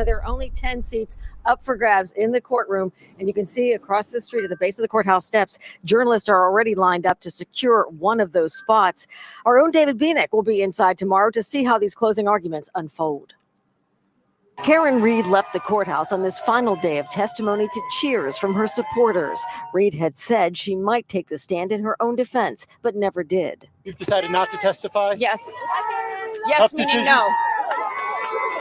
There are only 10 seats up for grabs in the courtroom, and you can see across the street at the base of the courthouse steps, journalists are already lined up to secure one of those spots. Our own David Bieniek will be inside tomorrow to see how these closing arguments unfold. Karen Reed left the courthouse on this final day of testimony to cheers from her supporters. Reed had said she might take the stand in her own defense, but never did. You've decided not to testify? Yes. Yes, meaning no.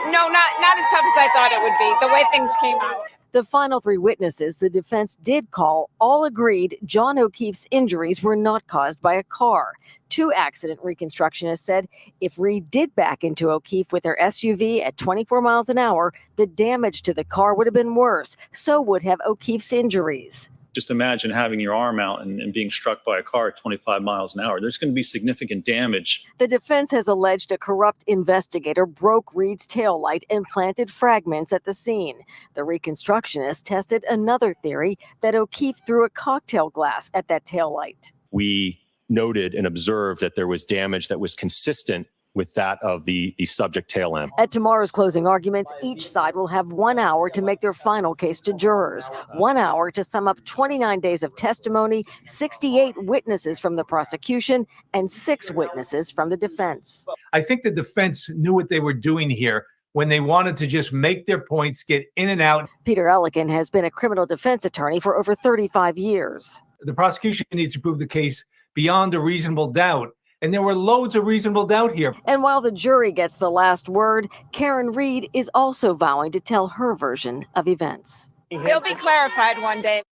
No, not as tough as I thought it would be, the way things came out. The final three witnesses the defense did call all agreed John O'Keefe's injuries were not caused by a car. Two accident reconstructionists said if Reed did back into O'Keefe with her SUV at 24 miles an hour, the damage to the car would have been worse. So would have O'Keefe's injuries. Just imagine having your arm out and being struck by a car at 25 miles an hour. There's going to be significant damage. The defense has alleged a corrupt investigator broke Reed's taillight and planted fragments at the scene. The reconstructionist tested another theory that O'Keefe threw a cocktail glass at that taillight. We noted and observed that there was damage that was consistent with that of the subject tail lamp. At tomorrow's closing arguments, each side will have 1 hour to make their final case to jurors, 1 hour to sum up 29 days of testimony, 68 witnesses from the prosecution, and 6 witnesses from the defense. I think the defense knew what they were doing here when they wanted to just make their points, get in and out. Peter Ellikin has been a criminal defense attorney for over 35 years. The prosecution needs to prove the case beyond a reasonable doubt. And there were loads of reasonable doubt here. And while the jury gets the last word, Karen Reed is also vowing to tell her version of events. They'll be clarified one day.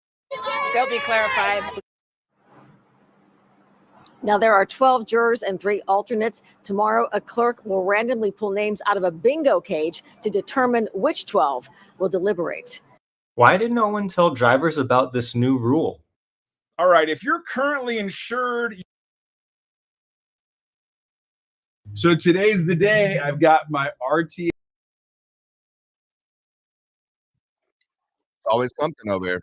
They'll be clarified. Now, there are 12 jurors and 3 alternates. Tomorrow, a clerk will randomly pull names out of a bingo cage to determine which 12 will deliberate. Why did no one tell drivers about this new rule? All right, if you're currently insured... So today's the day. I've got my RT. Always something over here.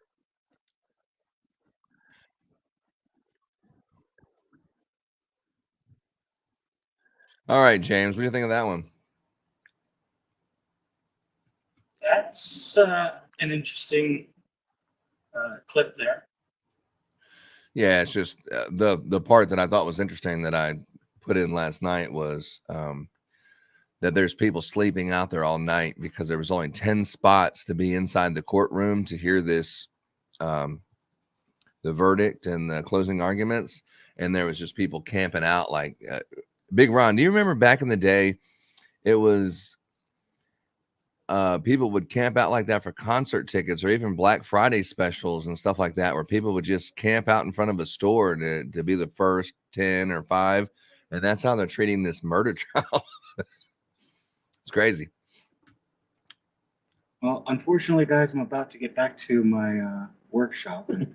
All right, James, what do you think of that one? That's an interesting clip there. Yeah, it's just the part that I thought was interesting that I put in last night was that there's people sleeping out there all night because there was only 10 spots to be inside the courtroom to hear this, the verdict and the closing arguments. And there was just people camping out like Big Ron. Do you remember back in the day, it was people would camp out like that for concert tickets or even Black Friday specials and stuff like that, where people would just camp out in front of a store to be the first 10 or 5. And that's how they're treating this murder trial. It's crazy. Well, unfortunately, guys, I'm about to get back to my workshop. And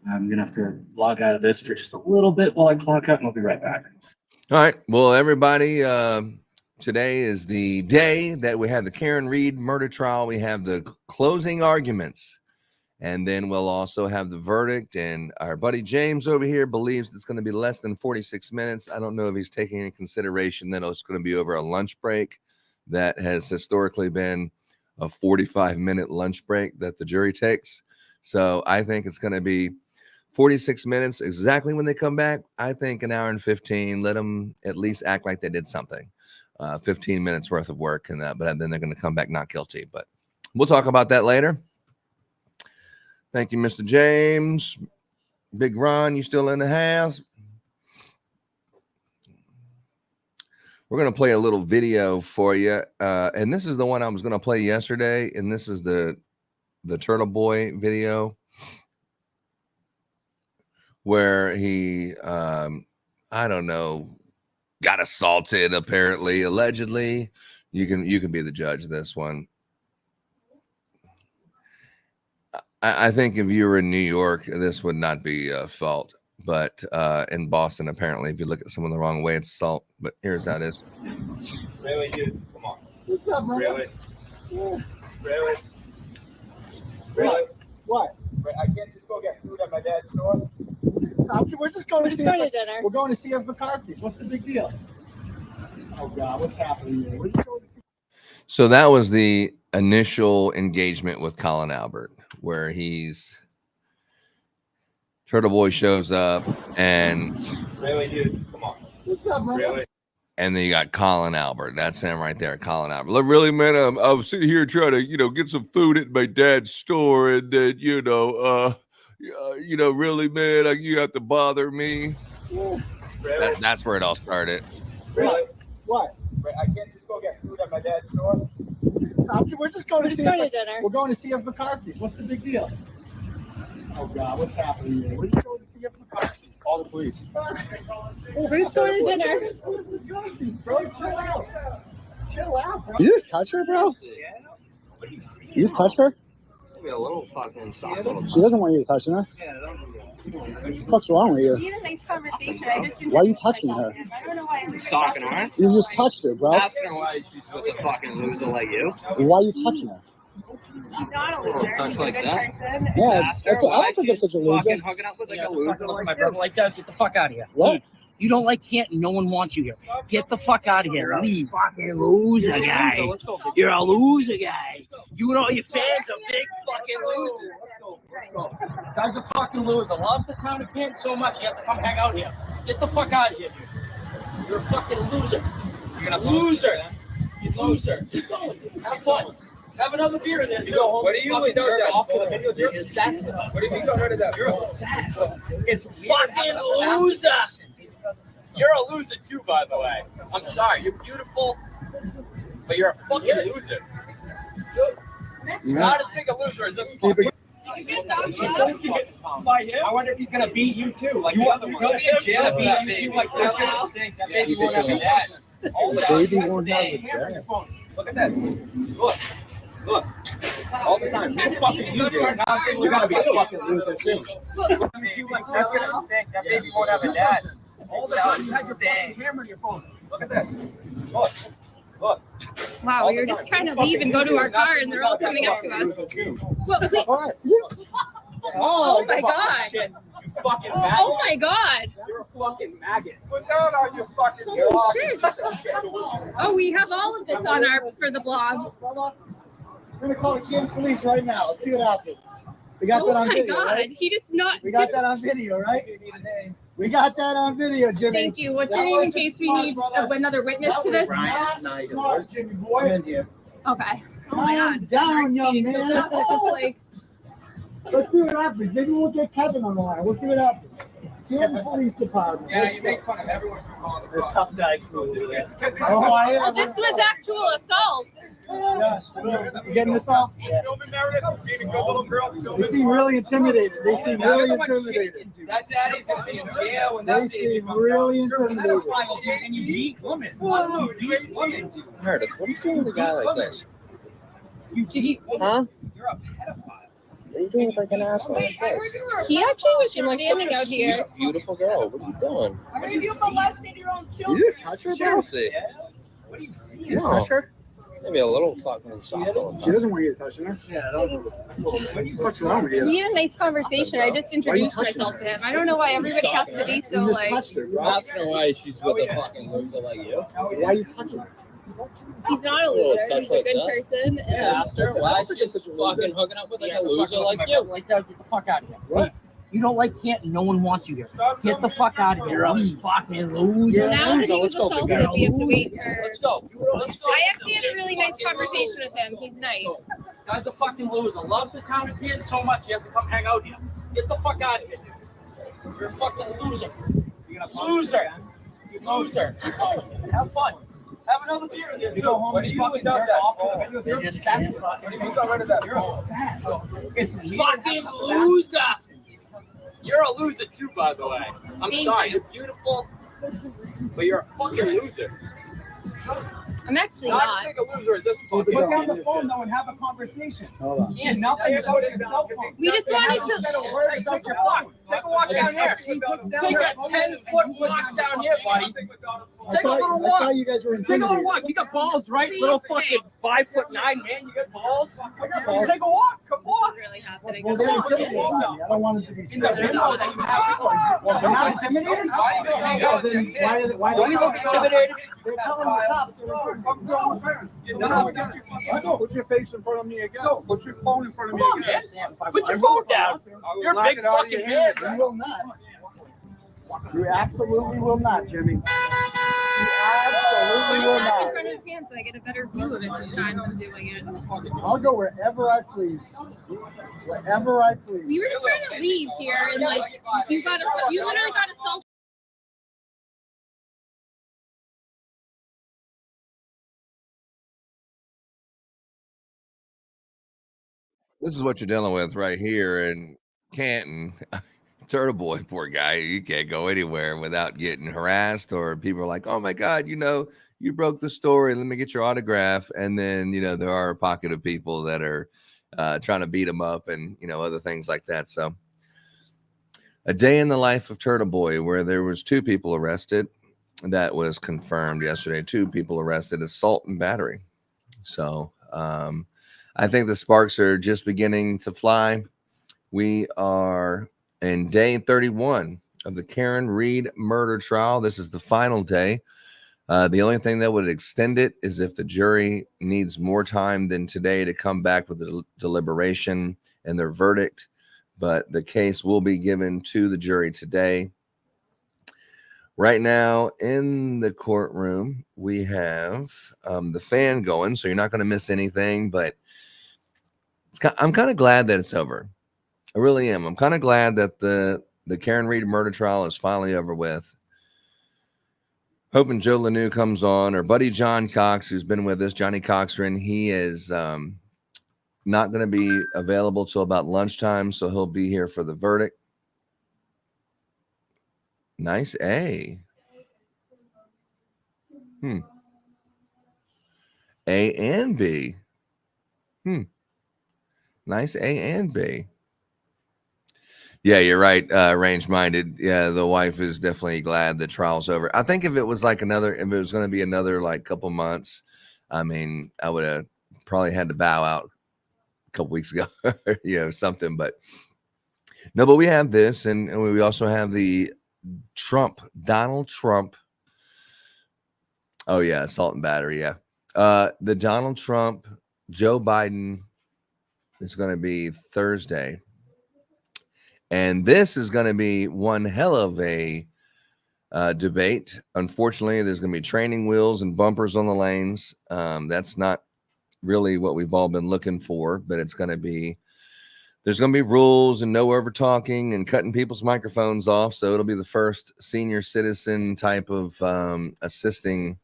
I'm going to have to log out of this for just a little bit while I clock out, and I'll be right back. All right. Well, everybody, today is the day that we have the Karen Reed murder trial. We have the closing arguments. And then we'll also have the verdict. And our buddy James over here believes it's going to be less than 46 minutes. I don't know if he's taking into consideration that it's going to be over a lunch break that has historically been a 45-minute lunch break that the jury takes. So I think it's going to be 46 minutes exactly when they come back. I think an hour and 15. Let them at least act like they did something. 15 minutes worth of work and that, but then they're going to come back not guilty. But we'll talk about that later. Thank you, Mr. James. Big Ron, you still in the house? We're going to play a little video for you. And this is the one I was going to play yesterday. And this is the Turtle Boy video where he, I don't know, got assaulted, apparently, allegedly. You can be the judge of this one. I think if you were in New York, this would not be fault. But in Boston, apparently, if you look at someone the wrong way, it's assault. But here's how it is. Really, dude? Come on. What's up, man? Really? Yeah. Really? Really? What? I can't just go get food at my dad's store. We're just going to see to dinner. We're going to see if McCarthy's. What's the big deal? Oh God, what's happening here? We're just going to see. So that was the initial engagement with Colin Albert, where he's Turtle Boy shows up and Really, dude? Come on. What's up, bro? Really? and then you got Colin Albert. That's him right there, Colin Albert. Look, really, man, I'm sitting here trying to, get some food at my dad's store, and then, really, man, you have to bother me. Yeah. Really? That's where it all started. Really? What? I can't just go get food at my dad's store. We're just going to see. Going to dinner. We're going to see if McCarthy. What's the big deal? Oh God, what's happening here? We're just going to see if McCarthy. Call the police. We're just going to dinner. Bro, chill out. Chill out, bro. You just touch her, bro? You just touch her? Maybe a little fucking soft. She doesn't want you to touch her. What the fuck's wrong with you? We had a nice conversation. I just Why are you touching her? I don't know why everybody Stalking her? You just touched her, bro. Asking her why she's with a fucking loser like you. Why are you touching her? He's not a loser. Touch He's like a good that? person. Yeah, Asked her I why don't think it's she's such a loser. fucking hooking up with like a loser Look at like my you. brother like that. Get the fuck out of here. What? Leave. You don't like Canton. No one wants you here. Get the fuck out of here. Leave. Fucking loser guy. Let's go. You're a loser guy. You and all your fans are big fucking losers. Guy's a fucking loser. Love the town of Canton so much he has to come hang out here. Get the fuck out of here, dude. You're a fucking loser. You're a loser. You loser. Keep going. Have fun. Have another beer in there. You go home. What do you mean? You're obsessed with us. What do you mean? Don't hurt that? You're obsessed. It's fucking loser. You're a loser too, by the way. I'm sorry. You're beautiful, but you're a fucking loser. You're not as big a loser as this one. By him? I wonder if he's gonna beat you too. Like you want the other in jail beat you too. Like that's gonna stink. That baby won't have a dad. All the Baby time. won't have a Hammer dad. your phone. Look at this. Look. All the time. You fucking you do. Now you're gonna be a fucking loser too. That's gonna stink. That baby won't have a dad. All the time you have your fucking hammer in your phone. Look at this. Look. Look. Wow, we were just trying to leave and go to our car, and they're all coming up to us. Well, please. All right. Oh my god. You fucking maggot. Oh my god. You're a fucking maggot. Put down on your fucking Oh shit. Oh, we have all of this on our for the blog. We're gonna call the Canton police right now. Let's see what happens. We got Oh that on my video, god. right? He just not. We got that on video, right? We got that on video, Jimmy. Thank you. What's your name in case we need another witness to this? Smart, Jimmy boy. Okay. Oh my Calm god. down, young man. Just like, Let's see what happens. Maybe we'll get Kevin on the line. We'll see what happens. Canton Police Department. Yeah, you make fun of everyone for calling the tough guy crew. Oh, I am. this was actual assault. You getting this off? They seem really intimidated. They seem really intimidated. That daddy's gonna be in jail when They that baby seem comes really out. You're a intimidated. pedophile, dude, and you beat women. Why do you beat women? Meredith, what are you doing with a guy like this? Huh? You're a pedophile. What are you doing with like an asshole like this? He actually was Seem just like such standing a out here. sweet, beautiful girl. What are you doing? Are you molesting your own children? You just touch her, bro? Seriously. What do you see? You just touch her? Maybe a little fucking soft. She doesn't want you to touch her. Yeah, I don't. What's wrong with you? We had a nice conversation. I just introduced myself to him. I don't know why everybody has to be so You just like. touched her, bro. Asking her why she's with a fucking loser like you. Why are you touching her? He's not a Little loser. touch He's a like good that. person. And Asked her why she's fucking hooking up with like a loser like you. Like that. Get the fuck out of here. What? Leave. You don't like Canton. No one wants you here. Get the fuck out of here. You're a fucking loser. now that he was Let's go, assaulted, big girl. we have to wait for. Let's go. Let's go. I actually had a really nice conversation with him. He's nice. Guy's a fucking loser. Love the town of Canton so much he has to come hang out here. Get the fuck out of here, dude. You're a fucking loser. You're a loser. You loser. Have fun. Have another beer in there. Go home. What are you doing down that? You're just obsessed with us. What do you mean got rid of that? You're obsessed. It's fucking loser. You're a loser too, by the way. I'm sorry. You're beautiful, but you're a fucking loser. I'm actually Not not. as big a loser as this one. Put down the phone though and have a conversation. Hold on. Yeah, nothing about your cell phone. We just wanted to. Said a word about your phone. Take a walk down here. Take a 10-foot walk down here, buddy. Take a little I walk. thought you guys were Take a little intimidated. walk. You got balls, right? Little fucking 5'9" man. You got balls. Take a walk. Come on. Well, they're intimidated by me. I don't want them to be In the scared. limo that you have. Well, they're not intimidated? Well, then why Don't you look intimidated? They're telling the cops. Put your face in front of me again. Put your phone in front of me Come on, again. man. Put your phone down. You're a big fucking man. You will not. You absolutely will not, Jimmy. You absolutely will in not. front of his hand so I get a better view of it this time I'm doing it. I'll go wherever I please. Wherever I please. We were just trying to leave here and like you literally got assaulted. This is what you're dealing with right here in Canton. Turtle Boy, poor guy. You can't go anywhere without getting harassed, or people are like, oh my God, you broke the story. Let me get your autograph. And then, there are a pocket of people that are trying to beat him up and, other things like that. So a day in the life of Turtle Boy, where there was 2 people arrested. That was confirmed yesterday. 2 people arrested, assault and battery. So I think the sparks are just beginning to fly. We are in day 31 of the Karen Reed murder trial. This is the final day. The only thing that would extend it is if the jury needs more time than today to come back with the deliberation and their verdict. But the case will be given to the jury today. Right now in the courtroom, we have the fan going, so you're not going to miss anything. But I'm kind of glad that it's over. I really am. I'm kind of glad that the Karen Reed murder trial is finally over with. Hoping Joe Lanou comes on, or buddy John Cox, who's been with us, Johnny Cochran. He is not going to be available till about lunchtime, so he'll be here for the verdict. Nice A. A and B. Nice A and B. Yeah, you're right. Range-minded. Yeah, the wife is definitely glad the trial's over. I think if it was going to be another like couple months, I mean, I would have probably had to bow out a couple weeks ago, something. But no, but we have this, and we also have the Donald Trump. Oh yeah, assault and battery. Yeah, the Donald Trump, Joe Biden is going to be Thursday. And this is going to be one hell of a debate. Unfortunately, there's going to be training wheels and bumpers on the lanes. That's not really what we've all been looking for, but there's going to be rules and no over talking and cutting people's microphones off. So it'll be the first senior citizen type of assisting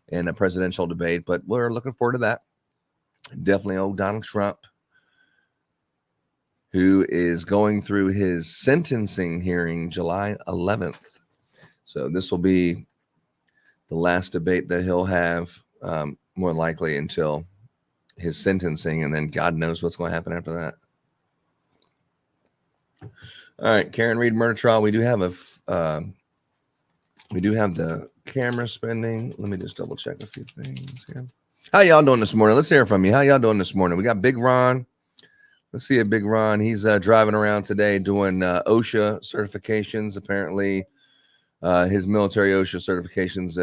in a presidential debate, but we're looking forward to that. Definitely old Donald Trump, who is going through his sentencing hearing July 11th. So this will be the last debate that he'll have, more likely until his sentencing, and then God knows what's going to happen after that. All right, Karen Reed murder trial. We do have the camera spinning. Let me just double check a few things here. How y'all doing this morning? Let's hear from you. How y'all doing this morning? We got Big Ron. Let's see a Big Ron. He's driving around today doing OSHA certifications. Apparently, his military OSHA certifications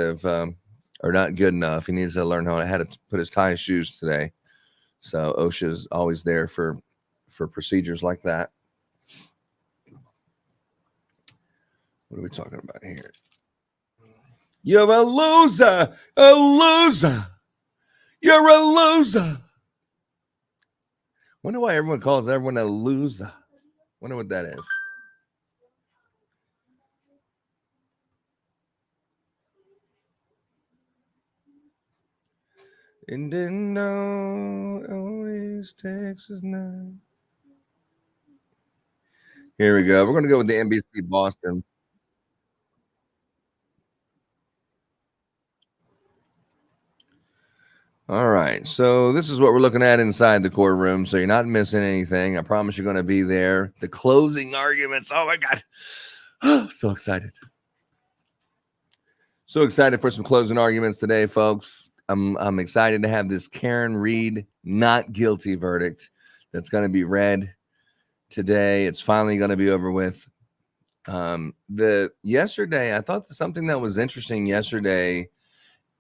are not good enough. He needs to learn how to put his tie shoes today. So OSHA is always there for procedures like that. What are we talking about here? You're a loser, a loser. You're a loser. Wonder why everyone calls everyone a loser. Wonder what that is. And didn't know always Texas now. Here we go. We're going to go with the NBC Boston. All right, so this is what we're looking at inside the courtroom, so you're not missing anything. I promise you're going to be there. The closing arguments. Oh, my God. So excited. So excited for some closing arguments today, folks. I'm excited to have this Karen Reed not guilty verdict that's going to be read today. It's finally going to be over with. Yesterday, I thought something that was interesting yesterday,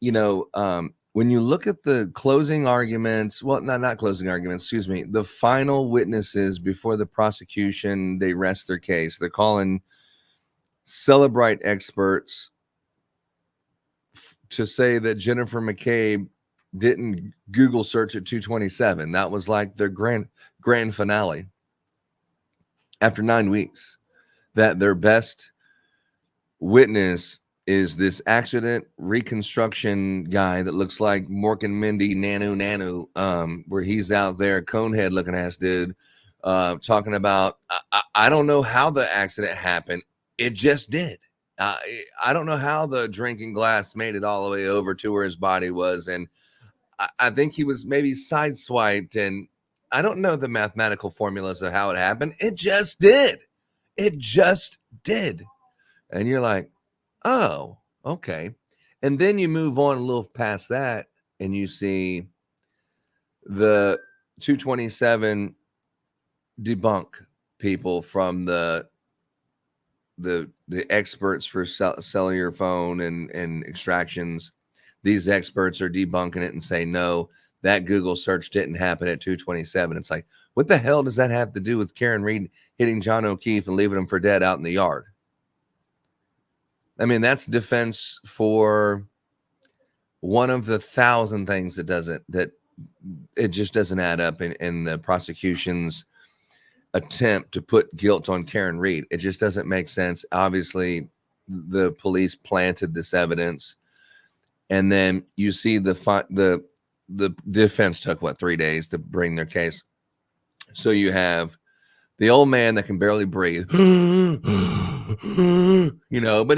when you look at the closing arguments, well, not closing arguments, excuse me, the final witnesses before the prosecution, they rest their case. They're calling Celebrite experts to say that Jennifer McCabe didn't Google search at 227. That was like their grand finale after 9 weeks, that their best witness is this accident reconstruction guy that looks like Mork and Mindy Nanu, where he's out there, conehead looking ass dude, talking about, I don't know how the accident happened. It just did. I don't know how the drinking glass made it all the way over to where his body was. And I think he was maybe sideswiped. And I don't know the mathematical formulas of how it happened. It just did. It just did. And you're like, oh, okay. And then you move on a little past that and you see the 227 debunk people from the experts for cellular phone and extractions. These experts are debunking it and say, no, that Google search didn't happen at 227. It's like, what the hell does that have to do with Karen Reed hitting John O'Keefe and leaving him for dead out in the yard? I mean, that's defense for one of the 1,000 things that it just doesn't add up in the prosecution's attempt to put guilt on Karen Reed. It just doesn't make sense. Obviously, the police planted this evidence, and then you see the defense took 3 days to bring their case. So you have the old man that can barely breathe, but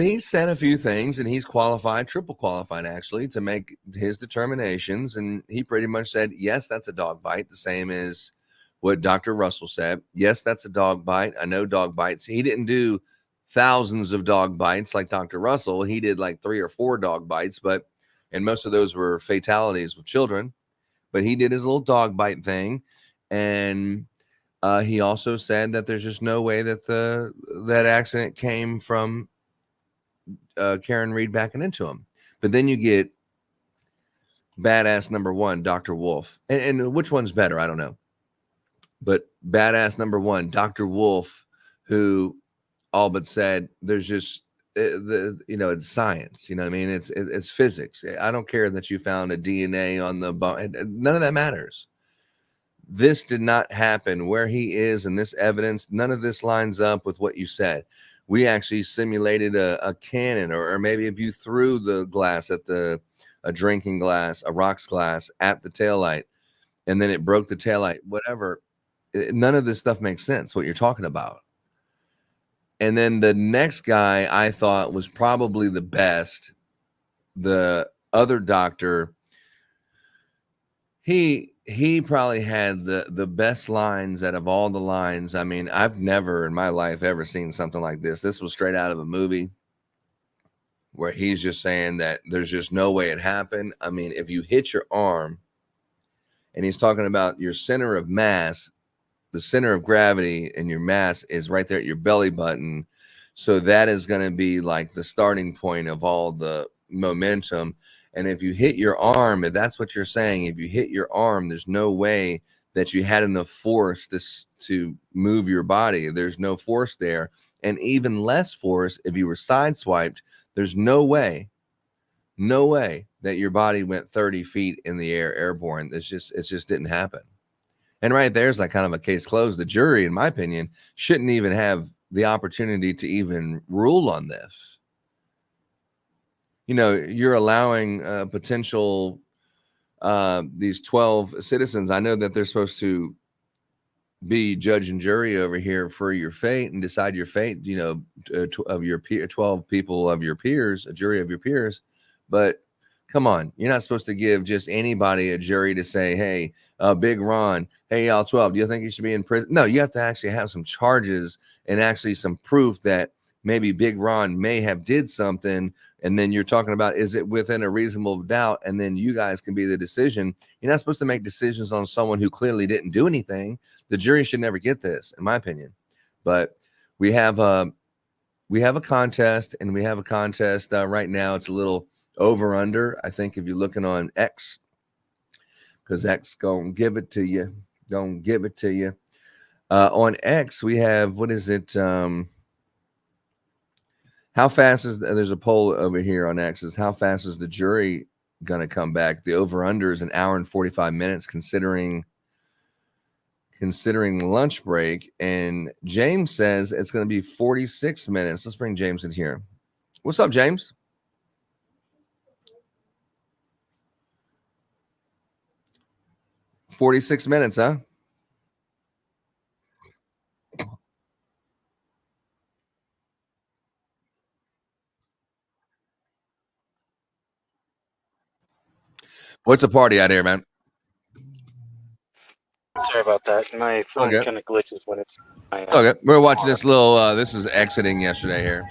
he said a few things, and he's qualified, triple qualified actually, to make his determinations. And he pretty much said, yes, that's a dog bite, the same as what Dr. Russell said. Yes, that's a dog bite. I know dog bites. He didn't do thousands of dog bites like Dr. Russell. He did like 3 or 4 dog bites, and most of those were fatalities with children. But he did his little dog bite thing. And he also said that there's just no way that that accident came from Karen Reed backing into him. But then you get badass number one, Dr. Wolf. And which one's better? I don't know. But badass number one, Dr. Wolf, who all but said there's just, it's science. You know what I mean? It's physics. I don't care that you found a DNA on the bone. None of that matters. This did not happen. Where he is in this evidence, none of this lines up with what you said. We actually simulated a cannon, or maybe if you threw the glass at a drinking glass, a rocks glass at the taillight, and then it broke the taillight, whatever. None of this stuff makes sense, what you're talking about. And then the next guy I thought was probably the best, the other doctor, he probably had the best lines out of all the lines. I mean, I've never in my life ever seen something like this. This was straight out of a movie where he's just saying that there's just no way it happened. I mean, if you hit your arm, and he's talking about your center of mass, the center of gravity and your mass is right there at your belly button. So that is going to be like the starting point of all the momentum. And if you hit your arm, if that's what you're saying, if you hit your arm, there's no way that you had enough force to move your body. There's no force there. And even less force if you were sideswiped. There's no way that your body went 30 feet in the air airborne. It just didn't happen. And right there's like kind of a case closed. The jury, in my opinion, shouldn't even have the opportunity to even rule on this. You're allowing potential these 12 citizens. I know that they're supposed to be judge and jury over here for your fate and decide your fate, of your 12 people of your peers, a jury of your peers. But come on, you're not supposed to give just anybody a jury to say, hey, Big Ron, hey, y'all 12, do you think he should be in prison? No, you have to actually have some charges and actually some proof that maybe Big Ron may have did something, and then you're talking about, is it within a reasonable doubt? And then you guys can be the decision. You're not supposed to make decisions on someone who clearly didn't do anything. The jury should never get this, in my opinion. But we have a contest, and we have a contest right now. It's a little over under. I think if you're looking on X, because X gonna give it to you. Don't give it to you. On X, we have, what is it? How fast is, there's a poll over here on X, is how fast is the jury going to come back? The over-under is 1 hour and 45 minutes, considering lunch break. And James says it's going to be 46 minutes. Let's bring James in here. What's up, James? "46 minutes, huh?" What's the party out here, man? Sorry about that. My phone Okay. kind of glitches when it's. Okay, we're watching this little. This is exiting yesterday here.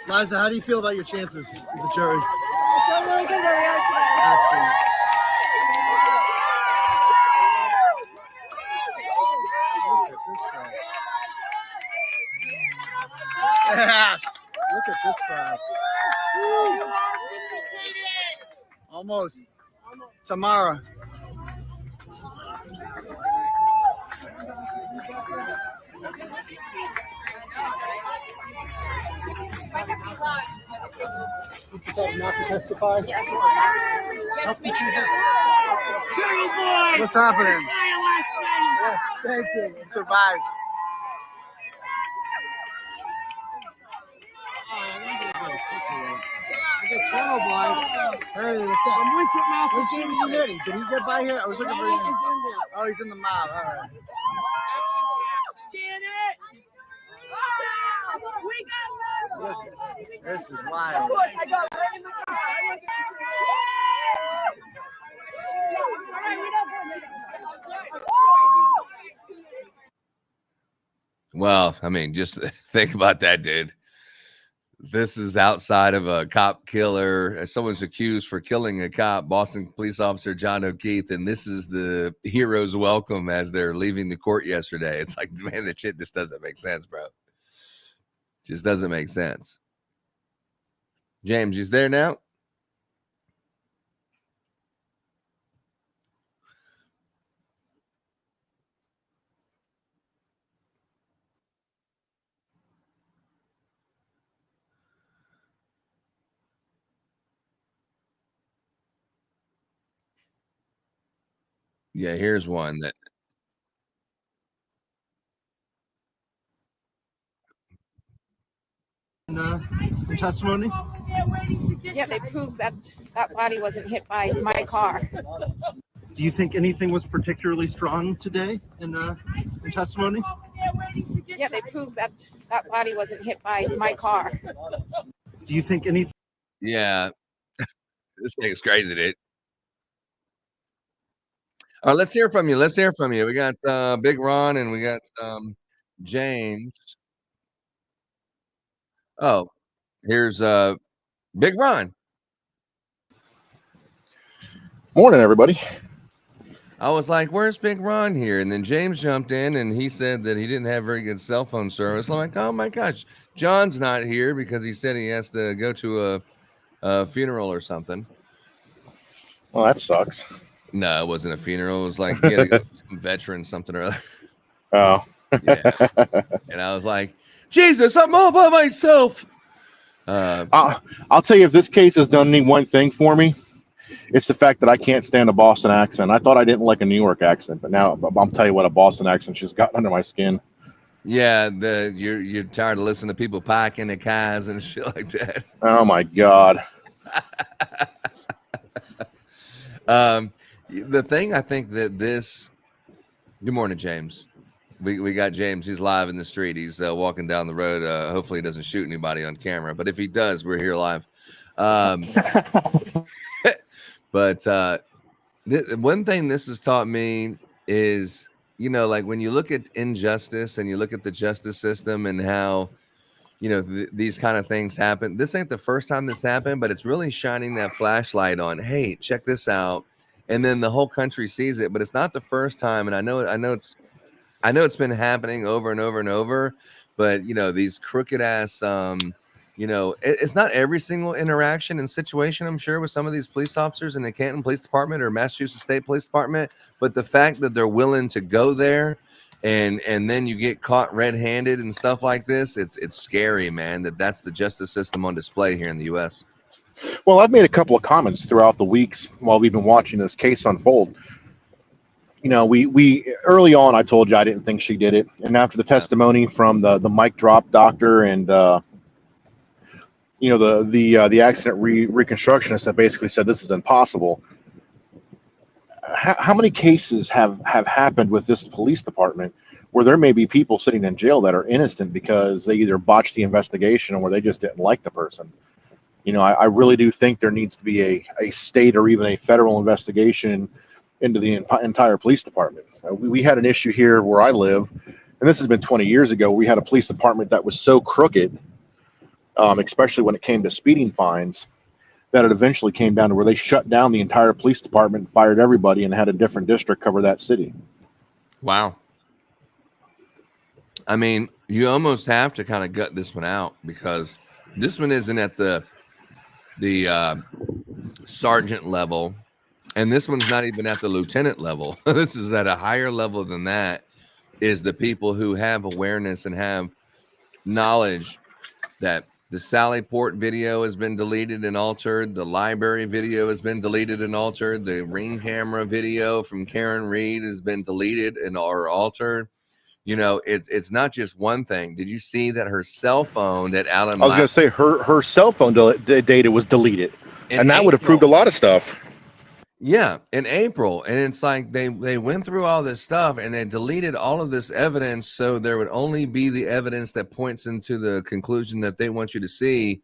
Liza, how do you feel about your chances with the jury? I feel really good about reaction. Excellent. Yes. Look at this crowd. Almost. Tamara. Not to testify? Yes. Yes, we need What's happening? Yes, thank you. You survived. Hey, what's up? I'm Winter Massachusetts. Did he get by here? I was looking for him. Oh, he's in the mob. All right. This is wild. Well, I mean, just think about that, dude. This is outside of a cop killer. Someone's accused for killing a cop, Boston police officer John O'Keefe, and this is the hero's welcome as they're leaving the court yesterday. It's like, man, that shit just doesn't make sense, bro. Just doesn't make sense. James, he's there now? Yeah, here's one that. The testimony? Yeah, they proved that that body wasn't hit by my car. Do you think anything was particularly strong today in testimony? Yeah, they proved that that body wasn't hit by my car. Do you think anything? Yeah, this thing is crazy, dude. All right, let's hear from you. Let's hear from you. We got Big Ron and we got James. Oh, here's Big Ron. Morning, everybody. I was like, where's Big Ron here? And then James jumped in and he said that he didn't have very good cell phone service. I'm like, oh my gosh, John's not here because he said he has to go to a funeral or something. Well, that sucks. No, it wasn't a funeral. It was like he had to go to some veteran something or other. Oh. Yeah. And I was like, Jesus, I'm all by myself. I'll tell you, if this case has done any one thing for me, It's the fact that I can't stand a Boston accent. I thought I didn't like a New York accent, but now I'll tell you what, a Boston accent just got under my skin. Yeah, you're tired of listening to people packing the cars and shit like that. Oh my God. The thing I think that this. Good morning, James. We got James. He's live in the street. He's walking down the road. Hopefully, he doesn't shoot anybody on camera. But if he does, we're here live. But one thing this has taught me is, you know, like when you look at injustice and you look at the justice system and how, you know, these kind of things happen. This ain't the first time this happened, but it's really shining that flashlight on, hey, check this out. And then the whole country sees it, but it's not the first time. And I know it's been happening over and over and over, but you know, these crooked ass, you know, it's not every single interaction and situation, I'm sure, with some of these police officers in the Canton Police Department or Massachusetts State Police Department, but the fact that they're willing to go there and then you get caught red-handed and stuff like this, it's scary, man, that's the justice system on display here in the U.S. Well, I've made a couple of comments throughout the weeks while we've been watching this case unfold. You know, we early on, I told you I didn't think she did it. And after the testimony from the mic drop doctor and, you know, the accident reconstructionist that basically said this is impossible. How many cases have happened with this police department where there may be people sitting in jail that are innocent because they either botched the investigation or they just didn't like the person? You know, I really do think there needs to be a state or even a federal investigation into the entire police department. We had an issue here where I live, and this has been 20 years ago. We had a police department that was so crooked, especially when it came to speeding fines, that it eventually came down to where they shut down the entire police department, fired everybody, and had a different district cover that city. Wow. I mean, you almost have to kind of gut this one out because this one isn't at the sergeant level. And this one's not even at the lieutenant level. This is at a higher level than that, is the people who have awareness and have knowledge that the Sally Port video has been deleted and altered. The library video has been deleted and altered. The ring camera video from Karen Reed has been deleted and or altered. You know, it's not just one thing. Did you see that her cell phone that Alan? I was going to say her cell phone data was deleted, and that would have proved a lot of stuff. Yeah, in April. And it's like they went through all this stuff and they deleted all of this evidence so there would only be the evidence that points into the conclusion that they want you to see.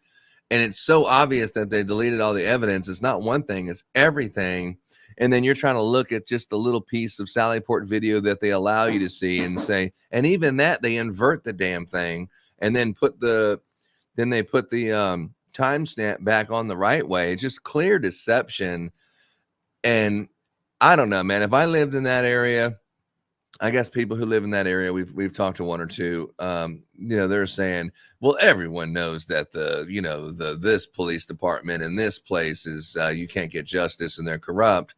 And it's so obvious that they deleted all the evidence. It's not one thing, it's everything. And then you're trying to look at just a little piece of Sally Port video that they allow you to see and say, and even that they invert the damn thing and then they put the timestamp back on the right way. It's just clear deception. And I don't know, man, if I lived in that area, I guess people who live in that area, we've talked to one or two, you know, they're saying, well, everyone knows that this police department in this place is, you can't get justice and they're corrupt.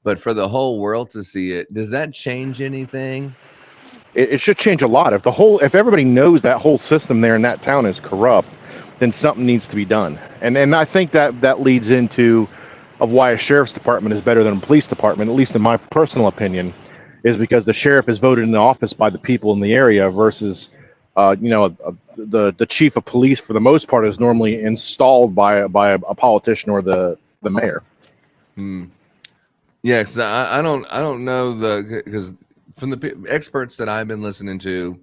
But for the whole world to see it, does that change anything? It should change a lot. If everybody knows that whole system there in that town is corrupt, then something needs to be done. And I think that leads into of why a sheriff's department is better than a police department, at least in my personal opinion, is because the sheriff is voted in the office by the people in the area versus, the chief of police for the most part is normally installed by a politician or the mayor. Yeah, because I don't know because from the experts that I've been listening to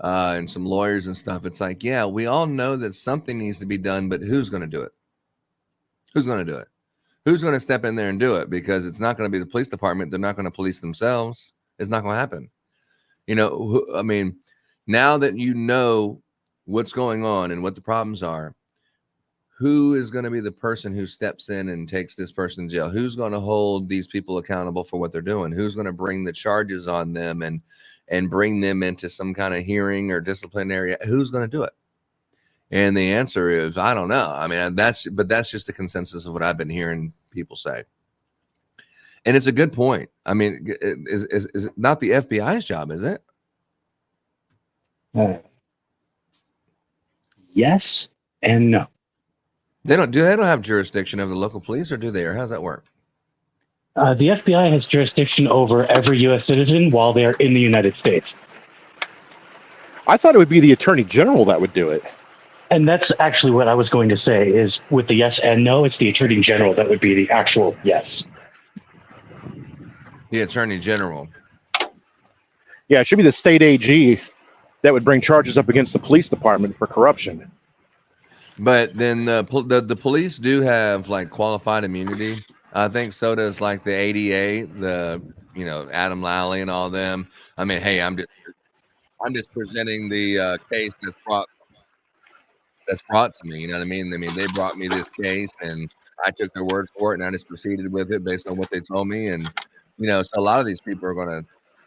and some lawyers and stuff, it's like, yeah, we all know that something needs to be done, but who's going to do it? Who's going to do it? Who's going to step in there and do it? Because it's not going to be the police department. They're not going to police themselves. It's not going to happen. You know, I mean, now that you know what's going on and what the problems are, who is going to be the person who steps in and takes this person to jail? Who's going to hold these people accountable for what they're doing? Who's going to bring the charges on them and bring them into some kind of hearing or disciplinary? Who's going to do it? And the answer is, I don't know. I mean, that's just the consensus of what I've been hearing people say. And it's a good point. I mean, is it not the FBI's job, is it? Yes and no. They don't have jurisdiction of the local police, or do they? Or how does that work? The FBI has jurisdiction over every U.S. citizen while they are in the United States. I thought it would be the Attorney General that would do it. And that's actually what I was going to say is with the yes and no, it's the Attorney General that would be the actual yes. The Attorney General. Yeah, it should be the state AG that would bring charges up against the police department for corruption. But then the police do have like qualified immunity. I think so does like the ADA, Adam Lally and all them. I mean, hey, I'm just presenting the case that's brought to me. You know what I mean? I mean, they brought me this case, and I took their word for it, and I just proceeded with it based on what they told me. And so a lot of these people are going to,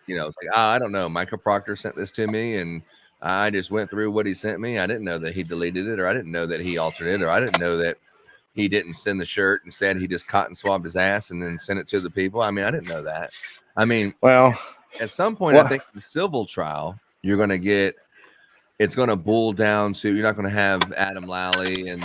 say, I don't know. Michael Proctor sent this to me, and I just went through what he sent me. I didn't know that he deleted it, or I didn't know that he altered it, or I didn't know that he didn't send the shirt. Instead, he just cotton swabbed his ass and then sent it to the people. I mean, I didn't know that. I mean, well, at some point, I think the civil trial, you're going to get. It's going to boil down to you're not going to have Adam Lally and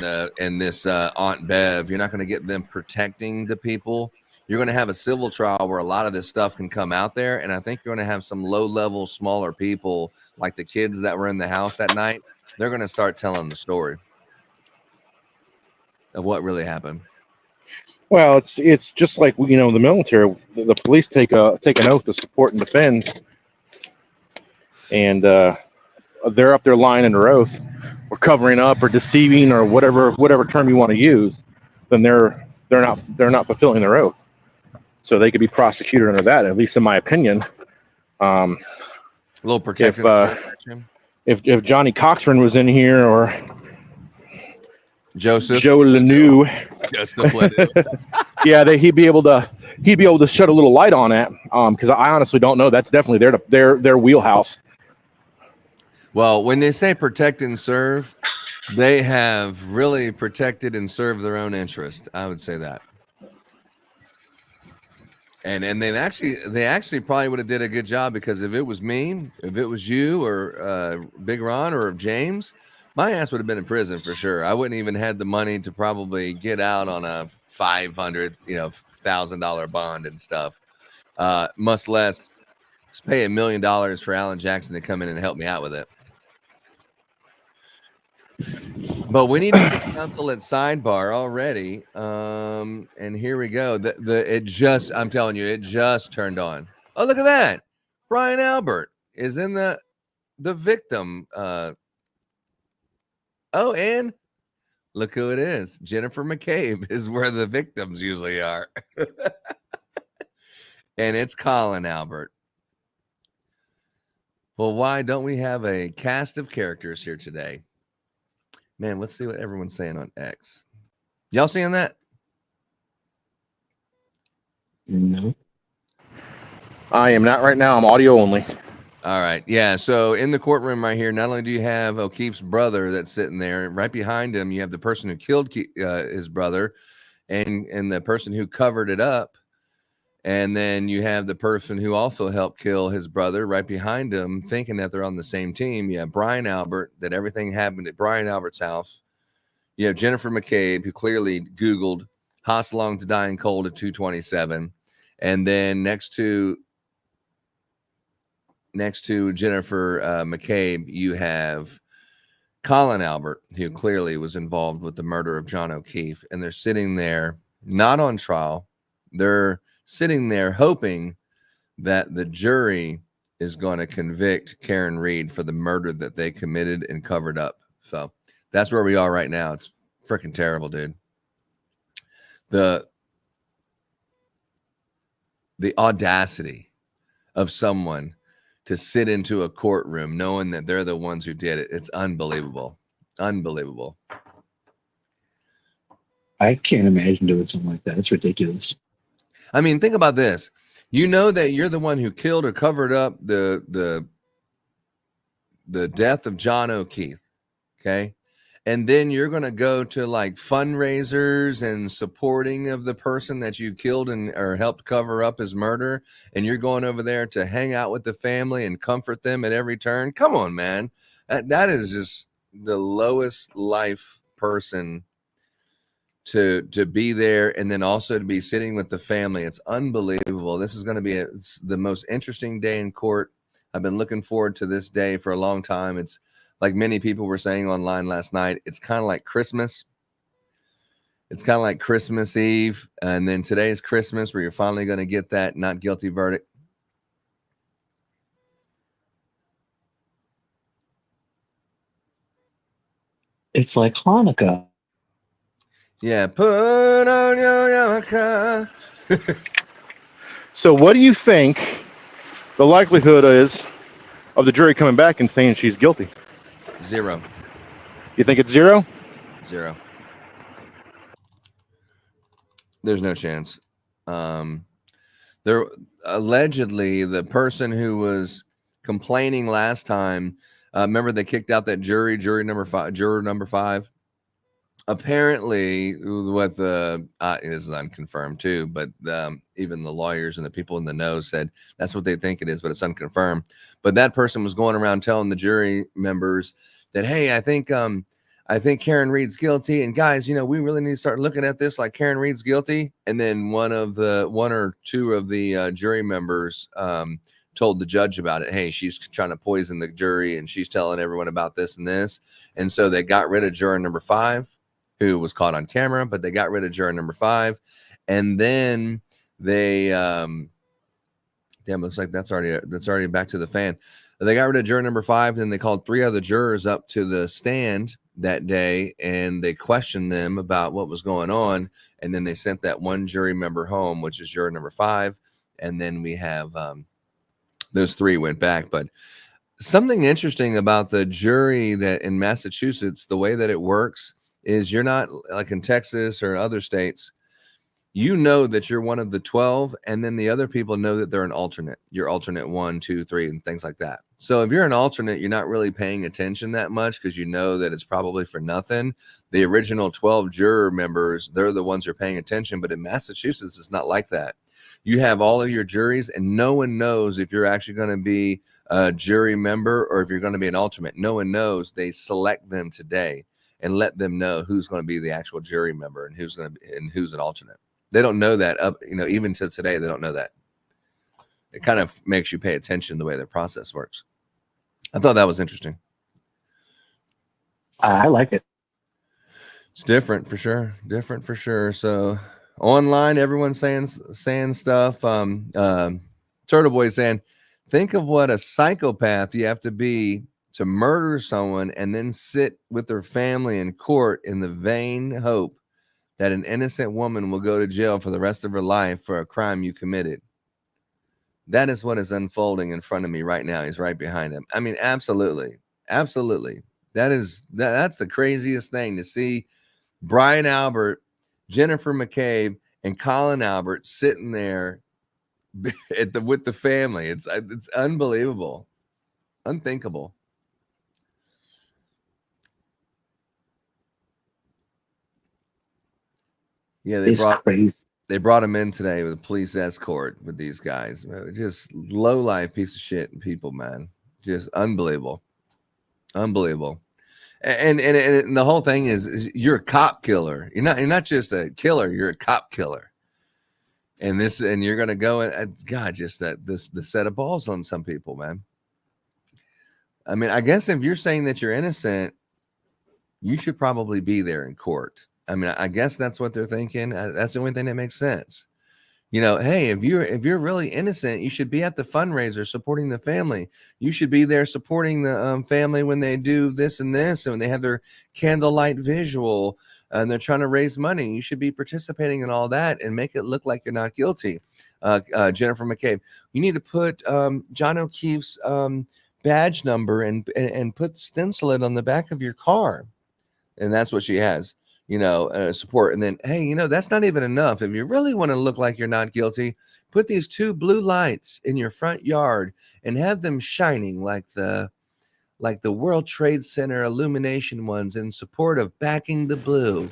this Aunt Bev. You're not going to get them protecting the people. You're going to have a civil trial where a lot of this stuff can come out there, and I think you're going to have some low-level, smaller people like the kids that were in the house that night. They're going to start telling the story of what really happened. Well, it's just like the military. The police take an oath to support and defend, and they're up there lying in their oath or covering up or deceiving or whatever term you want to use, then they're not fulfilling their oath. So they could be prosecuted under that, at least in my opinion. A little protected. If Johnny Cochran was in here or Joe Lanoux, yeah, he'd be able to shed a little light on that. Because I honestly don't know. That's definitely their wheelhouse. Well, when they say protect and serve, they have really protected and served their own interest. I would say that. And they actually probably would have did a good job, because if it was me, if it was you or Big Ron or James, my ass would have been in prison for sure. I wouldn't even had the money to probably get out on a $500,000 bond and stuff. Much less pay $1 million for Alan Jackson to come in and help me out with it. But we need to see counsel at sidebar already. And here we go. I'm telling you, it just turned on. Oh, look at that. Brian Albert is in the victim. And look who it is. Jennifer McCabe is where the victims usually are. And it's Colin Albert. Well, why don't we have a cast of characters here today? Man, let's see what everyone's saying on X. Y'all seeing that? No. I am not right now. I'm audio only. All right. Yeah. So in the courtroom right here, not only do you have O'Keefe's brother that's sitting there, right behind him, you have the person who killed his brother and the person who covered it up. And then you have the person who also helped kill his brother right behind him, thinking that they're on the same team. You have Brian Albert, that everything happened at Brian Albert's house. You have Jennifer McCabe, who clearly Googled Hosselong to dying cold at 227. And then next to Jennifer McCabe, you have Colin Albert, who clearly was involved with the murder of John O'Keefe. And they're sitting there, not on trial. They're sitting there hoping that the jury is going to convict Karen Reed for the murder that they committed and covered up. So that's where we are right now. It's freaking terrible, dude. The audacity of someone to sit into a courtroom knowing that they're the ones who did it. It's unbelievable. Unbelievable. I can't imagine doing something like that. It's ridiculous. I mean, think about this. You know that you're the one who killed or covered up the death of John O'Keefe, okay? And then you're going to go to like fundraisers and supporting of the person that you killed or helped cover up his murder, and you're going over there to hang out with the family and comfort them at every turn. Come on, man. That is just the lowest life person to be there, and then also to be sitting with the family. It's unbelievable. This is going to be it's the most interesting day in court. I've been looking forward to this day for a long time. It's like many people were saying online last night, it's kind of like Christmas. It's kind of like Christmas Eve, and then today is Christmas, where you're finally going to get that not guilty verdict. It's like Hanukkah. Yeah, put on your yarmulke. So what do you think the likelihood is of the jury coming back and saying she's guilty? 0. You think it's 0? 0. There's no chance. There allegedly, the person who was complaining last time, remember they kicked out that juror number 5. Apparently, what the is unconfirmed too, but even the lawyers and the people in the know said that's what they think it is, but it's unconfirmed. But that person was going around telling the jury members that, hey, I think Karen Reed's guilty, and guys, we really need to start looking at this like Karen Reed's guilty. And then one or two of the jury members told the judge about it. Hey, she's trying to poison the jury, and she's telling everyone about this and this. And so they got rid of juror number 5, who was caught on camera, but they got rid of juror number 5. And then they, looks like that's already back to the fan. They got rid of juror number 5. Then they called 3 other jurors up to the stand that day, and they questioned them about what was going on. And then they sent that one jury member home, which is juror number 5. And then we have, those 3 went back. But something interesting about the jury that in Massachusetts, the way that it works is you're not like in Texas or other states. You know that you're one of the 12, and then the other people know that they're an alternate. You're alternate 1, 2, 3, and things like that. So if you're an alternate, you're not really paying attention that much because you know that it's probably for nothing. The original 12 juror members, they're the ones who are paying attention. But in Massachusetts, it's not like that. You have all of your juries, and no one knows if you're actually going to be a jury member or if you're going to be an alternate. No one knows. They select them today and let them know who's going to be the actual jury member and who's an alternate. They don't know that even to today, they don't know that. It kind of makes you pay attention the way the process works. I thought that was interesting. I like it. It's different for sure. So online, everyone's saying stuff. Turtle Boy saying, think of what a psychopath you have to be to murder someone and then sit with their family in court in the vain hope that an innocent woman will go to jail for the rest of her life for a crime you committed. That is what is unfolding in front of me right now. He's right behind him. I mean, absolutely. That's the craziest thing to see. Brian Albert, Jennifer McCabe, and Colin Albert sitting there with the family. It's unbelievable, unthinkable. Yeah, they brought him in today with a police escort with these guys. Just low life piece of shit people, man. Just unbelievable. And the whole thing is you're a cop killer. You're not just a killer. You're a cop killer. And you're gonna go and God, just the set of balls on some people, man. I mean, I guess if you're saying that you're innocent, you should probably be there in court. I mean, I guess that's what they're thinking. That's the only thing that makes sense. Hey, if you're really innocent, you should be at the fundraiser supporting the family. You should be there supporting the family when they do this and this, and when they have their candlelight visual and they're trying to raise money. You should be participating in all that and make it look like you're not guilty. Jennifer McCabe, you need to put John O'Keefe's badge number and stencil it on the back of your car, and that's what she has. Support. And then, hey, that's not even enough. If you really want to look like you're not guilty, put these 2 blue lights in your front yard and have them shining like the World Trade Center illumination ones in support of backing the blue.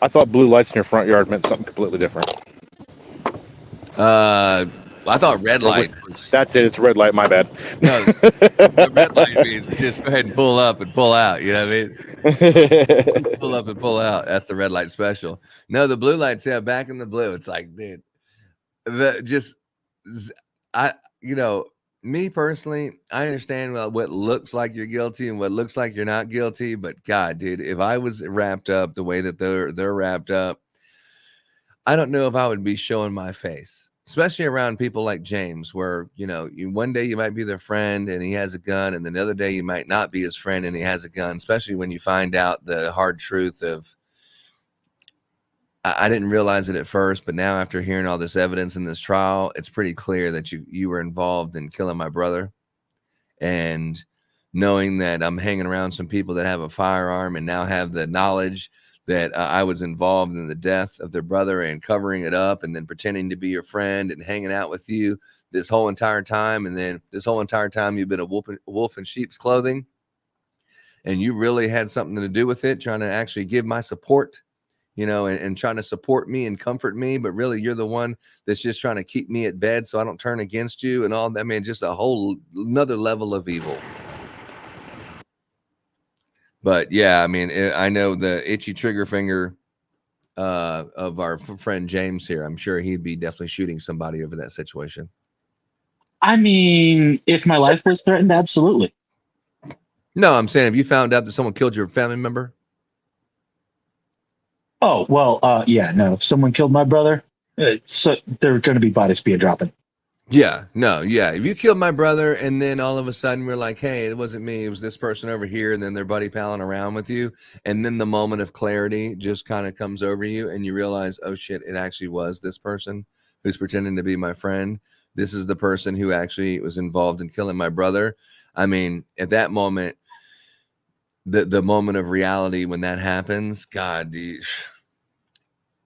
I thought blue lights in your front yard meant something completely different. I thought red light. That's it. It's red light. My bad. No, the red light means just go ahead and pull up and pull out. You know what I mean? Pull up and pull out. That's the red light special. No, the blue lights, yeah, back in the blue. It's like, dude, me personally, I understand what looks like you're guilty and what looks like you're not guilty. But God, dude, if I was wrapped up the way that they're wrapped up, I don't know if I would be showing my face, especially around people like James, where, one day you might be their friend and he has a gun, and then the other day you might not be his friend and he has a gun, especially when you find out the hard truth of, I didn't realize it at first, but now after hearing all this evidence in this trial, it's pretty clear that you were involved in killing my brother. And knowing that I'm hanging around some people that have a firearm and now have the knowledge that I was involved in the death of their brother and covering it up and then pretending to be your friend and hanging out with you this whole entire time. And then this whole entire time you've been a wolf in sheep's clothing, and you really had something to do with it, trying to actually give my support, and trying to support me and comfort me. But really you're the one that's just trying to keep me at bed so I don't turn against you and all that. I mean, just a whole another level of evil. But yeah, I mean, I know the itchy trigger finger of our friend James here. I'm sure he'd be definitely shooting somebody over that situation. I mean, if my life was threatened, absolutely. No, I'm saying, have you found out that someone killed your family member? Oh, well, yeah, no. If someone killed my brother, so there are going to be bodies being dropping. Yeah, no, yeah. If you killed my brother and then all of a sudden we're like, hey, it wasn't me, it was this person over here, and then they're buddy palling around with you, and then the moment of clarity just kind of comes over you and you realize, oh shit, it actually was this person who's pretending to be my friend. This is the person who actually was involved in killing my brother. I mean, at that moment, the moment of reality when that happens, God,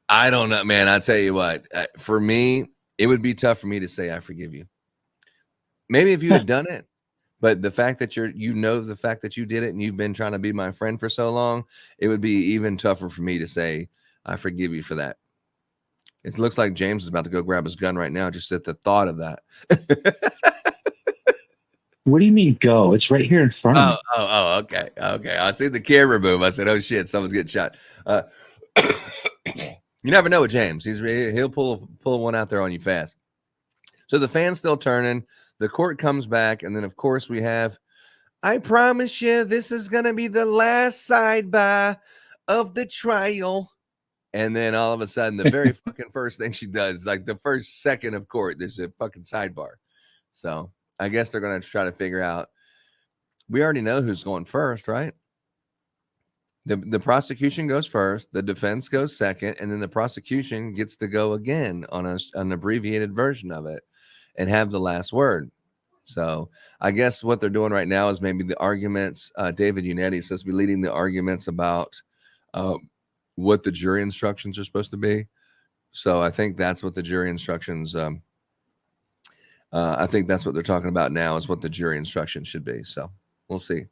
I don't know, man. I tell you what, for me, it would be tough for me to say I forgive you. Maybe if you had done it, but the fact that the fact that you did it and you've been trying to be my friend for so long, it would be even tougher for me to say I forgive you for that. It looks like James is about to go grab his gun right now just at the thought of that. What do you mean go? It's right here in front of me. Oh, okay. I see the camera move. I said, oh shit, someone's getting shot. You never know with James. He'll pull one out there on you fast. So the fan's still turning. The court comes back, and then of course we have, I promise you, this is gonna be the last sidebar of the trial. And then all of a sudden, the very fucking first thing she does, like the first second of court, there's a fucking sidebar. So I guess they're gonna try to figure out. We already know who's going first, right? The prosecution goes first, the defense goes second, and then the prosecution gets to go again on an abbreviated version of it and have the last word. So I guess what they're doing right now is maybe the arguments. David Unetti is supposed to be leading the arguments about what the jury instructions are supposed to be. So I think that's what the jury instructions. I think that's what they're talking about now is what the jury instructions should be. So we'll see.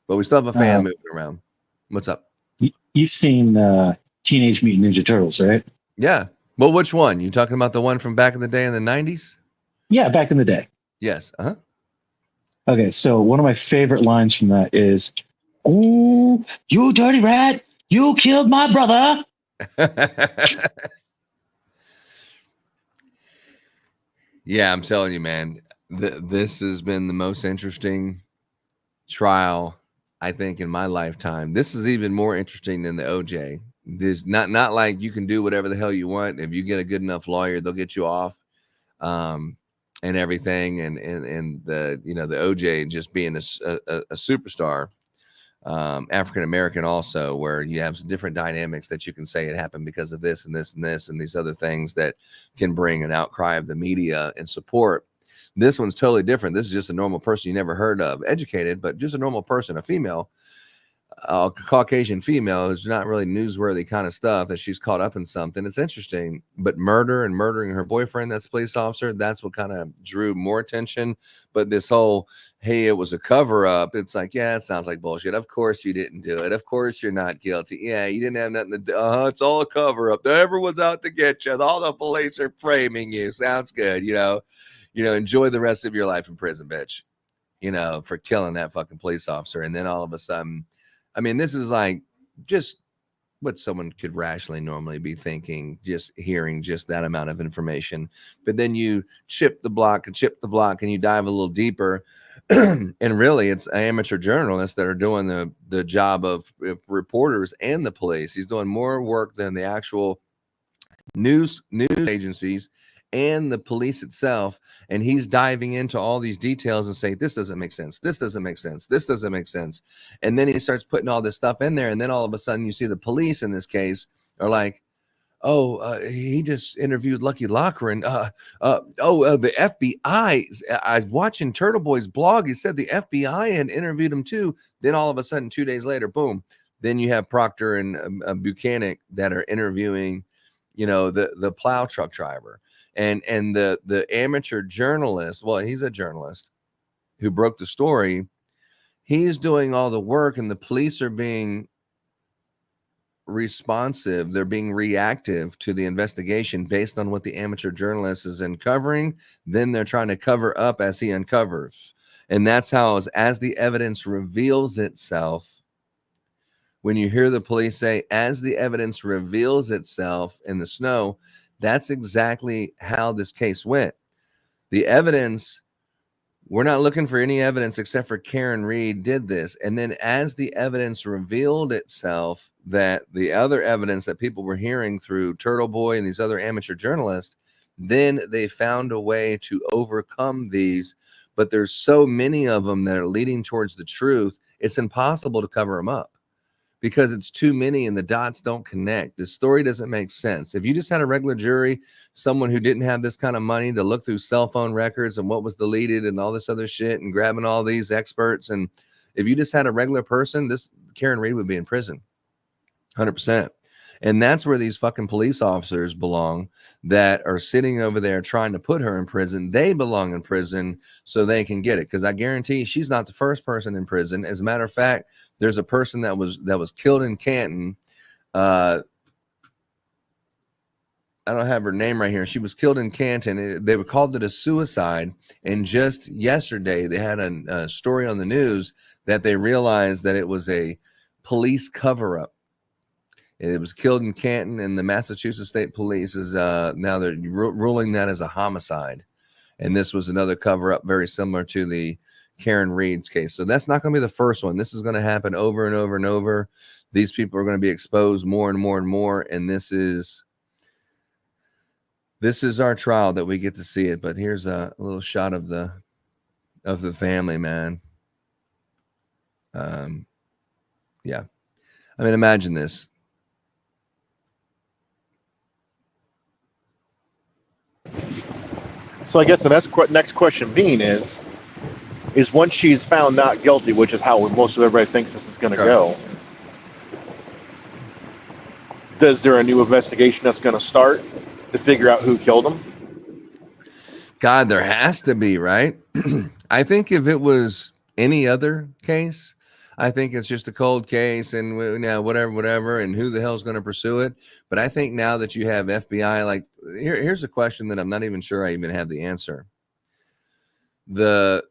But we still have a fan moving around. What's up? You've seen Teenage Mutant Ninja Turtles, right? Yeah. Well, which one? You talking about the one from back in the day in the 90s? Yeah, back in the day. Yes. Uh-huh. Okay, so one of my favorite lines from that is, "Oh, you dirty rat! You killed my brother!" Yeah, I'm telling you, man. This has been the most interesting trial, I think, in my lifetime. This is even more interesting than the OJ. There's not like you can do whatever the hell you want. If you get a good enough lawyer, they'll get you off, and everything. And the the OJ just being a superstar, African American also, where you have different dynamics that you can say it happened because of this and this and this and these other things that can bring an outcry of the media and support. This one's totally different. This is just a normal person you never heard of, educated, but just a normal person, a female, a Caucasian female who's not really newsworthy kind of stuff that she's caught up in something. It's interesting, but murder and murdering her boyfriend, that's a police officer, that's what kind of drew more attention. But this whole, hey, it was a cover up. It's like, yeah, it sounds like bullshit. Of course you didn't do it. Of course you're not guilty. Yeah, you didn't have nothing to do. It's all a cover up. Everyone's out to get you. All the police are framing you. Sounds good. Enjoy the rest of your life in prison, bitch, for killing that fucking police officer. And then all of a sudden, I mean, this is like just what someone could rationally normally be thinking, just hearing just that amount of information. But then you chip the block and you dive a little deeper. And really, it's amateur journalists that are doing the job of reporters and the police. He's doing more work than the actual news agencies and the police itself, and he's diving into all these details and saying, this doesn't make sense, this doesn't make sense, this doesn't make sense. And then he starts putting all this stuff in there, and then all of a sudden you see the police in this case are like, he just interviewed Lucky Loughran. The FBI. I was watching Turtle Boy's blog. He said the FBI had interviewed him too. Then all of a sudden, 2 days later, boom. Then you have Proctor and Buchanan that are interviewing, the plow truck driver. And the amateur journalist, well, he's a journalist who broke the story. He's doing all the work, and the police are being responsive. They're being reactive to the investigation based on what the amateur journalist is uncovering. Then they're trying to cover up as he uncovers. And that's how, as the evidence reveals itself, when you hear the police say, as the evidence reveals itself in the snow, that's exactly how this case went. The evidence, we're not looking for any evidence except for Karen Reed did this. And then as the evidence revealed itself, that the other evidence that people were hearing through Turtle Boy and these other amateur journalists, then they found a way to overcome these. But there's so many of them that are leading towards the truth, it's impossible to cover them up because it's too many and the dots don't connect. The story doesn't make sense. If you just had a regular jury, someone who didn't have this kind of money to look through cell phone records and what was deleted and all this other shit and grabbing all these experts, and if you just had a regular person, this Karen Reed would be in prison. 100%. And that's where these fucking police officers belong that are sitting over there trying to put her in prison. They belong in prison so they can get it. Because I guarantee she's not the first person in prison. As a matter of fact, there's a person that was killed in Canton. I don't have her name right here. She was killed in Canton. They were called it a suicide. And just yesterday, they had a story on the news that they realized that it was a police cover-up. It was killed in Canton, and the Massachusetts State Police is now they're ruling that as a homicide. And this was another cover-up very similar to the Karen Reed's case. So that's not going to be the first one. This is going to happen over and over and over. These people are going to be exposed more and more and more. And this is our trial that we get to see it. But here's a little shot of the family, man. Yeah. I mean, imagine this. So I guess the next question being is once she's found not guilty, which is how most of everybody thinks this is going to go, is there a new investigation that's going to start to figure out who killed him? God, there has to be, right? I think if it was any other case, I think it's just a cold case and whatever, and who the hell's going to pursue it. But I think now that you have FBI, like here's a question that I'm not even sure I even have the answer. The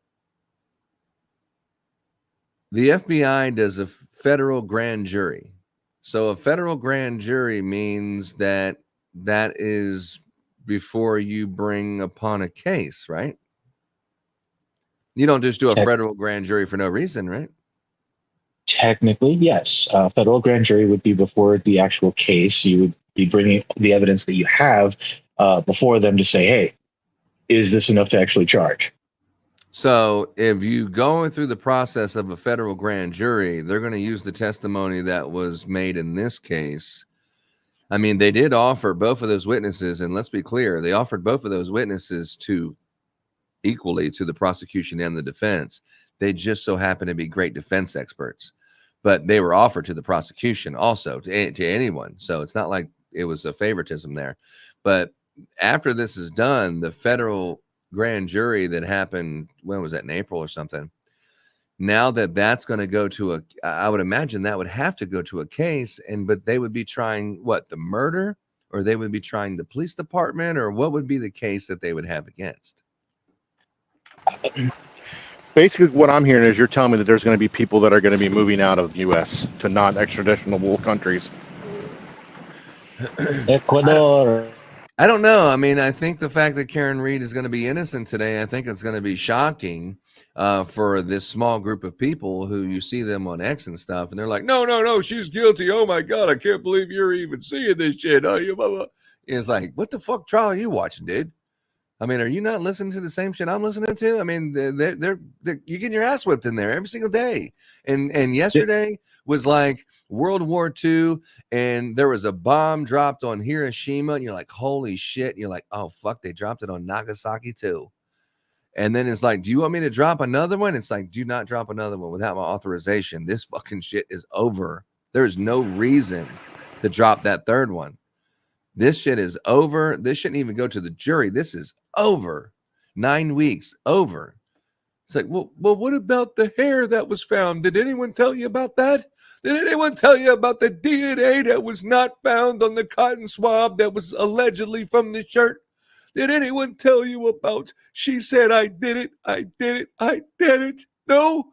FBI does a federal grand jury. So a federal grand jury means that is before you bring upon a case, right? You don't just do a federal grand jury for no reason, right? Technically, yes. Federal grand jury would be before the actual case. You would be bringing the evidence that you have before them to say, hey, is this enough to actually charge? So if you going through the process of a federal grand jury, they're going to use the testimony that was made in this case. I mean, they did offer both of those witnesses, and let's be clear, they offered both of those witnesses equally to the prosecution and the defense. They just so happen to be great defense experts, but they were offered to the prosecution also to anyone. So it's not like it was a favoritism there. But after this is done, the federal grand jury that happened, when was that, in April or something? Now that's going to go to I would imagine that would have to go to a case, but they would be trying what, the murder, or they would be trying the police department, or what would be the case that they would have against? basically what I'm hearing is you're telling me that there's going to be people that are going to be moving out of the U.S. to non-extraditionable countries. Ecuador. I don't know. I mean, I think the fact that Karen Reed is going to be innocent today, I think it's going to be shocking for this small group of people who you see them on X and stuff, and they're like, no, she's guilty. Oh my God, I can't believe you're even seeing this shit. Oh, you blah, blah. It's like, what the fuck trial are you watching, dude? I mean, are you not listening to the same shit I'm listening to? I mean, they're you're getting your ass whipped in there every single day. And yesterday was like World War II, and there was a bomb dropped on Hiroshima, and you're like, holy shit. And you're like, oh, fuck, they dropped it on Nagasaki too. And then it's like, do you want me to drop another one? It's like, do not drop another one without my authorization. This fucking shit is over. There's no reason to drop that third one. This shit is over. This shouldn't even go to the jury. This is over. 9 weeks over. It's like, well, what about the hair that was found? Did anyone tell you about that? Did anyone tell you about the DNA that was not found on the cotton swab that was allegedly from the shirt? Did anyone tell you about, she said, I did it, I did it, I did it? No?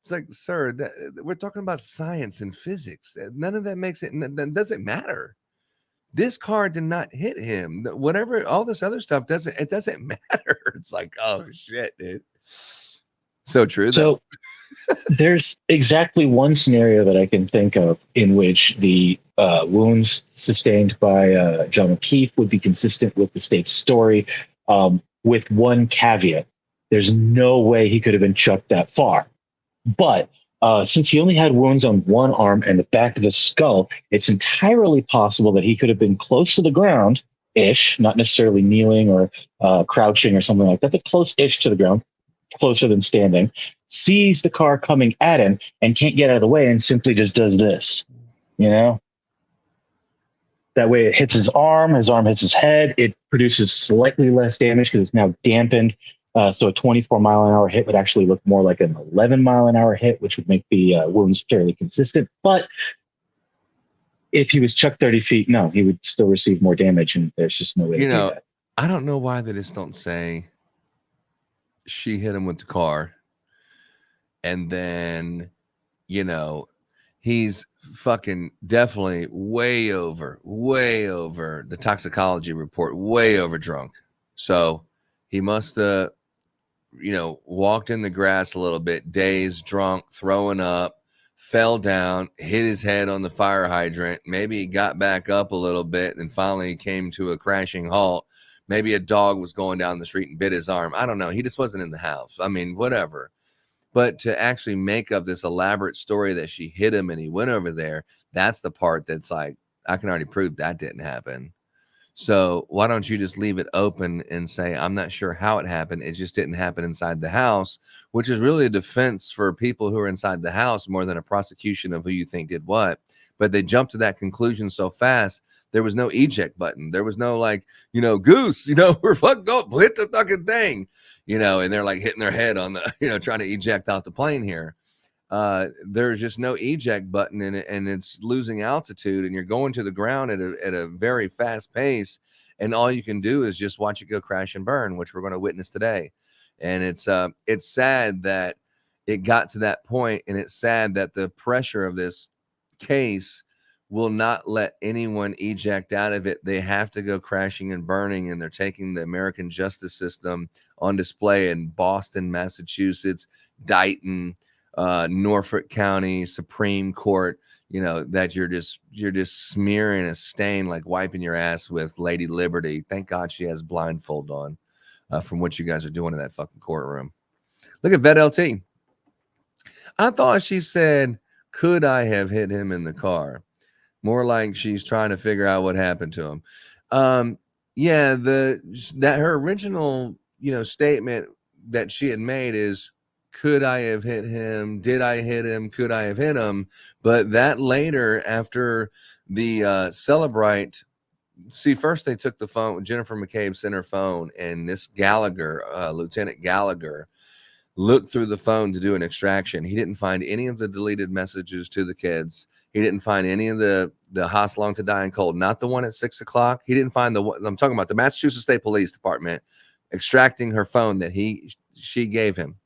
It's like, sir, we're talking about science and physics. None of that makes it, that doesn't matter. This car did not hit him. Whatever, all this other stuff doesn't matter. It's like, oh shit, dude. So true. So there's exactly one scenario that I can think of in which the wounds sustained by John O'Keefe would be consistent with the state's story, with one caveat. There's no way he could have been chucked that far. But since he only had wounds on one arm and the back of the skull, it's entirely possible that he could have been close to the ground-ish, not necessarily kneeling or crouching or something like that, but close-ish to the ground, closer than standing, sees the car coming at him and can't get out of the way and simply just does this, you know? That way it hits his arm hits his head, it produces slightly less damage because it's now dampened. So a 24-mile-an-hour hit would actually look more like an 11-mile-an-hour hit, which would make the wounds fairly consistent. But if he was chucked 30 feet, no, he would still receive more damage, and there's just no way to do that. I don't know why they just don't say she hit him with the car, and then, he's fucking definitely way over the toxicology report, way over drunk. So he must have, walked in the grass a little bit, dazed, drunk, throwing up, fell down, hit his head on the fire hydrant. Maybe he got back up a little bit and finally came to a crashing halt. Maybe a dog was going down the street and bit his arm. I don't know. He just wasn't in the house. I mean, whatever. But to actually make up this elaborate story that she hit him and he went over there, that's the part that's like, I can already prove that didn't happen. So why don't you just leave it open and say, I'm not sure how it happened. It just didn't happen inside the house, which is really a defense for people who are inside the house more than a prosecution of who you think did what. But they jumped to that conclusion so fast. There was no eject button. There was no goose, we're fucking go hit the fucking thing, and they're like hitting their head on the, trying to eject out the plane here. There's just no eject button in it, and it's losing altitude, and you're going to the ground at a very fast pace, and all you can do is just watch it go crash and burn, which we're going to witness today. And it's sad that it got to that point, and it's sad that the pressure of this case will not let anyone eject out of it. They have to go crashing and burning, and they're taking the American justice system on display in Boston, Massachusetts, Dighton, Norfolk County Supreme Court, that you're just smearing a stain, like wiping your ass with Lady Liberty. Thank God she has blindfold on from what you guys are doing in that fucking courtroom. Look at Vet LT. I thought she said, could I have hit him in the car? More like she's trying to figure out what happened to him. That her original, statement that she had made is, could I have hit him? Did I hit him? Could I have hit him? But that later, after the Celebrite, first they took the phone. Jennifer McCabe sent her phone, and this Gallagher, Lieutenant Gallagher, looked through the phone to do an extraction. He didn't find any of the deleted messages to the kids. He didn't find any of the Haas Long to Die in Cold, not the one at 6 o'clock. He didn't find I'm talking about the Massachusetts State Police Department extracting her phone that she gave him.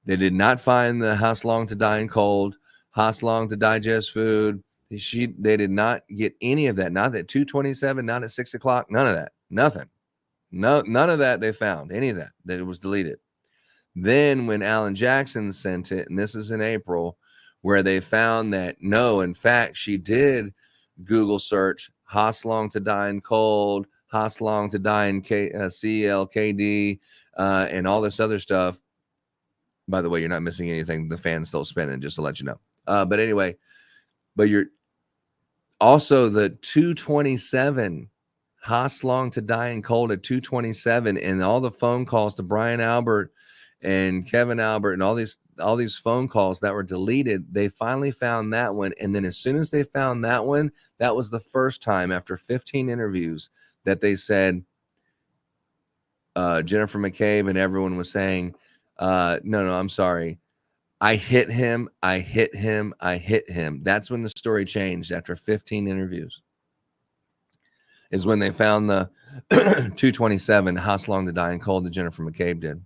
They did not find the how long to die in cold, how long to digest food. They did not get any of that. Not at 2:27, not at 6 o'clock, none of that. Nothing. No, none of that they found. Any of that. That it was deleted. Then when Alan Jackson sent it, and this is in April, where they found that no, in fact, she did Google search how long to die in cold, how long to die in CLKD, and all this other stuff. By the way, you're not missing anything. The fan's still spinning, just to let you know. But anyway, but you're also the 2:27, how long to die in cold at 2:27, and all the phone calls to Brian Albert and Kevin Albert and all these phone calls that were deleted. They finally found that one, and then as soon as they found that one, that was the first time after 15 interviews that they said Jennifer McCabe and everyone was saying, no, I'm sorry. I hit him. I hit him. I hit him. That's when the story changed after 15 interviews. Is when they found the 2:27, how long to die in cold that Jennifer McCabe did.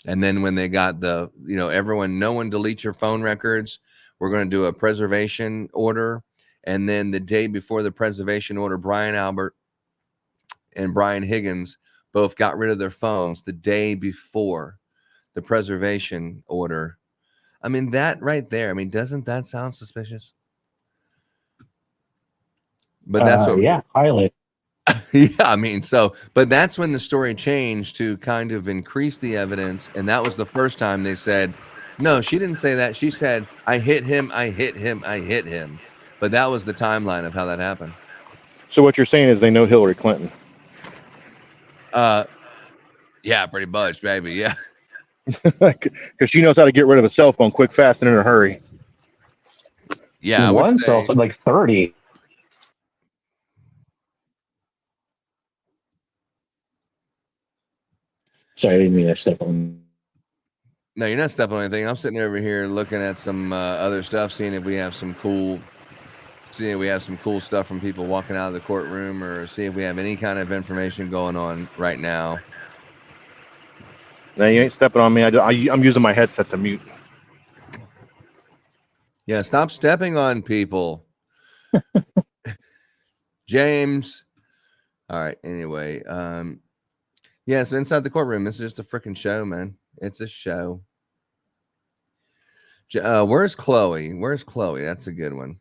And then when they got the, no one delete your phone records. We're going to do a preservation order. And then the day before the preservation order, Brian Albert and Brian Higgins both got rid of their phones the day before the preservation order. I mean, that right there, doesn't that sound suspicious? But that's what, yeah, highly. yeah, but that's when the story changed to kind of increase the evidence. And that was the first time they said, no, she didn't say that. She said, I hit him, I hit him, I hit him. But that was the timeline of how that happened. So what you're saying is they know Hillary Clinton. Yeah, pretty much, baby. Yeah. Because she knows how to get rid of a cell phone quick, fast, and in a hurry. Yeah, one cell phone, like 30. Sorry, I didn't mean to step on. No, you're not stepping on anything. I'm sitting over here looking at some other stuff, seeing if we have some cool stuff from people walking out of the courtroom, or see if we have any kind of information going on right now. No, you ain't stepping on me. I'm using my headset to mute. Yeah, stop stepping on people. James. All right, anyway. Yeah, so inside the courtroom, this is just a freaking show, man. It's a show. Where's Chloe? Where's Chloe? That's a good one.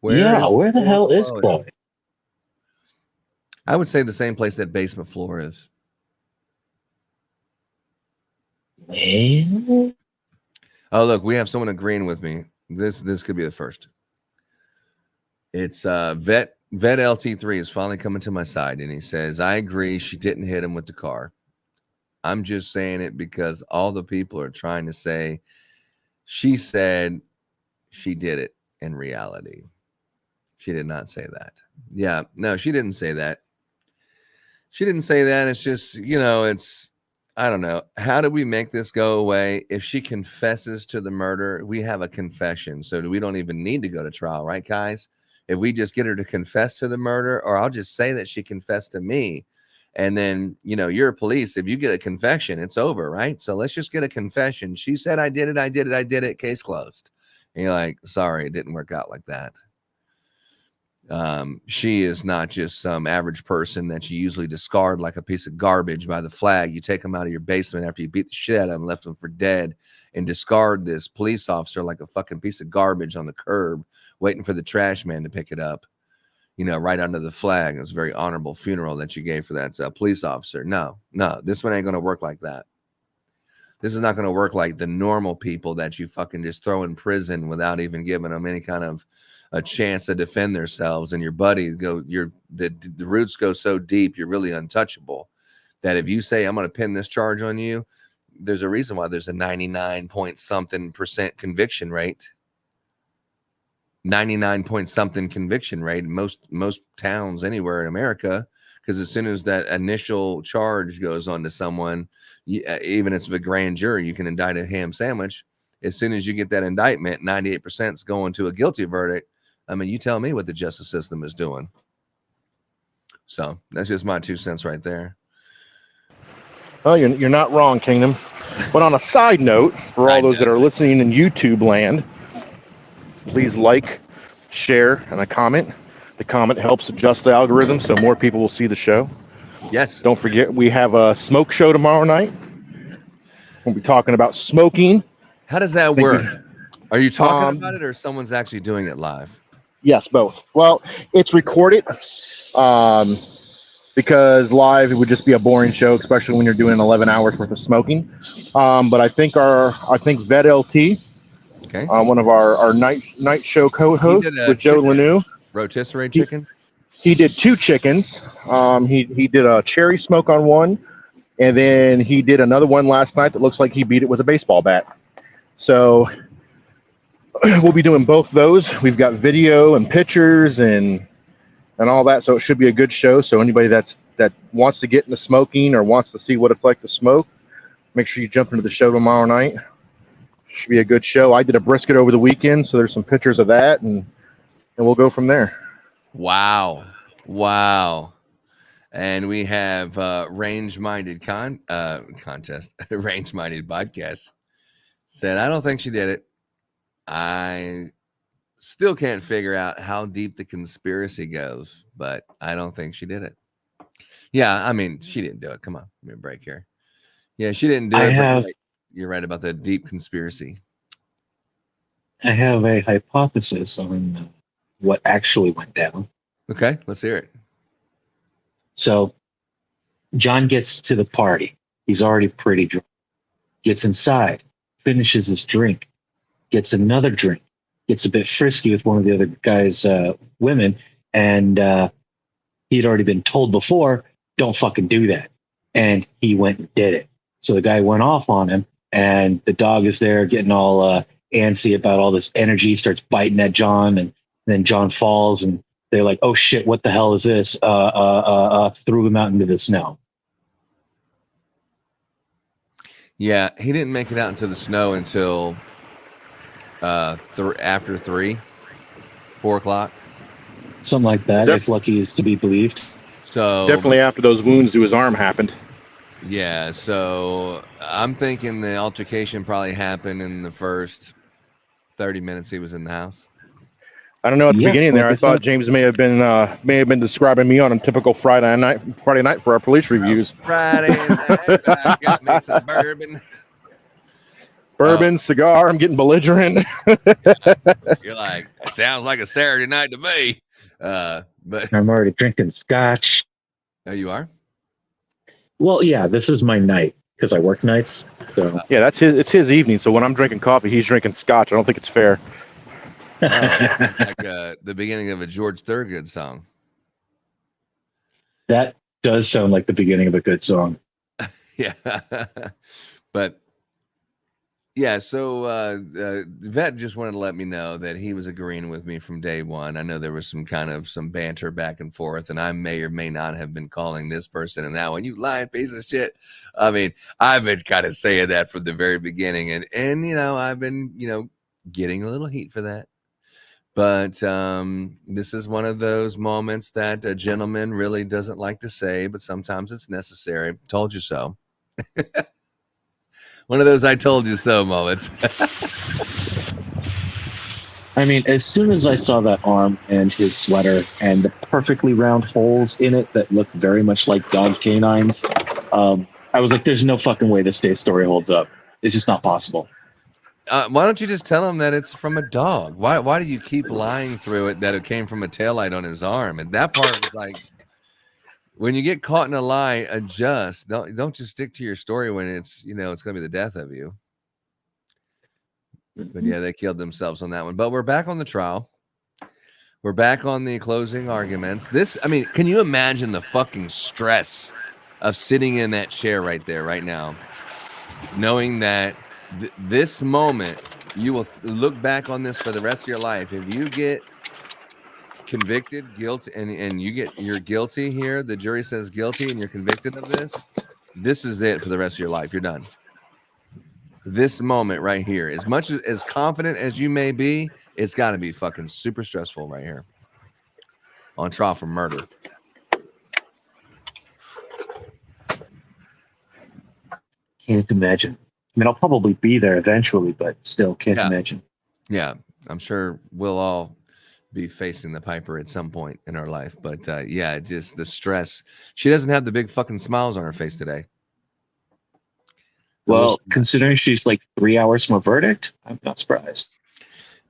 Where the hell is Chloe? I would say the same place that basement floor is. Man. Oh, look, we have someone agreeing with me. This could be the first. It's Vet LT3 is finally coming to my side, and he says, I agree she didn't hit him with the car. I'm just saying it because all the people are trying to say she said she did it in reality. She did not say that. Yeah, no, she didn't say that. She didn't say that. It's just, I don't know. How do we make this go away? If she confesses to the murder, we have a confession. So we don't even need to go to trial, right, guys? If we just get her to confess to the murder, or I'll just say that she confessed to me. And then, you're police. If you get a confession, it's over, right? So let's just get a confession. She said, I did it. Case closed. And you're like, sorry, it didn't work out like that. She is not just some average person that you usually discard like a piece of garbage by the flag. You take them out of your basement after you beat the shit out of them, left them for dead, and discard this police officer like a fucking piece of garbage on the curb, waiting for the trash man to pick it up, right under the flag. It was a very honorable funeral that you gave for that police officer. No, this one ain't going to work like that. This is not going to work like the normal people that you fucking just throw in prison without even giving them any kind of a chance to defend themselves. And your buddies the roots go so deep, you're really untouchable, that if you say, I'm going to pin this charge on you, there's a reason why there's a 99% conviction rate. 99 conviction rate in most towns anywhere in America, because as soon as that initial charge goes on to someone, even if it's a grand jury, you can indict a ham sandwich. As soon as you get that indictment, 98% is going to a guilty verdict. I mean, you tell me what the justice system is doing. So that's just my 2 cents right there. Well, you're not wrong, Kingdom. But on a side note, for all those that are listening in YouTube land, please like, share, and a comment. The comment helps adjust the algorithm so more people will see the show. Yes. Don't forget, we have a smoke show tomorrow night. We'll be talking about smoking. How does that work? Are you talking about it or someone's actually doing it live? Yes, both. Well, it's recorded because live it would just be a boring show, especially when you're doing 11 hours worth of smoking. But I think Vet LT, okay, one of our night show co-hosts with Joe Lanou, rotisserie chicken. He did 2 chickens. He did a cherry smoke on one, and then he did another one last night that looks like he beat it with a baseball bat. So we'll be doing both those. We've got video and pictures and all that, so it should be a good show. So anybody that wants to get into smoking or wants to see what it's like to smoke, make sure you jump into the show tomorrow night. Should be a good show. I did a brisket over the weekend, so there's some pictures of that, and we'll go from there. Wow. And we have range-minded contest, range-minded podcast said, I don't think she did it. I still can't figure out how deep the conspiracy goes, but I don't think she did it. Yeah, I mean, she didn't do it. Come on, give me a break here. Yeah, she didn't do it. But you're right about the deep conspiracy. I have a hypothesis on what actually went down. Okay, let's hear it. So John gets to the party. He's already pretty drunk. Gets inside, finishes his drink, gets another drink, gets a bit frisky with one of the other guy's women, and he'd already been told before, don't fucking do that. And he went and did it. So the guy went off on him, and the dog is there getting all antsy about all this energy, starts biting at John, and then John falls, and they're like, oh shit, what the hell is this? Threw him out into the snow. Yeah, he didn't make it out into the snow until after 4 o'clock. Something like that, if lucky is to be believed. So definitely after those wounds to his arm happened. Yeah, so I'm thinking the altercation probably happened in the first 30 minutes he was in the house. I don't know at the beginning there. I thought James may have been describing me on a typical Friday night for our police reviews. Friday night, I got me some bourbon. Cigar. I'm getting belligerent. You're like, it sounds like a Saturday night to me. But I'm already drinking scotch. Oh, you are? Well, yeah, this is my night because I work nights. So yeah, it's his evening. So when I'm drinking coffee, he's drinking scotch. I don't think it's fair. Like the beginning of a George Thorogood song. That does sound like the beginning of a good song. Yeah. But yeah, so Vet just wanted to let me know that he was agreeing with me from day one. I know there was some banter back and forth, and I may or may not have been calling this person and that one, you lying piece of shit. I mean, I've been kind of saying that from the very beginning, and I've been getting a little heat for that. But this is one of those moments that a gentleman really doesn't like to say, but sometimes it's necessary. Told you so. One of those I told you so moments. I mean, as soon as I saw that arm and his sweater and the perfectly round holes in it that looked very much like dog canines, I was like, there's no fucking way this story holds up. It's just not possible. Why don't you just tell him that it's from a dog? Why do you keep lying through it that it came from a taillight on his arm? And that part was like, when you get caught in a lie, adjust. Don't just stick to your story when it's it's going to be the death of you. But yeah, they killed themselves on that one. But we're back on the trial. We're back on the closing arguments. Can you imagine the fucking stress of sitting in that chair right there, right now, knowing that this moment, you will look back on this for the rest of your life. If you get convicted, guilty, and you're guilty here, the jury says guilty, and you're convicted of this, this is it for the rest of your life. You're done. This moment right here, as much as confident as you may be, it's got to be fucking super stressful right here on trial for murder. Can't imagine. mean, I'll probably be there eventually, but still can't imagine. Yeah, I'm sure we'll all be facing the Piper at some point in our life. But yeah, just the stress. She doesn't have the big fucking smiles on her face today. Well, considering she's like 3 hours from a verdict, I'm not surprised.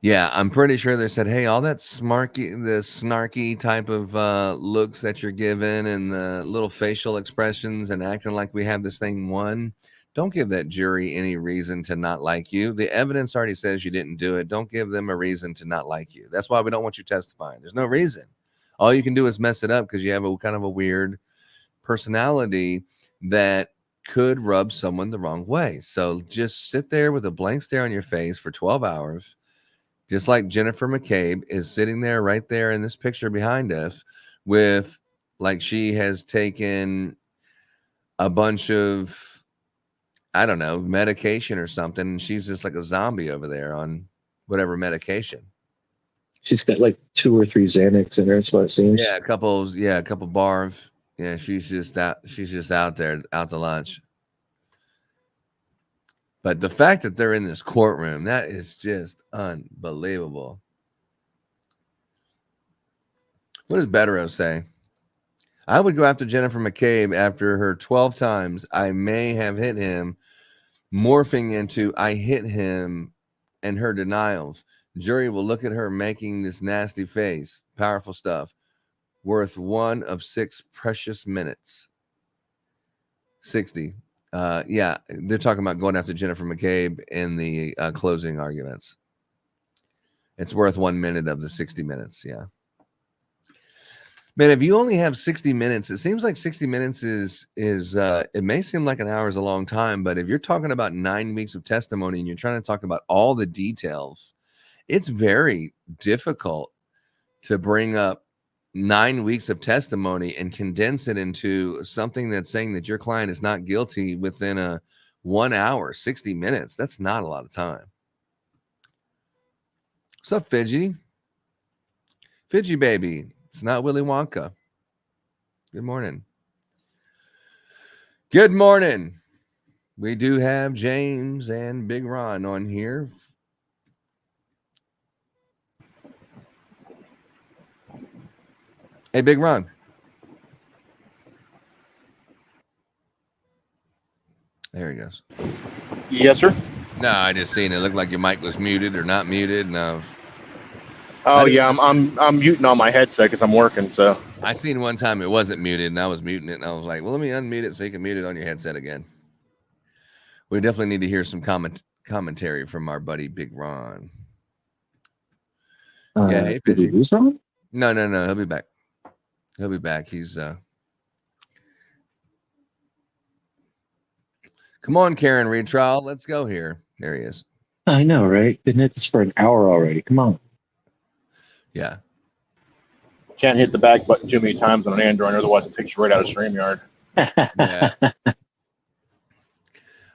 Yeah, I'm pretty sure they said, hey, all that snarky type of looks that you're giving and the little facial expressions and acting like we have this thing won, don't give that jury any reason to not like you. The evidence already says you didn't do it. Don't give them a reason to not like you. That's why we don't want you testifying. There's no reason. All you can do is mess it up because you have a kind of a weird personality that could rub someone the wrong way. So just sit there with a blank stare on your face for 12 hours. Just like Jennifer McCabe is sitting there right there in this picture behind us with like she has taken a bunch of, I don't know, medication or something. And she's just like a zombie over there on whatever medication. She's got like 2 or 3 Xanax in her, that's what it seems. Yeah, a couple bars. Yeah, she's just out there, out to lunch. But the fact that they're in this courtroom, that is just unbelievable. What does Bettero say? I would go after Jennifer McCabe after her 12 times. I may have hit him, morphing into I hit him and her denials. Jury will look at her making this nasty face. Powerful stuff. Worth 1 of 6 precious minutes. 60. Yeah, they're talking about going after Jennifer McCabe in the closing arguments. It's worth 1 minute of the 60 minutes. Yeah. Man, if you only have 60 minutes, it seems like 60 minutes is it may seem like an hour is a long time, but if you're talking about 9 weeks of testimony and you're trying to talk about all the details, it's very difficult to bring up 9 weeks of testimony and condense it into something that's saying that your client is not guilty within a 1 hour, 60 minutes. That's not a lot of time. What's up, Fidgy? Fidgy baby. It's not Willy Wonka. Good morning. Good morning. We do have James and Big Ron on here. Hey, Big Ron. There he goes. Yes, sir. No, I just seen it. Looked like your mic was muted or not muted, and I'm muting on my headset because I'm working. So I seen one time it wasn't muted, and I was muting it, and I was like, "Well, let me unmute it so you can mute it on your headset again." We definitely need to hear some commentary from our buddy Big Ron. Yeah, hey, did we lose Ron? No, he'll be back. He'll be back. He's come on, Karen Retrial. Let's go here. There he is. I know, right? Been at this for an hour already. Come on. Yeah. can't hit the back button too many times on an Android, otherwise it takes you right out of StreamYard. Yeah.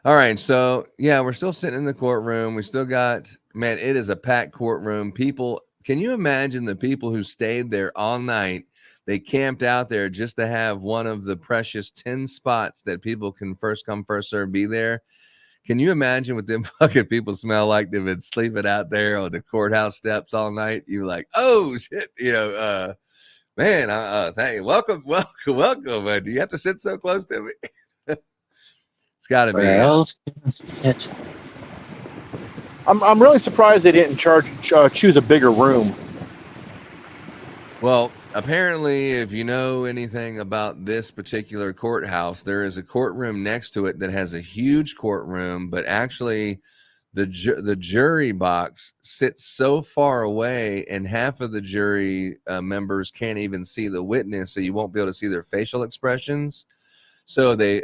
All right, so yeah, we're still sitting in the courtroom. We still got, man, it is a packed courtroom. People, can you imagine the people who stayed there all night? They camped out there just to have one of the precious 10 spots that people can first come, first serve, be there. Can you imagine what them fucking people smell like? They've been sleeping out there on the courthouse steps all night. You're like, oh shit, you know, man, thank you. Welcome. Do you have to sit so close to me? It's got to be. Where else? I'm really surprised they didn't choose a bigger room. Well, apparently, if you know anything about this particular courthouse, there is a courtroom next to it that has a huge courtroom, but actually the jury box sits so far away, and half of the jury members can't even see the witness, so you won't be able to see their facial expressions. So they,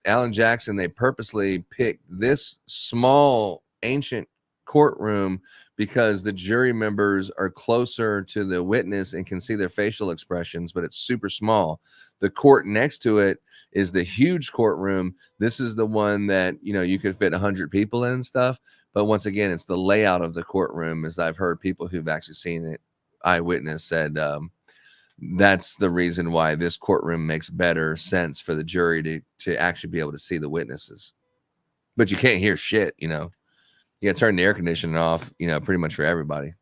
Alan Jackson, they purposely picked this small ancient courtroom because the jury members are closer to the witness and can see their facial expressions, but it's super small. The court next to it is the huge courtroom. This is the one that, you know, you could fit 100 people in and stuff. But once again, it's the layout of the courtroom, as I've heard people who've actually seen it, eyewitness said, that's the reason why this courtroom makes better sense for the jury to actually be able to see the witnesses. but you can't hear shit. You know, you got to turn the air conditioning off. You know, pretty much for everybody.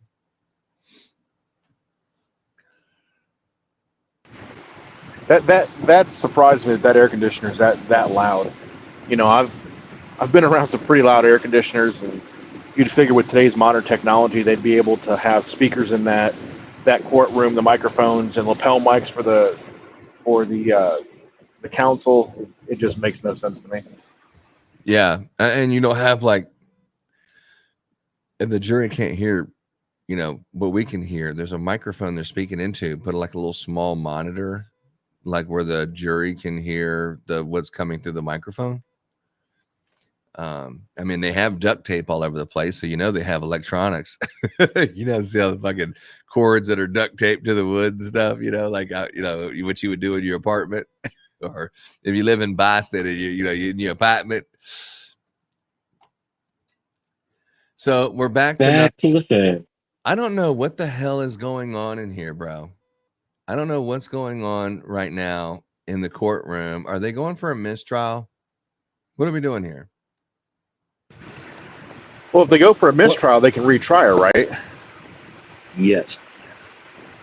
That surprised me that air conditioner is that loud. You know, I've been around some pretty loud air conditioners, and you'd figure with today's modern technology they'd be able to have speakers in that courtroom, the microphones and lapel mics for the counsel. It just makes no sense to me. Yeah, and you don't have like, if the jury can't hear, you know, what we can hear, there's a microphone they're speaking into, put like a little small monitor, like where the jury can hear what's coming through the microphone. I mean, they have duct tape all over the place, so you know they have electronics. You know, see all the fucking cords that are duct taped to the wood and stuff. You know, like you know what you would do in your apartment, or if you live in Boston and you know in your apartment. So we're back to the fan. I don't know what the hell is going on in here, bro. I don't know what's going on right now in the courtroom. Are they going for a mistrial? What are we doing here? Well, if they go for a mistrial, they can retry her, right? Yes.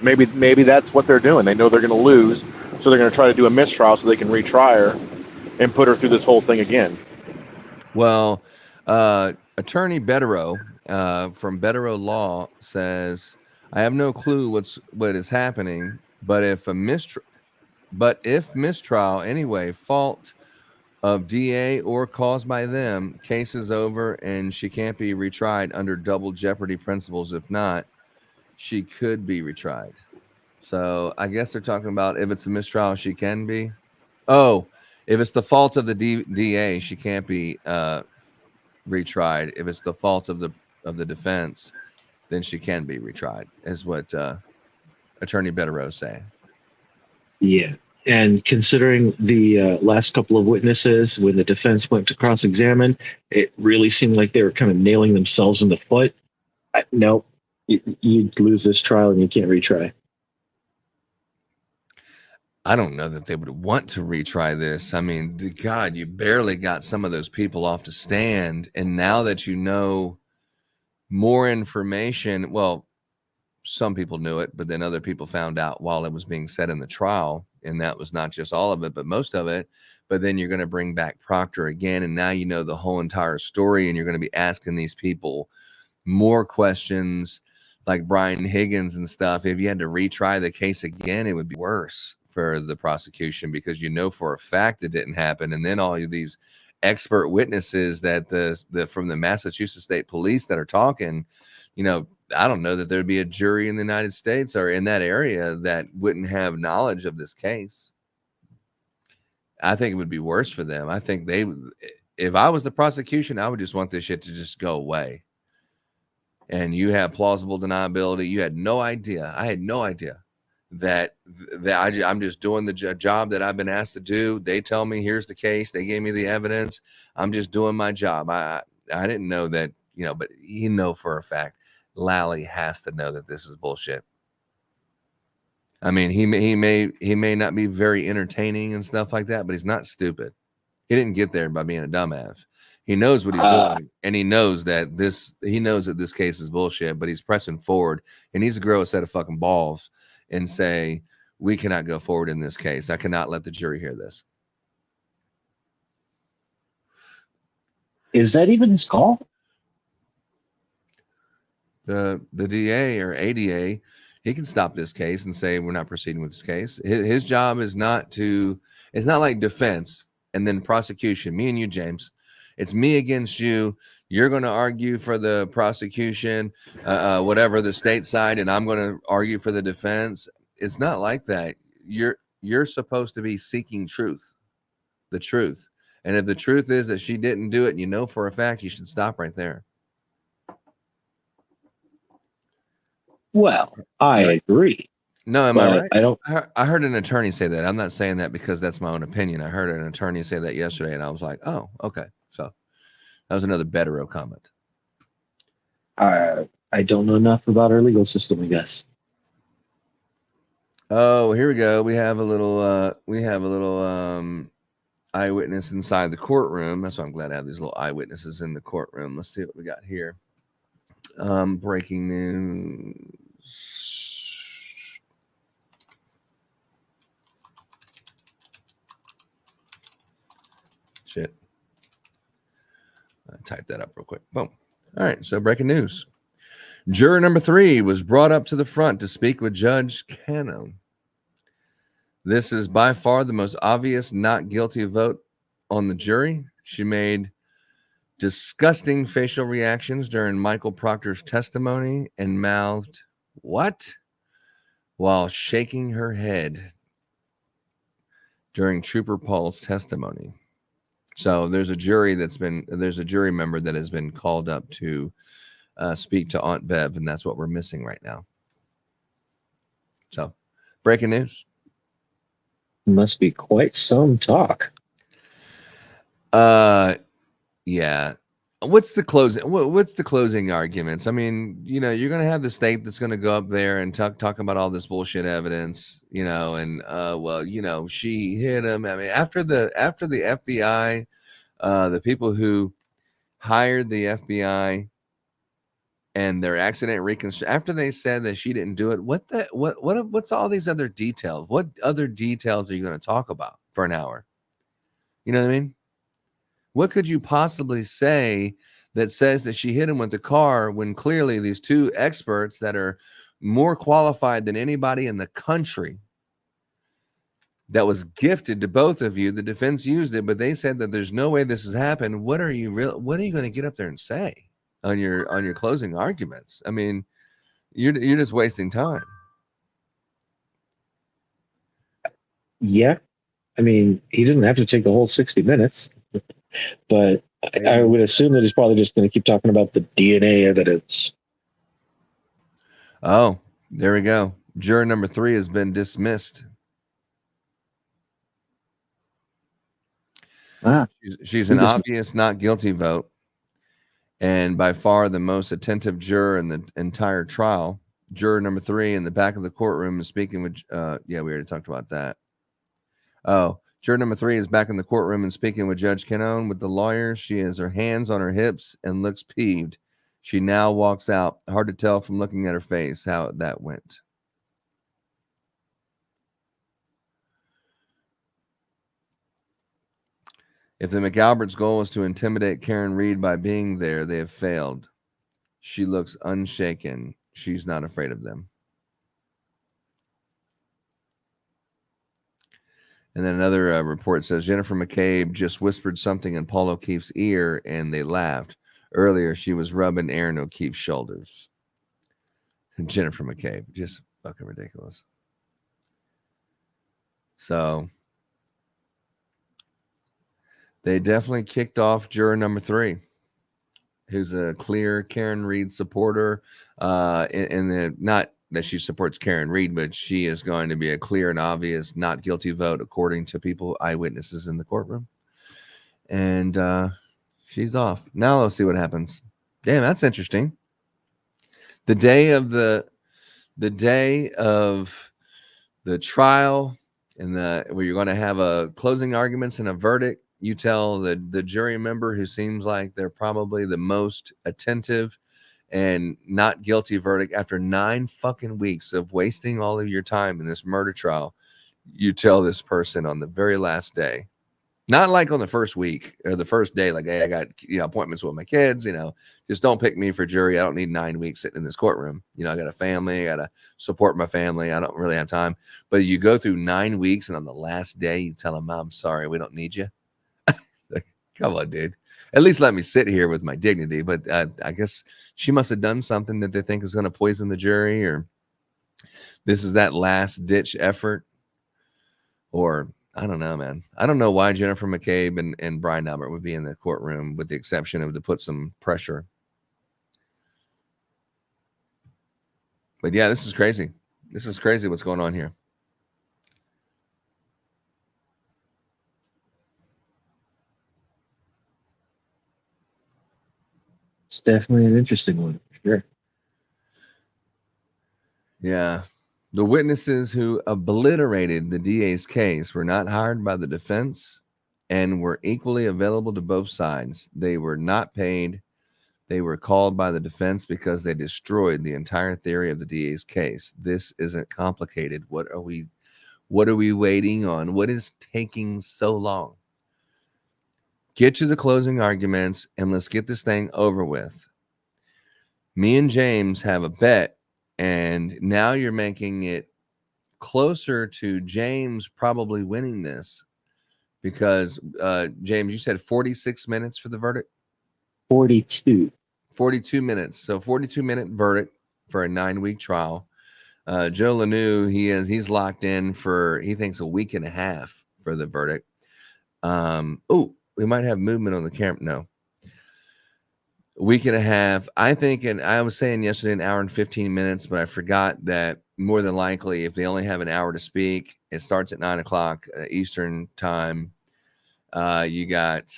Maybe that's what they're doing. They know they're going to lose, so they're going to try to do a mistrial so they can retry her and put her through this whole thing again. Well, Attorney Betterow from Betterow Law says, I have no clue what is happening, but if mistrial anyway, fault of DA or caused by them, case is over and she can't be retried under double jeopardy principles. If not, she could be retried. So I guess they're talking about if it's a mistrial, she can be. Oh, if it's the fault of the DA, she can't be retried. If it's the fault of the defense, then she can be retried, is what Attorney Betterow saying. Yeah. And considering the last couple of witnesses, when the defense went to cross-examine, it really seemed like they were kind of nailing themselves in the foot. No, you'd lose this trial and you can't retry. I don't know that they would want to retry this. I mean, God, you barely got some of those people off the stand. And now that you know more information, well, some people knew it, but then other people found out while it was being said in the trial. And that was not just all of it, but most of it. But then you're going to bring back Proctor again. And now you know the whole entire story. And you're going to be asking these people more questions like Brian Higgins and stuff. If you had to retry the case again, it would be worse for the prosecution because you know for a fact it didn't happen. And then all of these expert witnesses that from the Massachusetts State Police that are talking, you know, I don't know that there'd be a jury in the United States or in that area that wouldn't have knowledge of this case. I think it would be worse for them. I think if I was the prosecution, I would just want this shit to just go away. And you have plausible deniability. You had no idea. I had no idea that I'm just doing the job that I've been asked to do. They tell me, here's the case. They gave me the evidence. I'm just doing my job. I didn't know that, you know, but you know for a fact, Lally has to know that this is bullshit. I mean, he may not be very entertaining and stuff like that, but he's not stupid. He didn't get there by being a dumbass. He knows what he's doing, and he knows that this case is bullshit, but he's pressing forward. He needs to grow a set of fucking balls and say, we cannot go forward in this case. I cannot let the jury hear this. Is that even his call? The DA or ADA, he can stop this case and say, we're not proceeding with this case. His job is it's not like defense and then prosecution. Me and you, James, it's me against you. You're going to argue for the prosecution, whatever the state side, and I'm going to argue for the defense. It's not like that. You're supposed to be seeking the truth. And if the truth is that she didn't do it, and you know for a fact, you should stop right there. Well, I agree. No, am I right? I heard an attorney say that. I'm not saying that because that's my own opinion. I heard an attorney say that yesterday, and I was like, oh, okay. So that was another Betterow comment. I don't know enough about our legal system, I guess. Oh, here we go. We have a little eyewitness inside the courtroom. That's why I'm glad I have these little eyewitnesses in the courtroom. Let's see what we got here. Breaking news. Shit. I typed that up real quick. Boom. All right. So breaking news. Juror number 3 was brought up to the front to speak with Judge Cannon. This is by far the most obvious not guilty vote on the jury. She made disgusting facial reactions during Michael Proctor's testimony and mouthed, "What?" while shaking her head during Trooper Paul's testimony. So there's a jury member that has been called up to speak to Aunt Bev, and that's what we're missing right now. So, breaking news. Must be quite some talk. Yeah. What's the closing arguments? I mean, you're going to have the state that's going to go up there and talk about all this bullshit evidence, and she hit him. I mean, after the FBI, the people who hired the FBI and their accident reconstruction, after they said that she didn't do it, what's all these other details? What other details are you going to talk about for an hour? You know what I mean? What could you possibly say that says that she hit him with the car when clearly these two experts that are more qualified than anybody in the country that was gifted to both of you, the defense used it, but they said that there's no way this has happened. What are you going to get up there and say on your closing arguments? I mean, you're just wasting time. Yeah. I mean, he doesn't have to take the whole 60 minutes. But I would assume that he's probably just going to keep talking about the DNA evidence. Oh, there we go. Juror number 3 has been dismissed. She's an obvious not guilty vote, and by far the most attentive juror in the entire trial. Juror number 3 in the back of the courtroom is speaking with, we already talked about that. Oh, juror number 3 is back in the courtroom and speaking with Judge Cannon with the lawyers. She has her hands on her hips and looks peeved. She now walks out. Hard to tell from looking at her face how that went. If the McAlbert's goal is to intimidate Karen Reed by being there, they have failed. She looks unshaken. She's not afraid of them. And then another report says Jennifer McCabe just whispered something in Paul O'Keefe's ear and they laughed. Earlier, she was rubbing Aaron O'Keefe's shoulders. Jennifer McCabe, just fucking ridiculous. So they definitely kicked off juror number 3, who's a clear Karen Reed supporter. Not that she supports Karen Reed, but she is going to be a clear and obvious not guilty vote according to eyewitnesses in the courtroom. And she's off. Now let's see what happens. Damn, that's interesting. The day of the trial and where you're going to have a closing arguments and a verdict, you tell the jury member who seems like they're probably the most attentive and not guilty verdict after 9 fucking weeks of wasting all of your time in this murder trial. You tell this person on the very last day, not like on the first week or the first day, like, hey, I got, appointments with my kids, just don't pick me for jury. I don't need 9 weeks sitting in this courtroom. I got a family. I got to support my family. I don't really have time. But you go through 9 weeks and on the last day, you tell them, I'm sorry, we don't need you. Like, come on, dude. At least let me sit here with my dignity. But I guess she must have done something that they think is going to poison the jury, or this is that last ditch effort, or I don't know, man. I don't know why Jennifer McCabe and Brian Albert would be in the courtroom, with the exception of to put some pressure. But yeah, this is crazy. This is crazy what's going on here. It's definitely an interesting one, for sure. Yeah. The witnesses who obliterated the DA's case were not hired by the defense and were equally available to both sides. They were not paid. They were called by the defense because they destroyed the entire theory of the DA's case. This isn't complicated. What are we waiting on? What is taking so long? Get to the closing arguments and let's get this thing over with. Me and James have a bet, and now you're making it closer to James probably winning this because James, you said 46 minutes for the verdict? 42 minutes. So 42-minute verdict for a 9-week trial. Joe Lanou, he's locked in for, he thinks, a week and a half for the verdict. We might have movement on the camera. No. A week and a half. I think, and I was saying yesterday, an hour and 15 minutes, but I forgot that more than likely, if they only have an hour to speak, it starts at 9 o'clock Eastern time. You got,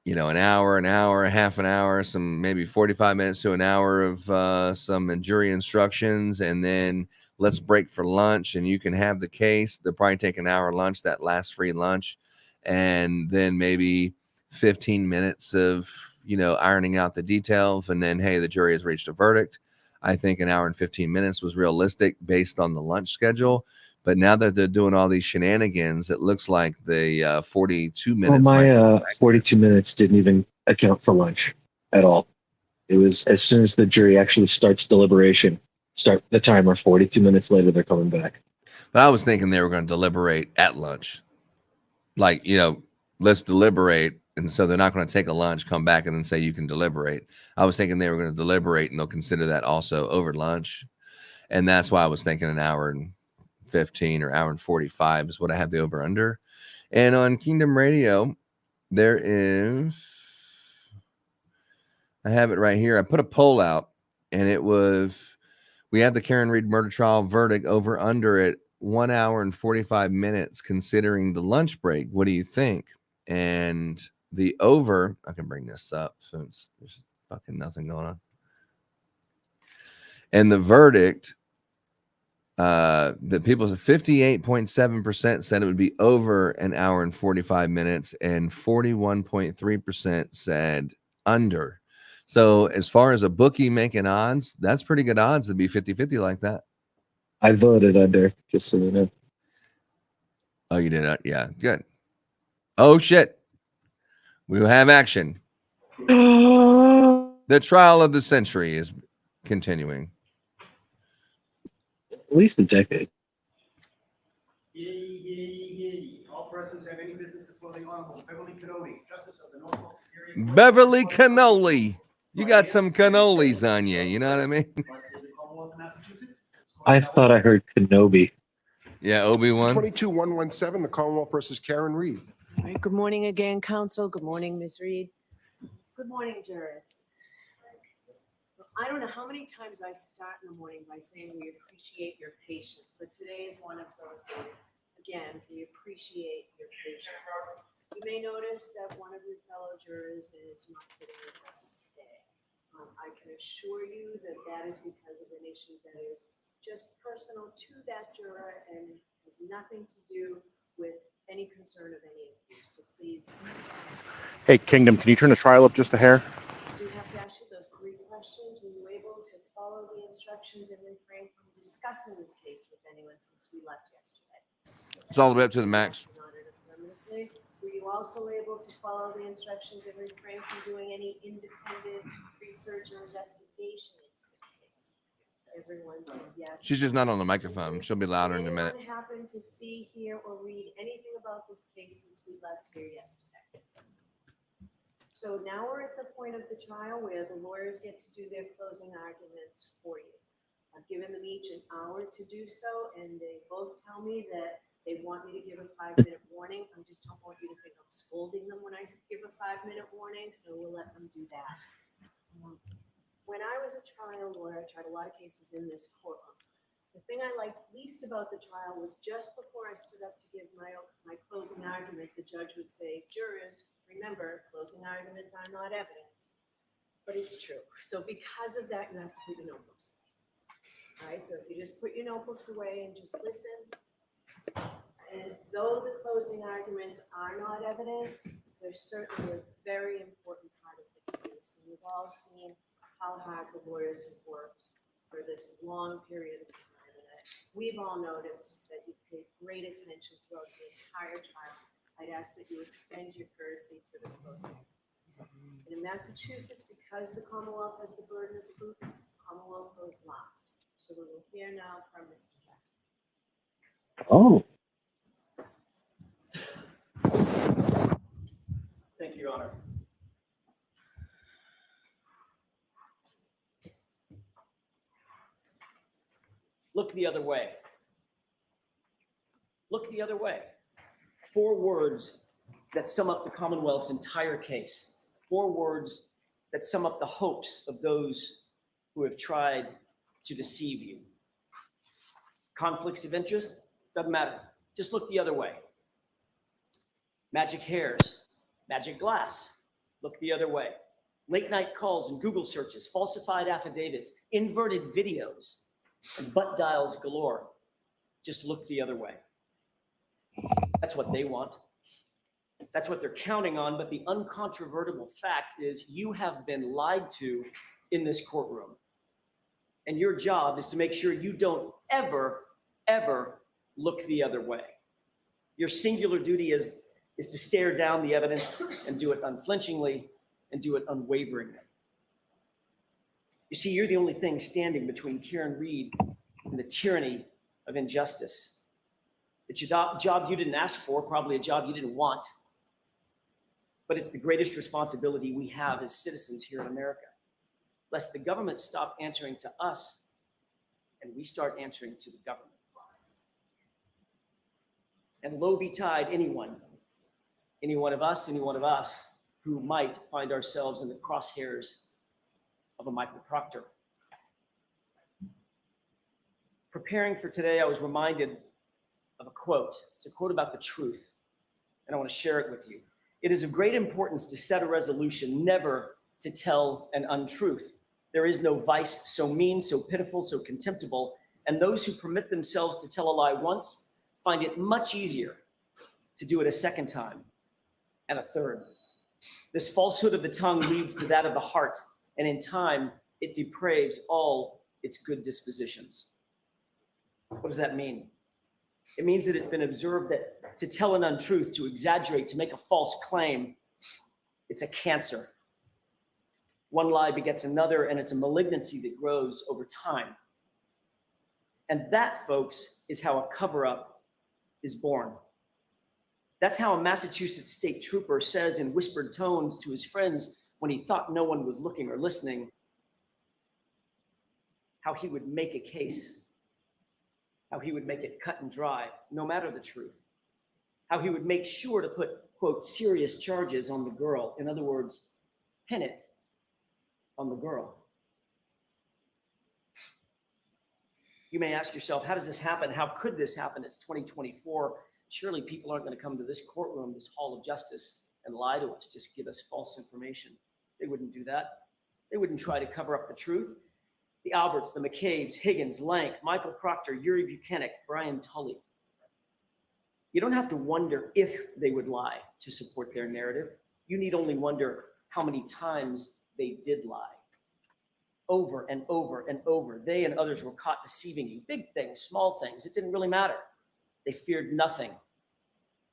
an hour, half an hour, some maybe 45 minutes to an hour of some jury instructions, and then let's break for lunch, and you can have the case. They'll probably take an hour lunch, that last free lunch, and then maybe 15 minutes of, ironing out the details, and then, hey, the jury has reached a verdict. I think an hour and 15 minutes was realistic based on the lunch schedule. But now that they're doing all these shenanigans, it looks like the 42 minutes. Well, my 42 minutes didn't even account for lunch at all. It was as soon as the jury actually starts deliberation, start the timer, 42 minutes later, they're coming back. But I was thinking they were going to deliberate at lunch. Like, let's deliberate. And so they're not going to take a lunch, come back, and then say you can deliberate. I was thinking they were going to deliberate, and they'll consider that also over lunch. And that's why I was thinking an hour and 15 or hour and 45 is what I have the over under. And on Kingdom Radio, there is, I have it right here. I put a poll out, and it was, we have the Karen Reed murder trial verdict over under at 1 hour and 45 minutes, considering the lunch break. What do you think? And the over, I can bring this up since there's fucking nothing going on. And the verdict, the people, 58.7% said it would be over an hour and 45 minutes, and 41.3% said under. So as far as a bookie making odds, that's pretty good odds to be 50-50 like that. I voted under, just so you know. Oh, you did not? Yeah, good. Oh, shit. We will have action. The trial of the century is continuing. At least a decade. All persons have any business before the Honorable Beverly Cannoli, Justice of the Norfolk Superior. Beverly Cannoli. You got some cannolis on you. You know what I mean? I thought I heard Kenobi. Yeah, Obi-Wan. 22-117, the Commonwealth versus Karen Reed. All right, good morning again, counsel. Good morning, Ms. Reed. Good morning, jurors. I don't know how many times I start in the morning by saying we appreciate your patience, but today is one of those days. Again, we appreciate your patience. You may notice that one of your fellow jurors is not sitting with us today. I can assure you that that is because of an issue that is just personal to that juror and has nothing to do with any concern of any of you. So please. Hey, Kingdom, can you turn the trial up just a hair? I do have to ask you those 3 questions. Were you able to follow the instructions and refrain from discussing this case with anyone since we left yesterday? It's all the way up to the max. Were you also able to follow the instructions and refrain from doing any independent research or investigation into this case? Everyone said yes. She's just not on the microphone. She'll be louder in a minute. Anyone happen to see, hear, or read anything about this case since we left here yesterday? So now we're at the point of the trial where the lawyers get to do their closing arguments for you. I've given them each an hour to do so, and they both tell me that they want me to give a 5-minute warning. I just don't want you to think I'm scolding them when I give a 5-minute warning, so we'll let them do that. When I was a trial lawyer, I tried a lot of cases in this courtroom. The thing I liked least about the trial was just before I stood up to give my closing argument, the judge would say, jurors, remember, closing arguments are not evidence. But it's true. So because of that, you have to put your notebooks away. All right, so if you just put your notebooks away and just listen, And though the closing arguments are not evidence, they're certainly a very important part of the case. And we've all seen how hard the lawyers have worked for this long period of time. And we've all noticed that you've paid great attention throughout the entire trial. I'd ask that you extend your courtesy to the closing. And in Massachusetts, because the Commonwealth has the burden of proof, the Commonwealth goes last. So we will hear now from Mr. Jackson. Oh. Thank you, Your Honor. Look the other way. Look the other way. 4 words that sum up the Commonwealth's entire case. 4 words that sum up the hopes of those who have tried to deceive you. Conflicts of interest? Doesn't matter. Just look the other way. Magic hairs, magic glass. Look the other way. Late night calls and Google searches, falsified affidavits, inverted videos, and butt dials galore. Just look the other way. That's what they want. That's what they're counting on, but the uncontrovertible fact is you have been lied to in this courtroom. And your job is to make sure you don't ever, ever look the other way. Your singular duty is to stare down the evidence and do it unflinchingly and do it unwaveringly. You see, you're the only thing standing between Karen Reed and the tyranny of injustice. It's your job you didn't ask for, probably a job you didn't want, but it's the greatest responsibility we have as citizens here in America, lest the government stop answering to us and we start answering to the government. And woe betide any one of us who might find ourselves in the crosshairs of a Michael Proctor. Preparing for today, I was reminded of a quote. It's a quote about the truth, and I want to share it with you. It is of great importance to set a resolution never to tell an untruth. There is no vice so mean, so pitiful, so contemptible, and those who permit themselves to tell a lie once find it much easier to do it a second time and a third. This falsehood of the tongue leads to that of the heart, and in time, it depraves all its good dispositions. What does that mean? It means that it's been observed that to tell an untruth, to exaggerate, to make a false claim, it's a cancer. One lie begets another, and it's a malignancy that grows over time. And that, folks, is how a cover-up is born. That's how a Massachusetts state trooper says in whispered tones to his friends when he thought no one was looking or listening, how he would make a case, how he would make it cut and dry, no matter the truth, how he would make sure to put, quote, serious charges on the girl. In other words, pin it on the girl. You may ask yourself, how does this happen? How could this happen? It's 2024. Surely people aren't going to come to this courtroom, this hall of justice, and lie to us, just give us false information. They wouldn't do that. They wouldn't try to cover up the truth. The Alberts, the McCabes, Higgins, Lank, Michael Proctor, Yuri Buchanan, Brian Tully. You don't have to wonder if they would lie to support their narrative. You need only wonder how many times they did lie. Over and over and over, they and others were caught deceiving you. Big things, small things, it didn't really matter. They feared nothing.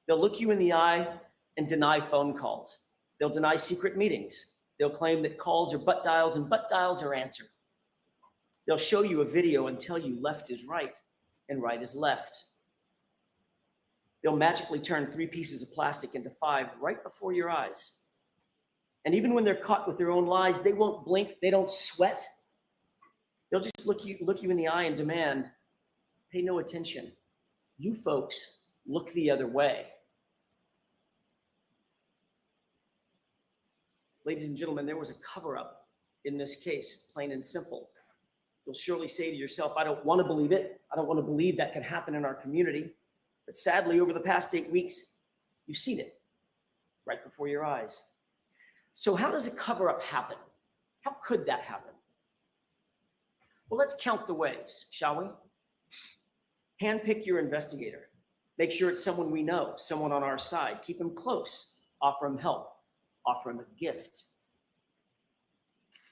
They'll look you in the eye and deny phone calls. They'll deny secret meetings. They'll claim that calls are butt dials and butt dials are answered. They'll show you a video and tell you left is right and right is left. They'll magically turn 3 pieces of plastic into 5 right before your eyes. And even when they're caught with their own lies, they won't blink, they don't sweat. They'll just look you in the eye and demand, pay no attention. You folks look the other way. Ladies and gentlemen, there was a cover-up in this case, plain and simple. You'll surely say to yourself, I don't want to believe it. I don't want to believe that could happen in our community. But sadly, over the past 8 weeks, you've seen it right before your eyes. So how does a cover-up happen? How could that happen? Well, let's count the ways, shall we? Handpick your investigator. Make sure it's someone we know, someone on our side. Keep him close. Offer him help. Offer him a gift.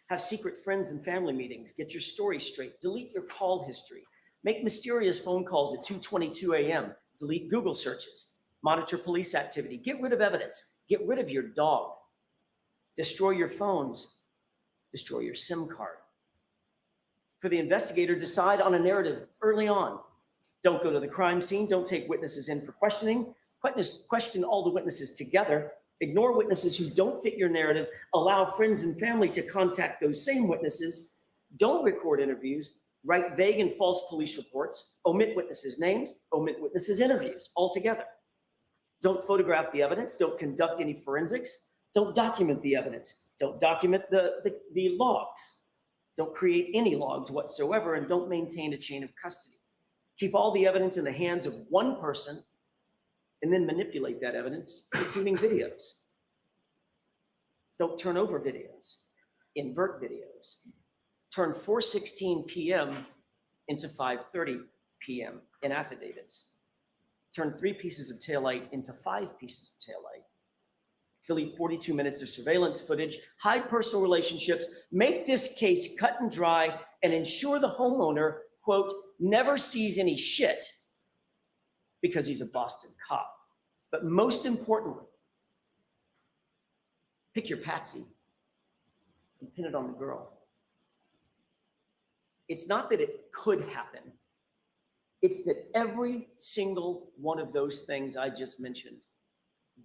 Have secret friends and family meetings. Get your story straight. Delete your call history. Make mysterious phone calls at 2:22 a.m. Delete Google searches. Monitor police activity. Get rid of evidence. Get rid of your dog. Destroy your phones. Destroy your SIM card. For the investigator, decide on a narrative early on. Don't go to the crime scene. Don't take witnesses in for questioning. Question all the witnesses together. Ignore witnesses who don't fit your narrative. Allow friends and family to contact those same witnesses. Don't record interviews. Write vague and false police reports. Omit witnesses' names. Omit witnesses' interviews altogether. Don't photograph the evidence. Don't conduct any forensics. Don't document the evidence. Don't document the logs. Don't create any logs whatsoever, and don't maintain a chain of custody. Keep all the evidence in the hands of one person and then manipulate that evidence, including videos. Don't turn over videos. Invert videos. Turn 4:16 p.m. into 5:30 p.m. in affidavits. Turn 3 pieces of taillight into 5 pieces of taillight. Delete 42 minutes of surveillance footage. Hide personal relationships. Make this case cut and dry and ensure the homeowner, quote, never sees any shit because he's a Boston cop. But most importantly, pick your patsy and pin it on the girl. It's not that it could happen. It's that every single one of those things I just mentioned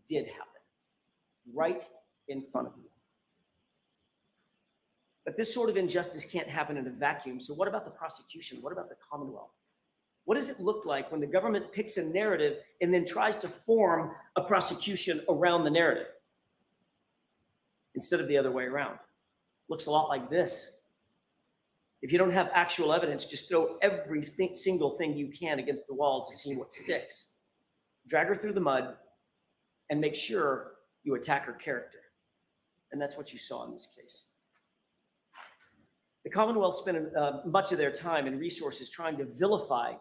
did happen right in front of you. But this sort of injustice can't happen in a vacuum. So what about the prosecution? What about the Commonwealth? What does it look like when the government picks a narrative and then tries to form a prosecution around the narrative instead of the other way around? Looks a lot like this. If you don't have actual evidence, just throw every single thing you can against the wall to see what sticks. Drag her through the mud and make sure you attack her character. And that's what you saw in this case. The Commonwealth spent much of their time and resources trying to vilify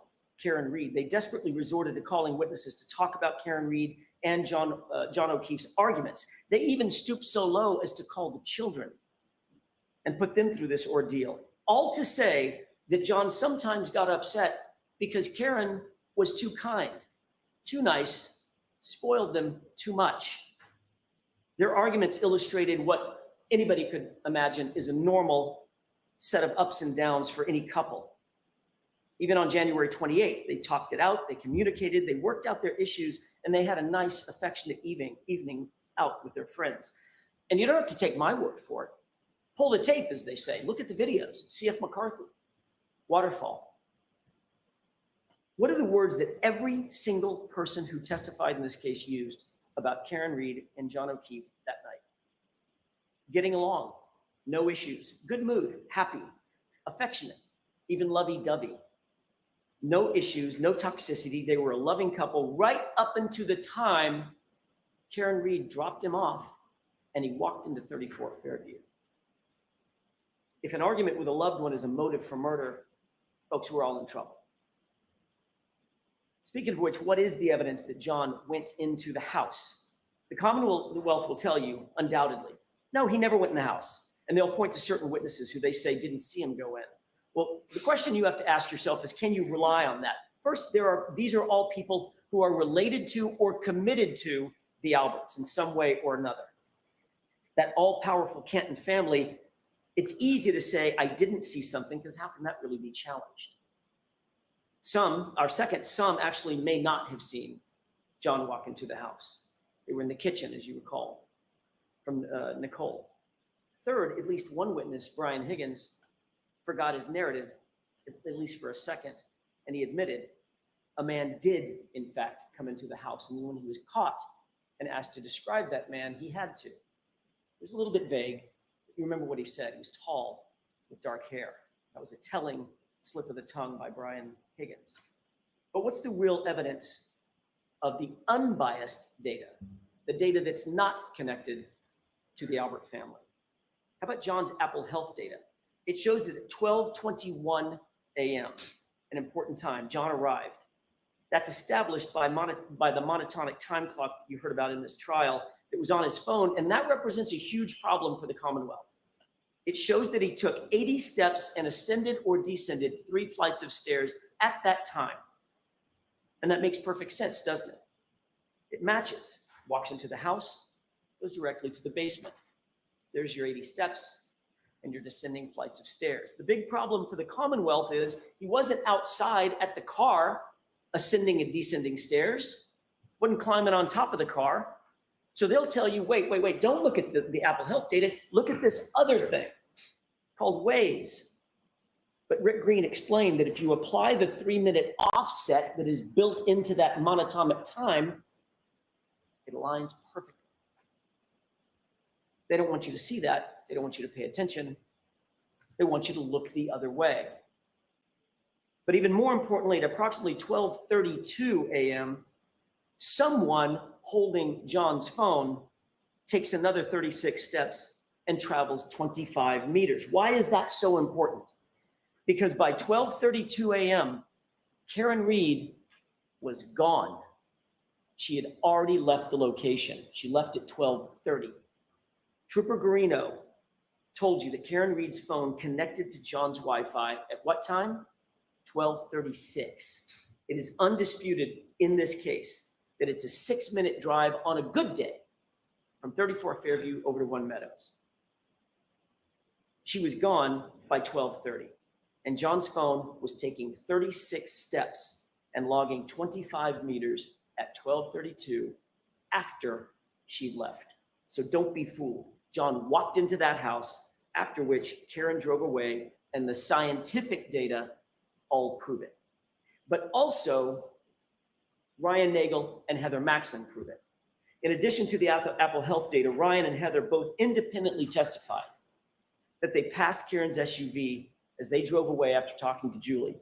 Karen Read. They desperately resorted to calling witnesses to talk about Karen Read and John O'Keefe's arguments. They even stooped so low as to call the children and put them through this ordeal. All to say that John sometimes got upset because Karen was too kind, too nice, spoiled them too much. Their arguments illustrated what anybody could imagine is a normal set of ups and downs for any couple. Even on January 28th, they talked it out, they communicated, they worked out their issues, and they had a nice, affectionate evening out with their friends. And you don't have to take my word for it. Pull the tape, as they say. Look at the videos. C.F. McCarthy, Waterfall. What are the words that every single person who testified in this case used about Karen Read and John O'Keefe that night? Getting along, no issues, good mood, happy, affectionate, even lovey-dovey. No issues, no toxicity. They were a loving couple right up until the time Karen Read dropped him off and he walked into 34 Fairview. If an argument with a loved one is a motive for murder, folks, we're all in trouble. Speaking of which, what is the evidence that John went into the house? The Commonwealth will tell you, undoubtedly, no, he never went in the house. And they'll point to certain witnesses who they say didn't see him go in. Well, the question you have to ask yourself is, can you rely on that? First, these are all people who are related to or committed to the Alberts in some way or another. That all-powerful Canton family, it's easy to say, I didn't see something, because how can that really be challenged? Some actually may not have seen John walk into the house. They were in the kitchen, as you recall, from Nicole. Third, at least one witness, Brian Higgins, forgot his narrative, at least for a second, and he admitted a man did, in fact, come into the house. And when he was caught and asked to describe that man, he had to. It was a little bit vague. You remember what he said. He was tall with dark hair. That was a telling slip of the tongue by Brian Higgins. But what's the real evidence of the unbiased data, the data that's not connected to the Albert family? How about John's Apple Health data? It shows that at 12:21 a.m., an important time, John arrived. That's established by the monotonic time clock that you heard about in this trial that was on his phone, and that represents a huge problem for the Commonwealth. It shows that he took 80 steps and ascended or descended 3 flights of stairs at that time. And that makes perfect sense, doesn't it? It matches. Walks into the house, goes directly to the basement. There's your 80 steps and your descending flights of stairs. The big problem for the Commonwealth is he wasn't outside at the car ascending and descending stairs, wasn't climbing on top of the car. So they'll tell you, wait, don't look at the Apple Health data. Look at this other thing called Waze. But Rick Green explained that if you apply the 3-minute offset that is built into that monatomic time, it aligns perfectly. They don't want you to see that. They don't want you to pay attention. They want you to look the other way. But even more importantly, at approximately 12:32 a.m., someone holding John's phone takes another 36 steps and travels 25 meters. Why is that so important? Because by 12:32 a.m., Karen Reed was gone. She had already left the location. She left at 12:30. Trooper Garino told you that Karen Reed's phone connected to John's Wi-Fi at what time? 12:36. It is undisputed in this case that it's a 6-minute drive on a good day from 34 Fairview over to One Meadows. She was gone by 12:30, and John's phone was taking 36 steps and logging 25 meters at 12:32 after she'd left. So don't be fooled. John walked into that house, after which Karen drove away, and the scientific data all prove it. But also, Ryan Nagel and Heather Maxson prove it. In addition to the Apple Health data, Ryan and Heather both independently testified that they passed Karen's SUV as they drove away after talking to Julie,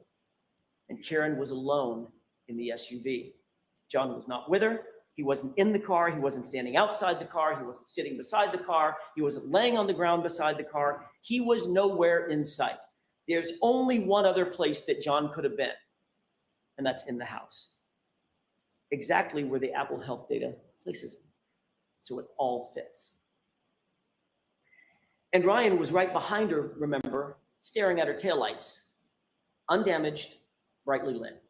and Karen was alone in the SUV. John was not with her. He wasn't in the car. He wasn't standing outside the car. He wasn't sitting beside the car. He wasn't laying on the ground beside the car. He was nowhere in sight. There's only one other place that John could have been, and that's in the house. Exactly where the Apple Health data places him. So it all fits. And Ryan was right behind her, remember, staring at her taillights, undamaged, brightly lit.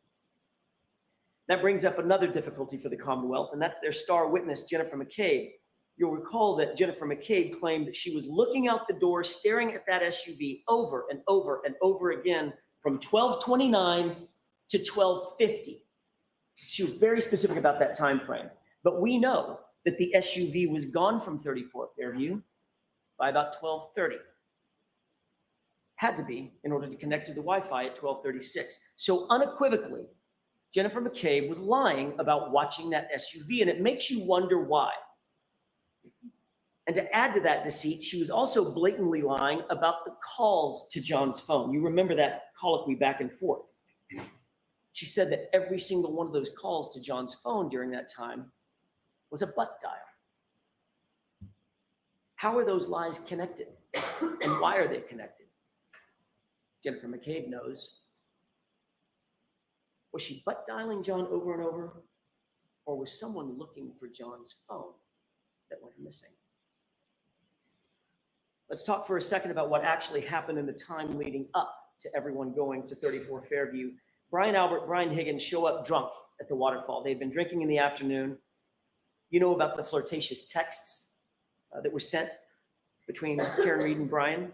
That brings up another difficulty for the Commonwealth, and that's their star witness, Jennifer McCabe. You'll recall that Jennifer McCabe claimed that she was looking out the door, staring at that SUV over and over and over again from 12:29 to 12:50. She was very specific about that time frame. But we know that the SUV was gone from 34 Fairview by about 12:30. Had to be in order to connect to the Wi-Fi at 12:36. So unequivocally, Jennifer McCabe was lying about watching that SUV, and it makes you wonder why. And to add to that deceit, she was also blatantly lying about the calls to John's phone. You remember that colloquy back and forth. She said that every single one of those calls to John's phone during that time was a butt dial. How are those lies connected? And why are they connected? Jennifer McCabe knows. Was she butt dialing John over and over? Or was someone looking for John's phone that went missing? Let's talk for a second about what actually happened in the time leading up to everyone going to 34 Fairview. Brian Albert, Brian Higgins show up drunk at the waterfall. They'd been drinking in the afternoon. You know about the flirtatious texts that were sent between Karen Reed and Brian.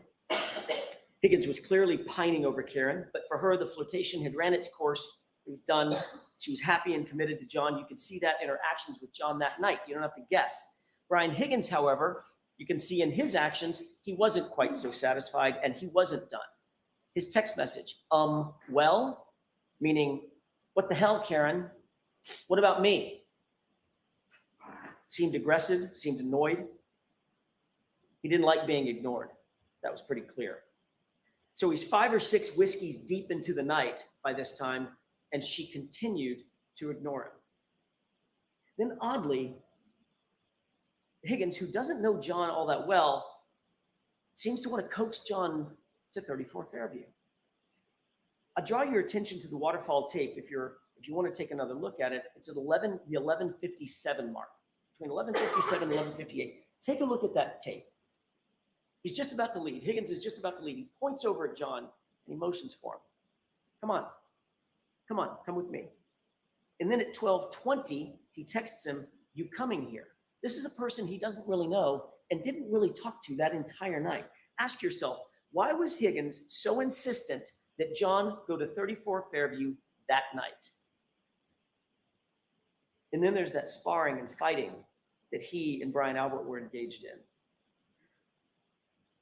Higgins was clearly pining over Karen, but for her, the flirtation had ran its course. It was done. She was happy and committed to John. You could see that in her actions with John that night. You don't have to guess. Brian Higgins, however, you can see in his actions, he wasn't quite so satisfied and he wasn't done. His text message, well, meaning, what the hell, Karen? What about me? Seemed aggressive, seemed annoyed. He didn't like being ignored. That was pretty clear. So he's 5 or 6 whiskeys deep into the night by this time, and she continued to ignore him. Then oddly, Higgins, who doesn't know John all that well, seems to want to coax John to 34 Fairview. I draw your attention to the waterfall tape if you're if you want to take another look at it, it's at the 11:57 mark, between 11:57 and 11:58. Take a look at that tape. He's just about to leave. Higgins is just about to leave. He points over at John and he motions for him. Come on, come with me. And then at 12:20, he texts him, "You coming here?" This is a person he doesn't really know and didn't really talk to that entire night. Ask yourself, why was Higgins so insistent that John go to 34 Fairview that night? And then there's that sparring and fighting that he and Brian Albert were engaged in.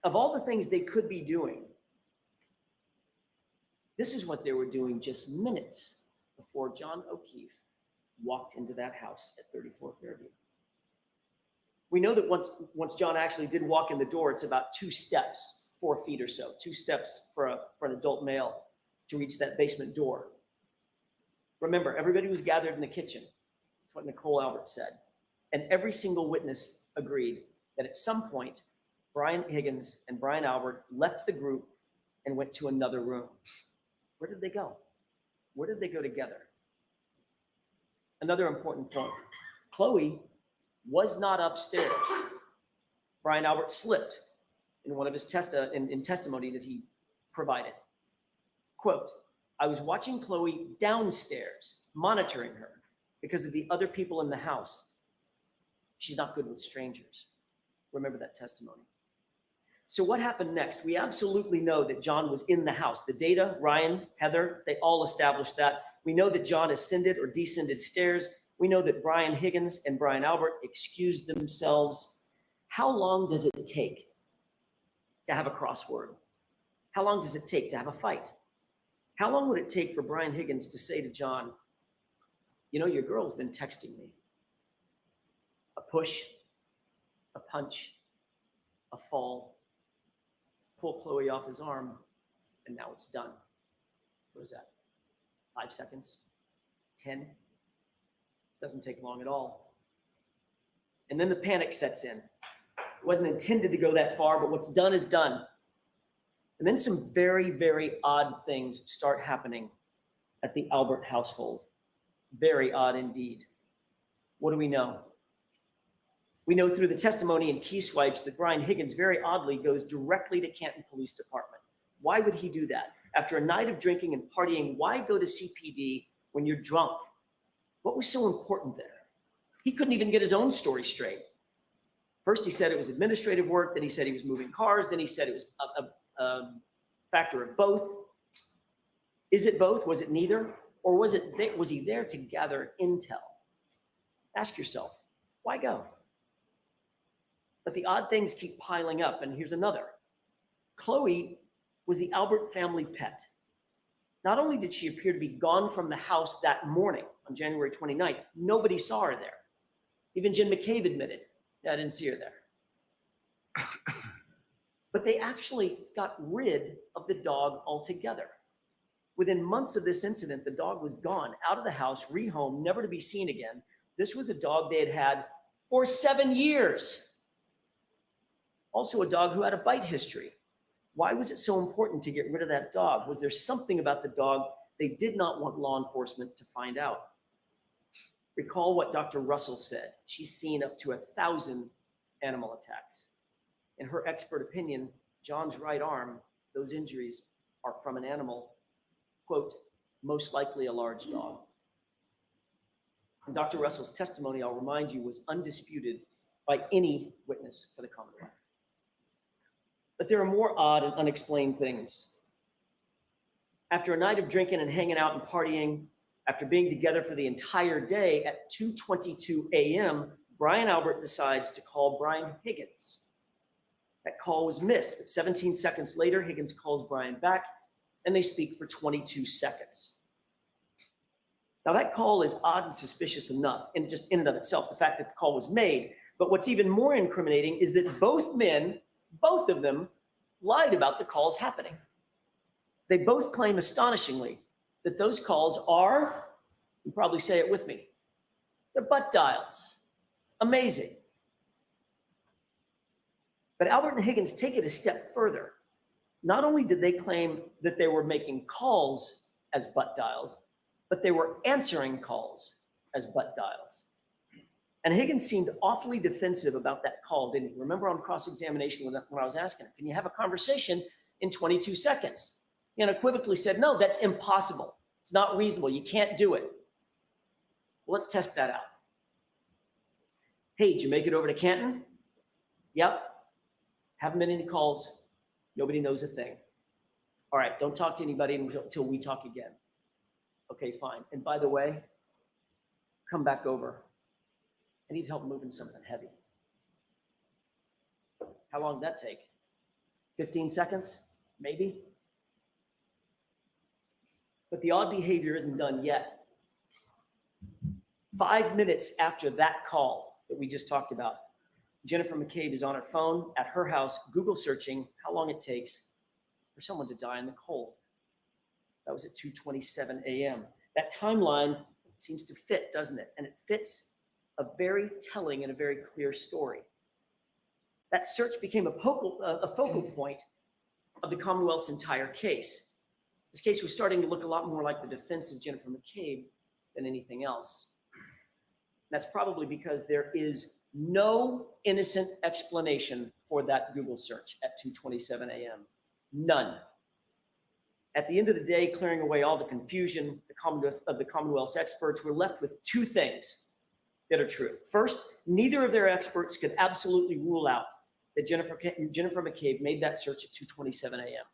Of all the things they could be doing, this is what they were doing just minutes before John O'Keefe walked into that house at 34 Fairview. We know that once John actually did walk in the door, it's about 2 steps, 4 feet or so, 2 steps for an adult male to reach that basement door. Remember, everybody was gathered in the kitchen. That's what Nicole Albert said. And every single witness agreed that at some point, Brian Higgins and Brian Albert left the group and went to another room. Where did they go? Where did they go together? Another important point. Chloe was not upstairs. Brian Albert slipped in one of his testimony that he provided. Quote, "I was watching Chloe downstairs, monitoring her because of the other people in the house. She's not good with strangers." Remember that testimony. So what happened next? We absolutely know that John was in the house. The data, Ryan, Heather, they all established that. We know that John ascended or descended stairs. We know that Brian Higgins and Brian Albert excused themselves. How long does it take to have a crossword? How long does it take to have a fight? How long would it take for Brian Higgins to say to John, "You know, your girl's been texting me"? A push, a punch, a fall, pull Chloe off his arm, and now it's done. What is that? 5 seconds? 10? Doesn't take long at all. And then the panic sets in. It wasn't intended to go that far, but what's done is done. And then some very, very odd things start happening at the Albert household. Very odd indeed. What do we know? We know through the testimony and key swipes that Brian Higgins very oddly goes directly to Canton Police Department. Why would he do that? After a night of drinking and partying, why go to CPD when you're drunk? What was so important there? He couldn't even get his own story straight. First, he said it was administrative work. Then he said he was moving cars. Then he said it was a factor of both. Is it both? Was it neither? Or was he there to gather intel? Ask yourself, why go? But the odd things keep piling up, and here's another. Chloe was the Albert family pet. Not only did she appear to be gone from the house that morning on January 29th, nobody saw her there. Even Jen McCabe admitted, "Yeah, I didn't see her there." But they actually got rid of the dog altogether. Within months of this incident, the dog was gone, out of the house, rehomed, never to be seen again. This was a dog they had had for 7 years. Also a dog who had a bite history. Why was it so important to get rid of that dog? Was there something about the dog they did not want law enforcement to find out? Recall what Dr. Russell said. She's seen up to 1,000 animal attacks. In her expert opinion, John's right arm, those injuries are from an animal, quote, most likely a large dog. And Dr. Russell's testimony, I'll remind you, was undisputed by any witness for the Commonwealth. But there are more odd and unexplained things. After a night of drinking and hanging out and partying, after being together for the entire day at 2:22 a.m., Brian Albert decides to call Brian Higgins. That call was missed, but 17 seconds later, Higgins calls Brian back, and they speak for 22 seconds. Now, that call is odd and suspicious enough, and just in and of itself, the fact that the call was made. But what's even more incriminating is that both men, both of them, lied about the calls happening. They both claim astonishingly that those calls are, you probably say it with me, they're butt dials. Amazing. But Albert and Higgins take it a step further. Not only did they claim that they were making calls as butt dials, but they were answering calls as butt dials. And Higgins seemed awfully defensive about that call, didn't he? Remember on cross-examination when I was asking him, can you have a conversation in 22 seconds? He unequivocally said, no, that's impossible. It's not reasonable. You can't do it. Well, let's test that out. Hey, did you make it over to Canton? Yep. Haven't been any calls. Nobody knows a thing. All right, don't talk to anybody until we talk again. Okay, fine. And by the way, come back over. I need help moving something heavy. How long did that take? 15 seconds? Maybe? But the odd behavior isn't done yet. 5 minutes after that call that we just talked about, Jennifer McCabe is on her phone at her house, Google searching how long it takes for someone to die in the cold. That was at 2:27 a.m. That timeline seems to fit, doesn't it? And it fits a very telling and a very clear story. That search became a focal point of the Commonwealth's entire case. This case was starting to look a lot more like the defense of Jennifer McCabe than anything else. That's probably because there is no innocent explanation for that Google search at 2:27 a.m. None. At the end of the day, clearing away all the confusion of the Commonwealth's experts, we're left with two things that are true. First, neither of their experts could absolutely rule out that Jennifer McCabe made that search at 2:27 a.m.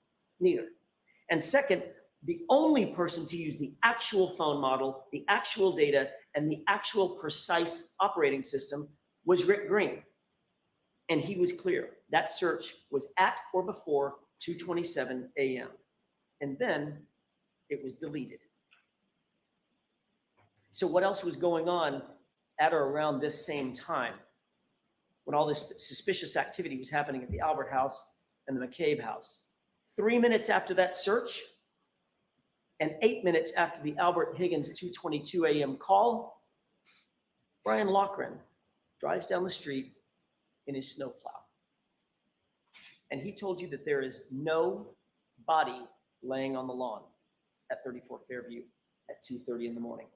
Neither. And second, the only person to use the actual phone model, the actual data, and the actual precise operating system was Rick Green. And he was clear. That search was at or before 2:27 a.m. And then it was deleted. So what else was going on at or around this same time when all this suspicious activity was happening at the Albert house and the McCabe house? 3 minutes after that search and 8 minutes after the Albert Higgins 2:22 a.m. call, Brian Loughran drives down the street in his snowplow. And he told you that there is no body laying on the lawn at 34 Fairview at 2:30 in the morning.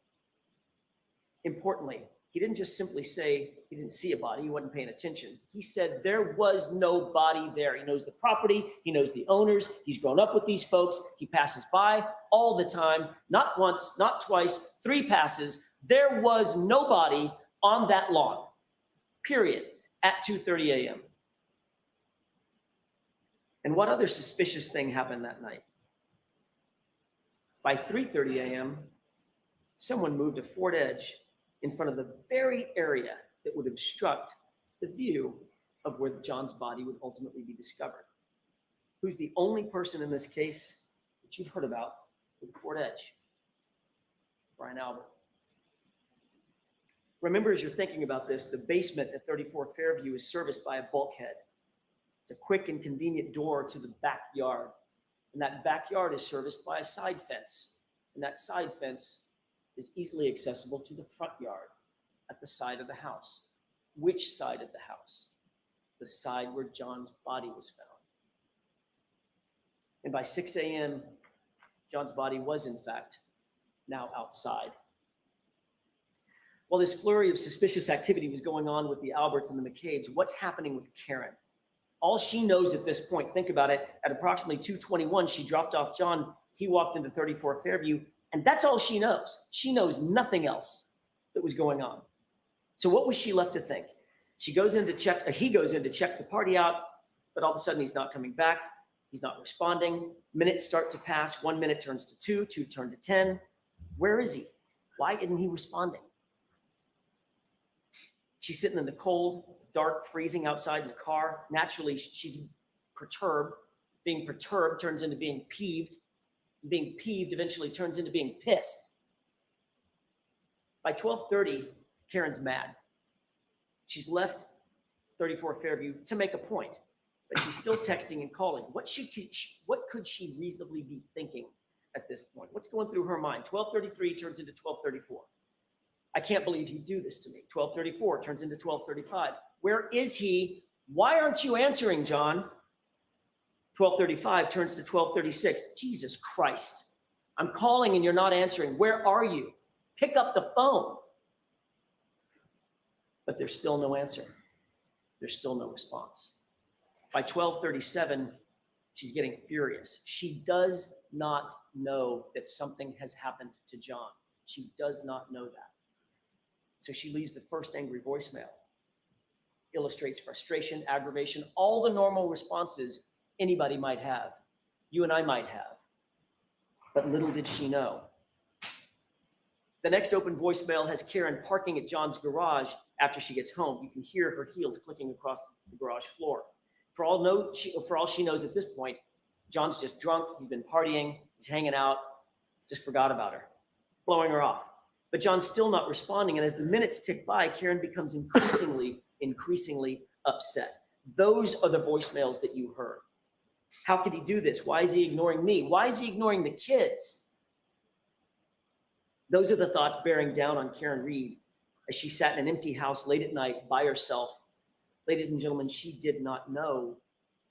Importantly, he didn't just simply say he didn't see a body, he wasn't paying attention. He said there was no body there. He knows the property, he knows the owners, he's grown up with these folks, he passes by all the time, not once, not twice, 3 passes. There was no body on that lawn, period, at 2:30 a.m. And what other suspicious thing happened that night? By 3:30 a.m., someone moved a Ford Edge in front of the very area that would obstruct the view of where John's body would ultimately be discovered. Who's the only person in this case that you've heard about with a Ford Edge? Brian Albert. Remember, as you're thinking about this, the basement at 34 Fairview is serviced by a bulkhead. It's a quick and convenient door to the backyard. And that backyard is serviced by a side fence. And that side fence is easily accessible to the front yard at the side of the house. Which side of the house? The side where John's body was found. And by 6 a.m., John's body was, in fact, now outside. While this flurry of suspicious activity was going on with the Alberts and the McCabes, what's happening with Karen? All she knows at this point, think about it, at approximately 2:21, she dropped off John. He walked into 34 Fairview, and that's all she knows. She knows nothing else that was going on. So what was she left to think? He goes in to check the party out, but all of a sudden he's not coming back. He's not responding. Minutes start to pass. 1 minute turns to 2, 2 turn to 10. Where is he? Why isn't he responding? She's sitting in the cold, dark, freezing outside in the car. Naturally, she's perturbed. Being perturbed turns into being peeved. Being peeved eventually turns into being pissed. By 12:30, Karen's mad. She's left 34 Fairview to make a point, but she's still texting and calling. What could she reasonably be thinking at this point? What's going through her mind? 12:33 turns into 12:34. I can't believe you do this to me. 12:34 turns into 12:35. Where is he? Why aren't you answering, John? 12:35 turns to 12:36. Jesus Christ. I'm calling and you're not answering. Where are you? Pick up the phone. But there's still no answer. There's still no response. By 12:37, she's getting furious. She does not know that something has happened to John. She does not know that. So she leaves the first angry voicemail. Illustrates frustration, aggravation, all the normal responses anybody might have, you and I might have. But little did she know. The next open voicemail has Karen parking at John's garage after she gets home. You can hear her heels clicking across the garage floor. For all she knows at this point, John's just drunk, he's been partying, he's hanging out, just forgot about her, blowing her off. But John's still not responding, and as the minutes tick by, Karen becomes increasingly upset. Those are the voicemails that you heard. How could he do this? Why is he ignoring me? Why is he ignoring the kids? Those are the thoughts bearing down on Karen Reed as she sat in an empty house late at night by herself. Ladies and gentlemen, she did not know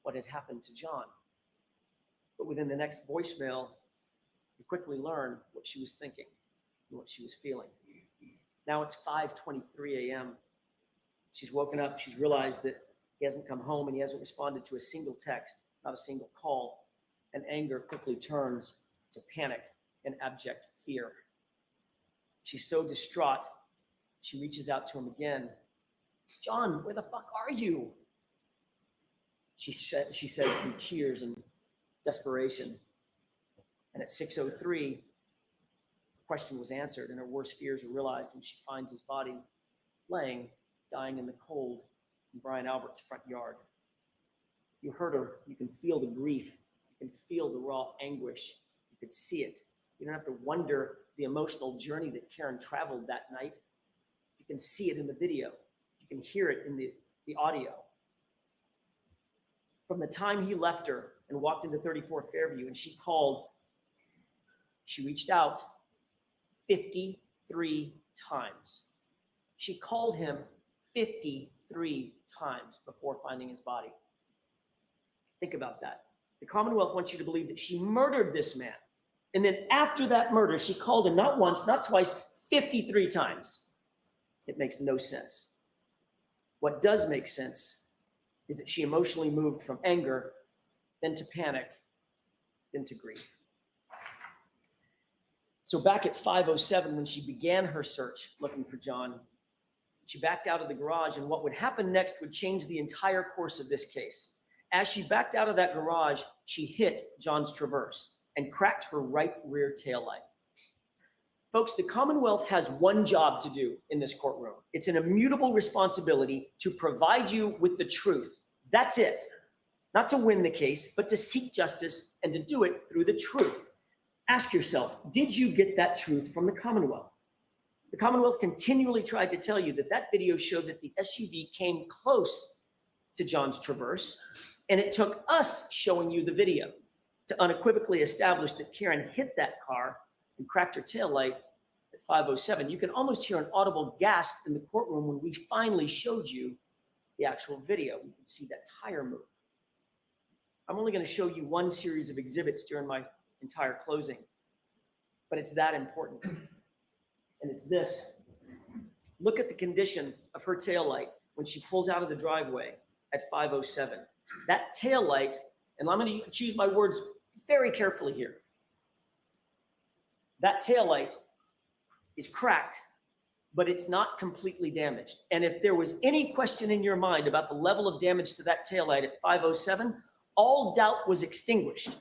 what had happened to John. But within the next voicemail, you quickly learn what she was thinking and what she was feeling. Now it's 5:23 a.m. She's woken up. She's realized that he hasn't come home and he hasn't responded to a single text, not a single call. And anger quickly turns to panic and abject fear. She's so distraught, she reaches out to him again. John, where the fuck are you? She says through tears and desperation. And at 6:03, the question was answered and her worst fears are realized when she finds his body laying, dying in the cold in Brian Albert's front yard. You heard her. You can feel the grief. You can feel the raw anguish. You could see it. You don't have to wonder the emotional journey that Karen traveled that night. You can see it in the video. You can hear it in the audio. From the time he left her and walked into 34 Fairview and she called, she reached out 53 times. She called him 53 times before finding his body. Think about that. The Commonwealth wants you to believe that she murdered this man. And then after that murder, she called him not once, not twice, 53 times. It makes no sense. What does make sense is that she emotionally moved from anger, then to panic, then to grief. So back at 5:07, when she began her search looking for John, she backed out of the garage, and what would happen next would change the entire course of this case. As she backed out of that garage, she hit John's Traverse and cracked her right rear taillight. Folks, the Commonwealth has one job to do in this courtroom. It's an immutable responsibility to provide you with the truth. That's it. Not to win the case, but to seek justice and to do it through the truth. Ask yourself, did you get that truth from the Commonwealth? The Commonwealth continually tried to tell you that that video showed that the SUV came close to John's Traverse, and it took us showing you the video to unequivocally establish that Karen hit that car and cracked her taillight at 5:07. You can almost hear an audible gasp in the courtroom when we finally showed you the actual video. You can see that tire move. I'm only going to show you one series of exhibits during my entire closing, but it's that important. And it's this. Look at the condition of her taillight when she pulls out of the driveway at 5:07. That taillight, and I'm going to choose my words very carefully here. That taillight is cracked, but it's not completely damaged. And if there was any question in your mind about the level of damage to that taillight at 5:07, all doubt was extinguished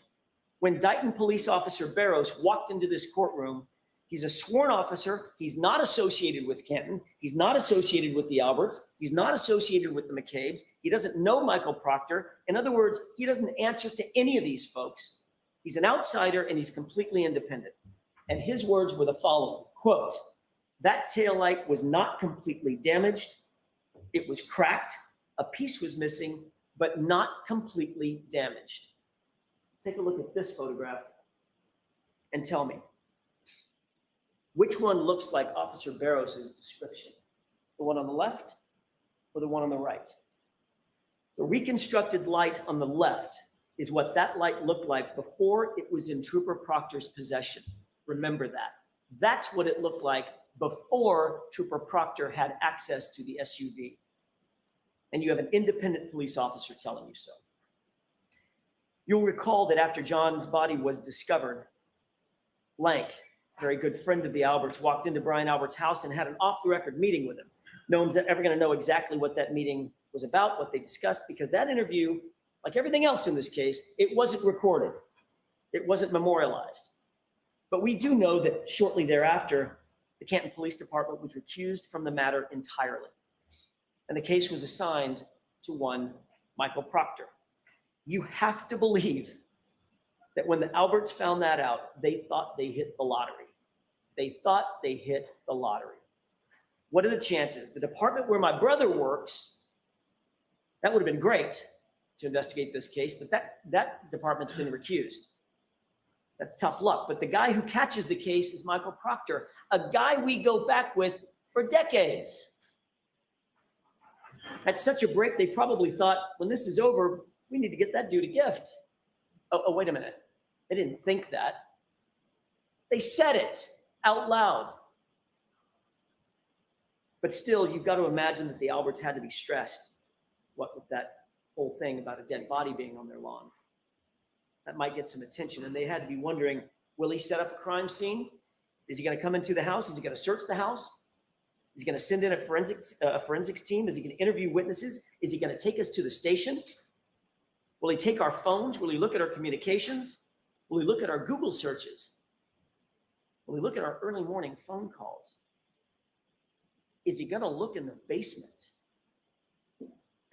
when Dighton Police Officer Barrows walked into this courtroom. He's a sworn officer. He's not associated with Canton. He's not associated with the Alberts. He's not associated with the McCabes. He doesn't know Michael Proctor. In other words, he doesn't answer to any of these folks. He's an outsider and he's completely independent. And his words were the following, quote, "That taillight was not completely damaged. It was cracked. A piece was missing, but not completely damaged." Take a look at this photograph and tell me, which one looks like Officer Barrows' description? The one on the left or the one on the right? The reconstructed light on the left is what that light looked like before it was in Trooper Proctor's possession. Remember that. That's what it looked like before Trooper Proctor had access to the SUV. And you have an independent police officer telling you so. You'll recall that after John's body was discovered, Lank, a very good friend of the Alberts, walked into Brian Albert's house and had an off-the-record meeting with him. No one's ever going to know exactly what that meeting was about, what they discussed, because that interview, like everything else in this case, it wasn't recorded. It wasn't memorialized. But we do know that shortly thereafter, the Canton Police Department was recused from the matter entirely. And the case was assigned to one Michael Proctor. You have to believe that when the Alberts found that out, they thought they hit the lottery. They thought they hit the lottery. What are the chances? The department where my brother works, that would have been great to investigate this case, but that department's been recused. That's tough luck. But the guy who catches the case is Michael Proctor, a guy we go back with for decades. At such a break, they probably thought, when this is over, we need to get that dude a gift. Oh, wait a minute. They didn't think that. They said it out loud. But still, you've got to imagine that the Alberts had to be stressed, what with that whole thing about a dead body being on their lawn. That might get some attention. And they had to be wondering, will he set up a crime scene? Is he going to come into the house? Is he going to search the house? Is he going to send in a forensics team? Is he going to interview witnesses? Is he going to take us to the station? Will he take our phones? Will he look at our communications? Will he look at our Google searches? Will he look at our early morning phone calls? Is he going to look in the basement?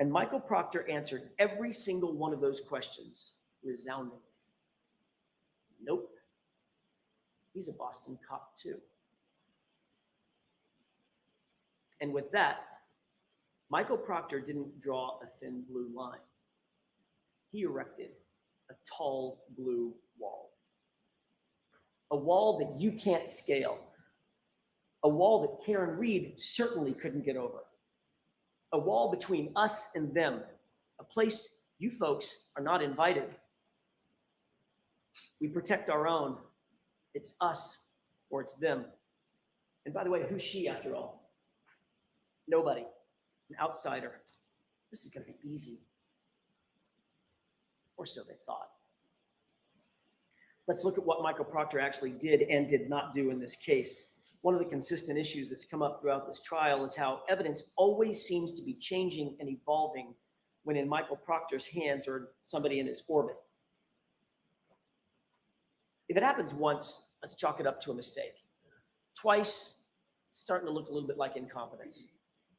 And Michael Proctor answered every single one of those questions resoundingly. Nope. He's a Boston cop too. And with that, Michael Proctor didn't draw a thin blue line. He erected a tall blue wall. A wall that you can't scale. A wall that Karen Reed certainly couldn't get over. A wall between us and them. A place you folks are not invited. We protect our own. It's us or it's them. And by the way, who's she after all? Nobody. An outsider. This is going to be easy. Or so they thought. Let's look at what Michael Proctor actually did and did not do in this case. One of the consistent issues that's come up throughout this trial is how evidence always seems to be changing and evolving when in Michael Proctor's hands or somebody in his orbit. If it happens once, let's chalk it up to a mistake. Twice, it's starting to look a little bit like incompetence.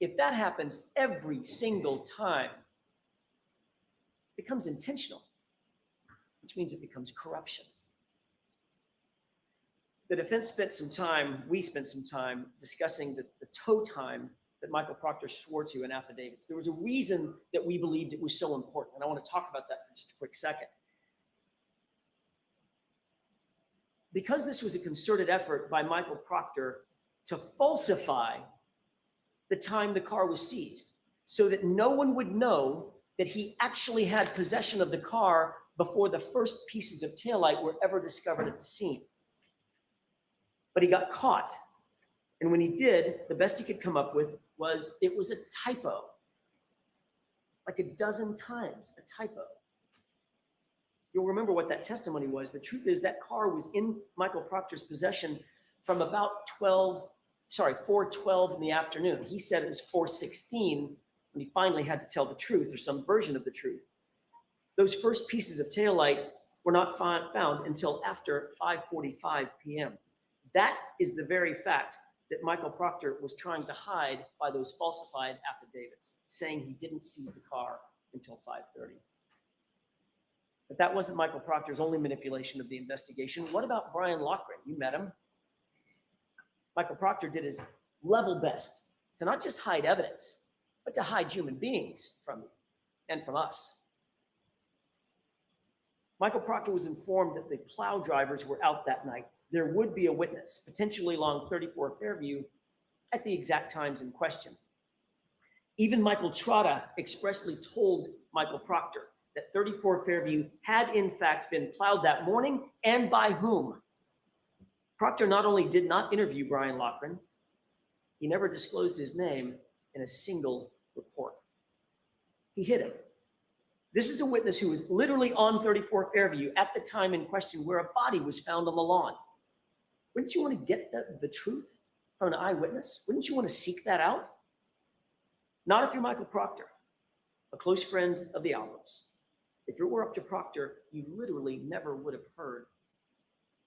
If that happens every single time, it becomes intentional, which means it becomes corruption. The defense spent some time, we spent some time discussing the tow time that Michael Proctor swore to in affidavits. There was a reason that we believed it was so important, and I want to talk about that for just a quick second. Because this was a concerted effort by Michael Proctor to falsify the time the car was seized so that no one would know that he actually had possession of the car before the first pieces of taillight were ever discovered at the scene. But he got caught. And when he did, the best he could come up with was it was a typo. Like a dozen times, a typo. You'll remember what that testimony was. The truth is that car was in Michael Proctor's possession from about 4:12 in the afternoon. He said it was 4:16 when he finally had to tell the truth or some version of the truth. Those first pieces of taillight were not found until after 5:45 p.m. That is the very fact that Michael Proctor was trying to hide by those falsified affidavits, saying he didn't seize the car until 5:30. But that wasn't Michael Proctor's only manipulation of the investigation. What about Brian Loughran? You met him. Michael Proctor did his level best to not just hide evidence, but to hide human beings from you and from us. Michael Proctor was informed that the plow drivers were out that night. There would be a witness, potentially along 34 Fairview, at the exact times in question. Even Michael Trotta expressly told Michael Proctor that 34 Fairview had in fact been plowed that morning, and by whom. Proctor not only did not interview Brian Loughran, he never disclosed his name in a single report. He hid him. This is a witness who was literally on 34 Fairview at the time in question where a body was found on the lawn. Wouldn't you want to get the truth from an eyewitness? Wouldn't you want to seek that out? Not if you're Michael Proctor, a close friend of the Alberts. If it were up to Proctor, you literally never would have heard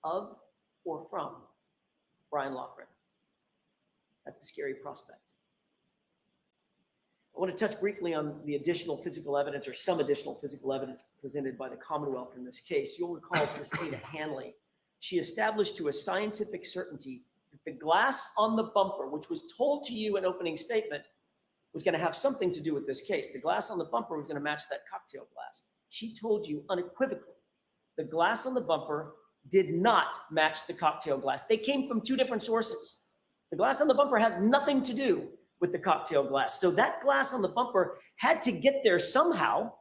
of or from Brian Loughran. That's a scary prospect. I want to touch briefly on the additional physical evidence, or some additional physical evidence presented by the Commonwealth in this case. You'll recall Christina Hanley. She established to a scientific certainty that the glass on the bumper, which was told to you in opening statement, was going to have something to do with this case. The glass on the bumper was going to match that cocktail glass. She told you unequivocally the glass on the bumper did not match the cocktail glass. They came from two different sources. The glass on the bumper has nothing to do with the cocktail glass. So that glass on the bumper had to get there somehow.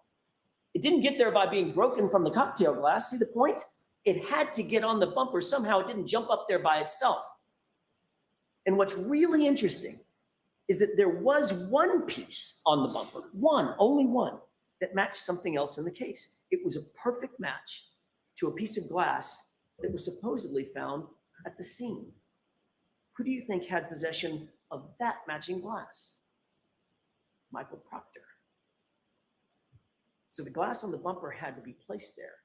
It didn't get there by being broken from the cocktail glass. See the point? It had to get on the bumper somehow. It didn't jump up there by itself. And what's really interesting is that there was one piece on the bumper, only one, that matched something else in the case. It was a perfect match to a piece of glass that was supposedly found at the scene. Who do you think had possession of that matching glass? Michael Proctor. So the glass on the bumper had to be placed there.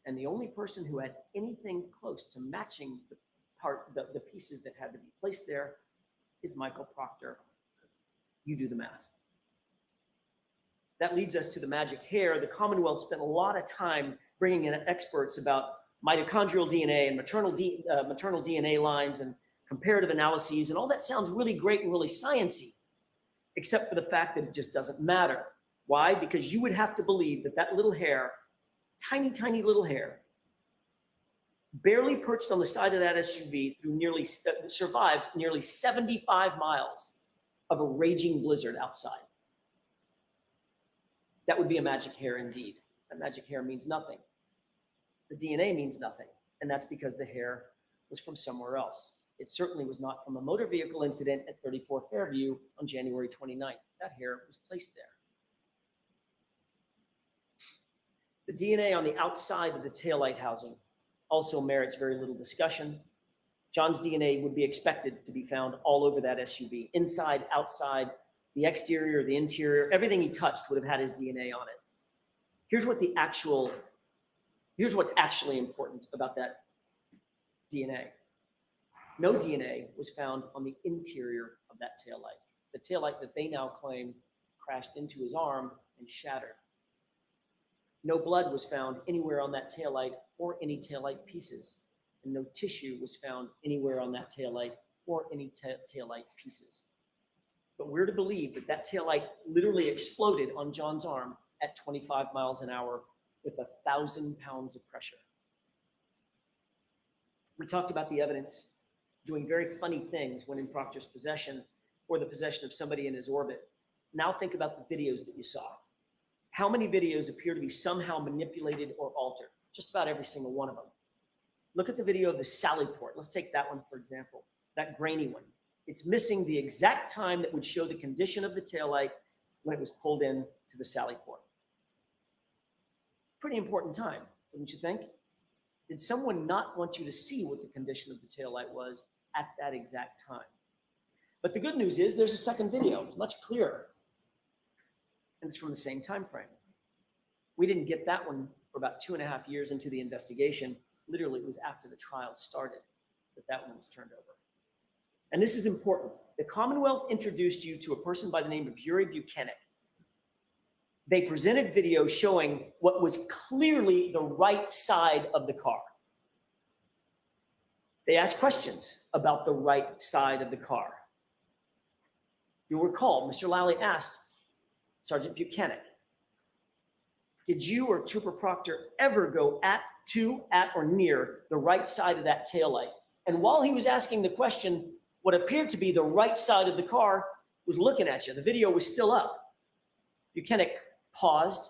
And the only person who had anything close to matching the pieces that had to be placed there is Michael Proctor. You do the math. That leads us to the magic hair. The Commonwealth spent a lot of time bringing in experts about mitochondrial DNA and maternal DNA lines and comparative analyses, and all that sounds really great and really sciencey, except for the fact that it just doesn't matter. Why? Because you would have to believe that that little hair, tiny, tiny little hair, barely perched on the side of that SUV survived nearly 75 miles of a raging blizzard outside. That would be a magic hair indeed. That magic hair means nothing. The DNA means nothing, and that's because the hair was from somewhere else. It certainly was not from a motor vehicle incident at 34 Fairview on January 29th. That hair was placed there. The DNA on the outside of the taillight housing also merits very little discussion. John's DNA would be expected to be found all over that SUV, inside, outside, the exterior, the interior, everything he touched would have had his DNA on it. Here's what's actually important about that DNA. No DNA was found on the interior of that taillight. The taillight that they now claim crashed into his arm and shattered. No blood was found anywhere on that taillight or any taillight pieces. And no tissue was found anywhere on that taillight or any taillight pieces. But we're to believe that that taillight literally exploded on John's arm at 25 miles an hour with 1,000 pounds of pressure. We talked about the evidence doing very funny things when in Proctor's possession or the possession of somebody in his orbit. Now think about the videos that you saw. How many videos appear to be somehow manipulated or altered? Just about every single one of them. Look at the video of the Sally port. Let's take that one, for example, that grainy one. It's missing the exact time that would show the condition of the taillight when it was pulled in to the Sally port. Pretty important time, wouldn't you think? Did someone not want you to see what the condition of the taillight was at that exact time? But the good news is there's a second video. It's much clearer. And it's from the same time frame. We didn't get that one for about 2.5 years into the investigation. Literally, it was after the trial started that one was turned over. And this is important. The Commonwealth introduced you to a person by the name of Yuri Buchanan. They presented video showing what was clearly the right side of the car. They asked questions about the right side of the car. You'll recall, Mr. Lally asked Sergeant Buchanan, did you or Trooper Proctor ever go at or near the right side of that taillight? And while he was asking the question, what appeared to be the right side of the car was looking at you. The video was still up. Buchanan paused,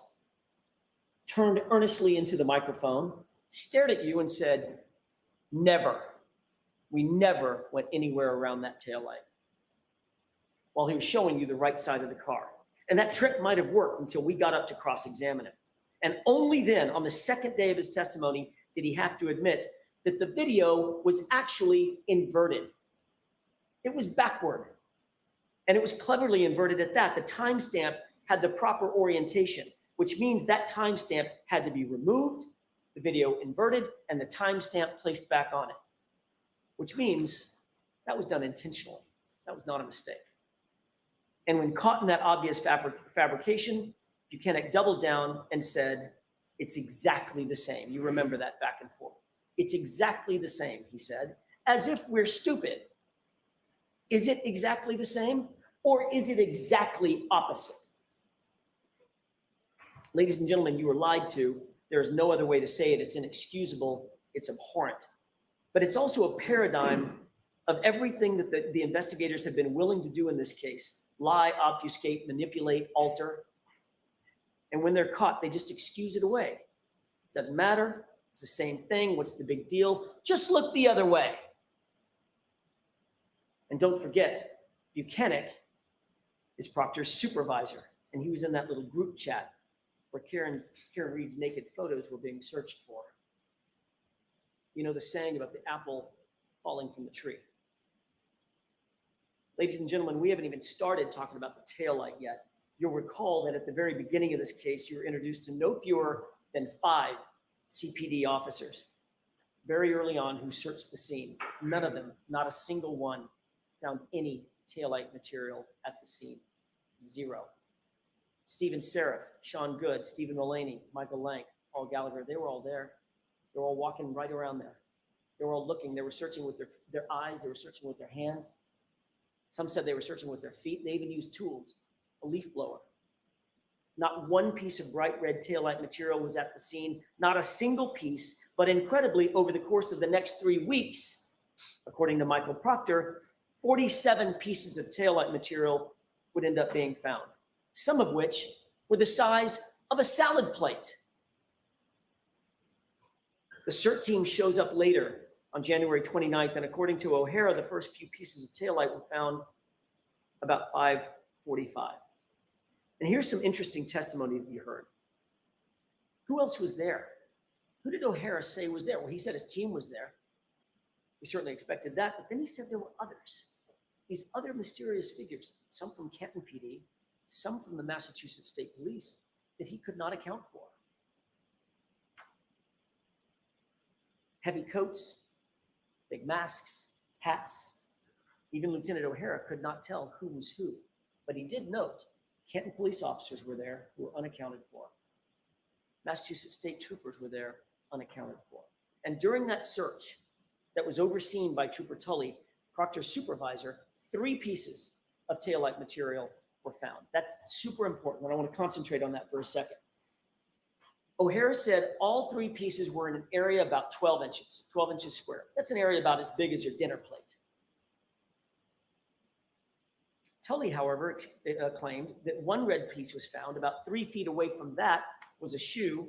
turned earnestly into the microphone, stared at you and said, never. We never went anywhere around that taillight, while he was showing you the right side of the car. And that trick might have worked until we got up to cross-examine him. And only then, on the second day of his testimony, did he have to admit that the video was actually inverted. It was backward. And it was cleverly inverted at that. The timestamp had the proper orientation, which means that timestamp had to be removed, the video inverted, and the timestamp placed back on it, which means that was done intentionally. That was not a mistake. And when caught in that obvious fabrication, Buchanan doubled down and said, it's exactly the same. You remember that back and forth. It's exactly the same, he said, as if we're stupid. Is it exactly the same, or is it exactly opposite? Ladies and gentlemen, you were lied to. There is no other way to say it. It's inexcusable. It's abhorrent. But it's also a paradigm of everything that the investigators have been willing to do in this case. Lie, obfuscate, manipulate, alter. And when they're caught, they just excuse it away. Doesn't matter. It's the same thing. What's the big deal? Just look the other way. And don't forget, Buchanan is Proctor's supervisor. And he was in that little group chat where Karen Reed's naked photos were being searched for. You know the saying about the apple falling from the tree. Ladies and gentlemen, we haven't even started talking about the taillight yet. You'll recall that at the very beginning of this case, you were introduced to no fewer than 5 CPD officers very early on who searched the scene. None of them, not a single one, found any taillight material at the scene. 0. Stephen Seraph, Sean Good, Stephen Mulaney, Michael Lank, Paul Gallagher, they were all there. They were all walking right around there. They were all looking. They were searching with their eyes. They were searching with their hands. Some said they were searching with their feet. They even used tools, a leaf blower. Not one piece of bright red taillight material was at the scene, not a single piece, but incredibly, over the course of the next 3 weeks, according to Michael Proctor, 47 pieces of taillight material would end up being found, some of which were the size of a salad plate. The CERT team shows up later on January 29th, and according to O'Hara, the first few pieces of taillight were found about 5:45. And here's some interesting testimony that you heard. Who else was there? Who did O'Hara say was there? Well, he said his team was there. We certainly expected that, but then he said there were others. These other mysterious figures, some from Canton PD, some from the Massachusetts State Police, that he could not account for. Heavy coats, big masks, hats. Even Lieutenant O'Hara could not tell who was who, but he did note Canton police officers were there who were unaccounted for. Massachusetts State troopers were there unaccounted for. And during that search that was overseen by Trooper Tully, Proctor's supervisor, 3 pieces of taillight material were found. That's super important, and I want to concentrate on that for a second. O'Hara said all 3 pieces were in an area about 12 inches square. That's an area about as big as your dinner plate. Tully, however, claimed that 1 red piece was found. About 3 feet away from that was a shoe.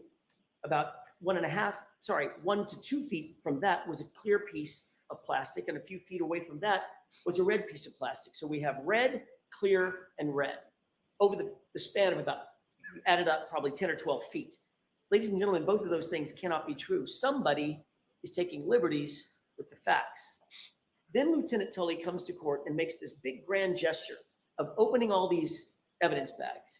About 1 to 2 feet from that was a clear piece of plastic, and a few feet away from that was a red piece of plastic. So we have red, clear, and red over the span of about, added up, probably 10 or 12 feet. Ladies and gentlemen, both of those things cannot be true. Somebody is taking liberties with the facts. Then Lieutenant Tully comes to court and makes this big grand gesture of opening all these evidence bags.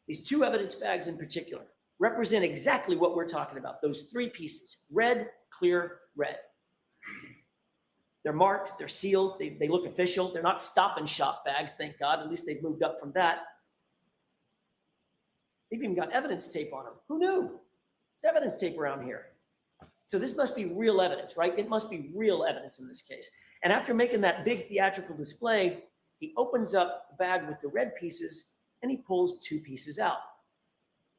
These 2 evidence bags in particular represent exactly what we're talking about. Those 3 pieces, red, clear, red. They're marked, they're sealed, they look official. They're not Stop and Shop bags, thank God. At least they've moved up from that. They've even got evidence tape on them. Who knew? There's evidence tape around here. So this must be real evidence, right? It must be real evidence in this case. And after making that big theatrical display, he opens up the bag with the red pieces and he pulls 2 pieces out.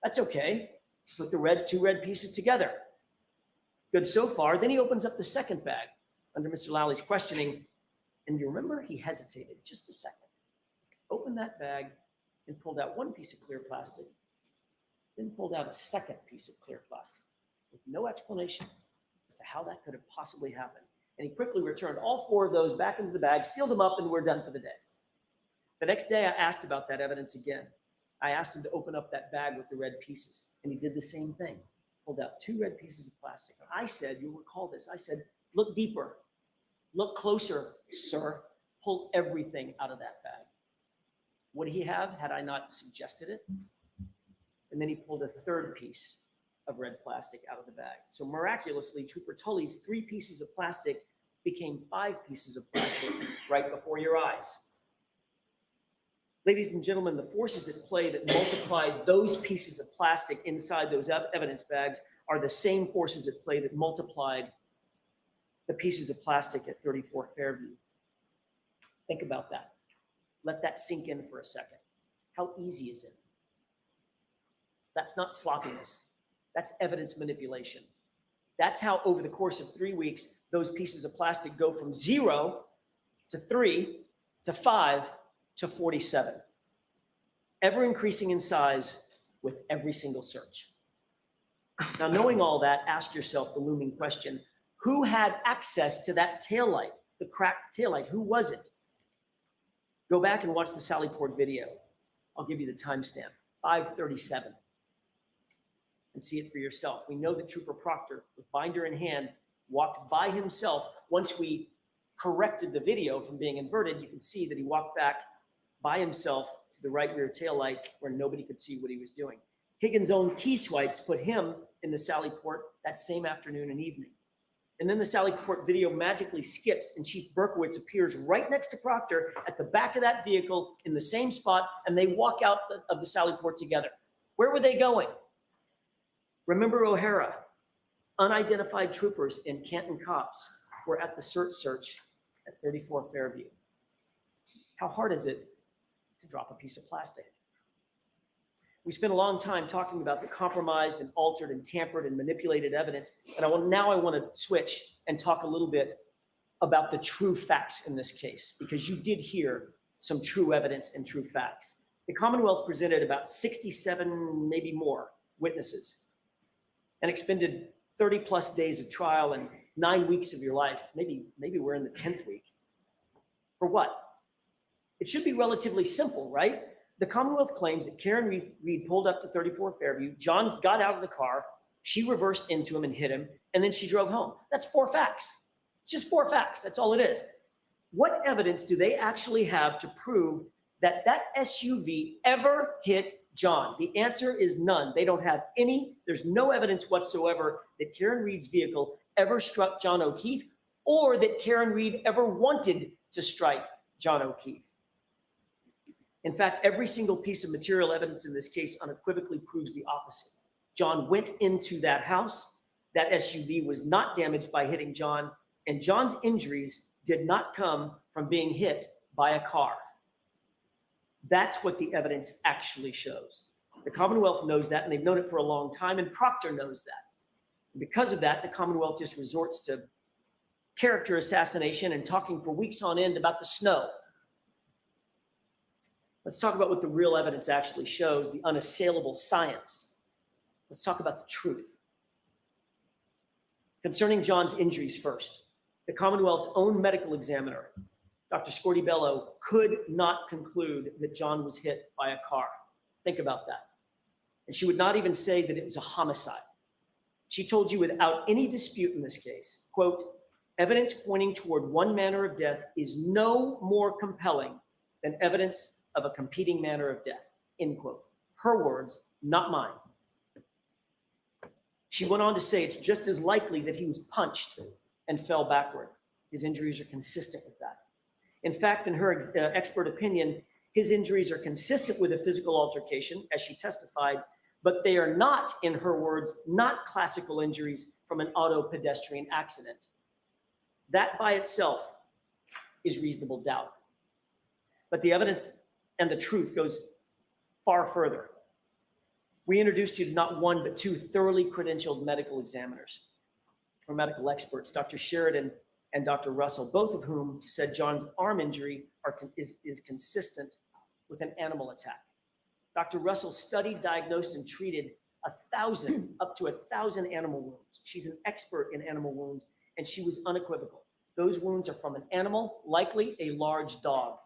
That's okay. Put the 2 red pieces together. Good so far. Then he opens up the second bag under Mr. Lowley's questioning. And you remember he hesitated just a second. Opened that bag and pulled out 1 piece of clear plastic then pulled out a second piece of clear plastic with no explanation as to how that could have possibly happened. And he quickly returned all 4 of those back into the bag, sealed them up, and we're done for the day. The next day, I asked about that evidence again. I asked him to open up that bag with the red pieces, and he did the same thing. Pulled out 2 red pieces of plastic. I said, you'll recall this, I said, look deeper, look closer, sir. Pull everything out of that bag. Would he have had I not suggested it? And then he pulled a 3rd piece of red plastic out of the bag. So miraculously, Trooper Tully's 3 pieces of plastic became 5 pieces of plastic right before your eyes. Ladies and gentlemen, the forces at play that multiplied those pieces of plastic inside those evidence bags are the same forces at play that multiplied the pieces of plastic at 34 Fairview. Think about that. Let that sink in for a second. How easy is it? That's not sloppiness. That's evidence manipulation. That's how over the course of 3 weeks, those pieces of plastic go from 0 to 3 to 5 to 47. Ever increasing in size with every single search. Now, knowing all that, ask yourself the looming question, who had access to that taillight, the cracked taillight? Who was it? Go back and watch the Sally Port video. I'll give you the timestamp, 5:37. And see it for yourself. We know that Trooper Proctor, with binder in hand, walked by himself. Once we corrected the video from being inverted, you can see that he walked back by himself to the right rear taillight where nobody could see what he was doing. Higgins' own key swipes put him in the Sally Port that same afternoon and evening. And then the Sally Port video magically skips and Chief Berkowitz appears right next to Proctor at the back of that vehicle in the same spot, and they walk out of the Sally Port together. Where were they going? Remember O'Hara, unidentified troopers and Canton cops were at the search at 34 Fairview. How hard is it to drop a piece of plastic? We spent a long time talking about the compromised and altered and tampered and manipulated evidence. And I want to switch and talk a little bit about the true facts in this case, because you did hear some true evidence and true facts. The Commonwealth presented about 67, maybe more, witnesses and expended 30 plus days of trial and 9 weeks of your life. Maybe we're in the 10th week. For what? It should be relatively simple, right? The Commonwealth claims that Karen Reed pulled up to 34 Fairview, John got out of the car, she reversed into him and hit him, and then she drove home. That's 4 facts. It's just 4 facts. That's all it is. What evidence do they actually have to prove that that SUV ever hit John? The answer is none. They don't have any. There's no evidence whatsoever that Karen Reed's vehicle ever struck John O'Keefe or that Karen Reed ever wanted to strike John O'Keefe. In fact, every single piece of material evidence in this case unequivocally proves the opposite. John went into that house. That SUV was not damaged by hitting John, and John's injuries did not come from being hit by a car. That's what the evidence actually shows. The Commonwealth knows that, and they've known it for a long time, and Proctor knows that. And because of that, the Commonwealth just resorts to character assassination and talking for weeks on end about the snow. Let's talk about what the real evidence actually shows, the unassailable science. Let's talk about the truth. Concerning John's injuries first, the Commonwealth's own medical examiner, Dr. Scortibello, could not conclude that John was hit by a car. Think about that. And she would not even say that it was a homicide. She told you without any dispute in this case, quote, evidence pointing toward one manner of death is no more compelling than evidence of a competing manner of death, end quote. Her words, not mine. She went on to say it's just as likely that he was punched and fell backward. His injuries are consistent with that. In fact, in her expert opinion, his injuries are consistent with a physical altercation, as she testified, but they are not, in her words, not classical injuries from an auto pedestrian accident. That by itself is reasonable doubt. But the evidence and the truth goes far further. We introduced you to not one, but 2 thoroughly credentialed medical examiners or medical experts, Dr. Sheridan and Dr. Russell, both of whom said John's arm injury is consistent with an animal attack. Dr. Russell studied, diagnosed, and treated up to 1,000 animal wounds. She's an expert in animal wounds, and she was unequivocal. Those wounds are from an animal, likely a large dog,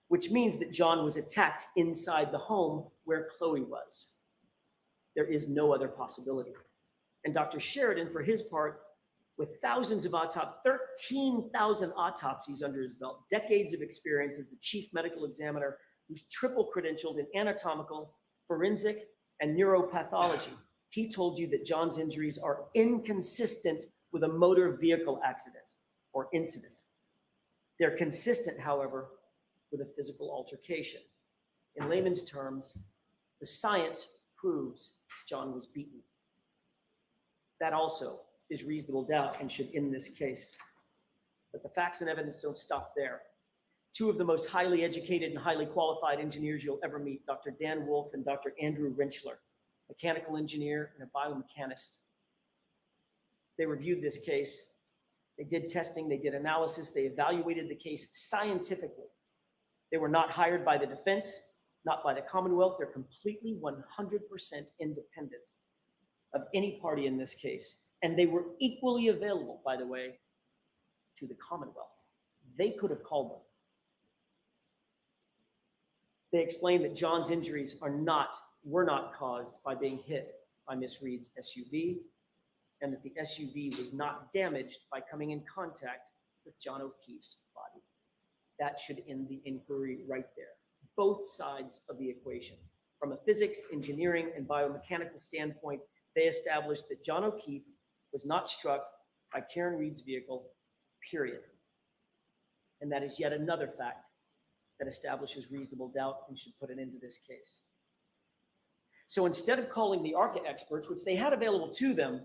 which means that John was attacked inside the home where Chloe was. There is no other possibility. And Dr. Sheridan, for his part, with thousands of 13,000 autopsies under his belt, decades of experience as the chief medical examiner, who's triple credentialed in anatomical, forensic, and neuropathology, he told you that John's injuries are inconsistent with a motor vehicle accident or incident. They're consistent, however, with a physical altercation. In layman's terms, the science proves John was beaten. That also is reasonable doubt and should end this case. But the facts and evidence don't stop there. Two of the most highly educated and highly qualified engineers you'll ever meet, Dr. Dan Wolf and Dr. Andrew Rentschler, mechanical engineer and a biomechanist. They reviewed this case. They did testing, they did analysis, they evaluated the case scientifically. They were not hired by the defense, not by the Commonwealth. They're completely 100% independent of any party in this case. And they were equally available, by the way, to the Commonwealth. They could have called them. They explained that John's injuries were not caused by being hit by Miss Reed's SUV, and that the SUV was not damaged by coming in contact with John O'Keefe's body. That should end the inquiry right there. Both sides of the equation. From a physics, engineering, and biomechanical standpoint, they established that John O'Keefe was not struck by Karen Reed's vehicle, period. And that is yet another fact that establishes reasonable doubt and should put an end to this case. So instead of calling the ARCA experts, which they had available to them,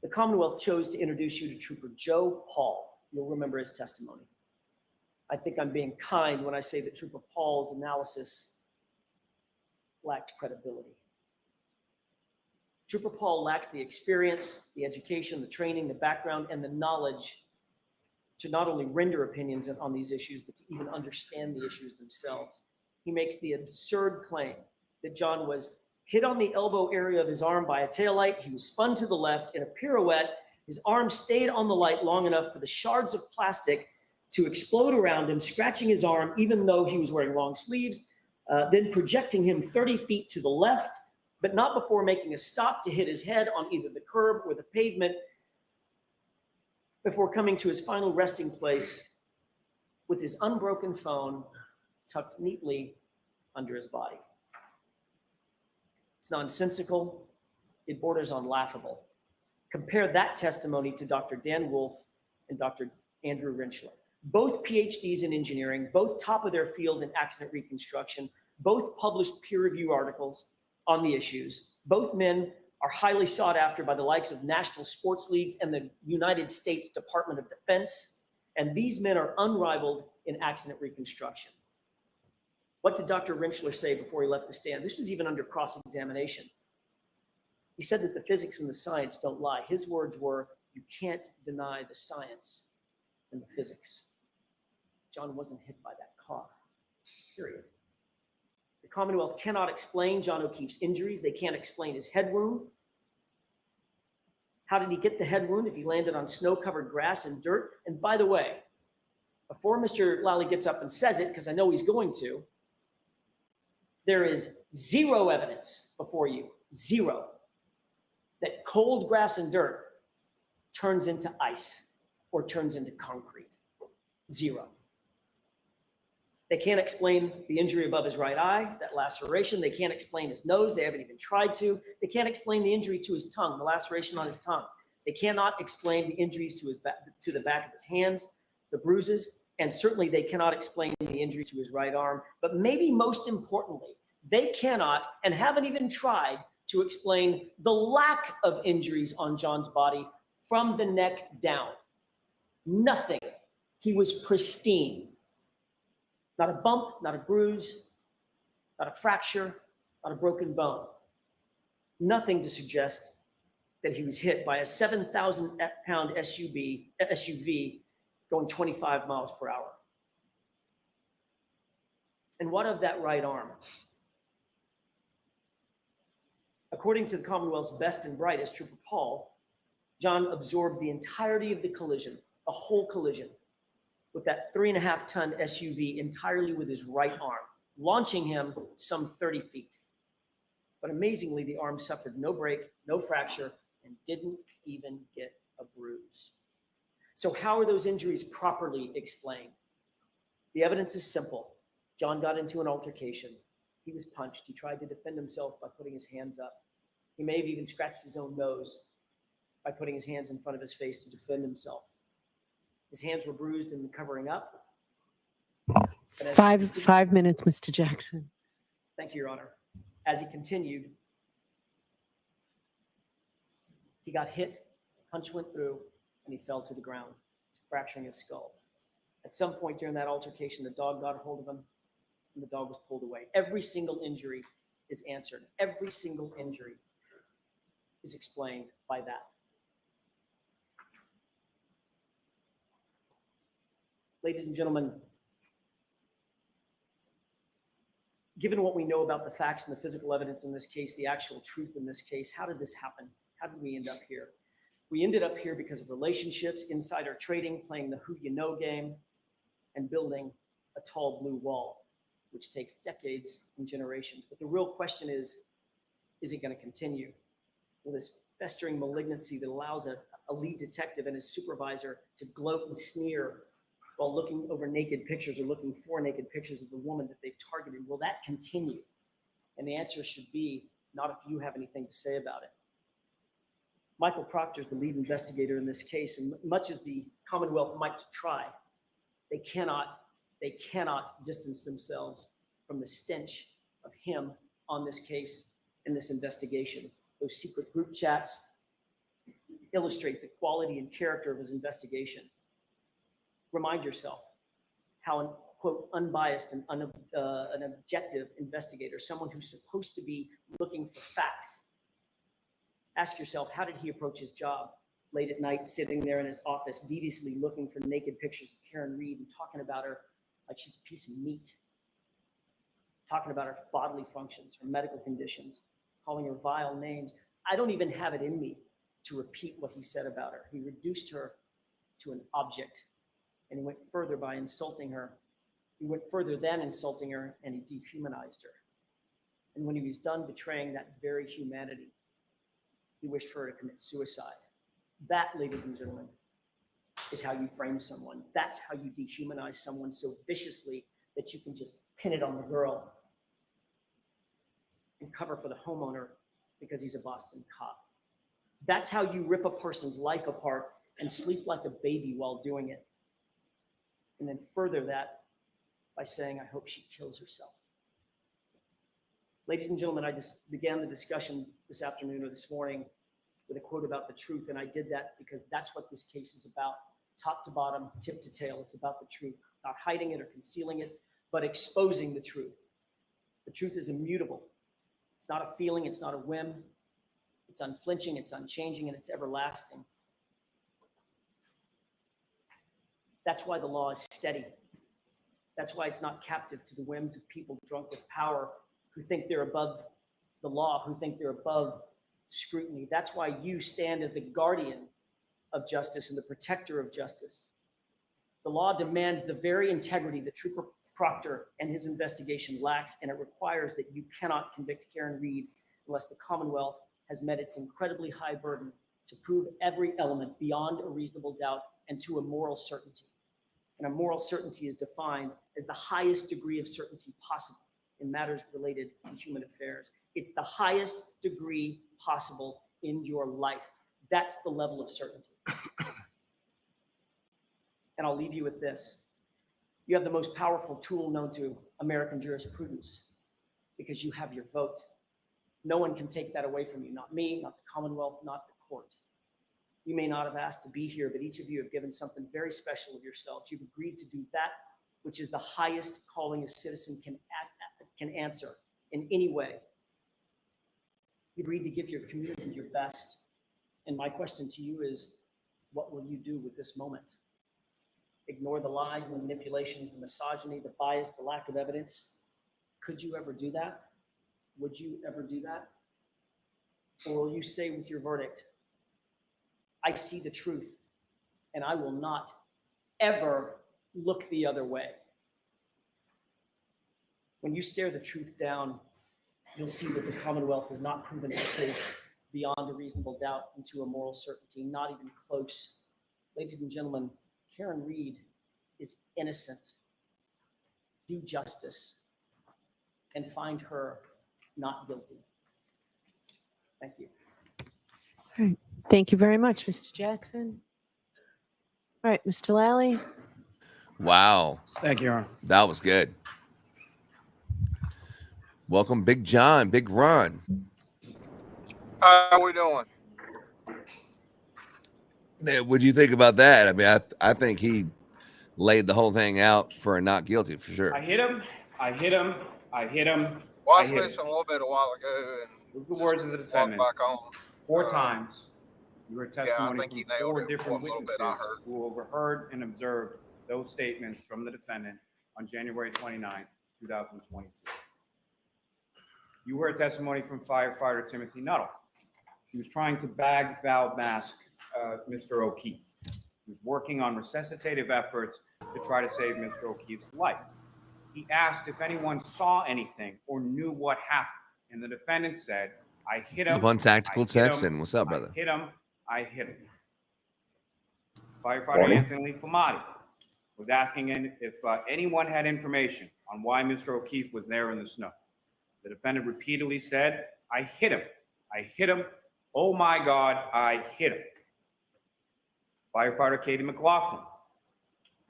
the Commonwealth chose to introduce you to Trooper Joe Paul. You'll remember his testimony. I think I'm being kind when I say that Trooper Paul's analysis lacked credibility. Trooper Paul lacks the experience, the education, the training, the background, and the knowledge to not only render opinions on these issues, but to even understand the issues themselves. He makes the absurd claim that John was hit on the elbow area of his arm by a taillight. He was spun to the left in a pirouette. His arm stayed on the light long enough for the shards of plastic to explode around him, scratching his arm, even though he was wearing long sleeves, then projecting him 30 feet to the left, but not before making a stop to hit his head on either the curb or the pavement, before coming to his final resting place with his unbroken phone tucked neatly under his body. It's nonsensical. It borders on laughable. Compare that testimony to Dr. Dan Wolf and Dr. Andrew Rentschler. Both PhDs in engineering, both top of their field in accident reconstruction, both published peer-review articles on the issues. Both men are highly sought after by the likes of national sports leagues and the United States Department of Defense. And these men are unrivaled in accident reconstruction. What did Dr. Rentschler say before he left the stand? This was even under cross-examination. He said that the physics and the science don't lie. His words were, you can't deny the science and the physics. John wasn't hit by that car, period. The Commonwealth cannot explain John O'Keefe's injuries. They can't explain his head wound. How did he get the head wound if he landed on snow-covered grass and dirt? And by the way, before Mr. Lally gets up and says it, because I know he's going to, there is zero evidence before you, zero, that cold grass and dirt turns into ice or turns into concrete. Zero. They can't explain the injury above his right eye, that laceration. They can't explain his nose. They haven't even tried to. They can't explain the injury to his tongue, the laceration on his tongue. They cannot explain the injuries to his back, to the back of his hands, the bruises, and certainly they cannot explain the injury to his right arm. But maybe most importantly, they cannot and haven't even tried to explain the lack of injuries on John's body from the neck down. Nothing. He was pristine. Not a bump, not a bruise, not a fracture, not a broken bone. Nothing to suggest that he was hit by a 7,000-pound SUV going 25 miles per hour. And what of that right arm? According to the Commonwealth's best and brightest, Trooper Paul, John absorbed the entirety of the collision, a whole collision, with that 3.5-ton SUV entirely with his right arm, launching him some 30 feet. But amazingly, the arm suffered no break, no fracture, and didn't even get a bruise. So how are those injuries properly explained? The evidence is simple. John got into an altercation. He was punched. He tried to defend himself by putting his hands up. He may have even scratched his own nose by putting his hands in front of his face to defend himself. His hands were bruised and covering up. Five minutes, Mr. Jackson. Thank you, Your Honor. As he continued, he got hit, punch went through, and he fell to the ground, fracturing his skull. At some point during that altercation, the dog got a hold of him, and the dog was pulled away. Every single injury is answered. Every single injury is explained by that. Ladies and gentlemen, given what we know about the facts and the physical evidence in this case, the actual truth in this case, how did this happen? How did we end up here? We ended up here because of relationships, insider trading, playing the who you know game, and building a tall blue wall, which takes decades and generations. But the real question is it going to continue? Will this festering malignancy that allows a lead detective and his supervisor to gloat and sneer while looking over naked pictures or looking for naked pictures of the woman that they've targeted, will that continue? And the answer should be, not if you have anything to say about it. Michael Proctor is the lead investigator in this case, and much as the Commonwealth might try, they cannot distance themselves from the stench of him on this case and this investigation. Those secret group chats illustrate the quality and character of his investigation. Remind yourself how an, quote, unbiased and an objective investigator, someone who's supposed to be looking for facts. Ask yourself, how did he approach his job? Late at night, sitting there in his office, deviously looking for naked pictures of Karen Reed and talking about her like she's a piece of meat. Talking about her bodily functions, her medical conditions, calling her vile names. I don't even have it in me to repeat what he said about her. He reduced her to an object, and he went further by insulting her. He went further than insulting her, and he dehumanized her. And when he was done betraying that very humanity, he wished for her to commit suicide. That, ladies and gentlemen, is how you frame someone. That's how you dehumanize someone so viciously that you can just pin it on the girl and cover for the homeowner because he's a Boston cop. That's how you rip a person's life apart and sleep like a baby while doing it. And then further that by saying, I hope she kills herself. Ladies and gentlemen, I just began the discussion this afternoon or this morning with a quote about the truth, and I did that because that's what this case is about, top to bottom, tip to tail. It's about the truth, not hiding it or concealing it, but exposing the truth. The truth is immutable. It's not a feeling, it's not a whim. It's unflinching, it's unchanging, and it's everlasting. That's why the law is steady. That's why it's not captive to the whims of people drunk with power who think they're above the law, who think they're above scrutiny. That's why you stand as the guardian of justice and the protector of justice. The law demands the very integrity that Trooper Proctor and his investigation lacks, and it requires that you cannot convict Karen Reed unless the Commonwealth has met its incredibly high burden to prove every element beyond a reasonable doubt and to a moral certainty. And a moral certainty is defined as the highest degree of certainty possible in matters related to human affairs. It's the highest degree possible in your life. That's the level of certainty. And I'll leave you with this. You have the most powerful tool known to American jurisprudence because you have your vote. No one can take that away from you, not me, not the Commonwealth, not the court. You may not have asked to be here, but each of you have given something very special of yourselves. You've agreed to do that which is the highest calling a citizen can answer in any way. You've agreed to give your community your best. And my question to you is, what will you do with this moment? Ignore the lies and the manipulations, the misogyny, the bias, the lack of evidence? Could you ever do that? Would you ever do that? Or will you say with your verdict, I see the truth and I will not ever look the other way? When you stare the truth down, you'll see that the Commonwealth has not proven its case beyond a reasonable doubt into a moral certainty, not even close. Ladies and gentlemen, Karen Reed is innocent. Do justice and find her not guilty. Thank you. All right. Thank you very much, Mr. Jackson. All right, Mr. Lally. Wow. Thank you, Your Honor. That was good. Welcome, Big John, Big Ron. How we doing? What do you think about that? I mean, I think he laid the whole thing out for a not guilty for sure. I hit him. I hit him. I hit him. Well, I I was hit him. listening a little bit a while ago, and Those are the words of the defendant. back on. 4 times. You heard Yeah, I testimony think he from nailed 4 it different one little witnesses bit, I heard. who overheard and observed those statements from the defendant on January 29th, 2022. You heard testimony from firefighter Timothy Nuttall. He was trying to bag valve mask Mr. O'Keefe. He was working on resuscitative efforts to try to save Mr. O'Keefe's life. He asked if anyone saw anything or knew what happened, and the defendant said, I hit him. Up on Tactical I hit him, Texan. What's up, brother? I hit him. I hit him. Firefighter Morning. Anthony Flamati was asking if anyone had information on why Mr. O'Keefe was there in the snow. The defendant repeatedly said, I hit him. I hit him. Oh my God, I hit him. Firefighter Katie McLaughlin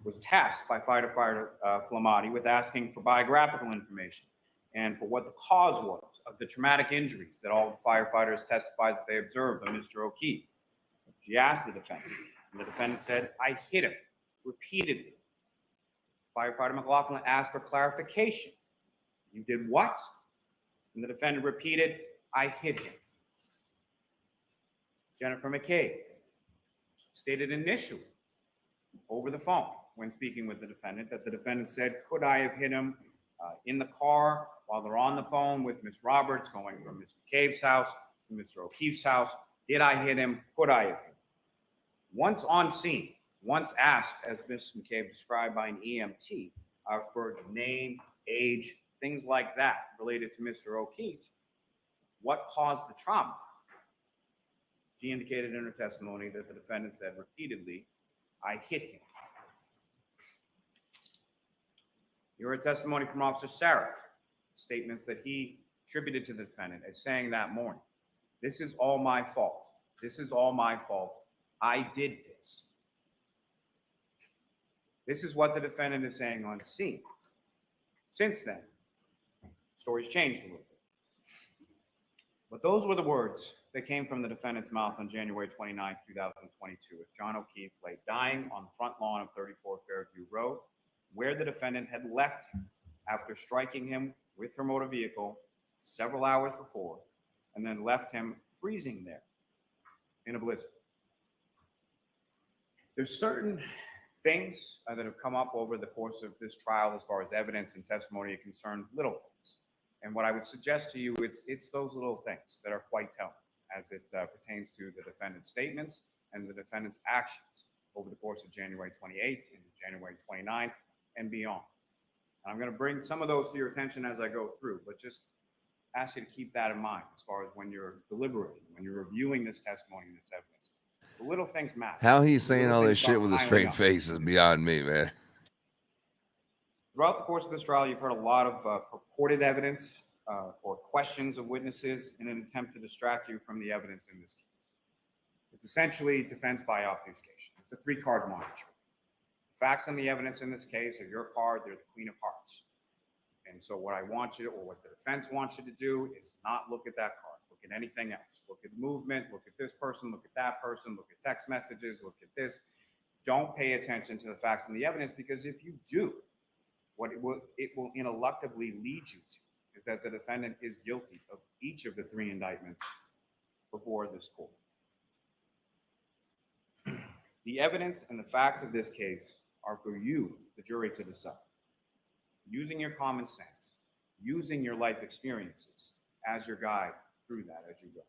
was tasked by firefighter Flamati with asking for biographical information and for what the cause was of the traumatic injuries that all the firefighters testified that they observed on Mr. O'Keefe. She asked the defendant, and the defendant said, I hit him repeatedly. Firefighter McLaughlin asked for clarification. You did what? And the defendant repeated, I hit him. Jennifer McCabe stated initially over the phone when speaking with the defendant that the defendant said, could I have hit him in the car while they're on the phone with Ms. Roberts going from Ms. McCabe's house to Mr. O'Keefe's house? Did I hit him? Could I have hit him? Once on scene, once asked, as Ms. McCabe described by an EMT, for name, age, things like that related to Mr. O'Keefe, what caused the trauma? She indicated in her testimony that the defendant said repeatedly, I hit him. You heard testimony from Officer Sarif, statements that he attributed to the defendant as saying that morning, this is all my fault. This is all my fault. I did this. This is what the defendant is saying on scene. Since then, stories changed a little bit. But those were the words that came from the defendant's mouth on January 29th, 2022, as John O'Keefe lay dying on the front lawn of 34 Fairview Road, where the defendant had left him after striking him with her motor vehicle several hours before, and then left him freezing there in a blizzard. There's certain things that have come up over the course of this trial as far as evidence and testimony are concerned, little things. And what I would suggest to you, it's those little things that are quite telling as it pertains to the defendant's statements and the defendant's actions over the course of January 28th and January 29th and beyond. And I'm going to bring some of those to your attention as I go through, but just ask you to keep that in mind as far as when you're deliberating, when you're reviewing this testimony and this evidence. The little things matter. How he's saying Little all this things shit start with a piling straight up. face is beyond me, man. Throughout the course of this trial, you've heard a lot of purported evidence or questions of witnesses in an attempt to distract you from the evidence in this case. It's essentially defense by obfuscation. It's a 3-card money trick. Facts and the evidence in this case are your card. They're the Queen of Hearts. And so what I want you to, or what the defense wants you to do is not look at that card. Look at anything else. Look at movement. Look at this person. Look at that person. Look at text messages. Look at this. Don't pay attention to the facts and the evidence, because if you do, what it will ineluctably lead you to is that the defendant is guilty of each of the 3 indictments before this court. The evidence and the facts of this case are for you, the jury, to decide. Using your common sense, using your life experiences as your guide through that as you go.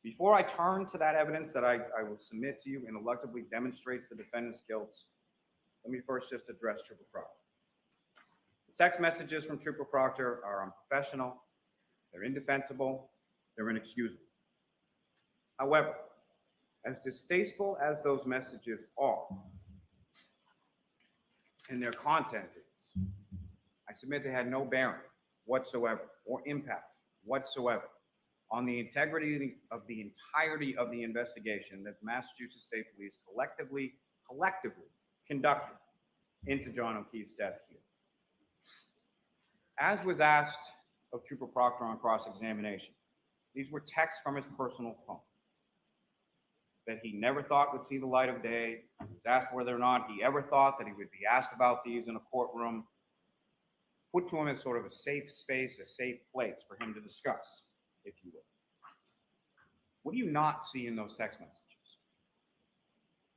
Before I turn to that evidence that I will submit to you and elucidably demonstrates the defendant's guilt, let me first just address Trooper Proctor. The text messages from Trooper Proctor are unprofessional, they're indefensible, they're inexcusable. However, as distasteful as those messages are and their content is, I submit they had no bearing whatsoever or impact whatsoever on the integrity of the entirety of the investigation that Massachusetts State Police collectively conducted into John O'Keefe's death here. As was asked of Trooper Proctor on cross-examination, these were texts from his personal phone that he never thought would see the light of day. He was asked whether or not he ever thought that he would be asked about these in a courtroom, put to him in sort of a safe space, a safe place for him to discuss, if you will. What do you not see in those text messages?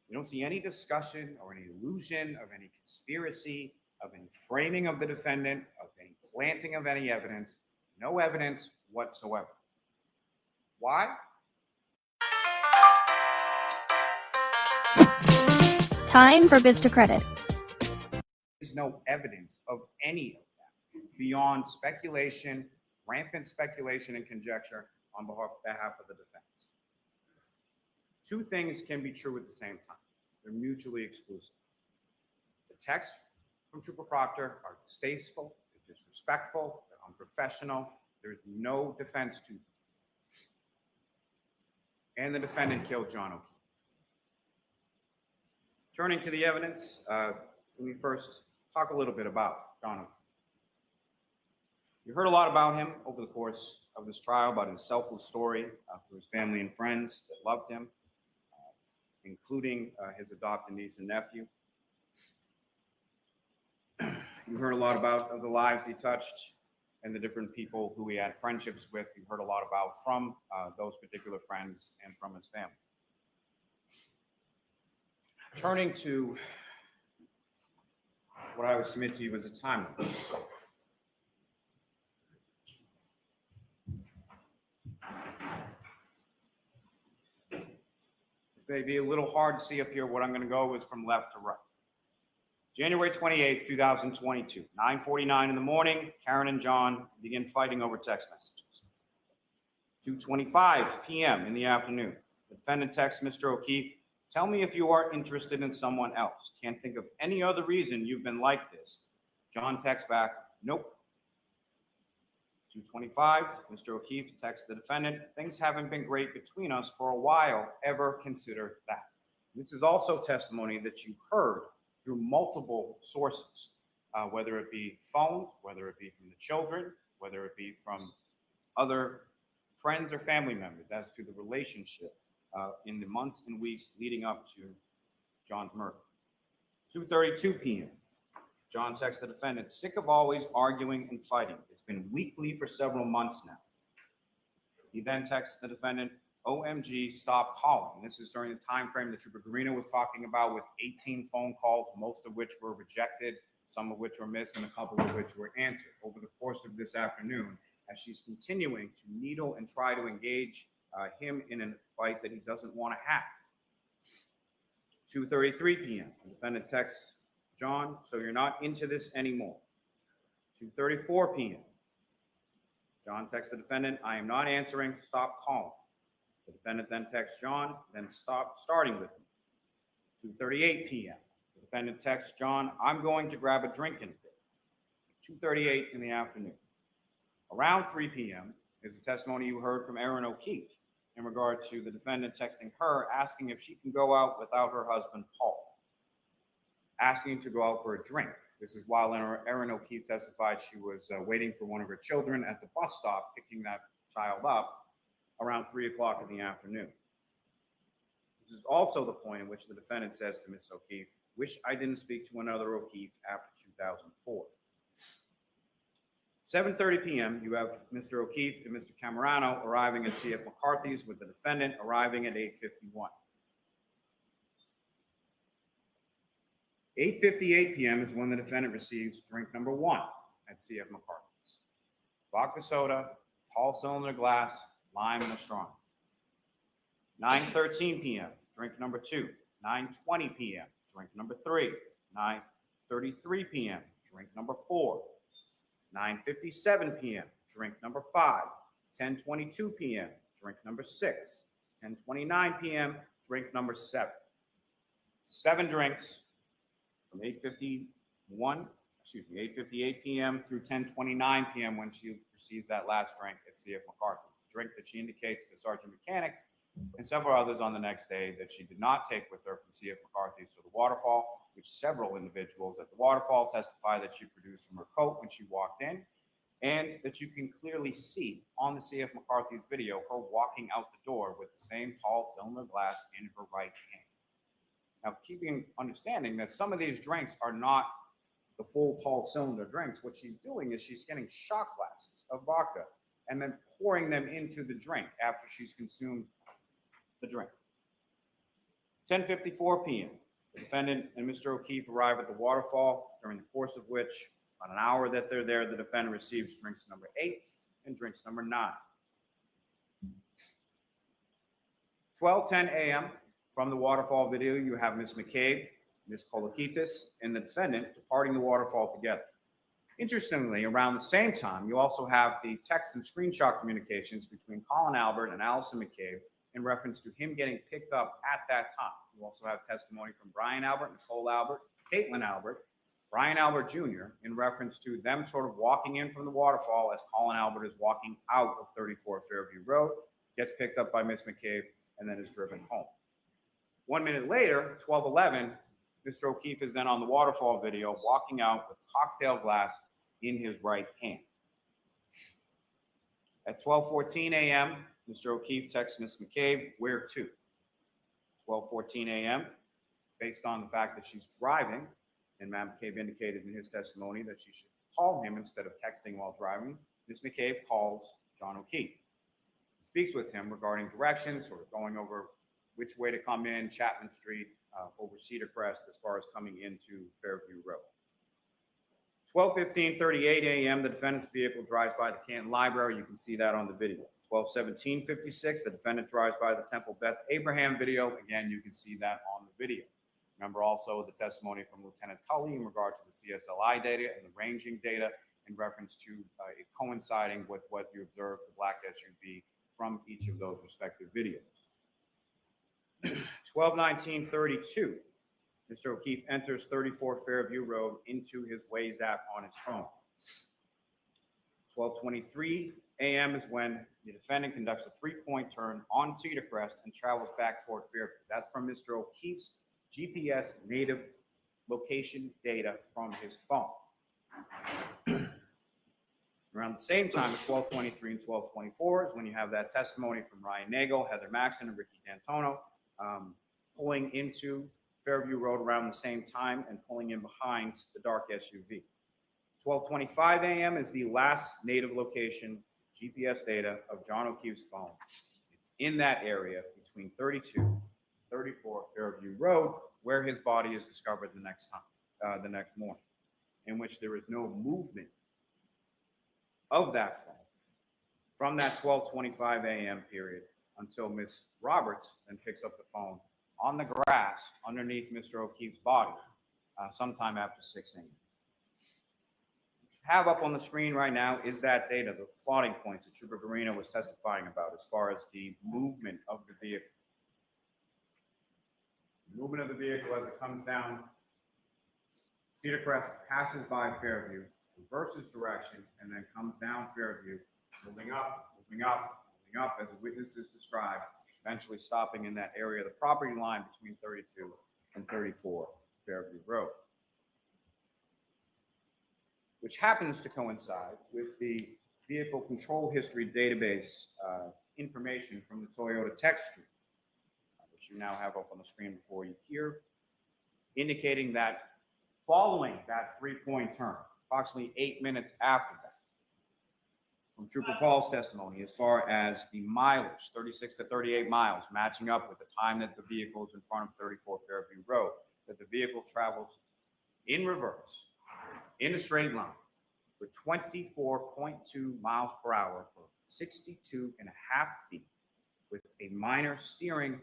You don't see any discussion or any illusion of any conspiracy, of any framing of the defendant, of any planting of any evidence, no evidence whatsoever. Why? Time for Biz to Credit. There's no evidence of any of that beyond speculation, rampant speculation and conjecture on behalf of the defense. Two things can be true at the same time. They're mutually exclusive. The texts from Trooper Proctor are distasteful, they're disrespectful, they're unprofessional. There's no defense to them. And the defendant killed John O'Keefe. Turning to the evidence, let me first talk a little bit about John O'Keefe. You heard a lot about him over the course of this trial, about his selfless story through his family and friends that loved him, including his adopted niece and nephew. You heard a lot about the lives he touched and the different people who he had friendships with. You heard a lot about from those particular friends and from his family. Turning to what I would submit to you as a timeline. This may be a little hard to see up here. What I'm going to go is from left to right. January 28th, 2022, 9:49 in the morning, Karen and John begin fighting over text messages. 2:25 p.m. in the afternoon, the defendant texts Mr. O'Keefe, "Tell me if you are interested in someone else. Can't think of any other reason you've been like this." John texts back, "Nope." 2:25, Mr. O'Keefe texts the defendant, "Things haven't been great between us for a while. Ever consider that?" This is also testimony that you heard through multiple sources, whether it be phones, whether it be from the children, whether it be from other friends or family members as to the relationship in the months and weeks leading up to John's murder. 2:32 p.m. John texts the defendant, "Sick of always arguing and fighting. It's been weekly for several months now." He then texts the defendant, "OMG, stop calling." This is during the time frame that Trooper Garino was talking about, with 18 phone calls, most of which were rejected, some of which were missed, and a couple of which were answered over the course of this afternoon, as she's continuing to needle and try to engage him in a fight that he doesn't want to have. 2:33 p.m. The defendant texts John, "So you're not into this anymore." 2:34 p.m. John texts the defendant, "I am not answering. Stop calling." The defendant then texts John, "Then stop starting with me." 2:38 p.m. The defendant texts John, "I'm going to grab a drink in a bit." 2:38 in the afternoon. Around 3 p.m. is the testimony you heard from Erin O'Keefe in regard to the defendant texting her, asking if she can go out without her husband, Paul, asking to go out for a drink. This is while Erin O'Keefe testified she was waiting for one of her children at the bus stop, picking that child up around 3 o'clock in the afternoon. This is also the point in which the defendant says to Ms. O'Keefe, "Wish I didn't speak to another O'Keefe after 2004. 7:30 p.m., you have Mr. O'Keefe and Mr. Camerano arriving at C.F. McCarthy's, with the defendant arriving at 8:51. 8:58 p.m. is when the defendant receives drink number 1 at C.F. McCarthy's. Vodka soda, tall cylinder glass, lime, and a straw. 9:13 p.m., drink number 2. 9:20 p.m., drink number 3. 9:33 p.m., drink number 4. 9:57 p.m., drink number 5. 10:22 p.m., drink number 6. 10:29 p.m., drink number 7. 7 drinks from 8:58 p.m. through 10:29 p.m. when she receives that last drink at C.F. McCarthy's. The drink that she indicates to Sergeant Mechanic and several others on the next day that she did not take with her from C.F. McCarthy's to the waterfall, which several individuals at the waterfall testify that she produced from her coat when she walked in, and that you can clearly see on the C.F. McCarthy's video her walking out the door with the same tall cylinder glass in her right hand. Now, understanding that some of these drinks are not the full tall cylinder drinks, what she's doing is she's getting shot glasses of vodka and then pouring them into the drink after she's consumed the drink. 10:54 p.m. The defendant and Mr. O'Keefe arrive at the waterfall, during the course of which, about an hour that they're there, the defendant receives drinks number 8 and drinks number 9. 12:10 a.m. From the waterfall video, you have Ms. McCabe, Ms. Kolokithis, and the defendant departing the waterfall together. Interestingly, around the same time, you also have the text and screenshot communications between Colin Albert and Allison McCabe in reference to him getting picked up at that time. You also have testimony from Brian Albert, Nicole Albert, Caitlin Albert, Brian Albert Jr. in reference to them sort of walking in from the waterfall as Colin Albert is walking out of 34 Fairview Road, gets picked up by Ms. McCabe, and then is driven home. 1 minute later, 12:11, Mr. O'Keefe is then on the waterfall video walking out with cocktail glass in his right hand. At 12:14 a.m., Mr. O'Keefe texts Ms. McCabe, "Where to?" 12:14 a.m., based on the fact that she's driving, and Mme. McCabe indicated in his testimony that she should call him instead of texting while driving, Ms. McCabe calls John O'Keefe. Speaks with him regarding directions, sort of going over which way to come in Chapman Street, over Cedar Crest as far as coming into Fairview Road. 12:15:38 a.m., the defendant's vehicle drives by the Canton Library. You can see that on the video. 12:17:56, the defendant drives by the Temple Beth Abraham video. Again, you can see that on the video. Remember also the testimony from Lieutenant Tully in regard to the CSLI data and the ranging data in reference to it coinciding with what you observed, the black SUV, from each of those respective videos. 12:19:32, Mr. O'Keefe enters 34 Fairview Road into his Waze app on his phone. 12:23 a.m. is when the defendant conducts a 3-point turn on Cedar Crest and travels back toward Fairview. That's from Mr. O'Keefe's GPS native location data from his phone. Around the same time at 12:23 and 12:24 is when you have that testimony from Ryan Nagel, Heather Maxon, and Ricky D'Antono pulling into Fairview Road around the same time and pulling in behind the dark SUV. 12:25 a.m. is the last native location GPS data of John O'Keefe's phone. It's in that area between 32 and 34 Fairview Road, where his body is discovered the next morning, in which there is no movement of that phone from that 12:25 a.m. period until Miss Roberts then picks up the phone on the grass underneath Mr. O'Keefe's body sometime after 6 a.m. What you have up on the screen right now is that data, those plotting points that Trooper Garino was testifying about as far as the movement of the vehicle. The movement of the vehicle as it comes down Cedar Crest, passes by Fairview, reverses direction, and then comes down Fairview, moving up, moving up, moving up as the witnesses described, eventually stopping in that area of the property line between 32 and 34 Fairview Road, which happens to coincide with the vehicle control history database information from the Toyota Tech Street, which you now have up on the screen before you here, indicating that following that 3-point turn, approximately 8 minutes after that, from Trooper Paul's testimony, as far as the mileage, 36 to 38 miles, matching up with the time that the vehicle is in front of 34 Fairview Road, that the vehicle travels in reverse, in a straight line, with 24.2 miles per hour for 62.5 feet with a minor steering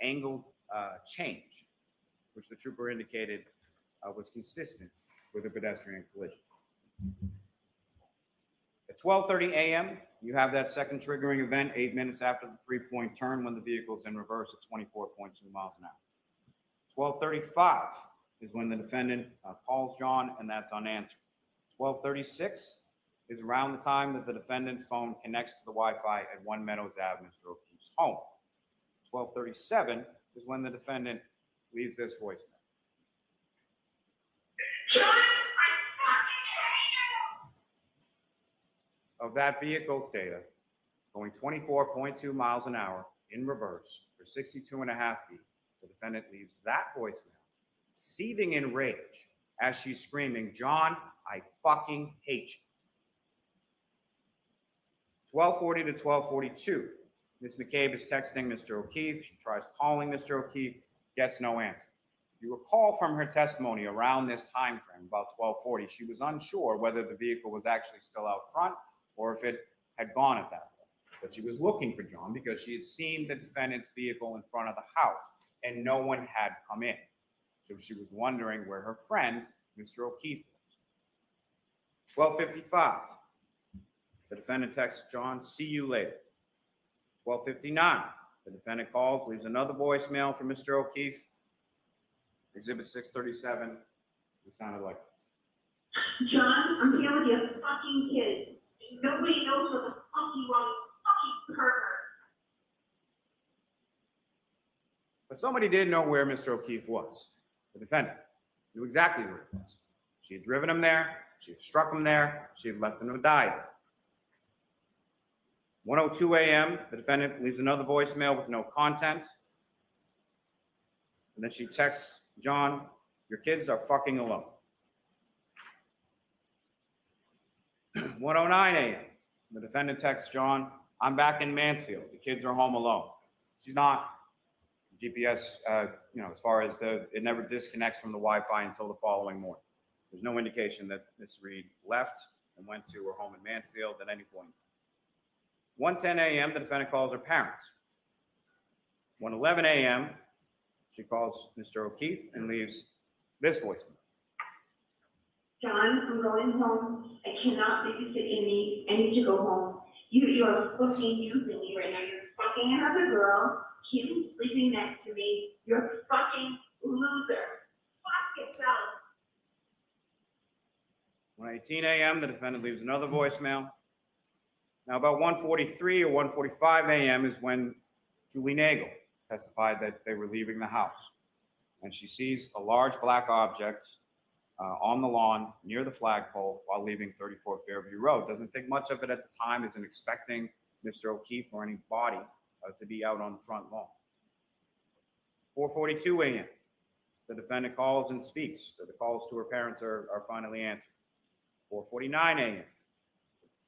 angle change, which the trooper indicated was consistent with a pedestrian collision. At 12:30 a.m., you have that second triggering event 8 minutes after the 3-point turn when the vehicle is in reverse at 24.2 miles an hour. 12:35 is when the defendant calls John, and that's unanswered. 12:36 is around the time that the defendant's phone connects to the Wi-Fi at One Meadows Ave, Mr. O'Keefe's home. 12:37 is when the defendant leaves this voicemail. Of that vehicle's data, going 24.2 miles an hour in reverse for 62.5 feet, the defendant leaves that voicemail, seething in rage as she's screaming, "John, I fucking hate you." 12:40 to 12:42, Ms. McCabe is texting Mr. O'Keefe. She tries calling Mr. O'Keefe, gets no answer. If you recall from her testimony around this time frame, about 12:40, she was unsure whether the vehicle was actually still out front or if it had gone at that point. But she was looking for John because she had seen the defendant's vehicle in front of the house and no one had come in. So she was wondering where her friend, Mr. O'Keefe, was. 12:55, the defendant texts John, "See you later." 12:59, the defendant calls, leaves another voicemail for Mr. O'Keefe. Exhibit 637, it sounded like this. John, I'm here with your fucking kids. Nobody knows what the fuck you are, you fucking pervert. But somebody did know where Mr. O'Keefe was. The defendant knew exactly where he was. She had driven him there. She had struck him there. She had left him to die there. 1:02 a.m., the defendant leaves another voicemail with no content. And then she texts John, "Your kids are fucking alone." 1:09 a.m., the defendant texts John, "I'm back in Mansfield. The kids are home alone." She's not. GPS, as far as it never disconnects from the Wi-Fi until the following morning. There's no indication that Ms. Reed left and went to her home in Mansfield at any point. 1:10 a.m., the defendant calls her parents. 1:11 a.m., she calls Mr. O'Keefe and leaves this voicemail. John, I'm going home. I cannot babysit Amy. I need to go home. You are fucking using me right now. You're fucking another girl. Kim's sleeping next to me. You're a fucking loser. Fuck yourself. 1:18 a.m., the defendant leaves another voicemail. Now, about 1:43 or 1:45 a.m. is when Julie Nagel testified that they were leaving the house. And she sees a large black object on the lawn near the flagpole while leaving 34 Fairview Road. Doesn't think much of it at the time, isn't expecting Mr. O'Keefe or any body to be out on the front lawn. 4:42 a.m., the defendant calls and speaks. The calls to her parents are finally answered. 4:49 a.m.,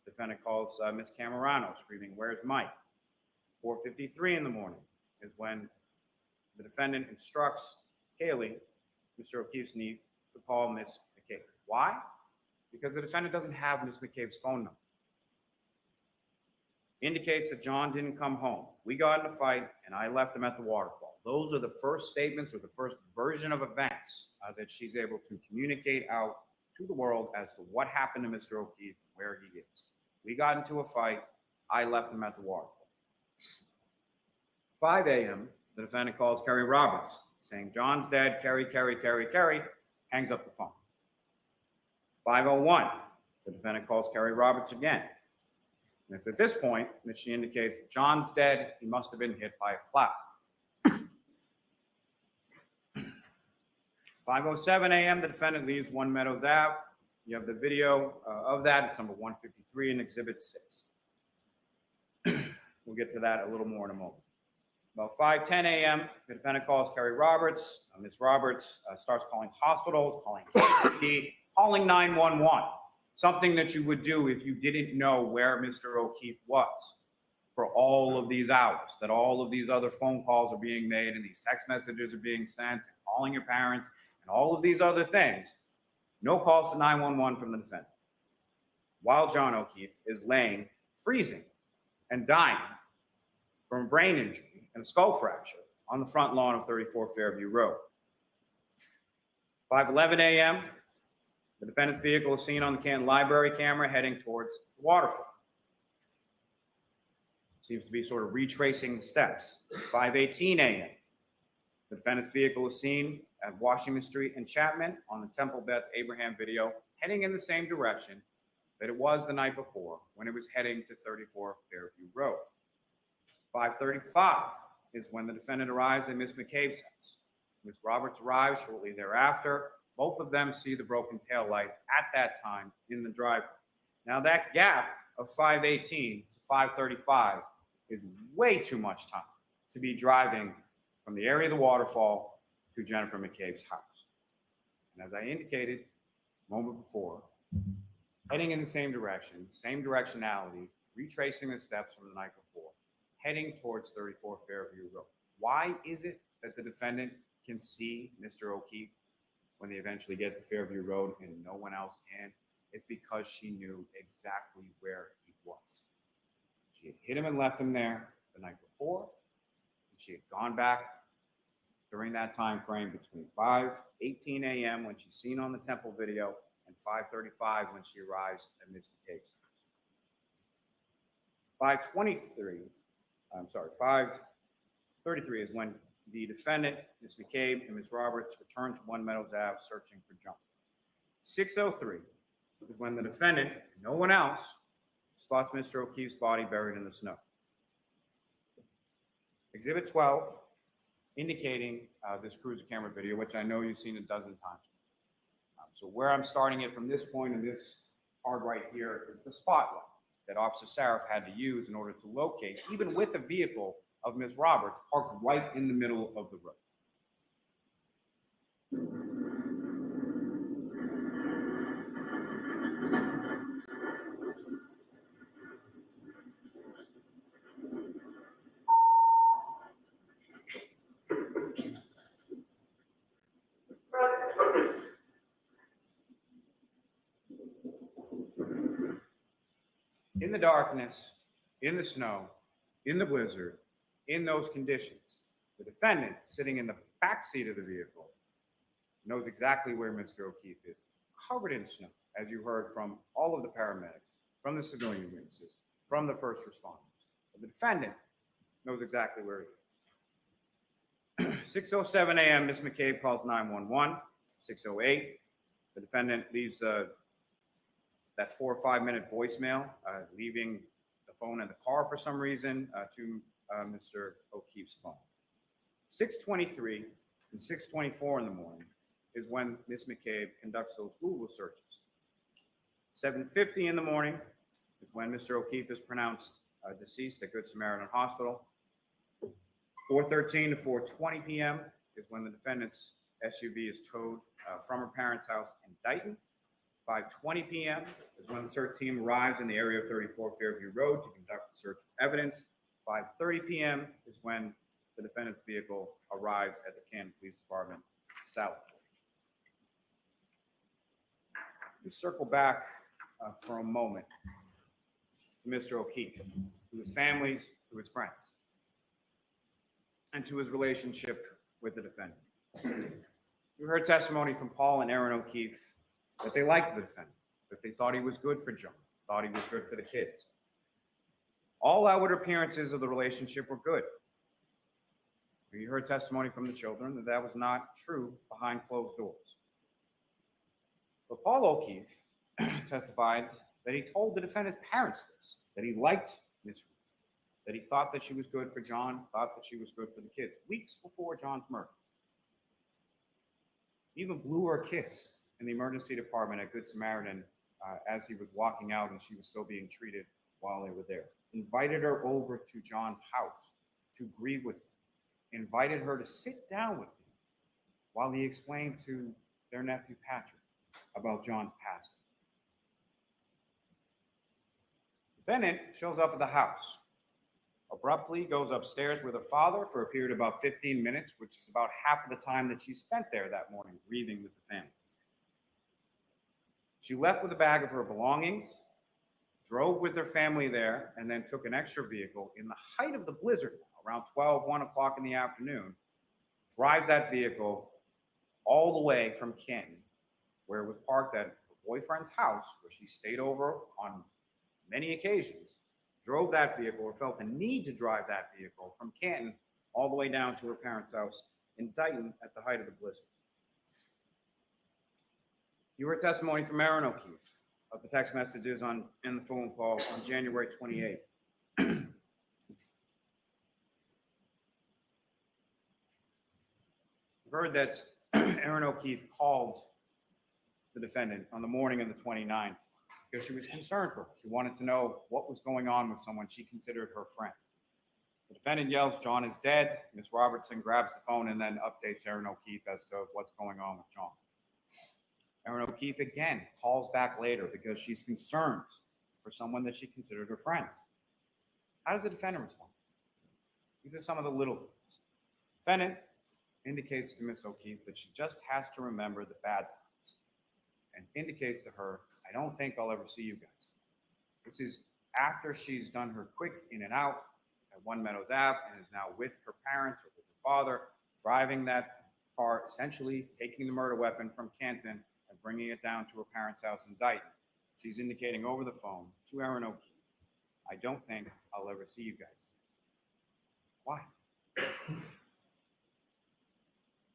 the defendant calls Ms. Camerano, screaming, "Where's Mike?" 4:53 in the morning is when the defendant instructs Kaylee, Mr. O'Keefe's niece, to call Ms. McCabe. Why? Because the defendant doesn't have Ms. McCabe's phone number. Indicates that John didn't come home. We got in a fight, and I left him at the waterfall. Those are the first statements or the first version of events that she's able to communicate out to the world as to what happened to Mr. O'Keefe and where he is. We got into a fight. I left him at the waterfall. 5 a.m., the defendant calls Kerry Roberts, saying, "John's dead, Kerry, hangs up the phone. 5:01, the defendant calls Kerry Roberts again. And it's at this point that she indicates that John's dead, he must have been hit by a plow. 5:07 a.m., the defendant leaves One Meadows Ave. You have the video of that. It's number 153 in Exhibit 6. We'll get to that a little more in a moment. About 5:10 a.m., the defendant calls Kerry Roberts. Ms. Roberts starts calling hospitals, calling KPD, calling 911, something that you would do if you didn't know where Mr. O'Keefe was for all of these hours, that all of these other phone calls are being made and these text messages are being sent, and calling your parents, and all of these other things. No calls to 911 from the defendant. While John O'Keefe is laying, freezing, and dying from a brain injury and a skull fracture on the front lawn of 34 Fairview Road. 5:11 a.m., the defendant's vehicle is seen on the Canton Library camera heading towards the waterfall. Seems to be sort of retracing the steps. 5:18 a.m., the defendant's vehicle is seen at Washington Street and Chapman on the Temple Beth Abraham video, heading in the same direction that it was the night before when it was heading to 34 Fairview Road. 5:35 is when the defendant arrives at Ms. McCabe's house. Ms. Roberts arrives shortly thereafter. Both of them see the broken tail light at that time in the driveway. Now that gap of 5:18 to 5:35 is way too much time to be driving from the area of the waterfall to Jennifer McCabe's house. And as I indicated a moment before, heading in the same direction, same directionality, retracing the steps from the night before, heading towards 34 Fairview Road. Why is it that the defendant can see Mr. O'Keefe when they eventually get to Fairview Road and no one else can? It's because she knew exactly where he was. She had hit him and left him there the night before, and she had gone back during that time frame between 5:18 a.m. when she's seen on the Temple video and 5:35 when she arrives at Ms. McCabe's house. 5:33 is when the defendant, Ms. McCabe, and Ms. Roberts return to One Meadows Ave searching for John. 6:03 is when the defendant, no one else, spots Mr. O'Keefe's body buried in the snow. Exhibit 12, indicating this cruiser camera video, which I know you've seen a dozen times. So where I'm starting it from this point in this card right here is the spotlight that Officer Saraf had to use in order to locate, even with the vehicle of Ms. Roberts parked right in the middle of the road. In the darkness, in the snow, in the blizzard, in those conditions, the defendant sitting in the back seat of the vehicle knows exactly where Mr. O'Keefe is, covered in snow, as you heard from all of the paramedics, from the civilian witnesses, from the first responders. The defendant knows exactly where he is. 6:07 a.m., Ms. McCabe calls 911. 6:08, the defendant leaves that 4 or 5 minute voicemail, leaving the phone in the car for some reason to Mr. O'Keefe's phone. 6:23 and 6:24 in the morning is when Ms. McCabe conducts those Google searches. 7:50 in the morning is when Mr. O'Keefe is pronounced deceased at Good Samaritan Hospital. 4:13 to 4:20 p.m. is when the defendant's SUV is towed from her parents' house in Dighton. 5:20 p.m. is when the search team arrives in the area of 34 Fairview Road to conduct the search for evidence. 5:30 p.m. is when the defendant's vehicle arrives at the Canton Police Department south. We circle back for a moment to Mr. O'Keefe, to his families, to his friends, and to his relationship with the defendant. You heard testimony from Paul and Aaron O'Keefe that they liked the defendant, that they thought he was good for John, thought he was good for the kids. All outward appearances of the relationship were good. You heard testimony from the children that that was not true behind closed doors. But Paul O'Keefe testified that he told the defendant's parents this, that he liked Miss Reed, that he thought that she was good for John, thought that she was good for the kids, weeks before John's murder. He even blew her a kiss in the emergency department at Good Samaritan as he was walking out and she was still being treated while they were there. Invited her over to John's house to grieve with him. Invited her to sit down with him while he explained to their nephew Patrick about John's passing. The defendant shows up at the house. Abruptly goes upstairs with her father for a period of about 15 minutes, which is about half of the time that she spent there that morning grieving with the family. She left with a bag of her belongings, drove with their family there, and then took an extra vehicle in the height of the blizzard, around 1 o'clock in the afternoon, drives that vehicle all the way from Canton, where it was parked at her boyfriend's house, where she stayed over on many occasions, drove that vehicle or felt the need to drive that vehicle from Canton all the way down to her parents' house in Dighton at the height of the blizzard. You heard testimony from Aaron O'Keefe of the text messages and the phone call on January 28th. You've heard that Aaron O'Keefe called the defendant on the morning of the 29th because she was concerned for her. She wanted to know what was going on with someone she considered her friend. The defendant yells, "John is dead." Ms. Robertson grabs the phone and then updates Aaron O'Keefe as to what's going on with John. Aaron O'Keefe again calls back later because she's concerned for someone that she considered her friend. How does the defendant respond? These are some of the little things. Defendant indicates to Ms. O'Keefe that she just has to remember the bad times and indicates to her, "I don't think I'll ever see you guys." This is after she's done her quick in and out at One Meadows Ave and is now with her parents or with her father, driving that car, essentially taking the murder weapon from Canton and bringing it down to her parents' house in Dighton. She's indicating over the phone to Aaron O'Keefe, "I don't think I'll ever see you guys." Why?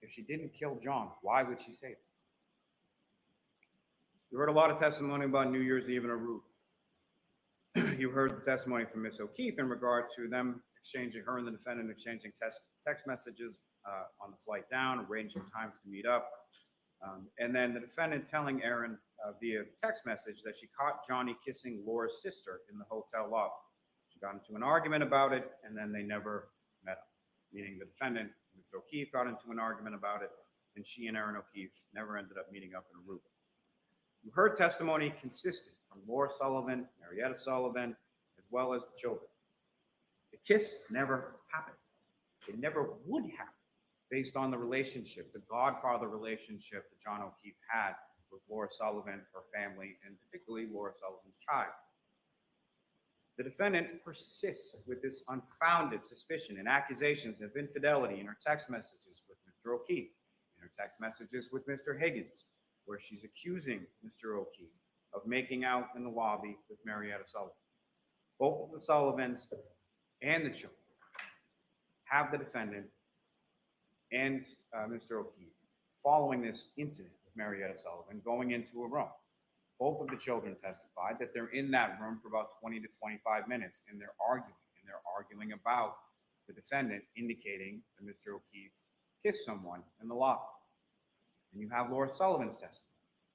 If she didn't kill John, why would she say that? You heard a lot of testimony about New Year's Eve in Aruba. You heard the testimony from Ms. O'Keefe in regard to them exchanging, her and the defendant exchanging text messages on the flight down, arranging times to meet up. And then the defendant telling Aaron via text message that she caught Johnny kissing Laura's sister in the hotel lobby. She got into an argument about it, and then they never met up, meaning the defendant, Mr. O'Keefe, got into an argument about it, and she and Aaron O'Keefe never ended up meeting up in Aruba. You heard testimony consistent from Laura Sullivan, Marietta Sullivan, as well as the children. The kiss never happened. It never would happen based on the relationship, the godfather relationship that John O'Keefe had with Laura Sullivan, her family, and particularly Laura Sullivan's child. The defendant persists with this unfounded suspicion and accusations of infidelity in her text messages with Mr. O'Keefe, in her text messages with Mr. Higgins, where she's accusing Mr. O'Keefe of making out in the lobby with Marietta Sullivan. Both of the Sullivans and the children have the defendent and Mr. O'Keefe following this incident with Marietta Sullivan going into a room. Both of the children testified that they're in that room for about 20 to 25 minutes and they're arguing about the defendant indicating that Mr. O'Keefe kissed someone in the lobby. And you have Laura Sullivan's testimony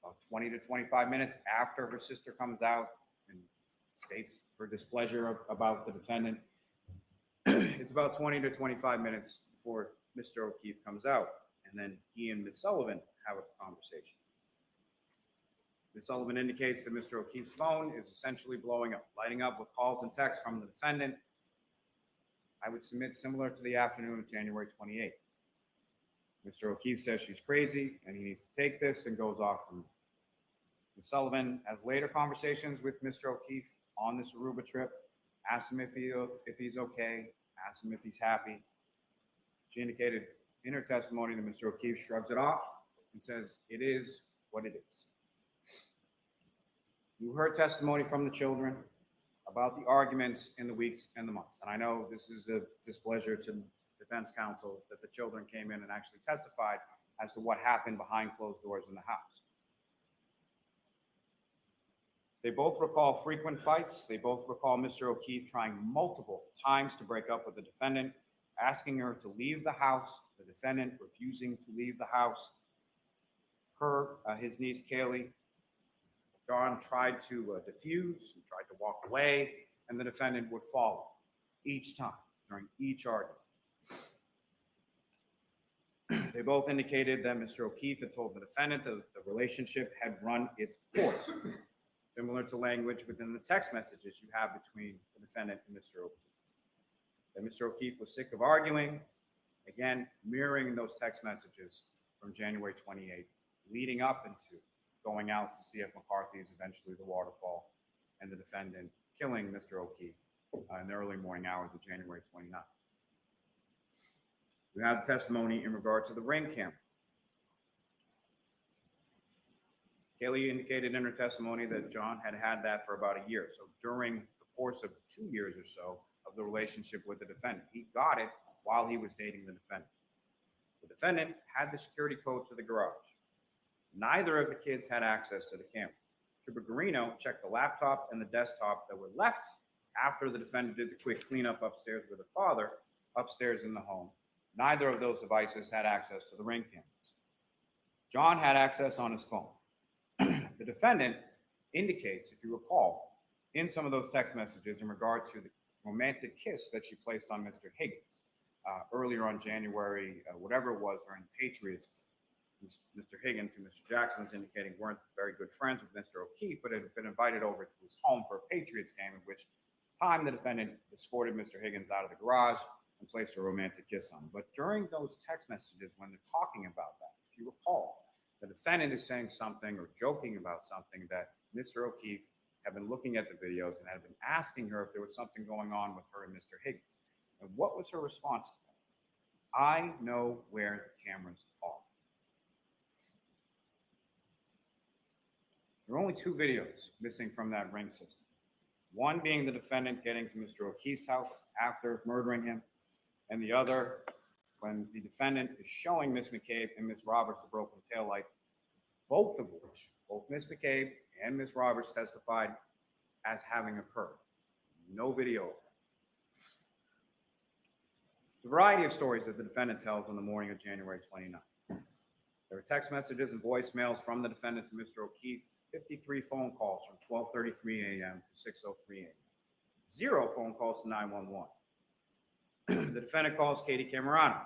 about 20 to 25 minutes after her sister comes out and states her displeasure about the defendant. It's about 20 to 25 minutes before Mr. O'Keefe comes out, and then he and Ms. Sullivan have a conversation. Ms. Sullivan indicates that Mr. O'Keefe's phone is essentially blowing up, lighting up with calls and texts from the defendant. I would submit similar to the afternoon of January 28th. Mr. O'Keefe says she's crazy and he needs to take this and goes off from her. Ms. Sullivan has later conversations with Mr. O'Keefe on this Aruba trip, asks him if he's okay, asks him if he's happy. She indicated in her testimony that Mr. O'Keefe shrugs it off and says it is what it is. You heard testimony from the children about the arguments in the weeks and the months. And I know this is a displeasure to defense counsel that the children came in and actually testified as to what happened behind closed doors in the house. They both recall frequent fights. They both recall Mr. O'Keefe trying multiple times to break up with the defendant, asking her to leave the house, the defendant refusing to leave the house. His niece, Kaylee, John tried to diffuse, he tried to walk away, and the defendant would follow each time during each argument. They both indicated that Mr. O'Keefe had told the defendant that the relationship had run its course, similar to language within the text messages you have between the defendant and Mr. O'Keefe. That Mr. O'Keefe was sick of arguing, again, mirroring those text messages from January 28th, leading up into going out to see if McCarthy is eventually the waterfall, and the defendant killing Mr. O'Keefe in the early morning hours of January 29th. We have the testimony in regard to the ring camera. Kaylee indicated in her testimony that John had had that for about a year. So during the course of 2 years or so of the relationship with the defendant, he got it while he was dating the defendant. The defendant had the security codes to the garage. Neither of the kids had access to the camera. Trooper Garino checked the laptop and the desktop that were left after the defendant did the quick cleanup upstairs with the father, upstairs in the home. Neither of those devices had access to the ring cameras. John had access on his phone. The defendant indicates, if you recall, in some of those text messages in regard to the romantic kiss that she placed on Mr. Higgins earlier on January, whatever it was, during the Patriots. Mr. Higgins and Mr. Jackson was indicating weren't very good friends with Mr. O'Keefe, but had been invited over to his home for a Patriots game, at which time the defendant escorted Mr. Higgins out of the garage and placed a romantic kiss on him. But during those text messages, when they're talking about that, if you recall, the defendant is saying something or joking about something that Mr. O'Keefe had been looking at the videos and had been asking her if there was something going on with her and Mr. Higgins. And what was her response to that? I know where the cameras are. There are only 2 videos missing from that ring system. One being the defendant getting to Mr. O'Keefe's house after murdering him, and the other when the defendant is showing Ms. McCabe and Ms. Roberts the broken taillight, both of which, both Ms. McCabe and Ms. Roberts testified as having occurred. No video. The variety of stories that the defendant tells on the morning of January 29th. There were text messages and voicemails from the defendant to Mr. O'Keefe, 53 phone calls from 12:33 a.m. to 6:03 a.m. 0 phone calls to 911. The defendant calls Katie Camerano.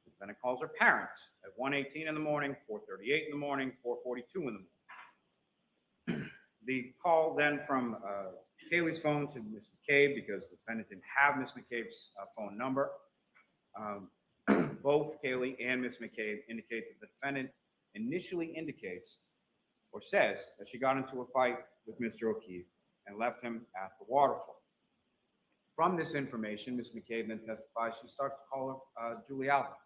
The defendant calls her parents at 1:18 in the morning, 4:38 in the morning, 4:42 in the morning. The call then from Kaylee's phone to Ms. McCabe, because the defendant didn't have Ms. McCabe's phone number. Both Kaylee and Ms. McCabe indicate that the defendant initially indicates or says that she got into a fight with Mr. O'Keefe and left him at the waterfall. From this information, Ms. McCabe then testifies she starts to call her Julie Albert,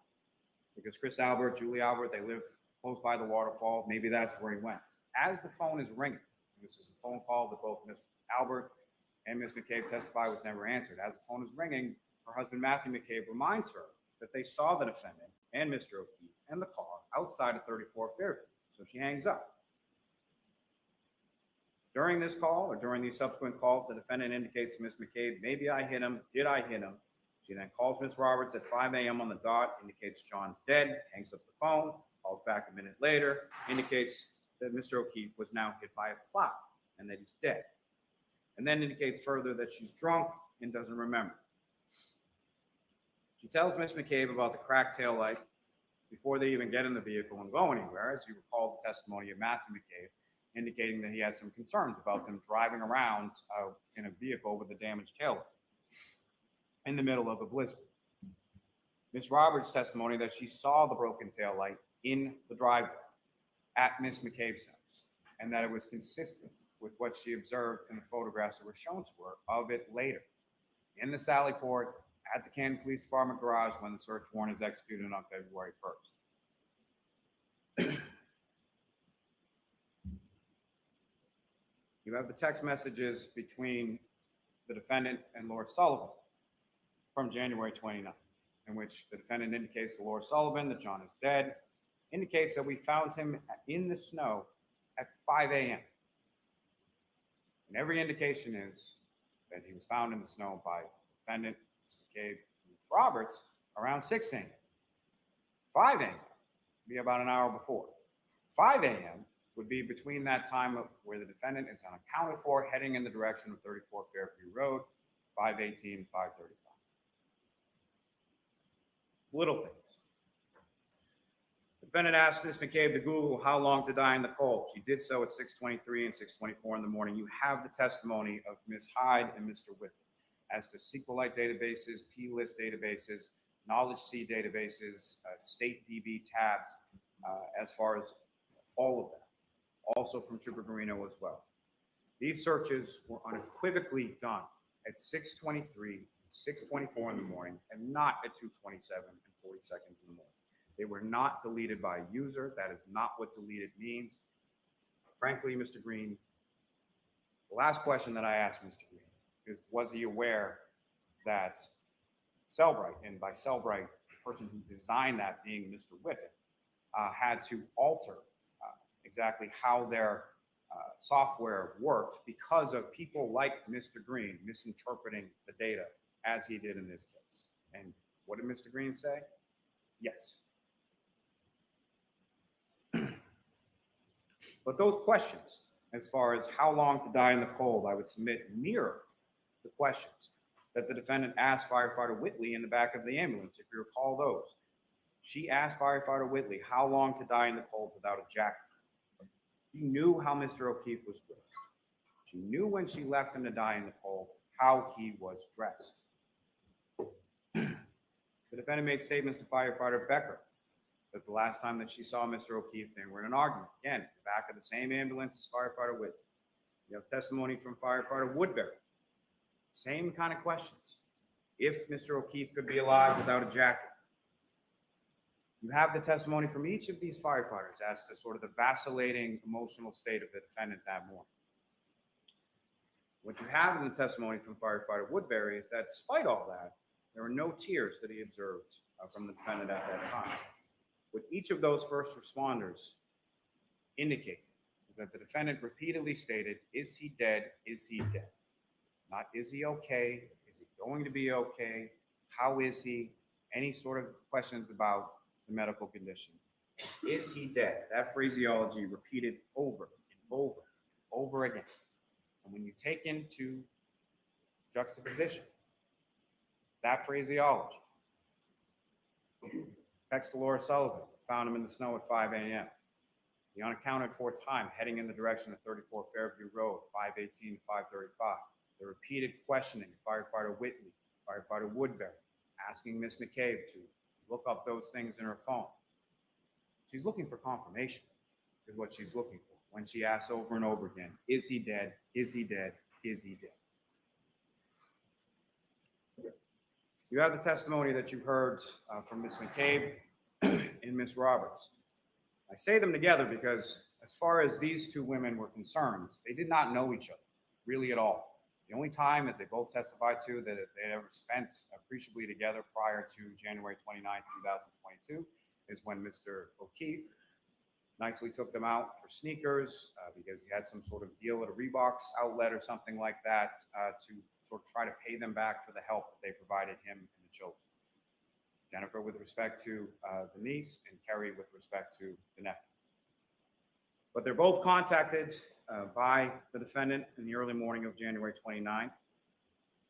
because Chris Albert, Julie Albert, they live close by the waterfall. Maybe that's where he went. As the phone is ringing, this is a phone call that both Ms. Albert and Ms. McCabe testify was never answered. As the phone is ringing, her husband Matthew McCabe reminds her that they saw the defendant and Mr. O'Keefe and the car outside of 34 Fairview. So she hangs up. During this call, or during these subsequent calls, the defendant indicates to Ms. McCabe, maybe I hit him, did I hit him? She then calls Ms. Roberts at 5 a.m. on the dot, indicates John's dead, hangs up the phone, calls back a minute later, indicates that Mr. O'Keefe was now hit by a plow and that he's dead. And then indicates further that she's drunk and doesn't remember. She tells Ms. McCabe about the cracked taillight before they even get in the vehicle and go anywhere, as you recall the testimony of Matthew McCabe, indicating that he had some concerns about them driving around in a vehicle with a damaged taillight in the middle of a blizzard. Ms. Roberts' testimony that she saw the broken taillight in the driveway at Ms. McCabe's house, and that it was consistent with what she observed in the photographs that were shown to her of it later in the Sallyport at the Canton Police Department garage when the search warrant is executed on February 1st. You have the text messages between the defendant and Laura Sullivan from January 29th, in which the defendant indicates to Laura Sullivan that John is dead, indicates that we found him in the snow at 5 a.m. And every indication is that he was found in the snow by the defendant, Ms. McCabe, and Ms. Roberts around 6 a.m. 5 a.m. would be about an hour before. 5 a.m. would be between that time of where the defendant is unaccounted for, heading in the direction of 34 Fairview Road, 5:18, 5:35. Little things. The defendant asked Ms. McCabe to Google how long to die in the cold. She did so at 6:23 and 6:24 in the morning. You have the testimony of Ms. Hyde and Mr. Whitford as to SQLite databases, P-list databases, Knowledge C databases, state DB tabs, as far as all of that. Also from Trooper Garino as well. These searches were unequivocally done at 6:23, 6:24 in the morning, and not at 2:27 and 40 seconds in the morning. They were not deleted by a user. That is not what deleted means. Frankly, Mr. Green, the last question that I asked Mr. Green is, was he aware that Cellbright, and by Cellbright, the person who designed that being Mr. Whiffen, had to alter exactly how their software worked because of people like Mr. Green misinterpreting the data as he did in this case. And what did Mr. Green say? Yes. But those questions, as far as how long to die in the cold, I would submit mirror the questions that the defendant asked firefighter Whitley in the back of the ambulance, if you recall those. She asked firefighter Whitley how long to die in the cold without a jacket. She knew how Mr. O'Keefe was dressed. She knew when she left him to die in the cold how he was dressed. The defendant made statements to firefighter Becker that the last time that she saw Mr. O'Keefe, they were in an argument. Again, the back of the same ambulance as firefighter Whitley. You have testimony from firefighter Woodbury. Same kind of questions. If Mr. O'Keefe could be alive without a jacket. You have the testimony from each of these firefighters as to sort of the vacillating emotional state of the defendant that morning. What you have in the testimony from firefighter Woodbury is that despite all that, there were no tears that he observed from the defendant at that time. What each of those first responders indicate is that the defendant repeatedly stated, is he dead? Is he dead? Not, is he okay? Is he going to be okay? How is he? Any sort of questions about the medical condition. Is he dead? That phraseology repeated over and over and over again. And when you take into juxtaposition that phraseology, text to Laura Sullivan, found him in the snow at 5 a.m. The unaccounted for time heading in the direction of 34 Fairview Road, 5:18 to 5:35. The repeated questioning of firefighter Whitley, firefighter Woodbury, asking Ms. McCabe to look up those things in her phone. She's looking for confirmation, is what she's looking for when she asks over and over again, is he dead? Is he dead? Is he dead? You have the testimony that you heard from Ms. McCabe and Ms. Roberts. I say them together because as far as these two women were concerned, they did not know each other really at all. The only time, as they both testified to, that they had ever spent appreciably together prior to January 29, 2022, is when Mr. O'Keefe nicely took them out for sneakers because he had some sort of deal at a Reebok's outlet or something like that to sort of try to pay them back for the help that they provided him and the children. Jennifer with respect to the niece, and Kerry with respect to the nephew. But they're both contacted by the defendant in the early morning of January 29th.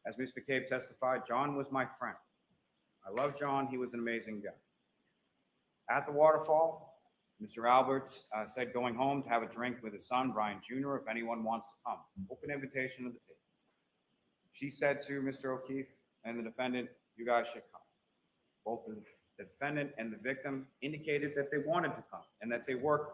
As Ms. McCabe testified, John was my friend. I love John. He was an amazing guy. At the waterfall, Mr. Albert said going home to have a drink with his son, Brian Jr., if anyone wants to come. Open invitation to the table. She said to Mr. O'Keefe and the defendant, you guys should come. Both the defendant and the victim indicated that they wanted to come and that they were coming.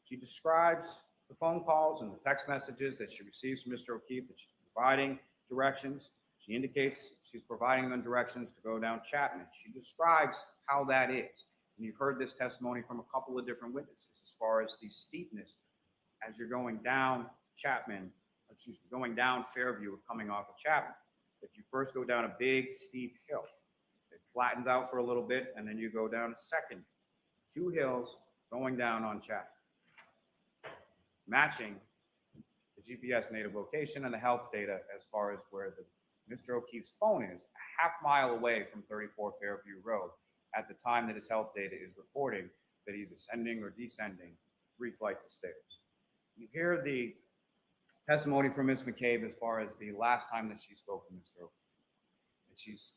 She describes the phone calls and the text messages that she receives from Mr. O'Keefe, that she's providing directions. She indicates she's providing them directions to go down Chapman. She describes how that is. And you've heard this testimony from a couple of different witnesses as far as the steepness as you're going down Chapman, going down Fairview of coming off of Chapman. That you first go down a big, steep hill. It flattens out for a little bit, and then you go down a second. 2 hills going down on Chapman. Matching the GPS native location and the health data as far as where Mr. O'Keefe's phone is, a half mile away from 34 Fairview Road at the time that his health data is reporting that he's ascending or descending 3 flights of stairs. You hear the testimony from Ms. McCabe as far as the last time that she spoke to Mr. O'Keefe. And she's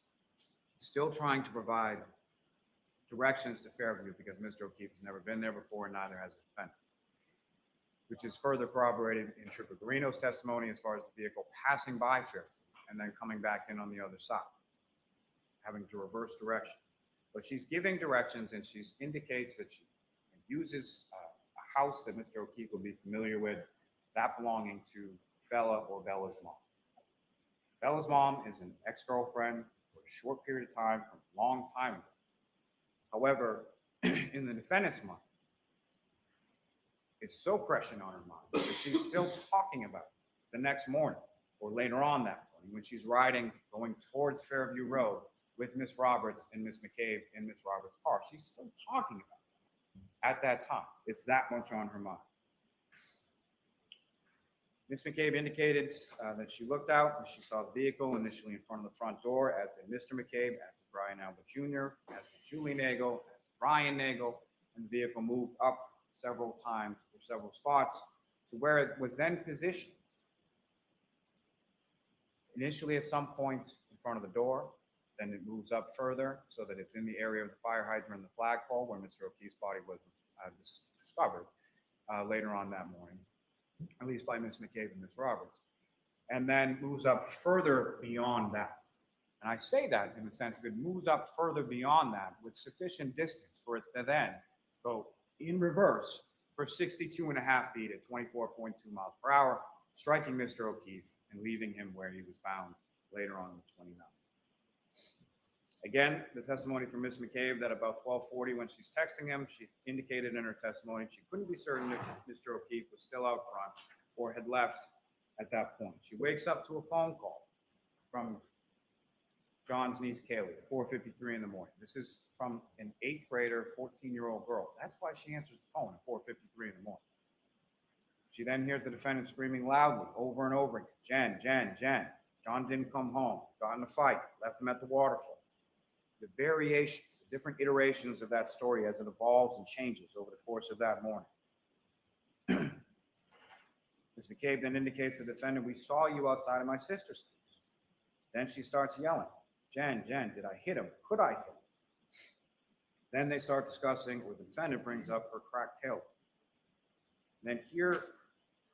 still trying to provide directions to Fairview because Mr. O'Keefe has never been there before, and neither has the defendant, which is further corroborated in Trooper Garino's testimony as far as the vehicle passing by Fairview and then coming back in on the other side, having to reverse direction. But she's giving directions, and she indicates that she uses a house that Mr. O'Keefe will be familiar with that belonging to Bella or Bella's mom. Bella's mom is an ex-girlfriend for a short period of time from a long time ago. However, in the defendant's mind, it's so prescient on her mind that she's still talking about it the next morning or later on that morning when she's riding, going towards Fairview Road with Miss Roberts and Miss McCabe in Miss Roberts' car. She's still talking about it at that time. It's that much on her mind. Miss McCabe indicated that she looked out and she saw the vehicle initially in front of the front door, as did Mr. McCabe, as did Brian Albert Jr., as did Julie Nagel, as did Brian Nagel, and the vehicle moved up several times or several spots to where it was then positioned. Initially at some point in front of the door, then it moves up further so that it's in the area of the fire hydrant and the flagpole where Mr. O'Keefe's body was discovered later on that morning, at least by Miss McCabe and Miss Roberts, and then moves up further beyond that. And I say that in the sense of it moves up further beyond that with sufficient distance for it to then go in reverse for 62 and a half feet at 24.2 miles per hour, striking Mr. O'Keefe and leaving him where he was found later on the 29th. Again, the testimony from Ms. McCabe that about 12:40 when she's texting him, she indicated in her testimony she couldn't be certain if Mr. O'Keefe was still out front or had left at that point. She wakes up to a phone call from John's niece, Kaylee, at 4:53 in the morning. This is from an 8th grader, 14-year-old girl. That's why she answers the phone at 4:53 in the morning. She then hears the defendant screaming loudly over and over again, Jen, Jen, Jen. John didn't come home, got in a fight, left him at the waterfall. The variations, the different iterations of that story as it evolves and changes over the course of that morning. Ms. McCabe then indicates to the defendant, we saw you outside of my sister's house. Then she starts yelling, Jen, Jen, did I hit him? Could I hit him? Then they start discussing, or the defendant brings up her cracked tailbone. Then hear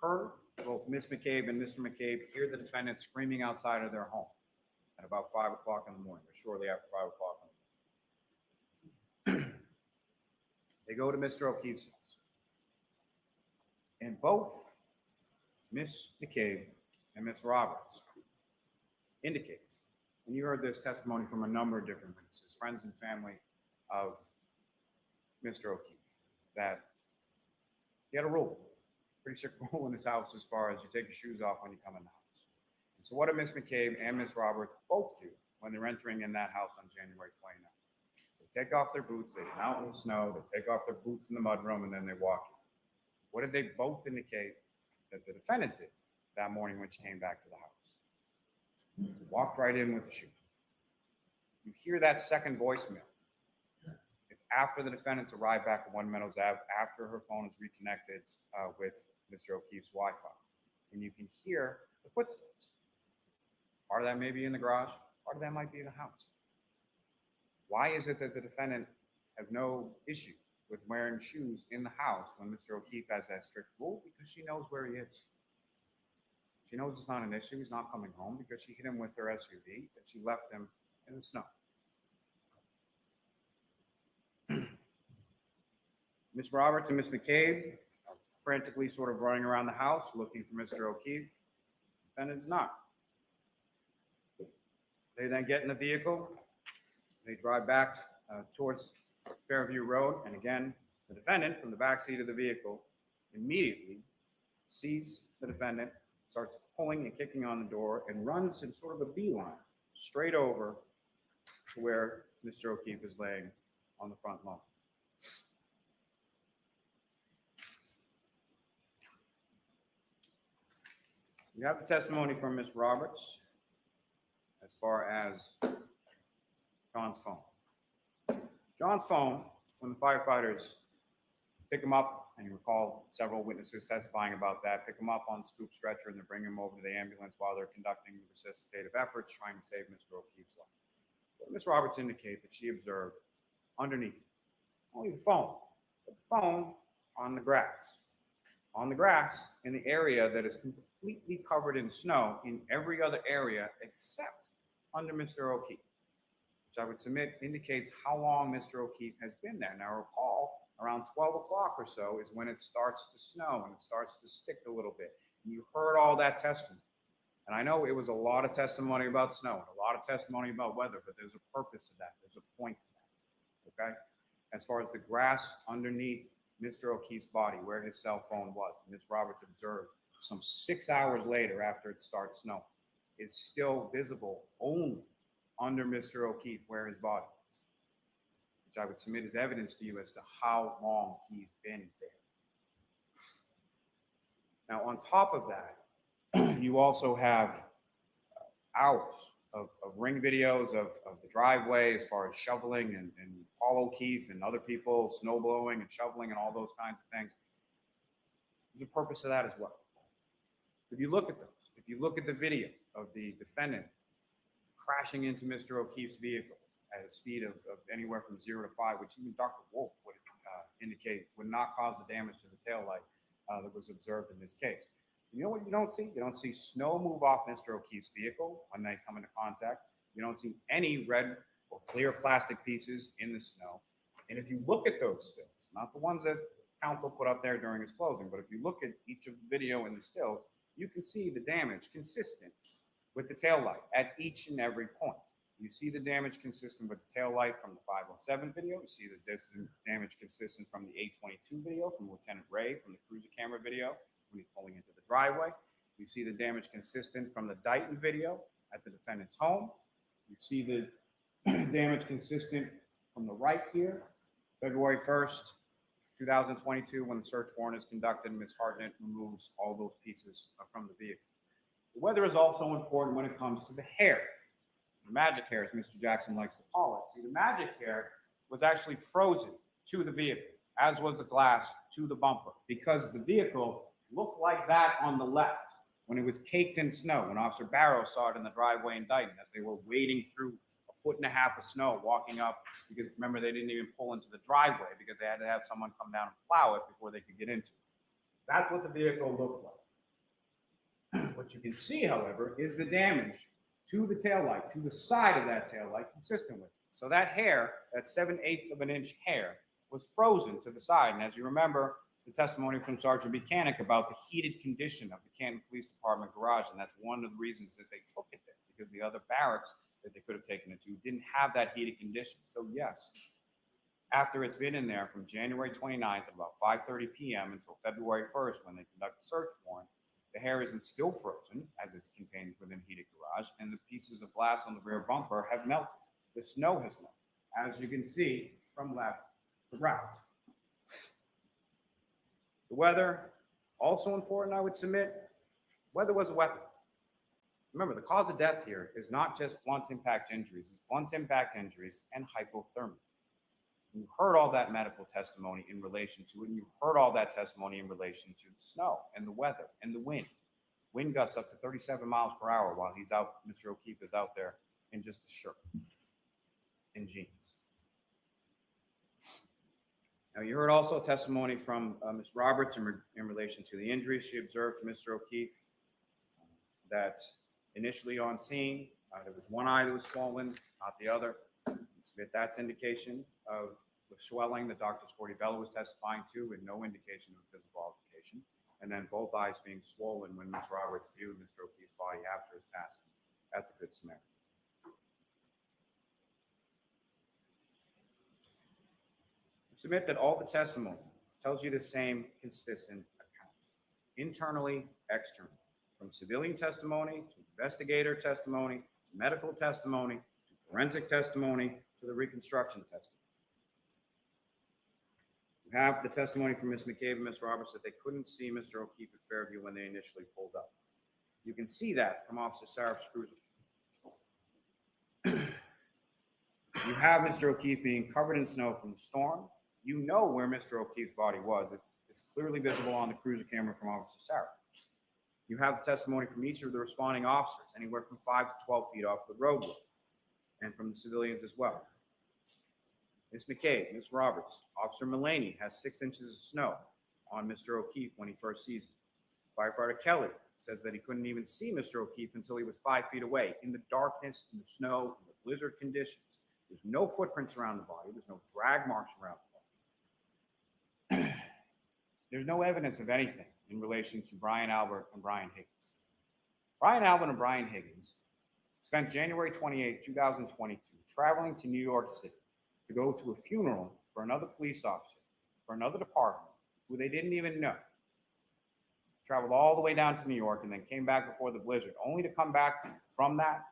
her, both Ms. McCabe and Mr. McCabe, hear the defendant screaming outside of their home at about 5 o'clock in the morning, or shortly after 5 o'clock in the morning. They go to Mr. O'Keefe's house. And both Ms. McCabe and Ms. Roberts indicates, and you heard this testimony from a number of different witnesses, friends and family of Mr. O'Keefe, that he had a rule, pretty strict rule in his house as far as you take your shoes off when you come in the house. And so what did Ms. McCabe and Ms. Roberts both do when they're entering in that house on January 29th? They take off their boots, they get out in the snow, they take off their boots in the mudroom, and then they walk in. What did they both indicate that the defendant did that morning when she came back to the house? Walked right in with the shoes. You hear that second voicemail. It's after the defendants arrived back at One Meadows Ave, after her phone is reconnected with Mr. O'Keefe's Wi-Fi. And you can hear the footsteps. Part of that may be in the garage, part of that might be in the house. Why is it that the defendant has no issue with wearing shoes in the house when Mr. O'Keefe has that strict rule? Because she knows where he is. She knows it's not an issue. He's not coming home because she hit him with her SUV, that she left him in the snow. Ms. Roberts and Ms. McCabe are frantically sort of running around the house looking for Mr. O'Keefe. The defendant's not. They then get in the vehicle. They drive back towards Fairview Road. And again, the defendant from the back seat of the vehicle immediately sees the defendant, starts pulling and kicking on the door, and runs in sort of a beeline straight over to where Mr. O'Keefe is laying on the front lawn. We have the testimony from Ms. Roberts as far as John's phone. John's phone, when the firefighters pick him up, and you recall several witnesses testifying about that, pick him up on the scoop stretcher and they bring him over to the ambulance while they're conducting resuscitative efforts trying to save Mr. O'Keefe's life. But Ms. Roberts indicated that she observed underneath it, only the phone, but the phone on the grass. On the grass in the area that is completely covered in snow in every other area except under Mr. O'Keefe, which I would submit indicates how long Mr. O'Keefe has been there. Now recall, around 12 o'clock or so is when it starts to snow and it starts to stick a little bit. You heard all that testimony. And I know it was a lot of testimony about snow and a lot of testimony about weather, but there's a purpose to that. There's a point to that, okay? As far as the grass underneath Mr. O'Keefe's body, where his cell phone was, Ms. Roberts observed some 6 hours later after it starts snowing, is still visible only under Mr. O'Keefe where his body is, which I would submit as evidence to you as to how long he's been there. Now, on top of that, you also have hours of ring videos of the driveway as far as shoveling and Paul O'Keefe and other people snow blowing and shoveling and all those kinds of things. There's a purpose to that as well. If you look at those, if you look at the video of the defendant crashing into Mr. O'Keefe's vehicle at a speed of anywhere from 0 to 5, which even Dr. Wolf would indicate would not cause the damage to the taillight that was observed in this case. You know what you don't see? You don't see snow move off Mr. O'Keefe's vehicle when they come into contact. You don't see any red or clear plastic pieces in the snow. And if you look at those stills, not the ones that counsel put up there during his closing, but if you look at each of the video in the stills, you can see the damage consistent with the taillight at each and every point. You see the damage consistent with the taillight from the 507 video. You see the damage consistent from the 822 video from Lieutenant Ray from the cruiser camera video when he's pulling into the driveway. You see the damage consistent from the Dighton video at the defendant's home. You see the damage consistent from the right here, February 1st, 2022, when the search warrant is conducted and Ms. Hartnett removes all those pieces from the vehicle. The weather is also important when it comes to the hair. The magic hair, as Mr. Jackson likes to call it. See, the magic hair was actually frozen to the vehicle, as was the glass to the bumper, because the vehicle looked like that on the left when it was caked in snow, when Officer Barrow saw it in the driveway in Dighton as they were wading through 1.5 feet of snow, walking up, because remember, they didn't even pull into the driveway because they had to have someone come down and plow it before they could get into it. That's what the vehicle looked like. What you can see, however, is the damage to the taillight, to the side of that taillight, consistent with it. So that hair, that 7/8 of an inch hair, was frozen to the side. And as you remember, the testimony from Sergeant Buchanan about the heated condition of the Canton Police Department garage, and that's one of the reasons that they took it there, because the other barracks that they could have taken it to didn't have that heated condition. So yes, after it's been in there from January 29th at about 5:30 p.m. until February 1st when they conduct the search warrant, the hair isn't still frozen as it's contained within heated garage, and the pieces of glass on the rear bumper have melted. The snow has melted, as you can see from left to right. The weather, also important, I would submit, weather was a weapon. Remember, the cause of death here is not just blunt impact injuries, it's blunt impact injuries and hypothermia. You heard all that medical testimony in relation to it, and you heard all that testimony in relation to the snow and the weather and the wind. Wind gusts up to 37 miles per hour while he's out, Mr. O'Keefe is out there in just a shirt and jeans. Now, you heard also testimony from Ms. Roberts in relation to the injuries she observed to Mr. O'Keefe, that initially on scene, there was one eye that was swollen, not the other. That's indication of the swelling that Dr. Scortibella was testifying to, with no indication of physical altercation. And then both eyes being swollen when Ms. Roberts viewed Mr. O'Keefe's body after his passing at the Good Samaritan. Submit that all the testimony tells you the same consistent account, internally, externally, from civilian testimony to investigator testimony to medical testimony to forensic testimony to the reconstruction testimony. You have the testimony from Ms. McCabe and Ms. Roberts that they couldn't see Mr. O'Keefe at Fairview when they initially pulled up. You can see that from Officer Saraf's cruiser. You have Mr. O'Keefe being covered in snow from the storm. You know where Mr. O'Keefe's body was. It's clearly visible on the cruiser camera from Officer Saraf. You have the testimony from each of the responding officers, anywhere from 5 to 12 feet off the roadway, and from the civilians as well. Ms. McCabe, Ms. Roberts, Officer Mullaney has 6 inches of snow on Mr. O'Keefe when he first sees him. Firefighter Kelly says that he couldn't even see Mr. O'Keefe until he was 5 feet away, in the darkness, in the snow, in the blizzard conditions. There's no footprints around the body. There's no drag marks around the body. There's no evidence of anything in relation to Brian Albert and Brian Higgins. Brian Albert and Brian Higgins spent January 28, 2022, traveling to New York City to go to a funeral for another police officer, for another department, who they didn't even know. Traveled all the way down to New York and then came back before the blizzard, only to come back from that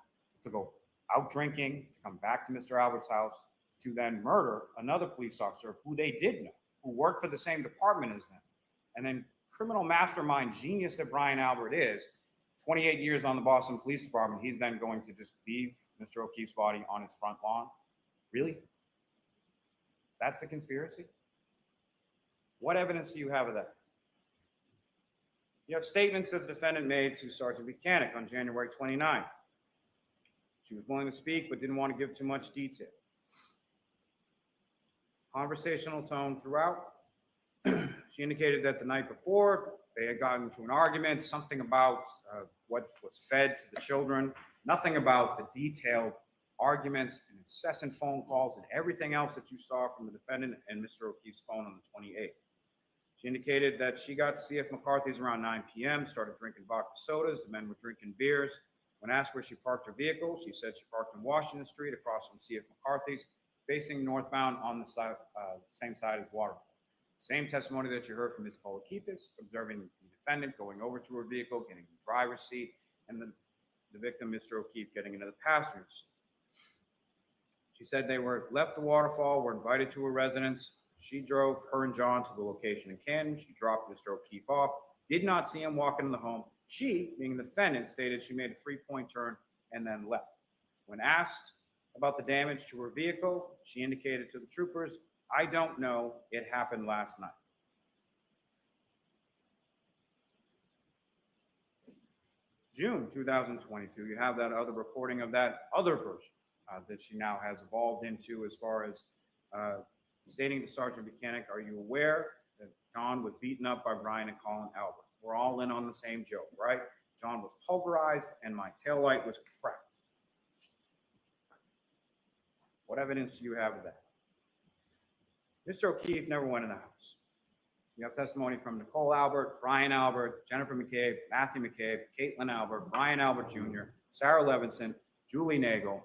to go out drinking, to come back to Mr. Albert's house, to then murder another police officer who they did know, who worked for the same department as them. And then criminal mastermind genius that Brian Albert is, 28 years on the Boston Police Department, he's then going to just leave Mr. O'Keefe's body on his front lawn? Really? That's the conspiracy? What evidence do you have of that? You have statements that the defendant made to Sergeant Buchanan on January 29th. She was willing to speak, but didn't want to give too much detail. Conversational tone throughout. She indicated that the night before, they had gotten into an argument, something about what was fed to the children, nothing about the detailed arguments and incessant phone calls and everything else that you saw from the defendant and Mr. O'Keefe's phone on the 28th. She indicated that she got to CF McCarthy's around 9 p.m., started drinking vodka sodas. The men were drinking beers. When asked where she parked her vehicle, she said she parked on Washington Street across from CF McCarthy's, facing northbound on the side, same side as Waterfall. Same testimony that you heard from Ms. Kolakithis, observing the defendant going over to her vehicle, getting in the driver's seat, and the victim, Mr. O'Keefe, getting into the passenger seat. She said they were left the Waterfall, were invited to her residence. She drove her and John to the location in Canton. She dropped Mr. O'Keefe off, did not see him walk into the home. She, being the defendant, stated she made a three-point turn and then left. When asked about the damage to her vehicle, she indicated to the troopers, "I don't know, it happened last night." June 2022, you have that other recording of that other version that she now has evolved into, as far as stating to Sergeant Buchanan, "Are you aware that John was beaten up by Brian and Colin Albert? We're all in on the same joke, right? John was pulverized and my taillight was cracked." What evidence do you have of that? Mr. O'Keefe never went in the house. You have testimony from Nicole Albert, Brian Albert, Jennifer McCabe, Matthew McCabe, Caitlin Albert, Brian Albert Jr., Sarah Levinson, Julie Nagel,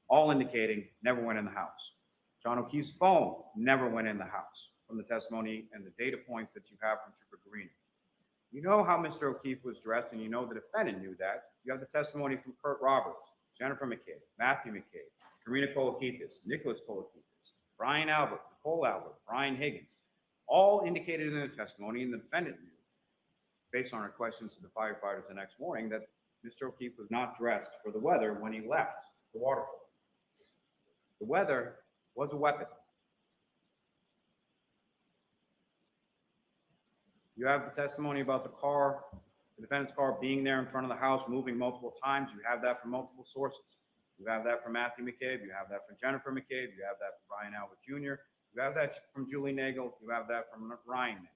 all indicating never went in the house. John O'Keefe's phone never went in the house, from the testimony and the data points that you have from Trooper Green. You know how Mr. O'Keefe was dressed, and you know the defendant knew that. You have the testimony from Kurt Roberts, Jennifer McCabe, Matthew McCabe, Karina Kolakithis, Nicholas Kolakithis, Brian Albert, Nicole Albert, Brian Higgins, all indicated in their testimony, and the defendant knew, based on our questions to the firefighters the next morning, that Mr. O'Keefe was not dressed for the weather when he left the Waterfall. The weather was a weapon. You have the testimony about the car, the defendant's car being there in front of the house, moving multiple times. You have that from multiple sources. You have that from Matthew McCabe. You have that from Jennifer McCabe. You have that from Brian Albert Jr. You have that from Julie Nagel. You have that from Ryan Nagel.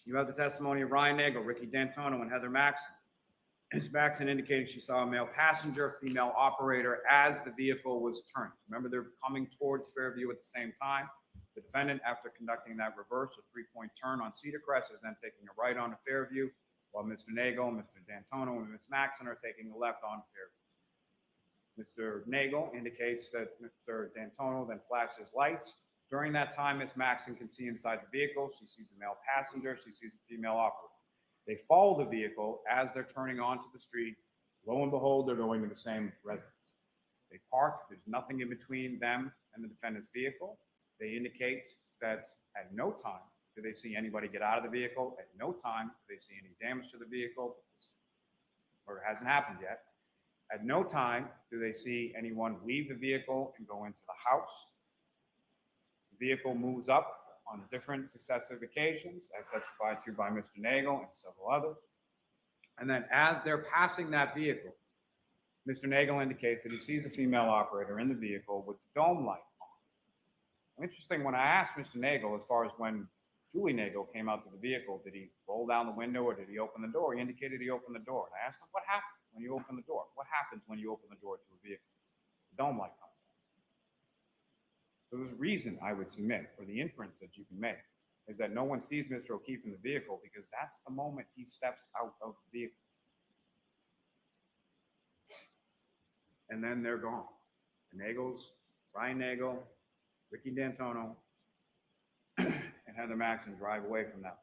You have the testimony of Ryan Nagel, Ricky D'Antonio, and Heather Maxon. Ms. Maxon indicated she saw a male passenger, female operator, as the vehicle was turned. Remember, they're coming towards Fairview at the same time. The defendant, after conducting that reverse, a three-point turn on Cedar Crest, is then taking a right onto Fairview, while Mr. Nagel, Mr. D'Antonio, and Ms. Maxon are taking the left on Fairview. Mr. Nagel indicates that Mr. D'Antonio then flashes lights. During that time, Ms. Maxon can see inside the vehicle. She sees a male passenger. She sees a female operator. They follow the vehicle as they're turning onto the street. Lo and behold, they're going to the same residence. They park. There's nothing in between them and the defendant's vehicle. They indicate that at no time do they see anybody get out of the vehicle. At no time do they see any damage to the vehicle, or it hasn't happened yet. At no time do they see anyone leave the vehicle and go into the house. The vehicle moves up on different successive occasions, as testified to by Mr. Nagel and several others. And then as they're passing that vehicle, Mr. Nagel indicates that he sees a female operator in the vehicle with the dome light on. Interesting, when I asked Mr. Nagel, as far as when Julie Nagel came out to the vehicle, did he roll down the window or did he open the door? He indicated he opened the door. And I asked him, what happened when you open the door? What happens when you open the door to a vehicle? The dome light comes on. So there's a reason I would submit, or the inference that you can make, is that no one sees Mr. O'Keefe in the vehicle because that's the moment he steps out of the vehicle. And then they're gone. The Nagels, Brian Nagel, Ricky D'Antono, and Heather Maxon drive away from that.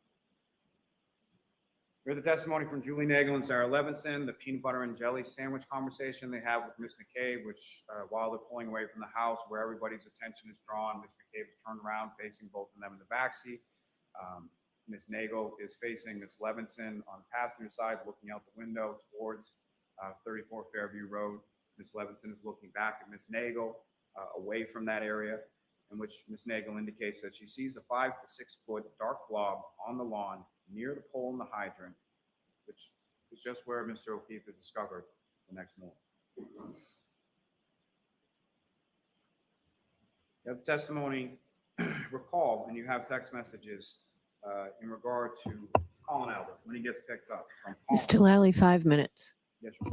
Here's the testimony from Julie Nagel and Sarah Levinson, the peanut butter and jelly sandwich conversation they have with Ms. McCabe, which while they're pulling away from the house where everybody's attention is drawn, Ms. McCabe is turned around facing both of them in the backseat. Ms. Nagel is facing Ms. Levinson on the passenger side, looking out the window towards 34 Fairview Road. Ms. Levinson is looking back at Ms. Nagel away from that area, in which Ms. Nagel indicates that she sees a 5 to 6 foot dark blob on the lawn near the pole in the hydrant, which is just where Mr. O'Keefe is discovered the next morning. You have testimony, recall, and you have text messages in regard to Colin Albert when he gets picked up. Mr. Lally, 5 minutes. Yes, sir.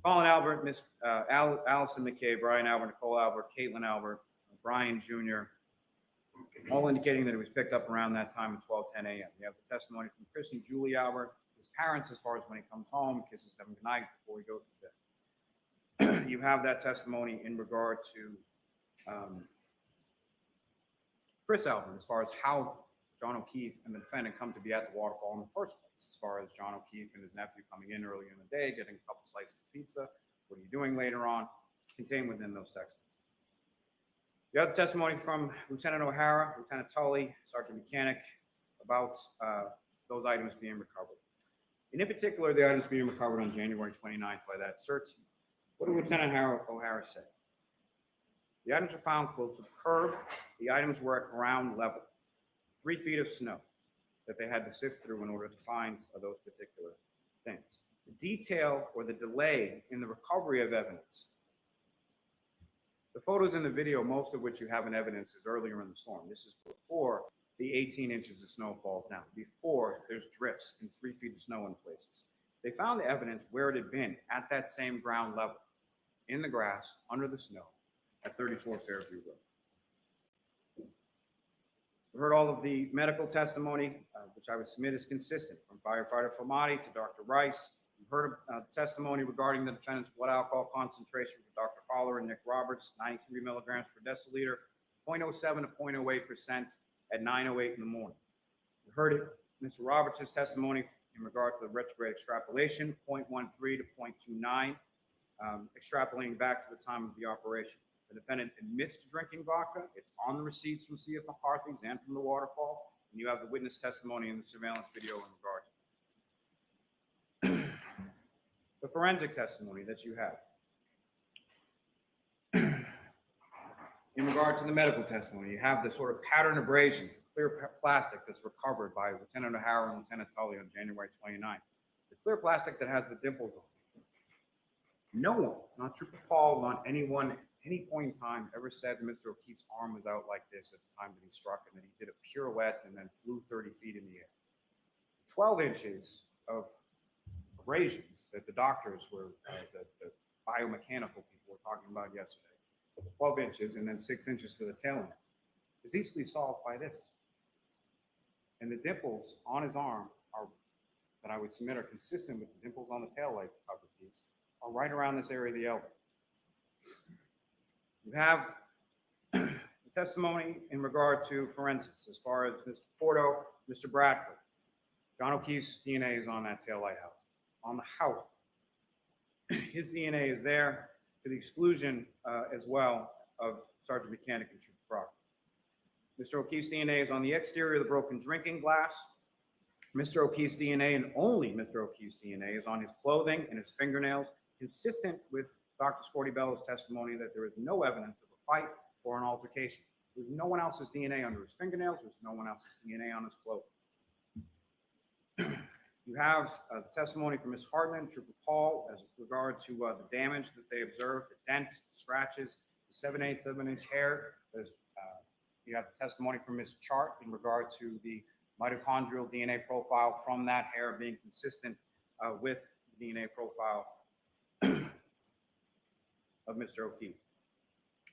Colin Albert, Miss Allison McCabe, Brian Albert, Nicole Albert, Caitlin Albert, Brian Jr., all indicating that it was picked up around that time at 12:10 a.m. You have the testimony from Chris and Julie Albert, his parents, as far as when he comes home, kisses them goodnight before he goes to bed. You have that testimony in regard to Chris Albert, as far as how John O'Keefe and the defendant come to be at the waterfall in the first place, as far as John O'Keefe and his nephew coming in early in the day, getting a couple slices of pizza. What are you doing later on? Contained within those texts. You have the testimony from Lieutenant O'Hara, Lieutenant Tully, Sergeant Mechanic about those items being recovered. And in particular, the items being recovered on January 29th by that search team. What did Lieutenant O'Hara say? The items were found close to the curb. The items were at ground level, 3 feet of snow that they had to sift through in order to find those particular things. The detail or the delay in the recovery of evidence. The photos in the video, most of which you have in evidence, is earlier in the storm. This is before the 18 inches of snow falls down, before there's drifts and 3 feet of snow in places. They found the evidence where it had been at that same ground level, in the grass, under the snow, at 34 Fairview Road. We heard all of the medical testimony, which I would submit is consistent, from firefighter Fomati to Dr. Rice. You heard the testimony regarding the defendant's blood alcohol concentration from Dr. Fowler and Nick Roberts, 93 milligrams per deciliter, 0.07 to 0.08% at 9:08 in the morning. You heard it, Mr. Roberts' testimony in regard to the retrograde extrapolation, 0.13 to 0.29, extrapolating back to the time of the operation. The defendant admits to drinking vodka. It's on the receipts from C.F. McCarthy's and from the waterfall. And you have the witness testimony in the surveillance video in regard to the forensic testimony that you have. In regard to the medical testimony, you have the sort of pattern abrasions, the clear plastic that's recovered by Lieutenant O'Hara and Lieutenant Tully on January 29th. The clear plastic that has the dimples on it. No one, not Trooper Paul, not anyone, at any point in time ever said that Mr. O'Keefe's arm was out like this at the time that he struck and that he did a pirouette and then flew 30 feet in the air. 12 inches of abrasions that the doctors were, the biomechanical people were talking about yesterday, 12 inches and then 6 inches for the tail end, is easily solved by this. And the dimples on his arm are, that I would submit, are consistent with the dimples on the taillight cover piece, are right around this area of the elbow. You have the testimony in regard to forensics as far as Mr. Porto, Mr. Bradford. John O'Keefe's DNA is on that taillight house, on the house. His DNA is there to the exclusion as well of Sergeant Mechanic and Trooper Crocker. Mr. O'Keefe's DNA is on the exterior of the broken drinking glass. Mr. O'Keefe's DNA, and only Mr. O'Keefe's DNA, is on his clothing and his fingernails, consistent with Dr. Scortibello's testimony that there is no evidence of a fight or an altercation. There's no one else's DNA under his fingernails. There's no one else's DNA on his clothing. You have the testimony from Ms. Hartman, Trooper Paul, as regard to the damage that they observed, the dent, the scratches, the 7/8 of an inch hair. You have the testimony from Ms. Chart in regard to the mitochondrial DNA profile from that hair being consistent with the DNA profile of Mr. O'Keefe.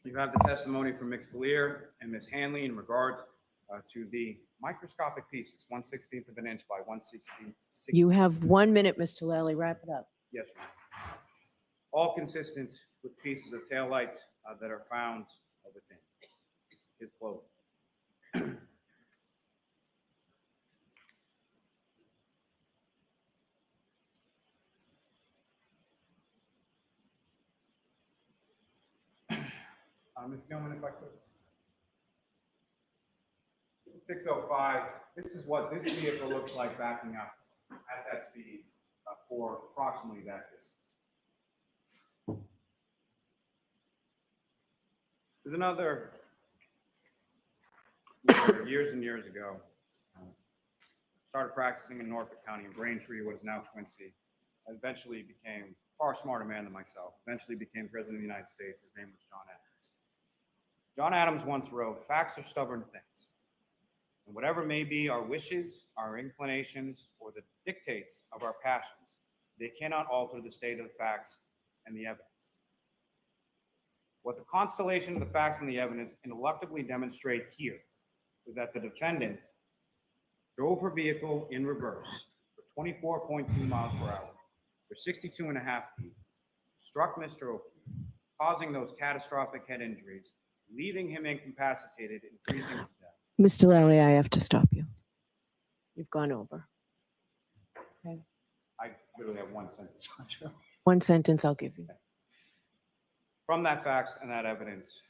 You have the testimony from Ms. Valier and Ms. Hanley in regard to the microscopic pieces, 1/16 of an inch by 1/16. You have 1 minute, Mr. Lally. Wrap it up. Yes, Your Honor. All consistent with pieces of taillight that are found within his clothing. Ms. Gilman, if I could. 605, this is what this vehicle looks like backing up at that speed for approximately that distance. There's another, years and years ago, started practicing in Norfolk County in Braintree, what is now Quincy. I eventually became a far smarter man than myself, eventually became president of the United States. His name was John Adams. John Adams once wrote, "Facts are stubborn things. And whatever may be our wishes, our inclinations, or the dictates of our passions, they cannot alter the state of the facts and the evidence." What the constellation of the facts and the evidence ineluctably demonstrate here is that the defendant drove her vehicle in reverse for 24.2 miles per hour for 62.5 feet, struck Mr. O'Keefe, causing those catastrophic head injuries, leaving him incapacitated and freezing to death. Mr. Lally, I have to stop you. You've gone over. Okay. I literally have one sentence. 1 sentence I'll give you. From that facts and that evidence,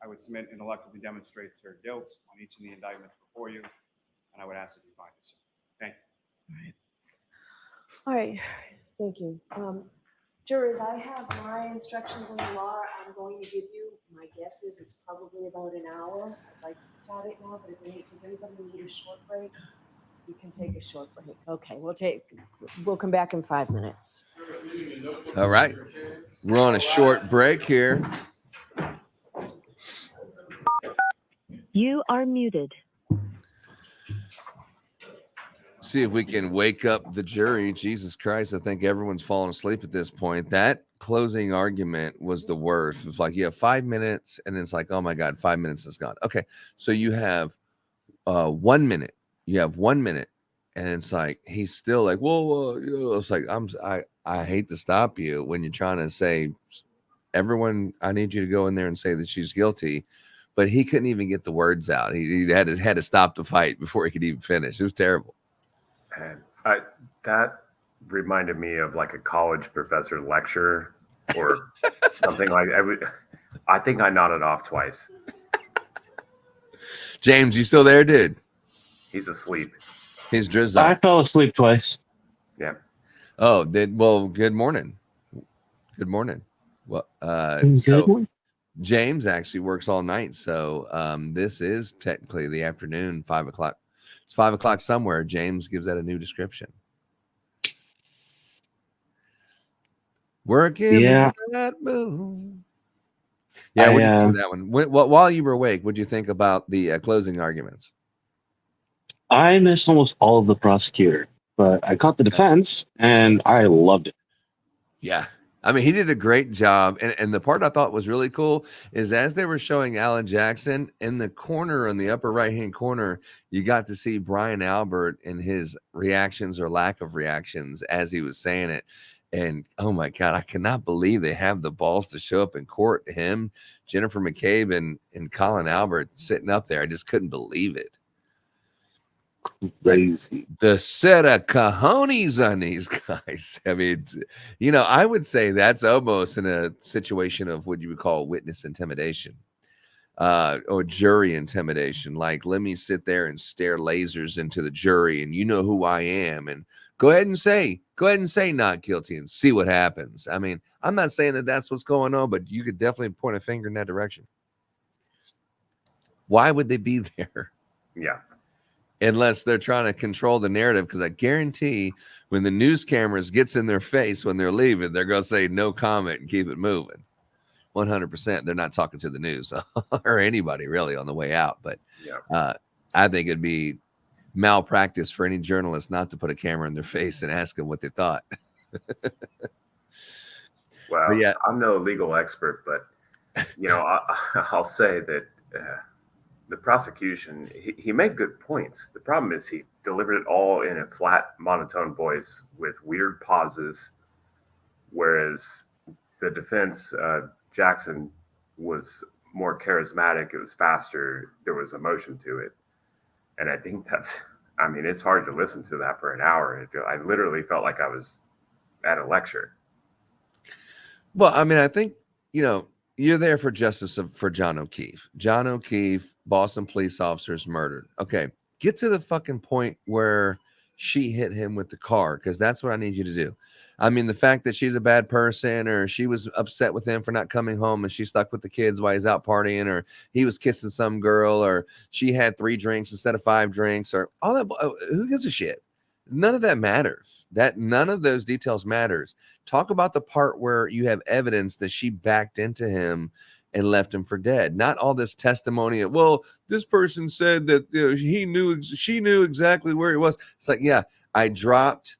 I would submit ineluctably demonstrates her guilt on each of the indictments before you, and I would ask that you find this. Thank you. All right. Thank you. Jurors, I have my instructions in the law I'm going to give you. My guess is it's probably about an hour. I'd like to start it now, but does anybody need a short break? You can take a short break. Okay, we'll come back in 5 minutes. All right. We're on a short break here. You are muted. See if we can wake up the jury. Jesus Christ, I think everyone's fallen asleep at this point. That closing argument was the worst. It's like you have 5 minutes, and it's like, oh my God, 5 minutes is gone. Okay, so you have 1 minute. You have 1 minute, and it's like he's still like, whoa, it's like I hate to stop you when you're trying to say, everyone, I need you to go in there and say that she's guilty, but he couldn't even get the words out. He had to stop the fight before he could even finish. It was terrible. And that reminded me of like a college professor lecture or something like that. I think I nodded off twice. James, you still there, dude? He's asleep. He's drizzling. I fell asleep twice. Yeah. Oh, well, good morning. Good morning. Well, Good morning. James actually works all night, so this is technically the afternoon, 5 o'clock. It's 5 o'clock somewhere. James gives that a new description. Working that move. Yeah, what did you think of that one? While you were awake, what did you think about the closing arguments? I missed almost all of the prosecutor, but I caught the defense, and I loved it. Yeah. I mean, he did a great job. And the part I thought was really cool is as they were showing Alan Jackson in the corner, in the upper right-hand corner, you got to see Brian Albert and his reactions or lack of reactions as he was saying it. And oh my God, I cannot believe they have the balls to show up in court. Him, Jennifer McCabe, and Colin Albert sitting up there. I just couldn't believe it. Crazy. The set of cojones on these guys. I mean, I would say that's almost in a situation of what you would call witness intimidation, or jury intimidation. Like, let me sit there and stare lasers into the jury, and you know who I am, and go ahead and say not guilty and see what happens. I mean, I'm not saying that that's what's going on, but you could definitely point a finger in that direction. Why would they be there? Yeah. Unless they're trying to control the narrative, because I guarantee when the news cameras gets in their face when they're leaving, they're going to say no comment and keep it moving. 100%. They're not talking to the news or anybody really on the way out. But I think it'd be malpractice for any journalist not to put a camera in their face and ask them what they thought. Well, I'm no legal expert, but I'll say that the prosecution, he made good points. The problem is he delivered it all in a flat, monotone voice with weird pauses, whereas the defense, Jackson, was more charismatic. It was faster. There was emotion to it. And I think it's hard to listen to that for an hour. I literally felt like I was at a lecture. Well, I mean, I think, you're there for justice for John O'Keefe. John O'Keefe, Boston police officers murdered. Okay, get to the fucking point where she hit him with the car, because that's what I need you to do. I mean, the fact that she's a bad person, or she was upset with him for not coming home and she stuck with the kids while he's out partying, or he was kissing some girl, or she had 3 drinks instead of 5 drinks, or all that. Who gives a shit? None of that matters. None of those details matters. Talk about the part where you have evidence that she backed into him and left him for dead. Not all this testimony of, well, this person said that she knew exactly where he was. It's like, yeah, I dropped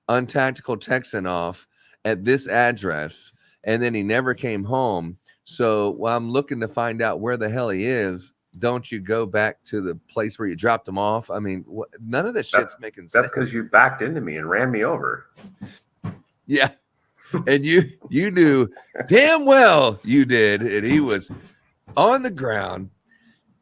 untactical Texan off at this address, and then he never came home. So while I'm looking to find out where the hell he is, don't you go back to the place where you dropped him off? I mean, none of this shit's making sense. That's because you backed into me and ran me over. Yeah. And you knew damn well you did. And he was on the ground,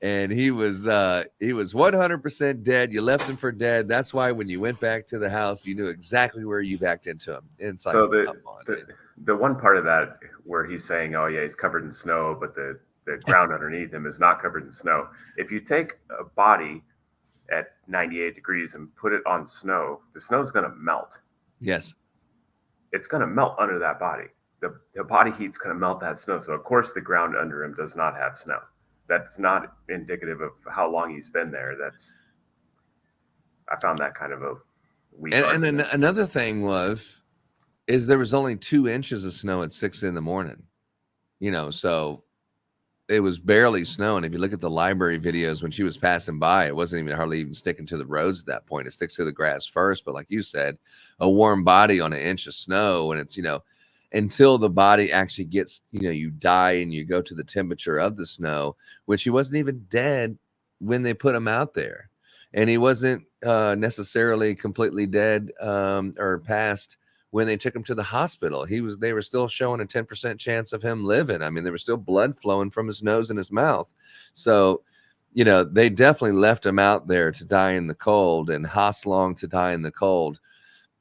and he was 100% dead. You left him for dead. That's why when you went back to the house, you knew exactly where you backed into him. Inside. So the one part of that where he's saying, oh yeah, he's covered in snow, but the ground underneath him is not covered in snow. If you take a body at 98 degrees and put it on snow, the snow is going to melt. Yes. It's going to melt under that body. The body heat's going to melt that snow. So of course the ground under him does not have snow. That's not indicative of how long he's been there. I found that kind of a weak and then another thing is there was only 2 inches of snow at 6 a.m. So it was barely snowing. If you look at the library videos when she was passing by, it wasn't even hardly even sticking to the roads at that point. It sticks to the grass first. But like you said, a warm body on an inch of snow, and it's, until the body actually gets, you die and you go to the temperature of the snow, which he wasn't even dead when they put him out there. And he wasn't necessarily completely dead or passed when they took him to the hospital. They were still showing a 10% chance of him living. I mean, there was still blood flowing from his nose and his mouth. So, they definitely left him out there to die in the cold, and Haslong to die in the cold.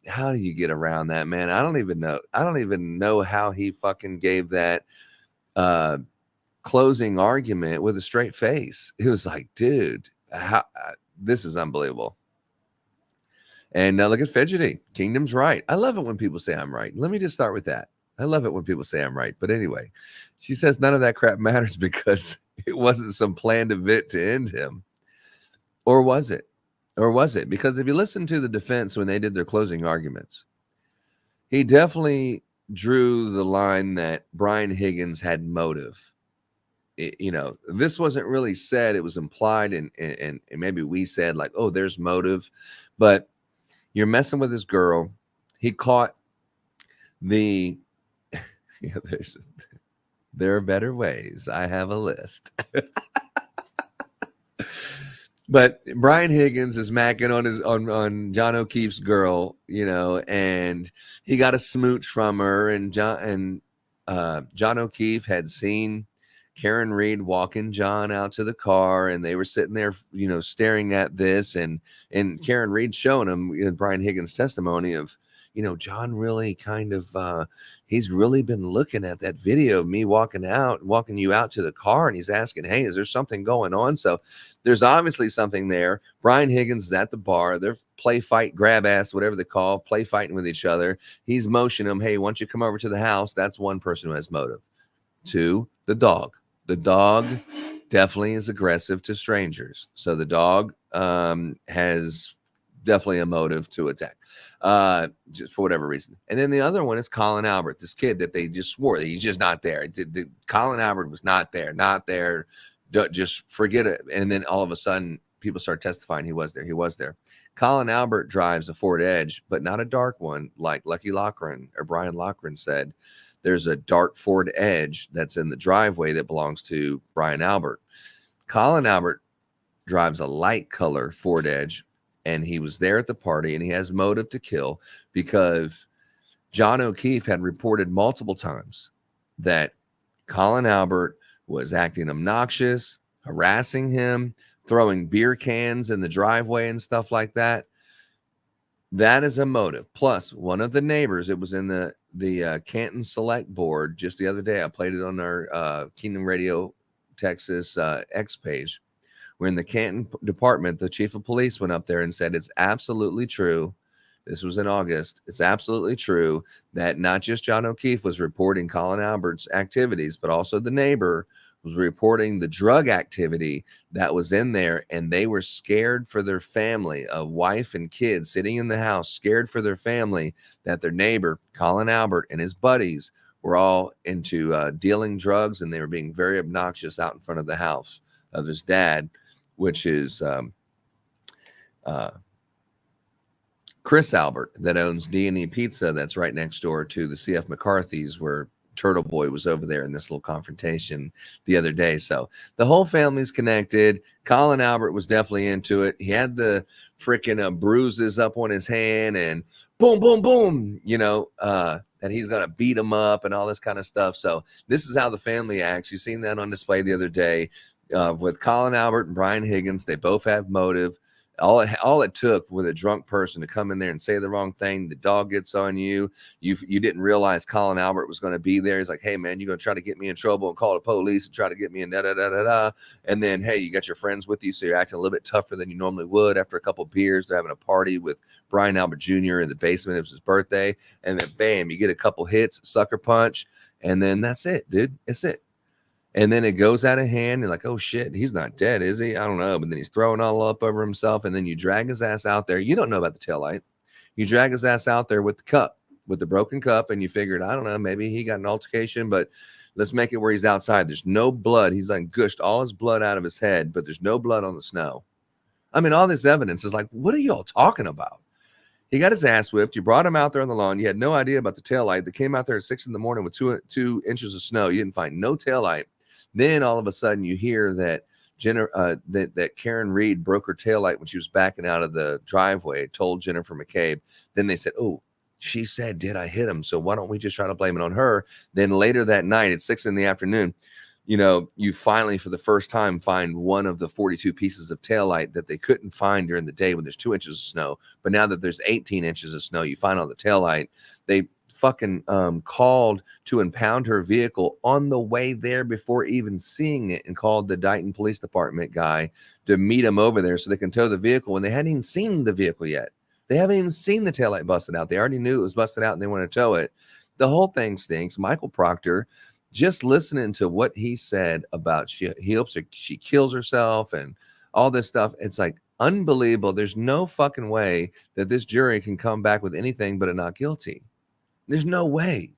How do you get around that, man? I don't even know. I don't even know how he fucking gave that closing argument with a straight face. It was like, dude, this is unbelievable. And now look at Fidgety. Kingdom's right. I love it when people say I'm right. Let me just start with that. I love it when people say I'm right. But anyway, she says none of that crap matters because it wasn't some planned event to end him. Or was it? Or was it? Because if you listen to the defense when they did their closing arguments, he definitely drew the line that Brian Higgins had motive. This wasn't really said. It was implied, and maybe we said like, oh, there's motive. But you're messing with this girl. He caught there are better ways. I have a list. But Brian Higgins is macking on John O'Keefe's girl, and he got a smooch from her, and John O'Keefe had seen Karen Reed walking John out to the car, and they were sitting there, staring at this, and Karen Reed showing him in Brian Higgins' testimony of, John really kind of, he's really been looking at that video of me walking you out to the car, and he's asking, hey, is there something going on? So there's obviously something there. Brian Higgins is at the bar. They're play fight, grab ass, whatever they call, play fighting with each other. He's motioning them, hey, why don't you come over to the house? That's one person who has motive. 2, the dog. The dog definitely is aggressive to strangers. So the dog has definitely a motive to attack, just for whatever reason. And then the other one is Colin Albert, this kid that they just swore that he's just not there. Colin Albert was not there. Just forget it. And then all of a sudden, people start testifying he was there. Colin Albert drives a Ford Edge, but not a dark one like Lucky Loughran or Brian Loughran said. There's a dark Ford Edge that's in the driveway that belongs to Brian Albert. Colin Albert drives a light color Ford Edge, and he was there at the party, and he has motive to kill because John O'Keefe had reported multiple times that Colin Albert was acting obnoxious, harassing him, throwing beer cans in the driveway and stuff like that. That is a motive. Plus, one of the neighbors, it was in the Canton Select Board just the other day. I played it on our Kingdom Radio Texas X page. We're in the Canton department. The chief of police went up there and said it's absolutely true. This was in August. It's absolutely true that not just John O'Keefe was reporting Colin Albert's activities, but also the neighbor was reporting the drug activity that was in there, and they were scared for their family, a wife and kids sitting in the house, scared for their family that their neighbor, Colin Albert, and his buddies were all into dealing drugs, and they were being very obnoxious out in front of the house of his dad, which is Chris Albert, that owns D&E Pizza, that's right next door to the CF McCarthy's, where Turtle Boy was over there in this little confrontation the other day. So the whole family's connected. Colin Albert was definitely into it. He had the freaking bruises up on his hand and boom, boom, boom, that he's going to beat him up and all this kind of stuff. So this is how the family acts. You've seen that on display the other day with Colin Albert and Brian Higgins. They both have motive. All it took was a drunk person to come in there and say the wrong thing. The dog gets on you. You didn't realize Colin Albert was going to be there. He's like, hey, man, you're going to try to get me in trouble and call the police and try to get me in da-da-da-da-da. And then, hey, you got your friends with you, so you're acting a little bit tougher than you normally would after a couple of beers. They're having a party with Brian Albert Jr. in the basement. It was his birthday. And then, bam, you get a couple hits, sucker punch, and then that's it, dude. It's it. And then it goes out of hand. You're like, oh, shit, he's not dead, is he? I don't know. But then he's throwing all up over himself. And then you drag his ass out there. You don't know about the taillight. You drag his ass out there with the cup, with the broken cup. And you figured, I don't know, maybe he got an altercation, but let's make it where he's outside. There's no blood. He's like gushed all his blood out of his head, but there's no blood on the snow. I mean, all this evidence is like, what are y'all talking about? He got his ass whipped. You brought him out there on the lawn. You had no idea about the taillight. They came out there at 6 a.m. with 2 inches of snow. You didn't find no taillight. Then all of a sudden you hear that that Karen Reed broke her taillight when she was backing out of the driveway, told Jennifer McCabe. Then they said, oh, she said, did I hit him? So why don't we just try to blame it on her? Then later that night at 6 p.m, you finally, for the first time, find one of the 42 pieces of taillight that they couldn't find during the day when there's 2 inches of snow. But now that there's 18 inches of snow, you find all the taillight. They fucking called to impound her vehicle on the way there before even seeing it, and called the Dighton Police Department guy to meet him over there so they can tow the vehicle when they hadn't even seen the vehicle yet. They haven't even seen the taillight busted out. They already knew it was busted out and they want to tow it. The whole thing stinks. Michael Proctor, just listening to what he said about he hopes she kills herself and all this stuff, it's like unbelievable. There's no fucking way that this jury can come back with anything but a not guilty. There's no way.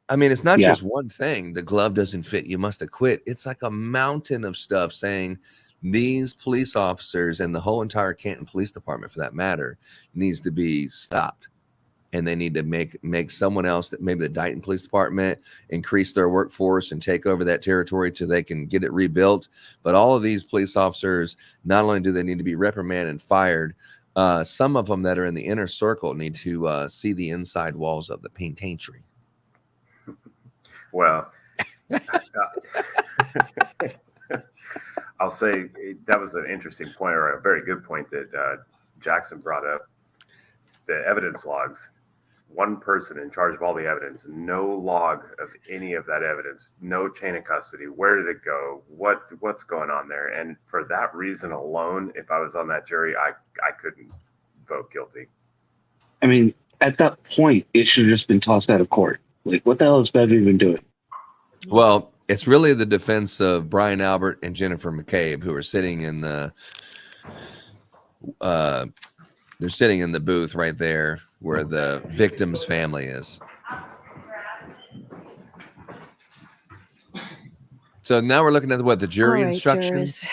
I mean, it's not just one thing. The glove doesn't fit. You must acquit. It's like a mountain of stuff saying these police officers and the whole entire Canton Police Department, for that matter, needs to be stopped. And they need to make someone else, that maybe the Dighton Police Department, increase their workforce and take over that territory till they can get it rebuilt. But all of these police officers, not only do they need to be reprimanded and fired, some of them that are in the inner circle need to see the inside walls of the penitentiary. Well, I'll say that was an interesting point, or a very good point that Jackson brought up. The evidence logs, one person in charge of all the evidence, no log of any of that evidence, no chain of custody. Where did it go? What's going on there? And for that reason alone, if I was on that jury, I couldn't vote guilty. I mean, at that point, it should have just been tossed out of court. Like, what the hell is Bev even doing? Well, it's really the defense of Brian Albert and Jennifer McCabe, who are sitting in the they're sitting in the booth right there where the victim's family is. So now we're looking at the jury instructions. Jurors.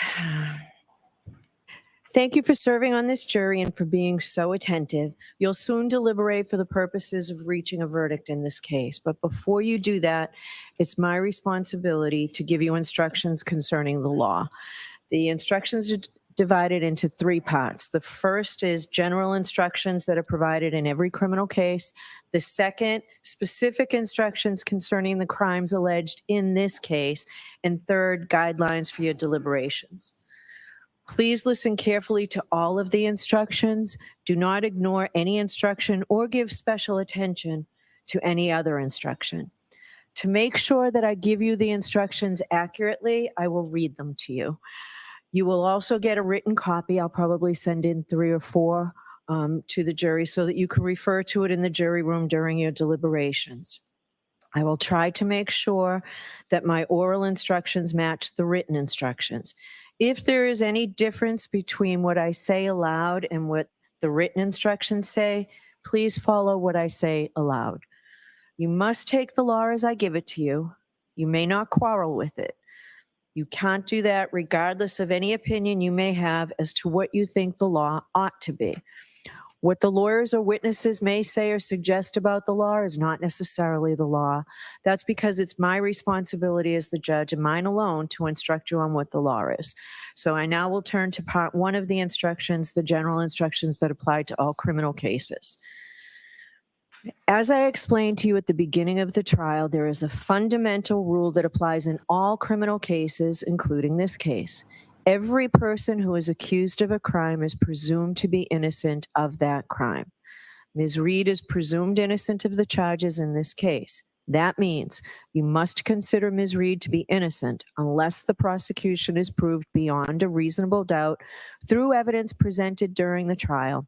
Thank you for serving on this jury and for being so attentive. You'll soon deliberate for the purposes of reaching a verdict in this case. But before you do that, it's my responsibility to give you instructions concerning the law. The instructions are divided into 3 parts. The first is general instructions that are provided in every criminal case. The second, specific instructions concerning the crimes alleged in this case. And third, guidelines for your deliberations. Please listen carefully to all of the instructions. Do not ignore any instruction or give special attention to any other instruction. To make sure that I give you the instructions accurately, I will read them to you. You will also get a written copy. I'll probably send in 3 or 4 to the jury so that you can refer to it in the jury room during your deliberations. I will try to make sure that my oral instructions match the written instructions. If there is any difference between what I say aloud and what the written instructions say, please follow what I say aloud. You must take the law as I give it to you. You may not quarrel with it. You can't do that regardless of any opinion you may have as to what you think the law ought to be. What the lawyers or witnesses may say or suggest about the law is not necessarily the law. That's because it's my responsibility as the judge and mine alone to instruct you on what the law is. So I now will turn to part 1 of the instructions, the general instructions that apply to all criminal cases. As I explained to you at the beginning of the trial, there is a fundamental rule that applies in all criminal cases, including this case. Every person who is accused of a crime is presumed to be innocent of that crime. Ms. Reed is presumed innocent of the charges in this case. That means you must consider Ms. Reed to be innocent unless the prosecution is proved beyond a reasonable doubt through evidence presented during the trial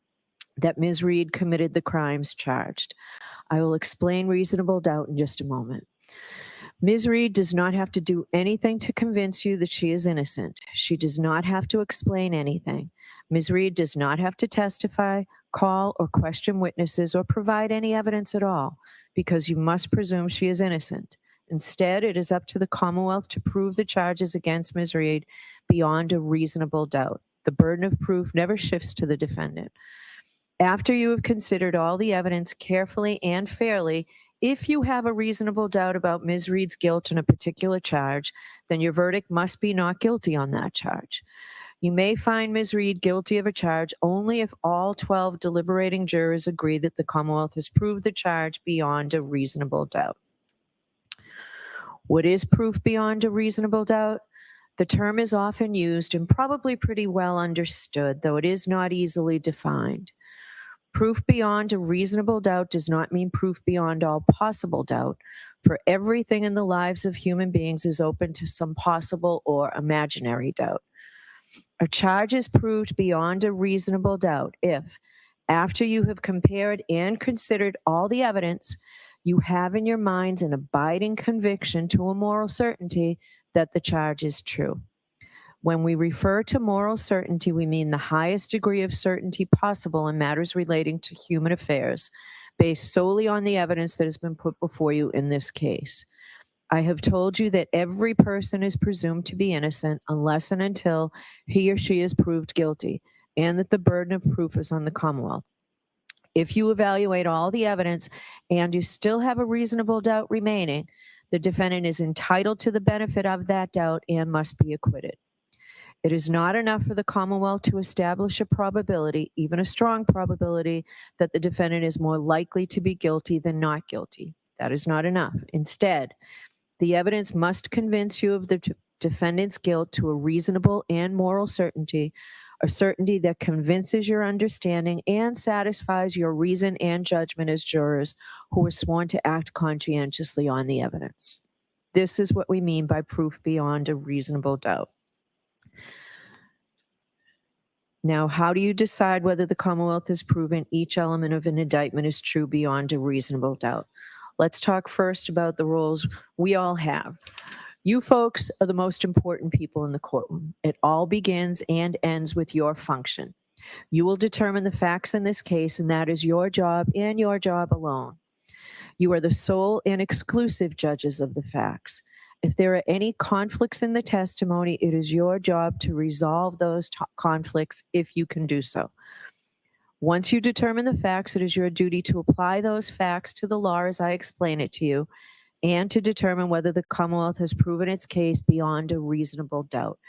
that Ms. Reed committed the crimes charged. I will explain reasonable doubt in just a moment. Ms. Reed does not have to do anything to convince you that she is innocent. She does not have to explain anything. Ms. Reed does not have to testify, call, or question witnesses or provide any evidence at all, because you must presume she is innocent. Instead, it is up to the Commonwealth to prove the charges against Ms. Reed beyond a reasonable doubt. The burden of proof never shifts to the defendant. After you have considered all the evidence carefully and fairly, if you have a reasonable doubt about Ms. Reed's guilt in a particular charge, then your verdict must be not guilty on that charge. You may find Ms. Reed guilty of a charge only if all 12 deliberating jurors agree that the Commonwealth has proved the charge beyond a reasonable doubt. What is proof beyond a reasonable doubt? The term is often used and probably pretty well understood, though it is not easily defined. Proof beyond a reasonable doubt does not mean proof beyond all possible doubt, for everything in the lives of human beings is open to some possible or imaginary doubt. A charge is proved beyond a reasonable doubt if, after you have compared and considered all the evidence, you have in your minds an abiding conviction to a moral certainty that the charge is true. When we refer to moral certainty, we mean the highest degree of certainty possible in matters relating to human affairs, based solely on the evidence that has been put before you in this case. I have told you that every person is presumed to be innocent unless and until he or she is proved guilty, and that the burden of proof is on the Commonwealth. If you evaluate all the evidence and you still have a reasonable doubt remaining, the defendant is entitled to the benefit of that doubt and must be acquitted. It is not enough for the Commonwealth to establish a probability, even a strong probability, that the defendant is more likely to be guilty than not guilty. That is not enough. Instead, the evidence must convince you of the defendant's guilt to a reasonable and moral certainty, a certainty that convinces your understanding and satisfies your reason and judgment as jurors who are sworn to act conscientiously on the evidence. This is what we mean by proof beyond a reasonable doubt. Now, how do you decide whether the Commonwealth has proven each element of an indictment is true beyond a reasonable doubt? Let's talk first about the roles we all have. You folks are the most important people in the courtroom. It all begins and ends with your function. You will determine the facts in this case, and that is your job and your job alone. You are the sole and exclusive judges of the facts. If there are any conflicts in the testimony, it is your job to resolve those conflicts if you can do so. Once you determine the facts, it is your duty to apply those facts to the law as I explain it to you, and to determine whether the Commonwealth has proven its case beyond a reasonable doubt.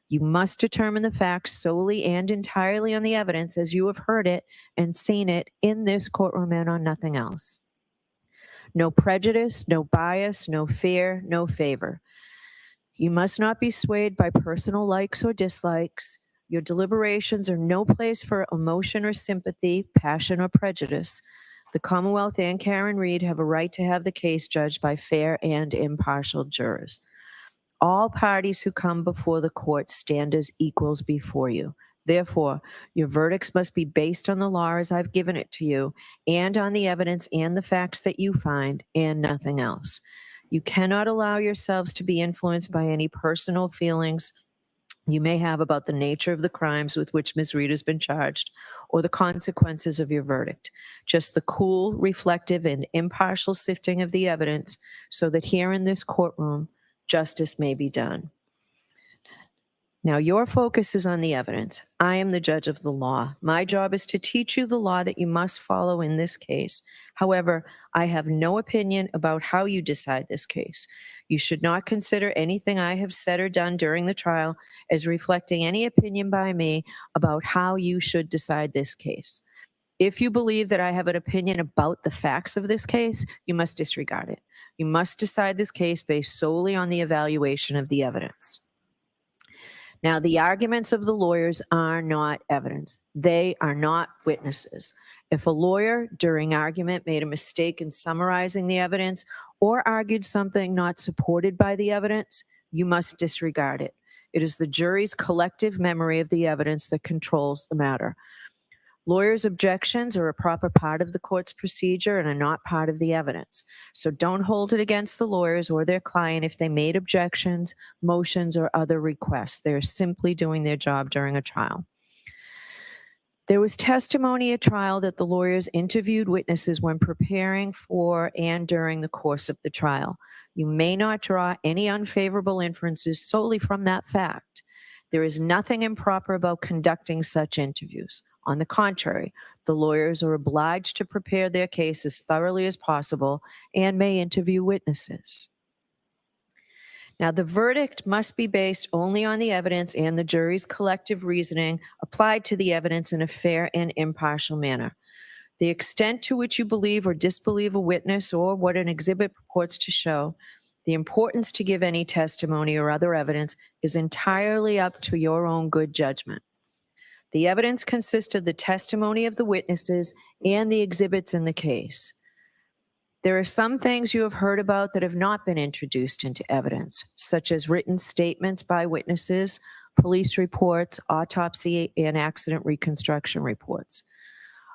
You must determine the facts solely and entirely on the evidence as you have heard it and seen it in this courtroom and on nothing else. No prejudice, no bias, no fear, no favor. You must not be swayed by personal likes or dislikes. Your deliberations are no place for emotion or sympathy, passion or prejudice. The Commonwealth and Karen Reed have a right to have the case judged by fair and impartial jurors. All parties who come before the court stand as equals before you. Therefore, your verdicts must be based on the law as I've given it to you, and on the evidence and the facts that you find, and nothing else. You cannot allow yourselves to be influenced by any personal feelings you may have about the nature of the crimes with which Ms. Reed has been charged, or the consequences of your verdict. Just the cool, reflective, and impartial sifting of the evidence so that here in this courtroom, justice may be done. Now, your focus is on the evidence. I am the judge of the law. My job is to teach you the law that you must follow in this case. However, I have no opinion about how you decide this case. You should not consider anything I have said or done during the trial as reflecting any opinion by me about how you should decide this case. If you believe that I have an opinion about the facts of this case, you must disregard it. You must decide this case based solely on the evaluation of the evidence. Now, the arguments of the lawyers are not evidence. They are not witnesses. If a lawyer during argument made a mistake in summarizing the evidence or argued something not supported by the evidence, you must disregard it. It is the jury's collective memory of the evidence that controls the matter. Lawyers' objections are a proper part of the court's procedure and are not part of the evidence. So don't hold it against the lawyers or their client if they made objections, motions, or other requests. They're simply doing their job during a trial. There was testimony at trial that the lawyers interviewed witnesses when preparing for and during the course of the trial. You may not draw any unfavorable inferences solely from that fact. There is nothing improper about conducting such interviews. On the contrary, the lawyers are obliged to prepare their case as thoroughly as possible and may interview witnesses. Now, the verdict must be based only on the evidence and the jury's collective reasoning applied to the evidence in a fair and impartial manner. The extent to which you believe or disbelieve a witness or what an exhibit purports to show, the importance to give any testimony or other evidence is entirely up to your own good judgment. The evidence consists of the testimony of the witnesses and the exhibits in the case. There are some things you have heard about that have not been introduced into evidence, such as written statements by witnesses, police reports, autopsy, and accident reconstruction reports.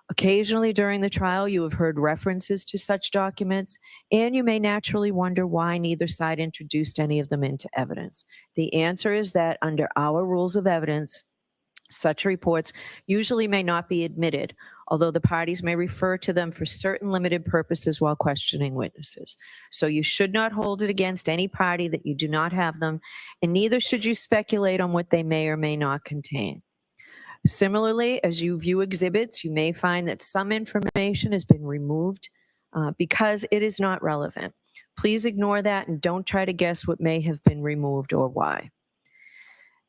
Occasionally during the trial, you have heard references to such documents, and you may naturally wonder why neither side introduced any of them into evidence. The answer is that under our rules of evidence, such reports usually may not be admitted, although the parties may refer to them for certain limited purposes while questioning witnesses. So you should not hold it against any party that you do not have them, and neither should you speculate on what they may or may not contain. Similarly, as you view exhibits, you may find that some information has been removed because it is not relevant. Please ignore that and don't try to guess what may have been removed or why.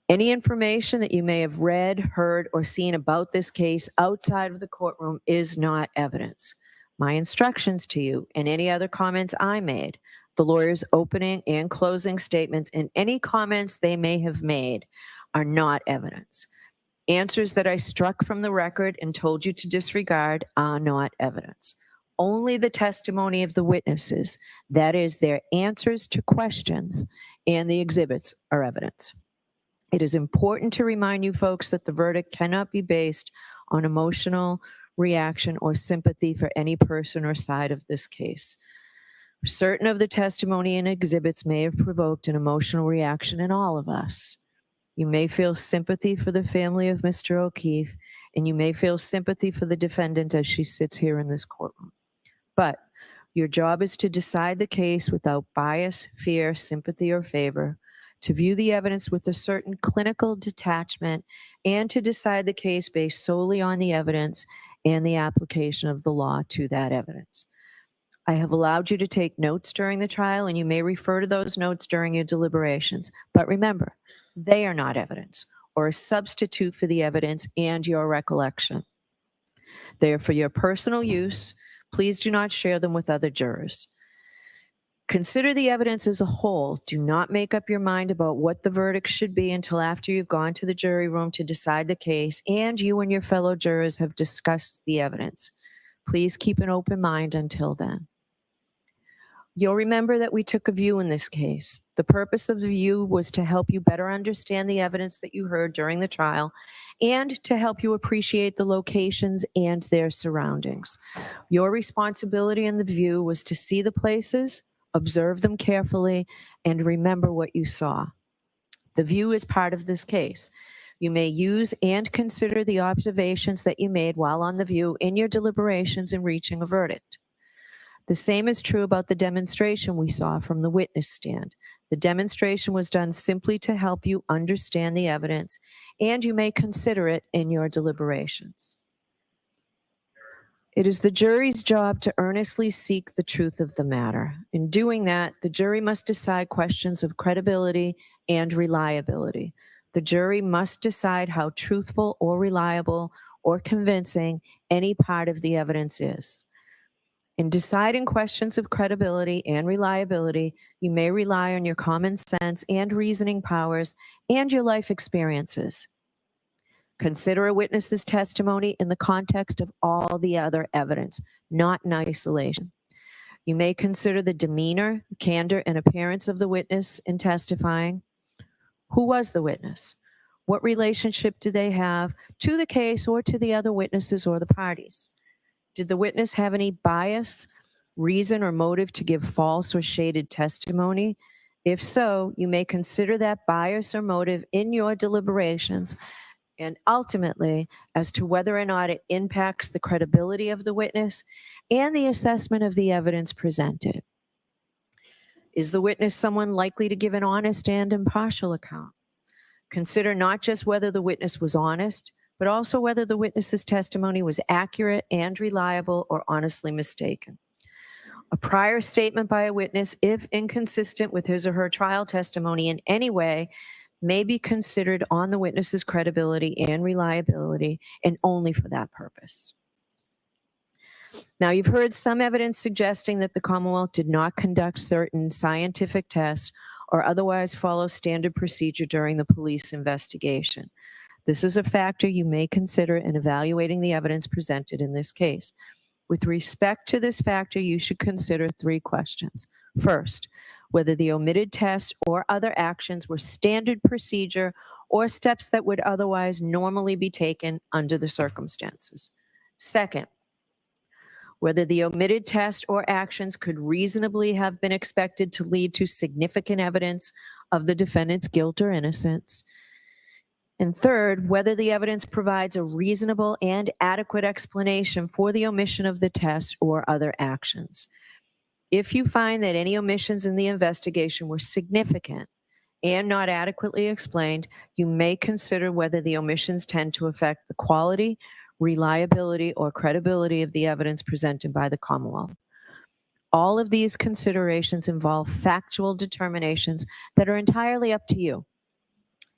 Any information that you may have read, heard, or seen about this case outside of the courtroom is not evidence. My instructions to you and any other comments I made, the lawyer's opening and closing statements, and any comments they may have made are not evidence. Answers that I struck from the record and told you to disregard are not evidence. Only the testimony of the witnesses, that is, their answers to questions, and the exhibits are evidence. It is important to remind you folks that the verdict cannot be based on emotional reaction or sympathy for any person or side of this case. Certain of the testimony and exhibits may have provoked an emotional reaction in all of us. You may feel sympathy for the family of Mr. O'Keefe, and you may feel sympathy for the defendant as she sits here in this courtroom. But your job is to decide the case without bias, fear, sympathy, or favor, to view the evidence with a certain clinical detachment, and to decide the case based solely on the evidence and the application of the law to that evidence. I have allowed you to take notes during the trial, and you may refer to those notes during your deliberations. But remember, They are not evidence or a substitute for the evidence and your recollection. They are for your personal use. Please do not share them with other jurors. Consider the evidence as a whole. Do not make up your mind about what the verdict should be until after you've gone to the jury room to decide the case and you and your fellow jurors have discussed the evidence. Please keep an open mind until then. You'll remember that we took a view in this case. The purpose of the view was to help you better understand the evidence that you heard during the trial and to help you appreciate the locations and their surroundings. Your responsibility in the view was to see the places, observe them carefully, and remember what you saw. The view is part of this case. You may use and consider the observations that you made while on the view in your deliberations in reaching a verdict. The same is true about the demonstration we saw from the witness stand. The demonstration was done simply to help you understand the evidence, and you may consider it in your deliberations. It is the jury's job to earnestly seek the truth of the matter. In doing that, the jury must decide questions of credibility and reliability. The jury must decide how truthful or reliable or convincing any part of the evidence is. In deciding questions of credibility and reliability, you may rely on your common sense and reasoning powers and your life experiences. Consider a witness's testimony in the context of all the other evidence, not in isolation. You may consider the demeanor, candor, and appearance of the witness in testifying. Who was the witness? What relationship do they have to the case or to the other witnesses or the parties? Did the witness have any bias, reason, or motive to give false or shaded testimony? If so, you may consider that bias or motive in your deliberations and ultimately as to whether or not it impacts the credibility of the witness and the assessment of the evidence presented. Is the witness someone likely to give an honest and impartial account? Consider not just whether the witness was honest, but also whether the witness's testimony was accurate and reliable or honestly mistaken. A prior statement by a witness, if inconsistent with his or her trial testimony in any way, may be considered on the witness's credibility and reliability, and only for that purpose. Now, you've heard some evidence suggesting that the Commonwealth did not conduct certain scientific tests or otherwise follow standard procedure during the police investigation. This is a factor you may consider in evaluating the evidence presented in this case. With respect to this factor, you should consider three questions. First, whether the omitted tests or other actions were standard procedure or steps that would otherwise normally be taken under the circumstances. Second, whether the omitted test or actions could reasonably have been expected to lead to significant evidence of the defendant's guilt or innocence. And third, whether the evidence provides a reasonable and adequate explanation for the omission of the test or other actions. If you find that any omissions in the investigation were significant and not adequately explained, you may consider whether the omissions tend to affect the quality, reliability, or credibility of the evidence presented by the Commonwealth. All of these considerations involve factual determinations that are entirely up to you,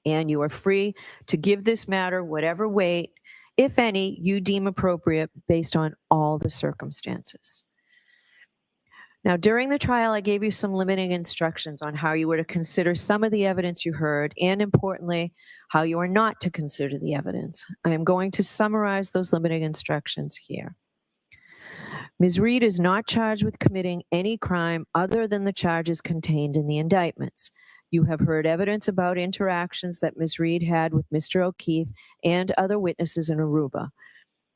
and you are free to give this matter whatever weight, if any, you deem appropriate based on all the circumstances. Now, during the trial, I gave you some limiting instructions on how you were to consider some of the evidence you heard, and importantly, how you are not to consider the evidence. I am going to summarize those limiting instructions here. Ms. Reed is not charged with committing any crime other than the charges contained in the indictments. You have heard evidence about interactions that Ms. Reed had with Mr. O'Keefe and other witnesses in Aruba.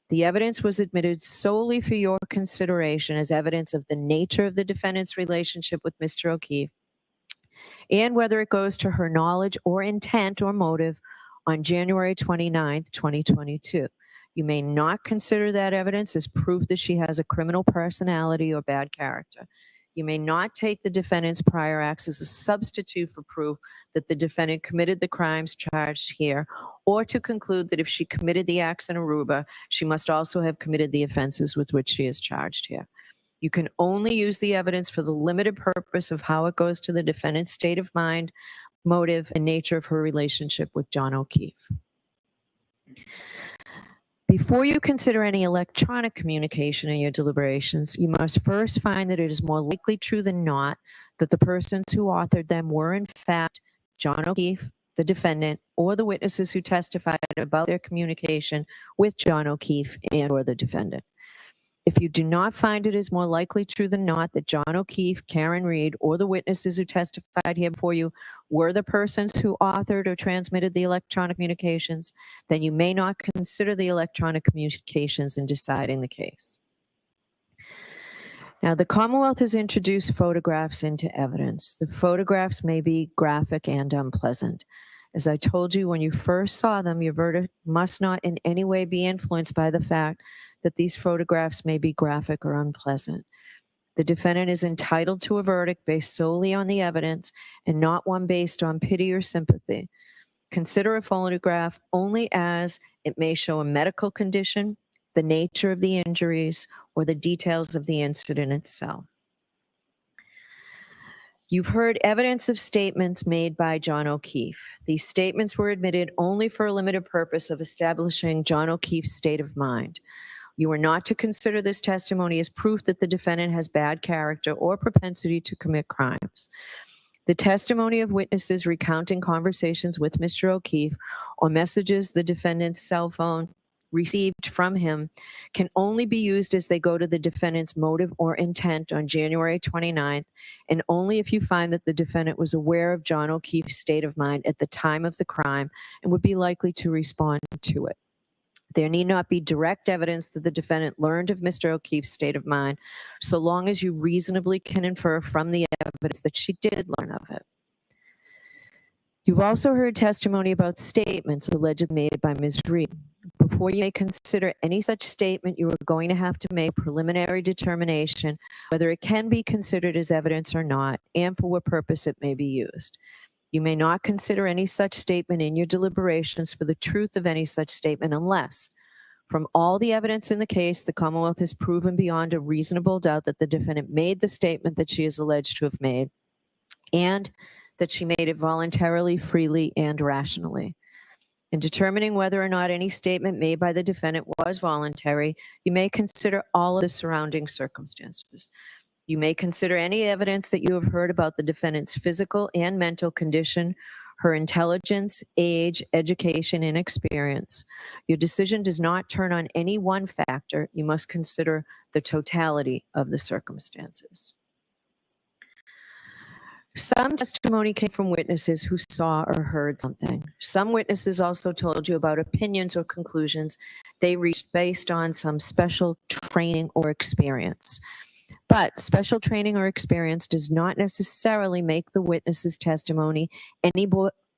The evidence was admitted solely for your consideration as evidence of the nature of the defendant's relationship with Mr. O'Keefe and whether it goes to her knowledge or intent or motive on January 29th, 2022. You may not consider that evidence as proof that she has a criminal personality or bad character. You may not take the defendant's prior acts as a substitute for proof that the defendant committed the crimes charged here, or to conclude that if she committed the acts in Aruba, she must also have committed the offenses with which she is charged here. You can only use the evidence for the limited purpose of how it goes to the defendant's state of mind, motive, and nature of her relationship with John O'Keefe. Before you consider any electronic communication in your deliberations, you must first find that it is more likely true than not that the persons who authored them were in fact John O'Keefe, the defendant, or the witnesses who testified about their communication with John O'Keefe and or the defendant. If you do not find it is more likely true than not that John O'Keefe, Karen Reed, or the witnesses who testified here before you were the persons who authored or transmitted the electronic communications, then you may not consider the electronic communications in deciding the case. Now, the Commonwealth has introduced photographs into evidence. The photographs may be graphic and unpleasant. As I told you when you first saw them, your verdict must not in any way be influenced by the fact that these photographs may be graphic or unpleasant. The defendant is entitled to a verdict based solely on the evidence and not one based on pity or sympathy. Consider a photograph only as it may show a medical condition, the nature of the injuries, or the details of the incident itself. You've heard evidence of statements made by John O'Keefe. These statements were admitted only for a limited purpose of establishing John O'Keefe's state of mind. You are not to consider this testimony as proof that the defendant has bad character or propensity to commit crimes. The testimony of witnesses recounting conversations with Mr. O'Keefe or messages the defendant's cell phone received from him can only be used as they go to the defendant's motive or intent on January 29th, and only if you find that the defendant was aware of John O'Keefe's state of mind at the time of the crime and would be likely to respond to it. There need not be direct evidence that the defendant learned of Mr. O'Keefe's state of mind, so long as you reasonably can infer from the evidence that she did learn of it. You've also heard testimony about statements allegedly made by Ms. Reed. Before you may consider any such statement, you are going to have to make a preliminary determination whether it can be considered as evidence or not, and for what purpose it may be used. You may not consider any such statement in your deliberations for the truth of any such statement unless, from all the evidence in the case, the Commonwealth has proven beyond a reasonable doubt that the defendant made the statement that she is alleged to have made, and that she made it voluntarily, freely, and rationally. In determining whether or not any statement made by the defendant was voluntary, you may consider all of the surrounding circumstances. You may consider any evidence that you have heard about the defendant's physical and mental condition, her intelligence, age, education, and experience. Your decision does not turn on any one factor. You must consider the totality of the circumstances. Some testimony came from witnesses who saw or heard something. Some witnesses also told you about opinions or conclusions they reached based on some special training or experience. But special training or experience does not necessarily make the witness's testimony any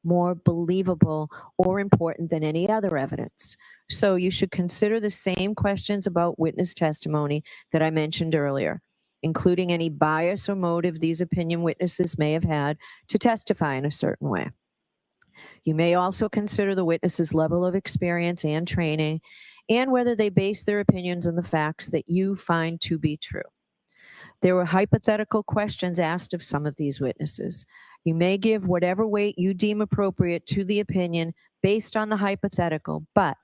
more believable or important than any other evidence. So you should consider the same questions about witness testimony that I mentioned earlier, including any bias or motive these opinion witnesses may have had to testify in a certain way. You may also consider the witness's level of experience and training, and whether they base their opinions on the facts that you find to be true. There were hypothetical questions asked of some of these witnesses. You may give whatever weight you deem appropriate to the opinion based on the hypothetical, but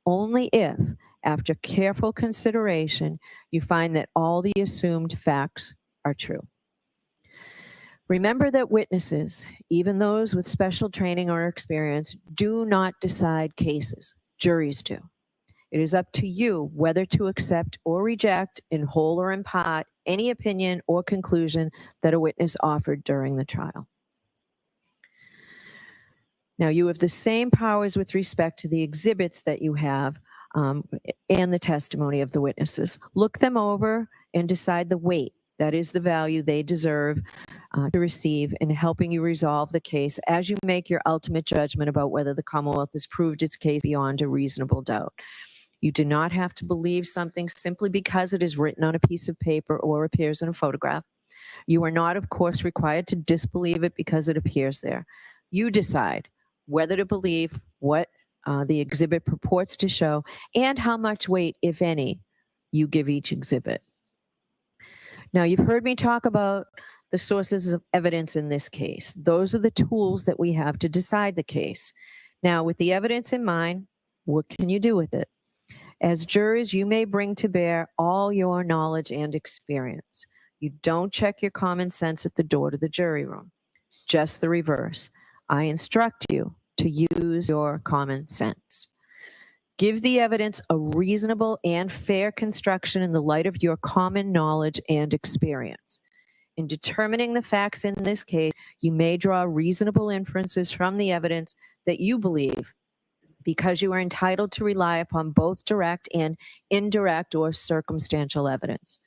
only if, after careful consideration, you find that all the assumed facts are true. Remember that witnesses, even those with special training or experience, do not decide cases. Juries do. It is up to you whether to accept or reject, in whole or in part, any opinion or conclusion that a witness offered during the trial. Now, you have the same powers with respect to the exhibits that you have and the testimony of the witnesses. Look them over and decide the weight, that is the value they deserve to receive in helping you resolve the case as you make your ultimate judgment about whether the Commonwealth has proved its case beyond a reasonable doubt. You do not have to believe something simply because it is written on a piece of paper or appears in a photograph. You are not, of course, required to disbelieve it because it appears there. You decide whether to believe what the exhibit purports to show and how much weight, if any, you give each exhibit. Now, you've heard me talk about the sources of evidence in this case. Those are the tools that we have to decide the case. Now, with the evidence in mind, what can you do with it? As jurors, you may bring to bear all your knowledge and experience. You don't check your common sense at the door to the jury room. Just the reverse. I instruct you to use your common sense. Give the evidence a reasonable and fair construction in the light of your common knowledge and experience. In determining the facts in this case, you may draw reasonable inferences from the evidence that you believe, because you are entitled to rely upon both direct and indirect or circumstantial evidence.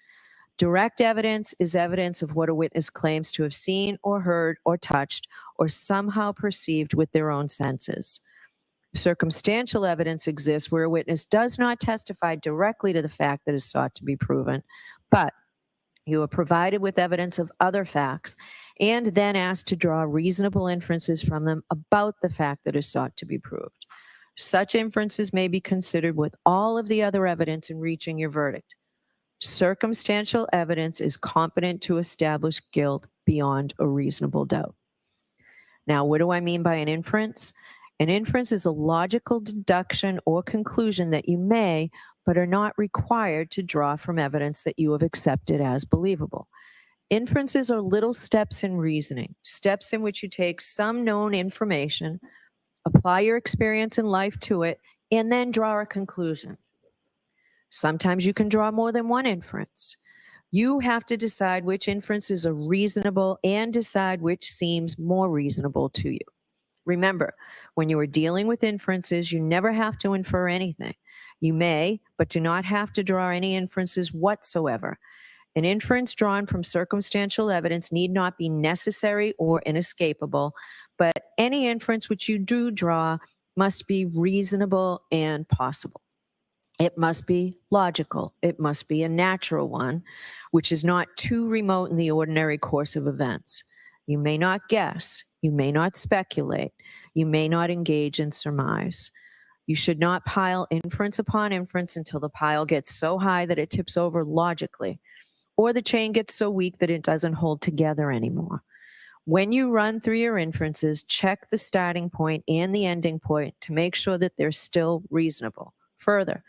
Direct evidence is evidence of what a witness claims to have seen or heard or touched or somehow perceived with their own senses. Circumstantial evidence exists where a witness does not testify directly to the fact that is sought to be proven, but you are provided with evidence of other facts and then asked to draw reasonable inferences from them about the fact that is sought to be proved. Such inferences may be considered with all of the other evidence in reaching your verdict. Circumstantial evidence is competent to establish guilt beyond a reasonable doubt. Now, what do I mean by an inference? An inference is a logical deduction or conclusion that you may, but are not required to draw from evidence that you have accepted as believable. Inferences are little steps in reasoning, steps in which you take some known information, apply your experience in life to it, and then draw a conclusion. Sometimes you can draw more than one inference. You have to decide which inferences are reasonable and decide which seems more reasonable to you. Remember, when you are dealing with inferences, you never have to infer anything. You may, but do not have to draw any inferences whatsoever. An inference drawn from circumstantial evidence need not be necessary or inescapable, but any inference which you do draw must be reasonable and possible. It must be logical. It must be a natural one, which is not too remote in the ordinary course of events. You may not guess. You may not speculate. You may not engage in surmise. You should not pile inference upon inference until the pile gets so high that it tips over logically, or the chain gets so weak that it doesn't hold together anymore. When you run through your inferences, check the starting point and the ending point to make sure that they're still reasonable. Further,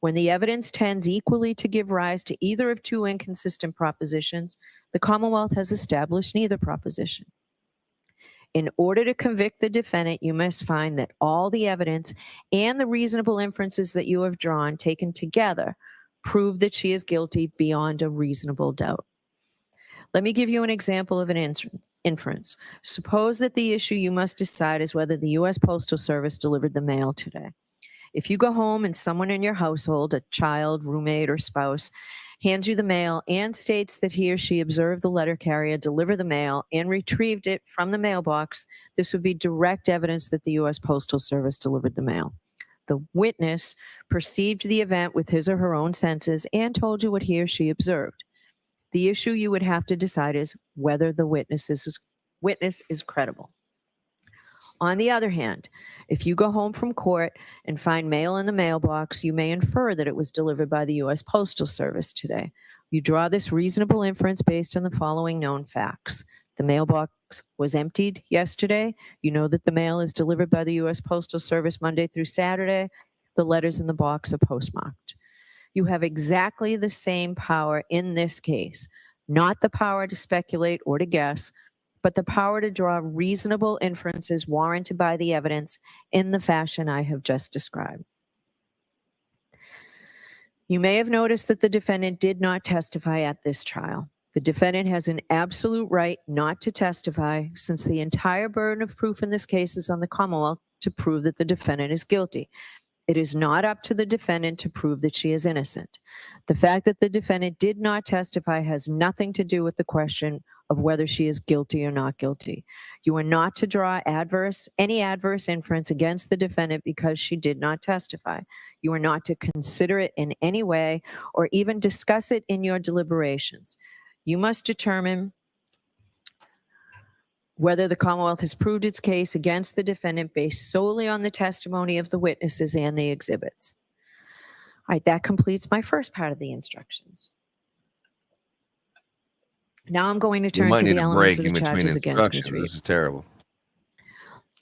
when the evidence tends equally to give rise to either of two inconsistent propositions, the Commonwealth has established neither proposition. In order to convict the defendant, you must find that all the evidence and the reasonable inferences that you have drawn, taken together, prove that she is guilty beyond a reasonable doubt. Let me give you an example of an inference. Suppose that the issue you must decide is whether the U.S. Postal Service delivered the mail today. If you go home and someone in your household, a child, roommate, or spouse, hands you the mail and states that he or she observed the letter carrier deliver the mail and retrieved it from the mailbox, this would be direct evidence that the U.S. Postal Service delivered the mail. The witness perceived the event with his or her own senses and told you what he or she observed. The issue you would have to decide is whether the witness is credible. On the other hand, if you go home from court and find mail in the mailbox, you may infer that it was delivered by the U.S. Postal Service today. You draw this reasonable inference based on the following known facts. The mailbox was emptied yesterday. You know that the mail is delivered by the U.S. Postal Service Monday through Saturday. The letters in the box are postmarked. You have exactly the same power in this case, not the power to speculate or to guess, but the power to draw reasonable inferences warranted by the evidence in the fashion I have just described. You may have noticed that the defendant did not testify at this trial. The defendant has an absolute right not to testify, since the entire burden of proof in this case is on the Commonwealth to prove that the defendant is guilty. It is not up to the defendant to prove that she is innocent. The fact that the defendant did not testify has nothing to do with the question of whether she is guilty or not guilty. You are not to draw any adverse inference against the defendant because she did not testify. You are not to consider it in any way or even discuss it in your deliberations. You must determine whether the Commonwealth has proved its case against the defendant based solely on the testimony of the witnesses and the exhibits. All right, that completes my first part of the instructions. Now I'm going to You turn might to need the a elements break of the in between charges against instructions. Ms. Reed. This is terrible.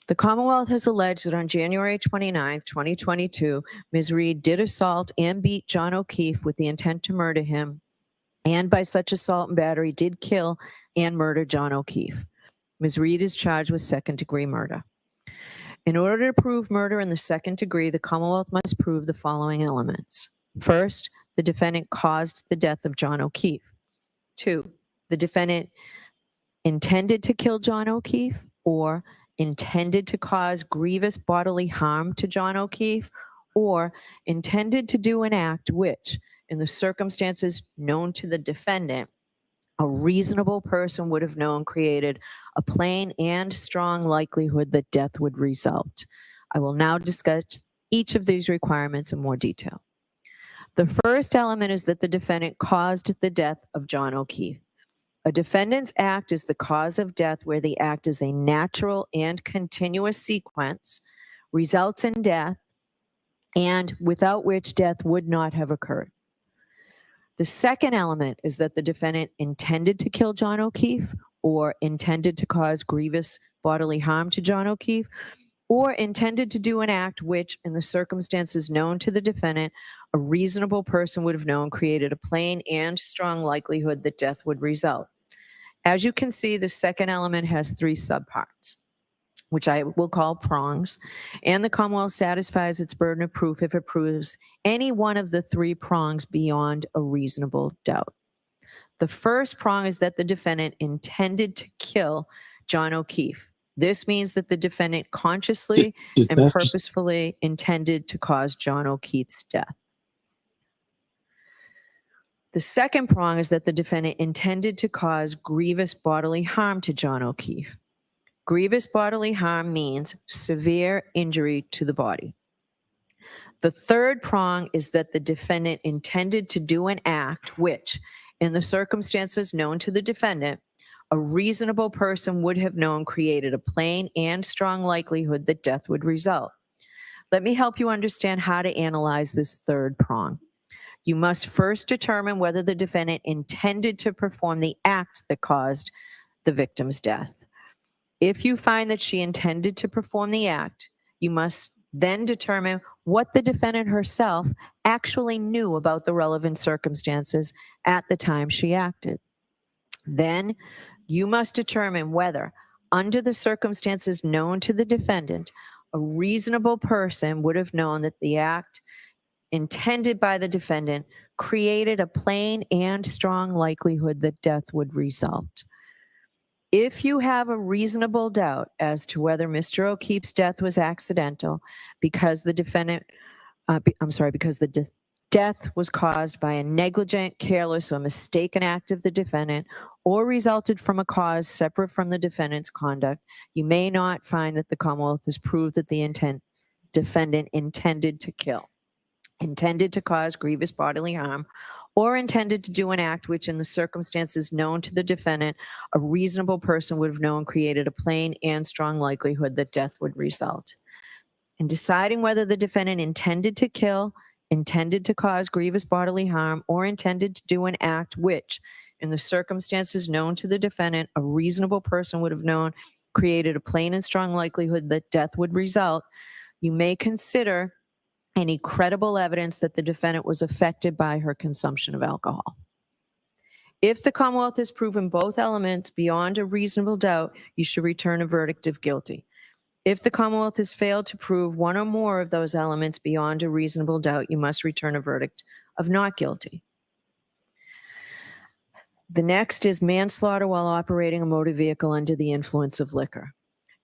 The Commonwealth has alleged that on January 29th, 2022, Ms. Reed did assault and beat John O'Keefe with the intent to murder him, and by such assault and battery did kill and murder John O'Keefe. Ms. Reed is charged with second-degree murder. In order to prove murder in the second degree, the Commonwealth must prove the following elements. First, the defendant caused the death of John O'Keefe. 2, the defendant intended to kill John O'Keefe or intended to cause grievous bodily harm to John O'Keefe, or intended to do an act which, in the circumstances known to the defendant, a reasonable person would have known created a plain and strong likelihood that death would result. I will now discuss each of these requirements in more detail. The first element is that the defendant caused the death of John O'Keefe. A defendant's act is the cause of death where the act is a natural and continuous sequence, results in death, and without which death would not have occurred. The second element is that the defendant intended to kill John O'Keefe or intended to cause grievous bodily harm to John O'Keefe, or intended to do an act which, in the circumstances known to the defendant, a reasonable person would have known created a plain and strong likelihood that death would result. As you can see, the second element has 3 subparts, which I will call prongs, and the Commonwealth satisfies its burden of proof if it proves any one of the 3 prongs beyond a reasonable doubt. The first prong is that the defendant intended to kill John O'Keefe. This means that the defendant consciously and purposefully intended to cause John O'Keefe's death. The second prong is that the defendant intended to cause grievous bodily harm to John O'Keefe. Grievous bodily harm means severe injury to the body. The third prong is that the defendant intended to do an act which, in the circumstances known to the defendant, a reasonable person would have known created a plain and strong likelihood that death would result. Let me help you understand how to analyze this third prong. You must first determine whether the defendant intended to perform the act that caused the victim's death. If you find that she intended to perform the act, you must then determine what the defendant herself actually knew about the relevant circumstances at the time she acted. Then you must determine whether, under the circumstances known to the defendant, a reasonable person would have known that the act intended by the defendant created a plain and strong likelihood that death would result. If you have a reasonable doubt as to whether Mr. O'Keefe's death was accidental because the defendant, because the death was caused by a negligent, careless, or mistaken act of the defendant, or resulted from a cause separate from the defendant's conduct, you may not find that the Commonwealth has proved that the defendant intended to kill, intended to cause grievous bodily harm, or intended to do an act which, in the circumstances known to the defendant, a reasonable person would have known created a plain and strong likelihood that death would result. In deciding whether the defendant intended to kill, intended to cause grievous bodily harm, or intended to do an act which, in the circumstances known to the defendant, a reasonable person would have known created a plain and strong likelihood that death would result, you may consider any credible evidence that the defendant was affected by her consumption of alcohol. If the Commonwealth has proven both elements beyond a reasonable doubt, you should return a verdict of guilty. If the Commonwealth has failed to prove one or more of those elements beyond a reasonable doubt, you must return a verdict of not guilty. The next is manslaughter while operating a motor vehicle under the influence of liquor.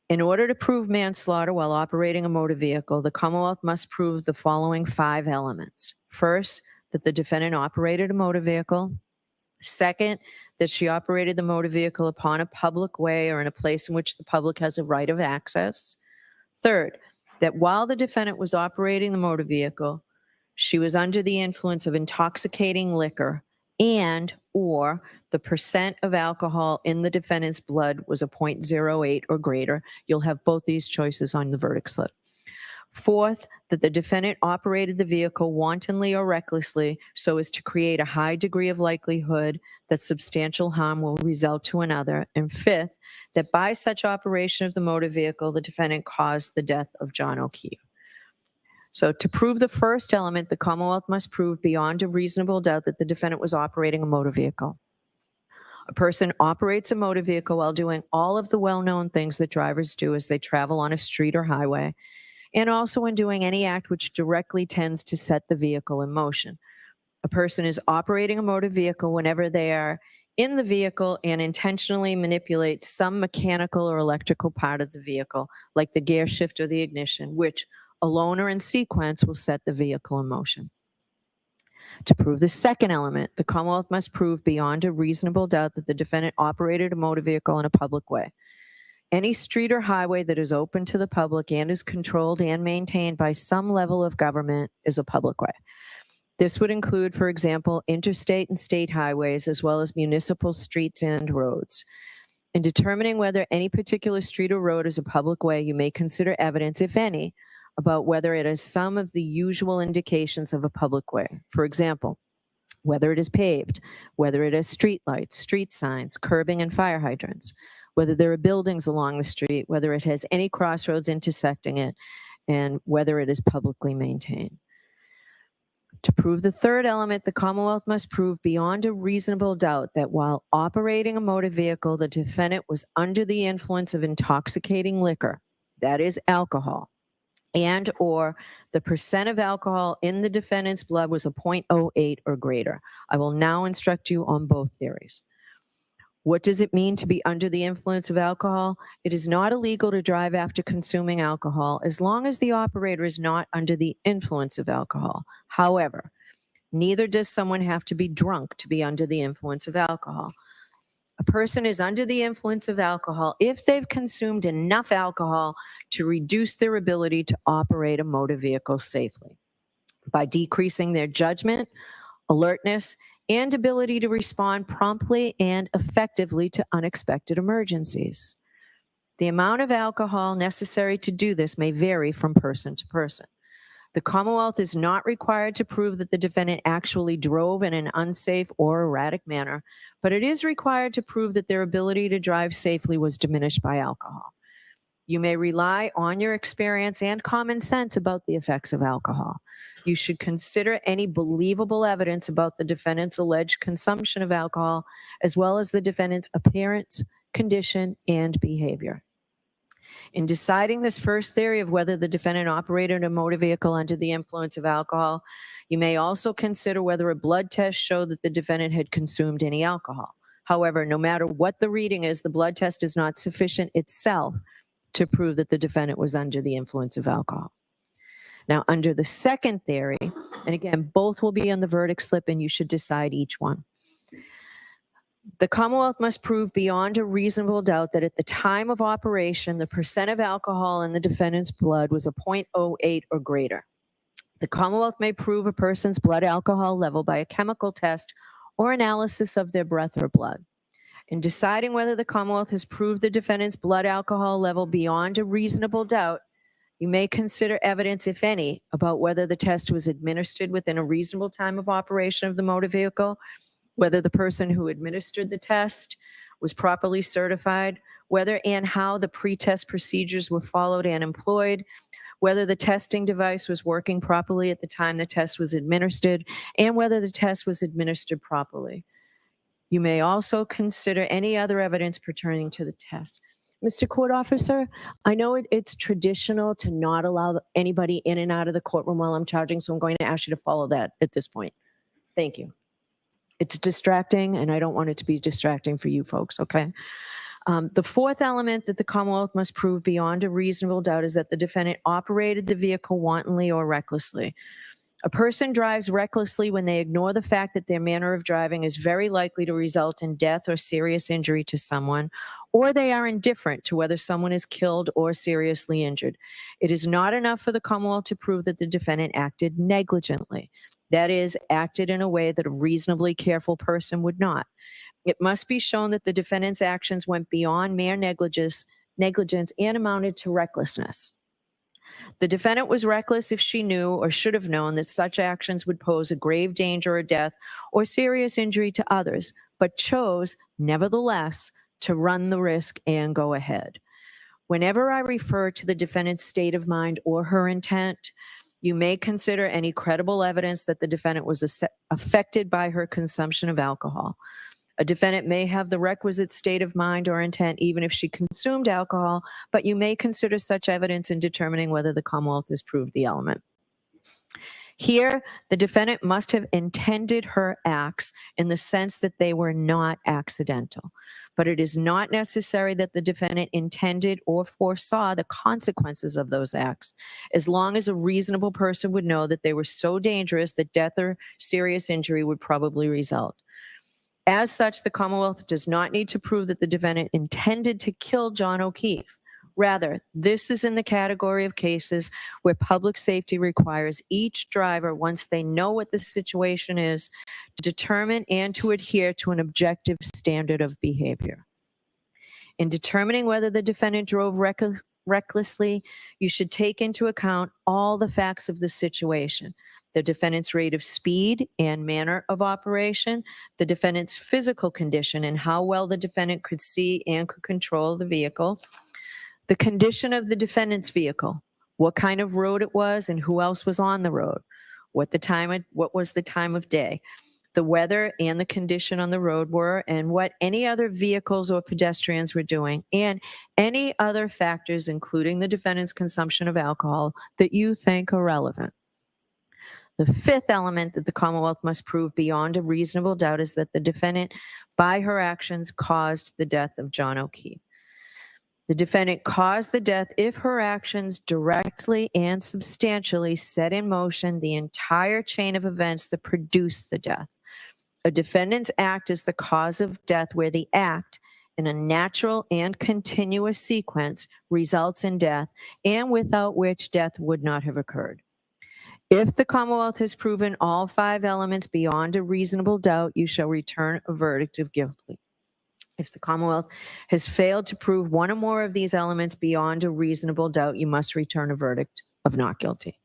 In order to prove manslaughter while operating a motor vehicle, the Commonwealth must prove the following 5 elements. First, that the defendant operated a motor vehicle. Second, that she operated the motor vehicle upon a public way or in a place in which the public has a right of access. Third, that while the defendant was operating the motor vehicle, she was under the influence of intoxicating liquor and or the percent of alcohol in the defendant's blood was a 0.08 or greater. You'll have both these choices on the verdict slip. Fourth, that the defendant operated the vehicle wantonly or recklessly so as to create a high degree of likelihood that substantial harm will result to another. And fifth, that by such operation of the motor vehicle, the defendant caused the death of John O'Keefe. So to prove the first element, the Commonwealth must prove beyond a reasonable doubt that the defendant was operating a motor vehicle. A person operates a motor vehicle while doing all of the well-known things that drivers do as they travel on a street or highway, and also in doing any act which directly tends to set the vehicle in motion. A person is operating a motor vehicle whenever they are in the vehicle and intentionally manipulate some mechanical or electrical part of the vehicle, like the gear shift or the ignition, which alone or in sequence will set the vehicle in motion. To prove the second element, the Commonwealth must prove beyond a reasonable doubt that the defendant operated a motor vehicle in a public way. Any street or highway that is open to the public and is controlled and maintained by some level of government is a public way. This would include, for example, interstate and state highways, as well as municipal streets and roads. In determining whether any particular street or road is a public way, you may consider evidence, if any, about whether it has some of the usual indications of a public way. For example, whether it is paved, whether it has street lights, street signs, curbing, and fire hydrants, whether there are buildings along the street, whether it has any crossroads intersecting it, and whether it is publicly maintained. To prove the third element, the Commonwealth must prove beyond a reasonable doubt that while operating a motor vehicle, the defendant was under the influence of intoxicating liquor, that is alcohol, and or the percent of alcohol in the defendant's blood was a 0.08 or greater. I will now instruct you on both theories. What does it mean to be under the influence of alcohol? It is not illegal to drive after consuming alcohol as long as the operator is not under the influence of alcohol. However, neither does someone have to be drunk to be under the influence of alcohol. A person is under the influence of alcohol if they've consumed enough alcohol to reduce their ability to operate a motor vehicle safely by decreasing their judgment, alertness, and ability to respond promptly and effectively to unexpected emergencies. The amount of alcohol necessary to do this may vary from person to person. The Commonwealth is not required to prove that the defendant actually drove in an unsafe or erratic manner, but it is required to prove that their ability to drive safely was diminished by alcohol. You may rely on your experience and common sense about the effects of alcohol. You should consider any believable evidence about the defendant's alleged consumption of alcohol, as well as the defendant's appearance, condition, and behavior. In deciding this first theory of whether the defendant operated a motor vehicle under the influence of alcohol, you may also consider whether a blood test showed that the defendant had consumed any alcohol. However, no matter what the reading is, the blood test is not sufficient itself to prove that the defendant was under the influence of alcohol. Now, under the second theory, and again, both will be on the verdict slip and you should decide each one. The Commonwealth must prove beyond a reasonable doubt that at the time of operation, the percent of alcohol in the defendant's blood was a 0.08 or greater. The Commonwealth may prove a person's blood alcohol level by a chemical test or analysis of their breath or blood. In deciding whether the Commonwealth has proved the defendant's blood alcohol level beyond a reasonable doubt, you may consider evidence, if any, about whether the test was administered within a reasonable time of operation of the motor vehicle, whether the person who administered the test was properly certified, whether and how the pre-test procedures were followed and employed, whether the testing device was working properly at the time the test was administered, and whether the test was administered properly. You may also consider any other evidence pertaining to the test. Mr. Court Officer, I know it's traditional to not allow anybody in and out of the courtroom while I'm charging, so I'm going to ask you to follow that at this point. Thank you. It's distracting, and I don't want it to be distracting for you folks, okay? The fourth element that the Commonwealth must prove beyond a reasonable doubt is that the defendant operated the vehicle wantonly or recklessly. A person drives recklessly when they ignore the fact that their manner of driving is very likely to result in death or serious injury to someone, or they are indifferent to whether someone is killed or seriously injured. It is not enough for the Commonwealth to prove that the defendant acted negligently. That is, acted in a way that a reasonably careful person would not. It must be shown that the defendant's actions went beyond mere negligence and amounted to recklessness. The defendant was reckless if she knew or should have known that such actions would pose a grave danger or death or serious injury to others, but chose, nevertheless, to run the risk and go ahead. Whenever I refer to the defendant's state of mind or her intent, you may consider any credible evidence that the defendant was affected by her consumption of alcohol. A defendant may have the requisite state of mind or intent even if she consumed alcohol, but you may consider such evidence in determining whether the Commonwealth has proved the element. Here, the defendant must have intended her acts in the sense that they were not accidental, but it is not necessary that the defendant intended or foresaw the consequences of those acts, as long as a reasonable person would know that they were so dangerous that death or serious injury would probably result. As such, the Commonwealth does not need to prove that the defendant intended to kill John O'Keefe. Rather, this is in the category of cases where public safety requires each driver, once they know what the situation is, to determine and to adhere to an objective standard of behavior. In determining whether the defendant drove recklessly, you should take into account all the facts of the situation: the defendant's rate of speed and manner of operation, the defendant's physical condition and how well the defendant could see and could control the vehicle, the condition of the defendant's vehicle, what kind of road it was and who else was on the road, what was the time of day, the weather and the condition on the road were, and what any other vehicles or pedestrians were doing, and any other factors, including the defendant's consumption of alcohol, that you think are relevant. The fifth element that the Commonwealth must prove beyond a reasonable doubt is that the defendant, by her actions, caused the death of John O'Keefe. The defendant caused the death if her actions directly and substantially set in motion the entire chain of events that produced the death. A defendant's act is the cause of death where the act, in a natural and continuous sequence, results in death, and without which death would not have occurred. If the Commonwealth has proven all five elements beyond a reasonable doubt, you shall return a verdict of guilty. If the Commonwealth has failed to prove one or more of these elements beyond a reasonable doubt, you must return a verdict of not guilty.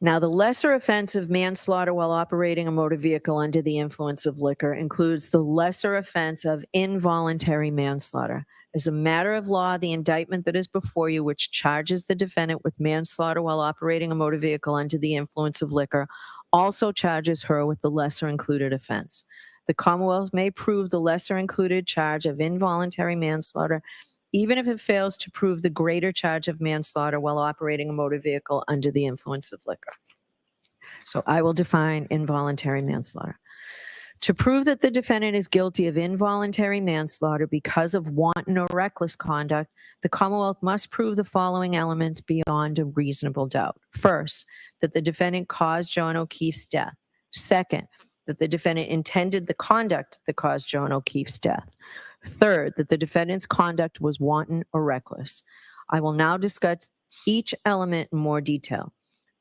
Now, the lesser offense of manslaughter while operating a motor vehicle under the influence of liquor includes the lesser offense of involuntary manslaughter. As a matter of law, the indictment that is before you, which charges the defendant with manslaughter while operating a motor vehicle under the influence of liquor, also charges her with the lesser included offense. The Commonwealth may prove the lesser included charge of involuntary manslaughter, even if it fails to prove the greater charge of manslaughter while operating a motor vehicle under the influence of liquor. So I will define involuntary manslaughter. To prove that the defendant is guilty of involuntary manslaughter because of wanton or reckless conduct, the Commonwealth must prove the following elements beyond a reasonable doubt. First, that the defendant caused John O'Keefe's death. Second, that the defendant intended the conduct that caused John O'Keefe's death. Third, that the defendant's conduct was wanton or reckless. I will now discuss each element in more detail.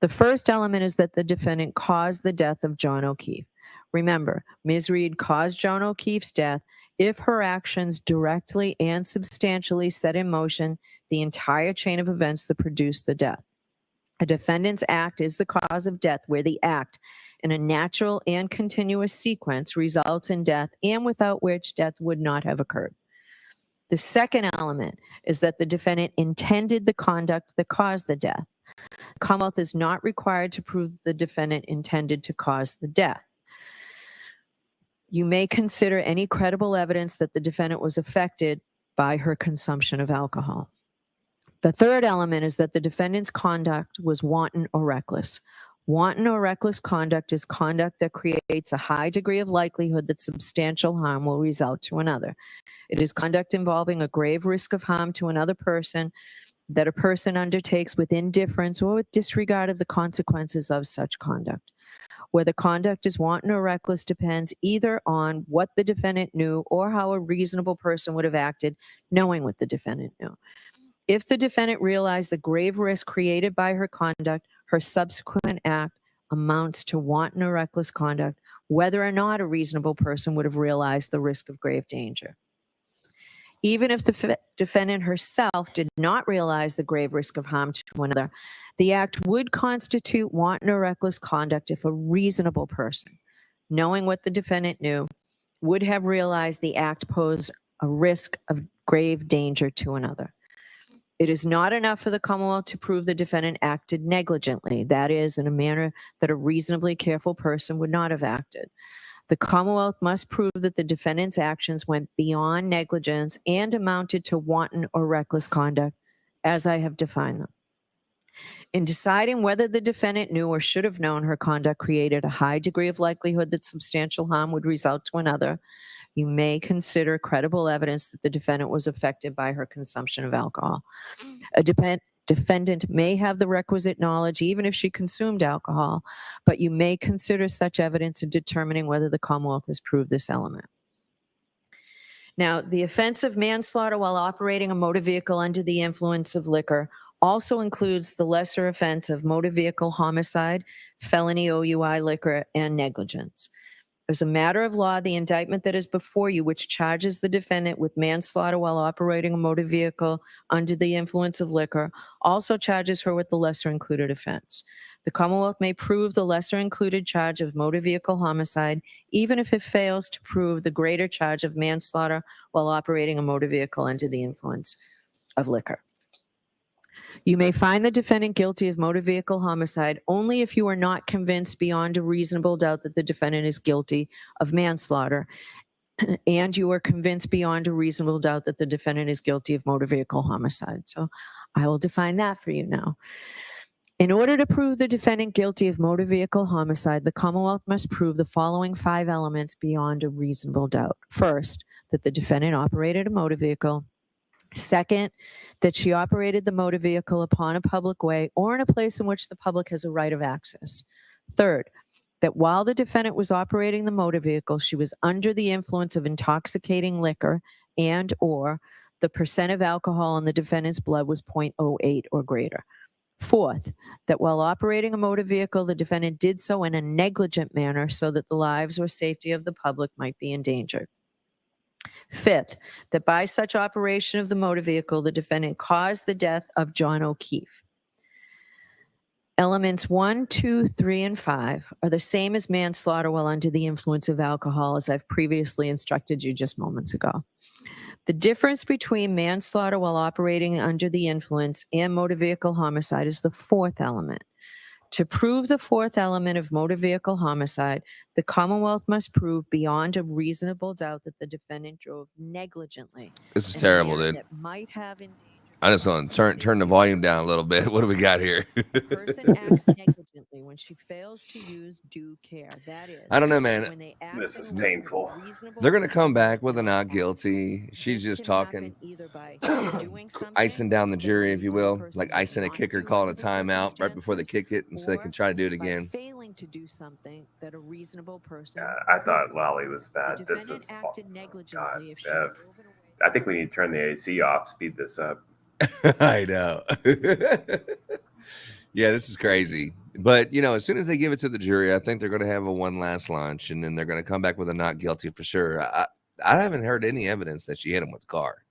The first element is that the defendant caused the death of John O'Keefe. Remember, Ms. Reed caused John O'Keefe's death if her actions directly and substantially set in motion the entire chain of events that produced the death. A defendant's act is the cause of death where the act, in a natural and continuous sequence, results in death and without which death would not have occurred. The second element is that the defendant intended the conduct that caused the death. The Commonwealth is not required to prove the defendant intended to cause the death. You may consider any credible evidence that the defendant was affected by her consumption of alcohol. The third element is that the defendant's conduct was wanton or reckless. Wanton or reckless conduct is conduct that creates a high degree of likelihood that substantial harm will result to another. It is conduct involving a grave risk of harm to another person that a person undertakes with indifference or with disregard of the consequences of such conduct. Whether conduct is wanton or reckless depends either on what the defendant knew or how a reasonable person would have acted knowing what the defendant knew. If the defendant realized the grave risk created by her conduct, her subsequent act amounts to wanton or reckless conduct, whether or not a reasonable person would have realized the risk of grave danger. Even if the defendant herself did not realize the grave risk of harm to another, the act would constitute wanton or reckless conduct if a reasonable person, knowing what the defendant knew, would have realized the act posed a risk of grave danger to another. It is not enough for the Commonwealth to prove the defendant acted negligently, that is, in a manner that a reasonably careful person would not have acted. The Commonwealth must prove that the defendant's actions went beyond negligence and amounted to wanton or reckless conduct, as I have defined them. In deciding whether the defendant knew or should have known her conduct created a high degree of likelihood that substantial harm would result to another, you may consider credible evidence that the defendant was affected by her consumption of alcohol. A defendant may have the requisite knowledge even if she consumed alcohol, but you may consider such evidence in determining whether the Commonwealth has proved this element. Now, the offense of manslaughter while operating a motor vehicle under the influence of liquor also includes the lesser offense of motor vehicle homicide, felony OUI liquor, and negligence. As a matter of law, the indictment that is before you, which charges the defendant with manslaughter while operating a motor vehicle under the influence of liquor, also charges her with the lesser included offense. The Commonwealth may prove the lesser included charge of motor vehicle homicide, even if it fails to prove the greater charge of manslaughter while operating a motor vehicle under the influence of liquor. You may find the defendant guilty of motor vehicle homicide only if you are not convinced beyond a reasonable doubt that the defendant is guilty of manslaughter, and you are convinced beyond a reasonable doubt that the defendant is guilty of motor vehicle homicide. So I will define that for you now. In order to prove the defendant guilty of motor vehicle homicide, the Commonwealth must prove the following 5 elements beyond a reasonable doubt. First, that the defendant operated a motor vehicle. Second, that she operated the motor vehicle upon a public way or in a place in which the public has a right of access. Third, that while the defendant was operating the motor vehicle, she was under the influence of intoxicating liquor and or the percent of alcohol in the defendant's blood was 0.08 or greater. Fourth, that while operating a motor vehicle, the defendant did so in a negligent manner so that the lives or safety of the public might be endangered. Fifth, that by such operation of the motor vehicle, the defendant caused the death of John O'Keefe. Elements 1, 2, 3, and 5 are the same as manslaughter while under the influence of alcohol, as I've previously instructed you just moments ago. The difference between manslaughter while operating under the influence and motor vehicle homicide is the 4th element. To prove the 4th element of motor vehicle homicide, the Commonwealth must prove beyond a reasonable doubt that the defendant drove negligently. This is terrible, dude. That might have endangered I just want to turn the volume down a little bit. What do we got here? the person acts negligently when she fails to use due care. That is, I don't know, man. when they act This is in a way painful. reasonable They're gonna come back with a not guilty. She's just talking, either by doing something icing down the jury, if you will, like icing a kicker, calling a timeout right before they kick it, and so they can try to do it by again. failing to do something that a reasonable person I thought Lally was bad. the This defendant is acted God, negligently if she Bev. drove in a way I think we need to turn the AC off. Speed this up. I know. Yeah, this is crazy. But, you know, as soon as they give it to the jury, I think they're going to have a one last lunch, and then they're going to come back with a not guilty for sure. I haven't heard any evidence that she hit him with the car.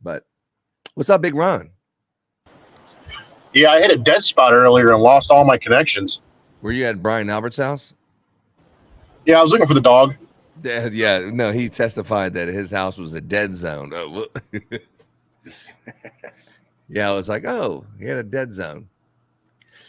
But what's up, Big Ron? Yeah, I hit a dead spot earlier and lost all my connections. Were you at Brian Albert's house? Yeah, I was looking for the dog. Yeah, no, he testified that his house was a dead zone. Oh, yeah, I was like, oh, he had a dead zone.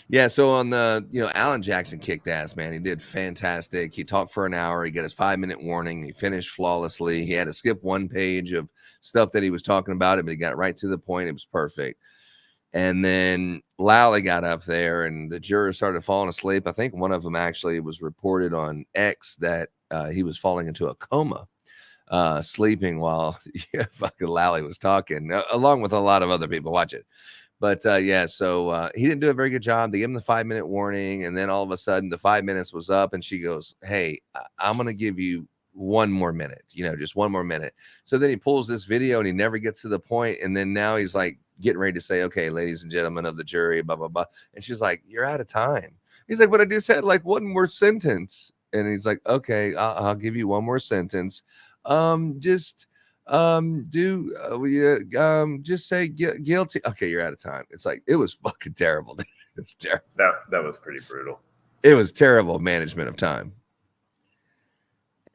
Yeah, so on the, Alan Jackson kicked ass, man. He did fantastic. He talked for an hour. He got his 5-minute warning. He finished flawlessly. He had to skip one page of stuff that he was talking about, but he got right to the point. It was perfect. And then Lally got up there, and the jurors started falling asleep. I think one of them actually was reported on X that he was falling into a coma, sleeping while fucking Lally was talking, along with a lot of other people. Watch it. But so he didn't do a very good job. They gave him the 5-minute warning, and then all of a sudden the 5 minutes was up, and she goes, "Hey, I'm going to give you one more minute, just one more minute." So then he pulls this video, and he never gets to the point, and then now he's like getting ready to say, "Okay, ladies and gentlemen of the jury, blah, blah, blah." And she's like, "You're out of time." He's like, "But I just had like one more sentence." And he's like, "Okay, I'll give you one more sentence. Just Just say guilty. Okay, you're out of time. It's like, it was fucking terrible. It was terrible. That was pretty brutal. It was terrible management of time.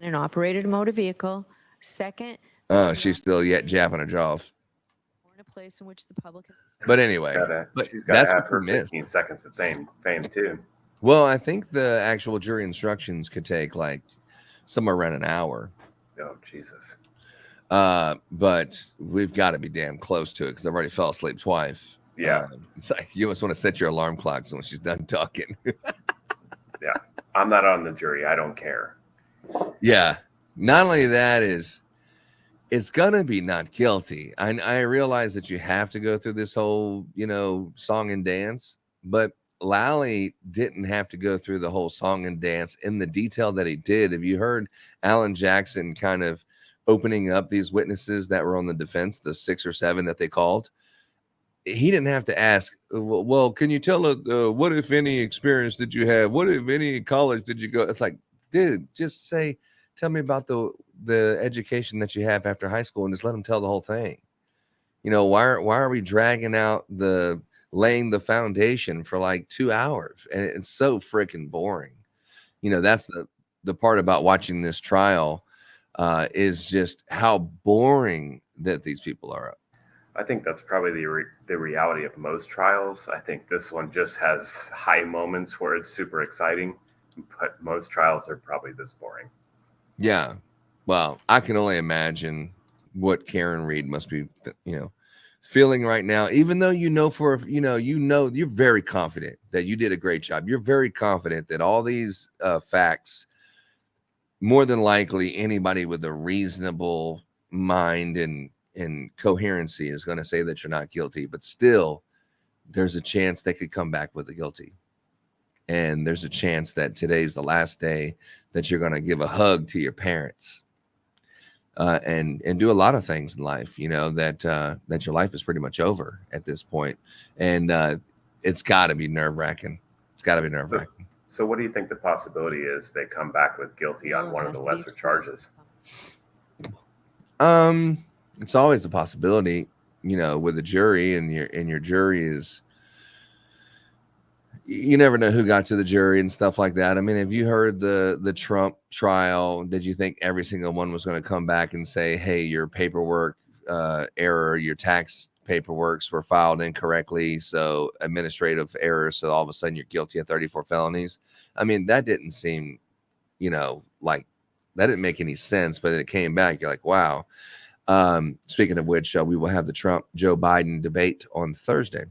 An operated a motor vehicle. Second, Oh, she's still yet japping her jaw off. in a place in which the public. But anyway, She's got that's to what have her we missed. 15 seconds of fame too. Well, I think the actual jury instructions could take like somewhere around an hour. Oh, Jesus. But we've got to be damn close to it because I've already fell asleep twice. Yeah. It's like you almost want to set your alarm clock so when she's done talking. Yeah. I'm not on the jury. I don't care. Yeah. Not only that is it's gonna be not guilty. I realize that you have to go through this whole, song and dance, but Lally didn't have to go through the whole song and dance in the detail that he did. Have you heard Alan Jackson kind of opening up these witnesses that were on the defense, the 6 or 7 that they called? He didn't have to ask, well, can you tell what, if any, experience did you have? What, if any, college did you go? It's like, dude, just say, tell me about the education that you have after high school and just let them tell the whole thing. Why are we dragging out laying the foundation for like 2 hours? And it's so freaking boring. That's the part about watching this trial is just how boring that these people are. I think that's probably the reality of most trials. I think this one just has high moments where it's super exciting, but most trials are probably this boring. Yeah. Well, I can only imagine what Karen Reed must be, feeling right now, even though you're very confident that you did a great job. You're very confident that all these facts, more than likely anybody with a reasonable mind and coherency is going to say that you're not guilty, but still there's a chance they could come back with a guilty. And there's a chance that today's the last day that you're going to give a hug to your parents and do a lot of things in life, that your life is pretty much over at this point. And it's got to be nerve-wracking. It's got to be nerve-wracking. So what do you think the possibility is they come back with guilty on one of the lesser charges? It's always a possibility, with a jury, and your jury is, you never know who got to the jury and stuff like that. I mean, have you heard the Trump trial? Did you think every single one was going to come back and say, hey, your paperwork error, your tax paperworks were filed incorrectly, so administrative error, so all of a sudden you're guilty of 34 felonies? I mean, that didn't seem, like that didn't make any sense, but then it came back. You're like, wow. Speaking of which, we will have the Trump-Joe Biden debate on Thursday.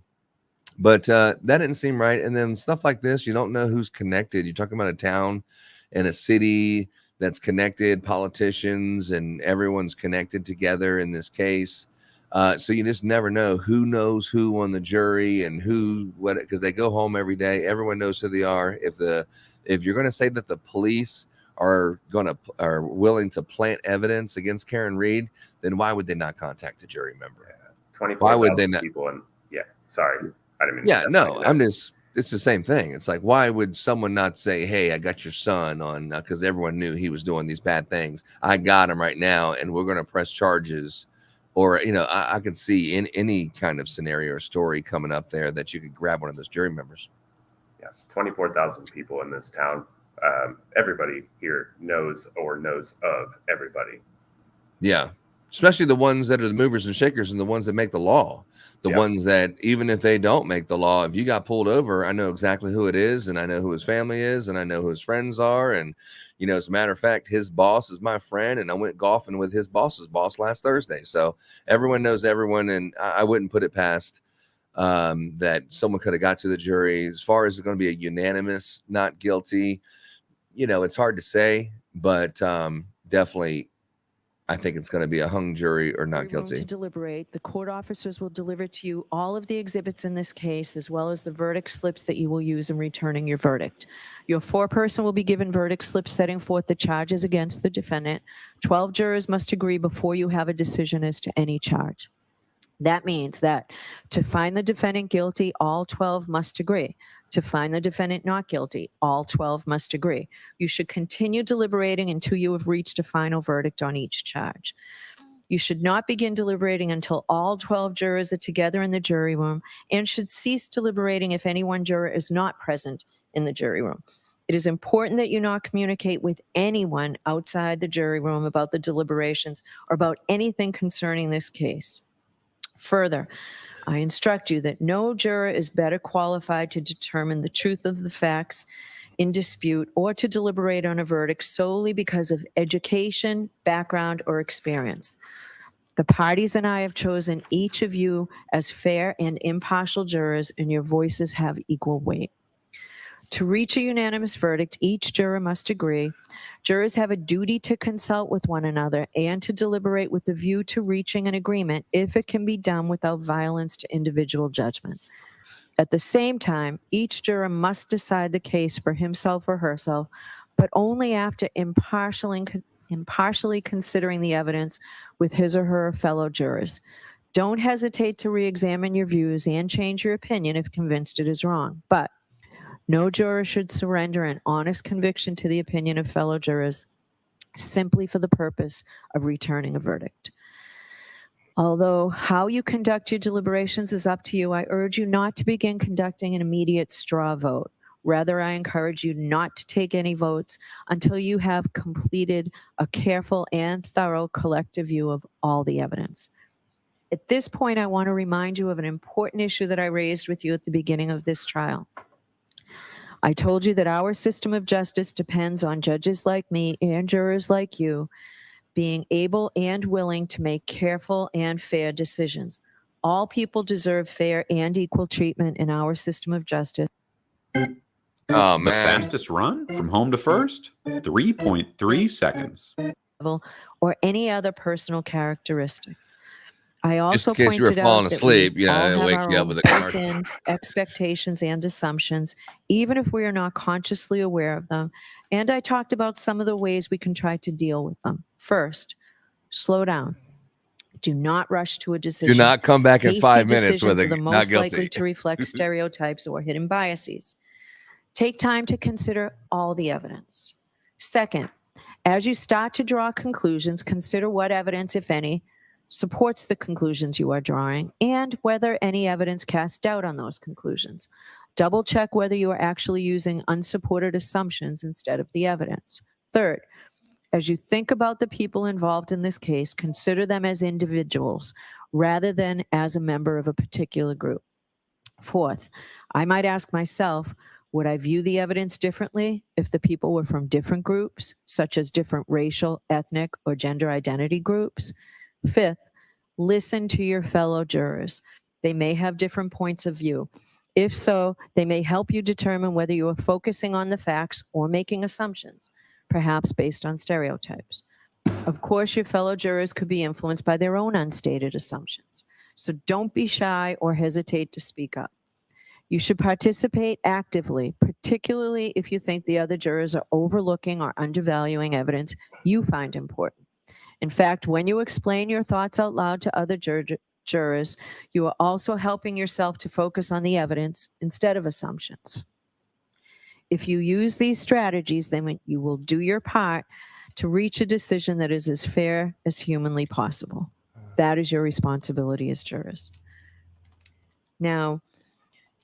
But that didn't seem right. And then stuff like this, you don't know who's connected. You're talking about a town and a city that's connected, politicians, and everyone's connected together in this case. So you just never know who knows who on the jury and what, because they go home every day. Everyone knows who they are. If you're going to say that the police are willing to plant evidence against Karen Reed, then why would they not contact a jury member? 24,000 why would they not? People sorry, I didn't mean. Yeah, no, it's the same thing. It's like, why would someone not say, hey, I got your son on, because everyone knew he was doing these bad things. I got him right now, and we're going to press charges. Or, I could see in any kind of scenario or story coming up there that you could grab one of those jury members. Yeah, 24,000 people in this town. Everybody here knows of everybody. Yeah, especially the ones that are the movers and shakers and the ones that make the law. The ones that, even if they don't make the law, if you got pulled over, I know exactly who it is, and I know who his family is, and I know who his friends are. And, as a matter of fact, his boss is my friend, and I went golfing with his boss's boss last Thursday. So everyone knows everyone, and I wouldn't put it past that someone could have got to the jury. As far as it's going to be a unanimous not guilty, it's hard to say, but definitely I think it's going to be a hung jury or not guilty. To deliberate, the court officers will deliver to you all of the exhibits in this case, as well as the verdict slips that you will use in returning your verdict. Your foreperson will be given verdict slips setting forth the charges against the defendant. 12 jurors must agree before you have a decision as to any charge. That means that to find the defendant guilty, all 12 must agree. To find the defendant not guilty, all 12 must agree. You should continue deliberating until you have reached a final verdict on each charge. You should not begin deliberating until all 12 jurors are together in the jury room and should cease deliberating if any one juror is not present in the jury room. It is important that you not communicate with anyone outside the jury room about the deliberations or about anything concerning this case. Further, I instruct you that no juror is better qualified to determine the truth of the facts in dispute or to deliberate on a verdict solely because of education, background, or experience. The parties and I have chosen each of you as fair and impartial jurors, and your voices have equal weight. To reach a unanimous verdict, each juror must agree. Jurors have a duty to consult with one another and to deliberate with a view to reaching an agreement if it can be done without violence to individual judgment. At the same time, each juror must decide the case for himself or herself, but only after impartially considering the evidence with his or her fellow jurors. Don't hesitate to re-examine your views and change your opinion if convinced it is wrong. But no juror should surrender an honest conviction to the opinion of fellow jurors simply for the purpose of returning a verdict. Although how you conduct your deliberations is up to you, I urge you not to begin conducting an immediate straw vote. Rather, I encourage you not to take any votes until you have completed a careful and thorough collective view of all the evidence. At this point, I want to remind you of an important issue that I raised with you at the beginning of this trial. I told you that our system of justice depends on judges like me and jurors like you being able and willing to make careful and fair decisions. All people deserve fair and equal treatment in our system of justice. Oh, The man. fastest run from home to first, 3.3 seconds. Or any other personal characteristic. I Just also in case you were pointed falling out that asleep, we all have wake our you up own with a car. built-in expectations and assumptions, even if we are not consciously aware of them. And I talked about some of the ways we can try to deal with them. First, slow down. Do not rush to a decision. Do not come back in Hasty 5 minutes decisions with are the a not most likely guilty. to reflect stereotypes or hidden biases. Take time to consider all the evidence. Second, as you start to draw conclusions, consider what evidence, if any, supports the conclusions you are drawing and whether any evidence casts doubt on those conclusions. Double check whether you are actually using unsupported assumptions instead of the evidence. Third, as you think about the people involved in this case, consider them as individuals rather than as a member of a particular group. Fourth, I might ask myself, would I view the evidence differently if the people were from different groups, such as different racial, ethnic, or gender identity groups? Fifth, listen to your fellow jurors. They may have different points of view. If so, they may help you determine whether you are focusing on the facts or making assumptions, perhaps based on stereotypes. Of course, your fellow jurors could be influenced by their own unstated assumptions. So don't be shy or hesitate to speak up. You should participate actively, particularly if you think the other jurors are overlooking or undervaluing evidence you find important. In fact, when you explain your thoughts out loud to other jurors, you are also helping yourself to focus on the evidence instead of assumptions. If you use these strategies, then you will do your part to reach a decision that is as fair as humanly possible. That is your responsibility as jurors. Now,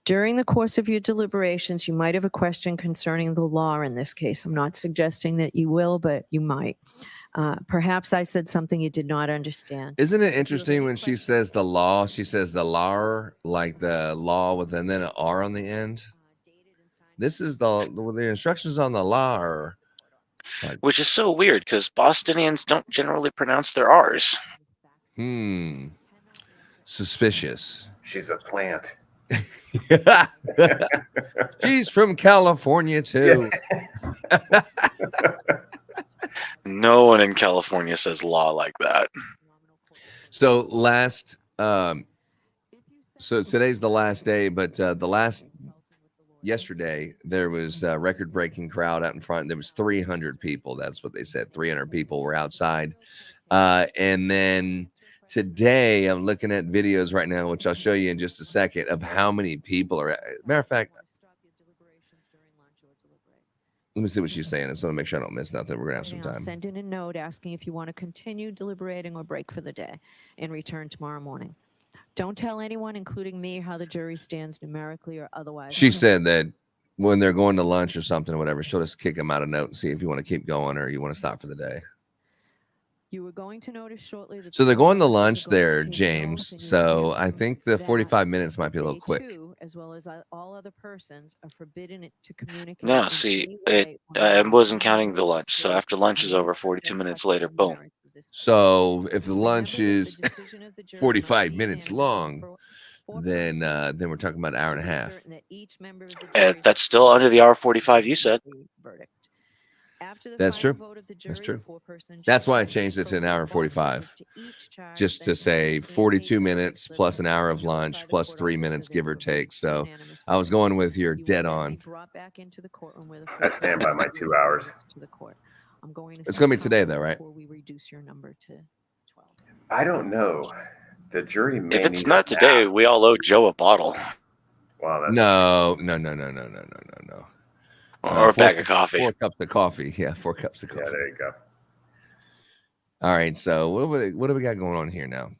during the course of your deliberations, you might have a question concerning the law in this case. I'm not suggesting that you will, but you might. Perhaps I said something you did not understand. Isn't it interesting when she says the law, she says the law, like the law with and then an R on the end? This is the instructions on the law are like, which is so weird because Bostonians don't generally pronounce their R's. Suspicious. She's a plant. She's from California too. No one in California says law like that. So so today's the last day, but yesterday there was a record-breaking crowd out in front. There was 300 people. That's what they said. 300 people were outside. And then today I'm looking at videos right now, which I'll show you in just a second, of how many people are. Matter of fact, Let me see what she's saying. I just want to make sure I don't miss nothing. We're gonna have some I'll time. send in a note asking if you want to continue deliberating or break for the day and return tomorrow morning. Don't tell anyone, including me, how the jury stands numerically or otherwise. She said that when they're going to lunch or something or whatever, she'll just kick them out a note and see if you want to keep going or you want to stop for the day. You were going to notice shortly that So they're going to lunch officers are going to there, take an oath, James. and you will So hear I from think the that 45 minutes might be a little they quick. too, as well as all other persons, are forbidden to communicate. No, in see, any it way I wasn't counting the lunch. So after lunch is over, 42 minutes later, boom. So if the lunch is 45 minutes long, then we're talking about an hour and a half. That's still under the hour 45 you said. That's true. That's true. That's why I changed it to an hour and 45. Just to say 42 minutes plus an hour of lunch plus 3 minutes, give or take. So I was going with your dead on. I stand by my 2 hours. It's going to be today, though, right? I don't know. The jury may If it's need not a today, nap. we all owe Joe a bottle. Wow, that's No. Or a bag of coffee. 4 cups of coffee. Yeah, 4 cups of coffee. Yeah, there you go. All right, so what do we got going on here now?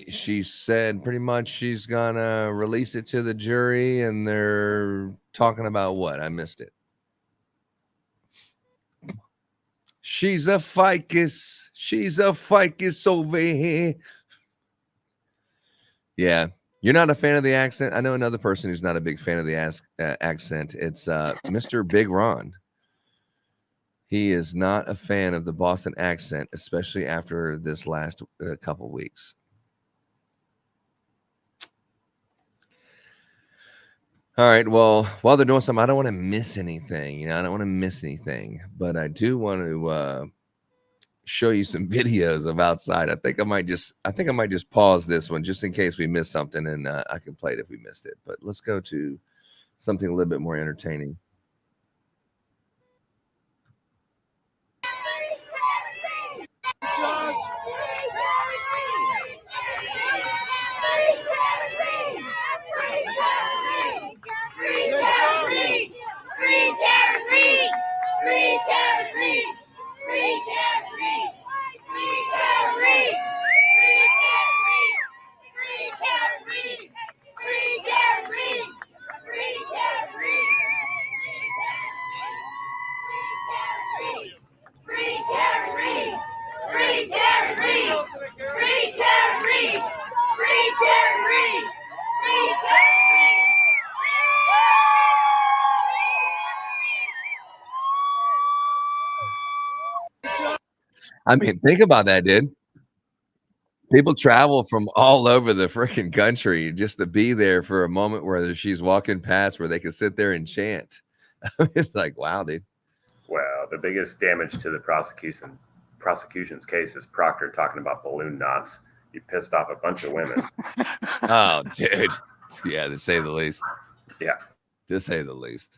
She said pretty much she's gonna release it to the jury, and they're talking about what? I missed it. She's a ficus. She's a ficus over here. Yeah. You're not a fan of the accent? I know another person who's not a big fan of the accent. It's Mr. Big Ron. He is not a fan of the Boston accent, especially after this last couple weeks. All right. Well, while they're doing something, I don't want to miss anything. I don't want to miss anything. But I do want to show you some videos of outside. I think I might just pause this one just in case we miss something, and I can play it if we missed it. But let's go to something a little bit more entertaining. I mean, think about that, dude. People travel from all over the freaking country just to be there for a moment where she's walking past where they can sit there and chant. It's like, wow, dude. Well, the biggest damage to the prosecution's case is Proctor talking about balloon knots. You pissed off a bunch of women. Oh, dude. Yeah, to say the least. Yeah. To say the least.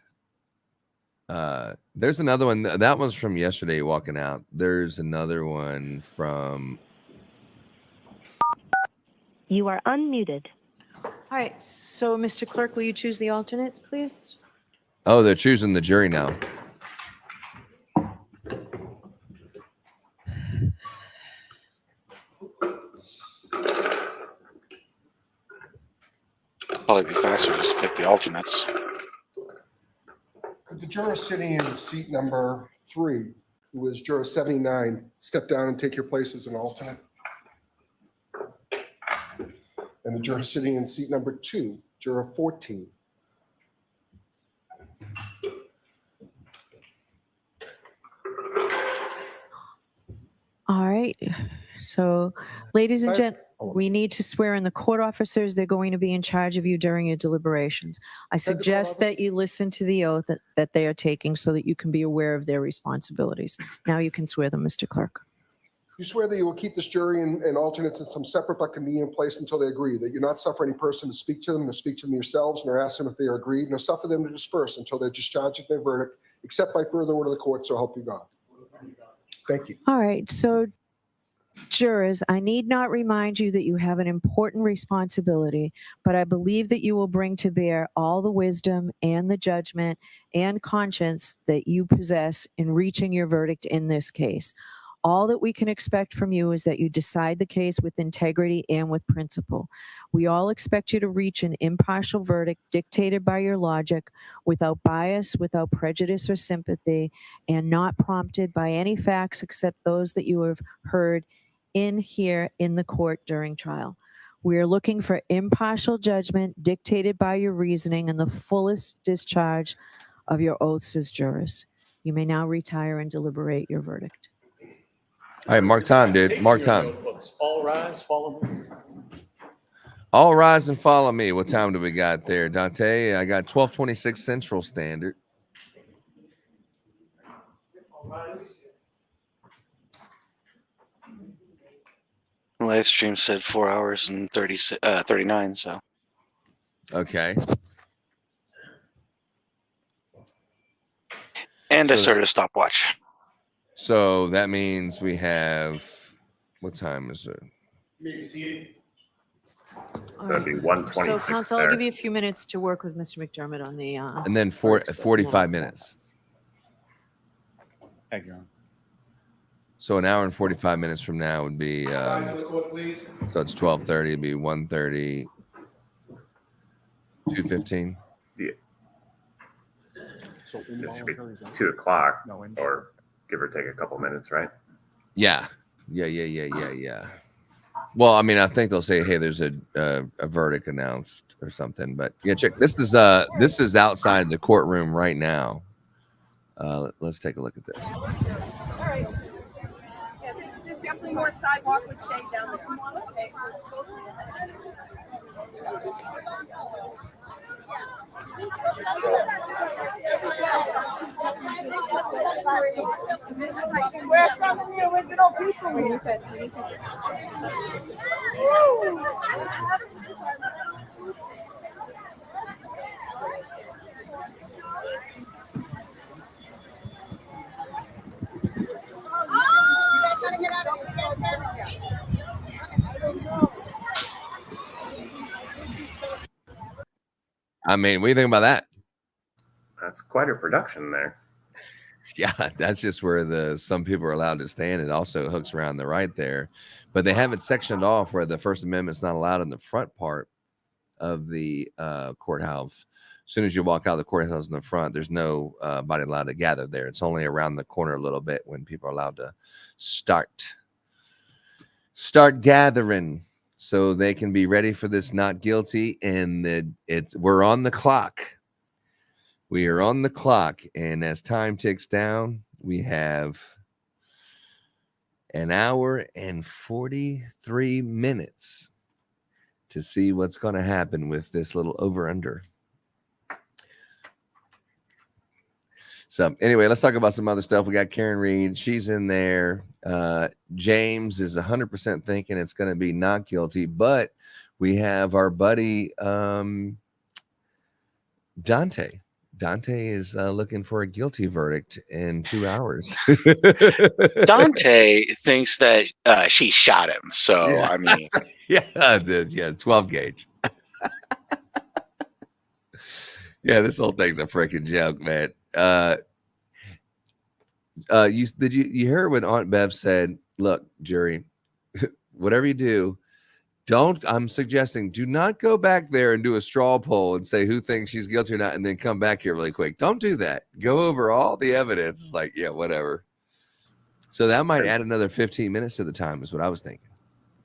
There's another one. That one's from yesterday walking out. There's another one from... You are unmuted. All right. So, Mr. Clerk, will you choose the alternates, please? Oh, they're choosing the jury now. Probably be faster just to pick the alternates. Could the juror sitting in seat number 3, who is juror 79, step down and take your place as an alternate? And the juror sitting in seat number 2, juror 14. All right. So, ladies and gentlemen, we need to swear in the court officers. They're going to be in charge of you during your deliberations. I suggest that you listen to the oath that they are taking so that you can be aware of their responsibilities. Now you can swear them, Mr. Clerk. You swear that you will keep this jury and alternates in some separate but convenient place until they agree, that you not suffer any person to speak to them, nor speak to them yourselves, nor ask them if they are agreed, nor suffer them to disperse until they're discharged of their verdict, except by further order of the court, so help you God. Thank you. All right. So, Jurors, I need not remind you that you have an important responsibility, but I believe that you will bring to bear all the wisdom and the judgment and conscience that you possess in reaching your verdict in this case. All that we can expect from you is that you decide the case with integrity and with principle. We all expect you to reach an impartial verdict dictated by your logic, without bias, without prejudice or sympathy, and not prompted by any facts except those that you have heard here in the court during trial. We are looking for impartial judgment dictated by your reasoning and the fullest discharge of your oaths as jurors. You may now retire and deliberate your verdict. All right, mark time, dude. Mark time. All rise, follow me. All rise and follow me. What time do we got there, Dante? I got 12:26 Central Standard. Live stream said 4 hours and 39. So okay. And I started a stopwatch. So that means we have, what time is it? So it'd be 1:26. So, counsel, I'll give you a few minutes to work with Mr. McDermott on the. And then 45 minutes. Thank you. So an hour and 45 minutes from now would be. So it's 12:30. It'd be 1:30. 2:15. Yeah. So it should be 2 o'clock, or give or take a couple minutes, right? Yeah. Well, I mean, I think they'll say, "Hey, there's a verdict announced" or something. But yeah, check. This is outside the courtroom right now. Let's take a look at this. All right. Yeah, there's definitely more sidewalk with shade down there. Where are some of the original people? When you said, I mean, what do you think about that? That's quite a production there. Yeah, that's just where some people are allowed to stand. It also hooks around the right there, but they have it sectioned off where the First Amendment's not allowed in the front part of the courthouse. As soon as you walk out of the courthouse in the front, there's no body allowed to gather there. It's only around the corner a little bit when people are allowed to start gathering, so they can be ready for this not guilty. And we're on the clock. We are on the clock, and as time ticks down, we have an hour and 43 minutes to see what's going to happen with this little over-under. So anyway, let's talk about some other stuff. We got Karen Reed. She's in there. James is 100% thinking it's going to be not guilty, but we have our buddy Dante. Dante is looking for a guilty verdict in 2 hours. Dante thinks that she shot him. So, Yeah. I mean. Yeah, 12 gauge. Yeah, this whole thing's a freaking joke, man. You heard what Aunt Bev said? Look, jury, whatever you do, I'm suggesting do not go back there and do a straw poll and say who thinks she's guilty or not, and then come back here really quick. Don't do that. Go over all the evidence. It's like, yeah, whatever. So that might add another 15 minutes to the time is what I was thinking.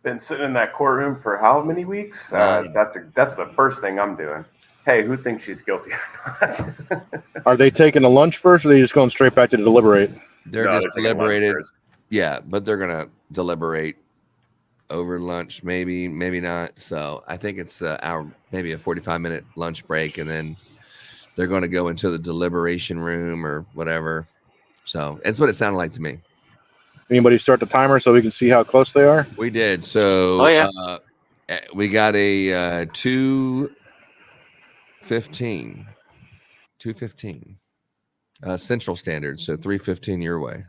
Been sitting in that courtroom for how many weeks? That's the first thing I'm doing. Hey, who thinks she's guilty or not? Are they taking a lunch first, or are they just going straight back to deliberate? They're just deliberated. Yeah, but they're going to deliberate over lunch, maybe not. So I think it's maybe a 45-minute lunch break, and then they're going to go into the deliberation room or whatever. So it's what it sounded like to me. Anybody start the timer so we can see how close they are? We did. So we got a 2:15 Central Standard, so 3:15 your way.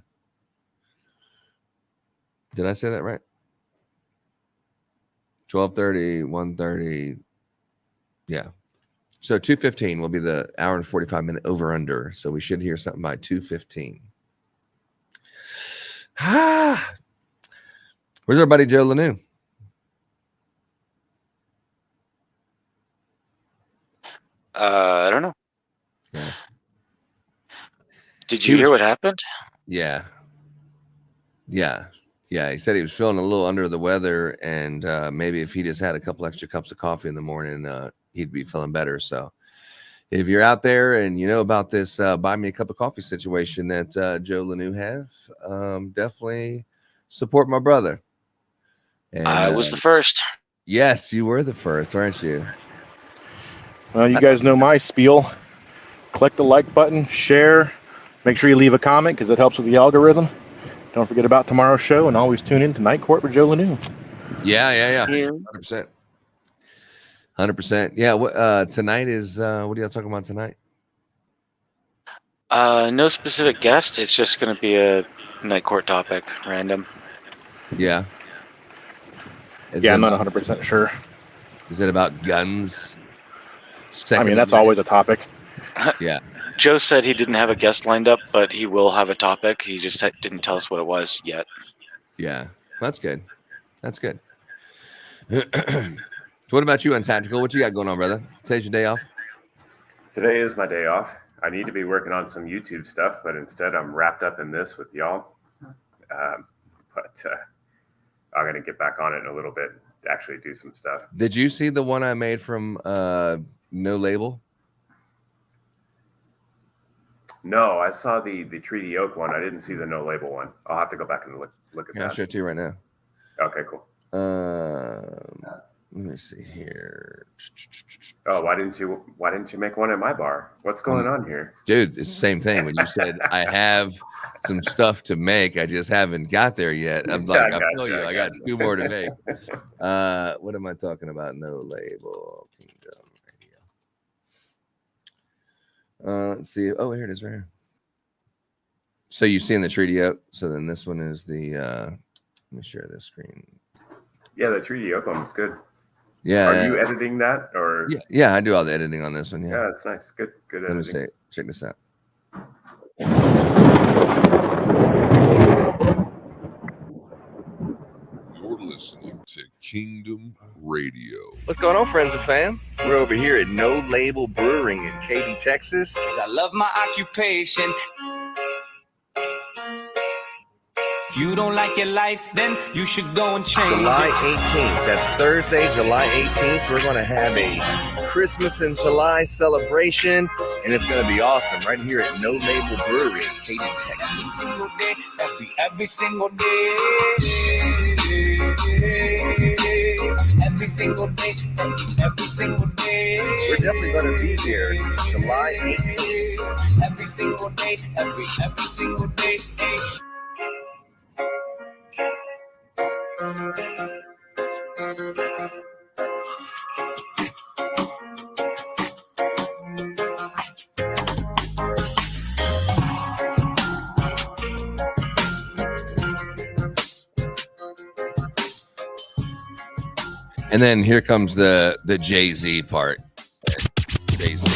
Did I say that right? 12:30, 1:30. Yeah. So 2:15 will be the hour and 45-minute over under. So we should hear something by 2:15. Where's our buddy Joe Lanou? I don't know. Yeah. Did you hear what happened? Yeah. Yeah. Yeah. He said he was feeling a little under the weather, and maybe if he just had a couple extra cups of coffee in the morning, he'd be feeling better. So if you're out there and you know about this buy me a cup of coffee situation that Joe Lanou has, definitely support my brother. And, I was the first. Yes, you were the first, weren't you? Well, you guys know my spiel. Click the like button, share. Make sure you leave a comment because it helps with the algorithm. Don't forget about tomorrow's show, and always tune in to Night Court with Joe Lanou. Yeah. 100%. 100%. Yeah. Tonight is what are y'all talking about tonight? No specific guest. It's just going to be a Night Court topic, random. Yeah. I'm not 100% sure. Is it about guns? I mean, that's always a topic. Yeah. Joe said he didn't have a guest lined up, but he will have a topic. He just didn't tell us what it was yet. Yeah, that's good. That's good. So what about you, Untactical? What you got going on, brother? Today's your day off? Today is my day off. I need to be working on some YouTube stuff, but instead I'm wrapped up in this with y'all. I'm going to get back on it in a little bit to actually do some stuff. Did you see the one I made from No Label? No, I saw the Treaty Oak one. I didn't see the No Label one. I'll have to go back and look at that. I'll show it to you right now. Okay, cool. Let me see here. Oh, why didn't you make one at my bar? What's going on here? Dude, it's the same thing. When you said I have some stuff to make, I just haven't got there yet. I'm like, I feel you. I got two more to make. What am I talking about? No Label. Kingdom Radio. Let's see. Oh, here it is right here. So you've seen the Treaty Oak. So then this one is the let me share this screen. Yeah, the Treaty Oak one was good. Yeah. Are you editing that or? Yeah, I do all the editing on this one. Yeah, that's nice. Good editing. Let me see. Check this out. You're listening to Kingdom Radio. What's going on, friends and fam? We're over here at No Label Brewing in Katy, Texas. I love my occupation. If you don't like your life, then you should go and change. July 18th. That's Thursday, July 18th. We're going to have a Christmas in July celebration, and it's going to be awesome right here at No Label Brewery in Katy, Texas. Every single day. Every single day. Every single day. We're definitely going to be there July 18th. Every single day. Every single day. And then here comes the Jay-Z part. Jay-Z.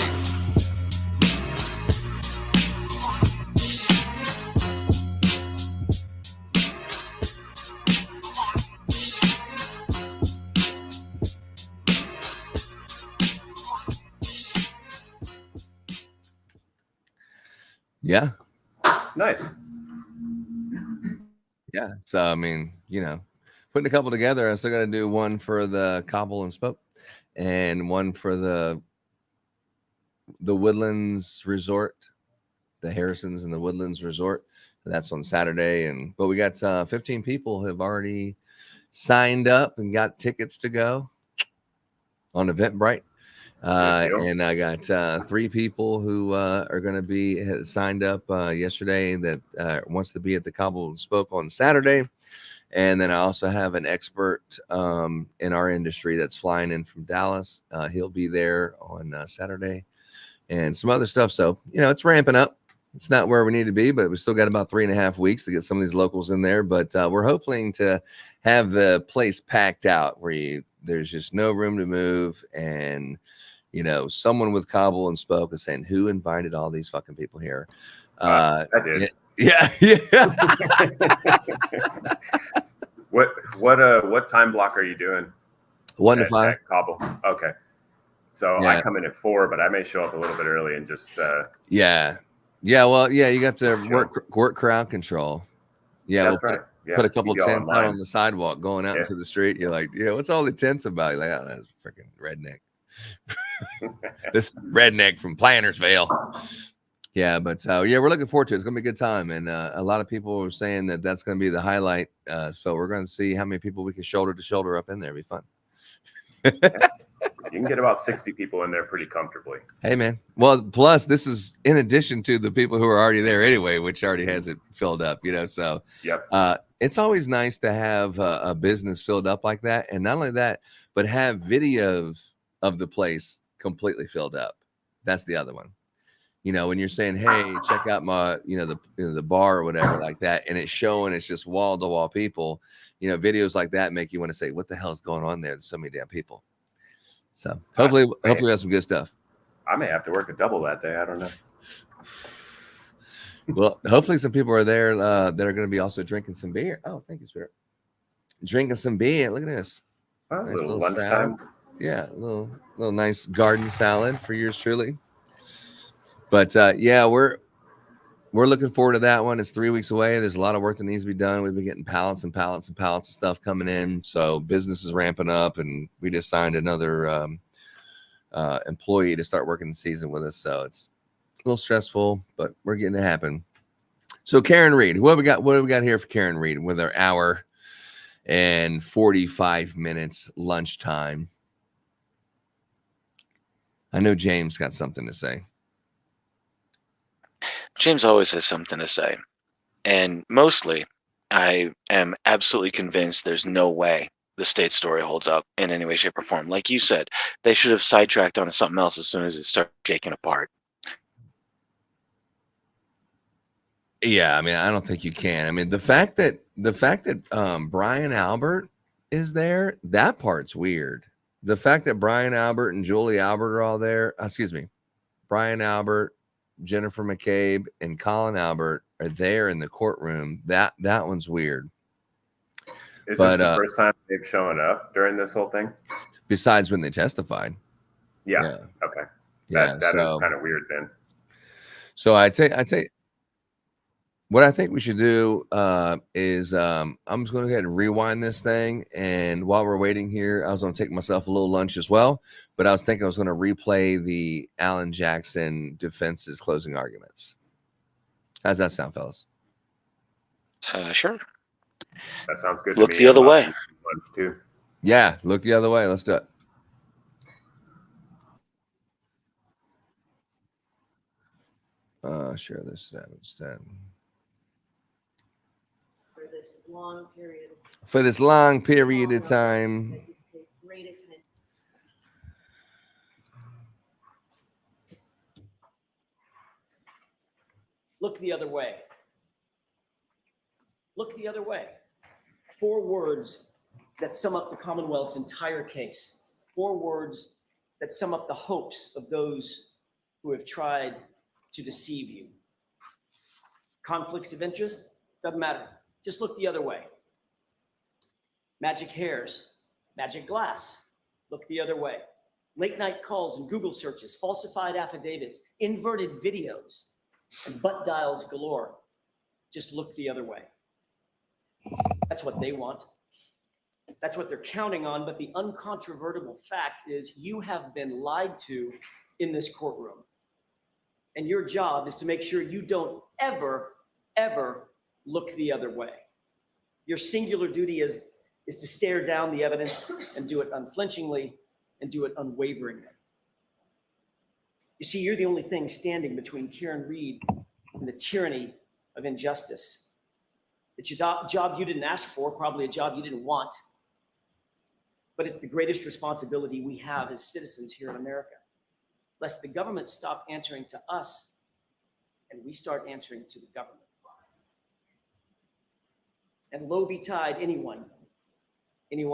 Yeah. Nice. Yeah. So, I mean, you know, putting a couple together, I'm still going to do one for the Cobble and Spoke and one for the Woodlands Resort, the Harrisons and the Woodlands Resort. That's on Saturday. But we got 15 people who have already signed up and got tickets to go on Eventbrite. And I got 3 people who are going to be signed up yesterday that wants to be at the Cobble and Spoke on Saturday. And then I also have an expert in our industry that's flying in from Dallas. He'll be there on Saturday and some other stuff. So, you know, it's ramping up. It's not where we need to be, but we still got about 3.5 weeks to get some of these locals in there. But we're hoping to have the place packed out where you there's just no room to move. And, someone with cobble and spoke is saying, who invited all these fucking people here? I did. Yeah. What time block are you doing? 1 to 5. At Cobble. Okay. So Yeah. I come in at 4, but I may show up a little bit early and just Yeah. Well, yeah, you have to work crowd control. Yeah, That's right. Yeah, put a couple keep y'all in tents out line. on the sidewalk going out into the street. You're like, what's all the tents about? You're like, oh, that's freaking redneck. This redneck from Plantersville. Yeah, but we're looking forward to it. It's gonna be a good time, and a lot of people are saying that that's gonna be the highlight. So we're gonna see how many people we can shoulder to shoulder up in there. It'll be fun. You can get about 60 people in there pretty comfortably. Hey, man. Well, plus this is in addition to the people who are already there anyway, which already has it filled up, so it's always nice to have a business filled up like that. And not only that, but have videos of the place completely filled up. That's the other one. When you're saying, hey, check out my, the bar or whatever like that, and it's showing it's just wall to wall people, videos like that make you want to say, what the hell is going on there? There's so many damn people. So hopefully we have some good stuff. I may have to work a double that day. I don't know. Well, hopefully some people are there that are going to be also drinking some beer. Oh, thank you, Spirit. Drinking some beer. Look at this. Oh, Nice little salad. lunchtime. Yeah, a little nice garden salad for yours truly. But we're looking forward to that one. It's 3 weeks away. There's a lot of work that needs to be done. We've been getting pallets and pallets and pallets of stuff coming in. So business is ramping up, and we just signed another employee to start working the season with us. So it's a little stressful, but we're getting it happen. So Karen Reed, what do we got here for Karen Reed with our hour and 45 minutes lunchtime? I know James got something to say. James always has something to say. And mostly, I am absolutely convinced there's no way the state story holds up in any way, shape, or form. Like you said, they should have sidetracked onto something else as soon as it started shaking apart. Yeah, I mean, I don't think you can. I mean, the fact that Brian Albert is there, that part's weird. The fact that Brian Albert and Julie Albert are all there, Brian Albert, Jennifer McCabe, and Colin Albert are there in the courtroom. That one's weird. Is this the first time they've shown up during this whole thing? Besides when they testified. Yeah. Okay. Yeah. That is kind of weird then. So I tell you, what I think we should do is I'm just going to go ahead and rewind this thing. And while we're waiting here, I was going to take myself a little lunch as well. But I was thinking I was going to replay the Alan Jackson defense's closing arguments. How's that sound, fellas? Sure. That sounds good. Look the other way. Too. Yeah, look the other way. Let's do it. Share this instead. For this long period of time. Great attention. Look the other way. Look the other way. 4 words that sum up the Commonwealth's entire case. 4 words that sum up the hopes of those who have tried to deceive you. Conflicts of interest? Doesn't matter. Just look the other way. Magic hairs, magic glass. Look the other way. Late night calls and Google searches, falsified affidavits, inverted videos, and butt dials galore. Just look the other way. That's what they want. That's what they're counting on, but the uncontrovertible fact is you have been lied to in this courtroom. And your job is to make sure you don't ever, ever look the other way. Your singular duty is to stare down the evidence and do it unflinchingly and do it unwaveringly. You see, you're the only thing standing between Karen Reed and the tyranny of injustice. It's a job you didn't ask for, probably a job you didn't want, but it's the greatest responsibility we have as citizens here in America, lest the government stop answering to us and we start answering to the government. And woe betide any one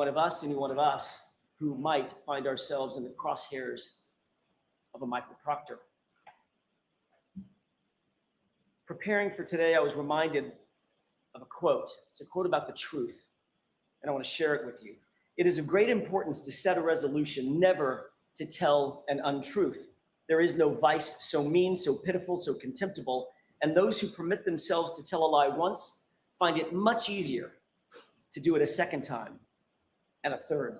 of us who might find ourselves in the crosshairs of a Michael Proctor. Preparing for today, I was reminded of a quote. It's a quote about the truth, and I want to share it with you. It is of great importance to set a resolution never to tell an untruth. There is no vice so mean, so pitiful, so contemptible, and those who permit themselves to tell a lie once find it much easier to do it a second time and a third.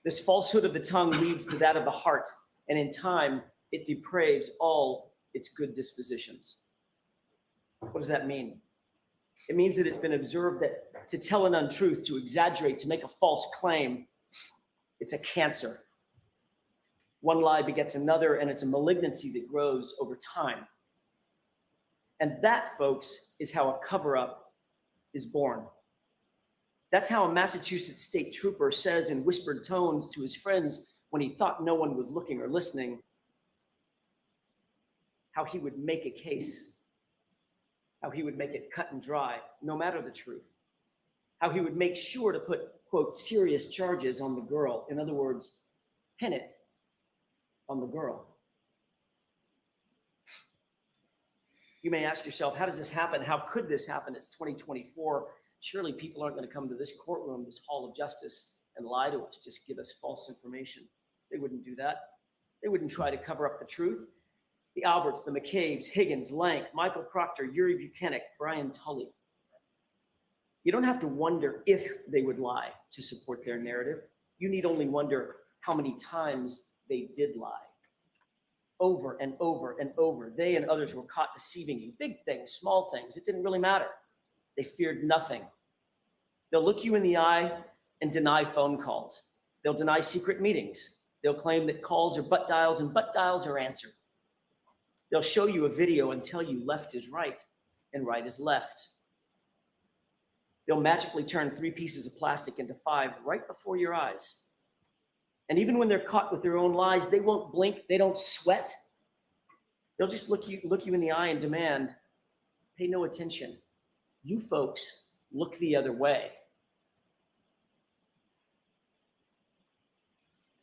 This falsehood of the tongue leads to that of the heart, and in time, it depraves all its good dispositions. What does that mean? It means that it's been observed that to tell an untruth, to exaggerate, to make a false claim, it's a cancer. One lie begets another, and it's a malignancy that grows over time. And that, folks, is how a cover-up is born. That's how a Massachusetts state trooper says in whispered tones to his friends when he thought no one was looking or listening, how he would make a case, how he would make it cut and dry, no matter the truth, how he would make sure to put, quote, serious charges on the girl. In other words, pin it on the girl. You may ask yourself, how does this happen? How could this happen? It's 2024. Surely people aren't going to come to this courtroom, this hall of justice, and lie to us, just give us false information. They wouldn't do that. They wouldn't try to cover up the truth. The Alberts, the McCabes, Higgins, Lank, Michael Proctor, Yuri Buchanan, Brian Tully. You don't have to wonder if they would lie to support their narrative. You need only wonder how many times they did lie. Over and over and over, they and others were caught deceiving you. Big things, small things, it didn't really matter. They feared nothing. They'll look you in the eye and deny phone calls. They'll deny secret meetings. They'll claim that calls are butt dials and butt dials are answered. They'll show you a video and tell you left is right and right is left. They'll magically turn 3 pieces of plastic into 5 right before your eyes. And even when they're caught with their own lies, they won't blink, they don't sweat. They'll just look you in the eye and demand, pay no attention. You folks look the other way.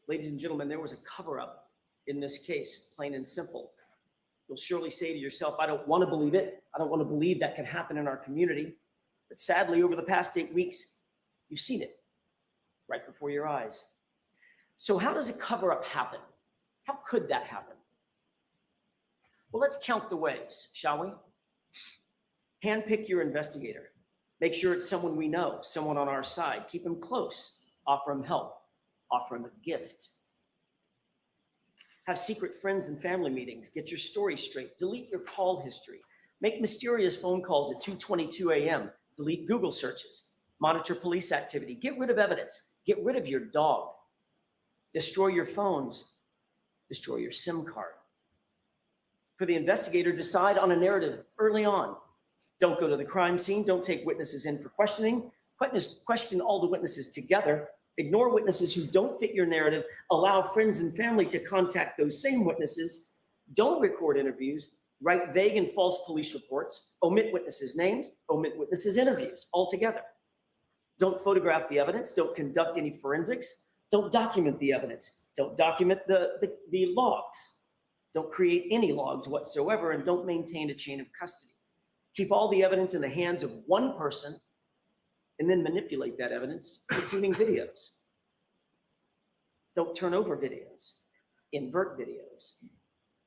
Ladies and gentlemen, there was a cover-up in this case, plain and simple. You'll surely say to yourself, I don't want to believe it. I don't want to believe that can happen in our community. But sadly, over the past 8 weeks, you've seen it right before your eyes. So how does a cover-up happen? How could that happen? Well, let's count the ways, shall we? Handpick your investigator. Make sure it's someone we know, someone on our side. Keep him close. Offer him help. Offer him a gift. Have secret friends and family meetings. Get your story straight. Delete your call history. Make mysterious phone calls at 2:22 a.m. Delete Google searches. Monitor police activity. Get rid of evidence. Get rid of your dog. Destroy your phones. Destroy your SIM card. For the investigator, decide on a narrative early on. Don't go to the crime scene. Don't take witnesses in for questioning. Question all the witnesses together. Ignore witnesses who don't fit your narrative. Allow friends and family to contact those same witnesses. Don't record interviews. Write vague and false police reports. Omit witnesses' names. Omit witnesses' interviews altogether. Don't photograph the evidence. Don't conduct any forensics. Don't document the evidence. Don't document the logs. Don't create any logs whatsoever, and don't maintain a chain of custody. Keep all the evidence in the hands of one person and then manipulate that evidence, including videos. Don't turn over videos. Invert videos.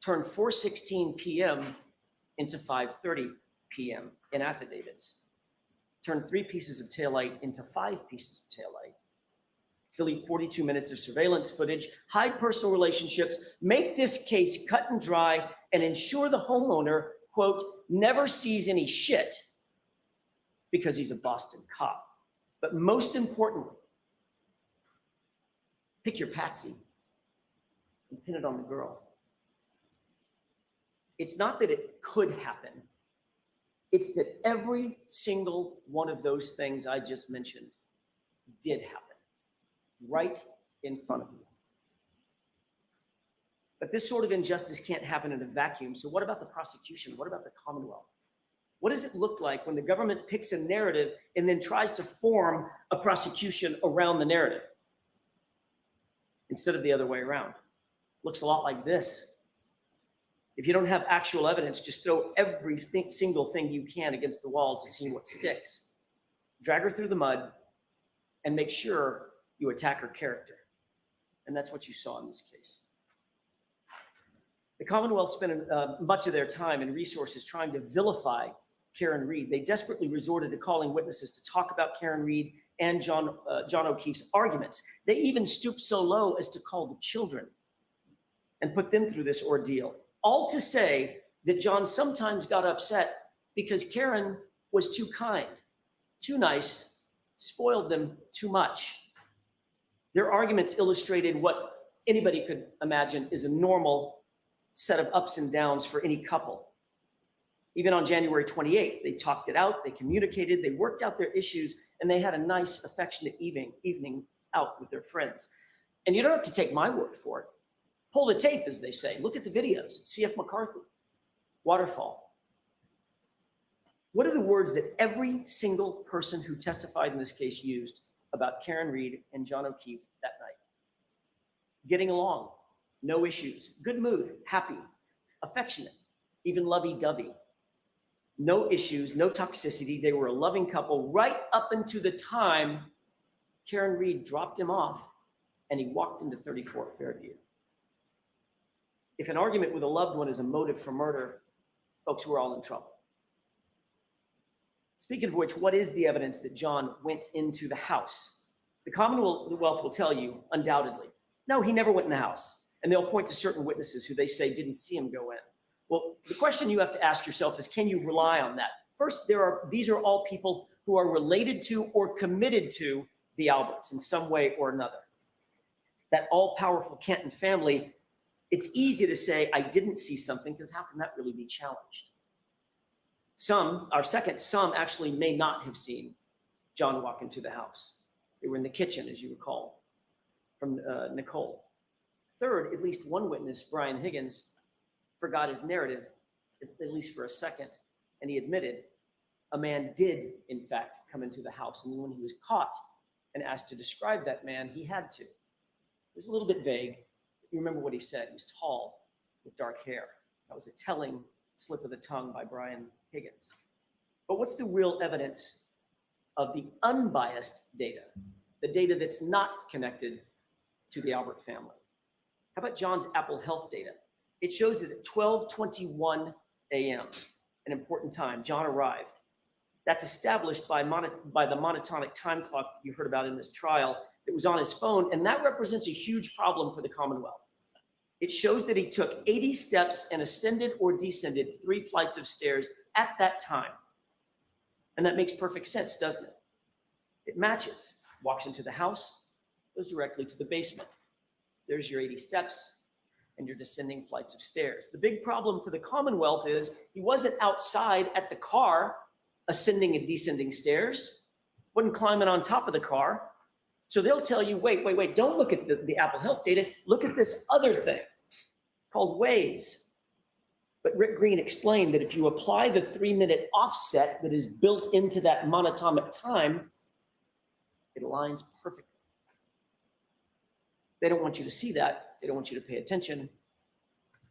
Turn 4:16 p.m. into 5:30 p.m. in affidavits. Turn 3 pieces of taillight into 5 pieces of taillight. Delete 42 minutes of surveillance footage. Hide personal relationships. Make this case cut and dry and ensure the homeowner, quote, never sees any shit because he's a Boston cop. But most importantly, pick your patsy and pin it on the girl. It's not that it could happen. It's that every single one of those things I just mentioned did happen right in front of you. But this sort of injustice can't happen in a vacuum. So what about the prosecution? What about the Commonwealth? What does it look like when the government picks a narrative and then tries to form a prosecution around the narrative? instead of the other way around. Looks a lot like this. If you don't have actual evidence, just throw every single thing you can against the wall to see what sticks. Drag her through the mud and make sure you attack her character. And that's what you saw in this case. The Commonwealth spent much of their time and resources trying to vilify Karen Read. They desperately resorted to calling witnesses to talk about Karen Read and John O'Keefe's arguments. They even stooped so low as to call the children and put them through this ordeal. All to say that John sometimes got upset because Karen was too kind, too nice, spoiled them too much. Their arguments illustrated what anybody could imagine is a normal set of ups and downs for any couple. Even on January 28th, they talked it out, they communicated, they worked out their issues, and they had a nice, affectionate evening out with their friends. And you don't have to take my word for it. Pull the tape, as they say. Look at the videos. C.F. McCarthy, Waterfall. What are the words that every single person who testified in this case used about Karen Read and John O'Keefe that night? Getting along, no issues, good mood, happy, affectionate, even lovey-dovey. No issues, no toxicity. They were a loving couple right up into the time Karen Read dropped him off and he walked into 34 Fairview. If an argument with a loved one is a motive for murder, folks, we're all in trouble. Speaking of which, what is the evidence that John went into the house? The Commonwealth will tell you, undoubtedly, no, he never went in the house. And they'll point to certain witnesses who they say didn't see him go in. Well, the question you have to ask yourself is, can you rely on that? First, these are all people who are related to or committed to the Alberts in some way or another. That all-powerful Kenton family, it's easy to say, I didn't see something, because how can that really be challenged? Some actually may not have seen John walk into the house. They were in the kitchen, as you recall, from Nicole. Third, at least one witness, Brian Higgins, forgot his narrative, at least for a second, and he admitted a man did, in fact, come into the house. And when he was caught and asked to describe that man, he had to. It was a little bit vague. You remember what he said. He was tall with dark hair. That was a telling slip of the tongue by Brian Higgins. But what's the real evidence of the unbiased data, the data that's not connected to the Albert family? How about John's Apple Health data? It shows that at 12:21 a.m., an important time, John arrived. That's established by the monotonic time clock that you heard about in this trial that was on his phone, and that represents a huge problem for the Commonwealth. It shows that he took 80 steps and ascended or descended 3 flights of stairs at that time. And that makes perfect sense, doesn't it? It matches. Walks into the house, goes directly to the basement. There's your 80 steps and your descending flights of stairs. The big problem for the Commonwealth is he wasn't outside at the car ascending and descending stairs, wasn't climbing on top of the car. So they'll tell you, wait, don't look at the Apple Health data, look at this other thing called Waze. But Rick Green explained that if you apply the 3-minute offset that is built into that monotonic time, it aligns perfectly. They don't want you to see that. They don't want you to pay attention.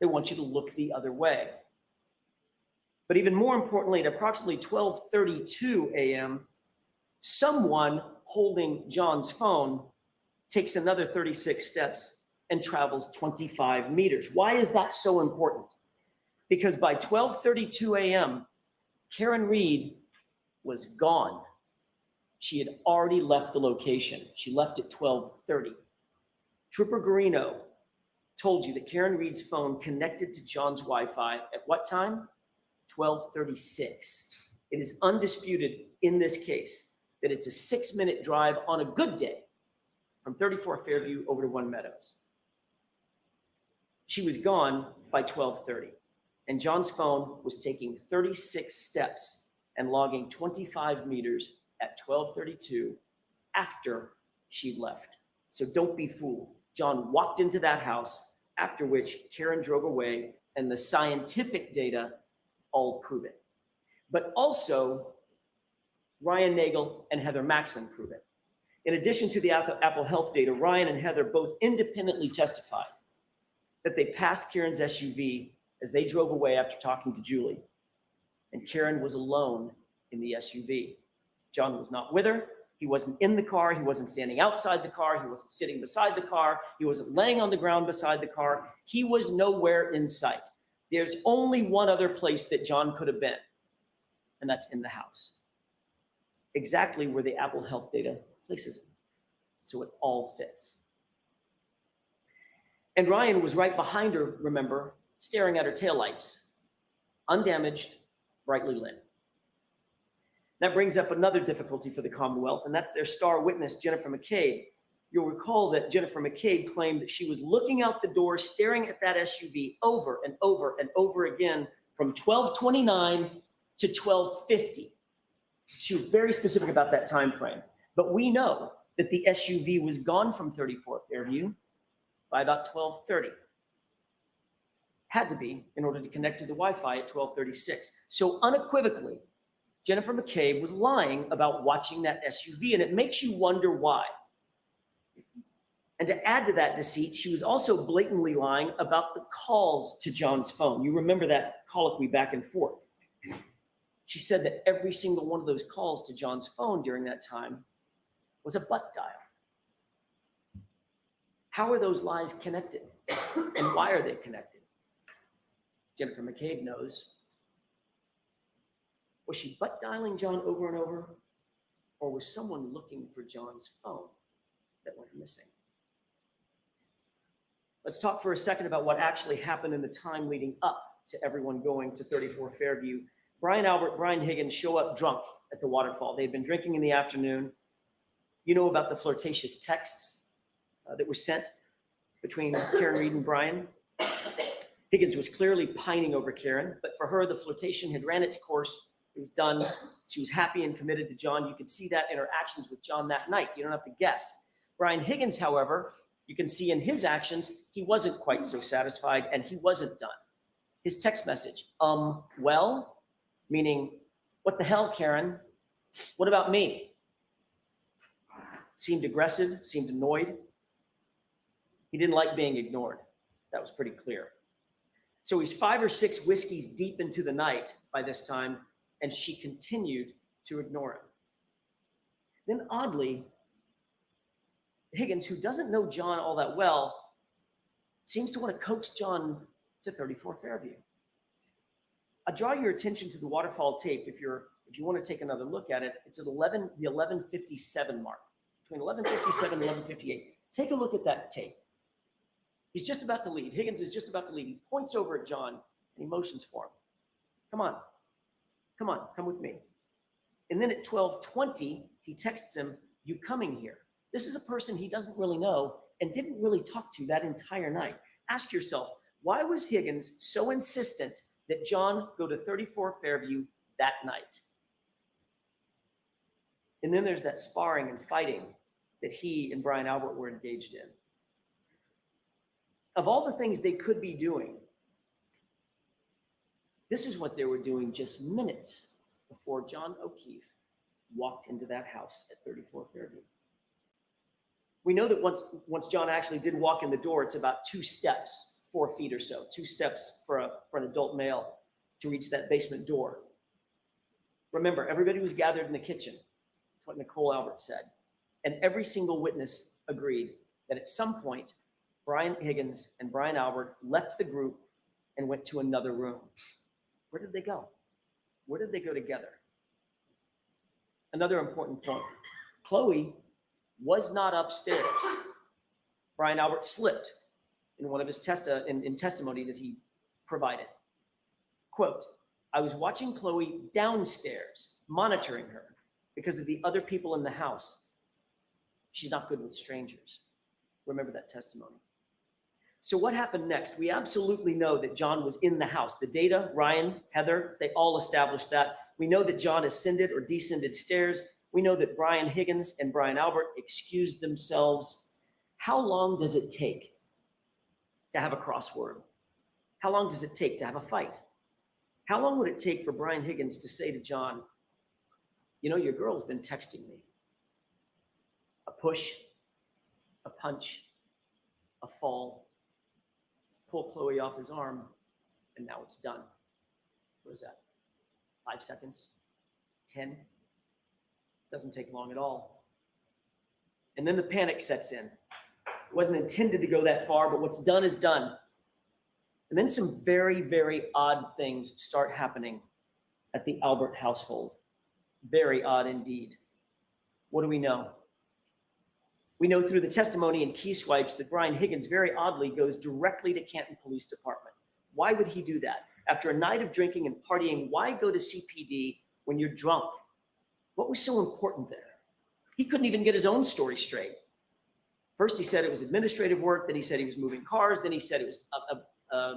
They want you to look the other way. But even more importantly, at approximately 12:32 a.m., someone holding John's phone takes another 36 steps and travels 25 meters. Why is that so important? Because by 12:32 a.m., Karen Read was gone. She had already left the location. She left at 12:30. Trooper Garino told you that Karen Read's phone connected to John's Wi-Fi at what time? 12:36. It is undisputed in this case that it's a 6-minute drive on a good day from 34 Fairview over to One Meadows. She was gone by 12:30, and John's phone was taking 36 steps and logging 25 meters at 12:32 after she left. So don't be fooled. John walked into that house, after which Karen drove away, and the scientific data all prove it. But also, Ryan Nagel and Heather Maxson prove it. In addition to the Apple Health data, Ryan and Heather both independently testified that they passed Karen's SUV as they drove away after talking to Julie. And Karen was alone in the SUV. John was not with her. He wasn't in the car. He wasn't standing outside the car. He wasn't sitting beside the car. He wasn't laying on the ground beside the car. He was nowhere in sight. There's only one other place that John could have been, and that's in the house. Exactly where the Apple Health data places him. So it all fits. And Ryan was right behind her, remember, staring at her taillights, undamaged, brightly lit. That brings up another difficulty for the Commonwealth, and that's their star witness, Jennifer McCabe. You'll recall that Jennifer McCabe claimed that she was looking out the door, staring at that SUV over and over and over again from 12:29 to 12:50. She was very specific about that time frame. But we know that the SUV was gone from 34 Fairview by about 12:30. Had to be in order to connect to the Wi-Fi at 12:36. So unequivocally, Jennifer McCabe was lying about watching that SUV, and it makes you wonder why. And to add to that deceit, she was also blatantly lying about the calls to John's phone. You remember that colloquy back and forth. She said that every single one of those calls to John's phone during that time was a butt dial. How are those lies connected? And why are they connected? Jennifer McCabe knows. Was she butt dialing John over and over? Or was someone looking for John's phone that went missing? Let's talk for a second about what actually happened in the time leading up to everyone going to 34 Fairview. Brian Albert, Brian Higgins show up drunk at the waterfall. They'd been drinking in the afternoon. You know about the flirtatious texts that were sent between Karen Reed and Brian. Higgins was clearly pining over Karen, but for her, the flirtation had ran its course. It was done. She was happy and committed to John. You could see that in her actions with John that night. You don't have to guess. Brian Higgins, however, you can see in his actions, he wasn't quite so satisfied and he wasn't done. His text message, well, meaning, what the hell, Karen? What about me? Seemed aggressive, seemed annoyed. He didn't like being ignored. That was pretty clear. So he's 5 or 6 whiskeys deep into the night by this time, and she continued to ignore him. Then oddly, Higgins, who doesn't know John all that well, seems to want to coax John to 34 Fairview. I draw your attention to the waterfall tape if you want to take another look at it. It's at the 11:57 mark, between 11:57 and 11:58. Take a look at that tape. He's just about to leave. Higgins is just about to leave. He points over at John and he motions for him. Come on, come with me. And then at 12:20, he texts him, you coming here? This is a person he doesn't really know and didn't really talk to that entire night. Ask yourself, why was Higgins so insistent that John go to 34 Fairview that night? And then there's that sparring and fighting that he and Brian Albert were engaged in. Of all the things they could be doing, this is what they were doing just minutes before John O'Keefe walked into that house at 34 Fairview. We know that once John actually did walk in the door, it's about 2 steps, 4 feet or so, 2 steps for an adult male to reach that basement door. Remember, everybody was gathered in the kitchen. That's what Nicole Albert said. And every single witness agreed that at some point, Brian Higgins and Brian Albert left the group and went to another room. Where did they go? Where did they go together? Another important point. Chloe was not upstairs. Brian Albert slipped in one of his testimony that he provided. Quote, I was watching Chloe downstairs, monitoring her because of the other people in the house. She's not good with strangers. Remember that testimony. So what happened next? We absolutely know that John was in the house. The data, Ryan, Heather, they all established that. We know that John ascended or descended stairs. We know that Brian Higgins and Brian Albert excused themselves. How long does it take to have a crossword? How long does it take to have a fight? How long would it take for Brian Higgins to say to John, you know, your girl's been texting me? A push, a punch, a fall, pull Chloe off his arm, and now it's done. What is that? 5 seconds? 10? Doesn't take long at all. And then the panic sets in. It wasn't intended to go that far, but what's done is done. And then some very, very odd things start happening at the Albert household. Very odd indeed. What do we know? We know through the testimony and key swipes that Brian Higgins very oddly goes directly to Canton Police Department. Why would he do that? After a night of drinking and partying, why go to CPD when you're drunk? What was so important there? He couldn't even get his own story straight. First, he said it was administrative work. Then he said he was moving cars. Then he said it was a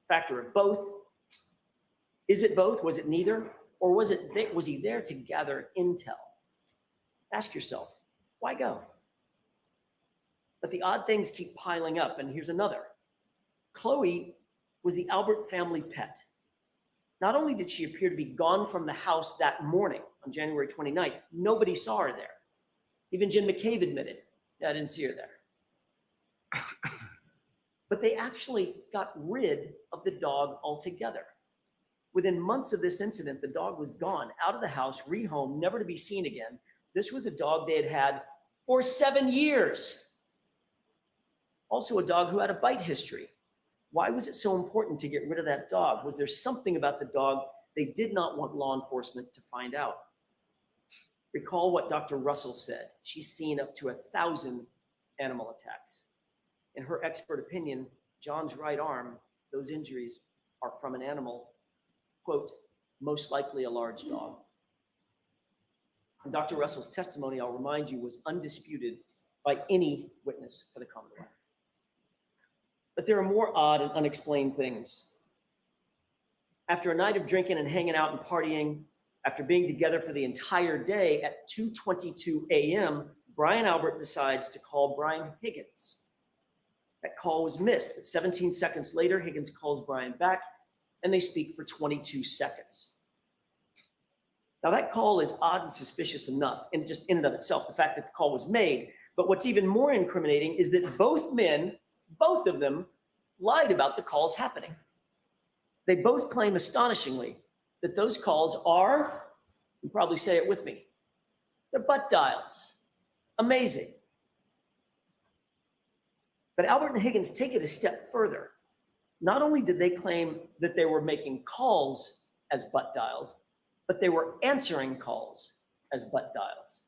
factor of both. Is it both? Was it neither? Or was he there to gather intel? Ask yourself, why go? But the odd things keep piling up, and here's another. Chloe was the Albert family pet. Not only did she appear to be gone from the house that morning on January 29th, nobody saw her there. Even Jen McCabe admitted, yeah, I didn't see her there. But they actually got rid of the dog altogether. Within months of this incident, the dog was gone, out of the house, rehomed, never to be seen again. This was a dog they had had for 7 years. Also a dog who had a bite history. Why was it so important to get rid of that dog? Was there something about the dog they did not want law enforcement to find out? Recall what Dr. Russell said. She's seen up to 1,000 animal attacks. In her expert opinion, John's right arm, those injuries are from an animal, quote, most likely a large dog. And Dr. Russell's testimony, I'll remind you, was undisputed by any witness for the Commonwealth. But there are more odd and unexplained things. After a night of drinking and hanging out and partying, after being together for the entire day at 2:22 a.m., Brian Albert decides to call Brian Higgins. That call was missed, but 17 seconds later, Higgins calls Brian back, and they speak for 22 seconds. Now, that call is odd and suspicious enough, and just in and of itself, the fact that the call was made. But what's even more incriminating is that both men, both of them, lied about the calls happening. They both claim astonishingly that those calls are, you probably say it with me, they're butt dials. Amazing. But Albert and Higgins take it a step further. Not only did they claim that they were making calls as butt dials, but they were answering calls as butt dials.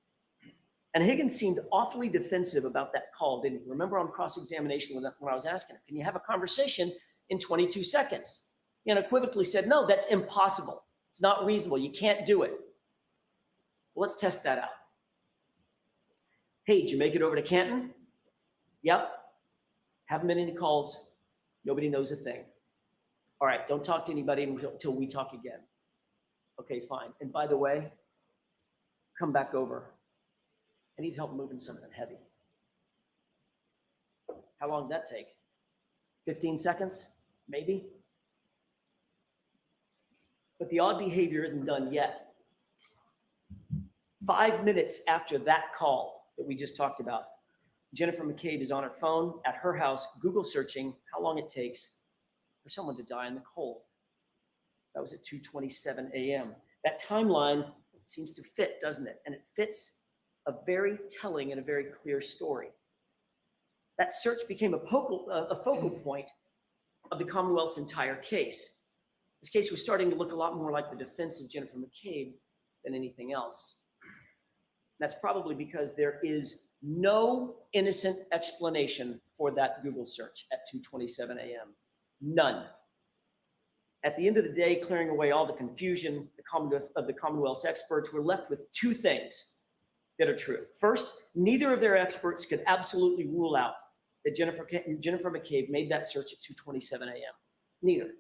And Higgins seemed awfully defensive about that call, didn't he? Remember on cross-examination when I was asking him, can you have a conversation in 22 seconds? He unequivocally said, no, that's impossible. It's not reasonable. You can't do it. Well, let's test that out. Hey, did you make it over to Canton? Yep. Haven't been any calls. Nobody knows a thing. All right, don't talk to anybody until we talk again. Okay, fine. And by the way, come back over. I need help moving something heavy. How long did that take? 15 seconds? Maybe? But the odd behavior isn't done yet. 5 minutes after that call that we just talked about, Jennifer McCabe is on her phone at her house, Google searching how long it takes for someone to die in the cold. That was at 2:27 a.m. That timeline seems to fit, doesn't it? And it fits a very telling and a very clear story. That search became a focal point of the Commonwealth's entire case. This case was starting to look a lot more like the defense of Jennifer McCabe than anything else. That's probably because there is no innocent explanation for that Google search at 2:27 a.m. None. At the end of the day, clearing away all the confusion, the Commonwealth's experts were left with two things that are true. First, neither of their experts could absolutely rule out that Jennifer McCabe made that search at 2:27 a.m. Neither.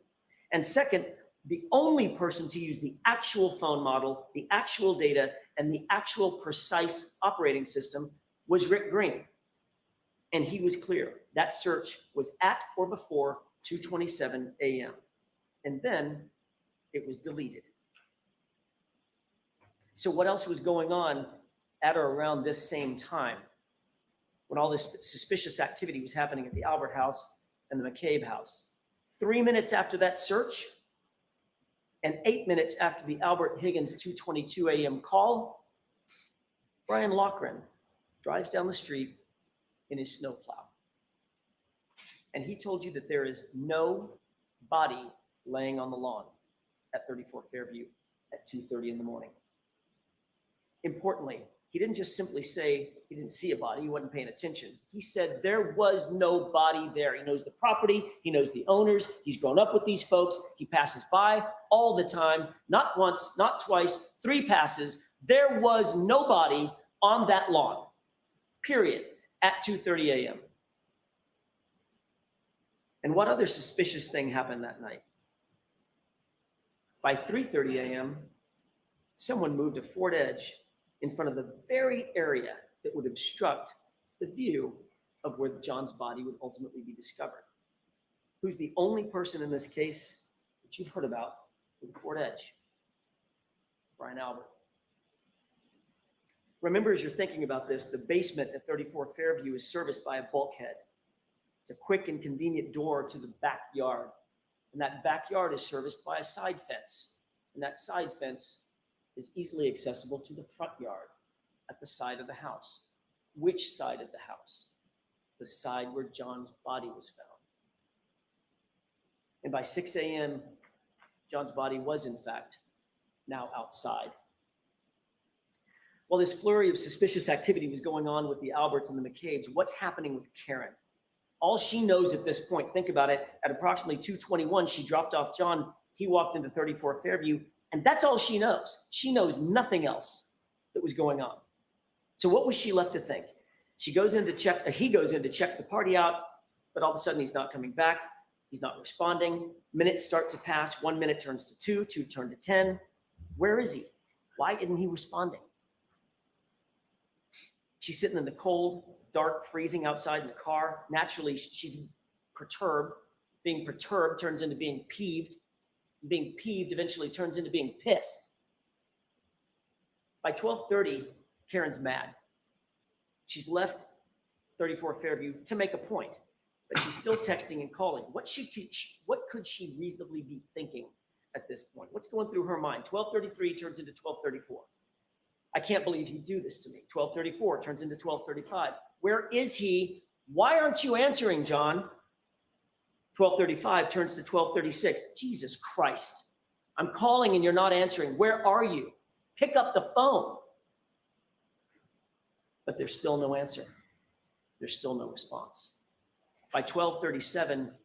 And second, the only person to use the actual phone model, the actual data, and the actual precise operating system was Rick Green. And he was clear. That search was at or before 2:27 a.m. And then it was deleted. So what else was going on at or around this same time? when all this suspicious activity was happening at the Albert house and the McCabe house. 3 minutes after that search, and 8 minutes after the Albert Higgins 2:22 a.m. call, Brian Loughran drives down the street in his snowplow. And he told you that there is no body laying on the lawn at 34 Fairview at 2:30 in the morning. Importantly, he didn't just simply say he didn't see a body, he wasn't paying attention. He said there was no body there. He knows the property, he knows the owners, he's grown up with these folks, he passes by all the time, not once, not twice, 3 passes. There was no body on that lawn, period, at 2:30 a.m. And what other suspicious thing happened that night? By 3:30 a.m., someone moved a Ford Edge in front of the very area that would obstruct the view of where John's body would ultimately be discovered. Who's the only person in this case that you've heard about with a Ford Edge? Brian Albert. Remember, as you're thinking about this, the basement at 34 Fairview is serviced by a bulkhead. It's a quick and convenient door to the backyard. And that backyard is serviced by a side fence. And that side fence is easily accessible to the front yard at the side of the house. Which side of the house? The side where John's body was found. And by 6 a.m., John's body was, in fact, now outside. While this flurry of suspicious activity was going on with the Alberts and the McCabes, what's happening with Karen? All she knows at this point, think about it, at approximately 2:21, she dropped off John. He walked into 34 Fairview, and that's all she knows. She knows nothing else that was going on. So what was she left to think? He goes in to check the party out, but all of a sudden he's not coming back. He's not responding. Minutes start to pass. 1 minute turns to 2, 2 turned to 10. Where is he? Why isn't he responding? She's sitting in the cold, dark, freezing outside in the car. Naturally, she's perturbed. Being perturbed turns into being peeved. Being peeved eventually turns into being pissed. By 12:30, Karen's mad. She's left 34 Fairview to make a point, but she's still texting and calling. What could she reasonably be thinking at this point? What's going through her mind? 12:33 turns into 12:34. I can't believe he'd do this to me. 12:34 turns into 12:35. Where is he? Why aren't you answering, John? 12:35 turns to 12:36. Jesus Christ. I'm calling and you're not answering. Where are you? Pick up the phone. But there's still no answer. There's still no response. By 12:37,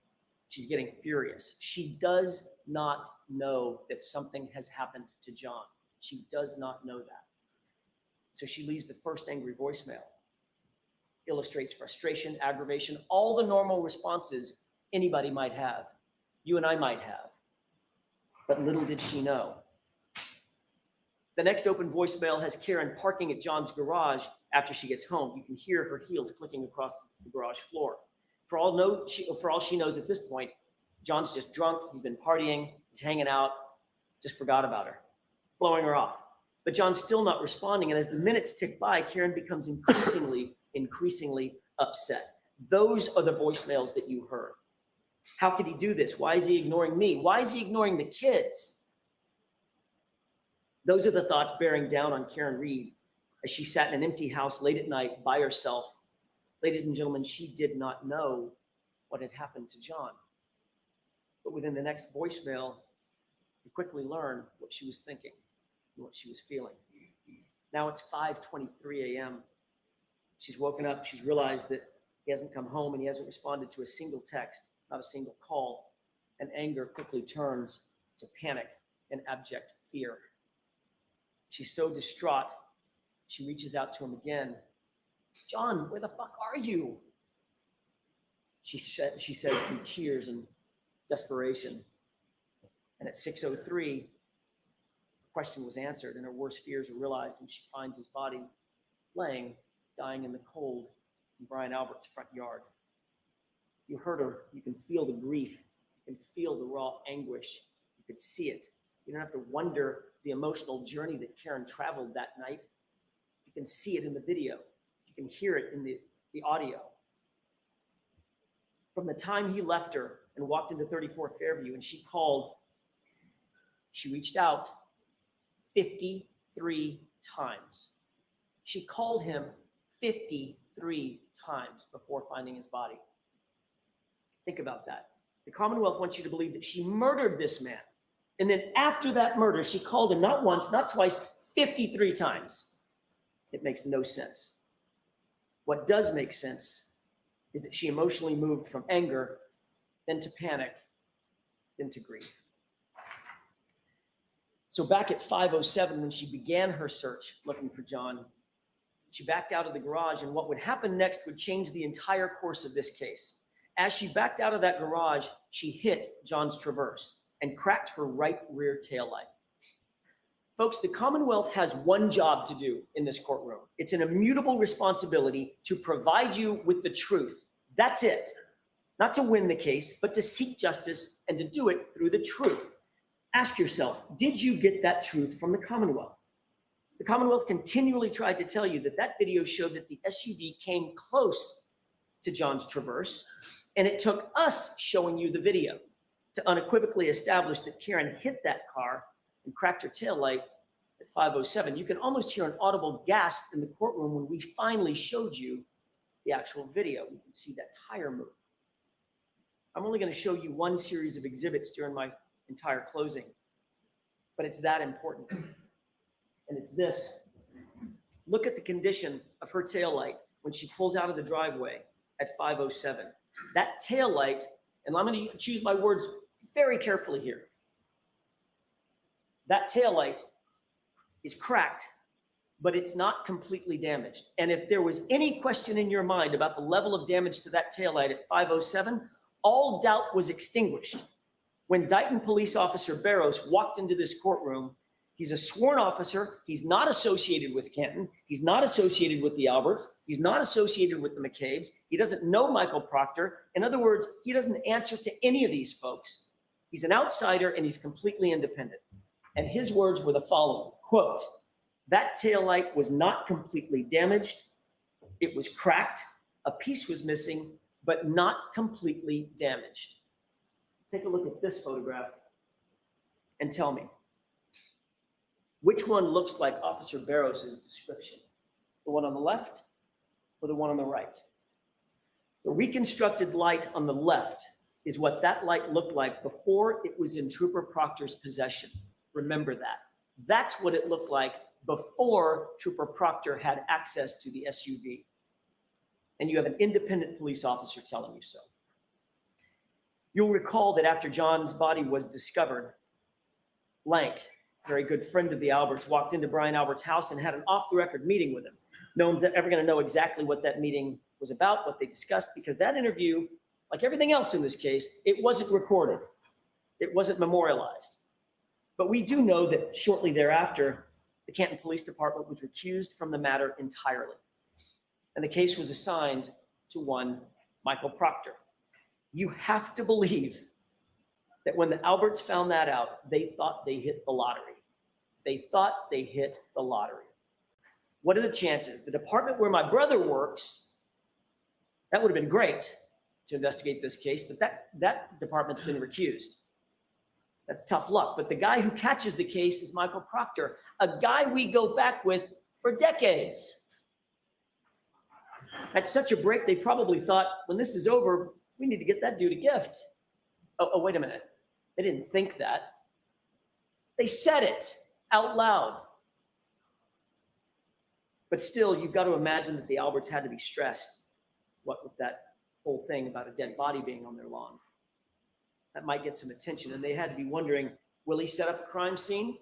she's getting furious. She does not know that something has happened to John. She does not know that. So she leaves the first angry voicemail. Illustrates frustration, aggravation, all the normal responses anybody might have, you and I might have. But little did she know. The next open voicemail has Karen parking at John's garage after she gets home. You can hear her heels clicking across the garage floor. For all she knows at this point, John's just drunk, he's been partying, he's hanging out, just forgot about her, blowing her off. But John's still not responding, and as the minutes tick by, Karen becomes increasingly upset. Those are the voicemails that you heard. How could he do this? Why is he ignoring me? Why is he ignoring the kids? Those are the thoughts bearing down on Karen Reed as she sat in an empty house late at night by herself. Ladies and gentlemen, she did not know what had happened to John. But within the next voicemail, you quickly learn what she was thinking and what she was feeling. Now it's 5:23 a.m. She's woken up. She's realized that he hasn't come home and he hasn't responded to a single text, not a single call. And anger quickly turns to panic and abject fear. She's so distraught, she reaches out to him again. John, where the fuck are you? She says through tears and desperation. And at 6:03, the question was answered and her worst fears were realized when she finds his body laying, dying in the cold in Brian Albert's front yard. You heard her. You can feel the grief. You can feel the raw anguish. You could see it. You don't have to wonder the emotional journey that Karen traveled that night. You can see it in the video. You can hear it in the the audio from the time he left her and walked into 34 Fairview, and she reached out 53 times. She called him 53 times before finding his body. Think about that. The Commonwealth wants you to believe that she murdered this man. And then after that murder, she called him not once, not twice, 53 times. It makes no sense. What does make sense is that she emotionally moved from anger, then to panic, then to grief. So back at 5:07, when she began her search looking for John, she backed out of the garage, and what would happen next would change the entire course of this case. As she backed out of that garage, she hit John's Traverse and cracked her right rear taillight. Folks, the Commonwealth has one job to do in this courtroom. It's an immutable responsibility to provide you with the truth. That's it. Not to win the case, but to seek justice and to do it through the truth. Ask yourself, did you get that truth from the Commonwealth? The Commonwealth continually tried to tell you that that video showed that the SUV came close to John's Traverse, and it took us showing you the video to unequivocally establish that Karen hit that car and cracked her taillight at 5:07. You can almost hear an audible gasp in the courtroom when we finally showed you the actual video. You can see that tire move. I'm only going to show you one series of exhibits during my entire closing, but it's that important. And it's this. Look at the condition of her taillight when she pulls out of the driveway at 5:07. That taillight, and I'm going to choose my words very carefully here. That taillight is cracked, but it's not completely damaged. And if there was any question in your mind about the level of damage to that taillight at 5:07, all doubt was extinguished when Dighton Police Officer Barrows walked into this courtroom. He's a sworn officer. He's not associated with Kenton. He's not associated with the Alberts. He's not associated with the McCabes. He doesn't know Michael Proctor. In other words, he doesn't answer to any of these folks. He's an outsider and he's completely independent. And his words were the following, quote, "That taillight was not completely damaged. It was cracked. A piece was missing, but not completely damaged." Take a look at this photograph and tell me, which one looks like Officer Barrows' description? The one on the left or the one on the right? The reconstructed light on the left is what that light looked like before it was in Trooper Proctor's possession. Remember that. That's what it looked like before Trooper Proctor had access to the SUV. And you have an independent police officer telling you so. You'll recall that after John's body was discovered, Lank, very good friend of the Alberts, walked into Brian Albert's house and had an off-the-record meeting with him. No one's ever going to know exactly what that meeting was about, what they discussed, because that interview, like everything else in this case, it wasn't recorded. It wasn't memorialized. But we do know that shortly thereafter, the Canton Police Department was recused from the matter entirely. And the case was assigned to one Michael Proctor. You have to believe that when the Alberts found that out, they thought they hit the lottery. They thought they hit the lottery. What are the chances? The department where my brother works, that would have been great to investigate this case, but that department's been recused. That's tough luck. But the guy who catches the case is Michael Proctor, a guy we go back with for decades. At such a break, they probably thought, when this is over, we need to get that dude a gift. Oh, wait a minute. They didn't think that. They said it out loud. But still, you've got to imagine that the Alberts had to be stressed, what with that whole thing about a dead body being on their lawn. That might get some attention. And they had to be wondering, will he set up a crime scene?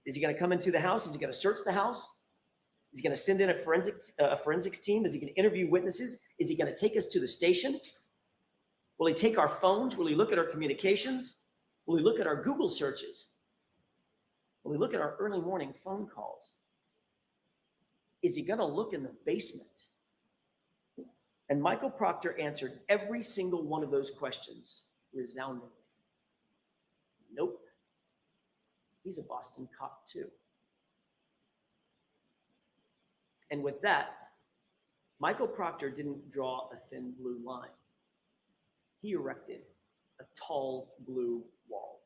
Is he going to come into the house? Is he going to search the house? Is he going to send in a forensics team? Is he going to interview witnesses? Is he going to take us to the station? Will he take our phones? Will he look at our communications? Will he look at our Google searches? Will he look at our early morning phone calls? Is he going to look in the basement? And Michael Proctor answered every single one of those questions resoundingly. Nope. He's a Boston cop too. And with that, Michael Proctor didn't draw a thin blue line. He erected a tall blue wall.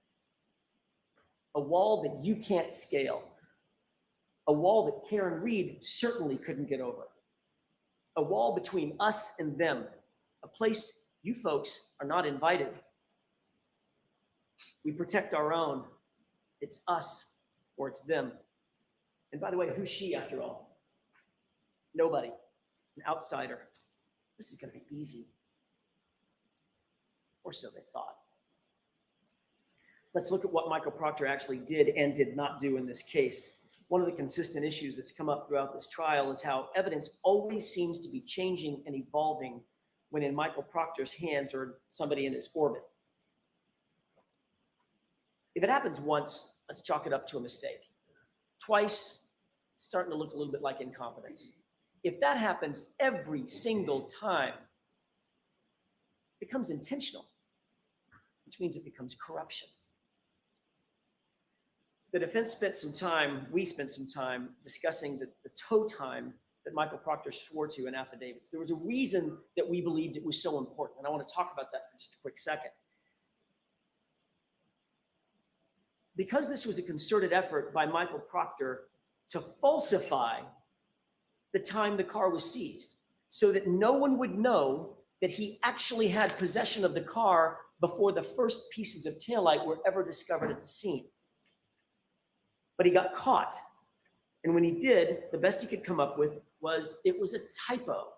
A wall that you can't scale. A wall that Karen Reed certainly couldn't get over. A wall between us and them. A place you folks are not invited. We protect our own. It's us or it's them. And by the way, who's she after all? Nobody. An outsider. This is going to be easy. Or so they thought. Let's look at what Michael Proctor actually did and did not do in this case. One of the consistent issues that's come up throughout this trial is how evidence always seems to be changing and evolving when in Michael Proctor's hands or somebody in his orbit. If it happens once, let's chalk it up to a mistake. Twice, it's starting to look a little bit like incompetence. If that happens every single time, it becomes intentional, which means it becomes corruption. The defense spent some time, we spent some time discussing the tow time that Michael Proctor swore to in affidavits. There was a reason that we believed it was so important, and I want to talk about that for just a quick second. Because this was a concerted effort by Michael Proctor to falsify the time the car was seized so that no one would know that he actually had possession of the car before the first pieces of taillight were ever discovered at the scene. But he got caught. And when he did, the best he could come up with was it was a typo.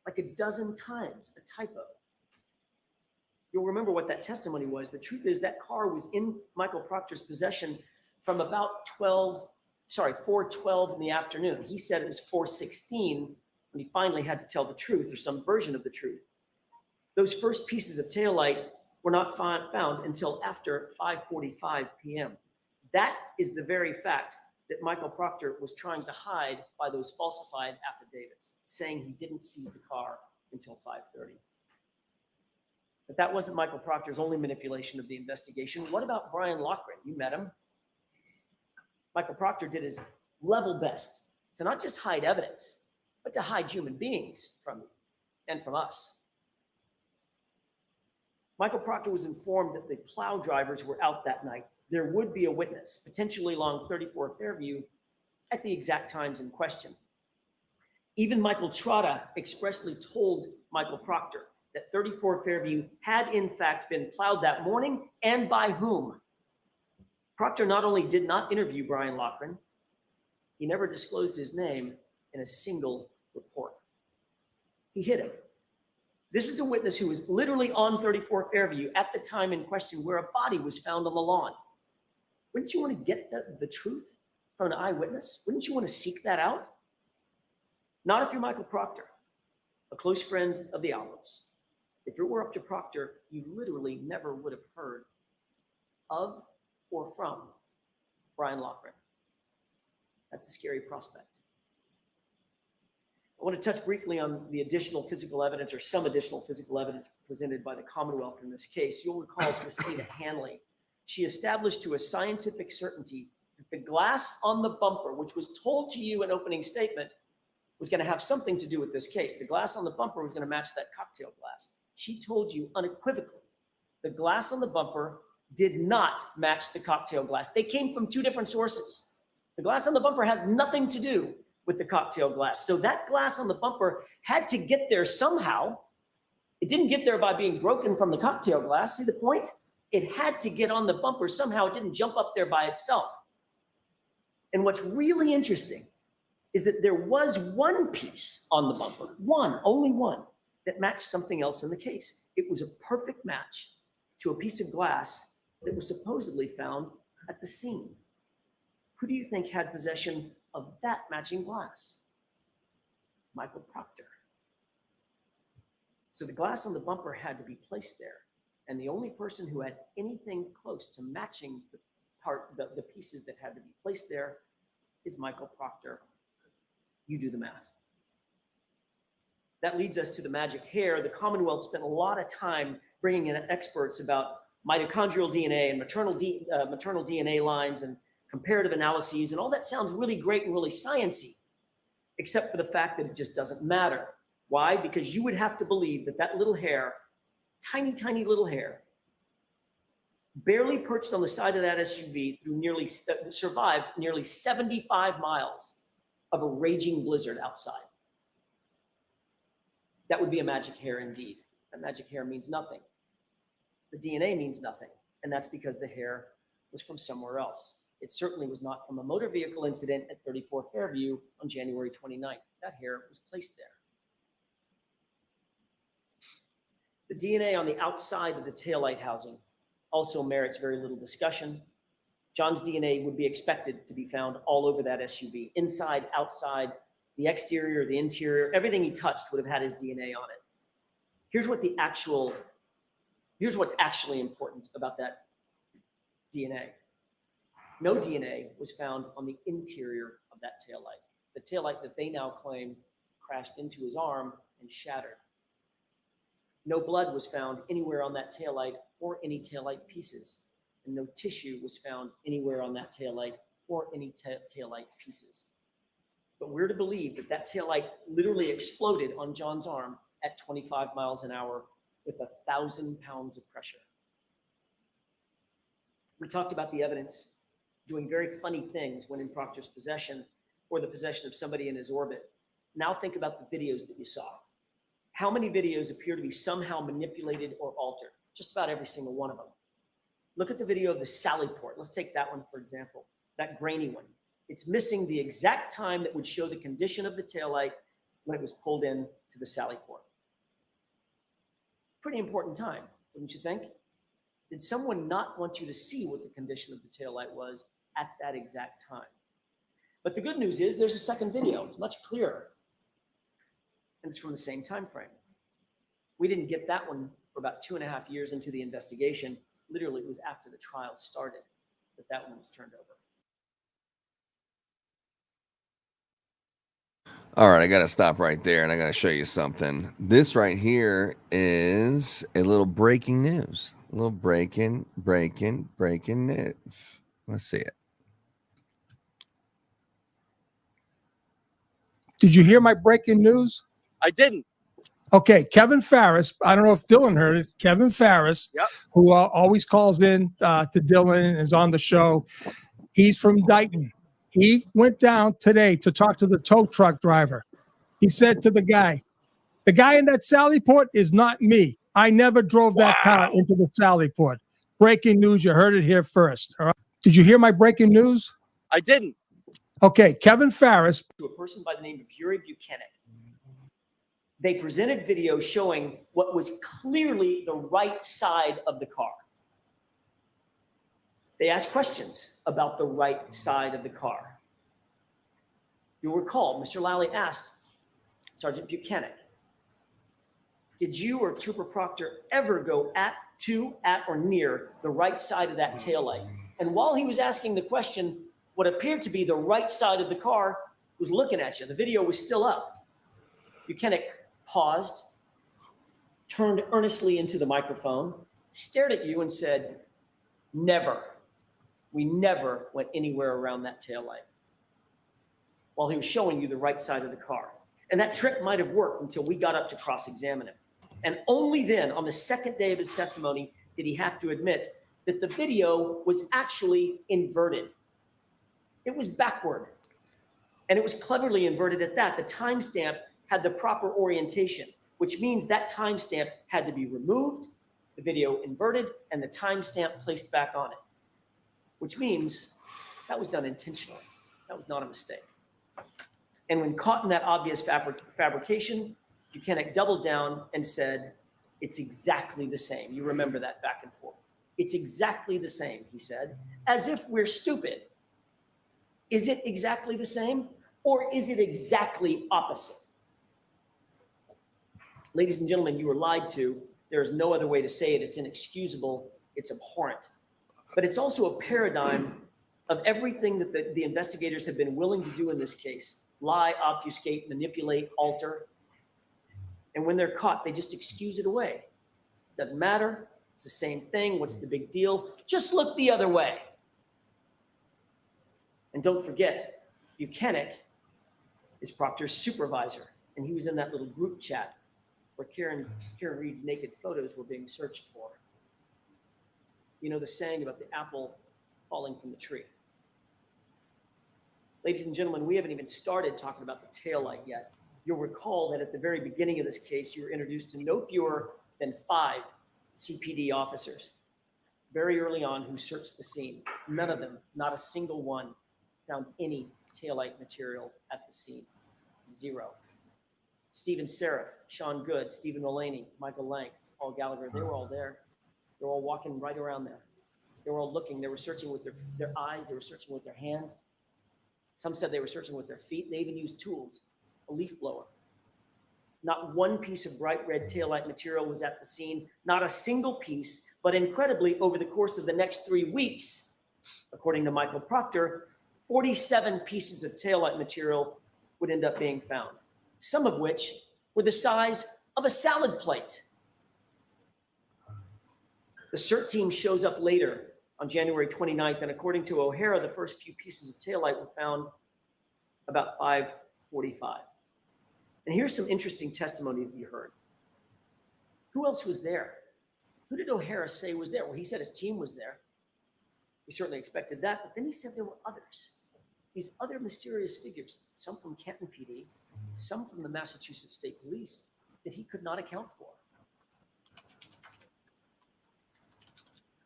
Like a dozen times, a typo. You'll remember what that testimony was. The truth is that car was in Michael Proctor's possession from about 4:12 in the afternoon. He said it was 4:16 when he finally had to tell the truth or some version of the truth. Those first pieces of taillight were not found until after 5:45 p.m. That is the very fact that Michael Proctor was trying to hide by those falsified affidavits, saying he didn't seize the car until 5:30. But that wasn't Michael Proctor's only manipulation of the investigation. What about Brian Loughran? You met him. Michael Proctor did his level best to not just hide evidence, but to hide human beings from you and from us. Michael Proctor was informed that the plow drivers were out that night. There would be a witness, potentially along 34 Fairview, at the exact times in question. Even Michael Trotta expressly told Michael Proctor that 34 Fairview had in fact been plowed that morning, and by whom. Proctor not only did not interview Brian Loughran, he never disclosed his name in a single report. He hid him. This is a witness who was literally on 34 Fairview at the time in question where a body was found on the lawn. Wouldn't you want to get the truth from an eyewitness? Wouldn't you want to seek that out? Not if you're Michael Proctor, a close friend of the Owls. If it were up to Proctor, you literally never would have heard of or from Brian Loughran. That's a scary prospect. I want to touch briefly on the additional physical evidence or some additional physical evidence presented by the Commonwealth in this case. You'll recall Christina Hanley. She established to a scientific certainty that the glass on the bumper, which was told to you in opening statement, was going to have something to do with this case. The glass on the bumper was going to match that cocktail glass. She told you unequivocally the glass on the bumper did not match the cocktail glass. They came from two different sources. The glass on the bumper has nothing to do with the cocktail glass. So that glass on the bumper had to get there somehow. It didn't get there by being broken from the cocktail glass. See the point? It had to get on the bumper somehow. It didn't jump up there by itself. And what's really interesting is that there was one piece on the bumper, only one, that matched something else in the case. It was a perfect match to a piece of glass that was supposedly found at the scene. Who do you think had possession of that matching glass? Michael Proctor. So the glass on the bumper had to be placed there. And the only person who had anything close to matching the pieces that had to be placed there is Michael Proctor. You do the math. That leads us to the magic hair. The Commonwealth spent a lot of time bringing in experts about mitochondrial DNA and maternal DNA lines and comparative analyses, and all that sounds really great and really sciencey. except for the fact that it just doesn't matter. Why? Because you would have to believe that that little hair, tiny, tiny little hair, barely perched on the side of that SUV survived nearly 75 miles of a raging blizzard outside. That would be a magic hair indeed. That magic hair means nothing. The DNA means nothing, and that's because the hair was from somewhere else. It certainly was not from a motor vehicle incident at 34 Fairview on January 29th. That hair was placed there. The DNA on the outside of the taillight housing also merits very little discussion. John's DNA would be expected to be found all over that SUV, inside, outside, the exterior, the interior, everything he touched would have had his DNA on it. Here's what's actually important about that DNA. No DNA was found on the interior of that taillight. The taillight that they now claim crashed into his arm and shattered. No blood was found anywhere on that taillight or any taillight pieces. And no tissue was found anywhere on that taillight or any taillight pieces. But we're to believe that that taillight literally exploded on John's arm at 25 miles an hour with 1,000 pounds of pressure. We talked about the evidence doing very funny things when in Proctor's possession or the possession of somebody in his orbit. Now think about the videos that you saw. How many videos appear to be somehow manipulated or altered? Just about every single one of them. Look at the video of the sally port. Let's take that one, for example, that grainy one. It's missing the exact time that would show the condition of the taillight when it was pulled in to the sally port. Pretty important time, wouldn't you think? Did someone not want you to see what the condition of the taillight was at that exact time? But the good news is there's a second video. It's much clearer. And it's from the same time frame. We didn't get that one for about 2.5 years into the investigation. Literally, it was after the trial started that that one was turned over. All right, I got to stop right there and I got to show you something. This right here is a little breaking news. A little breaking news. Let's see it. Did you hear my breaking news? I didn't. Okay, Kevin Farris. I don't know if Dylan heard it. Kevin Farris, Yep. who always calls in to Dylan, is on the show. He's from Dighton. He went down today to talk to the tow truck driver. He said to the guy in that sally port is not me. I never drove that car into the sally port. Breaking news. You heard it here first. All right. Did you hear my breaking news? I didn't. Okay, Kevin Farris. To a person by the name of Yuri Buchanan. They presented video showing what was clearly the right side of the car. They asked questions about the right side of the car. You'll recall, Mr. Lally asked Sergeant Buchanan, did you or Trooper Proctor ever go at, or near the right side of that taillight? And while he was asking the question, what appeared to be the right side of the car was looking at you. The video was still up. Buchanan paused, turned earnestly into the microphone, stared at you and said, never. We never went anywhere around that taillight. While he was showing you the right side of the car. And that trick might have worked until we got up to cross-examine him. And only then, on the second day of his testimony, did he have to admit that the video was actually inverted. It was backward. And it was cleverly inverted at that. The timestamp had the proper orientation, which means that timestamp had to be removed, the video inverted, and the timestamp placed back on it. Which means that was done intentionally. That was not a mistake. And when caught in that obvious fabrication, Buchanan doubled down and said, it's exactly the same. You remember that back and forth. It's exactly the same, he said, as if we're stupid. Is it exactly the same, or is it exactly opposite? Ladies and gentlemen, you were lied to. There is no other way to say it. It's inexcusable. It's abhorrent. But it's also a paradigm of everything that the investigators have been willing to do in this case. Lie, obfuscate, manipulate, alter. And when they're caught, they just excuse it away. Doesn't matter. It's the same thing. What's the big deal? Just look the other way. And don't forget, Buchanan is Proctor's supervisor, and he was in that little group chat where Karen Reed's naked photos were being searched for. You know the saying about the apple falling from the tree. Ladies and gentlemen, we haven't even started talking about the taillight yet. You'll recall that at the very beginning of this case, you were introduced to no fewer than 5 CPD officers very early on who searched the scene. None of them, not a single one, found any taillight material at the scene. 0. Stephen Seraph, Sean Good, Stephen Mulaney, Michael Lang, Paul Gallagher, they were all there. They were all walking right around there. They were all looking. They were searching with their eyes. They were searching with their hands. Some said they were searching with their feet. They even used tools, a leaf blower. Not one piece of bright red taillight material was at the scene, not a single piece, but incredibly, over the course of the next 3 weeks, according to Michael Proctor, 47 pieces of taillight material would end up being found, some of which were the size of a salad plate. The CERT team shows up later on January 29th, and according to O'Hara, the first few pieces of taillight were found about 5:45. And here's some interesting testimony that you heard. Who else was there? Who did O'Hara say was there? Well, he said his team was there. We certainly expected that, but then he said there were others. These other mysterious figures, some from Canton PD, some from the Massachusetts State Police, that he could not account for.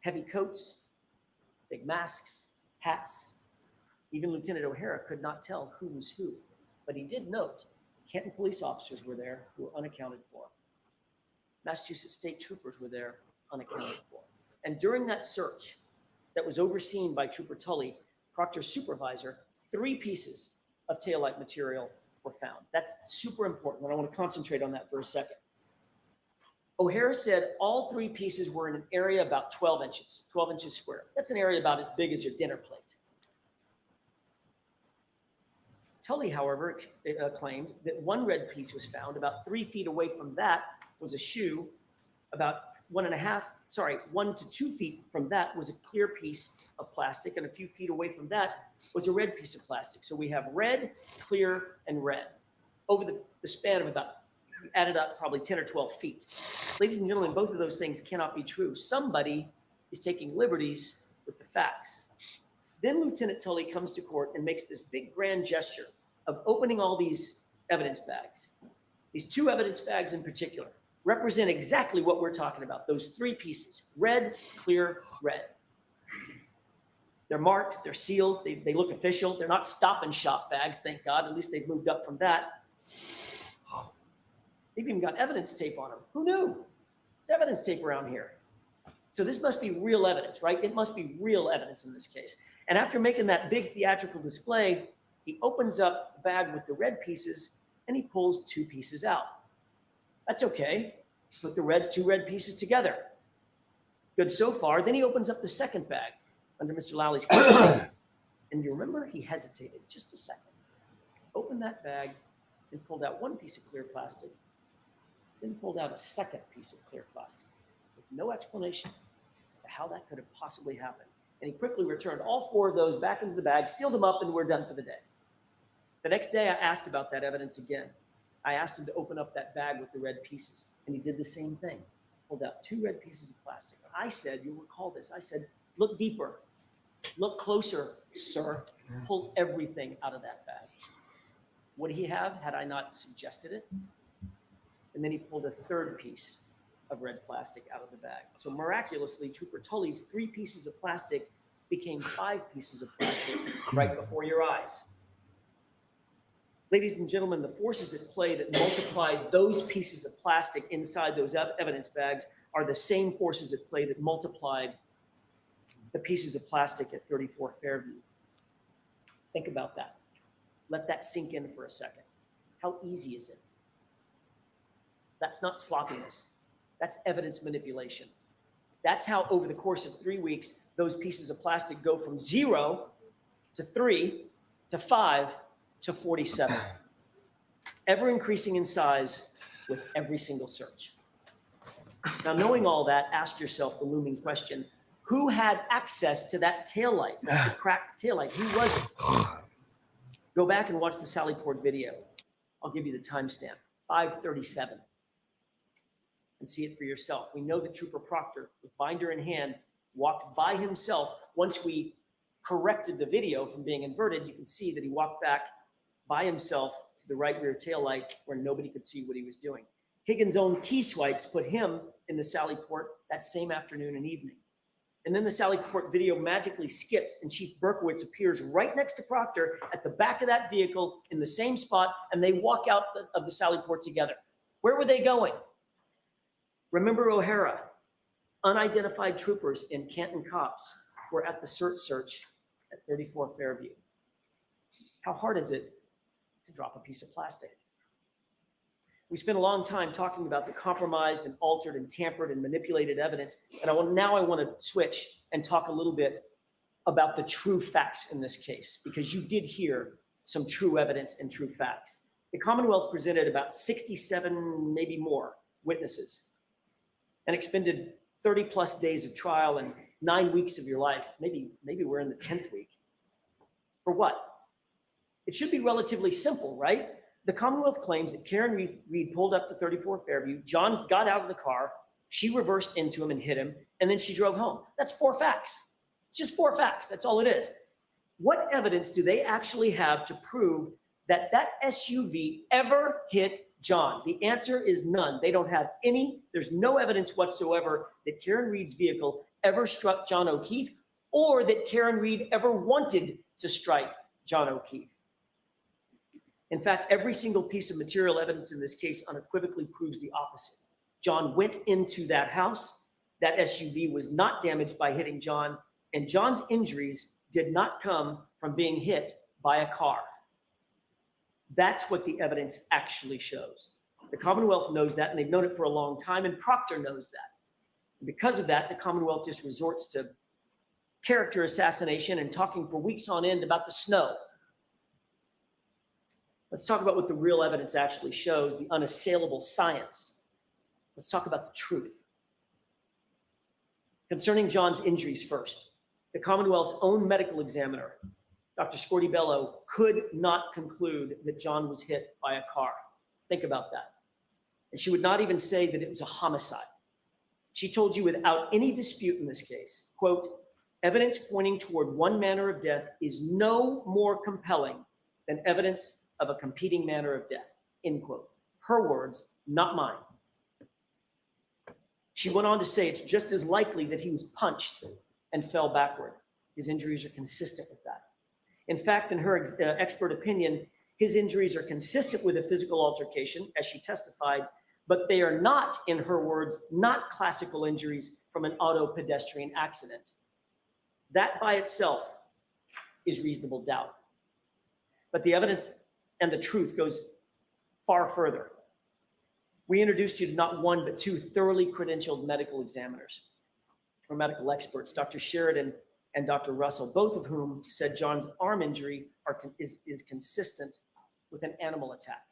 Heavy coats, big masks, hats. Even Lieutenant O'Hara could not tell who was who, but he did note Canton police officers were there who were unaccounted for. Massachusetts state troopers were there unaccounted for. And during that search that was overseen by Trooper Tully, Proctor's supervisor, 3 pieces of taillight material were found. That's super important, and I want to concentrate on that for a second. O'Hara said all 3 pieces were in an area about 12 inches square. That's an area about as big as your dinner plate. Tully, however, claimed that 1 red piece was found. About 3 feet away from that was a shoe. About 1 to 2 feet from that was a clear piece of plastic, and a few feet away from that was a red piece of plastic. So we have red, clear, and red over the span of about, added up, probably 10 or 12 feet. Ladies and gentlemen, both of those things cannot be true. Somebody is taking liberties with the facts. Then Lieutenant Tully comes to court and makes this big grand gesture of opening all these evidence bags. These 2 evidence bags in particular represent exactly what we're talking about. Those 3 pieces, red, clear, red. They're marked, they're sealed, they look official. They're not Stop and Shop bags, thank God. At least they've moved up from that. They've even got evidence tape on them. Who knew? There's evidence tape around here. So this must be real evidence, right? It must be real evidence in this case. And after making that big theatrical display, he opens up the bag with the red pieces and he pulls 2 pieces out. That's okay. Put the 2 red pieces together. Good so far. Then he opens up the second bag under Mr. Lowley's question. And you remember, he hesitated just a second. Opened that bag and pulled out 1 piece of clear plastic, then pulled out a second piece of clear plastic with no explanation as to how that could have possibly happened. And he quickly returned all 4 of those back into the bag, sealed them up, and we're done for the day. The next day, I asked about that evidence again. I asked him to open up that bag with the red pieces, and he did the same thing. Pulled out 2 red pieces of plastic. I said, you'll recall this, I said, look deeper, look closer, sir. Pull everything out of that bag. Would he have had I not suggested it? And then he pulled a 3rd piece of red plastic out of the bag. So miraculously, Trooper Tully's 3 pieces of plastic became 5 pieces of plastic right before your eyes. Ladies and gentlemen, the forces at play that multiplied those pieces of plastic inside those evidence bags are the same forces at play that multiplied the pieces of plastic at 34 Fairview. Think about that. Let that sink in for a second. How easy is it? That's not sloppiness. That's evidence manipulation. That's how over the course of 3 weeks, those pieces of plastic go from 0 to 3 to 5 to 47, ever increasing in size with every single search. Now, knowing all that, ask yourself the looming question: who had access to that taillight, the cracked taillight? Who was it? Go back and watch the Sally Port video. I'll give you the timestamp, 5:37, and see it for yourself. We know that Trooper Proctor, with binder in hand, walked by himself. Once we corrected the video from being inverted, you can see that he walked back by himself to the right rear tail light where nobody could see what he was doing. Higgins' own key swipes put him in the Sally Port that same afternoon and evening. And then the Sally Port video magically skips and Chief Berkowitz appears right next to Proctor at the back of that vehicle in the same spot, and they walk out of the Sally Port together. Where were they going? Remember O'Hara? Unidentified troopers in Canton Cops were at the search at 34 Fairview. How hard is it to drop a piece of plastic? We spent a long time talking about the compromised and altered and tampered and manipulated evidence. And now I want to switch and talk a little bit about the true facts in this case, because you did hear some true evidence and true facts. The Commonwealth presented about 67, maybe more, witnesses and expended 30 plus days of trial and 9 weeks of your life. Maybe we're in the 10th week. For what? It should be relatively simple, right? The Commonwealth claims that Karen Reed pulled up to 34 Fairview, John got out of the car, she reversed into him and hit him, and then she drove home. That's 4 facts. It's just 4 facts. That's all it is. What evidence do they actually have to prove that that SUV ever hit John? The answer is none. They don't have any. There's no evidence whatsoever that Karen Reed's vehicle ever struck John O'Keefe or that Karen Reed ever wanted to strike John O'Keefe. In fact, every single piece of material evidence in this case unequivocally proves the opposite. John went into that house. That SUV was not damaged by hitting John, and John's injuries did not come from being hit by a car. That's what the evidence actually shows. The Commonwealth knows that, and they've known it for a long time, and Proctor knows that. And because of that, the Commonwealth just resorts to character assassination and talking for weeks on end about the snow. Let's talk about what the real evidence actually shows, the unassailable science. Let's talk about the truth. Concerning John's injuries first, the Commonwealth's own medical examiner, Dr. Scortibello, could not conclude that John was hit by a car. Think about that. And she would not even say that it was a homicide. She told you without any dispute in this case, quote, evidence pointing toward one manner of death is no more compelling than evidence of a competing manner of death, end quote. Her words, not mine. She went on to say it's just as likely that he was punched and fell backward. His injuries are consistent with that. In fact, in her expert opinion, his injuries are consistent with a physical altercation, as she testified, but they are not, in her words, not classical injuries from an auto pedestrian accident. That by itself is reasonable doubt. But the evidence and the truth goes far further. We introduced you to not one, but 2 thoroughly credentialed medical examiners or medical experts, Dr. Sheridan and Dr. Russell, both of whom said John's arm injury is consistent with an animal attack.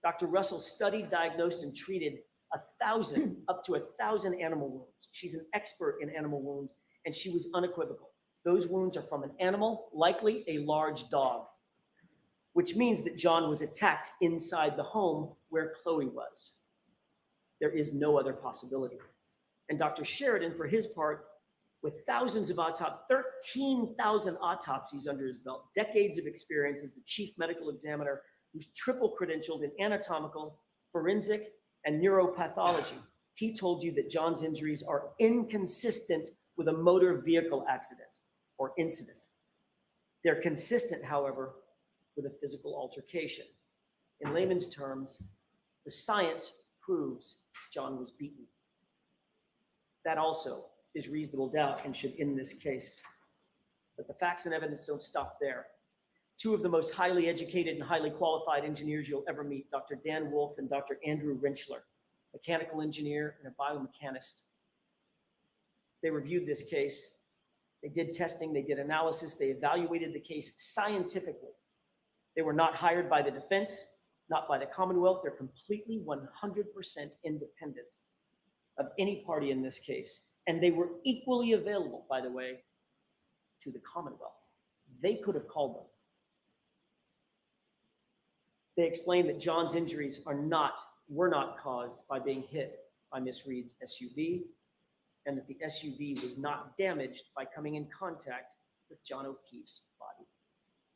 Dr. Russell studied, diagnosed, and treated 1,000, up to 1,000 animal wounds. She's an expert in animal wounds, and she was unequivocal. Those wounds are from an animal, likely a large dog, which means that John was attacked inside the home where Chloe was. There is no other possibility. And Dr. Sheridan, for his part, with thousands of 13,000 autopsies under his belt, decades of experience as the chief medical examiner who's triple credentialed in anatomical, forensic, and neuropathology, he told you that John's injuries are inconsistent with a motor vehicle accident or incident. They're consistent, however, with a physical altercation. In layman's terms, the science proves John was beaten. That also is reasonable doubt and should end this case. But the facts and evidence don't stop there. 2 of the most highly educated and highly qualified engineers you'll ever meet, Dr. Dan Wolf and Dr. Andrew Rinchler, mechanical engineer and a biomechanist. They reviewed this case. They did testing, they did analysis, they evaluated the case scientifically. They were not hired by the defense, not by the Commonwealth. They're completely 100% independent of any party in this case. And they were equally available, by the way, to the Commonwealth. They could have called them. They explained that John's injuries were not caused by being hit by Miss Reed's SUV, and that the SUV was not damaged by coming in contact with John O'Keefe's body.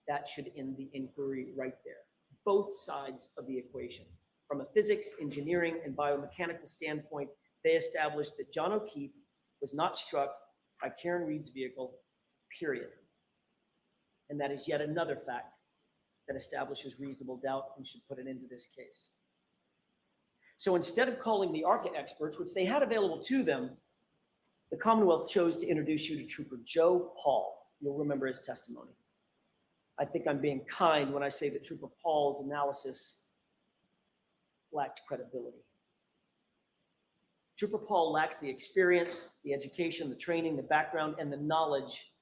That should end the inquiry right there. Both sides of the equation. From a physics, engineering, and biomechanical standpoint, they established that John O'Keefe was not struck by Karen Reed's vehicle, period. And that is yet another fact that establishes reasonable doubt and should put an end to this case. So instead of calling the ARCA experts, which they had available to them, the Commonwealth chose to introduce you to Trooper Joe Paul. You'll remember his testimony. I think I'm being kind when I say that Trooper Paul's analysis lacked credibility. Trooper Paul lacks the experience, the education, the training, the background, and the knowledge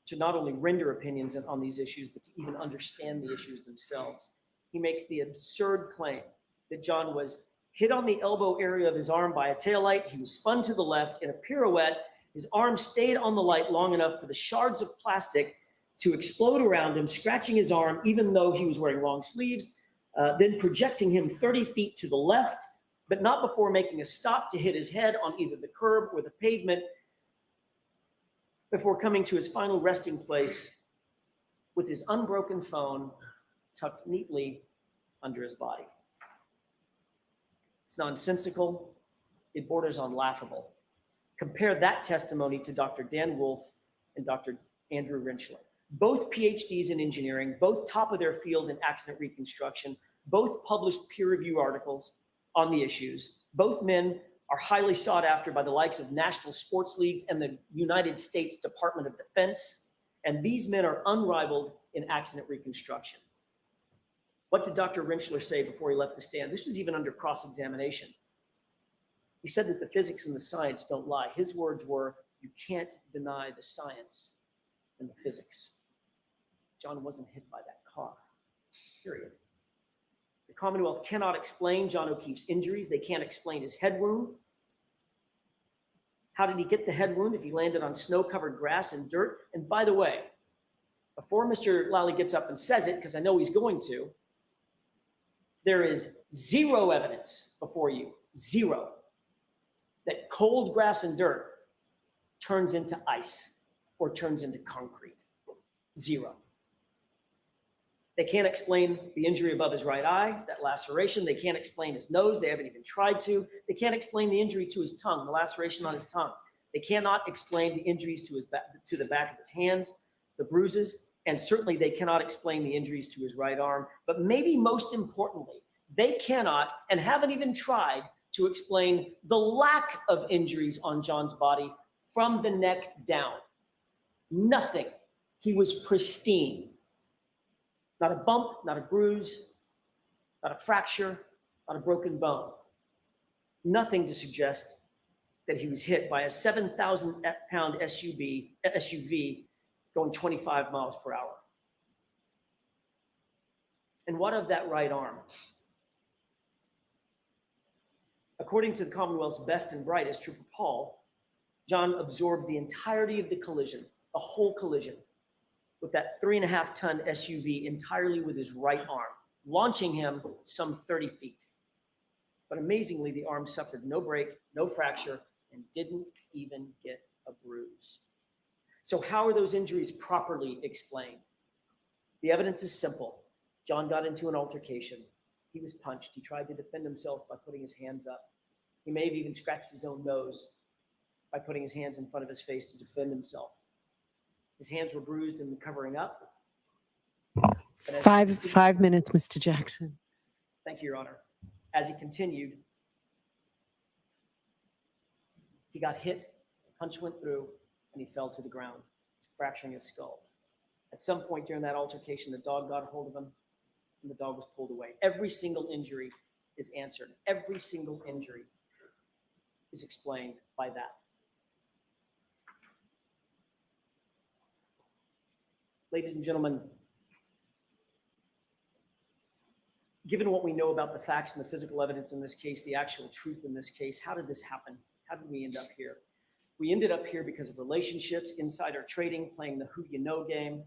to not only render opinions on these issues, but to even understand the issues themselves. He makes the absurd claim that John was hit on the elbow area of his arm by a taillight. He was spun to the left in a pirouette. His arm stayed on the light long enough for the shards of plastic to explode around him, scratching his arm, even though he was wearing long sleeves, then projecting him 30 feet to the left, but not before making a stop to hit his head on either the curb or the pavement, before coming to his final resting place with his unbroken phone tucked neatly under his body. It's nonsensical. It borders on laughable. Compare that testimony to Dr. Dan Wolf and Dr. Andrew Rentschler. Both PhDs in engineering, both top of their field in accident reconstruction, both published peer-review articles on the issues. Both men are highly sought after by the likes of national sports leagues and the United States Department of Defense. And these men are unrivaled in accident reconstruction. What did Dr. Rentschler say before he left the stand? This was even under cross-examination. He said that the physics and the science don't lie. His words were, you can't deny the science and the physics. John wasn't hit by that car, period. The Commonwealth cannot explain John O'Keefe's injuries. They can't explain his head wound. How did he get the head wound if he landed on snow-covered grass and dirt? And by the way, before Mr. Lally gets up and says it, because I know he's going to, there is zero evidence before you, zero, that cold grass and dirt turns into ice or turns into concrete. Zero. They can't explain the injury above his right eye, that laceration. They can't explain his nose. They haven't even tried to. They can't explain the injury to his tongue, the laceration on his tongue. They cannot explain the injuries to his back, to the back of his hands, the bruises, and certainly they cannot explain the injuries to his right arm. But maybe most importantly, they cannot and haven't even tried to explain the lack of injuries on John's body from the neck down. Nothing. He was pristine. Not a bump, not a bruise, not a fracture, not a broken bone. Nothing to suggest that he was hit by a 7,000-pound SUV going 25 miles per hour. And what of that right arm? According to the Commonwealth's best and brightest, Trooper Paul, John absorbed the entirety of the collision, the whole collision, with that 3.5-ton SUV entirely with his right arm, launching him some 30 feet. But amazingly, the arm suffered no break, no fracture, and didn't even get a bruise. So how are those injuries properly explained? The evidence is simple. John got into an altercation. He was punched. He tried to defend himself by putting his hands up. He may have even scratched his own nose by putting his hands in front of his face to defend himself. His hands were bruised and covering up. 5 minutes, Mr. Jackson. Thank you, Your Honor. As he continued, he got hit, a punch went through, and he fell to the ground, fracturing his skull. At some point during that altercation, the dog got a hold of him, and the dog was pulled away. Every single injury is answered. Every single injury is explained by that. Ladies and gentlemen, given what we know about the facts and the physical evidence in this case, the actual truth in this case, how did this happen? How did we end up here? We ended up here because of relationships, insider trading, playing the who you know game,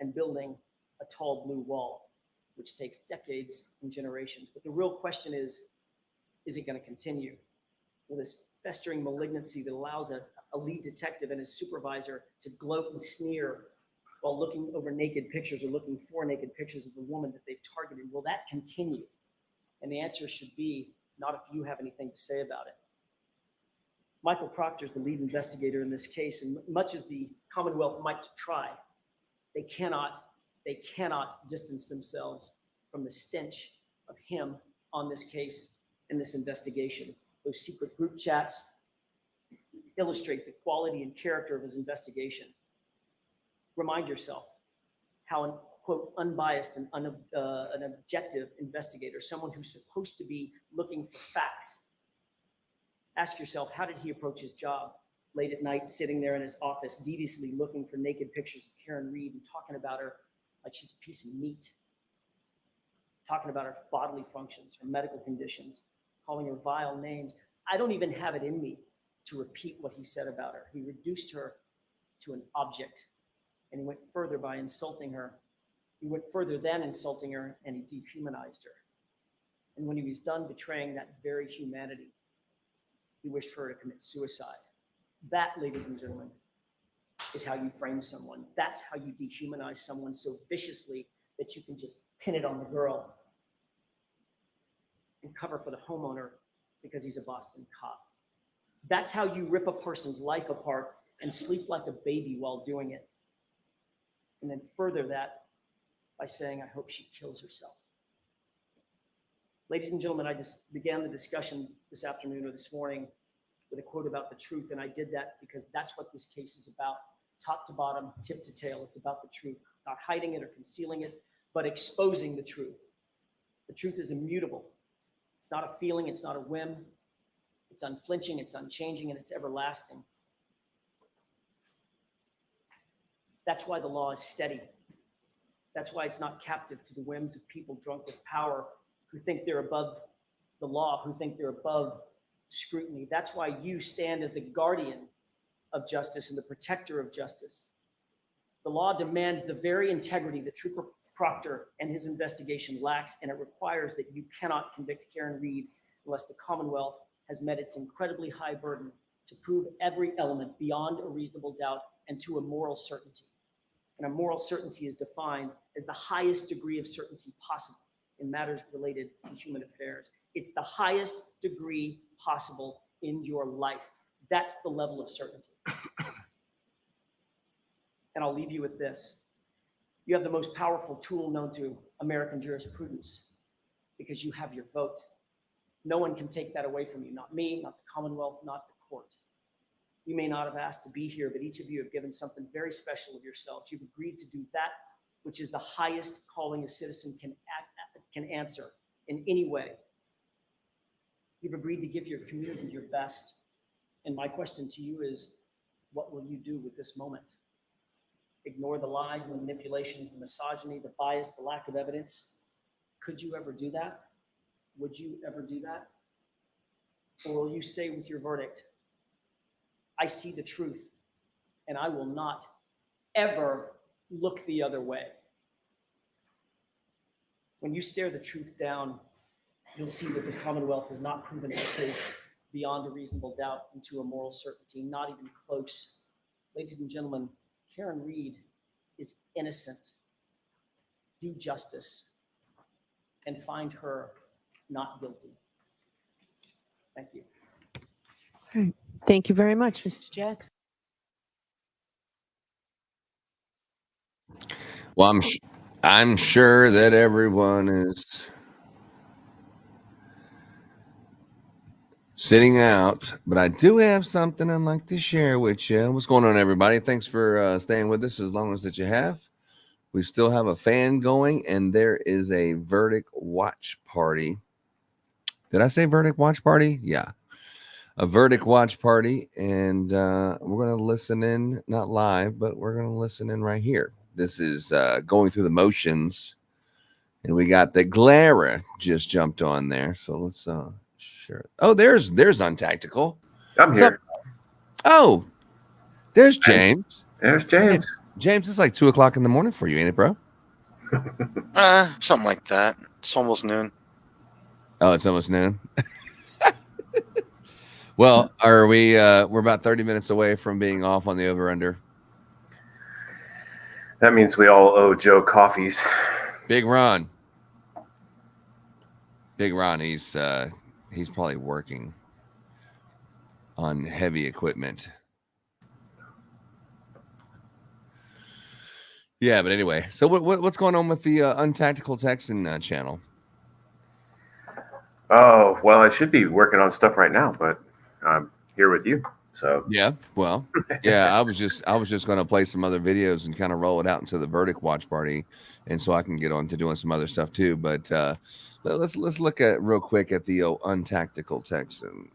and building a tall blue wall. which takes decades and generations. But the real question is it going to continue? Will this festering malignancy that allows a lead detective and his supervisor to gloat and sneer while looking over naked pictures or looking for naked pictures of the woman that they've targeted, will that continue? And the answer should be, not if you have anything to say about it. Michael Proctor is the lead investigator in this case, and much as the Commonwealth might try, they cannot distance themselves from the stench of him on this case and this investigation. Those secret group chats illustrate the quality and character of his investigation. Remind yourself how an, quote, unbiased and an objective investigator, someone who's supposed to be looking for facts. Ask yourself, how did he approach his job? Late at night, sitting there in his office, deviously looking for naked pictures of Karen Reed and talking about her like she's a piece of meat. Talking about her bodily functions, her medical conditions, calling her vile names. I don't even have it in me to repeat what he said about her. He reduced her to an object, and he went further by insulting her. He went further than insulting her, and he dehumanized her. And when he was done betraying that very humanity, he wished for her to commit suicide. That, ladies and gentlemen, is how you frame someone. That's how you dehumanize someone so viciously that you can just pin it on the girl and cover for the homeowner because he's a Boston cop. That's how you rip a person's life apart and sleep like a baby while doing it. And then further that by saying, I hope she kills herself. Ladies and gentlemen, I just began the discussion this afternoon or this morning with a quote about the truth, and I did that because that's what this case is about, top to bottom, tip to tail. It's about the truth, not hiding it or concealing it, but exposing the truth. The truth is immutable. It's not a feeling, it's not a whim. It's unflinching, it's unchanging, and it's everlasting. That's why the law is steady. That's why it's not captive to the whims of people drunk with power who think they're above the law, who think they're above scrutiny. That's why you stand as the guardian of justice and the protector of justice. The law demands the very integrity that Trooper Proctor and his investigation lacks, and it requires that you cannot convict Karen Reed unless the Commonwealth has met its incredibly high burden to prove every element beyond a reasonable doubt and to a moral certainty. And a moral certainty is defined as the highest degree of certainty possible in matters related to human affairs. It's the highest degree possible in your life. That's the level of certainty. And I'll leave you with this. You have the most powerful tool known to American jurisprudence because you have your vote. No one can take that away from you, not me, not the Commonwealth, not the court. You may not have asked to be here, but each of you have given something very special of yourselves. You've agreed to do that, which is the highest calling a citizen can answer in any way. You've agreed to give your community your best. And my question to you is, what will you do with this moment? Ignore the lies and the manipulations, the misogyny, the bias, the lack of evidence? Could you ever do that? Would you ever do that? Or will you say with your verdict, I see the truth and I will not ever look the other way? When you stare the truth down, you'll see that the Commonwealth has not proven its case beyond a reasonable doubt and to a moral certainty, not even close. Ladies and gentlemen, Karen Reed is innocent. Do justice and find her not guilty. Thank you. All right. Thank you very much, Mr. Jackson. Well, I'm sure that everyone is sitting out, but I do have something I'd like to share with you. What's going on, everybody? Thanks for staying with us as long as that you have. We still have a fan going, and there is a verdict watch party. Did I say verdict watch party? Yeah. A verdict watch party, and we're going to listen in, not live, but we're going to listen in right here. This is going through the motions, and we got the Glara just jumped on there. So let's sure. Oh, there's Untactical. I'm here. Oh, there's James. There's James. James, it's like 2:00 in the morning for you, ain't it, bro? Something like that. It's almost noon. Oh, it's almost noon. Well, are we? We're about 30 minutes away from being off on the over/under. That means we all owe Joe coffees. Big Ron. Big Ron. He's probably working on heavy equipment. Yeah, but anyway, so what's going on with the Untactical Texan channel? Oh, well, I should be working on stuff right now, but I'm here with you. So yeah, well, yeah, I was just going to play some other videos and kind of roll it out into the verdict watch party, and so I can get on to doing some other stuff too. But let's look at real quick at the Untactical Texan.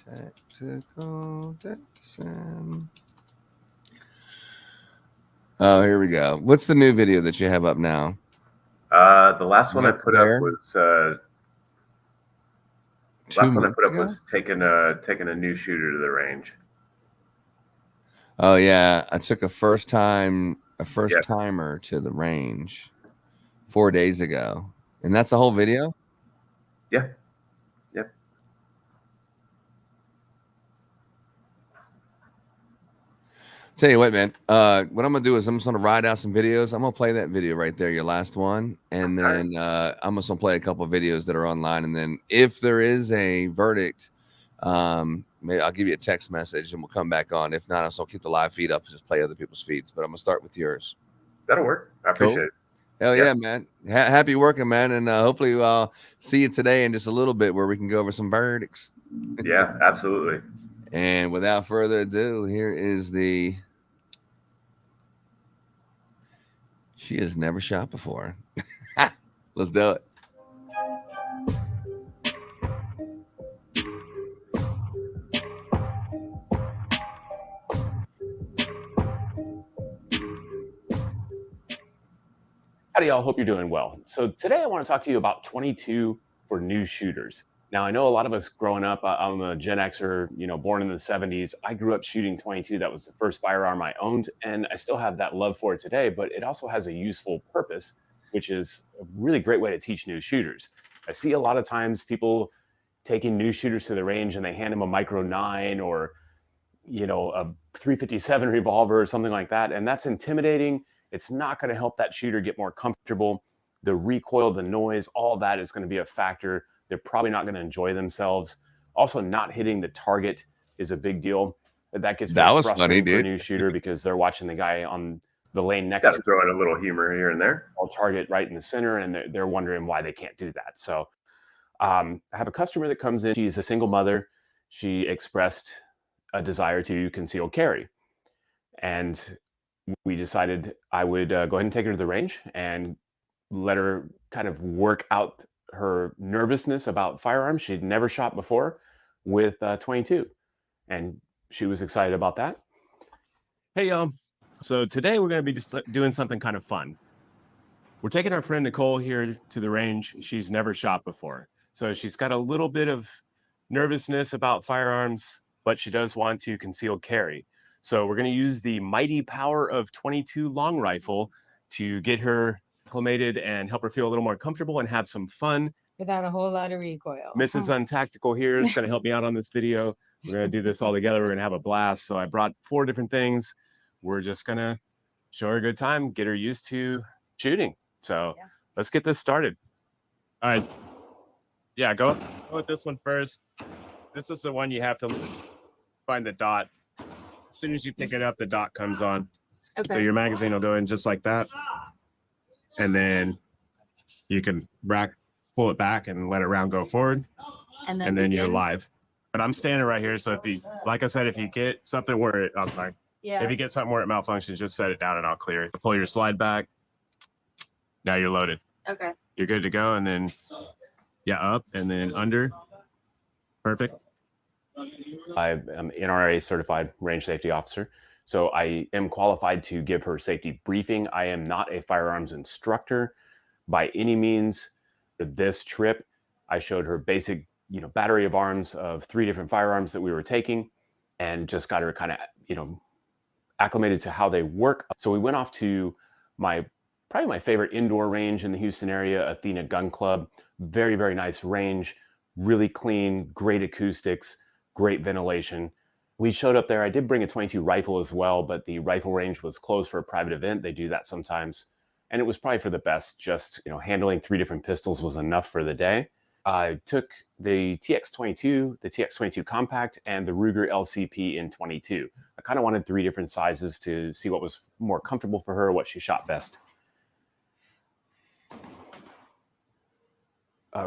Untactical Texan. Oh, here we go. What's the new video that you have up now? The last one I put up was taking a new shooter to the range. Oh yeah, I took a first timer to the range 4 days ago, and that's the whole video. Yeah. Yep. Tell you what, man. What I'm gonna do is I'm just gonna ride out some videos. I'm gonna play that video right there, your last one, and then I'm just gonna play a couple of videos that are online. And then if there is a verdict, maybe I'll give you a text message and we'll come back on. If not, I'll keep the live feed up and just play other people's feeds. But I'm gonna start with yours. That'll work. I appreciate it. Hell yeah, man. Happy working, man. And hopefully I'll see you today in just a little bit where we can go over some verdicts. Yeah, absolutely. And without further ado, here is the She has never shot before. Let's do it. Howdy, y'all. Hope you're doing well. So today I want to talk to you about 22 for new shooters. Now, I know a lot of us growing up, I'm a Gen Xer, born in the 70s. I grew up shooting 22. That was the first firearm I owned, and I still have that love for it today, but it also has a useful purpose, which is a really great way to teach new shooters. I see a lot of times people taking new shooters to the range and they hand them a Micro 9 or, a 357 revolver or something like that, and that's intimidating. It's not going to help that shooter get more comfortable. The recoil, the noise, all that is going to be a factor. They're probably not going to enjoy themselves. Also, not hitting the target is a big deal. That gets that was frustrating funny, for a dude. new shooter because they're watching the guy on the lane next Gotta to throw in a little humor here and there. I'll target right in the center, and they're wondering why they can't do that. So I have a customer that comes in. She's a single mother. She expressed a desire to conceal carry. And we decided I would go ahead and take her to the range and let her kind of work out her nervousness about firearms. She'd never shot before with 22, and she was excited about that. Hey, y'all. So today we're going to be just doing something kind of fun. We're taking our friend Nicole here to the range. She's never shot before. So she's got a little bit of nervousness about firearms, but she does want to conceal carry. So we're going to use the mighty power of 22 long rifle to get her acclimated and help her feel a little more comfortable and have some fun. Without a whole lot of recoil. Mrs. Untactical here is going to help me out on this video. We're going to do this all together. We're going to have a blast. So I brought 4 different things. We're just going to show her a good time, get her used to shooting. So let's get this started. All right. Yeah, go with this one first. This is the one you have to find the dot. As soon as you pick it up, the dot comes on. Okay. So your magazine will go in just like that. And then you can pull it back and let it round go forward. And then you're live. But I'm standing right here. So if you, like I said, if you get something where it, I'm sorry. Yeah. If you get something where it malfunctions, just set it down and I'll clear it. Pull your slide back. Now you're loaded. Okay. You're good to go. And then, up and then under. Perfect. I am NRA certified range safety officer. So I am qualified to give her safety briefing. I am not a firearms instructor by any means. For this trip, I showed her basic, battery of arms of 3 different firearms that we were taking and just got her kind of, acclimated to how they work. So we went off to my probably my favorite indoor range in the Houston area, Athena Gun Club. Very, very nice range, really clean, great acoustics, great ventilation. We showed up there. I did bring a .22 rifle as well, but the rifle range was closed for a private event. They do that sometimes. And it was probably for the best. Just, handling 3 different pistols was enough for the day. I took the TX22, the TX22 Compact, and the Ruger LCP in .22. I kind of wanted 3 different sizes to see what was more comfortable for her, what she shot best.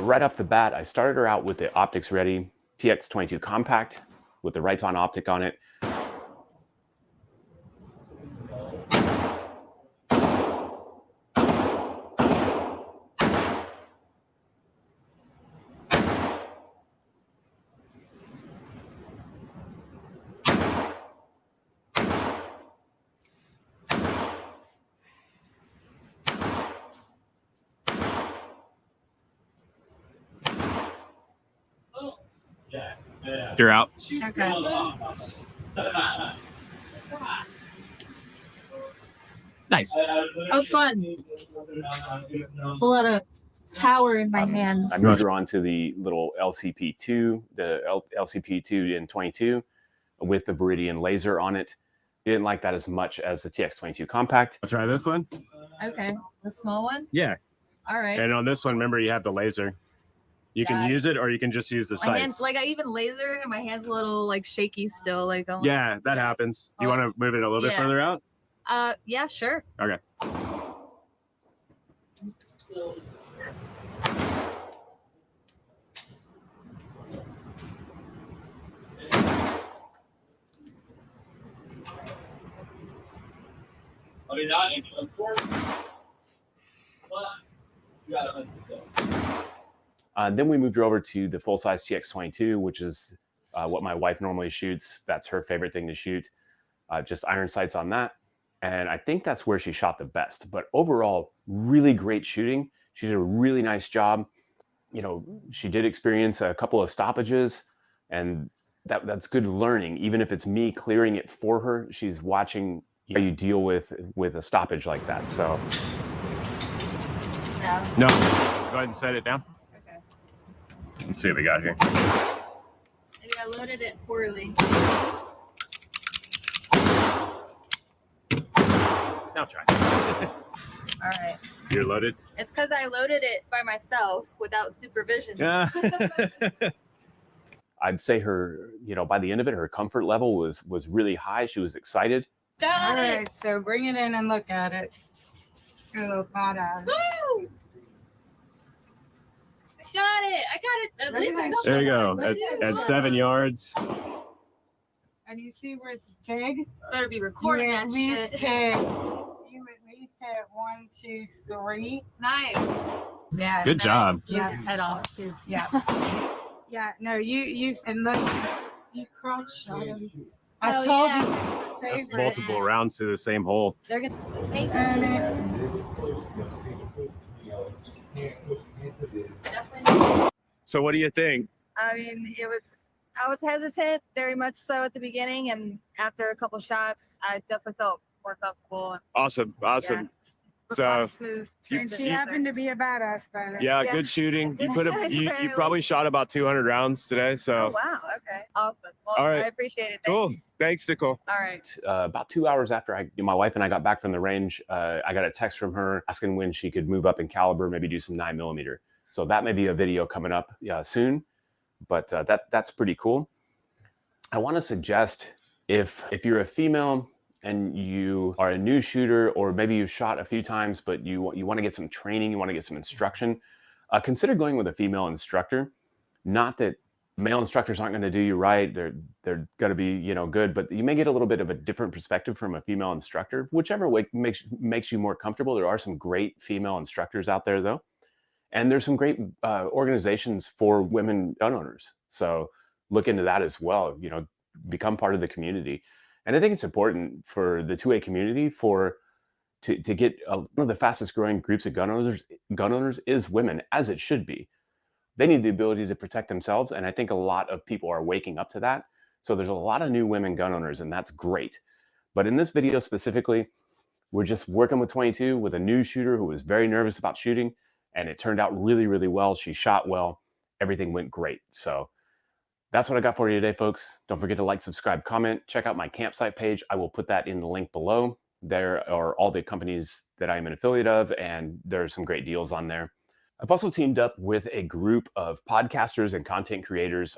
Right off the bat, I started her out with the optics ready TX22 Compact with the Riton optic on it. You're out. Okay. Nice. That was fun. It's a lot of power in my hands. I moved her on to the little LCP2, the LCP2 in .22 with the Viridian laser on it. Didn't like that as much as the TX22 Compact. I'll try this one. Okay. The small one? Yeah. All right. And on this one, remember you have the laser. You can use it, or you can just use the My hands, sights. I even laser, and my hand's a little shaky still. Yeah, that happens. Do you want to move it a little bit further out? Yeah, sure. Okay. Then we moved her over to the full-size TX22, which is what my wife normally shoots. That's her favorite thing to shoot. Just iron sights on that. And I think that's where she shot the best. But overall, really great shooting. She did a really nice job. She did experience a couple of stoppages, and that's good learning. Even if it's me clearing it for her, she's watching how you deal with a stoppage like that. So No. Go ahead and set it down. Okay. Let's see what we got here. Maybe I loaded it poorly. Now try. All right. You're loaded? It's because I loaded it by myself without supervision. Yeah. I'd say her, by the end of it, her comfort level was really high. She was excited. Got it. All right, so bring it in and look at it. Oh, badass. Woo! I got it. At least I got There you go. it. At 7 yards. And you see where it's big? Better be recording You that at least shit. hit 1, 2, 3. Nice. Yeah. Good job. Yeah. His head off. Yeah. Yeah. No, you and look, you cross shot him. I Oh, told yeah. you. That's Favorite. multiple rounds to the same hole. They're gonna make So what do you think? I mean, I was hesitant very much so at the beginning, and after a couple shots, I definitely felt more comfortable. Awesome. Awesome. A lot So of smooth transition. She happened to be a badass, but yeah, good shooting. You you probably shot about 200 rounds today. So Oh, wow. Okay. Awesome. Well, All right. I appreciate it. cool. Thanks, Nicole. All right. About 2 hours after my wife and I got back from the range, I got a text from her asking when she could move up in caliber, maybe do some 9mm. So that may be a video coming up soon, but that's pretty cool. I want to suggest if you're a female and you are a new shooter, or maybe you've shot a few times, but you want to get some training, you want to get some instruction, consider going with a female instructor. Not that male instructors aren't going to do you right. They're going to be, good, but you may get a little bit of a different perspective from a female instructor, whichever way makes you more comfortable. There are some great female instructors out there though. And there's some great organizations for women gun owners. So look into that as well, become part of the community. And I think it's important for the 2A community to get one of the fastest growing groups of gun owners is women, as it should be. They need the ability to protect themselves. And I think a lot of people are waking up to that. So there's a lot of new women gun owners, and that's great. But in this video specifically, We're just working with 22 with a new shooter who was very nervous about shooting, and it turned out really, really well. She shot well. Everything went great. So that's what I got for you today, folks. Don't forget to like, subscribe, comment. Check out my campsite page. I will put that in the link below. There are all the companies that I'm an affiliate of, and there are some great deals on there. I've also teamed up with a group of podcasters and content creators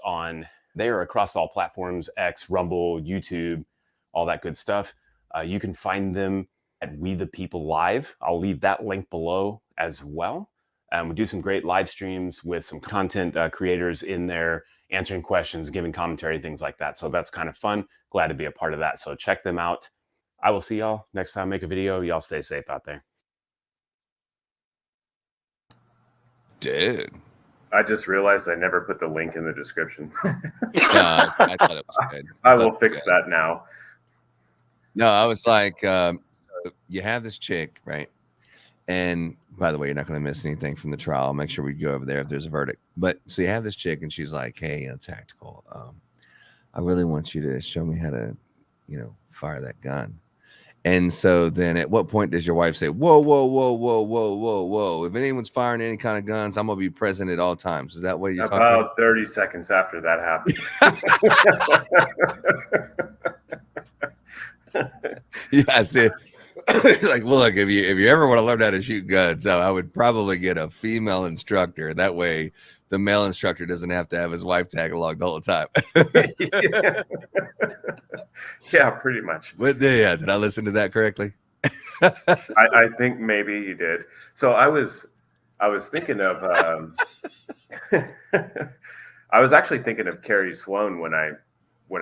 they are across all platforms, X, Rumble, YouTube, all that good stuff. You can find them at We the People Live. I'll leave that link below as well. We do some great live streams with some content creators in there, answering questions, giving commentary, things like that. So that's kind of fun. Glad to be a part of that. So check them out. I will see y'all next time I make a video. Y'all stay safe out there. Dude. I just realized I never put the link in the description. I thought it was good. I will fix that now. No, I was like, you have this chick, right? And by the way, you're not going to miss anything from the trial. I'll make sure we go over there if there's a verdict. But so you have this chick, and she's like, hey, tactical. I really want you to show me how to, fire that gun. And so then at what point does your wife say, whoa, whoa, whoa, whoa, whoa, whoa, whoa. If anyone's firing any kind of guns, I'm going to be present at all times. Is that what you're talking about? About 30 seconds after that happened. Yeah, I said, like, well, look, if you ever want to learn how to shoot guns, I would probably get a female instructor. That way the male instructor doesn't have to have his wife tag along the whole time. Yeah, pretty much. But yeah, did I listen to that correctly? I think maybe you did. So I was thinking of I was actually thinking of Carrie Sloan when I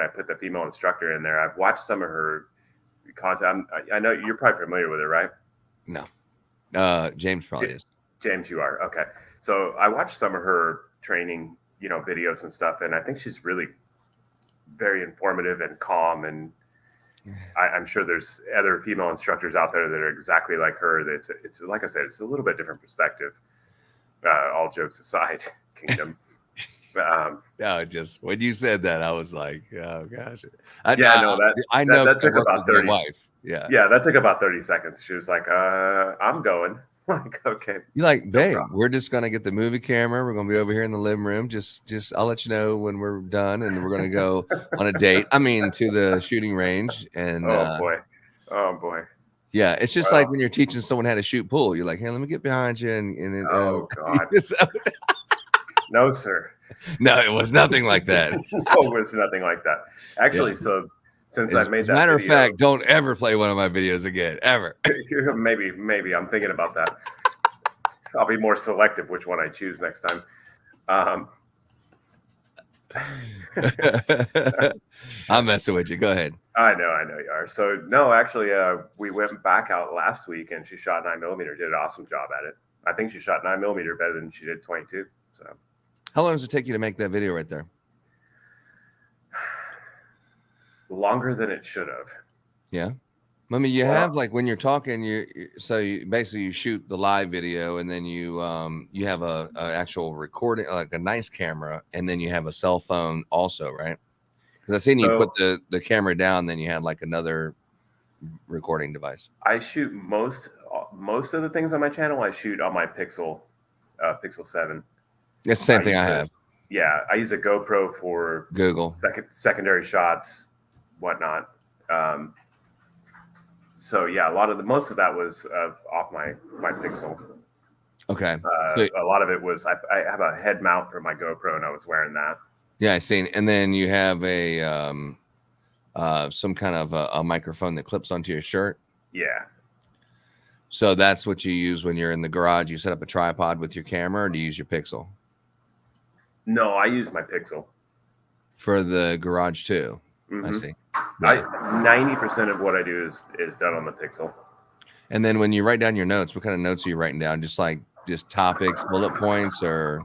put the female instructor in there. I've watched some of her content. I know you're probably familiar with her, right? No. James probably is. James, you are. Okay. So I watched some of her training, videos and stuff, and I think she's really very informative and calm, and I'm sure there's other female instructors out there that are exactly like her. It's like I said, it's a little bit different perspective. All jokes aside, Kingdom. No, just when you said that, I was like, oh gosh. I know that took about 30. Wife. Yeah, that took about 30 seconds. She was like, I'm going. Like, okay. You're like, babe, we're just gonna get the movie camera. We're gonna be over here in the living room. Just I'll let you know when we're done, and we're gonna go on a date. I mean, to the shooting range. And oh boy. Yeah, it's just like when you're teaching someone how to shoot pool. You're like, hey, let me get behind you, and oh god. No, sir. No, it was nothing like that. No, it was nothing like that. Actually, so since I've made that matter video, of fact, don't ever play one of my videos again, ever. maybe I'm thinking about that. I'll be more selective which one I choose next time. I'm messing with you. Go ahead. I know you are. So no, actually, we went back out last week, and she shot 9mm. Did an awesome job at it. I think she shot 9mm better than she did 22. So, how long does it take you to make that video right there? Longer than it should have. Yeah. I mean, you have, like, when you're talking, you basically you shoot the live video, and then you have a actual recording, like a nice camera, and then you have a cell phone also, right? Because I seen you put the camera down, then you had like another recording device. I shoot most of the things on my channel. I shoot on my Pixel 7. It's the same thing I have. Yeah, I use a GoPro for Google secondary shots, whatnot. So yeah, most of that was off my Pixel. Okay. A lot of it was I have a head mount for my GoPro, and I was wearing that. Yeah, I seen. And then you have a some kind of a microphone that clips onto your shirt. Yeah. So that's what you use when you're in the garage. You set up a tripod with your camera, or do you use your Pixel? No, I use my Pixel for the garage too. Mm-hmm. I see. 90% of what I do is done on the Pixel. And then when you write down your notes, what kind of notes are you writing down? Just topics, bullet points, or?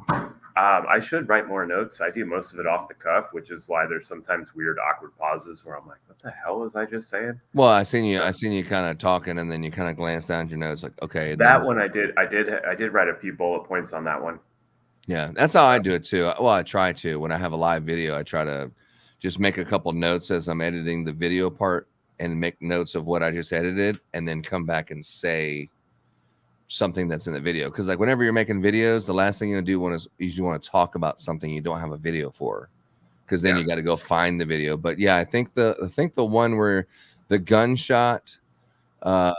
I should write more notes. I do most of it off the cuff, which is why there's sometimes weird, awkward pauses where I'm like, "What the hell was I just saying?" Well, I seen you kind of talking, and then you kind of glance down at your notes, like, okay. That one I did write a few bullet points on that one. Yeah, that's how I do it too. Well, I try to. When I have a live video, I try to just make a couple notes as I'm editing the video part, and make notes of what I just edited and then come back and say something that's in the video. Because like whenever you're making videos, the last thing you do is you want to talk about something you don't have a video for, because then you got to go find the video. But yeah, I think the one where the gunshot where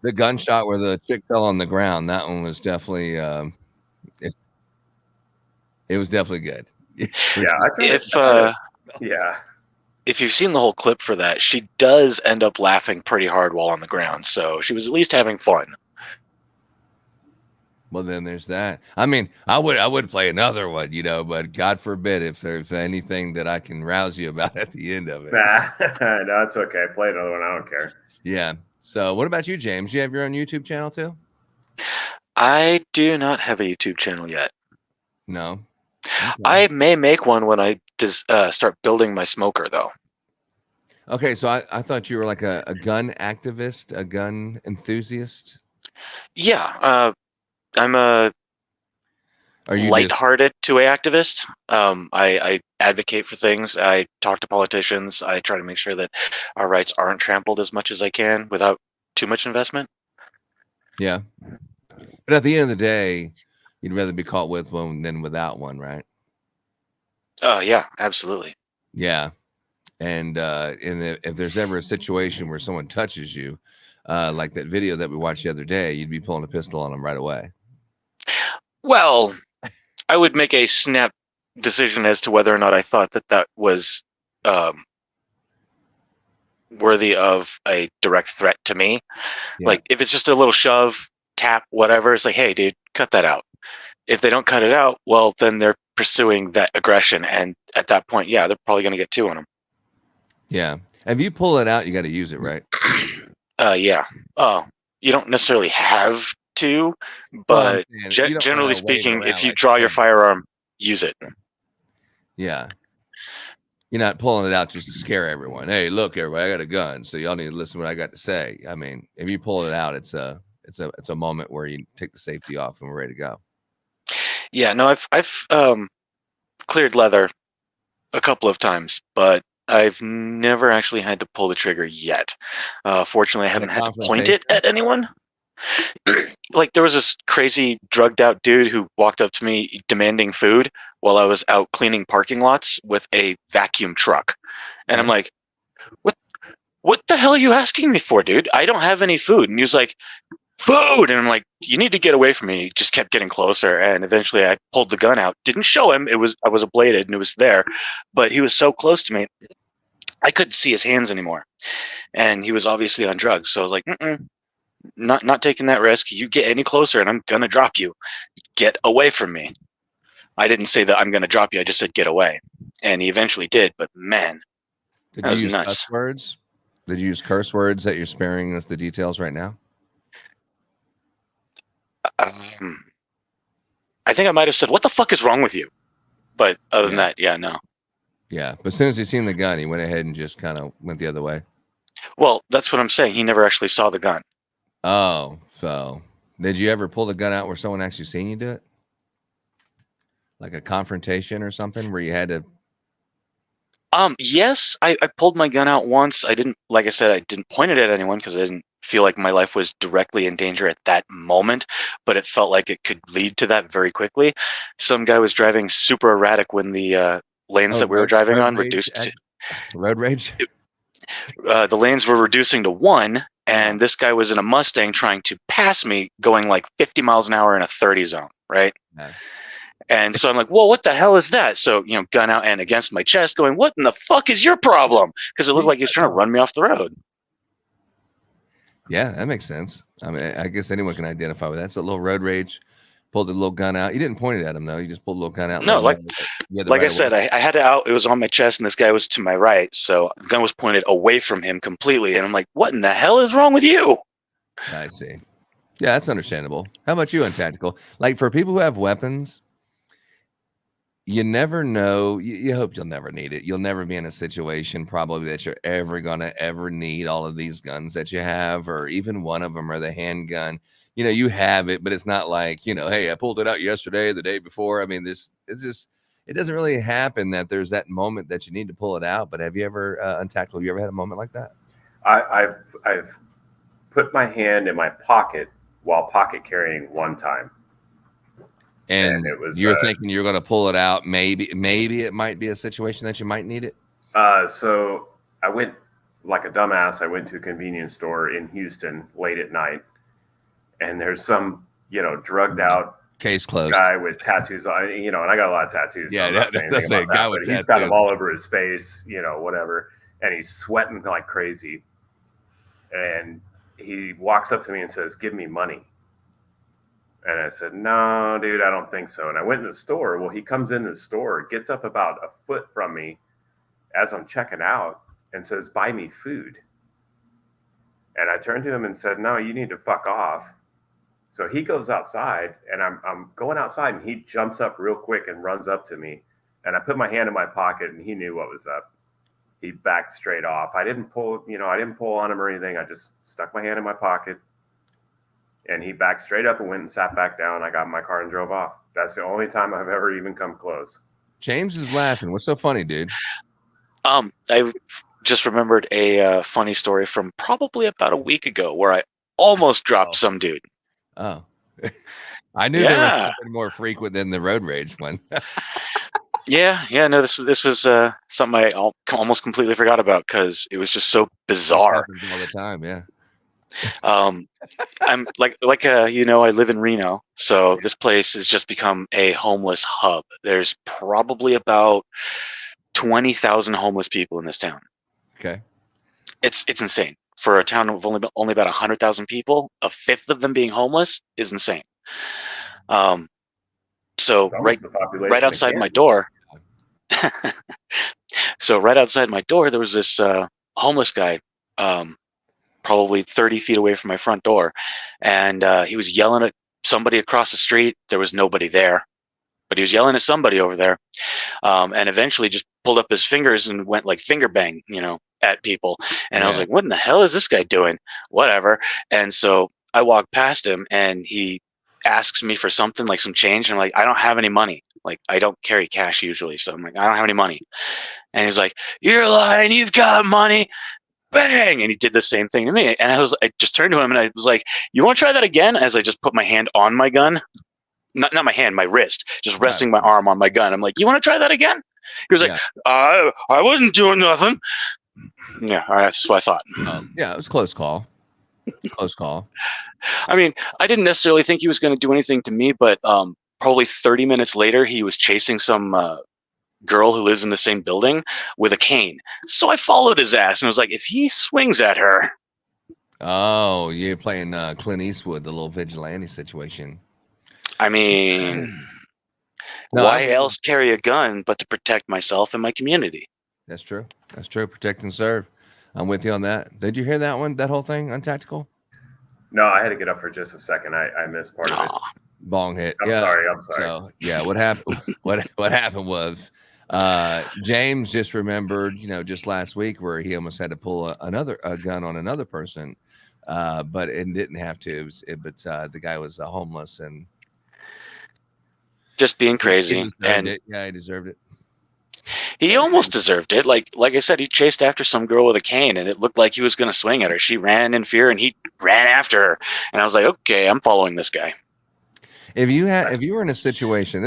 the chick fell on the ground, that one was definitely it was definitely good. If you've seen the whole clip for that, she does end up laughing pretty hard while on the ground. So she was at least having fun. Well, then there's that. I mean, I would play another one, but God forbid if there's anything that I can rouse you about at the end of it. No, it's okay. Play another one. I don't care. Yeah. So what about you, James? You have your own YouTube channel too? I do not have a YouTube channel yet. No. Okay. I may make one when I start building my smoker, though. Okay, so I thought you were like a gun activist, a gun enthusiast. Yeah, I'm a lighthearted 2A activist. I advocate for things. I talk to politicians. I try to make sure that our rights aren't trampled as much as I can without too much investment. Yeah. But at the end of the day, you'd rather be caught with one than without one, right? Yeah, absolutely. Yeah. And if there's ever a situation where someone touches you, like that video that we watched the other day, you'd be pulling a pistol on them right away. Well, I would make a snap decision as to whether or not I thought that was worthy of a direct threat to me. Yeah. Like if it's just a little shove, tap, whatever, it's like, hey, dude, cut that out. If they don't cut it out, well, then they're pursuing that aggression. And at that point, yeah, they're probably going to get two on them. Yeah. If you pull it out, you got to use it, right? Yeah. Oh, you don't necessarily have to, but generally speaking, if you draw your firearm, use it. Yeah. You're not pulling it out just to scare everyone. Hey, look, everybody, I got a gun, so y'all need to listen to what I got to say. I mean, if you pull it out, it's a moment where you take the safety off and we're ready to go. Yeah, no, I've cleared leather a couple of times, but I've never actually had to pull the trigger yet. Fortunately, I haven't had to point it at anyone. Like there was this crazy drugged out dude who walked up to me demanding food while I was out cleaning parking lots with a vacuum truck. And I'm like, what the hell are you asking me for, dude? I don't have any food. And he was like, food. And I'm like, you need to get away from me. He just kept getting closer. And eventually I pulled the gun out. Didn't show him. I was ablated and it was there, but he was so close to me. I couldn't see his hands anymore. And he was obviously on drugs. So I was like, not taking that risk. You get any closer and I'm going to drop you. Get away from me. I didn't say that I'm going to drop you. I just said, get away. And he eventually did. But man, did you use curse words? Did you use curse words that you're sparing us the details right now? I think I might have said, what the fuck is wrong with you? But other than that, yeah, no. Yeah, but as soon as he seen the gun, he went ahead and just kind of went the other way. Well, that's what I'm saying. He never actually saw the gun. Oh, so did you ever pull the gun out where someone actually seen you do it? Like a confrontation or something where you had to... Yes, I pulled my gun out once. I didn't, like I said, I didn't point it at anyone because I didn't feel like my life was directly in danger at that moment, but it felt like it could lead to that very quickly. Some guy was driving super erratic when the lanes that we were driving on reduced to road rage. The lanes were reducing to 1, and this guy was in a Mustang trying to pass me, going like 50 miles an hour in a 30 zone, right? Yeah. And so I'm like, well, what the hell is that? So, gun out and against my chest going, what in the fuck is your problem? Because it looked like he was trying to run me off the road. Yeah, that makes sense. I mean, I guess anyone can identify with that. It's a little road rage. Pulled the little gun out. You didn't point it at him, though. You just pulled a little gun out. No, like I said, I had it out. It was on my chest, and this guy was to my right. So the gun was pointed away from him completely. And I'm like, what in the hell is wrong with you? I see. Yeah, that's understandable. How about you, Untactical? Like, for people who have weapons, you never know. You hope you'll never need it. You'll never be in a situation probably that you're ever going to ever need all of these guns that you have, or even one of them, or the handgun. You have it, but it's not like, hey, I pulled it out yesterday, the day before. I mean, it's just, it doesn't really happen that there's that moment that you need to pull it out. But have you ever, Untactable, have you ever had a moment like that? I've put my hand in my pocket while pocket carrying one time. And it was, you're thinking you're going to pull it out. Maybe it might be a situation that you might need it. So I went like a dumbass. I went to a convenience store in Houston late at night, and there's some, drugged out case closed guy with tattoos on, and I got a lot of tattoos. Yeah, so I'm not saying that's anything a about guy that, with but he's got them tattoos. all over his face, whatever. And he's sweating like crazy. And he walks up to me and says, "Give me money." And I said, "No, dude, I don't think so." And I went in the store. Well, he comes into the store, gets up about a foot from me as I'm checking out and says, "Buy me food." And I turned to him and said, "No, you need to fuck off." So he goes outside, and I'm going outside, and he jumps up real quick and runs up to me. And I put my hand in my pocket, and he knew what was up. He backed straight off. I didn't pull on him or anything. I just stuck my hand in my pocket. And he backed straight up and went and sat back down. I got in my car and drove off. That's the only time I've ever even come close. James is laughing. What's so funny, dude? I just remembered a funny story from probably about a week ago where I almost dropped some dude. Oh, I knew there was something more frequent than the road rage one. Yeah. No, this was something I almost completely forgot about because it was just so bizarre. All the time, yeah. I'm I live in Reno, so this place has just become a homeless hub. There's probably about 20,000 homeless people in this town. Okay, it's insane for a town of only about 100,000 people. A fifth of them being homeless is insane. So right outside my door. So right outside my door, there was this homeless guy. Probably 30 feet away from my front door. And he was yelling at somebody across the street. There was nobody there, but he was yelling at somebody over there. And eventually just pulled up his fingers and went like finger bang, at people. And I was like, what in the hell is this guy doing? Whatever. And so I walked past him and he asks me for something, like some change. And I'm like, I don't have any money. Like, I don't carry cash usually. So I'm like, I don't have any money. And he's like, you're lying. You've got money. Bang! And he did the same thing to me. And I just turned to him and I was like, you want to try that again? As I just put my hand on my gun, not my hand, my wrist, just resting my arm on my gun. I'm like, you want to try that again? He was like, I wasn't doing nothing. Yeah. All right. That's what I thought. Yeah. It was a close call. Close call. I mean, I didn't necessarily think he was going to do anything to me, but probably 30 minutes later, he was chasing some girl who lives in the same building with a cane. So I followed his ass and I was like, if he swings at her. Oh, you're playing Clint Eastwood, the little vigilante situation. I mean, why else carry a gun but to protect myself and my community? That's true. That's true. Protect and serve. I'm with you on that. Did you hear that one? That whole thing on Tactical? No, I had to get up for just a second. I missed part of it. Bong hit. I'm sorry. So yeah, what happened? what happened was James just remembered, just last week where he almost had to pull a gun on another person, but it didn't have to. But the guy was homeless and just being crazy. He deserved it. He almost deserved it. Like I said, he chased after some girl with a cane, and it looked like he was going to swing at her. She ran in fear, and he ran after her. And I was like, okay, I'm following this guy. If you were in a situation,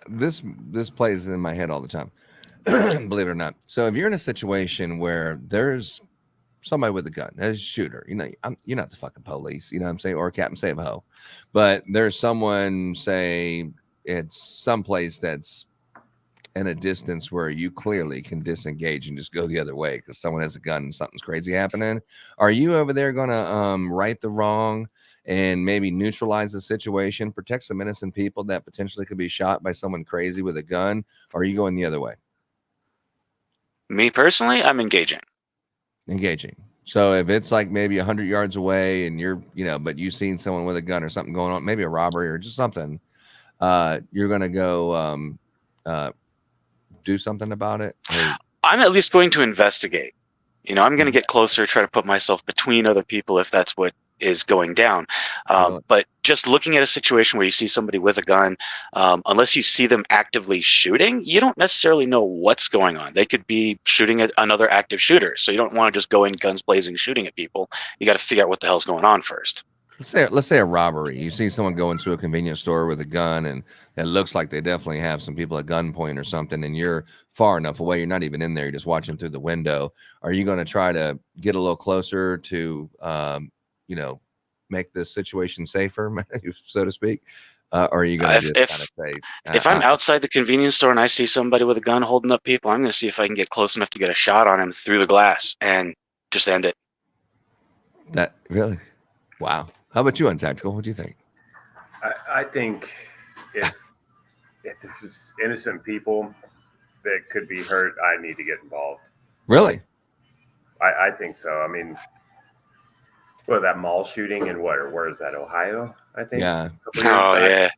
this plays in my head all the time, believe it or not. So if you're in a situation where there's somebody with a gun, there's a shooter, you're not the fucking police, you know what I'm saying, or Captain Save-A-Ho, but there's someone, say it's someplace that's in a distance where you clearly can disengage and just go the other way because someone has a gun and something's crazy happening. Are you over there going to right the wrong and maybe neutralize the situation, protect some innocent people that potentially could be shot by someone crazy with a gun? Or are you going the other way? Me personally, I'm engaging. So if it's like maybe 100 yards away and you're, but you've seen someone with a gun or something going on, maybe a robbery or just something, you're going to go do something about it? I'm at least going to investigate. I'm going to get closer, try to put myself between other people if that's what is going down. But just looking at a situation where you see somebody with a gun, unless you see them actively shooting, you don't necessarily know what's going on. They could be shooting at another active shooter. So you don't want to just go in guns blazing shooting at people. You got to figure out what the hell's going on first. Let's say a robbery. You see someone go into a convenience store with a gun, and it looks like they definitely have some people at gunpoint or something, and you're far enough away. You're not even in there. You're just watching through the window. Are you going to try to get a little closer to, make this situation safer, so to speak? Or are you going to just kind of say, if I'm outside the convenience store and I see somebody with a gun holding up people, I'm going to see if I can get close enough to get a shot on him through the glass and just end it. That really? Wow. How about you, Untactical? What do you think? I think if there's innocent people that could be hurt, I need to get involved. Really? I think so. I mean, that mall shooting in where is that, Ohio? I think. Yeah. Oh, yeah.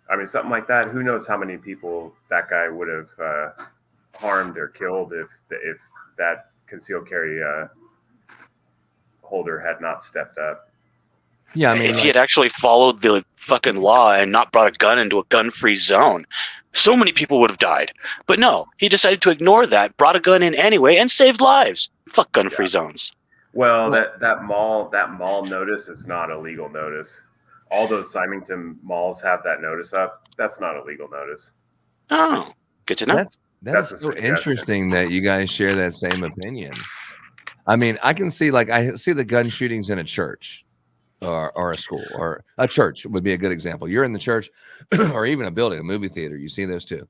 I mean, something like that. Who knows how many people that guy would have harmed or killed if that concealed carry holder had not stepped up. Yeah, I mean, if he had actually followed the fucking law and not brought a gun into a gun-free zone, so many people would have died. But no, he decided to ignore that, brought a gun in anyway, and saved lives. Fuck gun-free zones. Well, that mall notice is not a legal notice. All those Symington malls have that notice up. That's not a legal notice. Oh, good to know. That's so interesting that you guys share that same opinion. I mean, I can see I see the gun shootings in a church. Or a school or a church would be a good example. You're in the church or even a building, a movie theater. You see those too,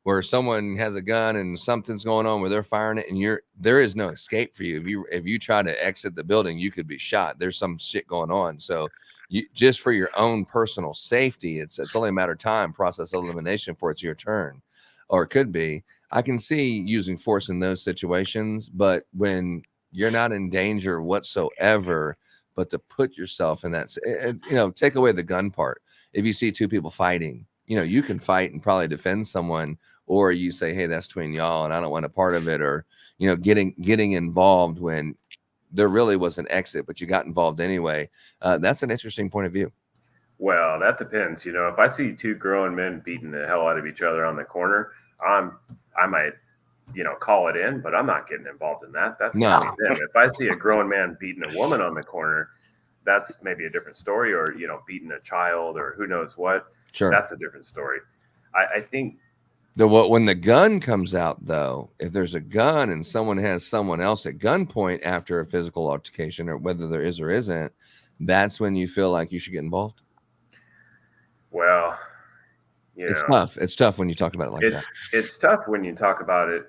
where someone has a gun and something's going on where they're firing it, and there is no escape for you. If you try to exit the building, you could be shot. There's some shit going on. So you just for your own personal safety, it's only a matter of time, process of elimination for it's your turn, or it could be. I can see using force in those situations, but when you're not in danger whatsoever, but to put yourself in that, take away the gun part. If you see two people fighting, you can fight and probably defend someone, or you say, hey, that's between y'all and I don't want a part of it, or, getting involved when there really was an exit, but you got involved anyway. That's an interesting point of view. Well, that depends. If I see two grown men beating the hell out of each other on the corner, I might, call it in, but I'm not getting involved in that. That's no. Them. If I see a grown man beating a woman on the corner, that's maybe a different story, or, beating a child or who knows what. Sure. That's a different story. I think when the gun comes out, though, if there's a gun and someone has someone else at gunpoint after a physical altercation, or whether there is or isn't, that's when you feel like you should get involved. Well, it's tough. It's tough when you talk about it like that. It's tough when you talk about it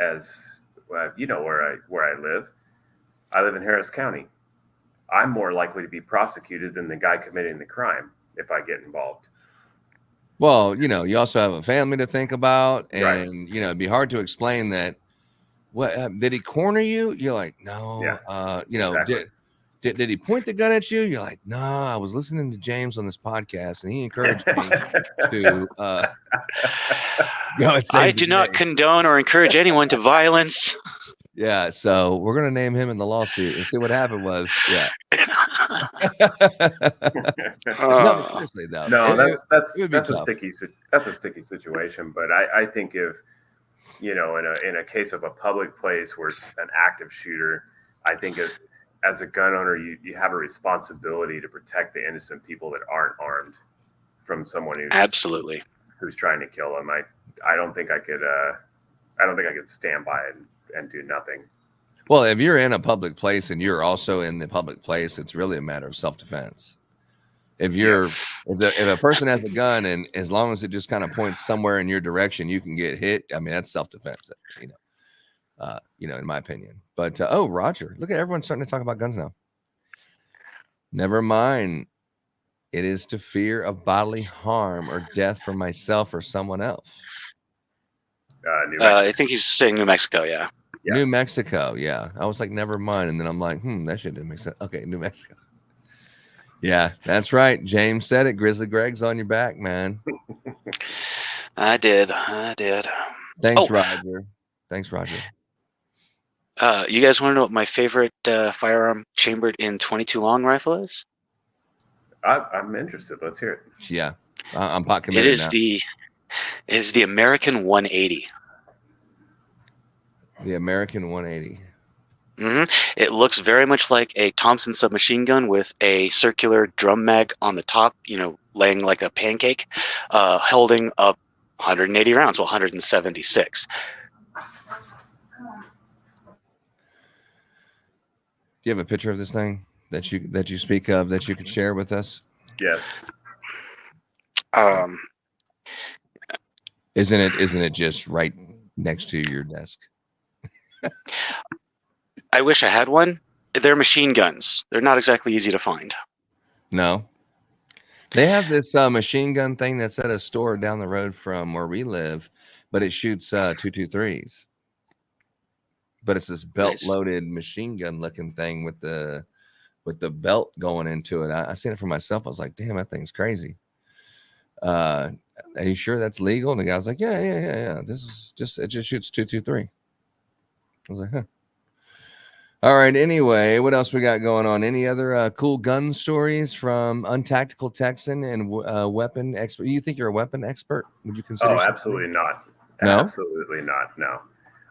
as where I live. I live in Harris County. I'm more likely to be prosecuted than the guy committing the crime if I get involved. Well, you also have a family to think about, and right. It'd be hard to explain that. What did he corner you? You're like, no. Yeah. Exactly. Did he point the gun at you? You're like, no, I was listening to James on this podcast, and he encouraged me to go and save I do not condone or encourage anyone to violence. Yeah, so we're going to name him in the lawsuit and see what happened was. Yeah. No, seriously, though. No, that's a sticky situation. But I think if, in a case of a public place where it's an active shooter, I think as a gun owner, you have a responsibility to protect the innocent people that aren't armed from someone who's trying to kill them. I don't think I could stand by and do nothing. Well, if you're in a public place and you're also in the public place, it's really a matter of self-defense. If a person has a gun and as long as it just kind of points somewhere in your direction, you can get hit. I mean, that's self-defense, in my opinion. But Roger, look at everyone starting to talk about guns now. Never mind. It is to fear of bodily harm or death for myself or someone else. I think he's saying New Mexico. Yeah. New Mexico. Yeah. I was like, never mind. And then I'm like, that shit didn't make sense. Okay. New Mexico. Yeah, that's right. James said it. Grizzly Greg's on your back, man. I did. Thanks, Roger. You guys want to know what my favorite firearm chambered in 22 long rifle is? I'm interested. Let's hear it. Yeah, I'm pot It committed is now. the American 180. The American 180. It looks very much like a Thompson submachine gun with a circular drum mag on the top, laying like a pancake, holding up 180 rounds, well, 176. Do you have a picture of this thing that you speak of that you could share with us? Yes. Isn't it just right next to your desk? I wish I had one. They're machine guns. They're not exactly easy to find. No. They have this machine gun thing that's at a store down the road from where we live, but it shoots 223s. But it's this belt-loaded machine gun-looking thing with the belt going into it. I seen it for myself. I was like, "Damn, that thing's crazy." Are you sure that's legal? And the guy was like, "Yeah. This is it just shoots 223." I was like, "Huh." All right. Anyway, what else we got going on? Any other cool gun stories from Untactical Texan and weapon expert? You think you're a weapon expert? Would you consider? Oh, absolutely not. No? Absolutely not. No,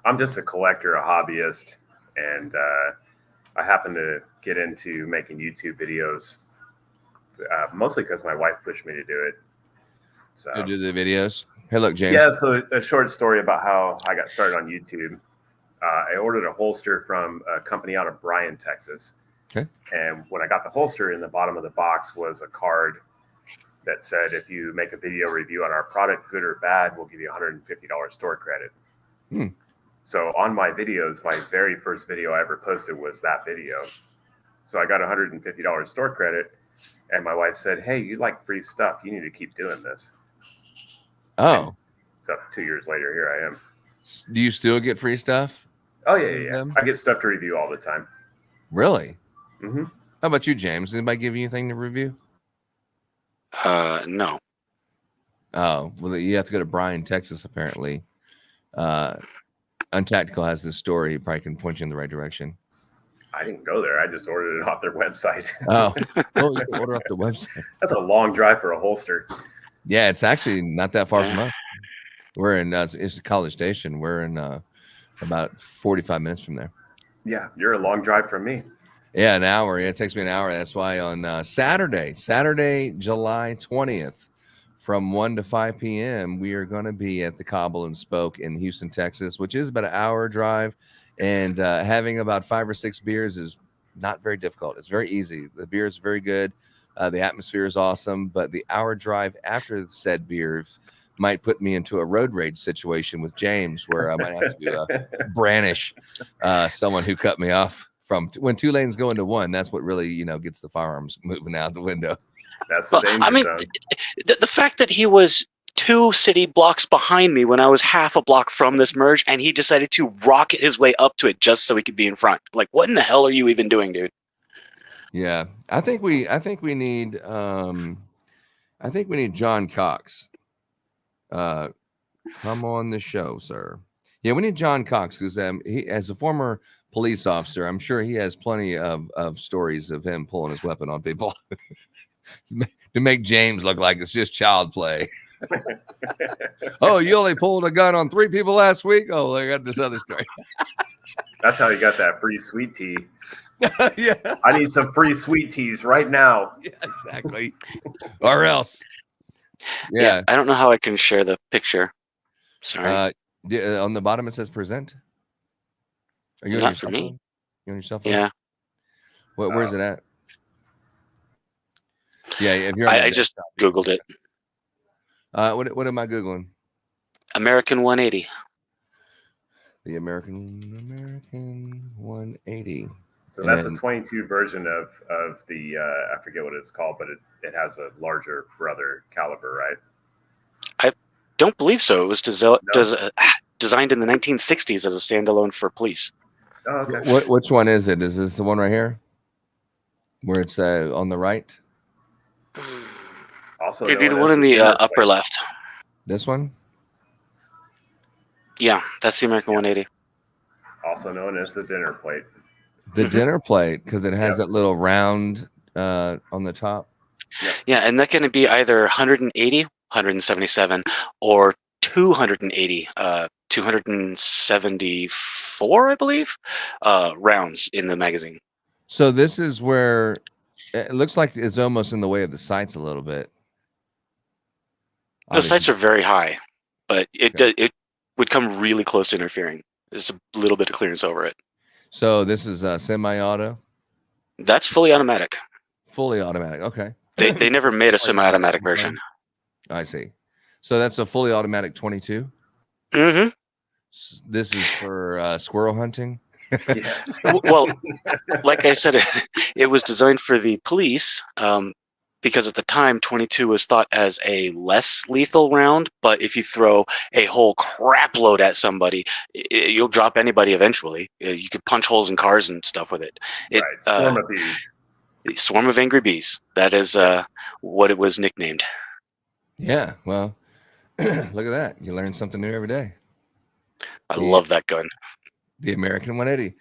I'm just a collector, a hobbyist, and I happen to get into making YouTube videos mostly because my wife pushed me to do it. So To do the videos. Hey, look, James. Yeah, so a short story about how I got started on YouTube. I ordered a holster from a company out of Bryan, Texas. Okay. And when I got the holster, in the bottom of the box was a card that said, if you make a video review on our product, good or bad, we'll give you $150 store credit. So on my videos, my very first video I ever posted was that video. So I got $150 store credit, and my wife said, "Hey, you like free stuff. You need to keep doing this." Oh. So 2 years later, here I am. Do you still get free stuff? Oh, yeah. I get stuff to review all the time. Really? Mm-hmm. How about you, James? Anybody give you anything to review? No. Oh, well, you have to go to Bryan, Texas, apparently. Untactical has this story. He probably can point you in the right direction. I didn't go there. I just ordered it off their website. Oh, well, you can order off the website. That's a long drive for a holster. Yeah, it's actually not that far from us. We're in it's College Station. We're in about 45 minutes from there. Yeah, you're a long drive from me. Yeah, an hour. Yeah, it takes me an hour. That's why on Saturday, July 20th, from 1 to 5 p.m., we are going to be at the Cobble and Spoke in Houston, Texas, which is about an hour drive. And having about 5 or 6 beers is not very difficult. It's very easy. The beer is very good. The atmosphere is awesome. But the hour drive after said beers might put me into a road rage situation with James, where I might have to brandish someone who cut me off from when 2 lanes go into 1. That's what really, gets the firearms moving out the window. That's the danger zone. The fact that he was 2 city blocks behind me when I was half a block from this merge, and he decided to rocket his way up to it just so he could be in front. Like, what in the hell are you even doing, dude? Yeah, I think we need John Cox. Come on the show, sir. Yeah, we need John Cox because he, as a former police officer, I'm sure he has plenty of stories of him pulling his weapon on people to make James look like it's just child play. Oh, you only pulled a gun on 3 people last week? Oh, I got this other story. That's how you got that free sweet tea. Yeah. I need some free sweet teas right now. Yeah, exactly. Or else. Yeah, I don't know how I can share the picture. Sorry. On the bottom it says present. Are you on Not your for cell me. phone? You on your cell phone? Yeah. Where's it at? Yeah, if you're on I just Googled it. What am I Googling? American 180. The American 180. So that's a 22 version of the I forget what it's called, but it has a larger brother caliber, right? I don't believe so. It was designed in the 1960s as a standalone for police. Oh, okay. Which one is it? Is this the one right here? Where it's on the right? Also, it'd be the one in the upper left. This one? Yeah, that's the American 180. also known as the dinner plate. The dinner plate, because it has Yep. that little round on the top. Yeah, and that can be either 180, 177, or 280, 274, I believe, rounds in the magazine. So this is where it looks like it's almost in the way of the sights a little bit. The sights are very high, but it would come really close to interfering. There's a little bit of clearance over it. So this is semi-auto? That's fully automatic. Fully automatic. Okay. They never made a semi-automatic version. I see. So that's a fully automatic 22? Mm-hmm. This is for squirrel hunting? Yes. Well, like I said, it was designed for the police because at the time 22 was thought as a less lethal round, but if you throw a whole crap load at somebody, you'll drop anybody eventually. You could punch holes in cars and stuff with it. Right. Swarm of bees. Swarm of angry bees. That is what it was nicknamed. Yeah, well, look at that. You learn something new every day. I love that gun. The American 180.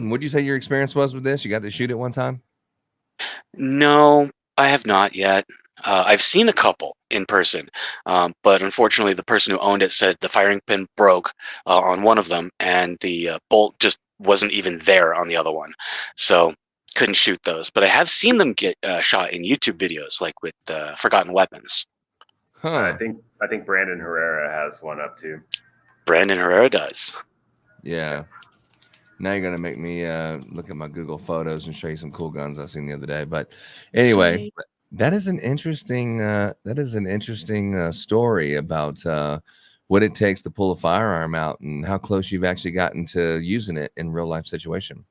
What'd you say your experience was with this? You got to shoot it one time? No, I have not yet. I've seen a couple in person, but unfortunately the person who owned it said the firing pin broke on one of them and the bolt just wasn't even there on the other one. So couldn't shoot those. But I have seen them get shot in YouTube videos, like with Forgotten Weapons. Huh. I think Brandon Herrera has one up too. Brandon Herrera does. Yeah. Now you're gonna make me look at my Google Photos and show you some cool guns I seen the other day. But anyway, that is an interesting story about what it takes to pull a firearm out and how close you've actually gotten to using it in real life situation.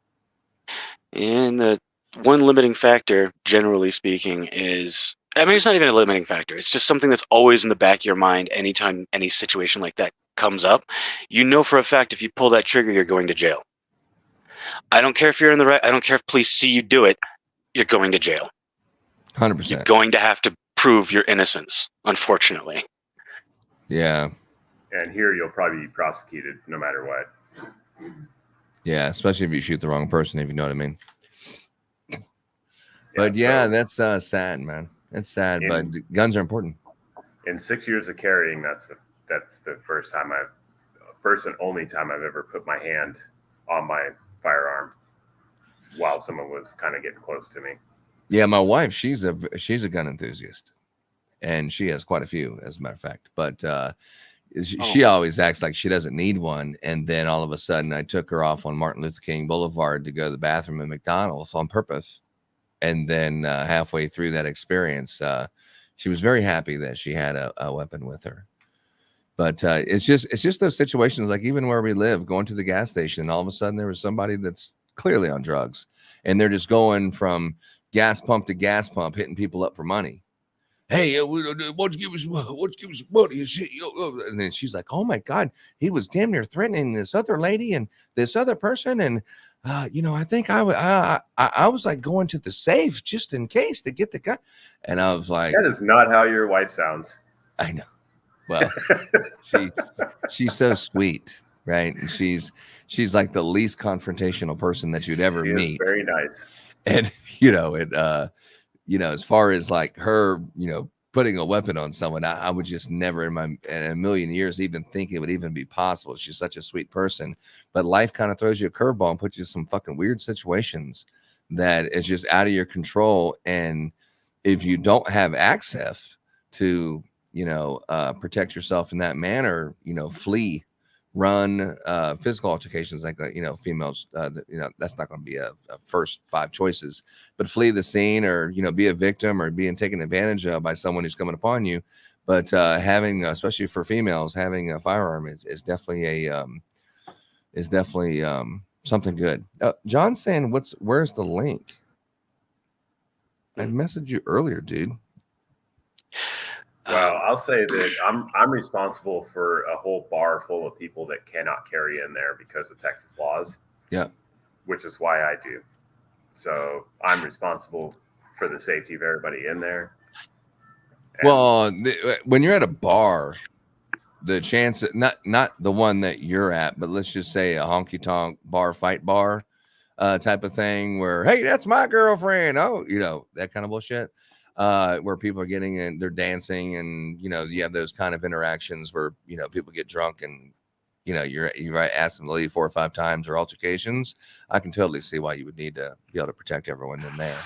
And the one limiting factor, generally speaking, is, I mean, it's not even a limiting factor. It's just something that's always in the back of your mind anytime any situation like that comes up. You know for a fact if you pull that trigger, you're going to jail. I don't care if you're in the right. I don't care if police see you do it. You're going to jail. 100%. You're going to have to prove your innocence, unfortunately. Yeah. And here you'll probably be prosecuted no matter what. Yeah, especially if you shoot the wrong person, if you know what I mean. But yeah, that's sad, man. It's sad, but guns are important. In 6 years of carrying, that's the first and only time I've ever put my hand on my firearm while someone was kind of getting close to me. Yeah, my wife, she's a gun enthusiast, and she has quite a few, as a matter of fact. But she always acts like she doesn't need one, and then all of a sudden, I took her off on Martin Luther King Boulevard to go to the bathroom at McDonald's on purpose, and then halfway through that experience, she was very happy that she had a weapon with her. But it's just those situations, like even where we live, going to the gas station, and all of a sudden there was somebody that's clearly on drugs, and they're just going from gas pump to gas pump, hitting people up for money. Hey, what'd you give us money? And then she's like, "Oh my God, he was damn near threatening this other lady and this other person, and I think I was like going to the safe just in case to get the gun." And I was like, "That is not how your wife sounds." I know. Well, she's so sweet, right? And she's like the least confrontational person that you'd ever meet. Very nice. And as far as like her, putting a weapon on someone, I would just never in a million years even think it would even be possible. She's such a sweet person, but life kind of throws you a curveball and puts you in some fucking weird situations that is just out of your control. And if you don't have access to protect yourself in that manner, flee, run, physical altercations like females, that's not going to be a first 5 choices, but flee the scene or, be a victim or being taken advantage of by someone who's coming upon you. But having, especially for females, having a firearm is definitely something good. John's saying, where's the link? I messaged you earlier, dude. Well, I'll say that I'm responsible for a whole bar full of people that cannot carry in there because of Texas laws. Yeah. Which is why I do. So I'm responsible for the safety of everybody in there. Well, when you're at a bar, the chance, not the one that you're at, but let's just say a honky tonk bar fight bar type of thing where, hey, that's my girlfriend. Oh, that kind of bullshit. Where people are getting in, they're dancing, and you have those kind of interactions where people get drunk and you ask them to leave 4 or 5 times or altercations. I can totally see why you would need to be able to protect everyone in there.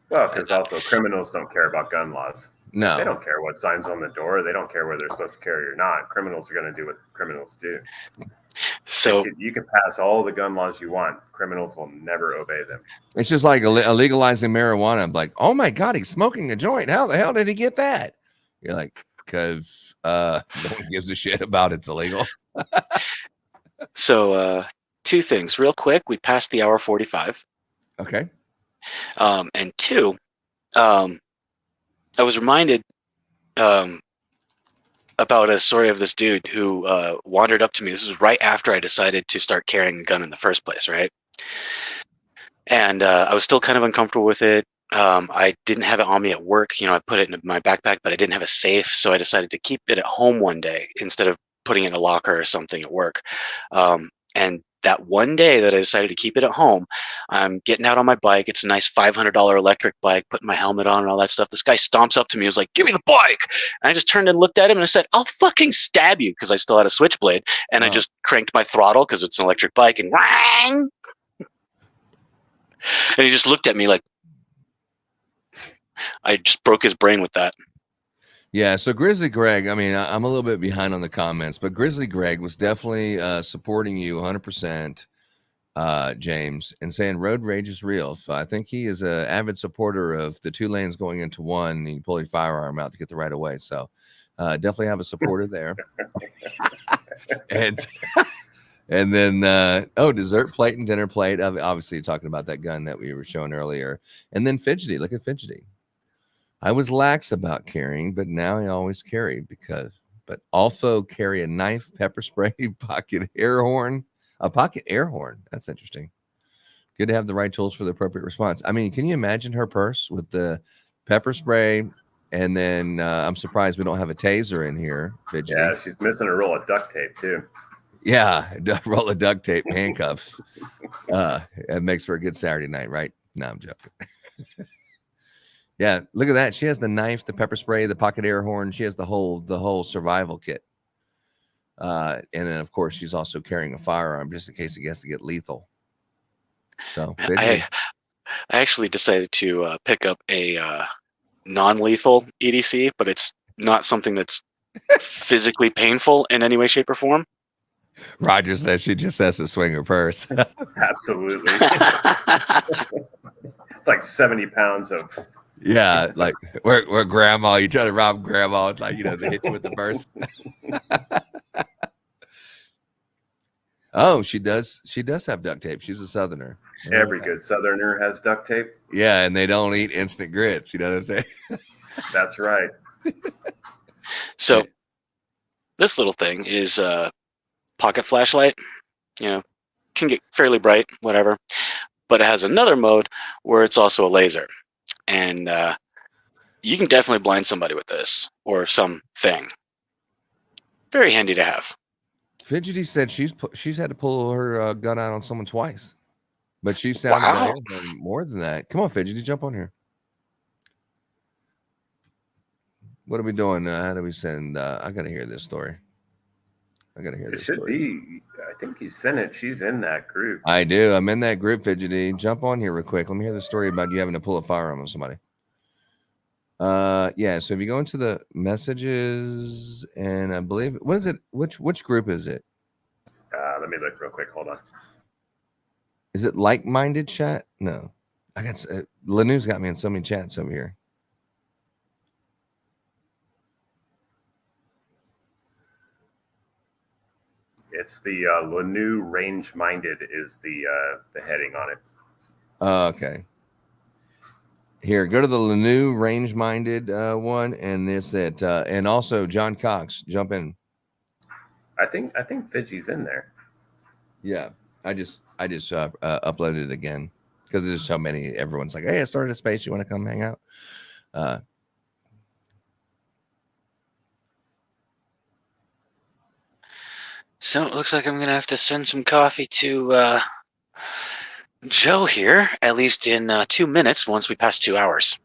Well, because also criminals don't care about gun laws. No, they don't care what signs on the door. They don't care whether they're supposed to carry or not. Criminals are going to do what criminals do. So you can pass all the gun laws you want. Criminals will never obey them. it's just like legalizing marijuana. I'm like, oh my God, he's smoking a joint. How the hell did he get that? You're like, because no one gives a shit about it's illegal. So 2 things real quick. We passed the hour 45. Okay. And 2, I was reminded about a story of this dude who wandered up to me. This was right after I decided to start carrying a gun in the first place, right? And I was still kind of uncomfortable with it. I didn't have it on me at work. I put it in my backpack, but I didn't have a safe, so I decided to keep it at home one day instead of putting it in a locker or something at work. And that one day that I decided to keep it at home, I'm getting out on my bike. It's a nice $500 electric bike, putting my helmet on and all that stuff. This guy stomps up to me. He was like, give me the bike. And I just turned and looked at him and I said, I'll fucking stab you, because I still had a switchblade. And I just cranked my throttle because it's an electric bike, and whang! And he just looked at me like I just broke his brain with that. Yeah, so Grizzly Greg, I mean, I'm a little bit behind on the comments, but Grizzly Greg was definitely supporting you 100%, James, and saying road rage is real. So I think he is an avid supporter of the 2 lanes going into one, and he pulled a firearm out to get the right of way. So definitely have a supporter there. And then, dessert plate and dinner plate. Obviously, you're talking about that gun that we were showing earlier. And then Fidgety. Look at Fidgety. I was lax about carrying, but now I always carry but also carry a knife, pepper spray, pocket air horn. A pocket air horn. That's interesting. Good to have the right tools for the appropriate response. I mean, can you imagine her purse with the pepper spray? And then I'm surprised we don't have a taser in here. Fidgety. Yeah, she's missing a roll of duct tape too. Yeah, roll of duct tape, handcuffs. It makes for a good Saturday night, right? No, I'm joking. Yeah, look at that. She has the knife, the pepper spray, the pocket air horn. She has the whole survival kit. And then, of course, she's also carrying a firearm just in case it gets to get lethal. So I actually decided to pick up a non-lethal EDC, but it's not something that's physically painful in any way, shape, or form. Roger says she just has to swing her purse. Absolutely. It's like 70 pounds of. Yeah, like where grandma, you try to rob grandma, it's like, they hit you with the purse. Oh, she does have duct tape. She's a Southerner. Every good Southerner has duct tape. Yeah, and they don't eat instant grits. You know what I'm saying? That's right. So this little thing is a pocket flashlight. Can get fairly bright, whatever. But it has another mode where it's also a laser. And you can definitely blind somebody with this or something. Very handy to have. Fidgety said she's had to pull her gun out on someone twice, but she sounded like more than that. Come on, Fidgety, jump on here. What are we doing? How do we send? I gotta hear this story. It should be. I think you sent it. She's in that group. I do. I'm in that group, Fidgety. Jump on here real quick. Let me hear the story about you having to pull a firearm on somebody. Yeah. So if you go into the messages, and I believe, what is it? Which group is it? Let me look real quick. Hold on. Is it like-minded chat? No. I got Lanu's got me in so many chats over here. It's the Lanu Range Minded is the heading on it. Okay. Here, go to the Lanu Range Minded one, and this it. And also John Cox, jump in. I think Fidgy's in there. Yeah, I just uploaded it again because there's so many. Everyone's like, "Hey, I started a space. You want to come hang out?" So it looks like I'm gonna have to send some coffee to Joe here, at least in 2 minutes once we pass 2 hours.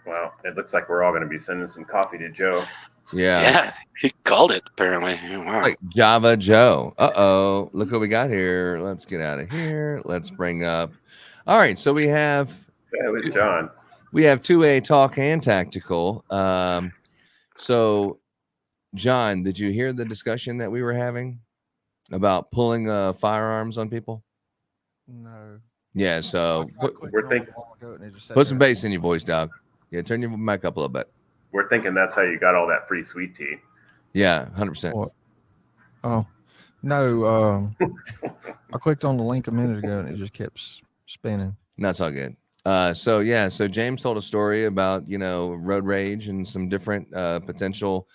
Well, it looks like we're all going to be sending some coffee to Joe. Yeah, he called it apparently. Wow. Like Java Joe. Uh-oh. Look what we got here. Let's get out of here. Let's bring up. All right. So we have. That was John. We have 2A talk and tactical. So, John, did you hear the discussion that we were having about pulling firearms on people? No. Yeah. So We're thinking. Put some bass in your voice, dog. Yeah. Turn your mic up a little bit. We're thinking that's how you got all that free sweet tea. Yeah, 100%. Oh, no. I clicked on the link a minute ago and it just kept spinning. That's all good. So James told a story about, road rage and some different potential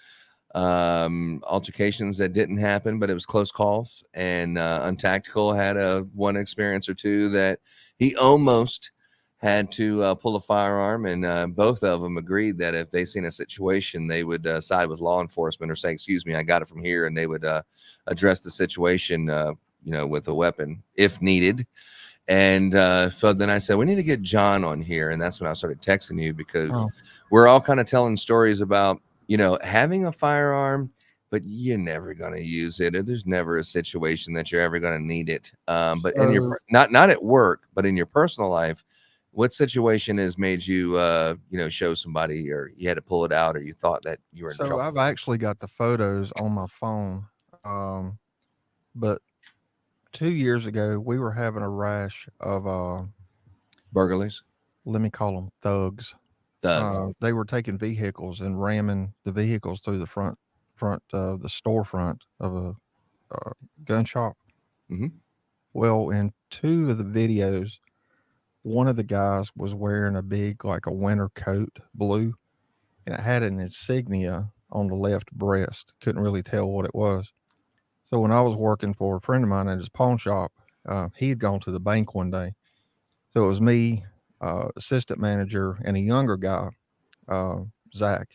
altercations that didn't happen, but it was close calls. And Untactical had one experience or two that he almost had to pull a firearm, and both of them agreed that if they seen a situation, they would side with law enforcement or say, "Excuse me, I got it from here," and they would address the situation, with a weapon if needed. And so then I said, we need to get John on here, and that's when I started texting you because we're all kind of telling stories about having a firearm, but you're never going to use it, or there's never a situation that you're ever going to need it. But in your not at work, but in your personal life. What situation has made you, show somebody, or you had to pull it out, or you thought that you were in trouble? I've actually got the photos on my phone. But 2 years ago, we were having a rash of burglaries. Let me call them thugs. They were taking vehicles and ramming the vehicles through the front of the storefront of a gun shop. Mm-hmm. Well, in 2 of the videos, one of the guys was wearing a big, like a winter coat, blue, and it had an insignia on the left breast. Couldn't really tell what it was. So when I was working for a friend of mine at his pawn shop, he had gone to the bank one day. So it was me, assistant manager, and a younger guy, Zach.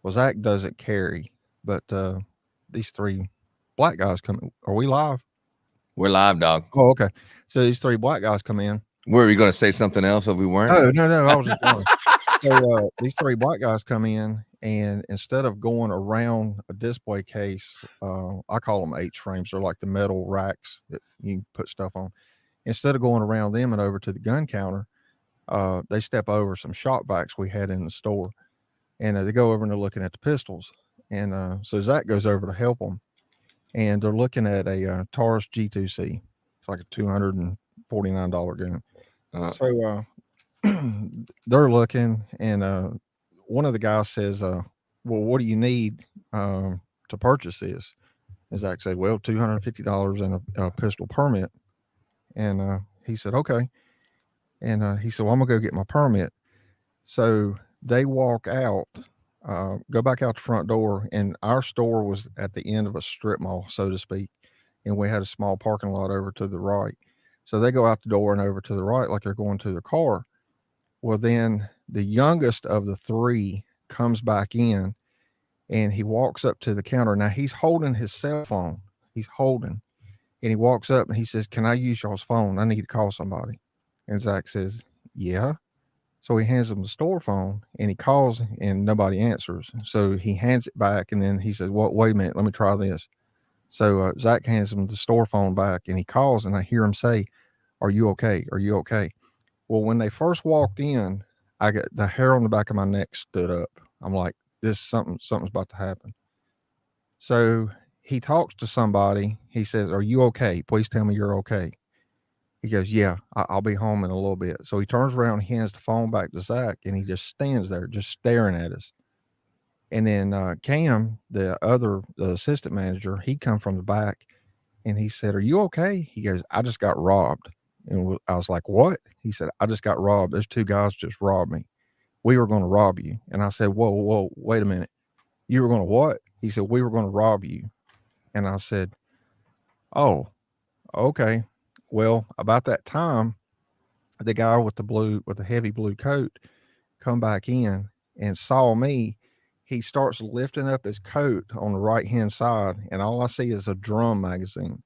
Well, Zach doesn't carry, but these 3 black guys come. Are we live? We're live, dog. Oh, okay. So these 3 black guys come in. Were we going to say something else if we weren't? No. I was just wondering. So these 3 black guys come in, and instead of going around a display case, I call them H-frames. They're like the metal racks that you can put stuff on. Instead of going around them and over to the gun counter, they step over some shop vacs we had in the store, and they go over and they're looking at the pistols. And so Zach goes over to help them, and they're looking at a Taurus G2C. It's like a $249 gun. So they're looking, and one of the guys says, well, what do you need to purchase this? And Zach said, well, $250 and a pistol permit. And he said, okay. And he said, well, I'm gonna go get my permit. So they walk out, go back out the front door, and our store was at the end of a strip mall, so to speak, and we had a small parking lot over to the right. So they go out the door and over to the right like they're going to their car. Well, then the youngest of the 3 comes back in, and he walks up to the counter. Now he's holding his cell phone. And he walks up and he says, can I use y'all's phone? I need to call somebody. And Zach says, yeah. So he hands him the store phone, and he calls, and nobody answers. So he hands it back, and then he says, well, wait a minute, let me try this. So Zach hands him the store phone back, and he calls, and I hear him say, are you okay? Are you okay? Well, when they first walked in, I got the hair on the back of my neck stood up. I'm like, something's about to happen. So he talks to somebody. He says, are you okay? Please tell me you're okay. He goes, yeah, I'll be home in a little bit. So he turns around, hands the phone back to Zach, and he just stands there, just staring at us. And then Cam, the assistant manager, he come from the back, and he said, are you okay? He goes, I just got robbed. And I was like, what? He said, I just got robbed. Those 2 guys just robbed me. We were going to rob you. And I said, whoa, wait a minute. You were going to what? He said, we were going to rob you. And I said, oh, okay. Well, about that time, the guy with the heavy blue coat come back in and saw me. he starts lifting up his coat on the right hand side, and all I see is a drum magazine.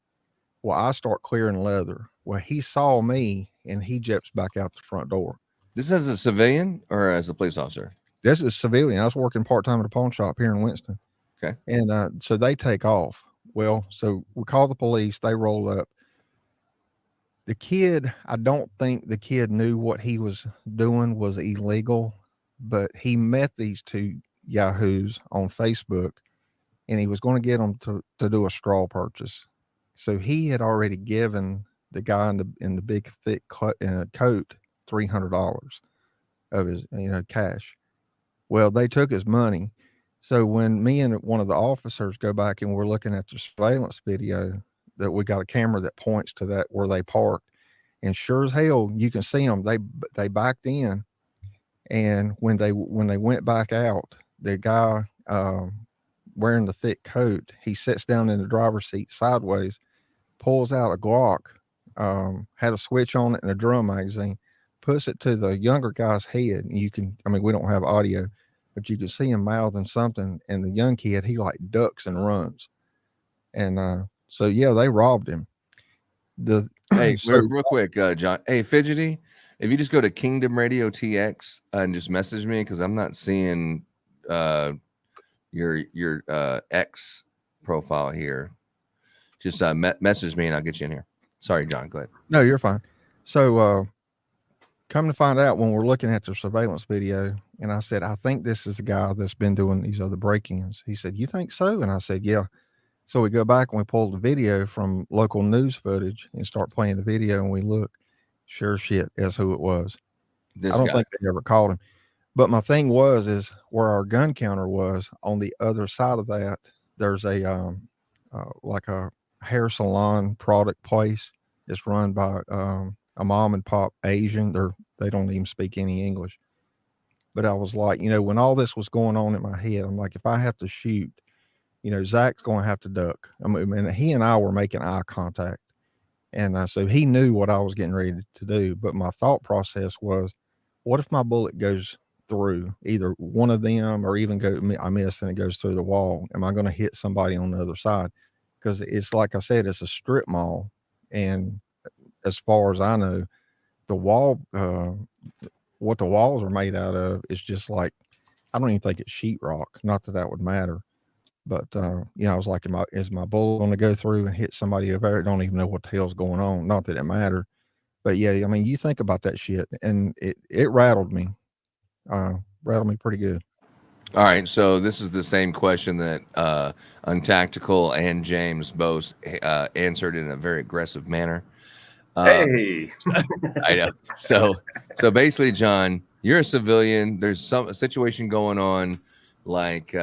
Well, I start clearing leather. Well, he saw me and he jumps back out the front door. This is a civilian or as a police officer? This is civilian. I was working part-time at a pawn shop here in Winston. Okay. And so they take off. Well, so we call the police. They roll up. The kid, I don't think the kid knew what he was doing was illegal, but he met these two yahoos on Facebook, and he was going to get them to do a straw purchase. So he had already given the guy in the big thick coat $300 of his cash. Well, they took his money. So when me and one of the officers go back and we're looking at the surveillance video, that we got a camera that points to that where they parked, and sure as hell you can see them. They backed in, and when they went back out, the guy wearing the thick coat, he sits down in the driver's seat sideways, pulls out a Glock, had a switch on it and a drum magazine, puts it to the younger guy's head. And you can, we don't have audio, but you can see him mouthing something, and the young kid, he like ducks and runs. And so yeah, they robbed him. Hey, real quick, John. Hey, Fidgety, if you just go to Kingdom Radio TX and just message me, because I'm not seeing your X profile here. Just message me and I'll get you in here. Sorry, John. Go ahead. No, you're fine. So come to find out, when we're looking at the surveillance video, and I said, I think this is the guy that's been doing these other break-ins. He said, you think so? And I said, yeah. So we go back and we pull the video from local news footage and start playing the video, and we look. Sure shit, that's who it was. I don't think they ever caught him. But my thing is where our gun counter was, on the other side of that, there's a like a hair salon product place. It's run by a mom and pop Asian. They don't even speak any English. But I was like, when all this was going on in my head, I'm like, if I have to shoot, Zach's going to have to duck. And he and I were making eye contact. And so he knew what I was getting ready to do. But my thought process was, what if my bullet goes through either one of them, or even I miss and it goes through the wall? Am I going to hit somebody on the other side? Because it's like I said, it's a strip mall. And as far as I know, the wall, what the walls are made out of is just like, I don't even think it's sheetrock. Not that that would matter. But, I was like, is my bullet going to go through and hit somebody over there? I don't even know what the hell's going on. Not that it mattered. But yeah, you think about that shit, and it rattled me. Rattled me pretty good. All right. So this is the same question that Untactical and James both answered in a very aggressive manner. Hey. I know. So basically, John, you're a civilian. There's a situation going on, like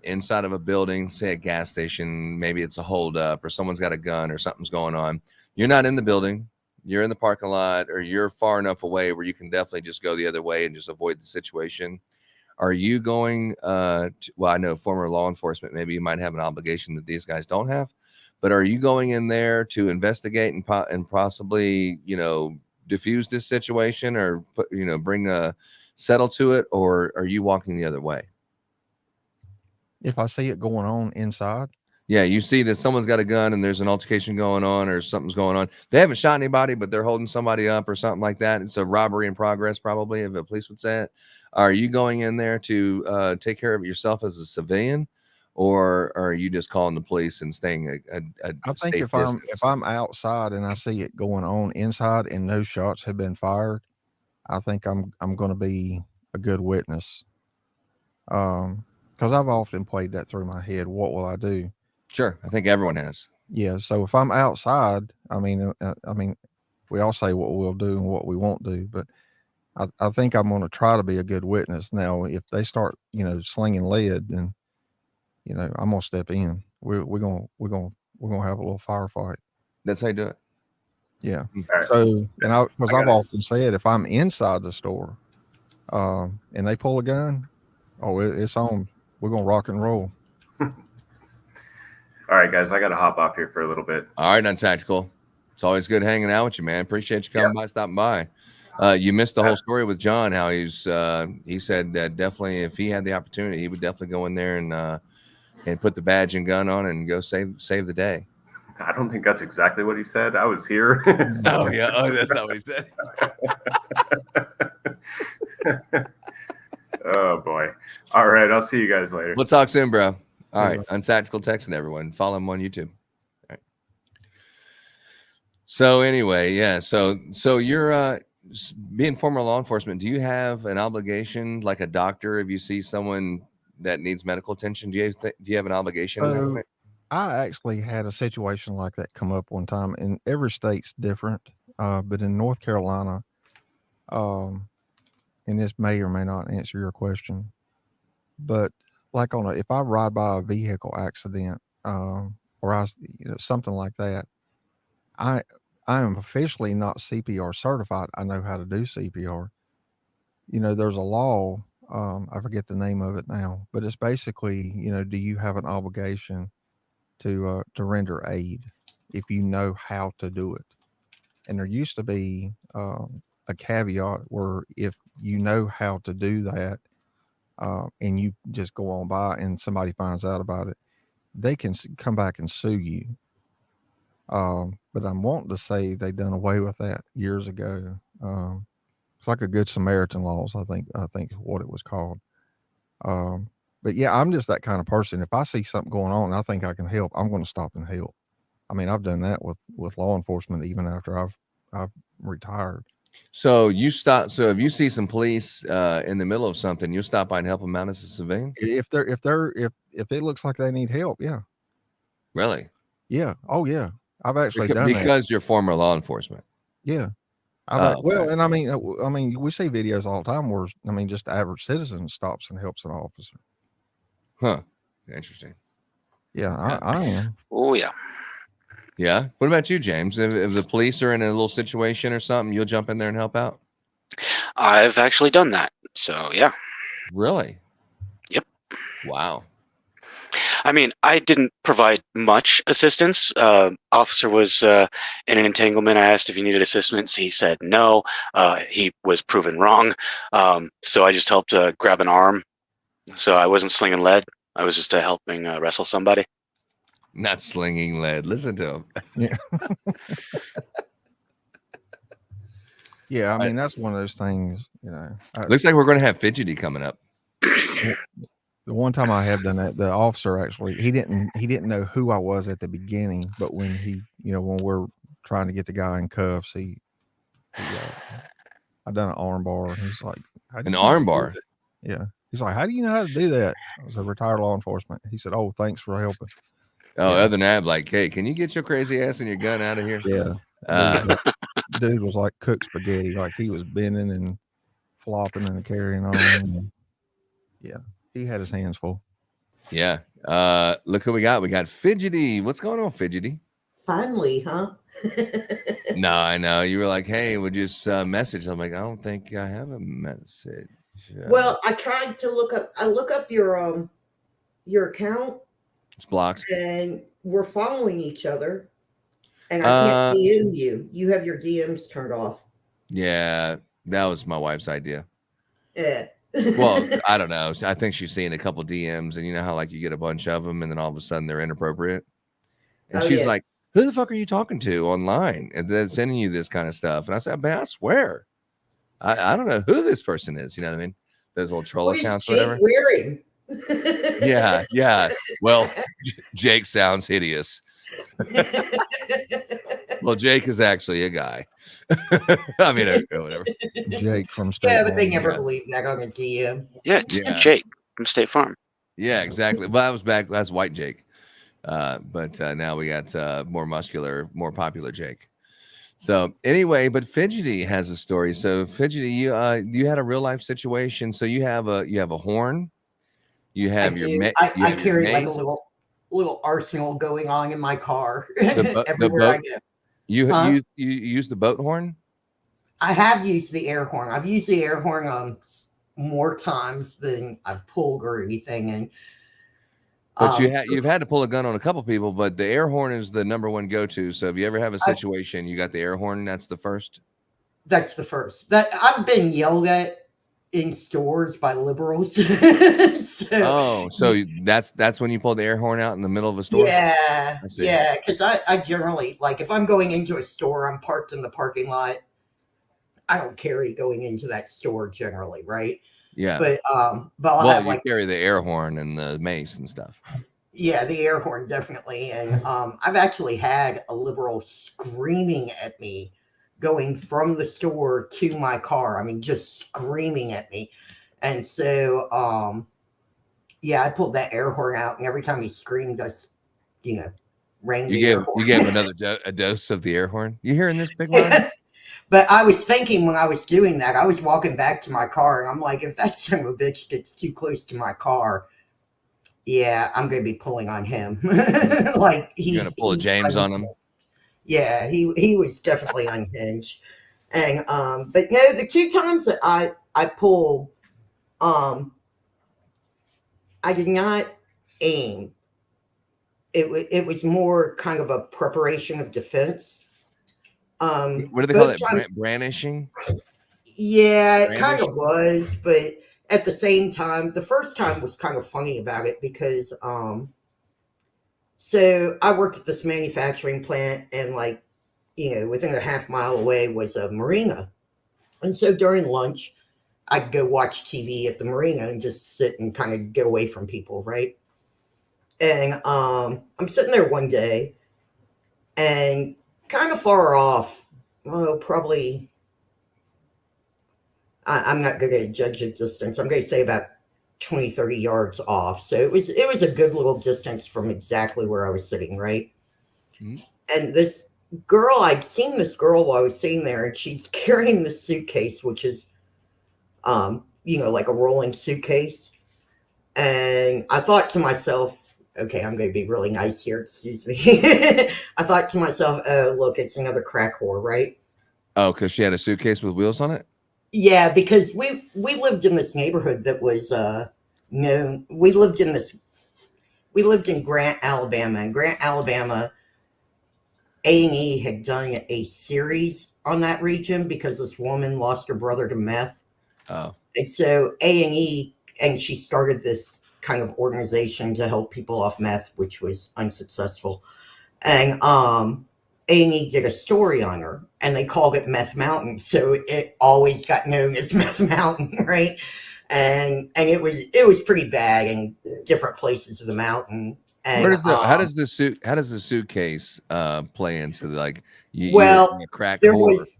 inside of a building, say a gas station. Maybe it's a holdup, or someone's got a gun, or something's going on. You're not in the building. You're in the parking lot, or you're far enough away where you can definitely just go the other way and just avoid the situation. Are you going well, I know former law enforcement, maybe you might have an obligation that these guys don't have, but are you going in there to investigate and possibly, diffuse this situation, or bring a settle to it, or are you walking the other way? If I see it going on inside. Yeah, you see that someone's got a gun and there's an altercation going on, or something's going on. They haven't shot anybody, but they're holding somebody up or something like that. It's a robbery in progress, probably, if the police would say it. Are you going in there to take care of it yourself as a civilian, or are you just calling the police and staying a I think safe distance? if I'm outside and I see it going on inside and no shots have been fired, I think I'm going to be a good witness. Because I've often played that through my head. What will I do? Sure, I think everyone has. Yeah, so if I'm outside, we all say what we'll do and what we won't do, but I think I'm going to try to be a good witness. Now, if they start, slinging lead, then, I'm going to step in. We're going to have a little firefight. That's how you do it. Yeah. Right. So, because I've often said, if I'm inside the store, and they pull a gun, it's on. We're going to rock and roll. All right, guys, I got to hop off here for a little bit. All right, Untactical. It's always good hanging out with you, man. Appreciate you coming by, stopping by. You missed the whole story with John. How he said that definitely if he had the opportunity, he would definitely go in there and put the badge and gun on and go save the day. I don't think that's exactly what he said. I was here. Oh yeah. Oh, that's not what he said. Oh boy. All right. I'll see you guys later. We'll talk soon, bro. All right. Untactical texting, everyone. Follow him on YouTube. All right. So anyway, yeah. So you're being former law enforcement. Do you have an obligation, like a doctor, if you see someone that needs medical attention? Do you have an obligation? In that way? I actually had a situation like that come up one time, and every state's different. But in North Carolina, and this may or may not answer your question, but like if I ride by a vehicle accident, or something like that, I am officially not CPR certified. I know how to do CPR. There's a law, I forget the name of it now, but it's basically, do you have an obligation to render aid if you know how to do it? And there used to be a caveat where if you know how to do that, and you just go on by and somebody finds out about it, they can come back and sue you. But I'm wanting to say they done away with that years ago. It's like a Good Samaritan laws, I think is what it was called. But yeah, I'm just that kind of person. If I see something going on and I think I can help, I'm going to stop and help. I mean, I've done that with law enforcement even after I've retired. So you stop. So if you see some police in the middle of something, you'll stop by and help them out as a civilian. If it looks like they need help, yeah. Really? Yeah. Oh yeah. I've actually done that. Because you're former law enforcement. Yeah. Okay. And I mean, we see videos all the time where just the average citizen stops and helps an officer. Huh. Interesting. Yeah, I am. Oh yeah. Yeah. What about you, James? If the police are in a little situation or something, you'll jump in there and help out? I've actually done that. So yeah. Really? Yep. Wow. I mean, I didn't provide much assistance. Officer was in an entanglement. I asked if he needed assistance. He said no. He was proven wrong. So I just helped grab an arm. So I wasn't slinging lead. I was just helping wrestle somebody. Not slinging lead. Listen to him. Yeah. Yeah, I mean, that's one of those things, Looks like we're going to have Fidgety coming up. The one time I have done that, the officer actually, he didn't know who I was at the beginning, but when when we're trying to get the guy in cuffs, I done an arm bar. He's like, an arm bar? Yeah. He's like, how do you know how to do that? I was a retired law enforcement. He said, oh, thanks for helping. Oh, other than that, like, hey, can you get your crazy ass and your gun out of here? Yeah. Dude was like cooked spaghetti. Like he was bending and flopping and carrying on. And yeah. He had his hands full. Yeah. Look who we got. We got Fidgety. What's going on, Fidgety? Finally, huh? No, I know. You were like, hey, would you message? I'm like, I don't think I have a message. Well, I tried to look up your account. It's blocked. And we're following each other. And I can't DM you. You have your DMs turned off. Yeah, that was my wife's idea. Yeah. Well, I don't know. I think she's seeing a couple DMs, and you know how like you get a bunch of them, and then all of a sudden they're inappropriate. And she's like, "Who the fuck are you talking to online?" And then sending you this kind of stuff. And I said, "Man, I swear, I don't know who this person is." You know what I mean? Those little troll accounts, or whatever. Wearing. Yeah. Well, Jake sounds hideous. Well, Jake is actually a guy. I mean, whatever. Jake from State Farm. But they never Yeah. believe that on the DM. Yeah, it's Jake from State Farm. Yeah, exactly. Well, that was back. That's white Jake. But now we got more muscular, more popular Jake. So anyway, but Fidgety has a story. So Fidgety, you had a real life situation. So you have a horn. You have I carry like a little arsenal going on in my car everywhere I go. You use the boat horn? I have used the air horn. I've used the air horn more times than I've pulled or anything. And but you've had to pull a gun on a couple people, but the air horn is the number one go-to. So if you ever have a situation, you got the air horn. That's the first. That's the first. That I've been yelled at in stores by liberals. So that's when you pull the air horn out in the middle of a store? Yeah, I see. yeah, because I generally, like, if I'm going into a store, I'm parked in the parking lot. I don't carry going into that store generally, right? Yeah. But I'll well, have you like, carry the air horn and the mace and stuff. yeah, the air horn definitely. And I've actually had a liberal screaming at me going from the store to my car. I mean, just screaming at me. And so, yeah, I pulled that air horn out, and every time he screamed, I, rang the air horn. You gave another a dose of the air horn. You hearing this, Big Ron? But I was thinking when I was doing that, I was walking back to my car, and I'm like, if that son of a bitch gets too close to my car, yeah, I'm going to be pulling on him. Like, You're gonna pull a James on him. Yeah, he was definitely unhinged. And but no, the 2 times that I pulled, I did not aim. It was more kind of a preparation of defense. What do they call that? Brandishing? Yeah, it kind of was, but at the same time, the first time was kind of funny about it because so I worked at this manufacturing plant, and like, within a half-mile away was a marina. And so during lunch, I'd go watch TV at the marina and just sit and kind of get away from people, right? And I'm sitting there one day, and kind of far off, well, probably, I'm not going to judge the distance. I'm going to say about 20, 30 yards off. So it was a good little distance from exactly where I was sitting, right? Mm-hmm. And this girl, I'd seen this girl while I was sitting there, and she's carrying this suitcase, which is, like a rolling suitcase. And I thought to myself, okay, I'm going to be really nice here. Excuse me. I thought to myself, oh, look, it's another crack whore, right? Oh, because she had a suitcase with wheels on it? Yeah, because we lived in this neighborhood that was known. We lived in Grant, Alabama. And Grant, Alabama, A&E had done a series on that region because this woman lost her brother to meth. Oh. And so A&E, and she started this kind of organization to help people off meth, which was unsuccessful. And A&E did a story on her, and they called it Meth Mountain, so it always got known as Meth Mountain, right? And it was pretty bad in different places of the mountain. And how does the suitcase play into like you're a crack there whore? was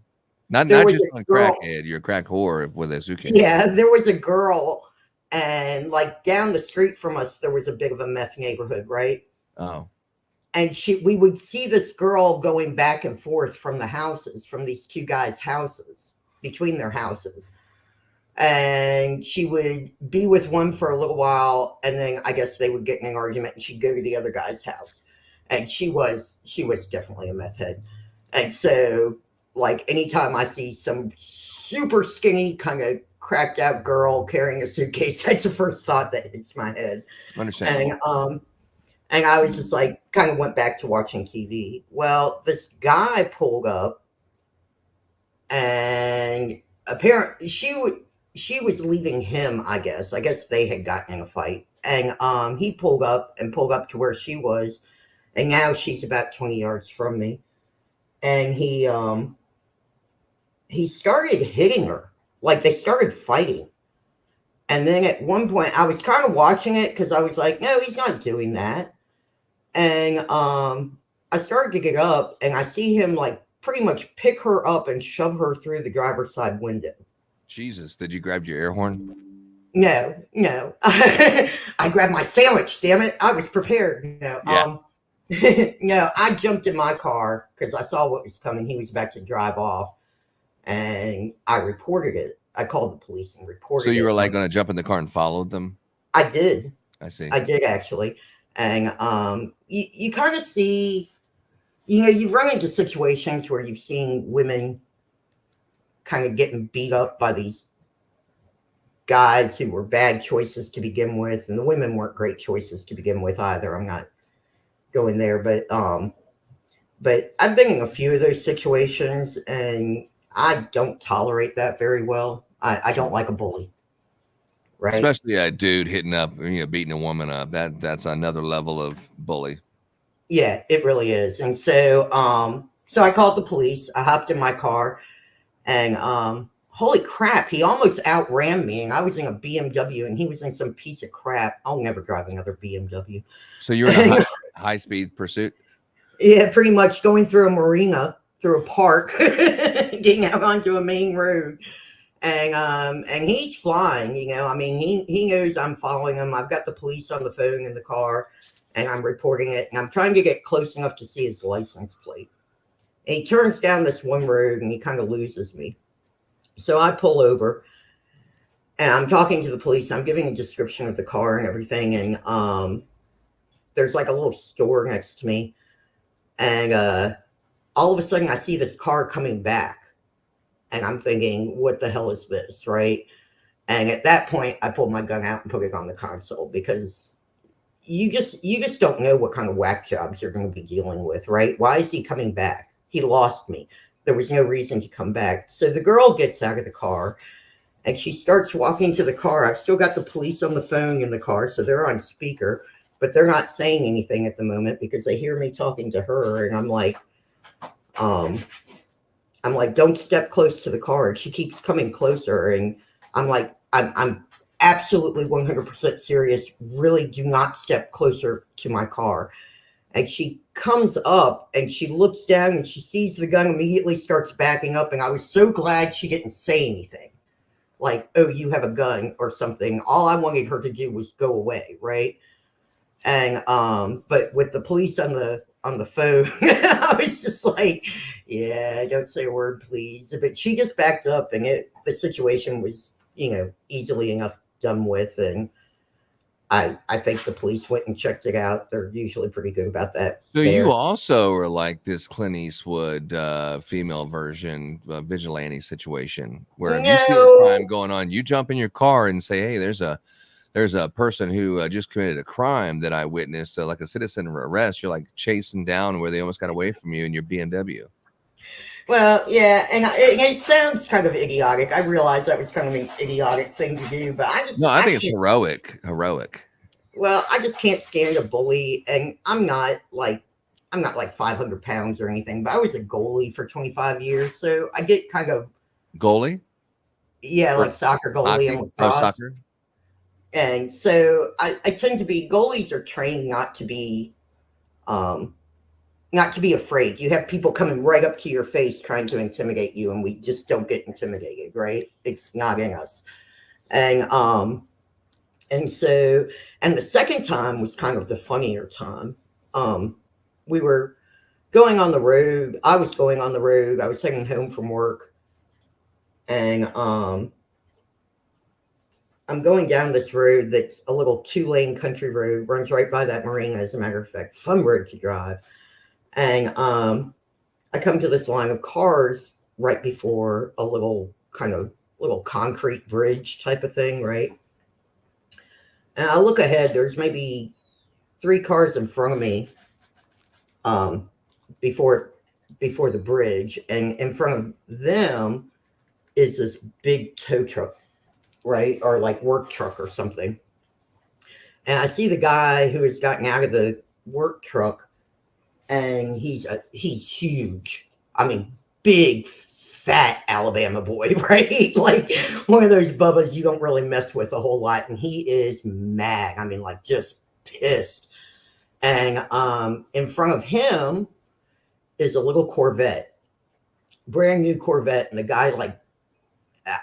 Not there was just a on girl- crackhead, you're a crack whore with a suitcase. Yeah, there was a girl, and like down the street from us, there was a bit of a meth neighborhood, right? Oh. And we would see this girl going back and forth from the houses, from these 2 guys' houses, between their houses. And she would be with one for a little while, and then I guess they would get in an argument, and she'd go to the other guy's house. And she was definitely a meth head. And so, like, anytime I see some super skinny, kind of cracked out girl carrying a suitcase, that's the first thought that hits my head. Understandable. And I was just like, kind of went back to watching TV. Well, this guy pulled up, and apparently she was leaving him, I guess. I guess they had gotten in a fight. And he pulled up to where she was, and now she's about 20 yards from me. And he started hitting her. Like, they started fighting. And then at one point, I was kind of watching it because I was like, no, he's not doing that. And I started to get up, and I see him like pretty much pick her up and shove her through the driver's side window. Jesus, did you grab your air horn? No. I grabbed my sandwich, damn it. I was prepared. No, Yeah. No, I jumped in my car because I saw what was coming. He was about to drive off, and I reported it. I called the police and reported it. So you were like going to jump in the car and followed them? I did. I see. I did, actually. And you kind of see, you run into situations where you've seen women kind of getting beat up by these guys who were bad choices to begin with, and the women weren't great choices to begin with either. I'm not going there, but I've been in a few of those situations, and I don't tolerate that very well. I don't like a bully. Right. Especially a dude hitting up, beating a woman up. That's another level of bully. Yeah, it really is. And so so I called the police. I hopped in my car and holy crap, he almost outran me, and I was in a BMW and he was in some piece of crap. I'll never drive another BMW. So you're in a high-speed pursuit? Yeah, pretty much going through a marina, through a park, getting out onto a main road. And he's flying, I mean, he knows I'm following him. I've got the police on the phone in the car and I'm reporting it, and I'm trying to get close enough to see his license plate. And he turns down this one road and he kind of loses me. So I pull over and I'm talking to the police. I'm giving a description of the car and everything. And there's like a little store next to me. And all of a sudden I see this car coming back. And I'm thinking, what the hell is this, right? And at that point, I pulled my gun out and put it on the console, because you just don't know what kind of whack jobs you're going to be dealing with, right? Why is he coming back? He lost me. There was no reason to come back. So the girl gets out of the car and she starts walking to the car. I've still got the police on the phone in the car, so they're on speaker, but they're not saying anything at the moment because they hear me talking to her. And I'm like, don't step close to the car. And she keeps coming closer. And I'm like, I'm absolutely 100% serious. Really do not step closer to my car. And she comes up and she looks down and she sees the gun, immediately starts backing up. And I was so glad she didn't say anything like, oh, you have a gun or something. All I wanted her to do was go away. Right. And, but with the police on the phone, I was just like, yeah, don't say a word, please. But she just backed up, and the situation was, easily enough done with. And I think the police went and checked it out. They're usually pretty good about that. So you also are like this Clint Eastwood female version vigilante situation, where if you see a crime going on, you jump in your car and say, hey, there's a person who just committed a crime that I witnessed, like a citizen arrest. You're like chasing down where they almost got away from you in your BMW. Well, yeah, and it sounds kind of idiotic. I realize that was kind of an idiotic thing to do, but I think it's heroic. Well, I just can't stand a bully, and I'm not like 500 pounds or anything, but I was a goalie for 25 years, so I get kind of goalie. Yeah, like soccer goalie and lacrosse. Soccer. And so I tend to be, goalies are trained not to be afraid. You have people coming right up to your face trying to intimidate you, and we just don't get intimidated, right? It's not in us. And so the second time was kind of the funnier time. We were going on the road. I was going on the road. I was heading home from work, and I'm going down this road that's a little 2-lane country road, runs right by that marina, as a matter of fact, fun road to drive. And I come to this line of cars right before a little concrete bridge type of thing, right? And I look ahead, there's maybe 3 cars in front of me before the bridge. And in front of them is this big tow truck, right? Or like work truck or something. And I see the guy who has gotten out of the work truck, and he's huge. I mean, big, fat Alabama boy, right? Like one of those bubbas you don't really mess with a whole lot. And he is mad. I mean, like just pissed. And in front of him is a little Corvette, brand new Corvette. And the guy, like,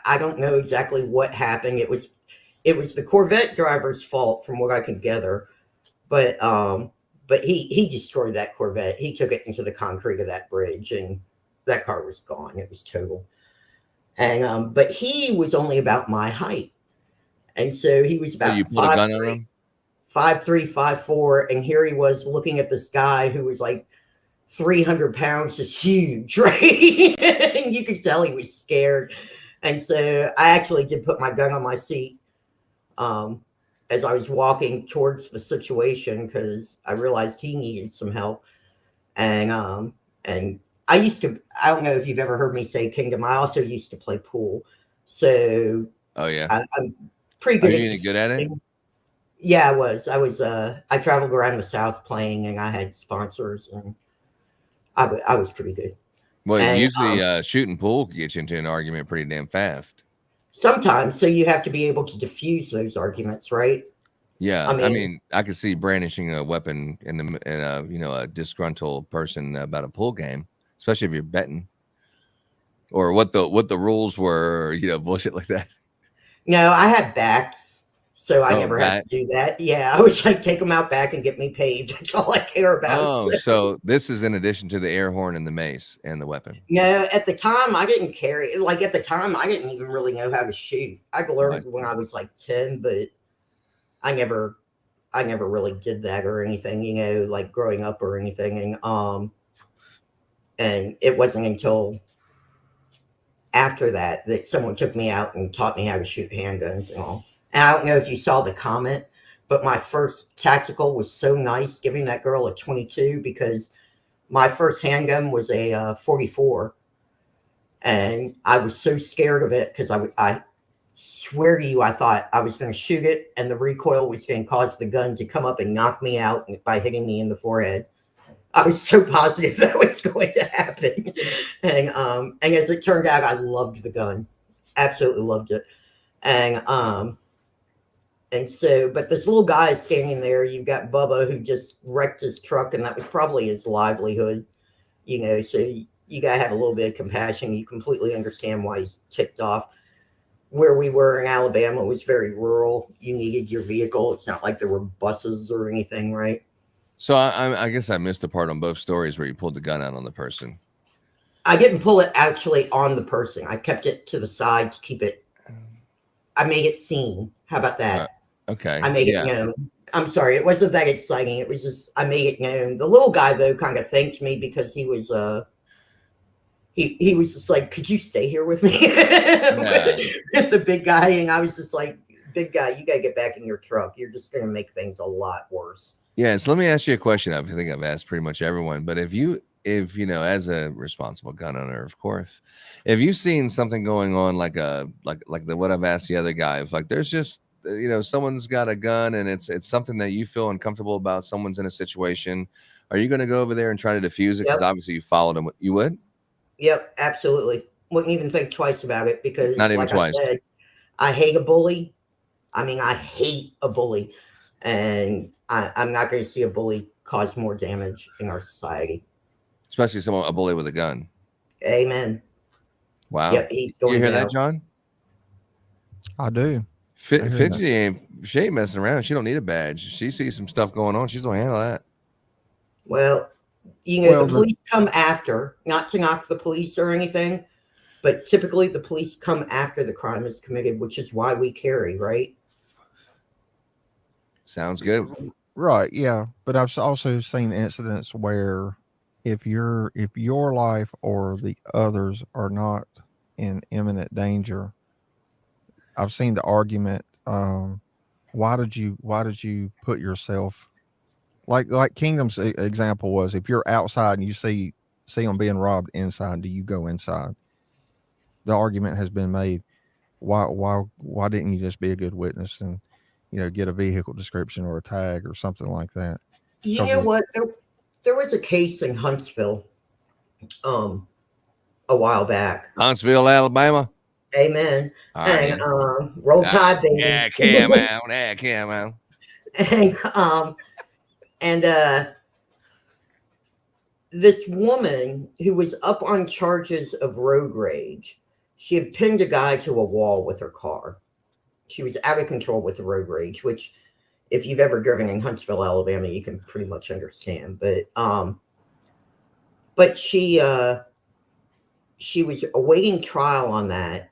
I don't know exactly what happened. It was the Corvette driver's fault from what I could gather. But he destroyed that Corvette. He took it into the concrete of that bridge, and that car was gone. It was total. And but he was only about my height, and so he was about 5'3", 5'4", and here he was looking at this guy who was like 300 pounds, just huge, right? And you could tell he was scared. And so I actually did put my gun on my seat as I was walking towards the situation, because I realized he needed some help. And I don't know if you've ever heard me say kingdom. I also used to play pool. So Oh yeah. I'm pretty Are good you at any good at it? diffusing. Yeah, I was. I traveled around the South playing, and I had sponsors, and I was pretty good. Well, And usually shooting pool can get you into an argument pretty damn fast. sometimes, so you have to be able to diffuse those arguments, right? Yeah, I mean, I could see brandishing a weapon in a disgruntled person about a pool game, especially if you're betting, or what the rules were, bullshit like that. no, I had backs, so I Oh, never had back. to do that. Yeah, I was like, take them out back and get me paid. That's all I care about. Oh, so this is in addition to the air horn and the mace and the weapon. No, at the time I didn't carry. Like at the time, I didn't even really know how to shoot. I learned when I was like 10, but I never really did that or anything, like growing up or anything. And it wasn't until after that someone took me out and taught me how to shoot handguns and all. And I don't know if you saw the comment, but my first tactical was so nice giving that girl a 22 because my first handgun was a 44. And I was so scared of it because I swear to you, I thought I was going to shoot it and the recoil was going to cause the gun to come up and knock me out by hitting me in the forehead. I was so positive that was going to happen. And as it turned out, I loved the gun. Absolutely loved it. And so, but this little guy is standing there. You've got Bubba who just wrecked his truck, and that was probably his livelihood, so you got to have a little bit of compassion. You completely understand why he's ticked off. Where we were in Alabama was very rural. You needed your vehicle. It's not like there were buses or anything, right? So I guess I missed the part on both stories where you pulled the gun out on the person. I didn't pull it actually on the person. I kept it to the side to keep it. I made it seen. How about that? Okay. I made it known. I'm sorry. It wasn't that exciting. It was just, I made it known. The little guy though kind of thanked me because he was, he was just like, could you stay here with me? With the big guy. And I was just like, big guy, you got to get back in your truck. You're just going to make things a lot worse. Yeah. So let me ask you a question. I think I've asked pretty much everyone, but if as a responsible gun owner, of course, if you've seen something going on like what I've asked the other guy, if like there's just someone's got a gun and it's something that you feel uncomfortable about, someone's in a situation, are you going to go over there and try to defuse it? Because obviously you followed them. You would? Yep, absolutely. Wouldn't even think twice about it because, not even like twice. I said, I hate a bully. I mean, I hate a bully, and I'm not going to see a bully cause more damage in our society. Especially a bully with a gun. Amen. Wow. Yep, he's going You hear down. that, John? I do. Fidgety she ain't messing around. She don't need a badge. She sees some stuff going on. She's gonna handle that. Well, the police come after, not to knock the police or anything, but typically the police come after the crime is committed, which is why we carry, right? Sounds good. Right. Yeah. But I've also seen incidents where if your life or the others are not in imminent danger, I've seen the argument, why did you put yourself like Kingdom's example was, if you're outside and you see them being robbed inside, do you go inside? The argument has been made, why didn't you just be a good witness and get a vehicle description or a tag or something like that? You know what? There was a case in Huntsville a while back. Huntsville, Alabama. Amen. Right. And roll tide, baby. Yeah, cam out. Yeah, cam out. And this woman who was up on charges of road rage, she had pinned a guy to a wall with her car. She was out of control with the road rage, which if you've ever driven in Huntsville, Alabama, you can pretty much understand. But she was awaiting trial on that.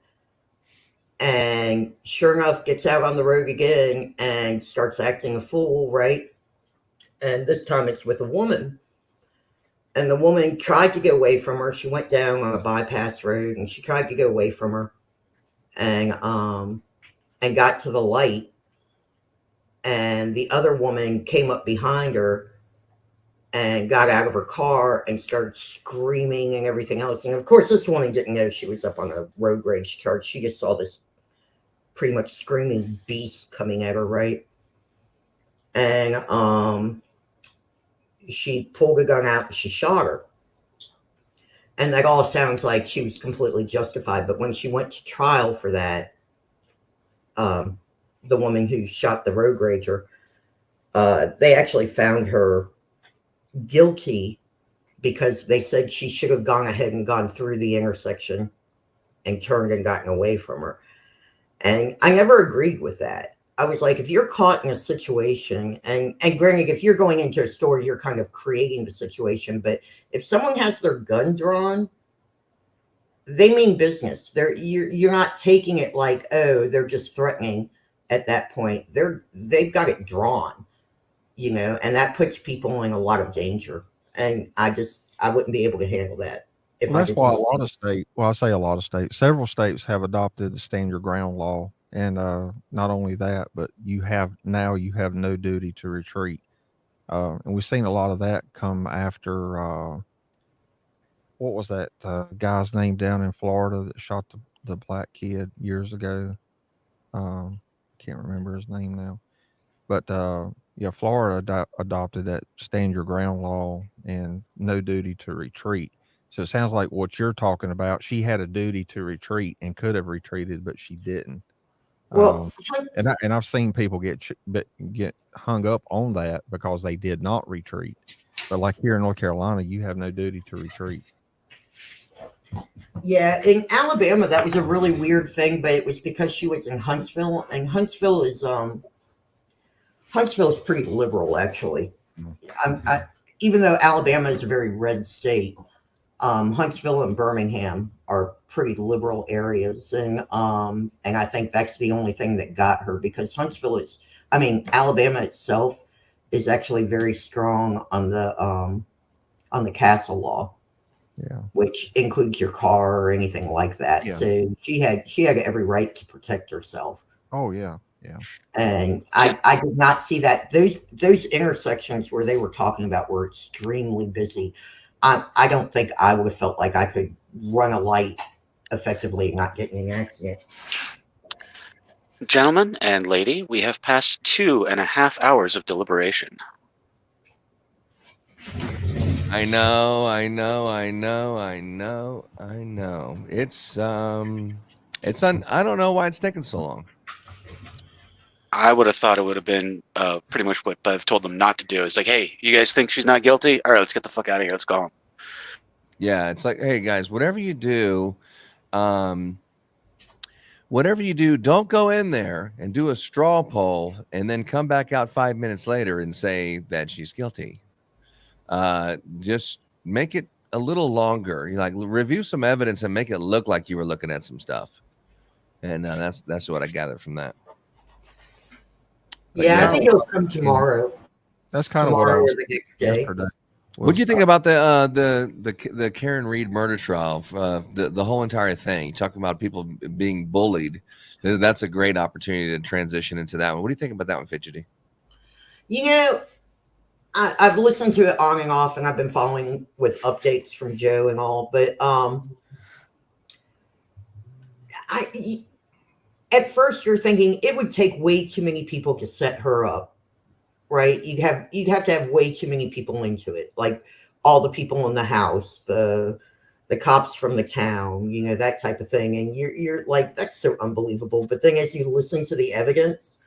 And sure enough, gets out on the road again and starts acting a fool, right? And this time it's with a woman. And the woman tried to get away from her. She went down on a bypass road and she tried to get away from her. And got to the light. And the other woman came up behind her and got out of her car and started screaming and everything else. And of course, this woman didn't know she was up on a road rage charge. She just saw this pretty much screaming beast coming at her, right? And she pulled a gun out and she shot her. And that all sounds like she was completely justified. But when she went to trial for that, the woman who shot the road rager, they actually found her guilty because they said she should have gone ahead and gone through the intersection and turned and gotten away from her. And I never agreed with that. I was like, if you're caught in a situation, and granted, if you're going into a store, you're kind of creating the situation. But if someone has their gun drawn, they mean business. You're not taking it like, oh, they're just threatening at that point. They've got it drawn, you know, and that puts people in a lot of danger. And I wouldn't be able to handle that. Well, that's why a lot of states, well, I say a lot of states, several states have adopted the stand your ground law. And not only that, but you have no duty to retreat. And we've seen a lot of that come after, what was that guy's name down in Florida that shot the black kid years ago? Can't remember his name now. But yeah, Florida adopted that stand your ground law and no duty to retreat. So it sounds like what you're talking about, she had a duty to retreat and could have retreated, but she didn't. Well, and I've seen people get hung up on that because they did not retreat. But like here in North Carolina, you have no duty to retreat. Yeah, in Alabama, that was a really weird thing, but it was because she was in Huntsville, and Huntsville is pretty liberal, actually. Even though Alabama is a very red state, Huntsville and Birmingham are pretty liberal areas, and I think that's the only thing that got her, because Alabama itself is actually very strong on the castle law, yeah, which includes your car or anything like that. Yeah. So she had every right to protect herself. Oh yeah, yeah. And I did not see that. Those intersections where they were talking about were extremely busy. I don't think I would have felt like I could run a light effectively and not get in an accident. Gentlemen and lady, we have passed 2.5 hours of deliberation. I know. I don't know why it's taking so long. I would have thought it would have been pretty much what Bev told them not to do. It's like, hey, you guys think she's not guilty? All right, let's get the fuck out of here. Let's go home. Yeah, it's like, hey guys, whatever you do, don't go in there and do a straw poll and then come back out 5 minutes later and say that she's guilty. Just make it a little longer. You like review some evidence and make it look like you were looking at some stuff. And that's what I gathered from that. But yeah, I think it'll come tomorrow. That's kind of what I was the next day. What do you think about the Karen Reed murder trial? The whole entire thing, talking about people being bullied. That's a great opportunity to transition into that one. What do you think about that one, Fidgety? You know, I've listened to it on and off, and I've been following with updates from Joe and all. But at first you're thinking it would take way too many people to set her up, right? You'd have to have way too many people into it, like all the people in the house, the cops from the town, you know, that type of thing. And you're like, that's so unbelievable. But then as you listen to the evidence,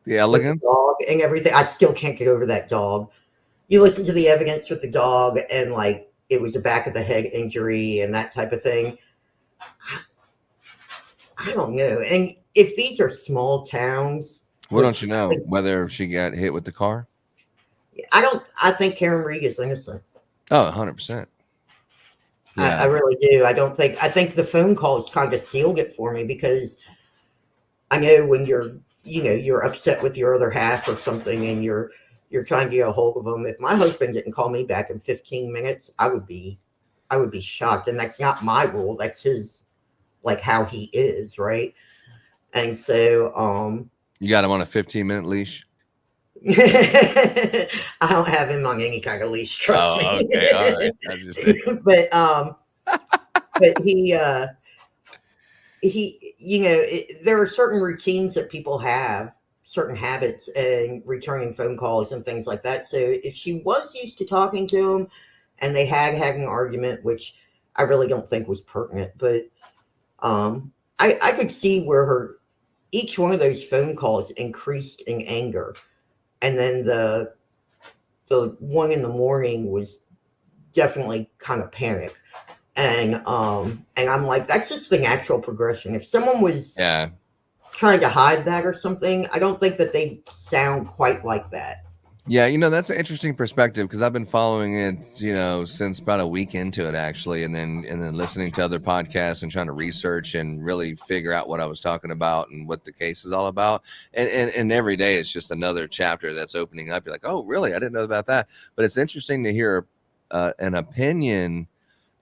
the elegance, the dog and everything, I still can't get over that dog. You listen to the evidence with the dog, and like it was a back of the head injury and that type of thing. I don't know. And if these are small towns, what don't you know? Whether she got hit with the car? I think Karen Reed is innocent. Oh, 100%. Yeah. I really do. I think the phone calls kind of sealed it for me, because I know when you're upset with your other half or something and you're trying to get a hold of them. If my husband didn't call me back in 15 minutes, I would be shocked. And that's not my rule. That's his, like how he is, right? And so you got him on a 15-minute leash. I don't have him on any kind of leash, trust me. Oh, okay, all right. I was just saying. but he, you know, there are certain routines that people have, certain habits, and returning phone calls and things like that. So if she was used to talking to him, and they had an argument, which I really don't think was pertinent, but I could see where each one of those phone calls increased in anger, and then the one in the morning was definitely kind of panic. And I'm like, that's just the natural progression. If someone was trying to hide that or something, I don't think that they sound quite like that. Yeah, you know, that's an interesting perspective because I've been following it, you know, since about a week into it actually, and then listening to other podcasts and trying to research and really figure out what I was talking about and what the case is all about. And every day it's just another chapter that's opening up. You're like, oh, really? I didn't know about that. But it's interesting to hear an opinion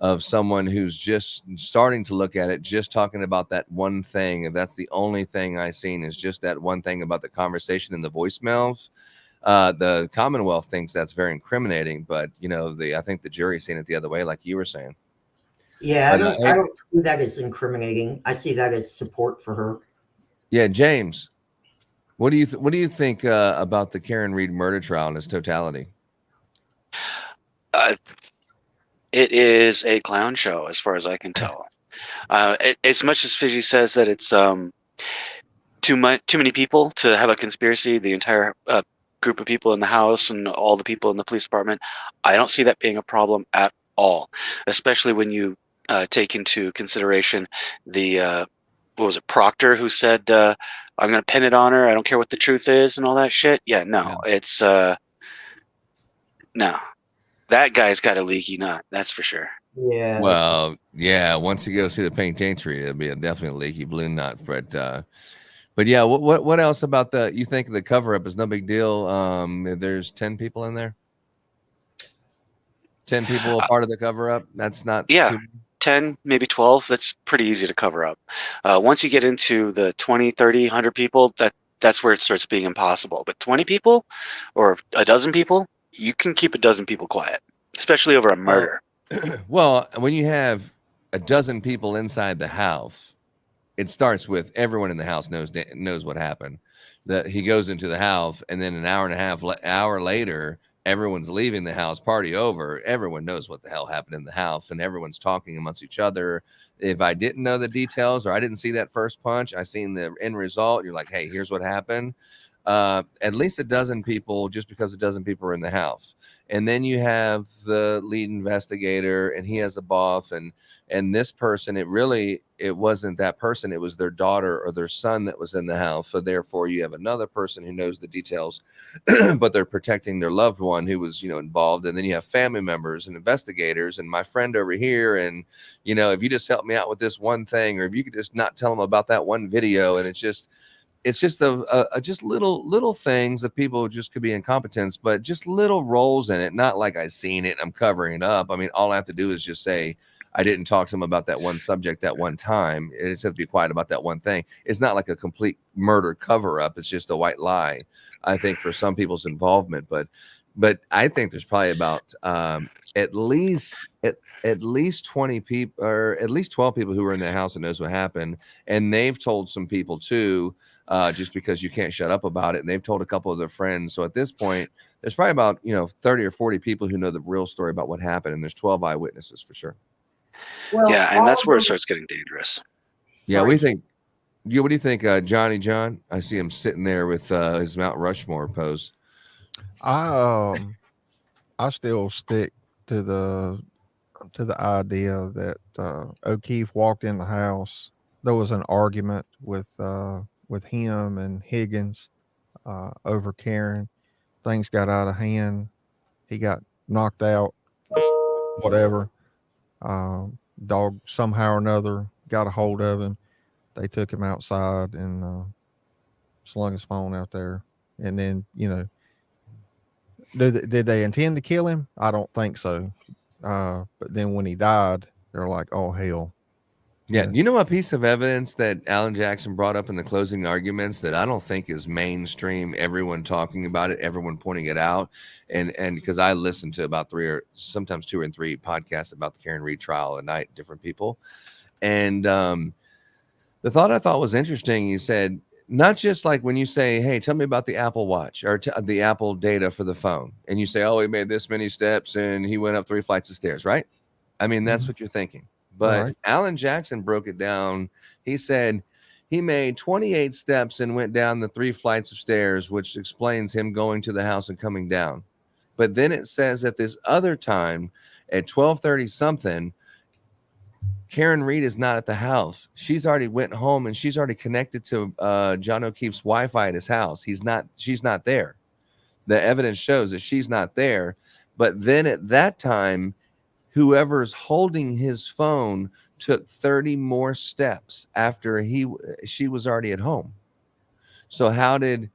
of someone who's just starting to look at it, just talking about that one thing. If that's the only thing I've seen is just that one thing about the conversation and the voicemails. The Commonwealth thinks that's very incriminating, but you know, I think the jury's seen it the other way, like you were saying. Yeah, I don't see that as incriminating. I see that as support for her. Yeah, James, what do you think about the Karen Reed murder trial in its totality? It is a clown show, as far as I can tell. As much as Fiji says that it's too many people to have a conspiracy, the entire group of people in the house and all the people in the police department, I don't see that being a problem at all, especially when you take into consideration the what was it, Proctor, who said I'm gonna pin it on her, I don't care what the truth is and all that shit. It's no, that guy's got a leaky nut, that's for sure. Yeah. Well, yeah, once you go see the penitentiary, it'll be a definite leaky balloon nut. But yeah, what else about you think the cover up is no big deal? There's 10 people in there. 10 people a part of the cover up. That's not 10, maybe 12. That's pretty easy to cover up. Once you get into the 20, 30, 100 people, that's where it starts being impossible. But 20 people or a dozen people, you can keep a dozen people quiet, especially over a murder. Well, when you have a dozen people inside the house, it starts with everyone in the house knows what happened. That he goes into the house, and then an hour later, everyone's leaving the house, party over. Everyone knows what the hell happened in the house, and everyone's talking amongst each other. If I didn't know the details or I didn't see that first punch, I seen the end result. You're like, hey, here's what happened. At least a dozen people, just because a dozen people are in the house. And then you have the lead investigator, and he has a boss, and this person, it wasn't that person, it was their daughter or their son that was in the house. So therefore you have another person who knows the details, but they're protecting their loved one who was, involved. And then you have family members and investigators and my friend over here. And, if you just help me out with this one thing, or if you could just not tell them about that one video. And it's just just little things that people just could be incompetence, but just little roles in it. Not like I seen it, I'm covering it up. I mean, all I have to do is just say, I didn't talk to him about that one subject that one time. It just has to be quiet about that one thing. It's not like a complete murder cover up. It's just a white lie, I think, for some people's involvement. But I think there's probably about at least 20 people, or at least 12 people who were in the house and knows what happened. And they've told some people too, just because you can't shut up about it. And they've told a couple of their friends. So at this point, there's probably about 30 or 40 people who know the real story about what happened. And there's 12 eyewitnesses for sure. Well, and that's where it starts getting dangerous. Yeah, what do you think, Johnny John? I see him sitting there with his Mount Rushmore pose. I still stick to the idea that O'Keefe walked in the house. There was an argument with him and Higgins over Karen. Things got out of hand. He got knocked out. Whatever. Dog somehow or another got a hold of him. They took him outside and slung his phone out there. And then, did they intend to kill him? I don't think so. But then when he died, they're like, oh, hell. Yeah. You know, a piece of evidence that Alan Jackson brought up in the closing arguments that I don't think is mainstream, everyone talking about it, everyone pointing it out. And because I listened to about 3 or sometimes 2 and 3 podcasts about the Karen Reed trial a night, different people. And the thought I thought was interesting, he said, not just like when you say, hey, tell me about the Apple Watch or the Apple data for the phone. And you say, oh, he made this many steps and he went up 3 flights of stairs, right? I mean, that's what you're thinking. But Right. Alan Jackson broke it down. He said he made 28 steps and went down the 3 flights of stairs, which explains him going to the house and coming down. But then it says at this other time at 12:30 something, Karen Reed is not at the house. She's already went home and she's already connected to John O'Keefe's Wi-Fi at his house. She's not there. The evidence shows that she's not there. But then at that time, whoever's holding his phone took 30 more steps after she was already at home. So how did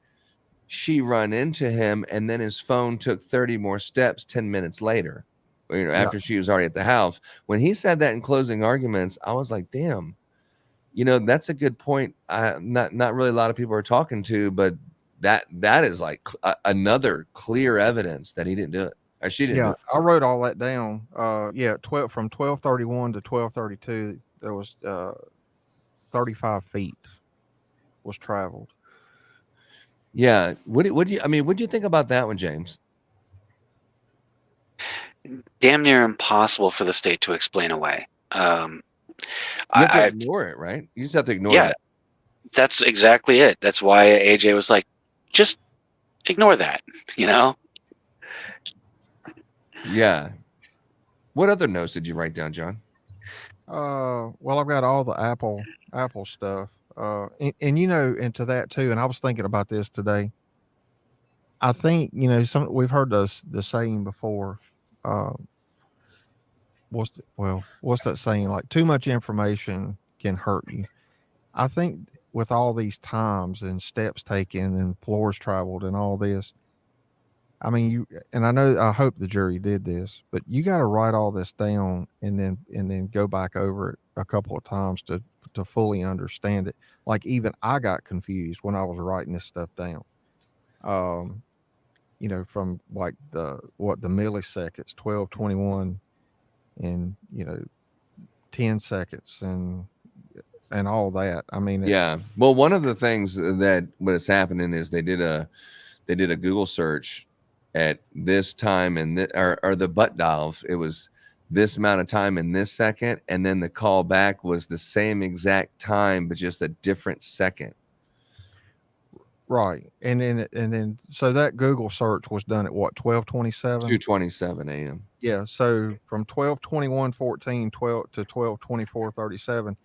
she run into him and then his phone took 30 more steps 10 minutes later, after she was already at the house? When he said that in closing arguments, I was like, damn, that's a good point. Not really a lot of people are talking to, but that is like another clear evidence that he didn't do it. Or she didn't do it. I wrote all that down. From 12:31 to 12:32, there was 35 feet was traveled. Yeah. What do you think about that one, James? Damn near impossible for the state to explain away. You have to ignore it, right? You just have to ignore it. That's exactly it. That's why AJ was like, just ignore that, Yeah. What other notes did you write down, John? Well, I've got all the Apple stuff. And into that too. And I was thinking about this today. I think, we've heard the saying before. What's that saying? Like, too much information can hurt you. I think with all these times and steps taken and floors traveled and all this, I mean, I hope the jury did this, but you got to write all this down and then go back over it a couple of times to fully understand it. Like, even I got confused when I was writing this stuff down. From like the milliseconds, 12:21 and 10 seconds and all that. I mean, yeah. Well, one of the things that what's happening is they did a Google search at this time and or the butt dials. It was this amount of time in this second, and then the call back was the same exact time, but just a different second. Right. And then so that Google search was done at what, 12:27? 2:27 a.m. Yeah. So from 12:21:14 to 12:24:37,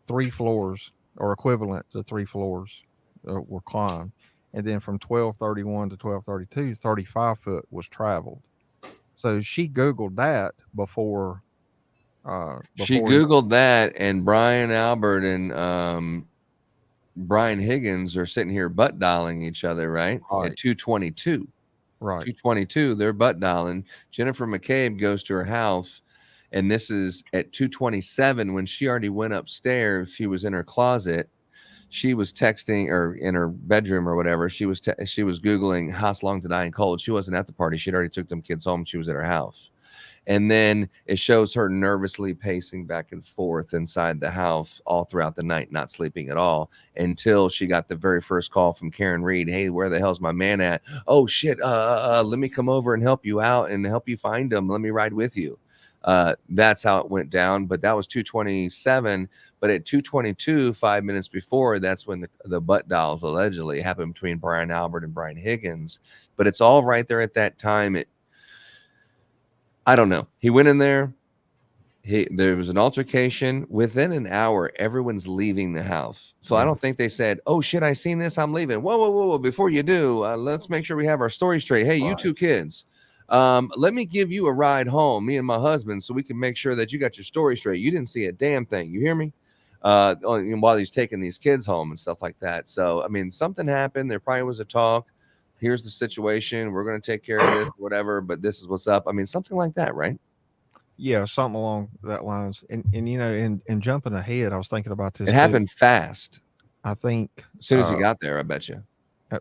3 floors or equivalent to 3 floors were climbed. And then from 12:31 to 12:32, 35 foot was traveled. So she Googled that before. She Googled that, and Brian Albert and Brian Higgins are sitting here butt dialing each other, right? At 2:22. Right. 2:22, they're butt dialing. Jennifer McCabe goes to her house, and this is at 2:27 when she already went upstairs. She was in her closet. She was texting, or in her bedroom or whatever. She was Googling how long to die in cold. She wasn't at the party. She'd already took them kids home. She was at her house. And then it shows her nervously pacing back and forth inside the house all throughout the night, not sleeping at all, until she got the very first call from Karen Reed. Hey, where the hell's my man at? Oh shit. Let me come over and help you out and help you find him. Let me ride with you. That's how it went down. But that was 2:27. But at 2:22, 5 minutes before, that's when the butt dials allegedly happened between Brian Albert and Brian Higgins. But it's all right there at that time. I don't know. He went in there. There was an altercation. Within an hour, everyone's leaving the house. So I don't think they said, oh, shit, I seen this. I'm leaving. Whoa. Before you do, let's make sure we have our story straight. Hey, you two kids, let me give you a ride home, me and my husband, so we can make sure that you got your story straight. You didn't see a damn thing. You hear me? While he's taking these kids home and stuff like that. So, I mean, something happened. There probably was a talk. Here's the situation. We're going to take care of this, whatever, but this is what's up. I mean, something like that, right? Yeah, something along that lines. And you know, in jumping ahead, I was thinking about this It too. happened fast. I think As soon as you got there, I bet you.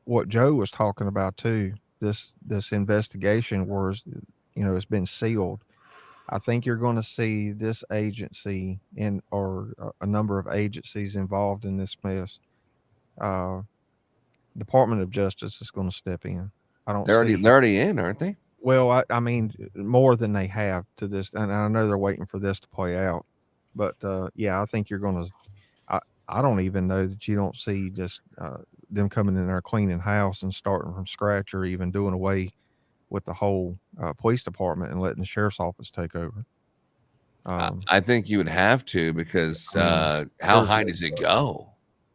What Joe was talking about too, this investigation was, you know, it's been sealed. I think you're going to see this agency or a number of agencies involved in this mess. Department of Justice is going to step in. I don't. They're already in, aren't they? Well, I mean, more than they have to this, and I know they're waiting for this to play out. But yeah, I think you're going to. I don't even know that you don't see just them coming in there cleaning house and starting from scratch, or even doing away with the whole police department and letting the sheriff's office take over. I think you would have to, because how high does it go?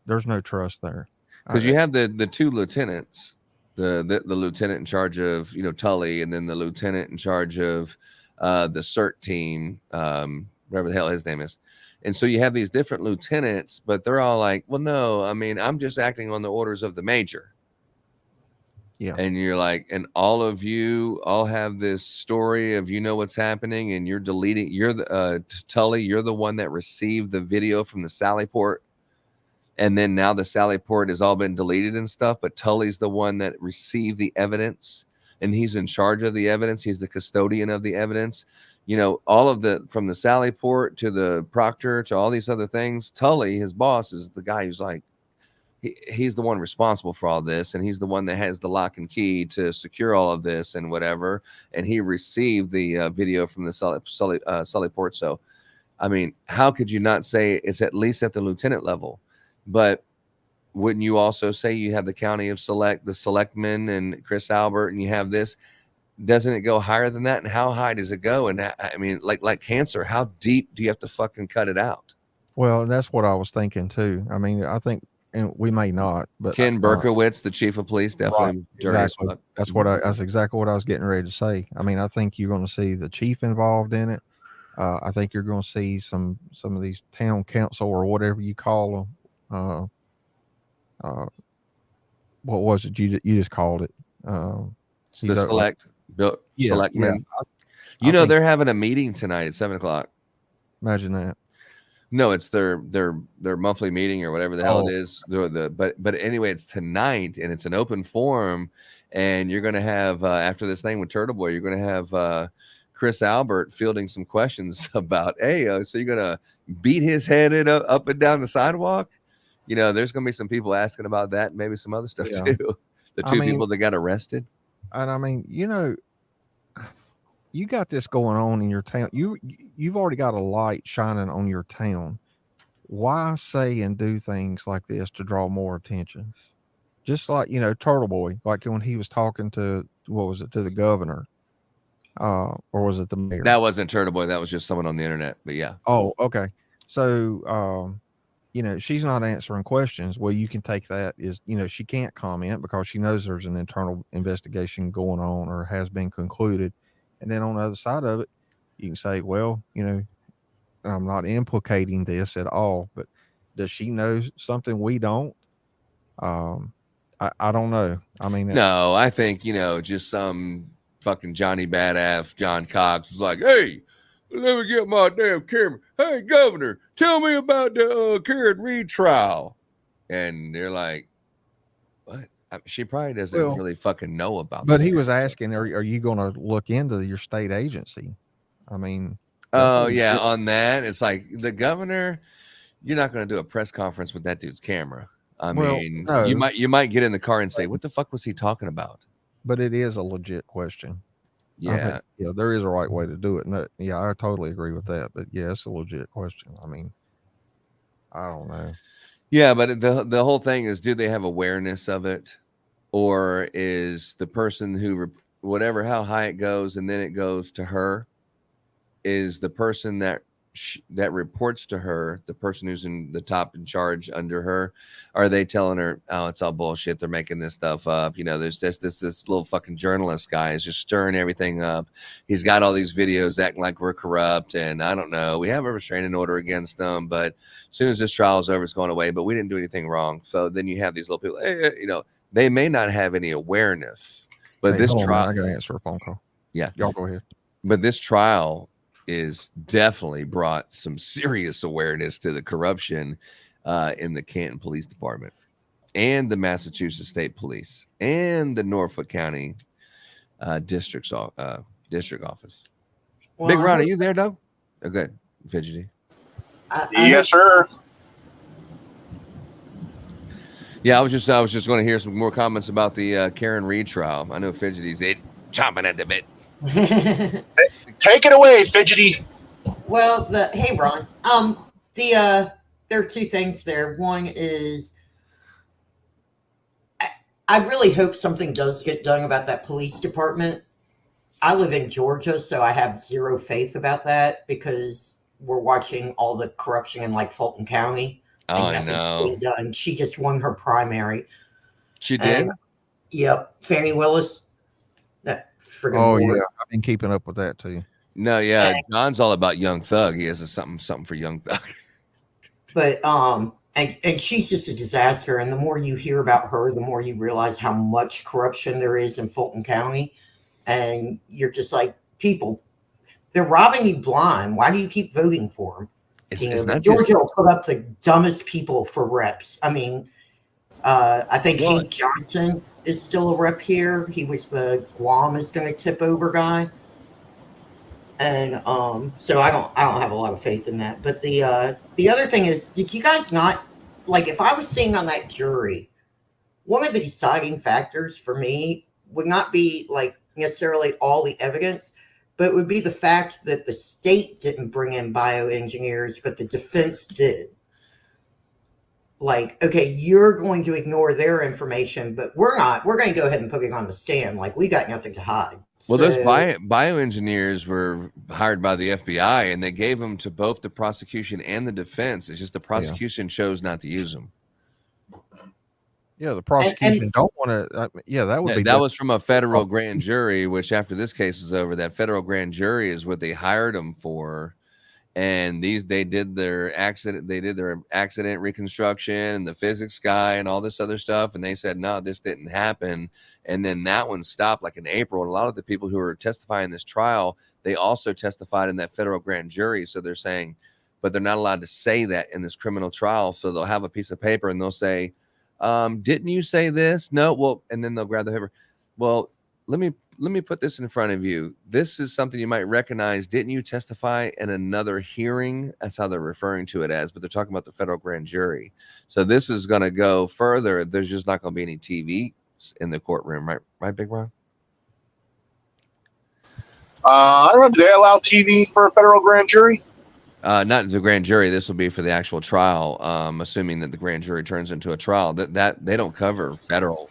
There's no trust there. Because you have the two lieutenants, the lieutenant in charge of, you know, Tully, and then the lieutenant in charge of the CERT team, whatever the hell his name is. And so you have these different lieutenants, but they're all like, well, no, I mean, I'm just acting on the orders of the major. Yeah. And you're like, and all of you all have this story of, you know, what's happening, and you're deleting, you're the Tully, you're the one that received the video from the Sally Port. And then now the Sally Port has all been deleted and stuff, but Tully's the one that received the evidence, and he's in charge of the evidence. He's the custodian of the evidence. You know, all of from the Sally Port to the proctor to all these other things. Tully, his boss, is the guy who's like, he's the one responsible for all this, and he's the one that has the lock and key to secure all of this and whatever. And he received the video from the Sally Port. So, I mean, how could you not say it's at least at the lieutenant level? But wouldn't you also say you have the county of the selectmen and Chris Albert, and you have this? Doesn't it go higher than that? And how high does it go? And I mean, like cancer, how deep do you have to fucking cut it out? Well, that's what I was thinking too. I mean, I think, and we may not, but Ken Berkowitz, the chief of police, definitely. Right, exactly. That's exactly what I was getting ready to say. I mean, I think you're going to see the chief involved in it. I think you're going to see some of these town council or whatever you call them. What was it you just called it? The selectmen. Yeah, know, they're having a meeting tonight at 7:00. Imagine that. No, it's their monthly meeting or whatever the hell it is. But anyway, it's tonight, and it's an open forum, and you're going to have after this thing with Turtle Boy, you're going to have Chris Albert fielding some questions about, hey, so you're going to beat his head up and down the sidewalk? You know, there's going to be some people asking about that, and maybe some other stuff too. The two people that got arrested. And I mean, you know, you got this going on in your town. You've already got a light shining on your town. Why say and do things like this to draw more attention? Just like, you know, Turtle Boy, like when he was talking to, what was it, to the governor, or was it the mayor? That wasn't Turtle Boy. That was just someone on the internet. But yeah. Oh, okay. So, you know, she's not answering questions. Well, you can take that as, you know, she can't comment because she knows there's an internal investigation going on or has been concluded. And then on the other side of it, you can say, well, you know, I'm not implicating this at all, but does she know something we don't? I don't know. I mean, no, I think, you know, just some fucking Johnny Badass John Cox was like, hey, let me get my damn camera. Hey, governor, tell me about the Karen Reed trial. And they're like, what? She probably doesn't really fucking know about but that. He was asking, are you going to look into your state agency? I mean, oh, yeah, on that. It's like the governor, you're not going to do a press conference with that dude's camera. I mean, no. you might get in the car and say, what the fuck was he talking about? But it is a legit question. Yeah. Yeah, there is a right way to do it. No, yeah, I totally agree with that. But yeah, it's a legit question. I mean, I don't know. Yeah, but the whole thing is, do they have awareness of it? Or is the person who, whatever, how high it goes, and then it goes to her, is the person that reports to her, the person who's in the top in charge under her, are they telling her, oh, it's all bullshit, they're making this stuff up? You know, there's this little fucking journalist guy is just stirring everything up. He's got all these videos acting like we're corrupt, and I don't know, we have a restraining order against them, but as soon as this trial is over, it's going away, but we didn't do anything wrong. So then you have these little people, hey, you know, they may not have any awareness, but this trial, I gotta answer a phone call. Yeah, y'all go ahead. But this trial is definitely brought some serious awareness to the corruption in the Canton Police Department and the Massachusetts State Police and the Norfolk County district office. Well, Big I Ron, are hope you there, though? Oh, good. Fidgety. Yes, sir. Yeah, I was just going to hear some more comments about the Karen Reed trial. I know Fidgety's chomping at the bit. Take it away, Fidgety. Well, hey Ron. There are two things there. One is I really hope something does get done about that police department. I live in Georgia, so I have zero faith about that because we're watching all the corruption in like Fulton County. Oh, And I nothing's know. being done. She just won her primary. She did? And, yep. Fannie Willis. That friggin' Oh board. yeah, I've been keeping up with that too. No, yeah, John's all about Young Thug. He has something for Young Thug. But and she's just a disaster. And the more you hear about her, the more you realize how much corruption there is in Fulton County. And you're just like, people, they're robbing you blind. Why do you keep voting for them? It's not Georgia will put up the dumbest people for reps. I mean, I think Hank Johnson is still a rep here. He was the Guam is going to tip over guy. And so I don't have a lot of faith in that. But the other thing is, did you guys not like if I was sitting on that jury, one of the deciding factors for me would not be like necessarily all the evidence, but it would be the fact that the state didn't bring in bioengineers, but the defense did. Like, okay, you're going to ignore their information, but we're not. We're going to go ahead and put it on the stand. Like, we got nothing to hide. Well, those bioengineers were hired by the FBI, and they gave them to both the prosecution and the defense. It's just the prosecution chose not to use them. Yeah, the prosecution don't want to. Yeah, that would be. That was from a federal grand jury, which after this case is over, that federal grand jury is what they hired them for. And they did their accident reconstruction and the physics guy and all this other stuff. And they said, no, this didn't happen. And then that one stopped like in April. And a lot of the people who were testifying in this trial, they also testified in that federal grand jury. So they're saying, but they're not allowed to say that in this criminal trial. So they'll have a piece of paper and they'll say, didn't you say this? No. Well, and then they'll grab the paper. Well, let me put this in front of you. This is something you might recognize. Didn't you testify in another hearing? That's how they're referring to it as, but they're talking about the federal grand jury. So this is going to go further. There's just not going to be any TV in the courtroom, right? Right, Big Ron? I don't know. Do they allow TV for a federal grand jury? Not the grand jury. This will be for the actual trial. Assuming that the grand jury turns into a trial. That they don't cover federal.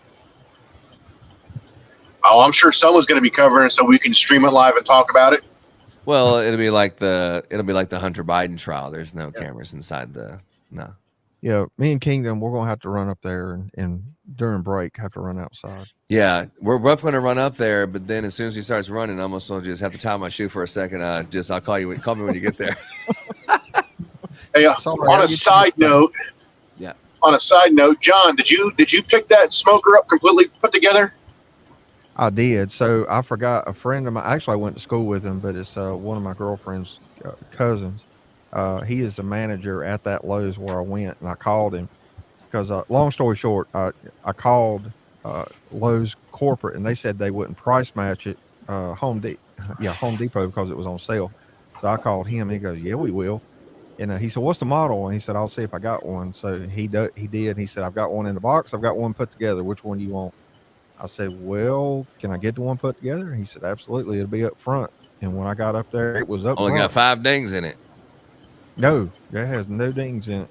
Oh, I'm sure someone's going to be covering it so we can stream it live and talk about it. Well, it'll be like the Hunter Biden trial. There's no cameras inside no. Yeah, me and Kingdom, we're gonna have to run up there and during break have to run outside. Yeah, we're both gonna run up there, but then as soon as he starts running, I almost will just have to tie my shoe for a second. I'll call you. Call me when you get there. Hey, on a side note, John, did you pick that smoker up completely put together? I did. So I forgot a friend of mine. Actually, I went to school with him, but it's one of my girlfriend's cousins. He is a manager at that Lowe's where I went, and I called him because, long story short, I called Lowe's corporate, and they said they wouldn't price match it. Home Depot because it was on sale. So I called him. And he goes, "Yeah, we will." And he said, "What's the model?" And he said, "I'll see if I got one." So he did. He said, "I've got one in the box. I've got one put together. Which one do you want?" I said, "Well, can I get the one put together?" He said, "Absolutely. It'll be up front." And when I got up there, it was up Only front. got 5 dings in it. No, that has no dings in it.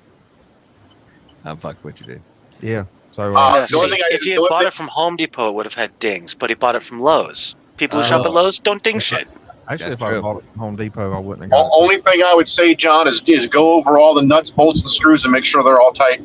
I'm fucking with you, dude. Yeah. So if he had bought it from Home Depot, it would have had dings, but he bought it from Lowe's. People who shop at Lowe's don't ding shit. Actually, if I bought it from Home Depot, I wouldn't have got it. Only thing I would say, John, is go over all the nuts, bolts, and screws and make sure they're all tight.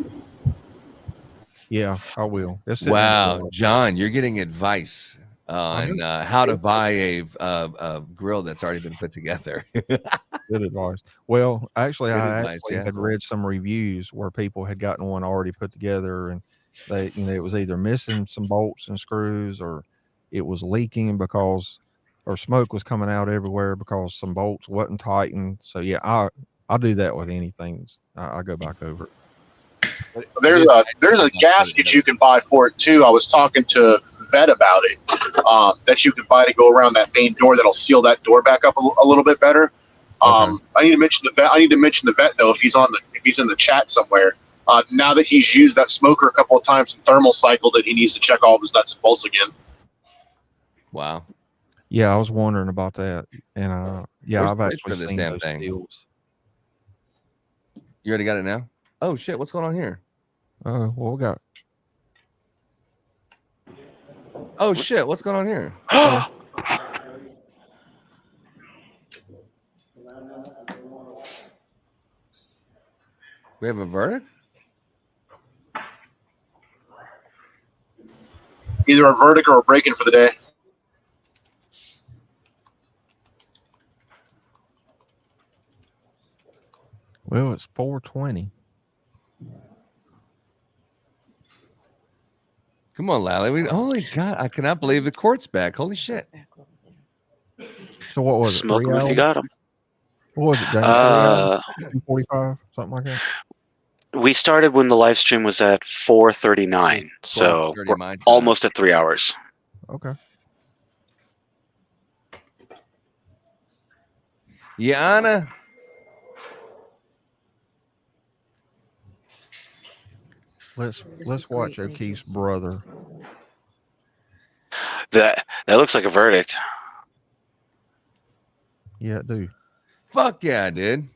Yeah, I will. Wow, John, you're getting advice on how to buy a grill that's already been put together. Good advice. Well, actually, Good I advice, yeah. had read some reviews where people had gotten one already put together, and it was either missing some bolts and screws or it was leaking because or smoke was coming out everywhere because some bolts wasn't tightened. So yeah, I'll do that with anything. I go back over it. There's a gasket you can buy for it too. I was talking to Vet about it. That you can buy to go around that main door that'll seal that door back up a little bit better. I need to mention the vet. I need to mention the vet though if he's in the chat somewhere. Now that he's used that smoker a couple of times and thermal cycled it, he needs to check all of his nuts and bolts again. Wow. Yeah, I was wondering about that, and yeah, Where's I've the actually picture of this seen damn those thing? deals. You already got it now? Oh shit! What's going on here? Well, we got. Oh shit! What's going on here? We have a verdict? Either a verdict or a break-in for the day. Well, it's 4:20. Come on, Lally. Holy God, I cannot believe the court's back. Holy shit. So what was it? Smoke 3 them hours? if you got them. What was it, James? 3 hours? 2:45, something like that. We started when the live stream was at 4:39, so 12:30 we're my time. almost at 3 hours. Okay. Yana. Let's watch O'Keefe's brother. That looks like a verdict. Yeah, dude. Fuck yeah, dude.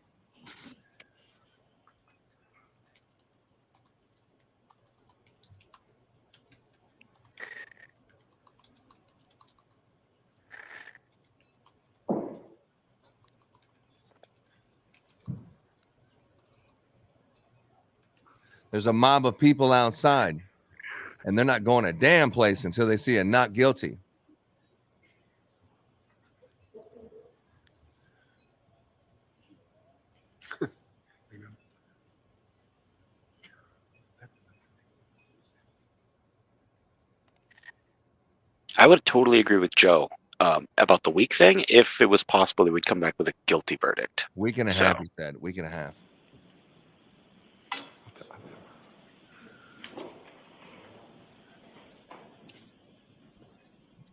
There's a mob of people outside, and they're not going a damn place until they see a not guilty. I would totally agree with Joe about the week thing. If it was possible, they would come back with a guilty verdict. Week and a half, he said. Week and a half.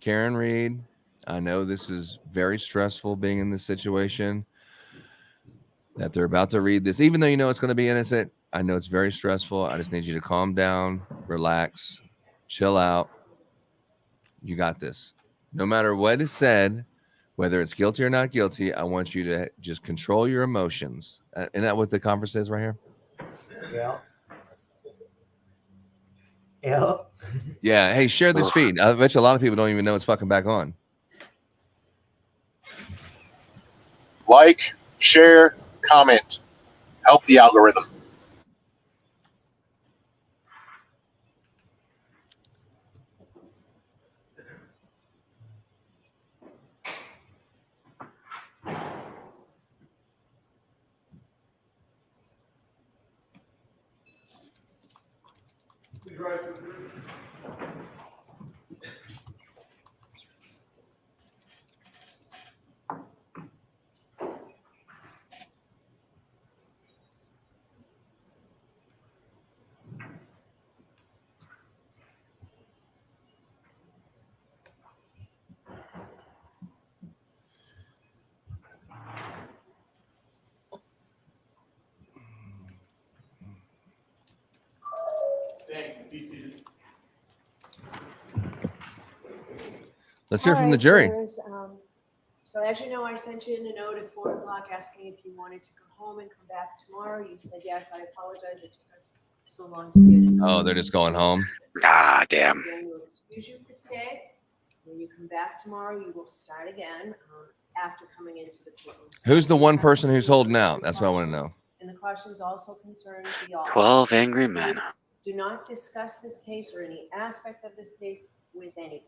Karen Reed, I know this is very stressful being in this situation that they're about to read this. Even though you know it's going to be innocent, I know it's very stressful. I just need you to calm down, relax, chill out. You got this. No matter what is said, whether it's guilty or not guilty, I want you to just control your emotions. Isn't that what the conference is right here? Yeah. Yeah. Yeah. Hey, share this feed. I bet you a lot of people don't even know it's fucking back on. Like, share, comment. Help the algorithm. Let's hear All from the right, jury. jurors, so as you know, I sent you in a note at 4 o'clock asking if you wanted to go home and come back tomorrow. You said yes. I apologize. It took us so long to get. Oh, they're just going home. Ah, damn. I'm going to excuse you for today. When you come back tomorrow, you will start again after coming into the courtroom. So Who's the one person who's holding out? That's what I want to know. and the questions also concern the audience. 12 angry men. Do not discuss this case or any aspect of this case with anybody.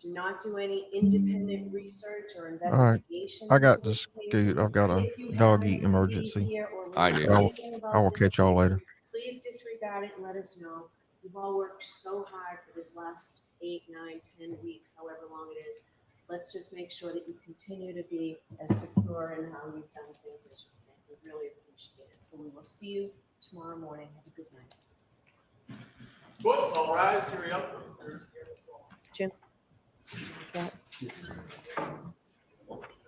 Do not do any independent research or All right. investigation. I got into this, case. dude. I've got a If you dog happen eat to emergency. see, hear, or All right, read dude. anything about I will this catch y'all case, later. Please disregard it and let us know. You've all worked so hard for this last 8, 9, 10 weeks, however long it is. let's just make sure that you continue to be as secure in how you've done things as you can. We really appreciate it. So we will see you tomorrow morning. Have a good night. Good, all rise, jury up. Jim?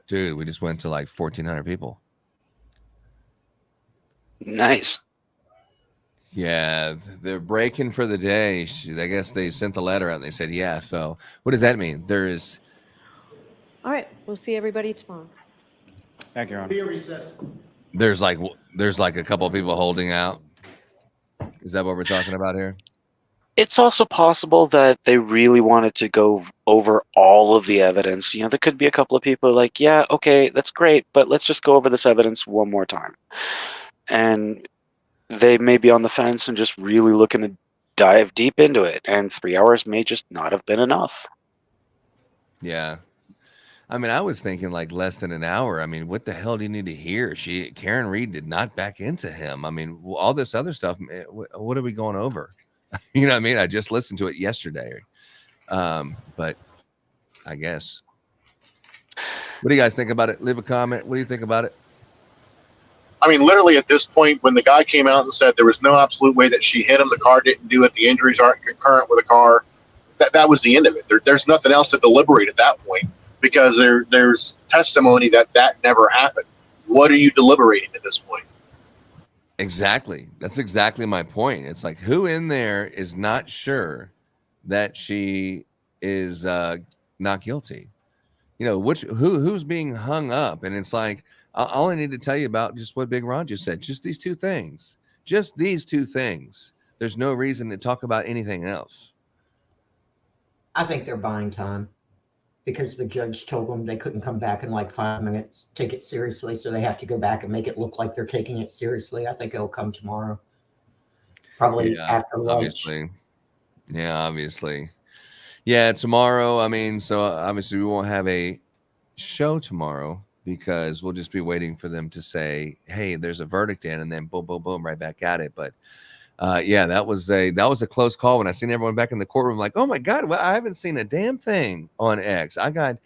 Dude, we just went to like 1,400 people. Nice. Yeah, they're breaking for the day. I guess they sent the letter out and they said, yeah. So what does that mean? All right, we'll see everybody tomorrow. Thank you, Your Honor. Be a recess. There's like a couple of people holding out. Is that what we're talking about here? It's also possible that they really wanted to go over all of the evidence. You know, there could be a couple of people like, yeah, okay, that's great, but let's just go over this evidence one more time. And they may be on the fence and just really looking to dive deep into it. And 3 hours may just not have been enough. Yeah. I mean, I was thinking like less than an hour. I mean, what the hell do you need to hear? Karen Reed did not back into him. I mean, all this other stuff, what are we going over? You know what I mean? I just listened to it yesterday. But I guess. What do you guys think about it? Leave a comment. What do you think about it? I mean, literally at this point, when the guy came out and said there was no absolute way that she hit him, the car didn't do it, the injuries aren't concurrent with the car, that was the end of it. There's nothing else to deliberate at that point, because there's testimony that never happened. What are you deliberating at this point? Exactly. That's exactly my point. It's like, who in there is not sure that she is not guilty? You know, who's being hung up? And it's like, all I need to tell you about just what Big Ron just said, just these two things. Just these two things. There's no reason to talk about anything else. I think they're buying time because the judge told them they couldn't come back in like 5 minutes, take it seriously. So they have to go back and make it look like they're taking it seriously. I think it'll come tomorrow. Probably after lunch. Obviously. Yeah, obviously. Yeah, tomorrow. I mean, so obviously we won't have a show tomorrow because we'll just be waiting for them to say, hey, there's a verdict in, and then boom, boom, boom, right back at it. But yeah, that was a close call. When I seen everyone back in the courtroom, like, oh my God, well, I haven't seen a damn thing on X. I got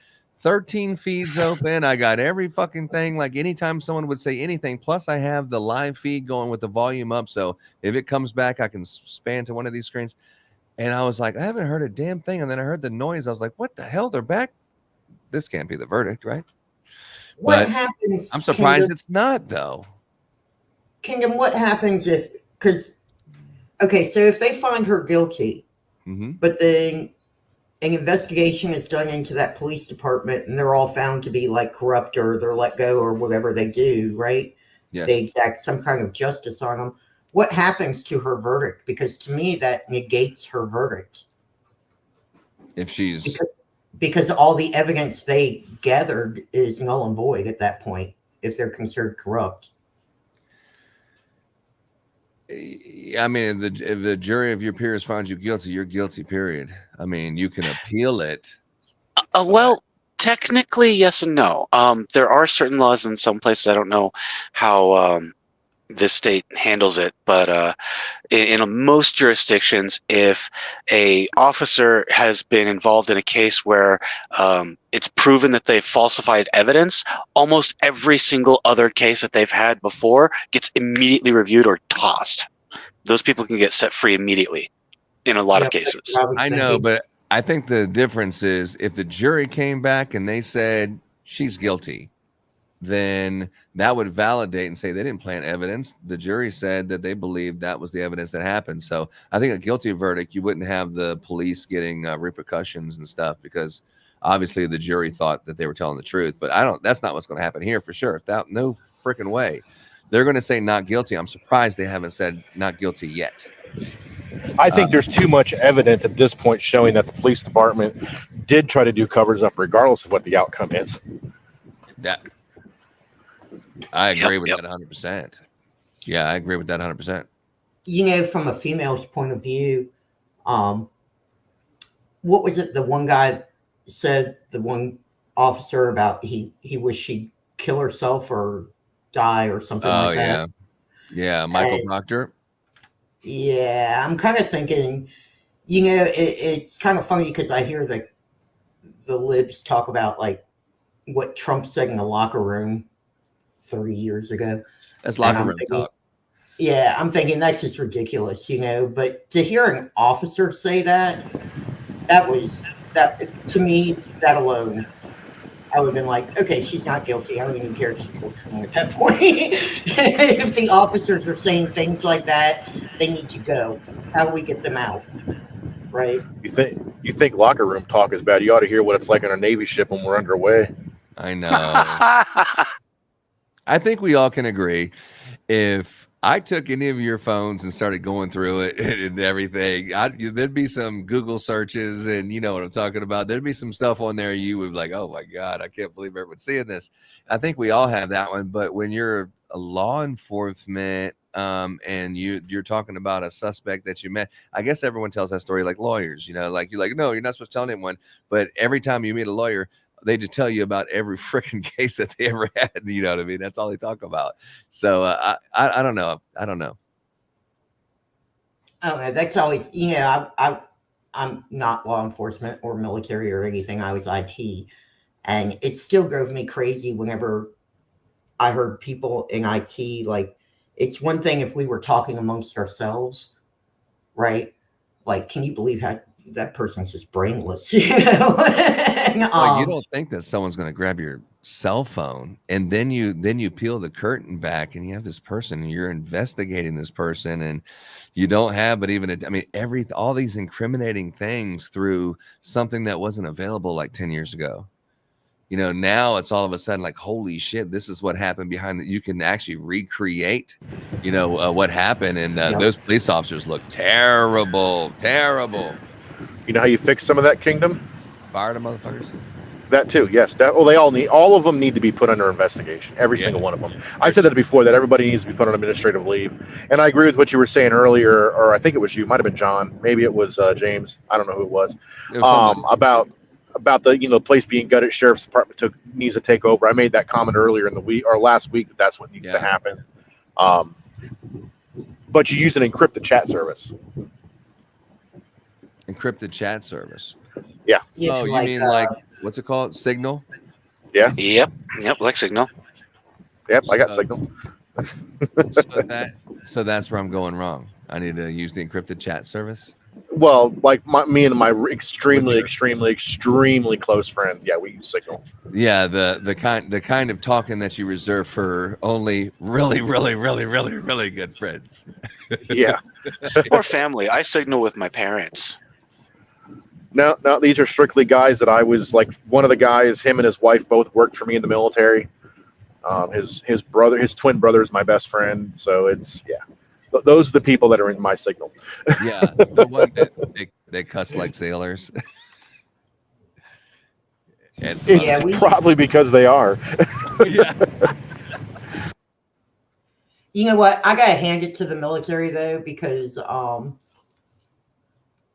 13 feeds open. I got every fucking thing. Like anytime someone would say anything, plus I have the live feed going with the volume up. So if it comes back, I can span to one of these screens. And I was like, I haven't heard a damn thing. And then I heard the noise. I was like, what the hell? They're back. This can't be the verdict, right? What happens? I'm surprised it's not, though. Kingdom, what happens if, because, okay, so if they find her guilty, but then an investigation is done into that police department and they're all found to be like corrupt or they're let go or whatever they do, right? Yes. They exact some kind of justice on them. What happens to her verdict? Because to me, that negates her verdict. If she's... Because all the evidence they gathered is null and void at that point, if they're considered corrupt. I mean, if the jury of your peers finds you guilty, you're guilty, period. I mean, you can appeal it. Well, technically, yes and no. There are certain laws in some places. I don't know how this state handles it, but in most jurisdictions, if a officer has been involved in a case where it's proven that they've falsified evidence, almost every single other case that they've had before gets immediately reviewed or tossed. Those people can get set free immediately in a lot of cases. I know, but I think the difference is if the jury came back and they said she's guilty, then that would validate and say they didn't plant evidence. The jury said that they believed that was the evidence that happened. So I think a guilty verdict, you wouldn't have the police getting repercussions and stuff because obviously the jury thought that they were telling the truth. But that's not what's going to happen here for sure. No freaking way. They're going to say not guilty. I'm surprised they haven't said not guilty yet. I think there's too much evidence at this point showing that the police department did try to do covers up regardless of what the outcome is. I agree with that 100%. Yeah, I agree with that 100%. You know, from a female's point of view, what was it? The one guy said, the one officer about he wished she'd kill herself or die or something like that. Yeah, Michael Proctor. Yeah, I'm kind of thinking, you know, it's kind of funny because I hear the libs talk about like what Trump said in the locker room 30 years ago. That's And locker I'm room thinking, talk. yeah, I'm thinking that's just ridiculous, you know. But to hear an officer say that, that to me, that alone, I would have been like, okay, she's not guilty. I don't even care if she killed someone at that point. If the officers are saying things like that, they need to go. How do we get them out? Right? You think locker room talk is bad? You ought to hear what it's like on a Navy ship when we're underway. I know. I think we all can agree. If I took any of your phones and started going through it and everything, there'd be some Google searches, and you know what I'm talking about. There'd be some stuff on there you would be like, oh my God, I can't believe everyone's seeing this. I think we all have that one. But when you're a law enforcement and you're talking about a suspect that you met, I guess everyone tells that story like lawyers, you know, like you're like, no, you're not supposed to tell anyone. But every time you meet a lawyer, they just tell you about every freaking case that they ever had. You know what I mean? That's all they talk about. So I don't know. I don't know. Oh, that's always, you know, I'm not law enforcement or military or anything. I was IT, and it still drove me crazy whenever I heard people in IT, like, it's one thing if we were talking amongst ourselves, right? Like, can you believe how that person's just brainless? You know? Well, you don't think that someone's going to grab your cell phone, and then you peel the curtain back and you have this person and you're investigating this person, and you don't have, but even, I mean, all these incriminating things through something that wasn't available like 10 years ago. You know, now it's all of a sudden like, holy shit, this is what happened behind that. You can actually recreate, you know, what happened. And those police officers look terrible. You know how you fix some of that, Kingdom? Fire the motherfuckers. That too, yes. All of them need to be put under investigation. Every single one of them. I said that before, that everybody needs to be put on administrative leave. And I agree with what you were saying earlier, or I think it was you, might have been John, maybe it was James. I don't know who it was. About the, you know, place being gutted, sheriff's department needs to take over. I made that comment earlier in the week or last week that's what needs to happen. But you use an encrypted chat service. Encrypted chat service. Yeah. Oh, you mean like what's it called? Signal? Yeah. Yep. Like Signal. Yep, I got Signal. So that's where I'm going wrong. I need to use the encrypted chat service. Well, like me and my extremely close friend, yeah, we use Signal. Yeah, the kind of talking that you reserve for only really good friends. Yeah. Or family. I signal with my parents. No, these are strictly guys that I was like, one of the guys, him and his wife both worked for me in the military. His twin brother is my best friend. So it's, yeah. Those are the people that are in my Signal. Yeah, the one that they cuss like sailors. It's probably because they are. Yeah. You know what? I gotta hand it to the military though, because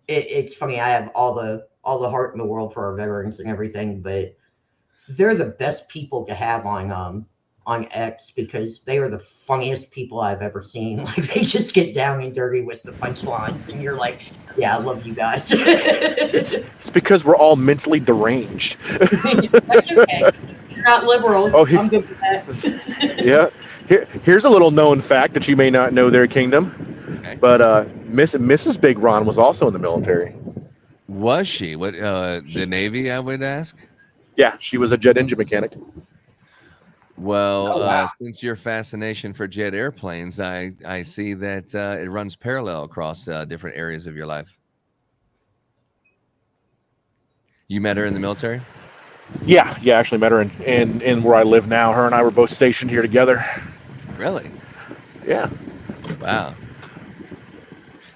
it's funny. I have all the heart in the world for our veterans and everything, but they're the best people to have on X, because they are the funniest people I've ever seen. Like, they just get down and dirty with the punchlines, and you're like, yeah, I love you guys. It's because we're all mentally deranged. That's okay. You're not liberals. Oh, I'm good with that. Yeah. Here's a little known fact that you may not know there, Kingdom. Okay. But Mrs. Big Ron was also in the military. Was she? What the Navy, I would ask? Yeah, she was a jet engine mechanic. Well, since your fascination for jet airplanes, I see that it runs parallel across different areas of your life. You met her in the military? Yeah, actually met her in where I live now. Her and I were both stationed here together. Really? Yeah. Wow.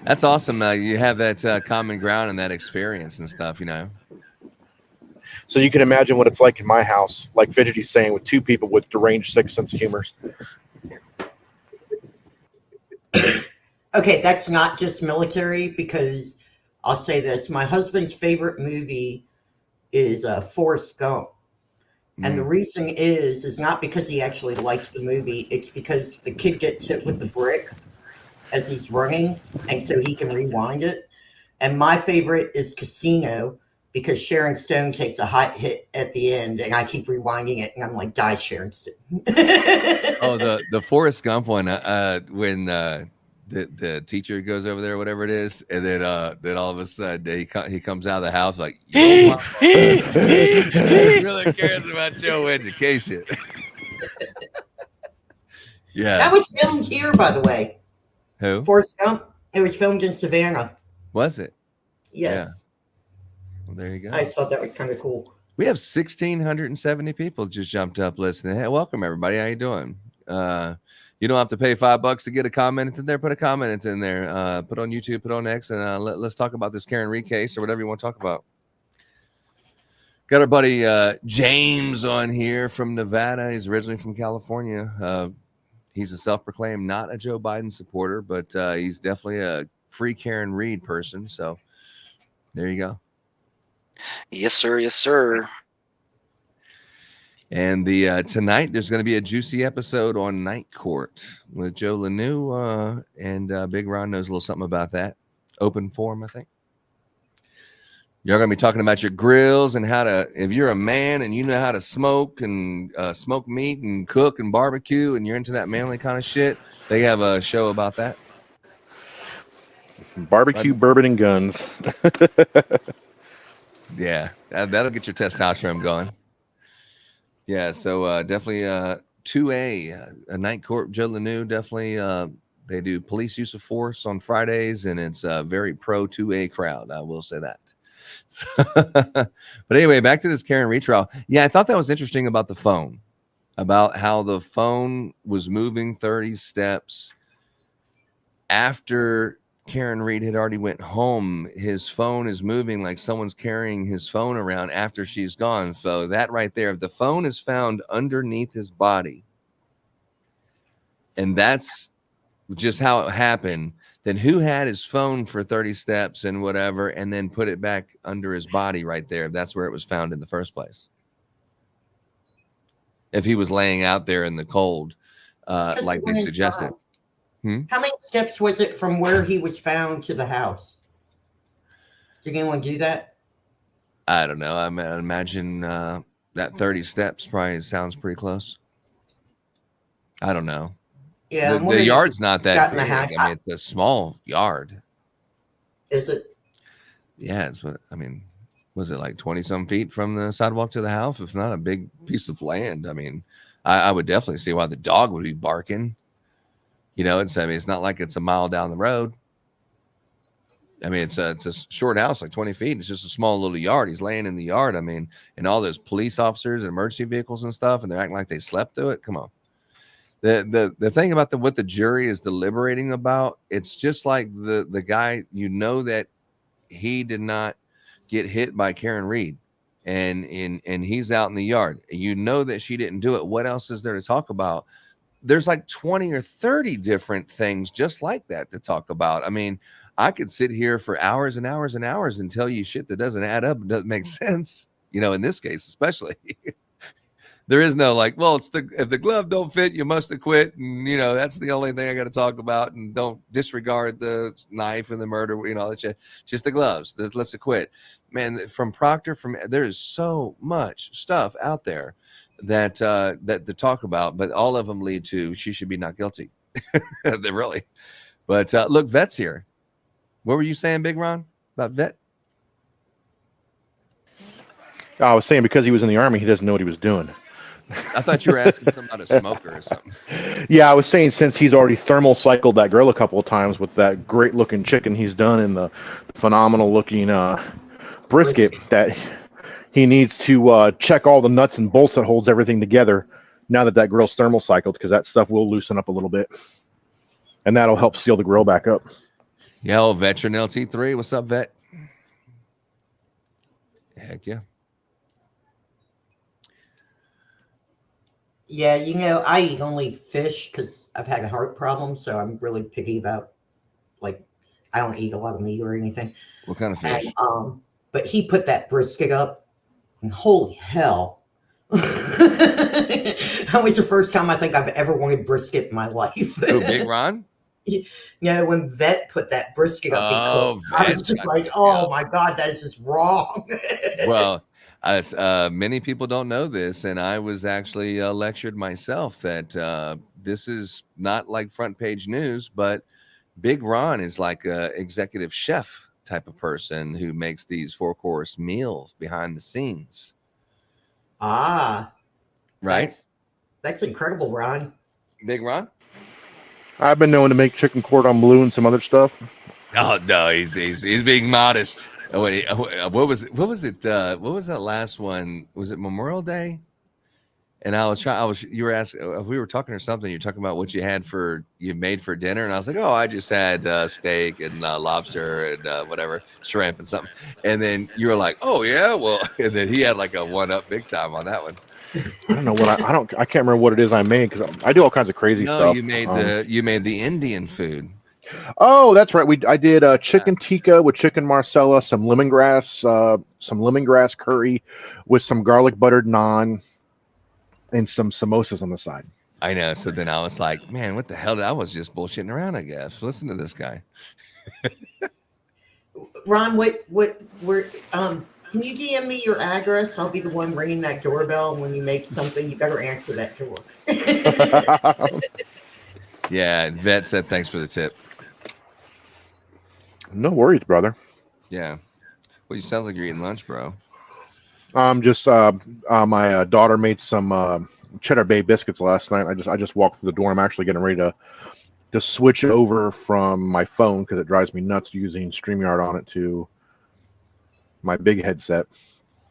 That's awesome. You have that common ground and that experience and stuff, you know. So you can imagine what it's like in my house, like Fidgety's saying, with two people with deranged sixth sense of humors. Okay, that's not just military, because I'll say this. My husband's favorite movie is Forrest Gump. And the reason is not because he actually likes the movie. It's because the kid gets hit with the brick as he's running, and so he can rewind it. And my favorite is Casino, because Sharon Stone takes a hot hit at the end, and I keep rewinding it, and I'm like, die, Sharon Stone. Oh, the Forrest Gump one, when the teacher goes over there, whatever it is, and then all of a sudden he comes out of the house like, yo, mama. He really cares about your education. Yeah. That was filmed here, by the way. Who? Forrest Gump. It was filmed in Savannah. Was it? Yes. Yeah. Well, there you go. I just thought that was kind of cool. We have 1,670 people just jumped up listening. Hey, welcome everybody. How you doing? You don't have to pay $5 to get a comment in there. Put a comment in there. Put on YouTube, put on X, and let's talk about this Karen Reed case or whatever you want to talk about. Got our buddy James on here from Nevada. He's originally from California. He's a self-proclaimed not a Joe Biden supporter, but he's definitely a free Karen Reed person. So there you go. Yes, sir. Yes, sir. And tonight there's going to be a juicy episode on Night Court with Joe Lanou, and Big Ron knows a little something about that. Open forum, I think. You're going to be talking about your grills and how to, if you're a man and you know how to smoke and smoke meat and cook and barbecue and you're into that manly kind of shit, they have a show about that. Barbecue, bourbon, and guns. Yeah, that'll get your testosterone going. Yeah, so definitely 2A, a Night Court, Joe Lanou, definitely. They do police use of force on Fridays, and it's a very pro 2A crowd. I will say that. But anyway, back to this Karen Reed trial. Yeah, I thought that was interesting about the phone, about how the phone was moving 30 steps after Karen Reed had already went home. His phone is moving like someone's carrying his phone around after she's gone. So that right there, if the phone is found underneath his body, and that's just how it happened, then who had his phone for 30 steps and whatever, and then put it back under his body right there? If that's where it was found in the first place. If he was laying out there in the cold, like they suggested. How many steps was it from where he was found to the house? Did anyone do that? I don't know. I imagine that 30 steps probably sounds pretty close. I don't know. Yeah, the yard's not that big. I mean, it's a small yard. Is it? Yeah, it's what I mean. Was it like 20-some feet from the sidewalk to the house? It's not a big piece of land. I mean, I would definitely see why the dog would be barking. You know, it's not like it's a mile down the road. I mean, it's a short house, like 20 feet. It's just a small little yard. He's laying in the yard. I mean, and all those police officers and emergency vehicles and stuff, and they're acting like they slept through it. Come on. The thing about what the jury is deliberating about, it's just like the guy, you know, that he did not get hit by Karen Reed, and he's out in the yard. You know that she didn't do it. What else is there to talk about? There's like 20 or 30 different things just like that to talk about. I mean, I could sit here for hours and hours and hours and tell you shit that doesn't add up and doesn't make sense. You know, in this case, especially. There is no like, well, if the glove don't fit, you must have quit. And, you know, that's the only thing I got to talk about. And don't disregard the knife and the murder, you know, just the gloves. Let's acquit. Man, from Proctor, there is so much stuff out there that to talk about, but all of them lead to she should be not guilty. They really. But look, Vet's here. What were you saying, Big Ron, about Vet? I was saying because he was in the Army, he doesn't know what he was doing. I thought you were asking something about a smoker or something. Yeah, I was saying since he's already thermal cycled that grill a couple of times with that great looking chicken he's done and the phenomenal looking brisket, that he needs to check all the nuts and bolts that holds everything together now that grill's thermal cycled, because that stuff will loosen up a little bit. And that'll help seal the grill back up. Yeah, old veteran LT3. What's up, Vet? Heck yeah. Yeah, you know, I eat only fish because I've had a heart problem, so I'm really picky about, like, I don't eat a lot of meat or anything. What kind of fish? And, but he put that brisket up, and holy hell. That was the first time I think I've ever wanted brisket in my life. Oh, Big Ron? When Vet put that brisket up, Oh, I Vet was just got like, the- oh my God, that is just wrong. Well, as many people don't know this, and I was actually lectured myself that this is not like front page news, but Big Ron is like a executive chef type of person who makes these 4-course meals behind the scenes. Ah, Right? That's incredible, Ron. Big Ron? I've been known to make chicken cordon bleu and some other stuff. Oh no, he's being modest. Oh, wait, what was it? What was that last one? Was it Memorial Day? And you were asking, we were talking or something. You're talking about what you made for dinner, and I was like, oh, I just had steak and lobster and whatever, shrimp and something. And then you were like, oh yeah, well, and then he had like a 1-up big time on that one. I don't know what I can't remember what it is I made because I do all kinds of crazy No, stuff. you made the Indian food. Oh, that's right. I did chicken tikka with chicken marsala, some lemongrass curry with some garlic buttered naan and some samosas on the side. I know. So then I was like, man, what the hell? I was just bullshitting around, I guess. Listen to this guy. Ron, can you DM me your address? I'll be the one ringing that doorbell. And when you make something, you better answer that door. Yeah, Vet said thanks for the tip. No worries, brother. Yeah. Well, you sound like you're eating lunch, bro. Just my daughter made some Cheddar Bay biscuits last night. I just walked through the door. I'm actually getting ready to switch over from my phone because it drives me nuts using StreamYard on it to my big headset.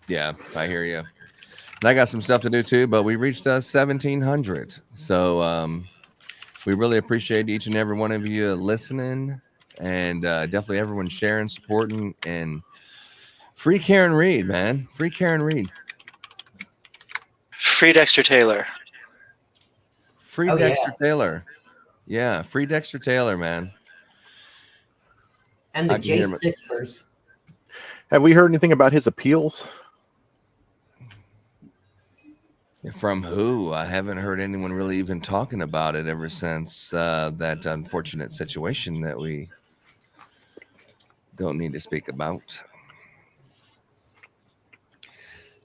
Yeah, I hear you. And I got some stuff to do too, but we reached 1,700. So we really appreciate each and every one of you listening, and definitely everyone sharing, supporting, and free Karen Reed, man. Free Karen Reed. Free Dexter Taylor. Free Dexter Taylor. Yeah, free Dexter Taylor, man. And the J6ers. Have we heard anything about his appeals? From who? I haven't heard anyone really even talking about it ever since that unfortunate situation that we don't need to speak about.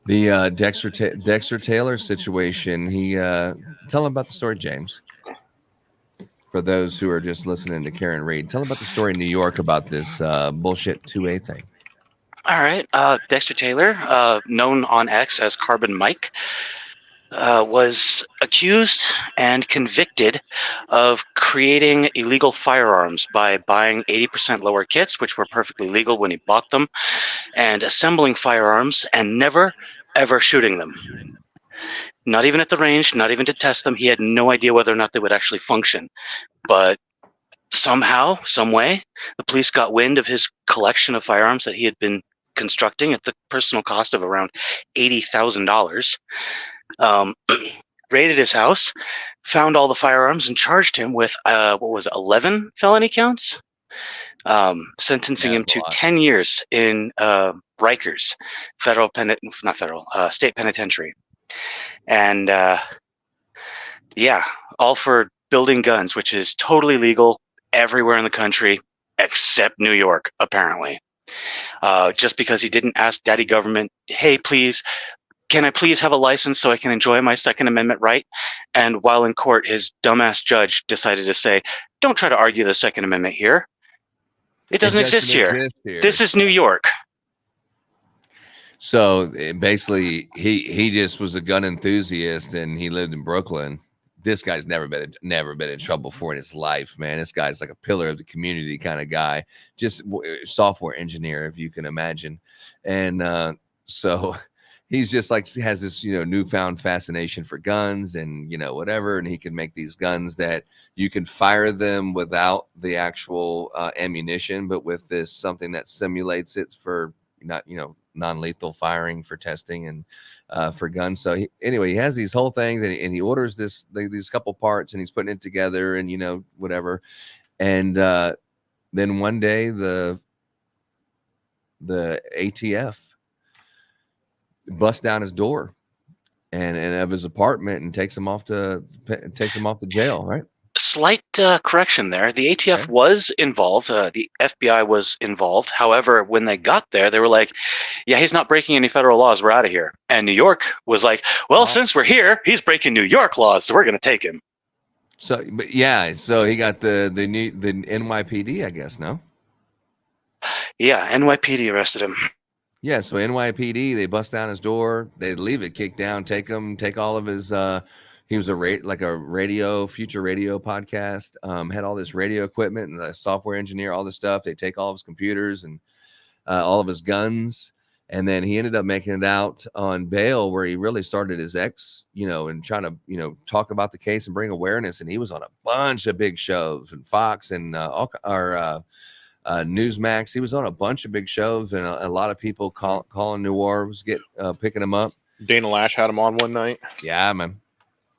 The Dexter Taylor situation. He tell him about the story, James. For those who are just listening to Karen Reed, tell them about the story in New York about this bullshit 2A thing. All right. Dexter Taylor, known on X as Carbon Mike, was accused and convicted of creating illegal firearms by buying 80% lower kits, which were perfectly legal when he bought them, and assembling firearms and never, ever shooting them. Not even at the range, not even to test them. He had no idea whether or not they would actually function. But somehow, some way, the police got wind of his collection of firearms that he had been constructing at the personal cost of around $80,000. Raided his house, found all the firearms, and charged him with 11 felony counts, sentencing him to 10 years in Rikers, state penitentiary, and all for building guns, which is totally legal everywhere in the country except New York, apparently. Just because he didn't ask daddy government, hey, please, can I please have a license so I can enjoy my Second Amendment right? And while in court, his dumbass judge decided to say, don't try to argue the Second Amendment here. It doesn't exist here. This is New York. So basically, he just was a gun enthusiast, and he lived in Brooklyn. This guy's never been in trouble before in his life, man. This guy's like a pillar of the community kind of guy, just software engineer, if you can imagine. And so he's just like has this, newfound fascination for guns and, whatever. And he can make these guns that you can fire them without the actual ammunition, but with this something that simulates it for non-lethal firing for testing and for guns. So he has these whole things, and he orders these couple parts, and he's putting it together, and whatever. And then one day the ATF busts down his door and of his apartment and takes him off to jail, right? Slight correction there. The ATF was involved. The FBI was involved. However, when they got there, they were like, yeah, he's not breaking any federal laws. We're out of here. And New York was like, well, since we're here, he's breaking New York laws, so we're going to take him. So, but yeah, so he got the NYPD, I guess, no? Yeah, NYPD arrested him. Yeah, so NYPD, they bust down his door, they leave it kicked down, take all of his he was a future radio podcast, had all this radio equipment and the software engineer, all this stuff. They take all of his computers and all of his guns. And then he ended up making it out on bail, where he really started his and trying to, talk about the case and bring awareness. And he was on a bunch of big shows and Fox and Newsmax. He was on a bunch of big shows, and a lot of people calling New Orleans, picking him up. Dana Lash had him on one night. Yeah, man.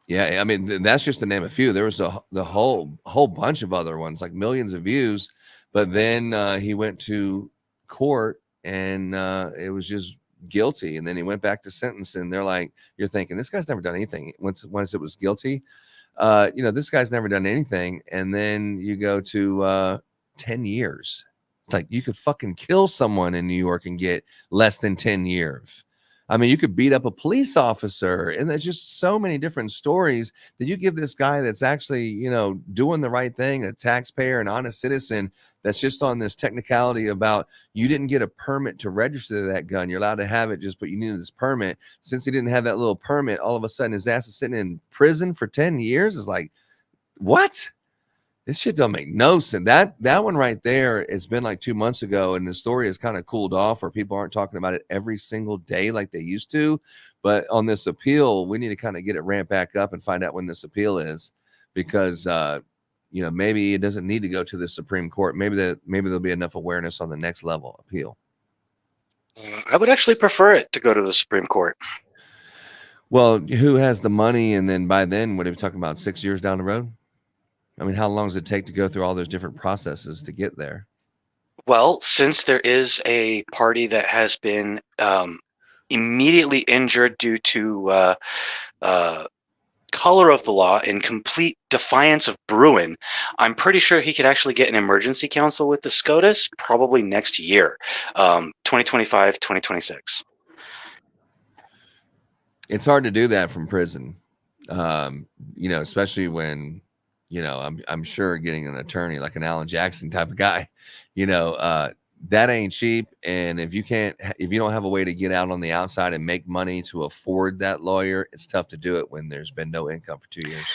Yeah, I mean, that's just to name a few. There was the whole bunch of other ones, like millions of views. But then he went to court, and it was just guilty. And then he went back to sentence, and they're like, you're thinking, this guy's never done anything. Once it was guilty, this guy's never done anything. And then you go to 10 years. It's like you could fucking kill someone in New York and get less than 10 years. I mean, you could beat up a police officer, and there's just so many different stories that you give this guy that's actually, doing the right thing, a taxpayer, an honest citizen, that's just on this technicality about you didn't get a permit to register that gun. You're allowed to have it, but you needed this permit. Since he didn't have that little permit, all of a sudden his ass is sitting in prison for 10 years. It's like, what? This shit don't make no sense. That one right there, it's been like 2 months ago, and the story has kind of cooled off, where people aren't talking about it every single day like they used to. But on this appeal, we need to kind of get it ramped back up and find out when this appeal is, because maybe it doesn't need to go to the Supreme Court. Maybe there'll be enough awareness on the next level appeal. I would actually prefer it to go to the Supreme Court. Well, who has the money? And then by then, what are we talking about? 6 years down the road? I mean, how long does it take to go through all those different processes to get there? Well, since there is a party that has been immediately injured due to color of the law in complete defiance of Bruin, I'm pretty sure he could actually get an emergency counsel with the SCOTUS probably next year, 2025, 2026. It's hard to do that from prison, especially when, I'm sure getting an attorney like an Alan Jackson type of guy, that ain't cheap. And if you don't have a way to get out on the outside and make money to afford that lawyer, it's tough to do it when there's been no income for 2 years.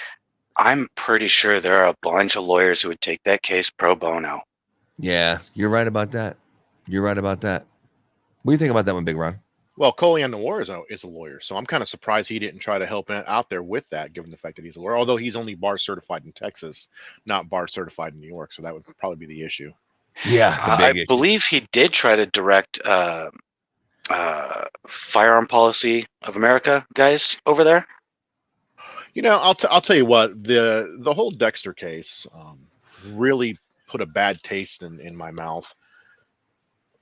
I'm pretty sure there are a bunch of lawyers who would take that case pro bono. Yeah, you're right about that. What do you think about that one, Big Ron? Well, Colian Noir is a lawyer, so I'm kind of surprised he didn't try to help out there with that, given the fact that he's a lawyer. Although he's only bar certified in Texas, not bar certified in New York, so that would probably be the issue. Yeah, I believe he did try to direct Firearm Policy of America guys over there. I'll tell you what, the whole Dexter case really put a bad taste in my mouth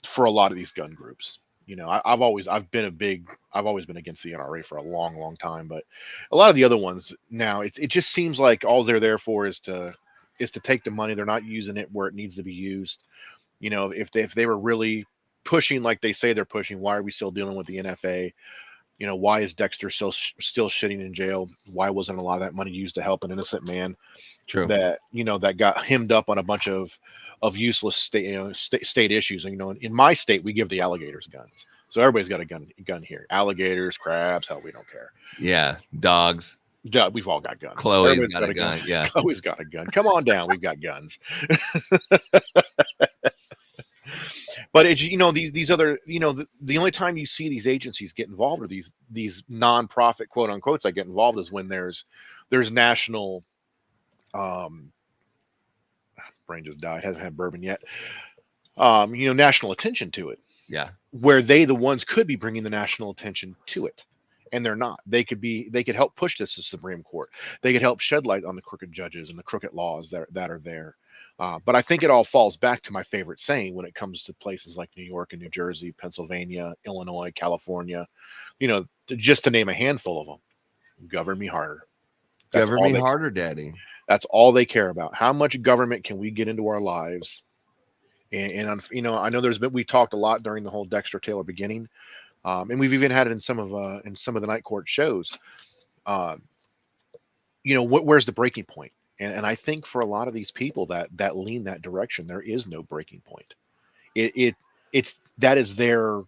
for a lot of these gun groups. I've always been against the NRA for a long, long time, but a lot of the other ones now, it just seems like all they're there for is to take the money. They're not using it where it needs to be used. If they were really pushing like they say they're pushing, why are we still dealing with the NFA? Why is Dexter still shitting in jail? Why wasn't a lot of that money used to help an innocent man? True. That got hemmed up on a bunch of useless state issues. And in my state, we give the alligators guns, so everybody's got a gun here. Alligators, crabs, hell, we don't care. Yeah, dogs. Yeah, we've all got guns. Chloe's got a gun. Yeah, Chloe's got a gun. Come on down, we've got guns. But these other, the only time you see these agencies get involved, or these nonprofit quote unquotes that get involved, is when there's national, brain just died, hasn't had bourbon yet. National attention to it. Yeah, where the ones could be bringing the national attention to it, and they're not. They could help push this to the Supreme Court. They could help shed light on the crooked judges and the crooked laws that are there. But I think it all falls back to my favorite saying when it comes to places like New York and New Jersey, Pennsylvania, Illinois, California, just to name a handful of them. Govern me harder. Govern me harder, Daddy. That's all they care about. How much government can we get into our lives? And I know we talked a lot during the whole Dexter Taylor beginning, and we've even had it in some of the night court shows. Where's the breaking point? And I think for a lot of these people that lean that direction, there is no breaking point. That is their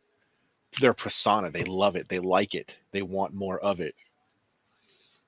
persona. They love it. They like it. They want more of it.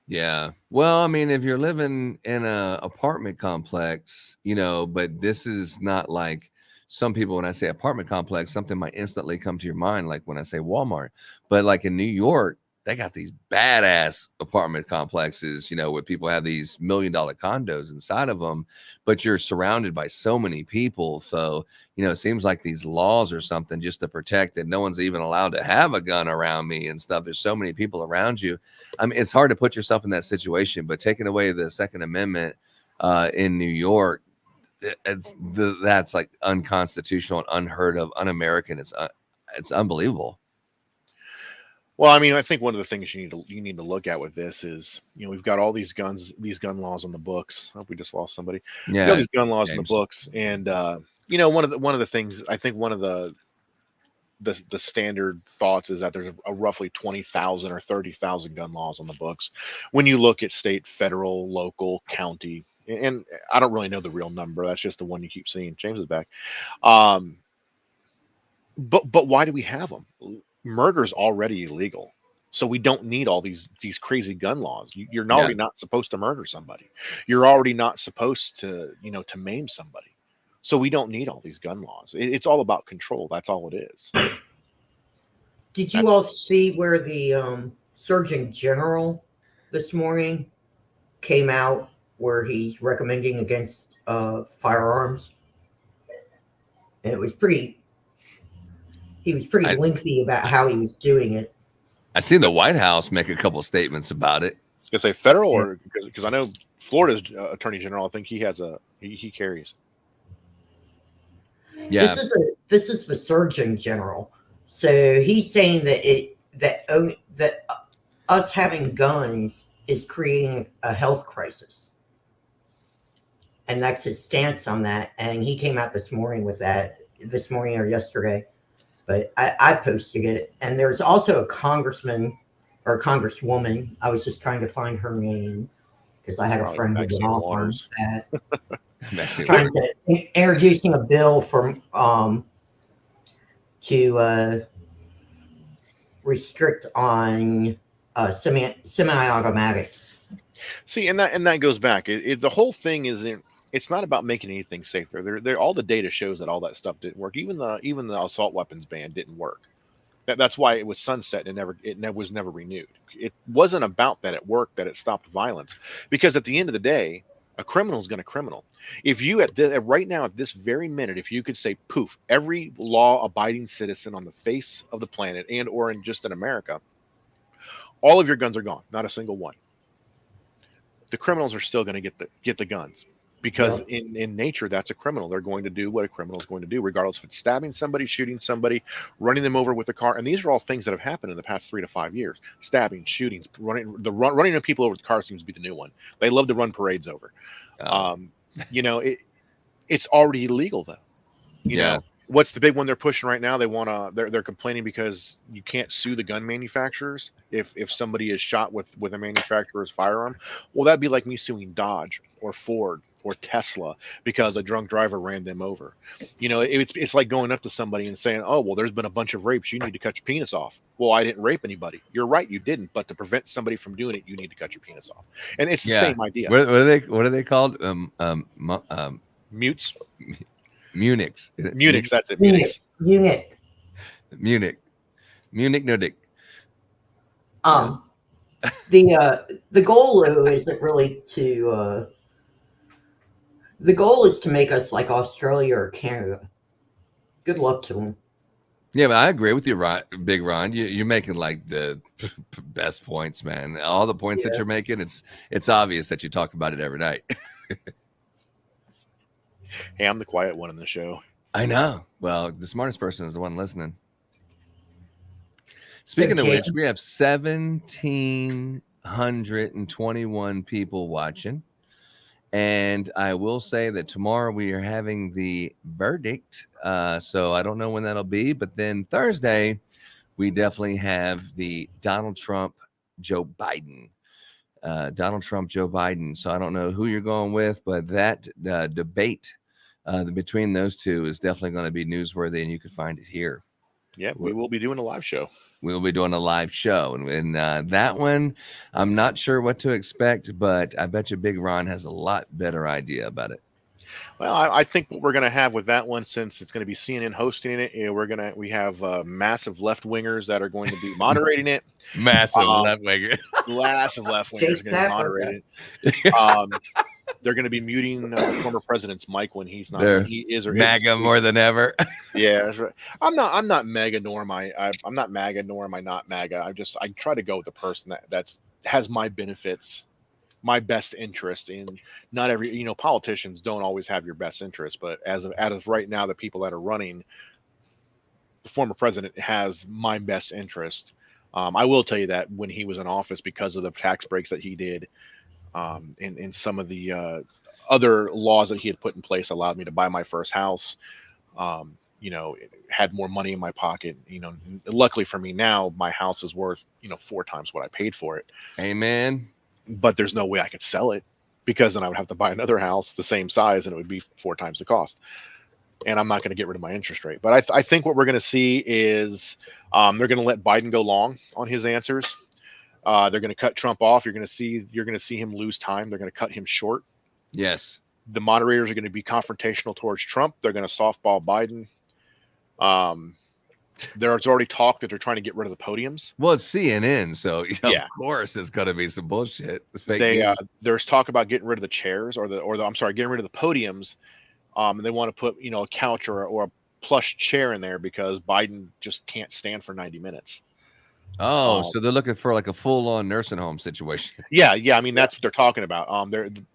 Yeah. Well, I mean, if you're living in a apartment complex, but this is not like some people, when I say apartment complex, something might instantly come to your mind, like when I say Walmart. But like in New York, they got these badass apartment complexes, where people have these $1 million condos inside of them, but you're surrounded by so many people. So, it seems like these laws or something just to protect that no one's even allowed to have a gun around me and stuff. There's so many people around you. I mean, it's hard to put yourself in that situation, but taking away the Second Amendment in New York, that's like unconstitutional and unheard of, un-American. It's unbelievable. Well, I mean, I think one of the things you need to look at with this is, we've got all these gun laws on the books. I hope we just lost somebody. Yeah, we got these gun laws on the books, and one of the things, I think one of the standard thoughts is that there's a roughly 20,000 or 30,000 gun laws on the books. When you look at state, federal, local, county, and I don't really know the real number. That's just the one you keep seeing. James is back. But why do we have them? Murder is already illegal, so we don't need all these crazy gun laws. You're already not supposed to murder somebody. You're already not supposed to to maim somebody. So we don't need all these gun laws. It's all about control. That's all it is. Did you all see where the Surgeon General this morning came out where he's recommending against firearms? And it was he was pretty lengthy about how he was doing it. I seen the White House make a couple statements about it. Is it federal or because I know Florida's Attorney General, I think he carries. Yeah. This is the Surgeon General. So he's saying that us having guns is creating a health crisis. And that's his stance on that. And he came out this morning with that, this morning or yesterday. But I posted it. And there's also a congressman or a congresswoman. I was just trying to find her name because I had a friend who went off on that. Trying to introducing a bill to restrict on semi-automatics. See, and that goes back. The whole thing isn't. It's not about making anything safer. All the data shows that all that stuff didn't work. Even the assault weapons ban didn't work. That's why it was sunset and it was never renewed. It wasn't about that it worked, that it stopped violence. Because at the end of the day, a criminal is going to criminal. If you right now at this very minute, if you could say poof, every law-abiding citizen on the face of the planet and or in America, all of your guns are gone, not a single one. The criminals are still going to get the guns. Because in nature, that's a criminal. They're going to do what a criminal is going to do, regardless if it's stabbing somebody, shooting somebody, running them over with a car. And these are all things that have happened in the past 3 to 5 years. Stabbing, shootings, running people over with cars seems to be the new one. They love to run parades over. It's already illegal though. You know, what's the big one they're pushing right now? They're complaining because you can't sue the gun manufacturers if somebody is shot with a manufacturer's firearm. Well, that'd be like me suing Dodge or Ford or Tesla because a drunk driver ran them over. It's like going up to somebody and saying, oh, well, there's been a bunch of rapes, you need to cut your penis off. Well, I didn't rape anybody. You're right, you didn't, but to prevent somebody from doing it, you need to cut your penis off. And it's the same idea. What are they called? Mutes. Munichs. Munichs, that's it. Munichs. Munich. Nordic. The goal isn't really to the goal is to make us like Australia or Canada. Good luck to them. Yeah, but I agree with you, Big Ron. You're making like the best points, man. All the points that you're making, it's obvious that you talk about it every night. Hey, I'm the quiet one in the show. I know. Well, the smartest person is the one listening. Speaking of which, we have 1,721 people watching. And I will say that tomorrow we are having the verdict. So I don't know when that'll be, but then Thursday we definitely have the Donald Trump, Joe Biden. Donald Trump, Joe Biden. So I don't know who you're going with, but that debate between those two is definitely going to be newsworthy, and you can find it here. Yeah, we will be doing a live show. We'll be doing a live show, and that one, I'm not sure what to expect, but I bet you Big Ron has a lot better idea about it. Well, I think what we're going to have with that one, since it's going to be CNN hosting it, we have massive left wingers that are going to be moderating it. Massive left winger. Massive left wingers going to be moderating it. They're going to be muting former president's mic when he's not. When he is or MAGA isn't. more than ever. Yeah, that's right. I'm not MAGA, nor am I'm not MAGA, nor am I not MAGA. I try to go with the person that has my benefits, my best interest in. Not every politicians don't always have your best interest, but as of right now, the people that are running, the former president has my best interest. I will tell you that when he was in office, because of the tax breaks that he did, and some of the other laws that he had put in place allowed me to buy my first house. Had more money in my pocket. Luckily for me now, my house is worth 4 times what I paid for it. Amen. But there's no way I could sell it, because then I would have to buy another house the same size, and it would be 4 times the cost. And I'm not going to get rid of my interest rate. But I think what we're going to see is they're going to let Biden go long on his answers. They're going to cut Trump off. You're going to see him lose time. They're going to cut him short. Yes. The moderators are going to be confrontational towards Trump. They're going to softball Biden. There's already talk that they're trying to get rid of the podiums. Well, it's CNN, so Yeah. of course it's going to be some bullshit. It's fake news. There's talk about getting rid of the chairs getting rid of the podiums. And they want to put a couch or a plush chair in there because Biden just can't stand for 90 minutes. Oh, so they're looking for like a full-on nursing home situation. Yeah. I mean, that's what they're talking about.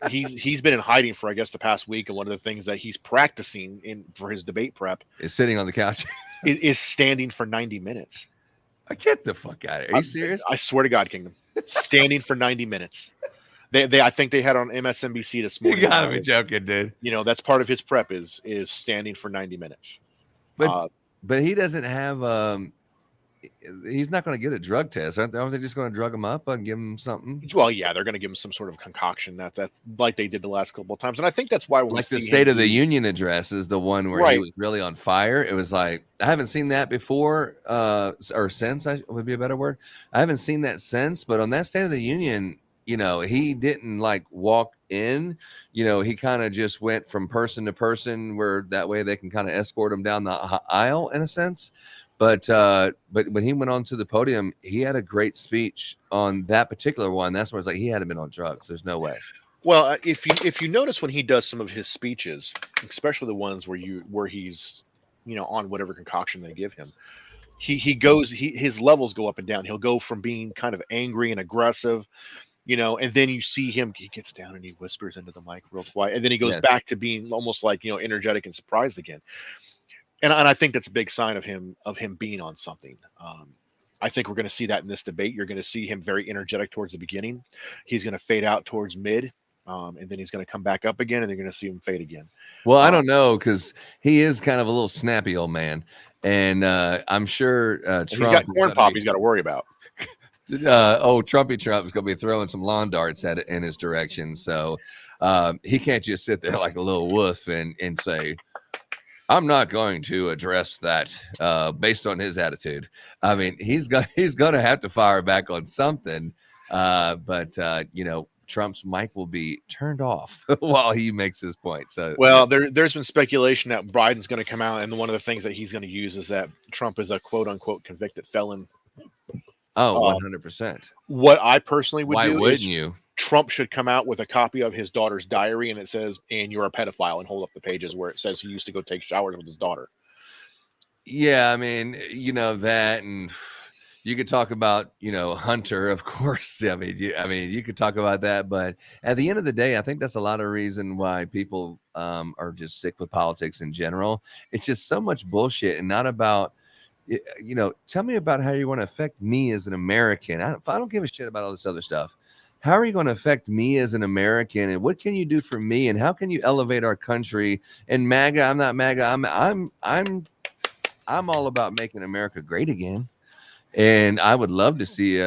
He's been in hiding for, I guess, the past week, and one of the things that he's practicing for his debate prep is sitting on the couch. is standing for 90 minutes. Get the fuck out of here! Are you serious? I swear to God, Kingdom, standing for 90 minutes. I think they had on MSNBC this morning. You gotta be joking, dude. That's part of his prep is standing for 90 minutes. But he doesn't have he's not going to get a drug test. Aren't they just going to drug him up and give him something? Well, yeah, they're going to give him some sort of concoction. That's like they did the last couple of times, and I think that's why when like the State of the Union address is the one where he was really on fire. It was like I haven't seen that before, or since. Would be a better word. I haven't seen that since, but on that State of the Union, he didn't like walk in. He kind of just went from person to person, where that way they can kind of escort him down the aisle in a sense. But when he went on to the podium, he had a great speech on that particular one. That's where it's like he hadn't been on drugs. There's no way. Well, if you notice when he does some of his speeches, especially the ones where he's on whatever concoction they give him, his levels go up and down. He'll go from being kind of angry and aggressive, and then you see him, he gets down and he whispers into the mic real quiet, and then he goes back to being almost like energetic and surprised again. And I think that's a big sign of him being on something. I think we're going to see that in this debate. You're going to see him very energetic towards the beginning. He's going to fade out towards mid, and then he's going to come back up again, and you're going to see him fade again. Well, I don't know, because he is kind of a little snappy old man, and I'm sure Trump. He's got corn pop. He's got to worry about. Trumpy Trump is going to be throwing some lawn darts at it in his direction, so he can't just sit there like a little wuss and say, I'm not going to address that based on his attitude. I mean, he's going to have to fire back on something, but Trump's mic will be turned off while he makes his point. So, well, there's been speculation that Biden's going to come out, and one of the things that he's going to use is that Trump is a quote unquote convicted felon. Oh, 100%. What I personally would Why do wouldn't is you? Trump should come out with a copy of his daughter's diary, and it says, and you're a pedophile, and hold up the pages where it says he used to go take showers with his daughter. Yeah, I mean, that, and you could talk about, Hunter, of course. I mean, you could talk about that, but at the end of the day, I think that's a lot of reason why people are just sick with politics in general. It's just so much bullshit, and not about, tell me about how you want to affect me as an American. I don't give a shit about all this other stuff. how are you going to affect me as an American, and what can you do for me, and how can you elevate our country? And MAGA, I'm not MAGA. I'm all about making America great again. And I would love to see,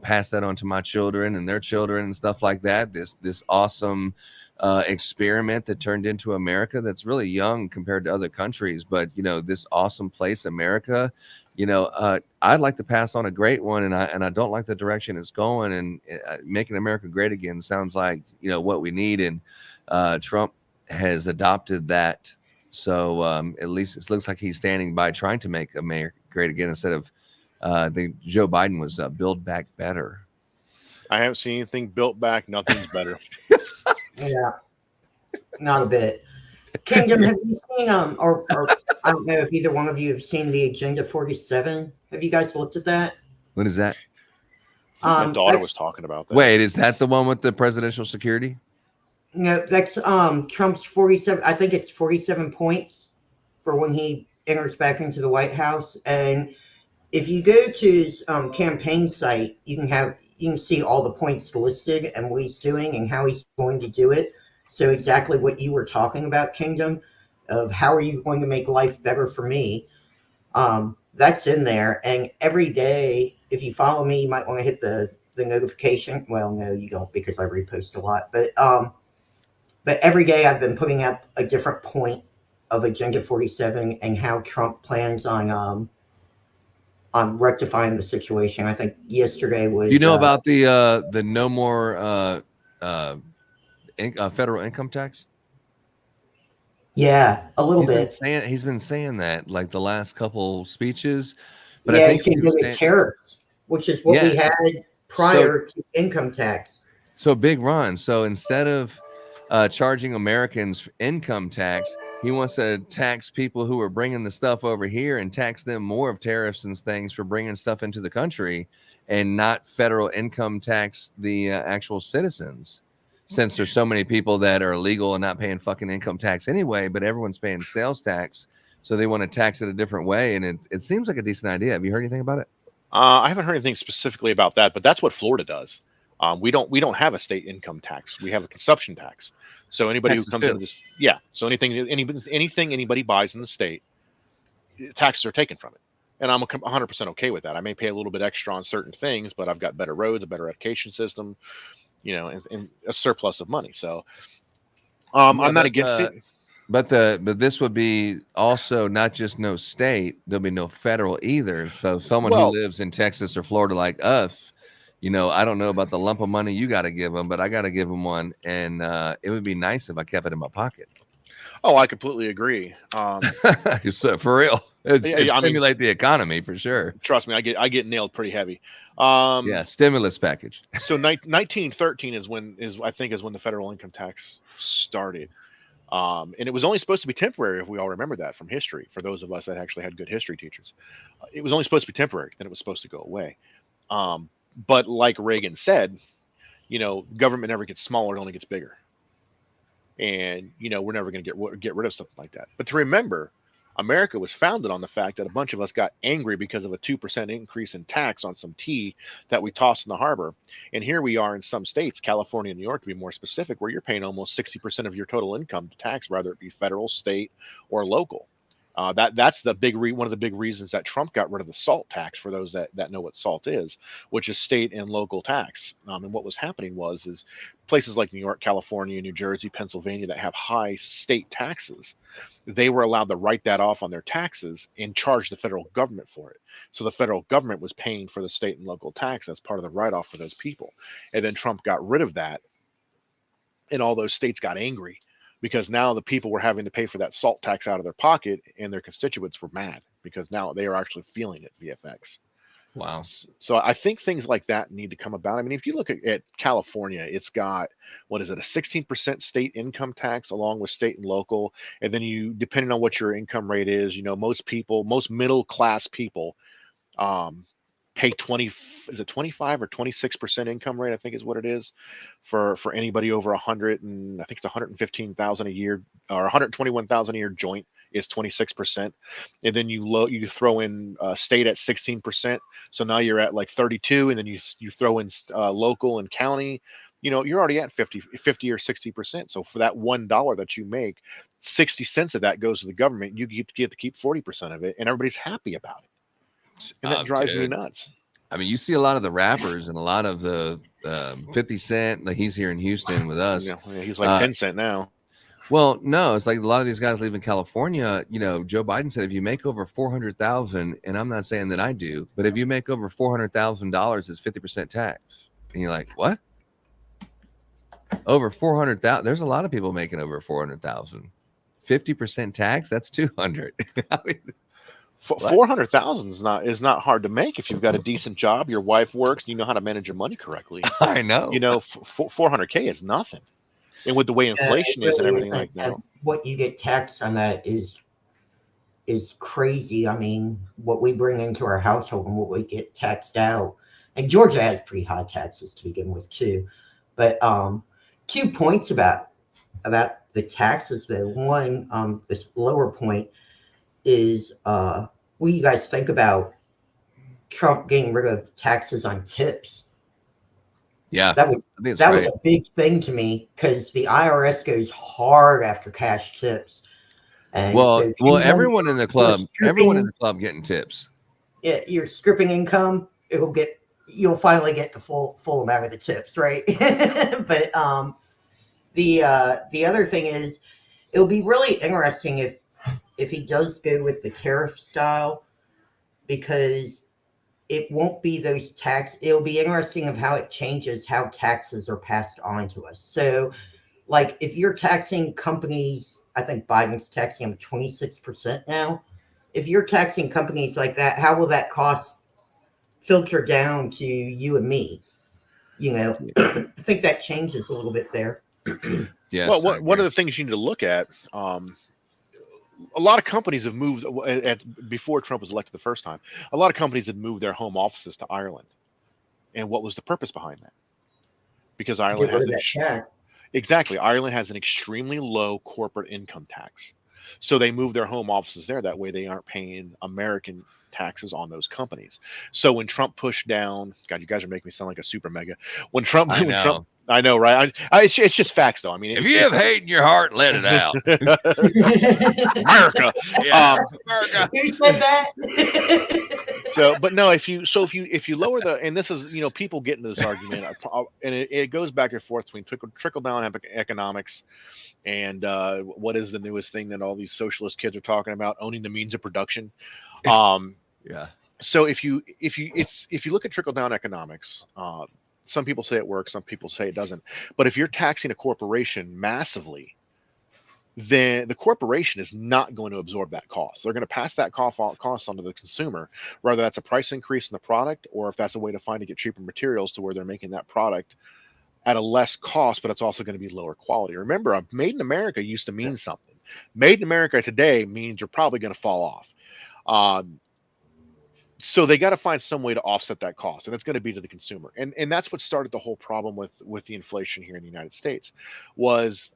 pass that on to my children and their children and stuff like that. This awesome experiment that turned into America that's really young compared to other countries. But, this awesome place, America, I'd like to pass on a great one. And I don't like the direction it's going. And making America great again sounds like, what we need. And Trump has adopted that. So at least it looks like he's standing by trying to make America great again instead of Joe Biden was Build Back Better. I haven't seen anything built back. Nothing's better. Yeah, not a bit. Kingdom, have you seen or I don't know if either one of you have seen the Agenda 47? Have you guys looked at that? What is that? My daughter was talking about that. Wait, is that the one with the presidential security? No, that's Trump's 47. I think it's 47 points for when he enters back into the White House. And if you go to his campaign site, you can see all the points listed and what he's doing and how he's going to do it. So exactly what you were talking about, Kingdom, of how are you going to make life better for me? That's in there. And every day, if you follow me, you might want to hit the notification. Well, no, you don't, because I repost a lot. But every day I've been putting up a different point of Agenda 47 and how Trump plans on rectifying the situation. I think yesterday was. You know about the no more federal income tax? Yeah, a little bit. He's been saying that like the last couple speeches. But Yeah, I think he's going to do tariffs, which is what we had prior to income tax. So Big Ron. So instead of charging Americans income tax, he wants to tax people who are bringing the stuff over here and tax them more of tariffs and things for bringing stuff into the country, and not federal income tax the actual citizens. Since there's so many people that are illegal and not paying fucking income tax anyway, but everyone's paying sales tax, so they want to tax it a different way. And it seems like a decent idea. Have you heard anything about it? I haven't heard anything specifically about that, but that's what Florida does. We don't have a state income tax. We have a consumption tax. So anybody who comes into this, so anything anybody buys in the state, taxes are taken from it. And I'm 100% okay with that. I may pay a little bit extra on certain things, but I've got better roads, a better education system, and a surplus of money. So I'm not against it. But this would be also not just no state, there'll be no federal either. So someone who lives in Texas or Florida like us, I don't know about the lump of money you got to give them, but I got to give them one. And it would be nice if I kept it in my pocket. Oh, I completely agree. For real. It'd stimulate the economy for sure. Trust me, I get nailed pretty heavy. Stimulus package. So 1913 is when the federal income tax started. And it was only supposed to be temporary, if we all remember that from history, for those of us that actually had good history teachers. It was only supposed to be temporary, then it was supposed to go away. But like Reagan said, government never gets smaller, it only gets bigger. And, we're never going to get rid of something like that. But to remember, America was founded on the fact that a bunch of us got angry because of a 2% increase in tax on some tea that we tossed in the harbor. And here we are in some states, California and New York to be more specific, where you're paying almost 60% of your total income tax, whether it be federal, state, or local. That's the one of the big reasons that Trump got rid of the salt tax, for those that know what salt is, which is state and local tax. And what was happening is places like New York, California, New Jersey, Pennsylvania that have high state taxes, they were allowed to write that off on their taxes and charge the federal government for it. So the federal government was paying for the state and local tax as part of the write-off for those people. And then Trump got rid of that, and all those states got angry, because now the people were having to pay for that salt tax out of their pocket, and their constituents were mad because now they are actually feeling it, VFX. Wow. So I think things like that need to come about. I mean, if you look at California, it's got, a 16% state income tax along with state and local. And then depending on what your income rate is, most middle class people pay 25 or 26% income rate, I think is what it is, for anybody over 100, and I think it's 115,000 a year or 121,000 a year joint is 26%, and then you throw in state at 16%, so now you're at like 32, and then you throw in local and county. You're already at 50 or 60%. So for that $1 that you make, 60 cents of that goes to the government. You get to keep 40% of it, and everybody's happy about it, and that drives me nuts. I mean, you see a lot of the rappers and a lot of the 50 Cent, like he's here in Houston with us. Yeah, he's like 10 cent now. Well, no, it's like a lot of these guys live in California. Joe Biden said if you make over 400,000, and I'm not saying that I do, but if you make over $400,000, it's 50% tax. And you're like, what? Over 400,000? There's a lot of people making over 400,000. 50% tax? That's 200. I mean, 400,000 is not hard to make if you've got a decent job, your wife works, and you know how to manage your money correctly. I know. 400K is nothing, and with the way inflation is and everything like that, what you get taxed on that is crazy. I mean, what we bring into our household and what we get taxed out, and Georgia has pretty high taxes to begin with too. But 2 points about the taxes. Though one, this lower point is what do you guys think about Trump getting rid of taxes on tips? Yeah, that was a big thing to me, because the IRS goes hard after cash tips. And well, everyone in the club getting tips. Yeah, you're stripping income. You'll finally get the full amount of the tips, right? But the other thing is, it'll be really interesting if he does go with the tariff style, because it won't be those it'll be interesting of how it changes how taxes are passed on to us. So like if you're taxing companies, I think Biden's taxing them 26% now. If you're taxing companies like that, how will that cost filter down to you and me? I think that changes a little bit there. Yes. Well, one of the things you need to look at, a lot of companies have moved before Trump was elected the first time. A lot of companies had moved their home offices to Ireland, and what was the purpose behind that? Because Ireland has an extremely low corporate income tax, so they moved their home offices there. That way, they aren't paying American taxes on those companies. So when Trump pushed down, God, you guys are making me sound like a super mega. I know, right? It's just facts, though. I mean, if you have hate in your heart, let it out. America. Yeah, America. Who said that? But no, if you lower and this is, people get into this argument, and it goes back and forth between trickle down economics and what is the newest thing that all these socialist kids are talking about, owning the means of production. Yeah. So if you look at trickle down economics, some people say it works, some people say it doesn't. But if you're taxing a corporation massively, then the corporation is not going to absorb that cost. They're going to pass that cost onto the consumer, whether that's a price increase in the product or if that's a way to get cheaper materials to where they're making that product at a less cost, but it's also going to be lower quality. Remember, made in America used to mean something. Made in America today means you're probably going to fall off. So they got to find some way to offset that cost, and it's going to be to the consumer. And that's what started the whole problem with the inflation here in the United States. Was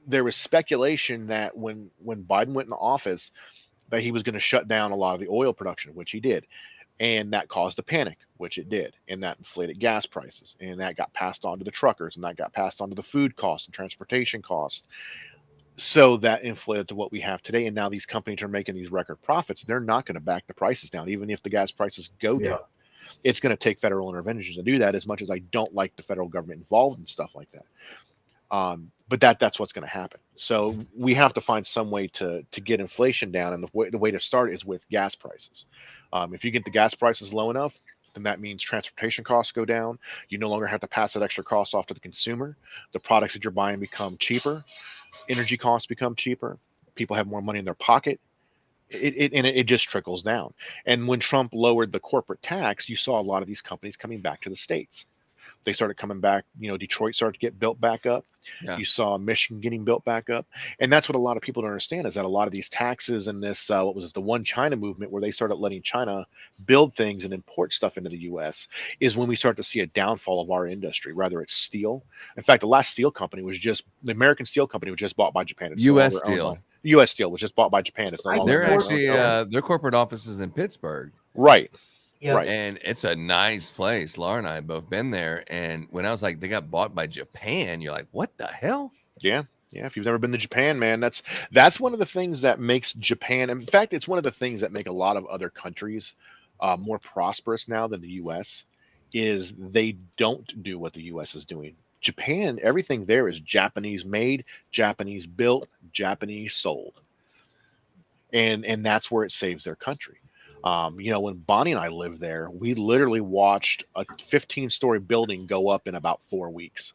there was speculation that when Biden went in office, that he was going to shut down a lot of the oil production, which he did, and that caused a panic, which it did, and that inflated gas prices, and that got passed on to the truckers, and that got passed on to the food costs and transportation costs. So that inflated to what we have today. And now these companies are making these record profits. They're not going to back the prices down, even if the gas prices go down. It's going to take federal interventions to do that, as much as I don't like the federal government involved in stuff like that. But that's what's going to happen. So we have to find some way to get inflation down. And the way to start is with gas prices. If you get the gas prices low enough, then that means transportation costs go down. You no longer have to pass that extra cost off to the consumer. The products that you're buying become cheaper. Energy costs become cheaper. People have more money in their pocket. It just trickles down. And when Trump lowered the corporate tax, you saw a lot of these companies coming back to the States. They started coming back. Detroit started to get built back up. Yeah. You saw Michigan getting built back up. And that's what a lot of people don't understand, is that a lot of these taxes and this, the One China movement, where they started letting China build things and import stuff into the U.S., is when we start to see a downfall of our industry, whether it's steel. In fact, the last steel company the American Steel Company was just bought by Japan. U.S. Steel. U.S. Steel, which is bought by Japan. It's no longer They're American. actually their corporate office is in Pittsburgh. Right. Yep. Right. And it's a nice place. Laura and I have both been there. And when I was like, they got bought by Japan, you're like, what the hell? Yeah. Yeah. If you've never been to Japan, man, that's one of the things that makes Japan. In fact, it's one of the things that make a lot of other countries more prosperous now than the U.S. is they don't do what the U.S. is doing. Japan, everything there is Japanese made, Japanese built, Japanese sold. And that's where it saves their country. When Bonnie and I lived there, we literally watched a 15-story building go up in about 4 weeks.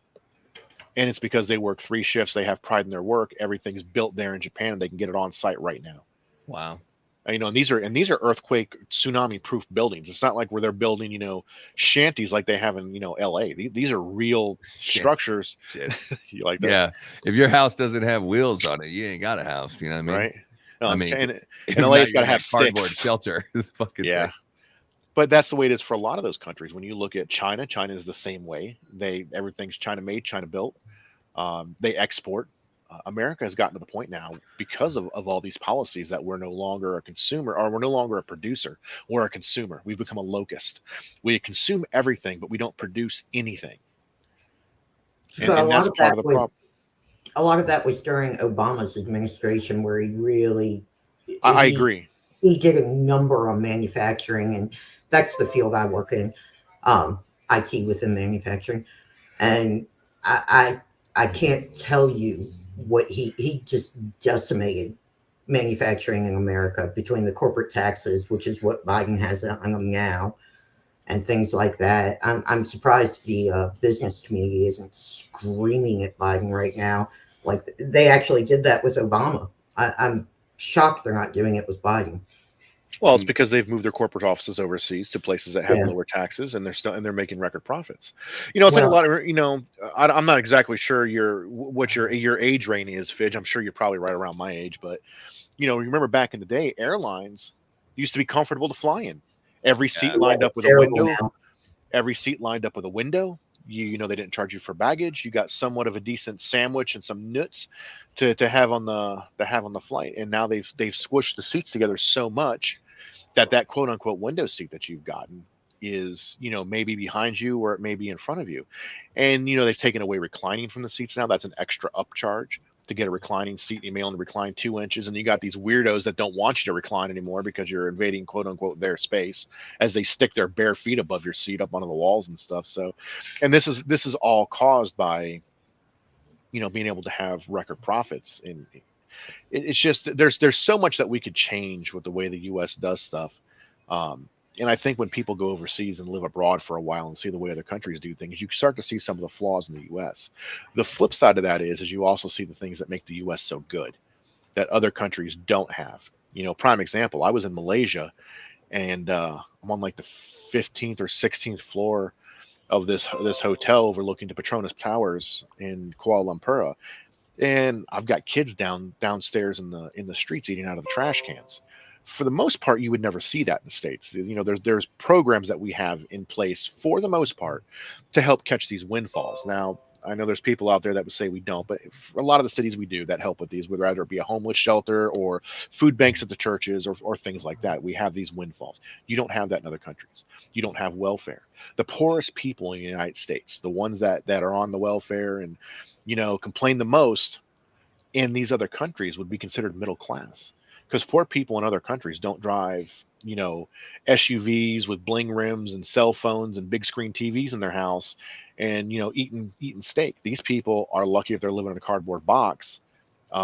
And it's because they work 3 shifts. They have pride in their work. Everything's built there in Japan, and they can get it on site right now. Wow. And these are earthquake, tsunami proof buildings. It's not like where they're building, shanties like they have in, LA. These are real structures. Shit. You like that? Yeah. If your house doesn't have wheels on it, you ain't got a house. You know what I mean? Right. I mean, in if LA, not, it's got to you're in have a cardboard sticks. shelter. This fucking Yeah. thing. But that's the way it is for a lot of those countries. When you look at China is the same way. Everything's China made, China built. They export. America has gotten to the point now because of all these policies that we're no longer a consumer, or we're no longer a producer. We're a consumer. We've become a locust. We consume everything, but we don't produce anything. And that's part of the problem. A lot of that was during Obama's administration, where he really. I agree. He did a number on manufacturing, and that's the field I work in, IT within manufacturing, and I can't tell you what he just decimated manufacturing in America between the corporate taxes, which is what Biden has on them now, and things like that. I'm surprised the business community isn't screaming at Biden right now. Like they actually did that with Obama. I'm shocked they're not doing it with Biden. Well, it's because they've moved their corporate offices overseas to places that have lower taxes, and they're making record profits. It's like a lot of I'm not exactly sure what your age range is, Fidge. I'm sure you're probably right around my age, but remember back in the day, airlines used to be comfortable to fly in. Every seat lined up with a window. Now. Every seat lined up with a window. They didn't charge you for baggage. You got somewhat of a decent sandwich and some nuts to have on the flight. And now they've squished the seats together so much that quote unquote window seat that you've gotten is, maybe behind you or it may be in front of you. And, they've taken away reclining from the seats now. That's an extra upcharge to get a reclining seat. You may only recline 2 inches. And you got these weirdos that don't want you to recline anymore because you're invading quote unquote their space as they stick their bare feet above your seat up onto the walls and stuff. So, and this is all caused by, being able to have record profits. And it's just there's so much that we could change with the way the U.S. does stuff. And I think when people go overseas and live abroad for a while and see the way other countries do things, you start to see some of the flaws in the U.S. The flip side of that is you also see the things that make the U.S. so good that other countries don't have. Prime example, I was in Malaysia, and I'm on like the 15th or 16th floor of this hotel overlooking the Petronas Towers in Kuala Lumpur. And I've got kids downstairs in the streets eating out of the trash cans. For the most part, you would never see that in the States. There's programs that we have in place for the most part to help catch these windfalls. Now, I know there's people out there that would say we don't, but for a lot of the cities we do that help with these, whether it be a homeless shelter or food banks at the churches or things like that. We have these windfalls. You don't have that in other countries. You don't have welfare. The poorest people in the United States, the ones that are on the welfare and complain the most in these other countries would be considered middle class, because poor people in other countries don't drive, SUVs with bling rims and cell phones and big screen TVs in their house and, eating steak. These people are lucky if they're living in a cardboard box.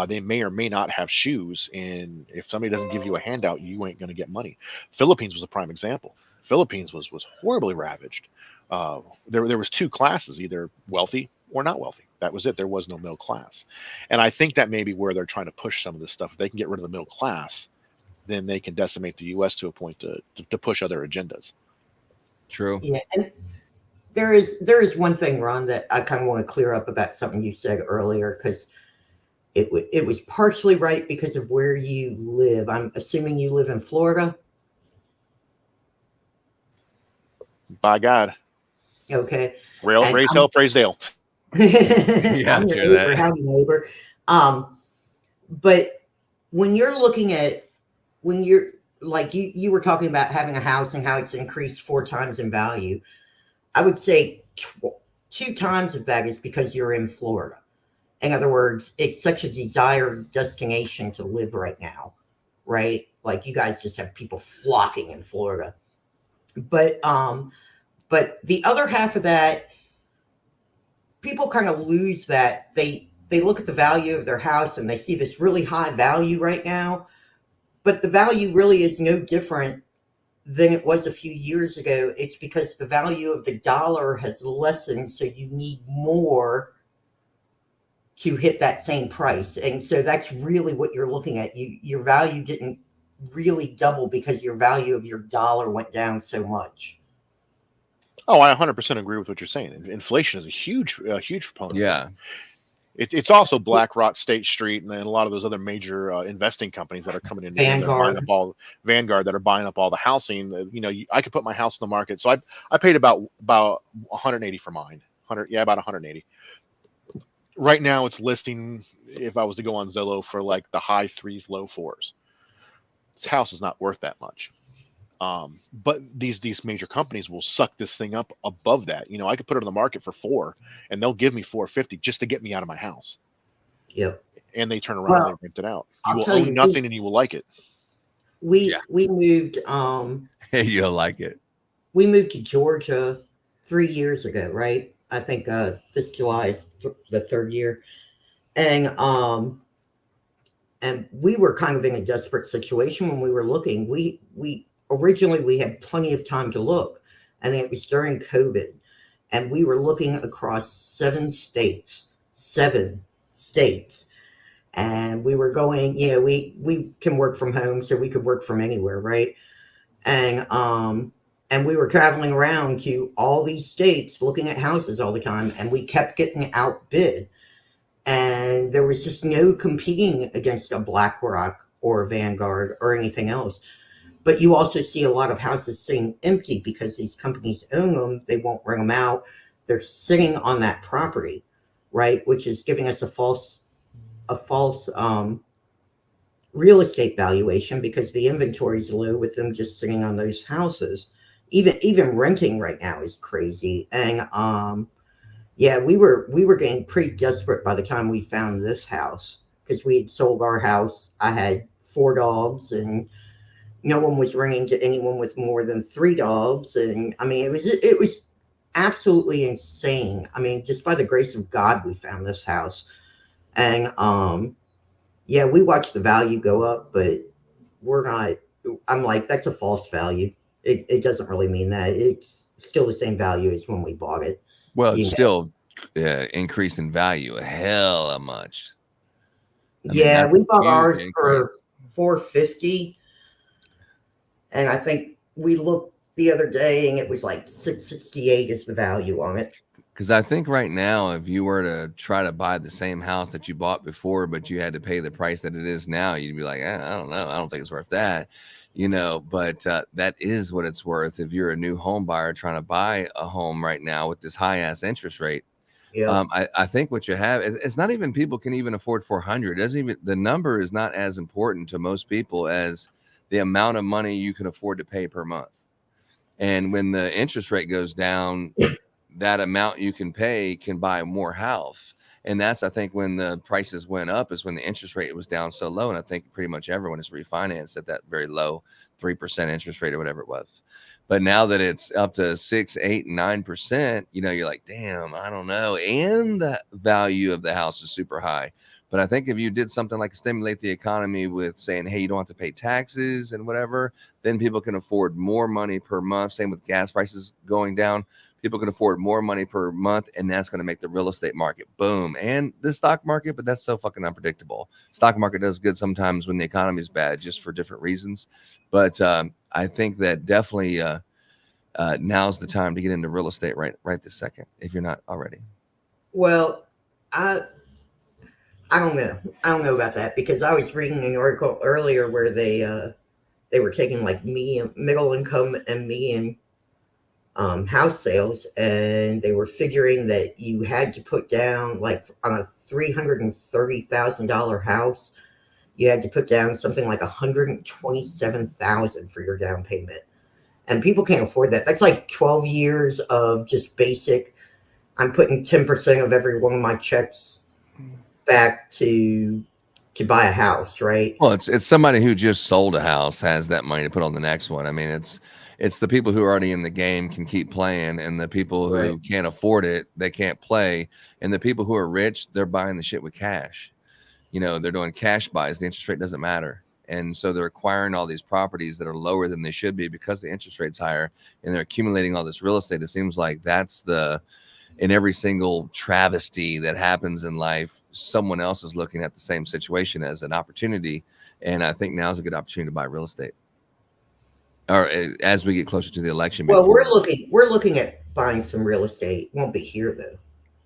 They may or may not have shoes. And if somebody doesn't give you a handout, you ain't going to get money. Philippines was a prime example. Philippines was horribly ravaged. There was 2 classes, either wealthy or not wealthy. That was it. There was no middle class. And I think that may be where they're trying to push some of this stuff. If they can get rid of the middle class, then they can decimate the U.S. to a point to push other agendas. True. Yeah, and there is one thing, Ron, that I kind of want to clear up about something you said earlier, because it was partially right because of where you live. I'm assuming you live in Florida. By God. Okay. Raise hell, praise Dale. Yeah, I'm sure your neighbor, that. howdy neighbor. But when you're looking at, when you're like, you were talking about having a house and how it's increased 4 times in value. I would say 2 times of that is because you're in Florida. In other words, it's such a desired destination to live right now, right? Like you guys just have people flocking in Florida. But the other half of that, people kind of lose that. They look at the value of their house and they see this really high value right now, but the value really is no different than it was a few years ago. It's because the value of the dollar has lessened, so you need more to hit that same price. And so that's really what you're looking at. Your value didn't really double because your value of your dollar went down so much. Oh, I 100% agree with what you're saying. Inflation is a huge proponent. Yeah. It's also BlackRock, State Street, and then a lot of those other major investing companies that are coming in. They're buying up all Vanguard that are buying up all the housing. I could put my house in the market. So I paid about 180 for mine. About 180. Right now it's listing, if I was to go on Zillow, for like the high 3s, low 4s. This house is not worth that much. But these major companies will suck this thing up above that. I could put it on the market for 4 and they'll give me 450 just to get me out of my house. Yep. And they turn around and they rent it out. You will own nothing and you will like it. We moved You'll like it. We moved to Georgia 3 years ago, right? I think this July is the 3rd year. And we were kind of in a desperate situation when we were looking. Originally we had plenty of time to look, and it was during COVID, and we were looking across 7 states, and we were going, we can work from home, so we could work from anywhere, right? And we were traveling around to all these states looking at houses all the time, and we kept getting outbid, and there was just no competing against a BlackRock or a Vanguard or anything else. But you also see a lot of houses sitting empty because these companies own them. They won't rent them out. They're sitting on that property, right? Which is giving us a false real estate valuation because the inventory is low with them just sitting on those houses. Even renting right now is crazy. And we were getting pretty desperate by the time we found this house because we had sold our house. I had 4 dogs and no one was renting to anyone with more than 3 dogs. And I mean, it was absolutely insane. I mean, just by the grace of God, we found this house. And we watched the value go up, but I'm like, that's a false value. It doesn't really mean that. It's still the same value as when we bought it. Well, it's still increased in value a hell of much. We bought ours for $450. And I think we looked the other day and it was like $668 is the value on it. Because I think right now, if you were to try to buy the same house that you bought before, but you had to pay the price that it is now, you'd be like, I don't know. I don't think it's worth that, but that is what it's worth. If you're a new home buyer trying to buy a home right now with this high ass interest rate. Yeah. I think what you have is it's not even people can even afford 400. The number is not as important to most people as the amount of money you can afford to pay per month. And when the interest rate goes down, that amount you can pay can buy more house. And that's, I think, when the prices went up is when the interest rate was down so low. And I think pretty much everyone is refinanced at that very low 3% interest rate or whatever it was. But now that it's up to 6, 8, 9%, you're like, damn, I don't know. And the value of the house is super high. But I think if you did something like stimulate the economy with saying, hey, you don't have to pay taxes and whatever, then people can afford more money per month. Same with gas prices going down. People can afford more money per month, and that's going to make the real estate market boom. And the stock market, but that's so fucking unpredictable. Stock market does good sometimes when the economy is bad, just for different reasons. But I think that definitely now's the time to get into real estate right this second, if you're not already. Well, I don't know. I don't know about that because I was reading an article earlier where they were taking like middle income and median house sales, and they were figuring that you had to put down, like, on a $330,000 house, you had to put down something like $127,000 for your down payment. And people can't afford that. That's like 12 years of just basic. I'm putting 10% of every one of my checks back to buy a house, right? Well, it's somebody who just sold a house has that money to put on the next one. I mean, it's the people who are already in the game can keep playing, and the people who can't afford it, they can't play. And the people who are rich, they're buying the shit with cash. You know, they're doing cash buys. The interest rate doesn't matter. And so they're acquiring all these properties that are lower than they should be because the interest rate's higher, and they're accumulating all this real estate. It seems like that's in every single travesty that happens in life, someone else is looking at the same situation as an opportunity. And I think now is a good opportunity to buy real estate. Or as we get closer to the election. Well, we're looking at buying some real estate. Won't be here though.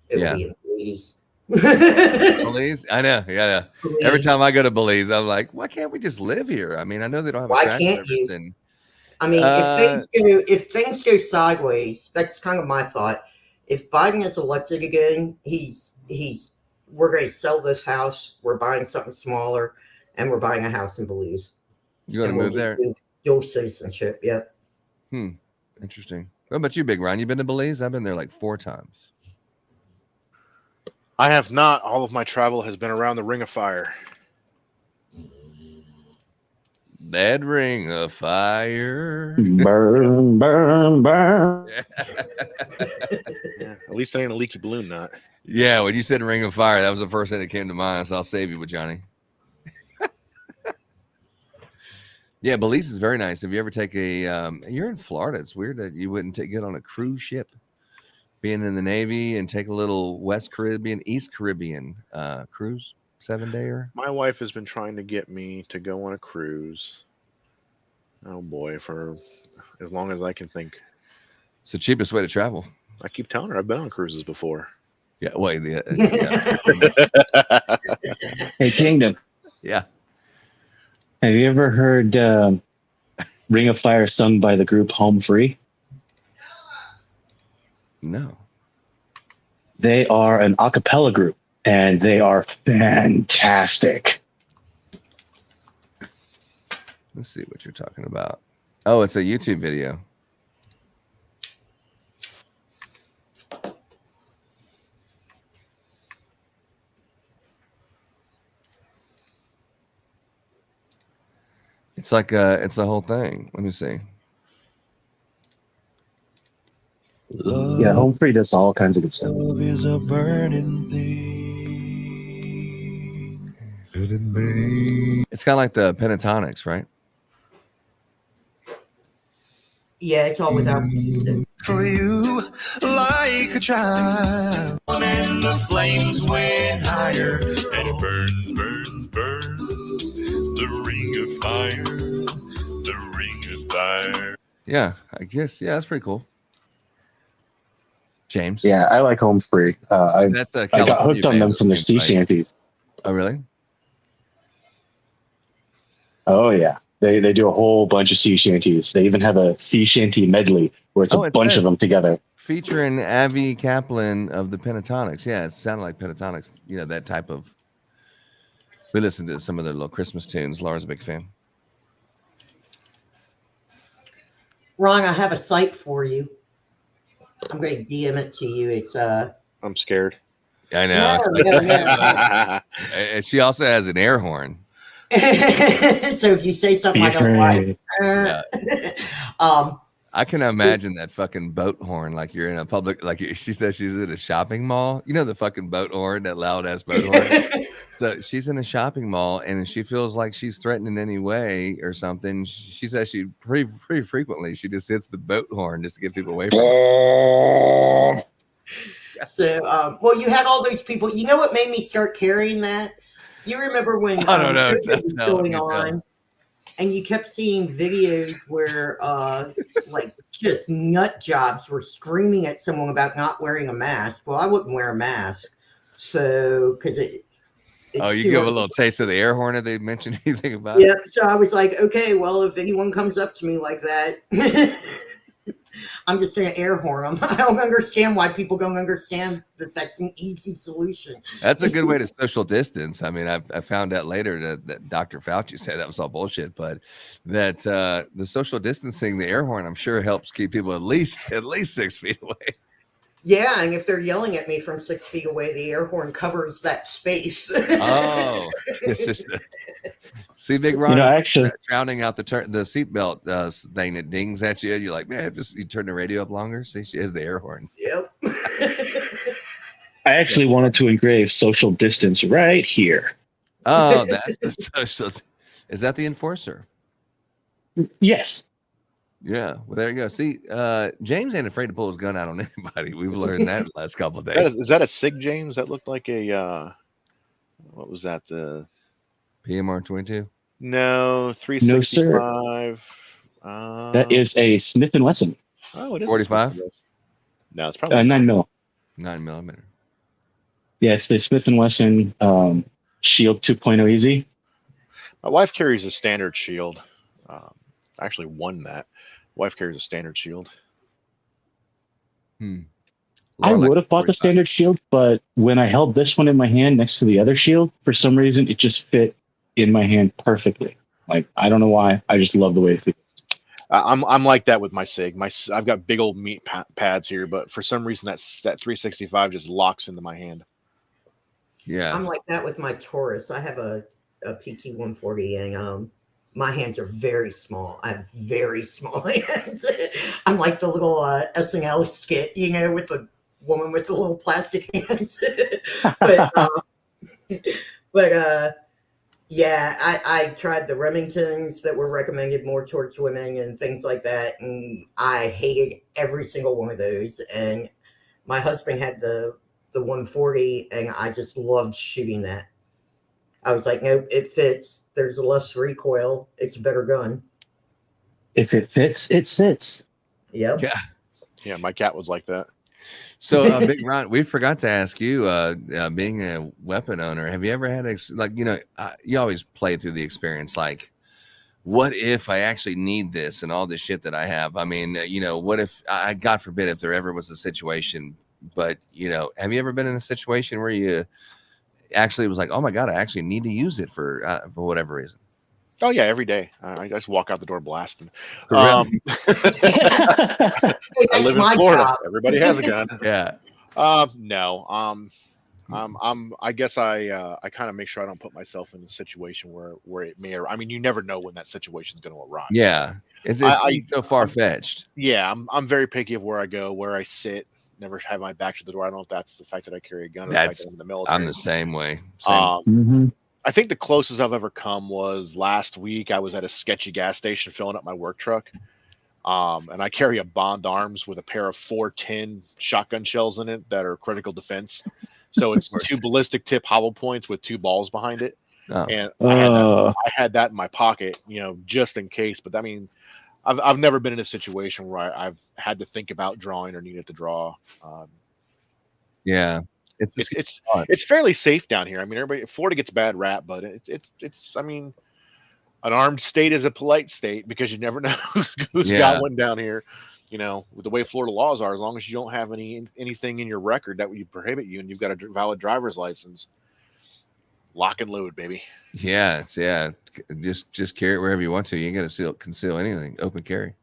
It'll be in Belize. Belize? I know. Yeah. Belize. Every time I go to Belize, I'm like, why can't we just live here? I mean, I know they don't have a trash service. And, I mean, if things go sideways, that's kind of my thought. If Biden is elected again, we're going to sell this house. We're buying something smaller, and we're buying a house in Belize. You going to move there? Dual citizenship. Yep. Interesting. What about you, Big Ron? You been to Belize? I've been there like 4 times. I have not. All of my travel has been around the Ring of Fire. That ring of fire. Burn, burn, burn. Yeah, at least I ain't a leaky balloon nut. Yeah, when you said ring of fire, that was the first thing that came to mind. So I'll save you with Johnny. Yeah, Belize is very nice. If you ever take you're in Florida, it's weird that you wouldn't get on a cruise ship. Being in the Navy and take a little East Caribbean cruise, 7-dayer. My wife has been trying to get me to go on a cruise. Oh boy, for as long as I can think. It's the cheapest way to travel. I keep telling her I've been on cruises before. Yeah, wait. Hey, Kingdom. Yeah. Have you ever heard Ring of Fire sung by the group Home Free? No. They are an a cappella group, and they are fantastic. Let's see what you're talking about. Oh, it's a YouTube video. It's like it's the whole thing. Let me see. Yeah, Home Free does all kinds of good stuff. Love is a burning thing. It's kind of like the pentatonics, right? Yeah, it's all without music. For you, like a child. And the flames went higher. And it burns, burns, burns. The ring of fire. The ring of fire. Yeah, I guess. Yeah, that's pretty cool. James? Yeah, I like Home Free. I got hooked on them from their sea shanties. Oh, really? Oh, yeah. They do a whole bunch of sea shanties. They even have a sea shanty medley where it's a bunch of them together. Featuring Avi Kaplan of the Pentatonics. Yeah, it sounded like Pentatonics. You know, that type of... We listened to some of their little Christmas tunes. Laura's a big fan. Ron, I have a site for you. I'm going to DM it to you. It's I'm scared. I know. No. And she also has an air horn. So if you say something I don't like, I can imagine that fucking boat horn, like you're in a public, like she says she's at a shopping mall. You know the fucking boat horn, that loud ass boat horn. So she's in a shopping mall, and she feels like she's threatened in any way or something. She says she pretty frequently she just hits the boat horn just to get people away from her. So, well, you had all those people. You know what made me start carrying that? You remember when I don't know COVID was going on, and you kept seeing videos where, like, just nut jobs were screaming at someone about not wearing a mask. Well, I wouldn't wear a mask, so because it's you too give a hard. little taste of the air horn if they mentioned anything about Yep. So I was like, okay, well, if anyone comes up to me like that, I'm just going to air horn them. I don't understand why people don't understand that that's an easy solution. That's a good way to social distance. I mean, I found out later that Dr. Fauci said that was all bullshit, but that the social distancing, the air horn, I'm sure helps keep people at least 6 feet away. Yeah, and if they're yelling at me from 6 feet away, the air horn covers that space. Oh, it's just see, Big Ron is actually, drowning out the seatbelt thing that dings at you. You're like, man, you turn the radio up longer. See, she has the air horn. Yep. I actually wanted to engrave social distance right here. Oh, that's the social. Is that the enforcer? Yes. Yeah. Well, there you go. See, James ain't afraid to pull his gun out on anybody. We've learned that the last couple of days. Is that a SIG, James? That looked like a what was that? The PMR 22? No, No, 365. That is a Smith & Wesson. Oh, it is 45? No, it's probably 9 mil. 9 millimeter. Yeah, it's the Smith & Wesson Shield 2.0 Easy. My wife carries a standard shield. I actually won that. Wife carries a standard shield. I would have bought the standard shield, but when I held this one in my hand next to the other shield, for some reason, it just fit in my hand perfectly. Like, I don't know why. I just love the way it feels. I'm like that with my SIG. I've got big old meat pads here, but for some reason that 365 just locks into my hand. Yeah, I'm like that with my Taurus. I have a PT 140, and my hands are very small. I have very small hands. I'm like the little SNL skit, with the woman with the little plastic hands. but yeah, I tried the Remingtons that were recommended more towards women and things like that, and I hated every single one of those. And my husband had the 140, and I just loved shooting that. I was like, nope, it fits. There's less recoil. It's a better gun. If it fits, it sits. Yep. Yeah, my cat was like that. So, Big Ron, we forgot to ask you, being a weapon owner, have you ever had, you always play through the experience, like, what if I actually need this and all this shit that I have? I mean, what if, God forbid, if there ever was a situation, but, have you ever been in a situation where you actually was like, oh my God, I actually need to use it for whatever reason? Oh yeah, every day. I just walk out the door blasting. I live in Florida. Everybody has a gun. Yeah. No. I guess I kind of make sure I don't put myself in a situation where it may. I mean, you never know when that situation is going to arise. Yeah, it's so far fetched. Yeah, I'm very picky of where I go, where I sit. Never have my back to the door. I don't know if that's the fact that I carry a gun or the fact that I'm in the military. I'm the same way. I think the closest I've ever come was last week. I was at a sketchy gas station filling up my work truck. And I carry a Bond Arms with a pair of 410 shotgun shells in it that are critical defense. So it's 2 ballistic tip hollow points with 2 balls behind it. Oh. And I had that in my pocket, just in case. But I mean, I've never been in a situation where I've had to think about drawing or needed to draw. Yeah. It's fairly safe down here. I mean, Florida gets bad rap, but it's I mean, an armed state is a polite state because you never know who's got one down here. With the way Florida laws are, as long as you don't have anything in your record that would prohibit you and you've got a valid driver's license, lock and load, baby. Yeah, just carry it wherever you want to. You ain't got to conceal anything. Open carry.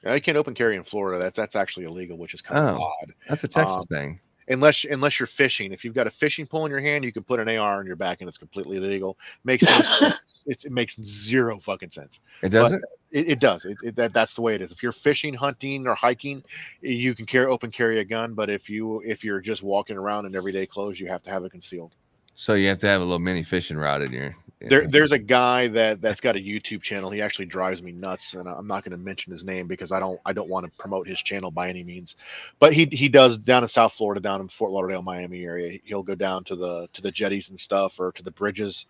Yeah, you can't open carry in Florida. That's actually illegal, which is kind of odd. That's a Texas thing. Unless you're fishing. If you've got a fishing pole in your hand, you can put an AR on your back, and it's completely illegal. Makes no sense. It makes zero fucking sense. It doesn't. It does. That's the way it is. If you're fishing, hunting, or hiking, you can open carry a gun. But if you're just walking around in everyday clothes, you have to have it concealed. So you have to have a little mini fishing rod in your. There's a guy that's got a YouTube channel. He actually drives me nuts, and I'm not going to mention his name because I don't want to promote his channel by any means. But he does down in South Florida, down in Fort Lauderdale, Miami area. He'll go down to the jetties and stuff, or to the bridges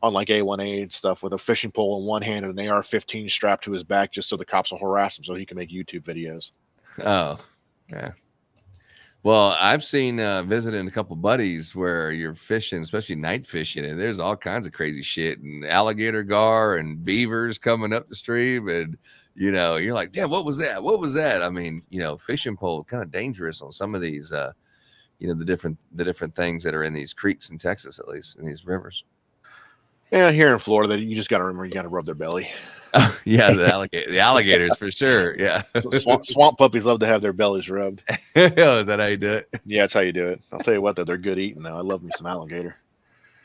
on like A1A and stuff with a fishing pole in one hand and an AR-15 strapped to his back, just so the cops will harass him so he can make YouTube videos. Oh, yeah. Well, I've seen visiting a couple buddies where you're fishing, especially night fishing, and there's all kinds of crazy shit and alligator gar and beavers coming up the stream, and you're like, damn, what was that? What was that? I mean, fishing pole kind of dangerous on some of these, the different things that are in these creeks in Texas, at least in these rivers. Yeah, here in Florida, you just got to remember you got to rub their belly. Yeah, the alligators for sure. Yeah, swamp puppies love to have their bellies rubbed. Is that how you do it? Yeah, that's how you do it. I'll tell you what, though, they're good eating though. I love me some alligator.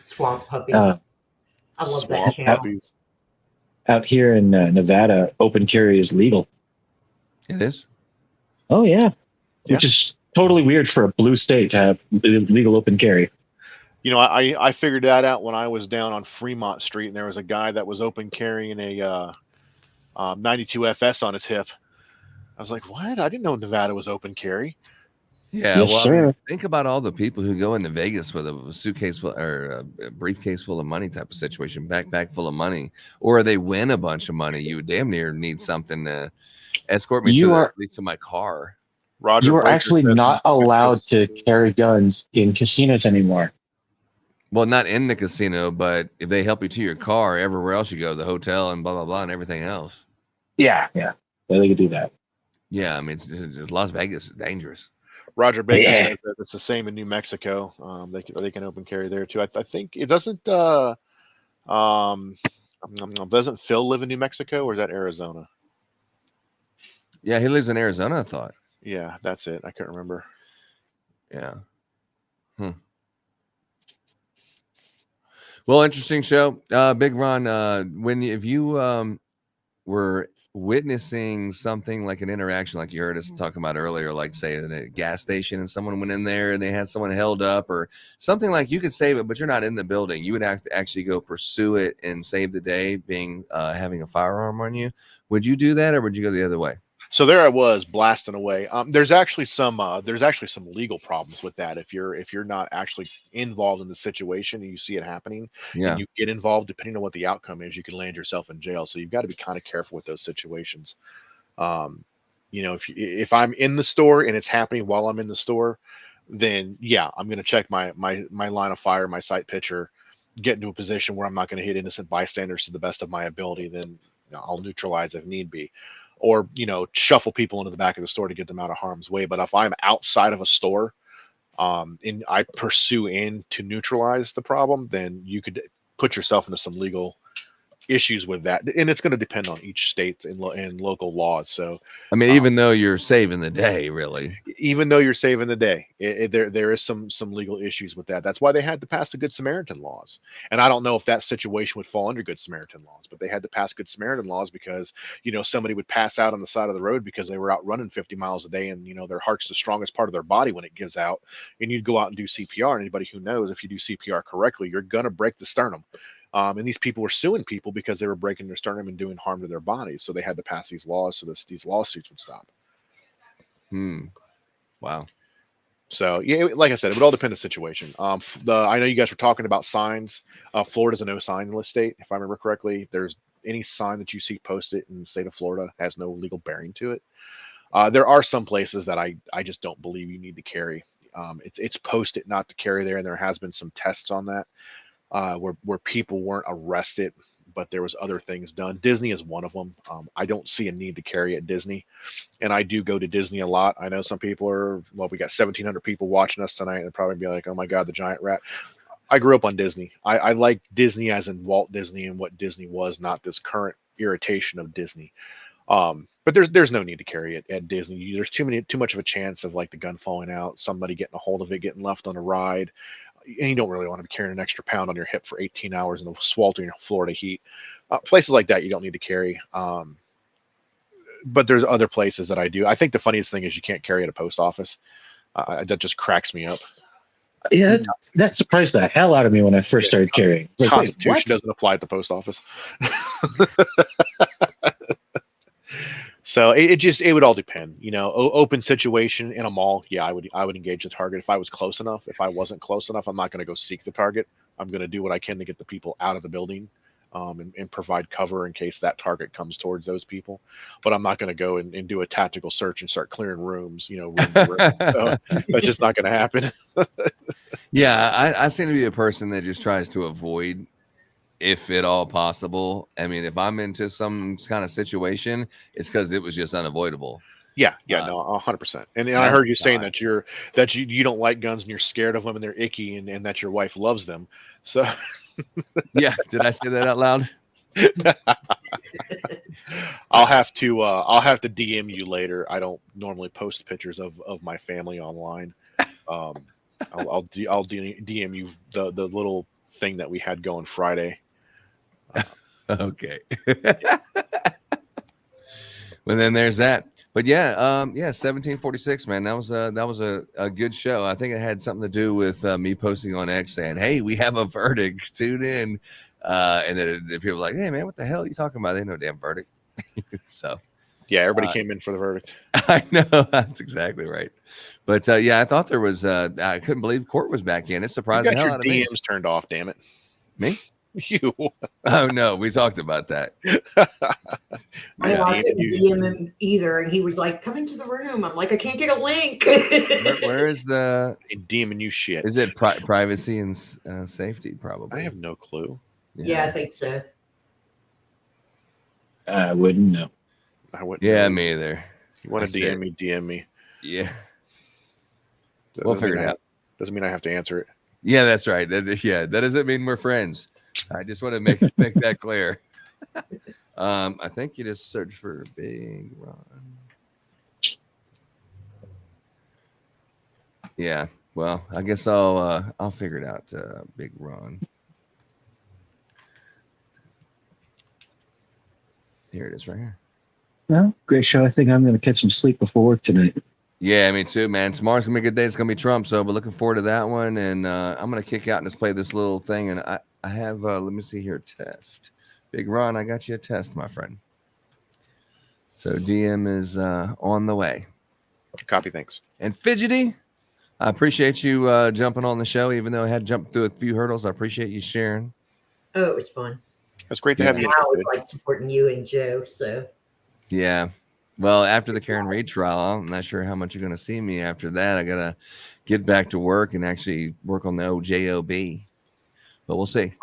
Swamp puppies. I love that channel. Puppies. Out here in Nevada, open carry is legal. It is? Oh, yeah. Which is totally weird for a blue state to have legal open carry. I figured that out when I was down on Fremont Street, and there was a guy that was open carrying a 92 FS on his hip. I was like, what? I didn't know Nevada was open carry. Yeah, Yes, well, sir. think about all the people who go into Vegas with a suitcase full or a briefcase full of money type of situation, backpack full of money, or they win a bunch of money. You damn near need something to escort me at least to my car. Roger, You are actually not allowed to carry guns in casinos anymore. Well, not in the casino, but if they help you to your car, everywhere else you go, the hotel and blah, blah, blah, and everything else. Yeah, they could do that. Yeah, I mean, Las Vegas is dangerous. Roger Baker says that it's the same in New Mexico. They can open carry there too. I think it doesn't. Doesn't Phil live in New Mexico, or is that Arizona? Yeah, he lives in Arizona, I thought. Yeah, that's it. I couldn't remember. Yeah. Well, interesting show. Big Ron, if you were witnessing something like an interaction like you heard us talking about earlier, like say at a gas station and someone went in there and they had someone held up or something, like you could save it, but you're not in the building, you would actually go pursue it and save the day, being having a firearm on you. Would you do that, or would you go the other way? So there I was blasting away. There's actually some legal problems with that. If you're not actually involved in the situation and you see it happening, and you get involved, depending on what the outcome is, you can land yourself in jail. So you've got to be kind of careful with those situations. If I'm in the store and it's happening while I'm in the store, then yeah, I'm going to check my line of fire, my sight picture, get into a position where I'm not going to hit innocent bystanders to the best of my ability. Then I'll neutralize if need be. Or, shuffle people into the back of the store to get them out of harm's way. But if I'm outside of a store and I pursue in to neutralize the problem, then you could put yourself into some legal issues with that. And it's going to depend on each state and local laws. So, I mean, even though you're saving the day, really. Even though you're saving the day, there is some legal issues with that. That's why they had to pass the Good Samaritan laws. And I don't know if that situation would fall under Good Samaritan laws, but they had to pass Good Samaritan laws because, somebody would pass out on the side of the road because they were out running 50 miles a day, and, their heart's the strongest part of their body when it gives out. And you'd go out and do CPR. And anybody who knows, if you do CPR correctly, you're going to break the sternum. And these people were suing people because they were breaking their sternum and doing harm to their bodies. So they had to pass these laws so these lawsuits would stop. Wow. So yeah, like I said, it would all depend on the situation. I know you guys were talking about signs. Florida's a no sign list state, if I remember correctly. There's any sign that you see posted in the state of Florida has no legal bearing to it. There are some places that I just don't believe you need to carry. It's posted not to carry there, and there has been some tests on that. Where people weren't arrested, but there was other things done. Disney is one of them. I don't see a need to carry at Disney, and I do go to Disney a lot. I know some people we got 1,700 people watching us tonight, and probably be like, oh my God, the giant rat. I grew up on Disney. I like Disney as in Walt Disney and what Disney was, not this current irritation of Disney. But there's no need to carry it at Disney. There's too much of a chance of like the gun falling out, somebody getting a hold of it, getting left on a ride. And you don't really want to be carrying an extra pound on your hip for 18 hours in the sweltering Florida heat. Places like that you don't need to carry. But there's other places that I do. I think the funniest thing is you can't carry at a post office. That just cracks me up. Yeah, that surprised the hell out of me when I first started carrying. The Constitution doesn't apply at the post office. So it would all depend, open situation in a mall. Yeah, I would engage the target if I was close enough. If I wasn't close enough, I'm not going to go seek the target. I'm going to do what I can to get the people out of the building and provide cover in case that target comes towards those people. But I'm not going to go and do a tactical search and start clearing rooms, room to room. So that's just not going to happen. Yeah, I seem to be a person that just tries to avoid, if at all possible. I mean, if I'm into some kind of situation, it's because it was just unavoidable. Yeah, no, 100%. And I heard you saying that you don't like guns and you're scared of them and they're icky, and that your wife loves them. So yeah, did I say that out loud? I'll have to DM you later. I don't normally post pictures of my family online. I'll DM you the little thing that we had going Friday. Okay. Well, then there's that. But yeah, 1746, man. That was a good show. I think it had something to do with me posting on X saying, "Hey, we have a verdict. Tune in." And then the people were like, "Hey, man, what the hell are you talking about? They know damn verdict." So yeah, everybody came in for the verdict. I know, that's exactly right. But yeah, I thought there was. I couldn't believe court was back in. It surprised the hell out of me. DMs turned off. Damn it, me. You. Oh no, we talked about that. I know, I couldn't DM him either, and he was like, "Come into the room." I'm like, "I can't get a link." where is the DMing you shit? Is it privacy and safety? Probably. I have no clue. Yeah, I think so. I wouldn't know. I wouldn't. Yeah, me either. You want to DM me? DM me. Yeah. We'll figure it out. Doesn't mean I have to answer it. Yeah, that's right. That doesn't mean we're friends. I just want to make that clear. I think you just search for Big Ron. Yeah. Well, I guess I'll figure it out. Big Ron. Here it is, right here. Well, great show. I think I'm going to catch some sleep before work tonight. Yeah, me too, man. Tomorrow's gonna be a good day. It's gonna be Trump, so we're looking forward to that one. And I'm gonna kick out and just play this little thing. And I have let me see here, test. Big Ron, I got you a test, my friend. So DM is on the way. Copy, thanks. And Fidgety, I appreciate you jumping on the show, even though I had to jump through a few hurdles. I appreciate you sharing. Oh, it was fun. It's great to have you. I always like supporting you and Joe. So yeah. Well, after the Karen Reed trial, I'm not sure how much you're going to see me after that. I got to get back to work and actually work on the OJOB, but we'll see.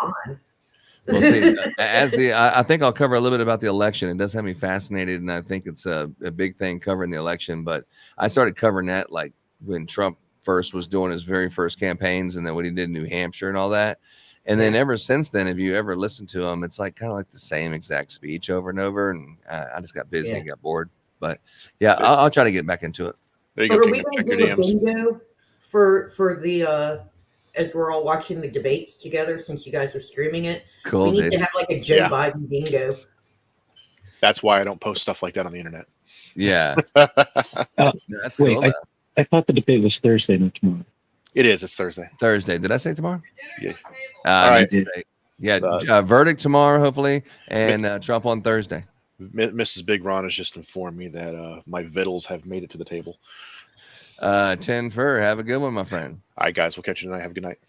We'll see. I think I'll cover a little bit about the election. It does have me fascinated, and I think it's a big thing covering the election. But I started covering that like when Trump first was doing his very first campaigns, and then what he did in New Hampshire and all that. And then ever since then, if you ever listen to him, it's like kind of like the same exact speech over and over. And I just got busy and got bored. But yeah, I'll try to get back into it. There you But go. are we going to do a bingo for the as we're all watching the debates together, since you guys are streaming it? Cool. We need to have like a Joe Biden bingo. That's why I don't post stuff like that on the internet. Yeah. That's wait, cool. I thought the debate was Thursday, not tomorrow. It is. It's Thursday. Thursday. Did I say tomorrow? Yeah. All right. Yeah. Verdict tomorrow, hopefully, and Trump on Thursday. Mrs. Big Ron has just informed me that my vittles have made it to the table. 10 for. Have a good one, my friend. All right, guys. We'll catch you tonight. Have a good night.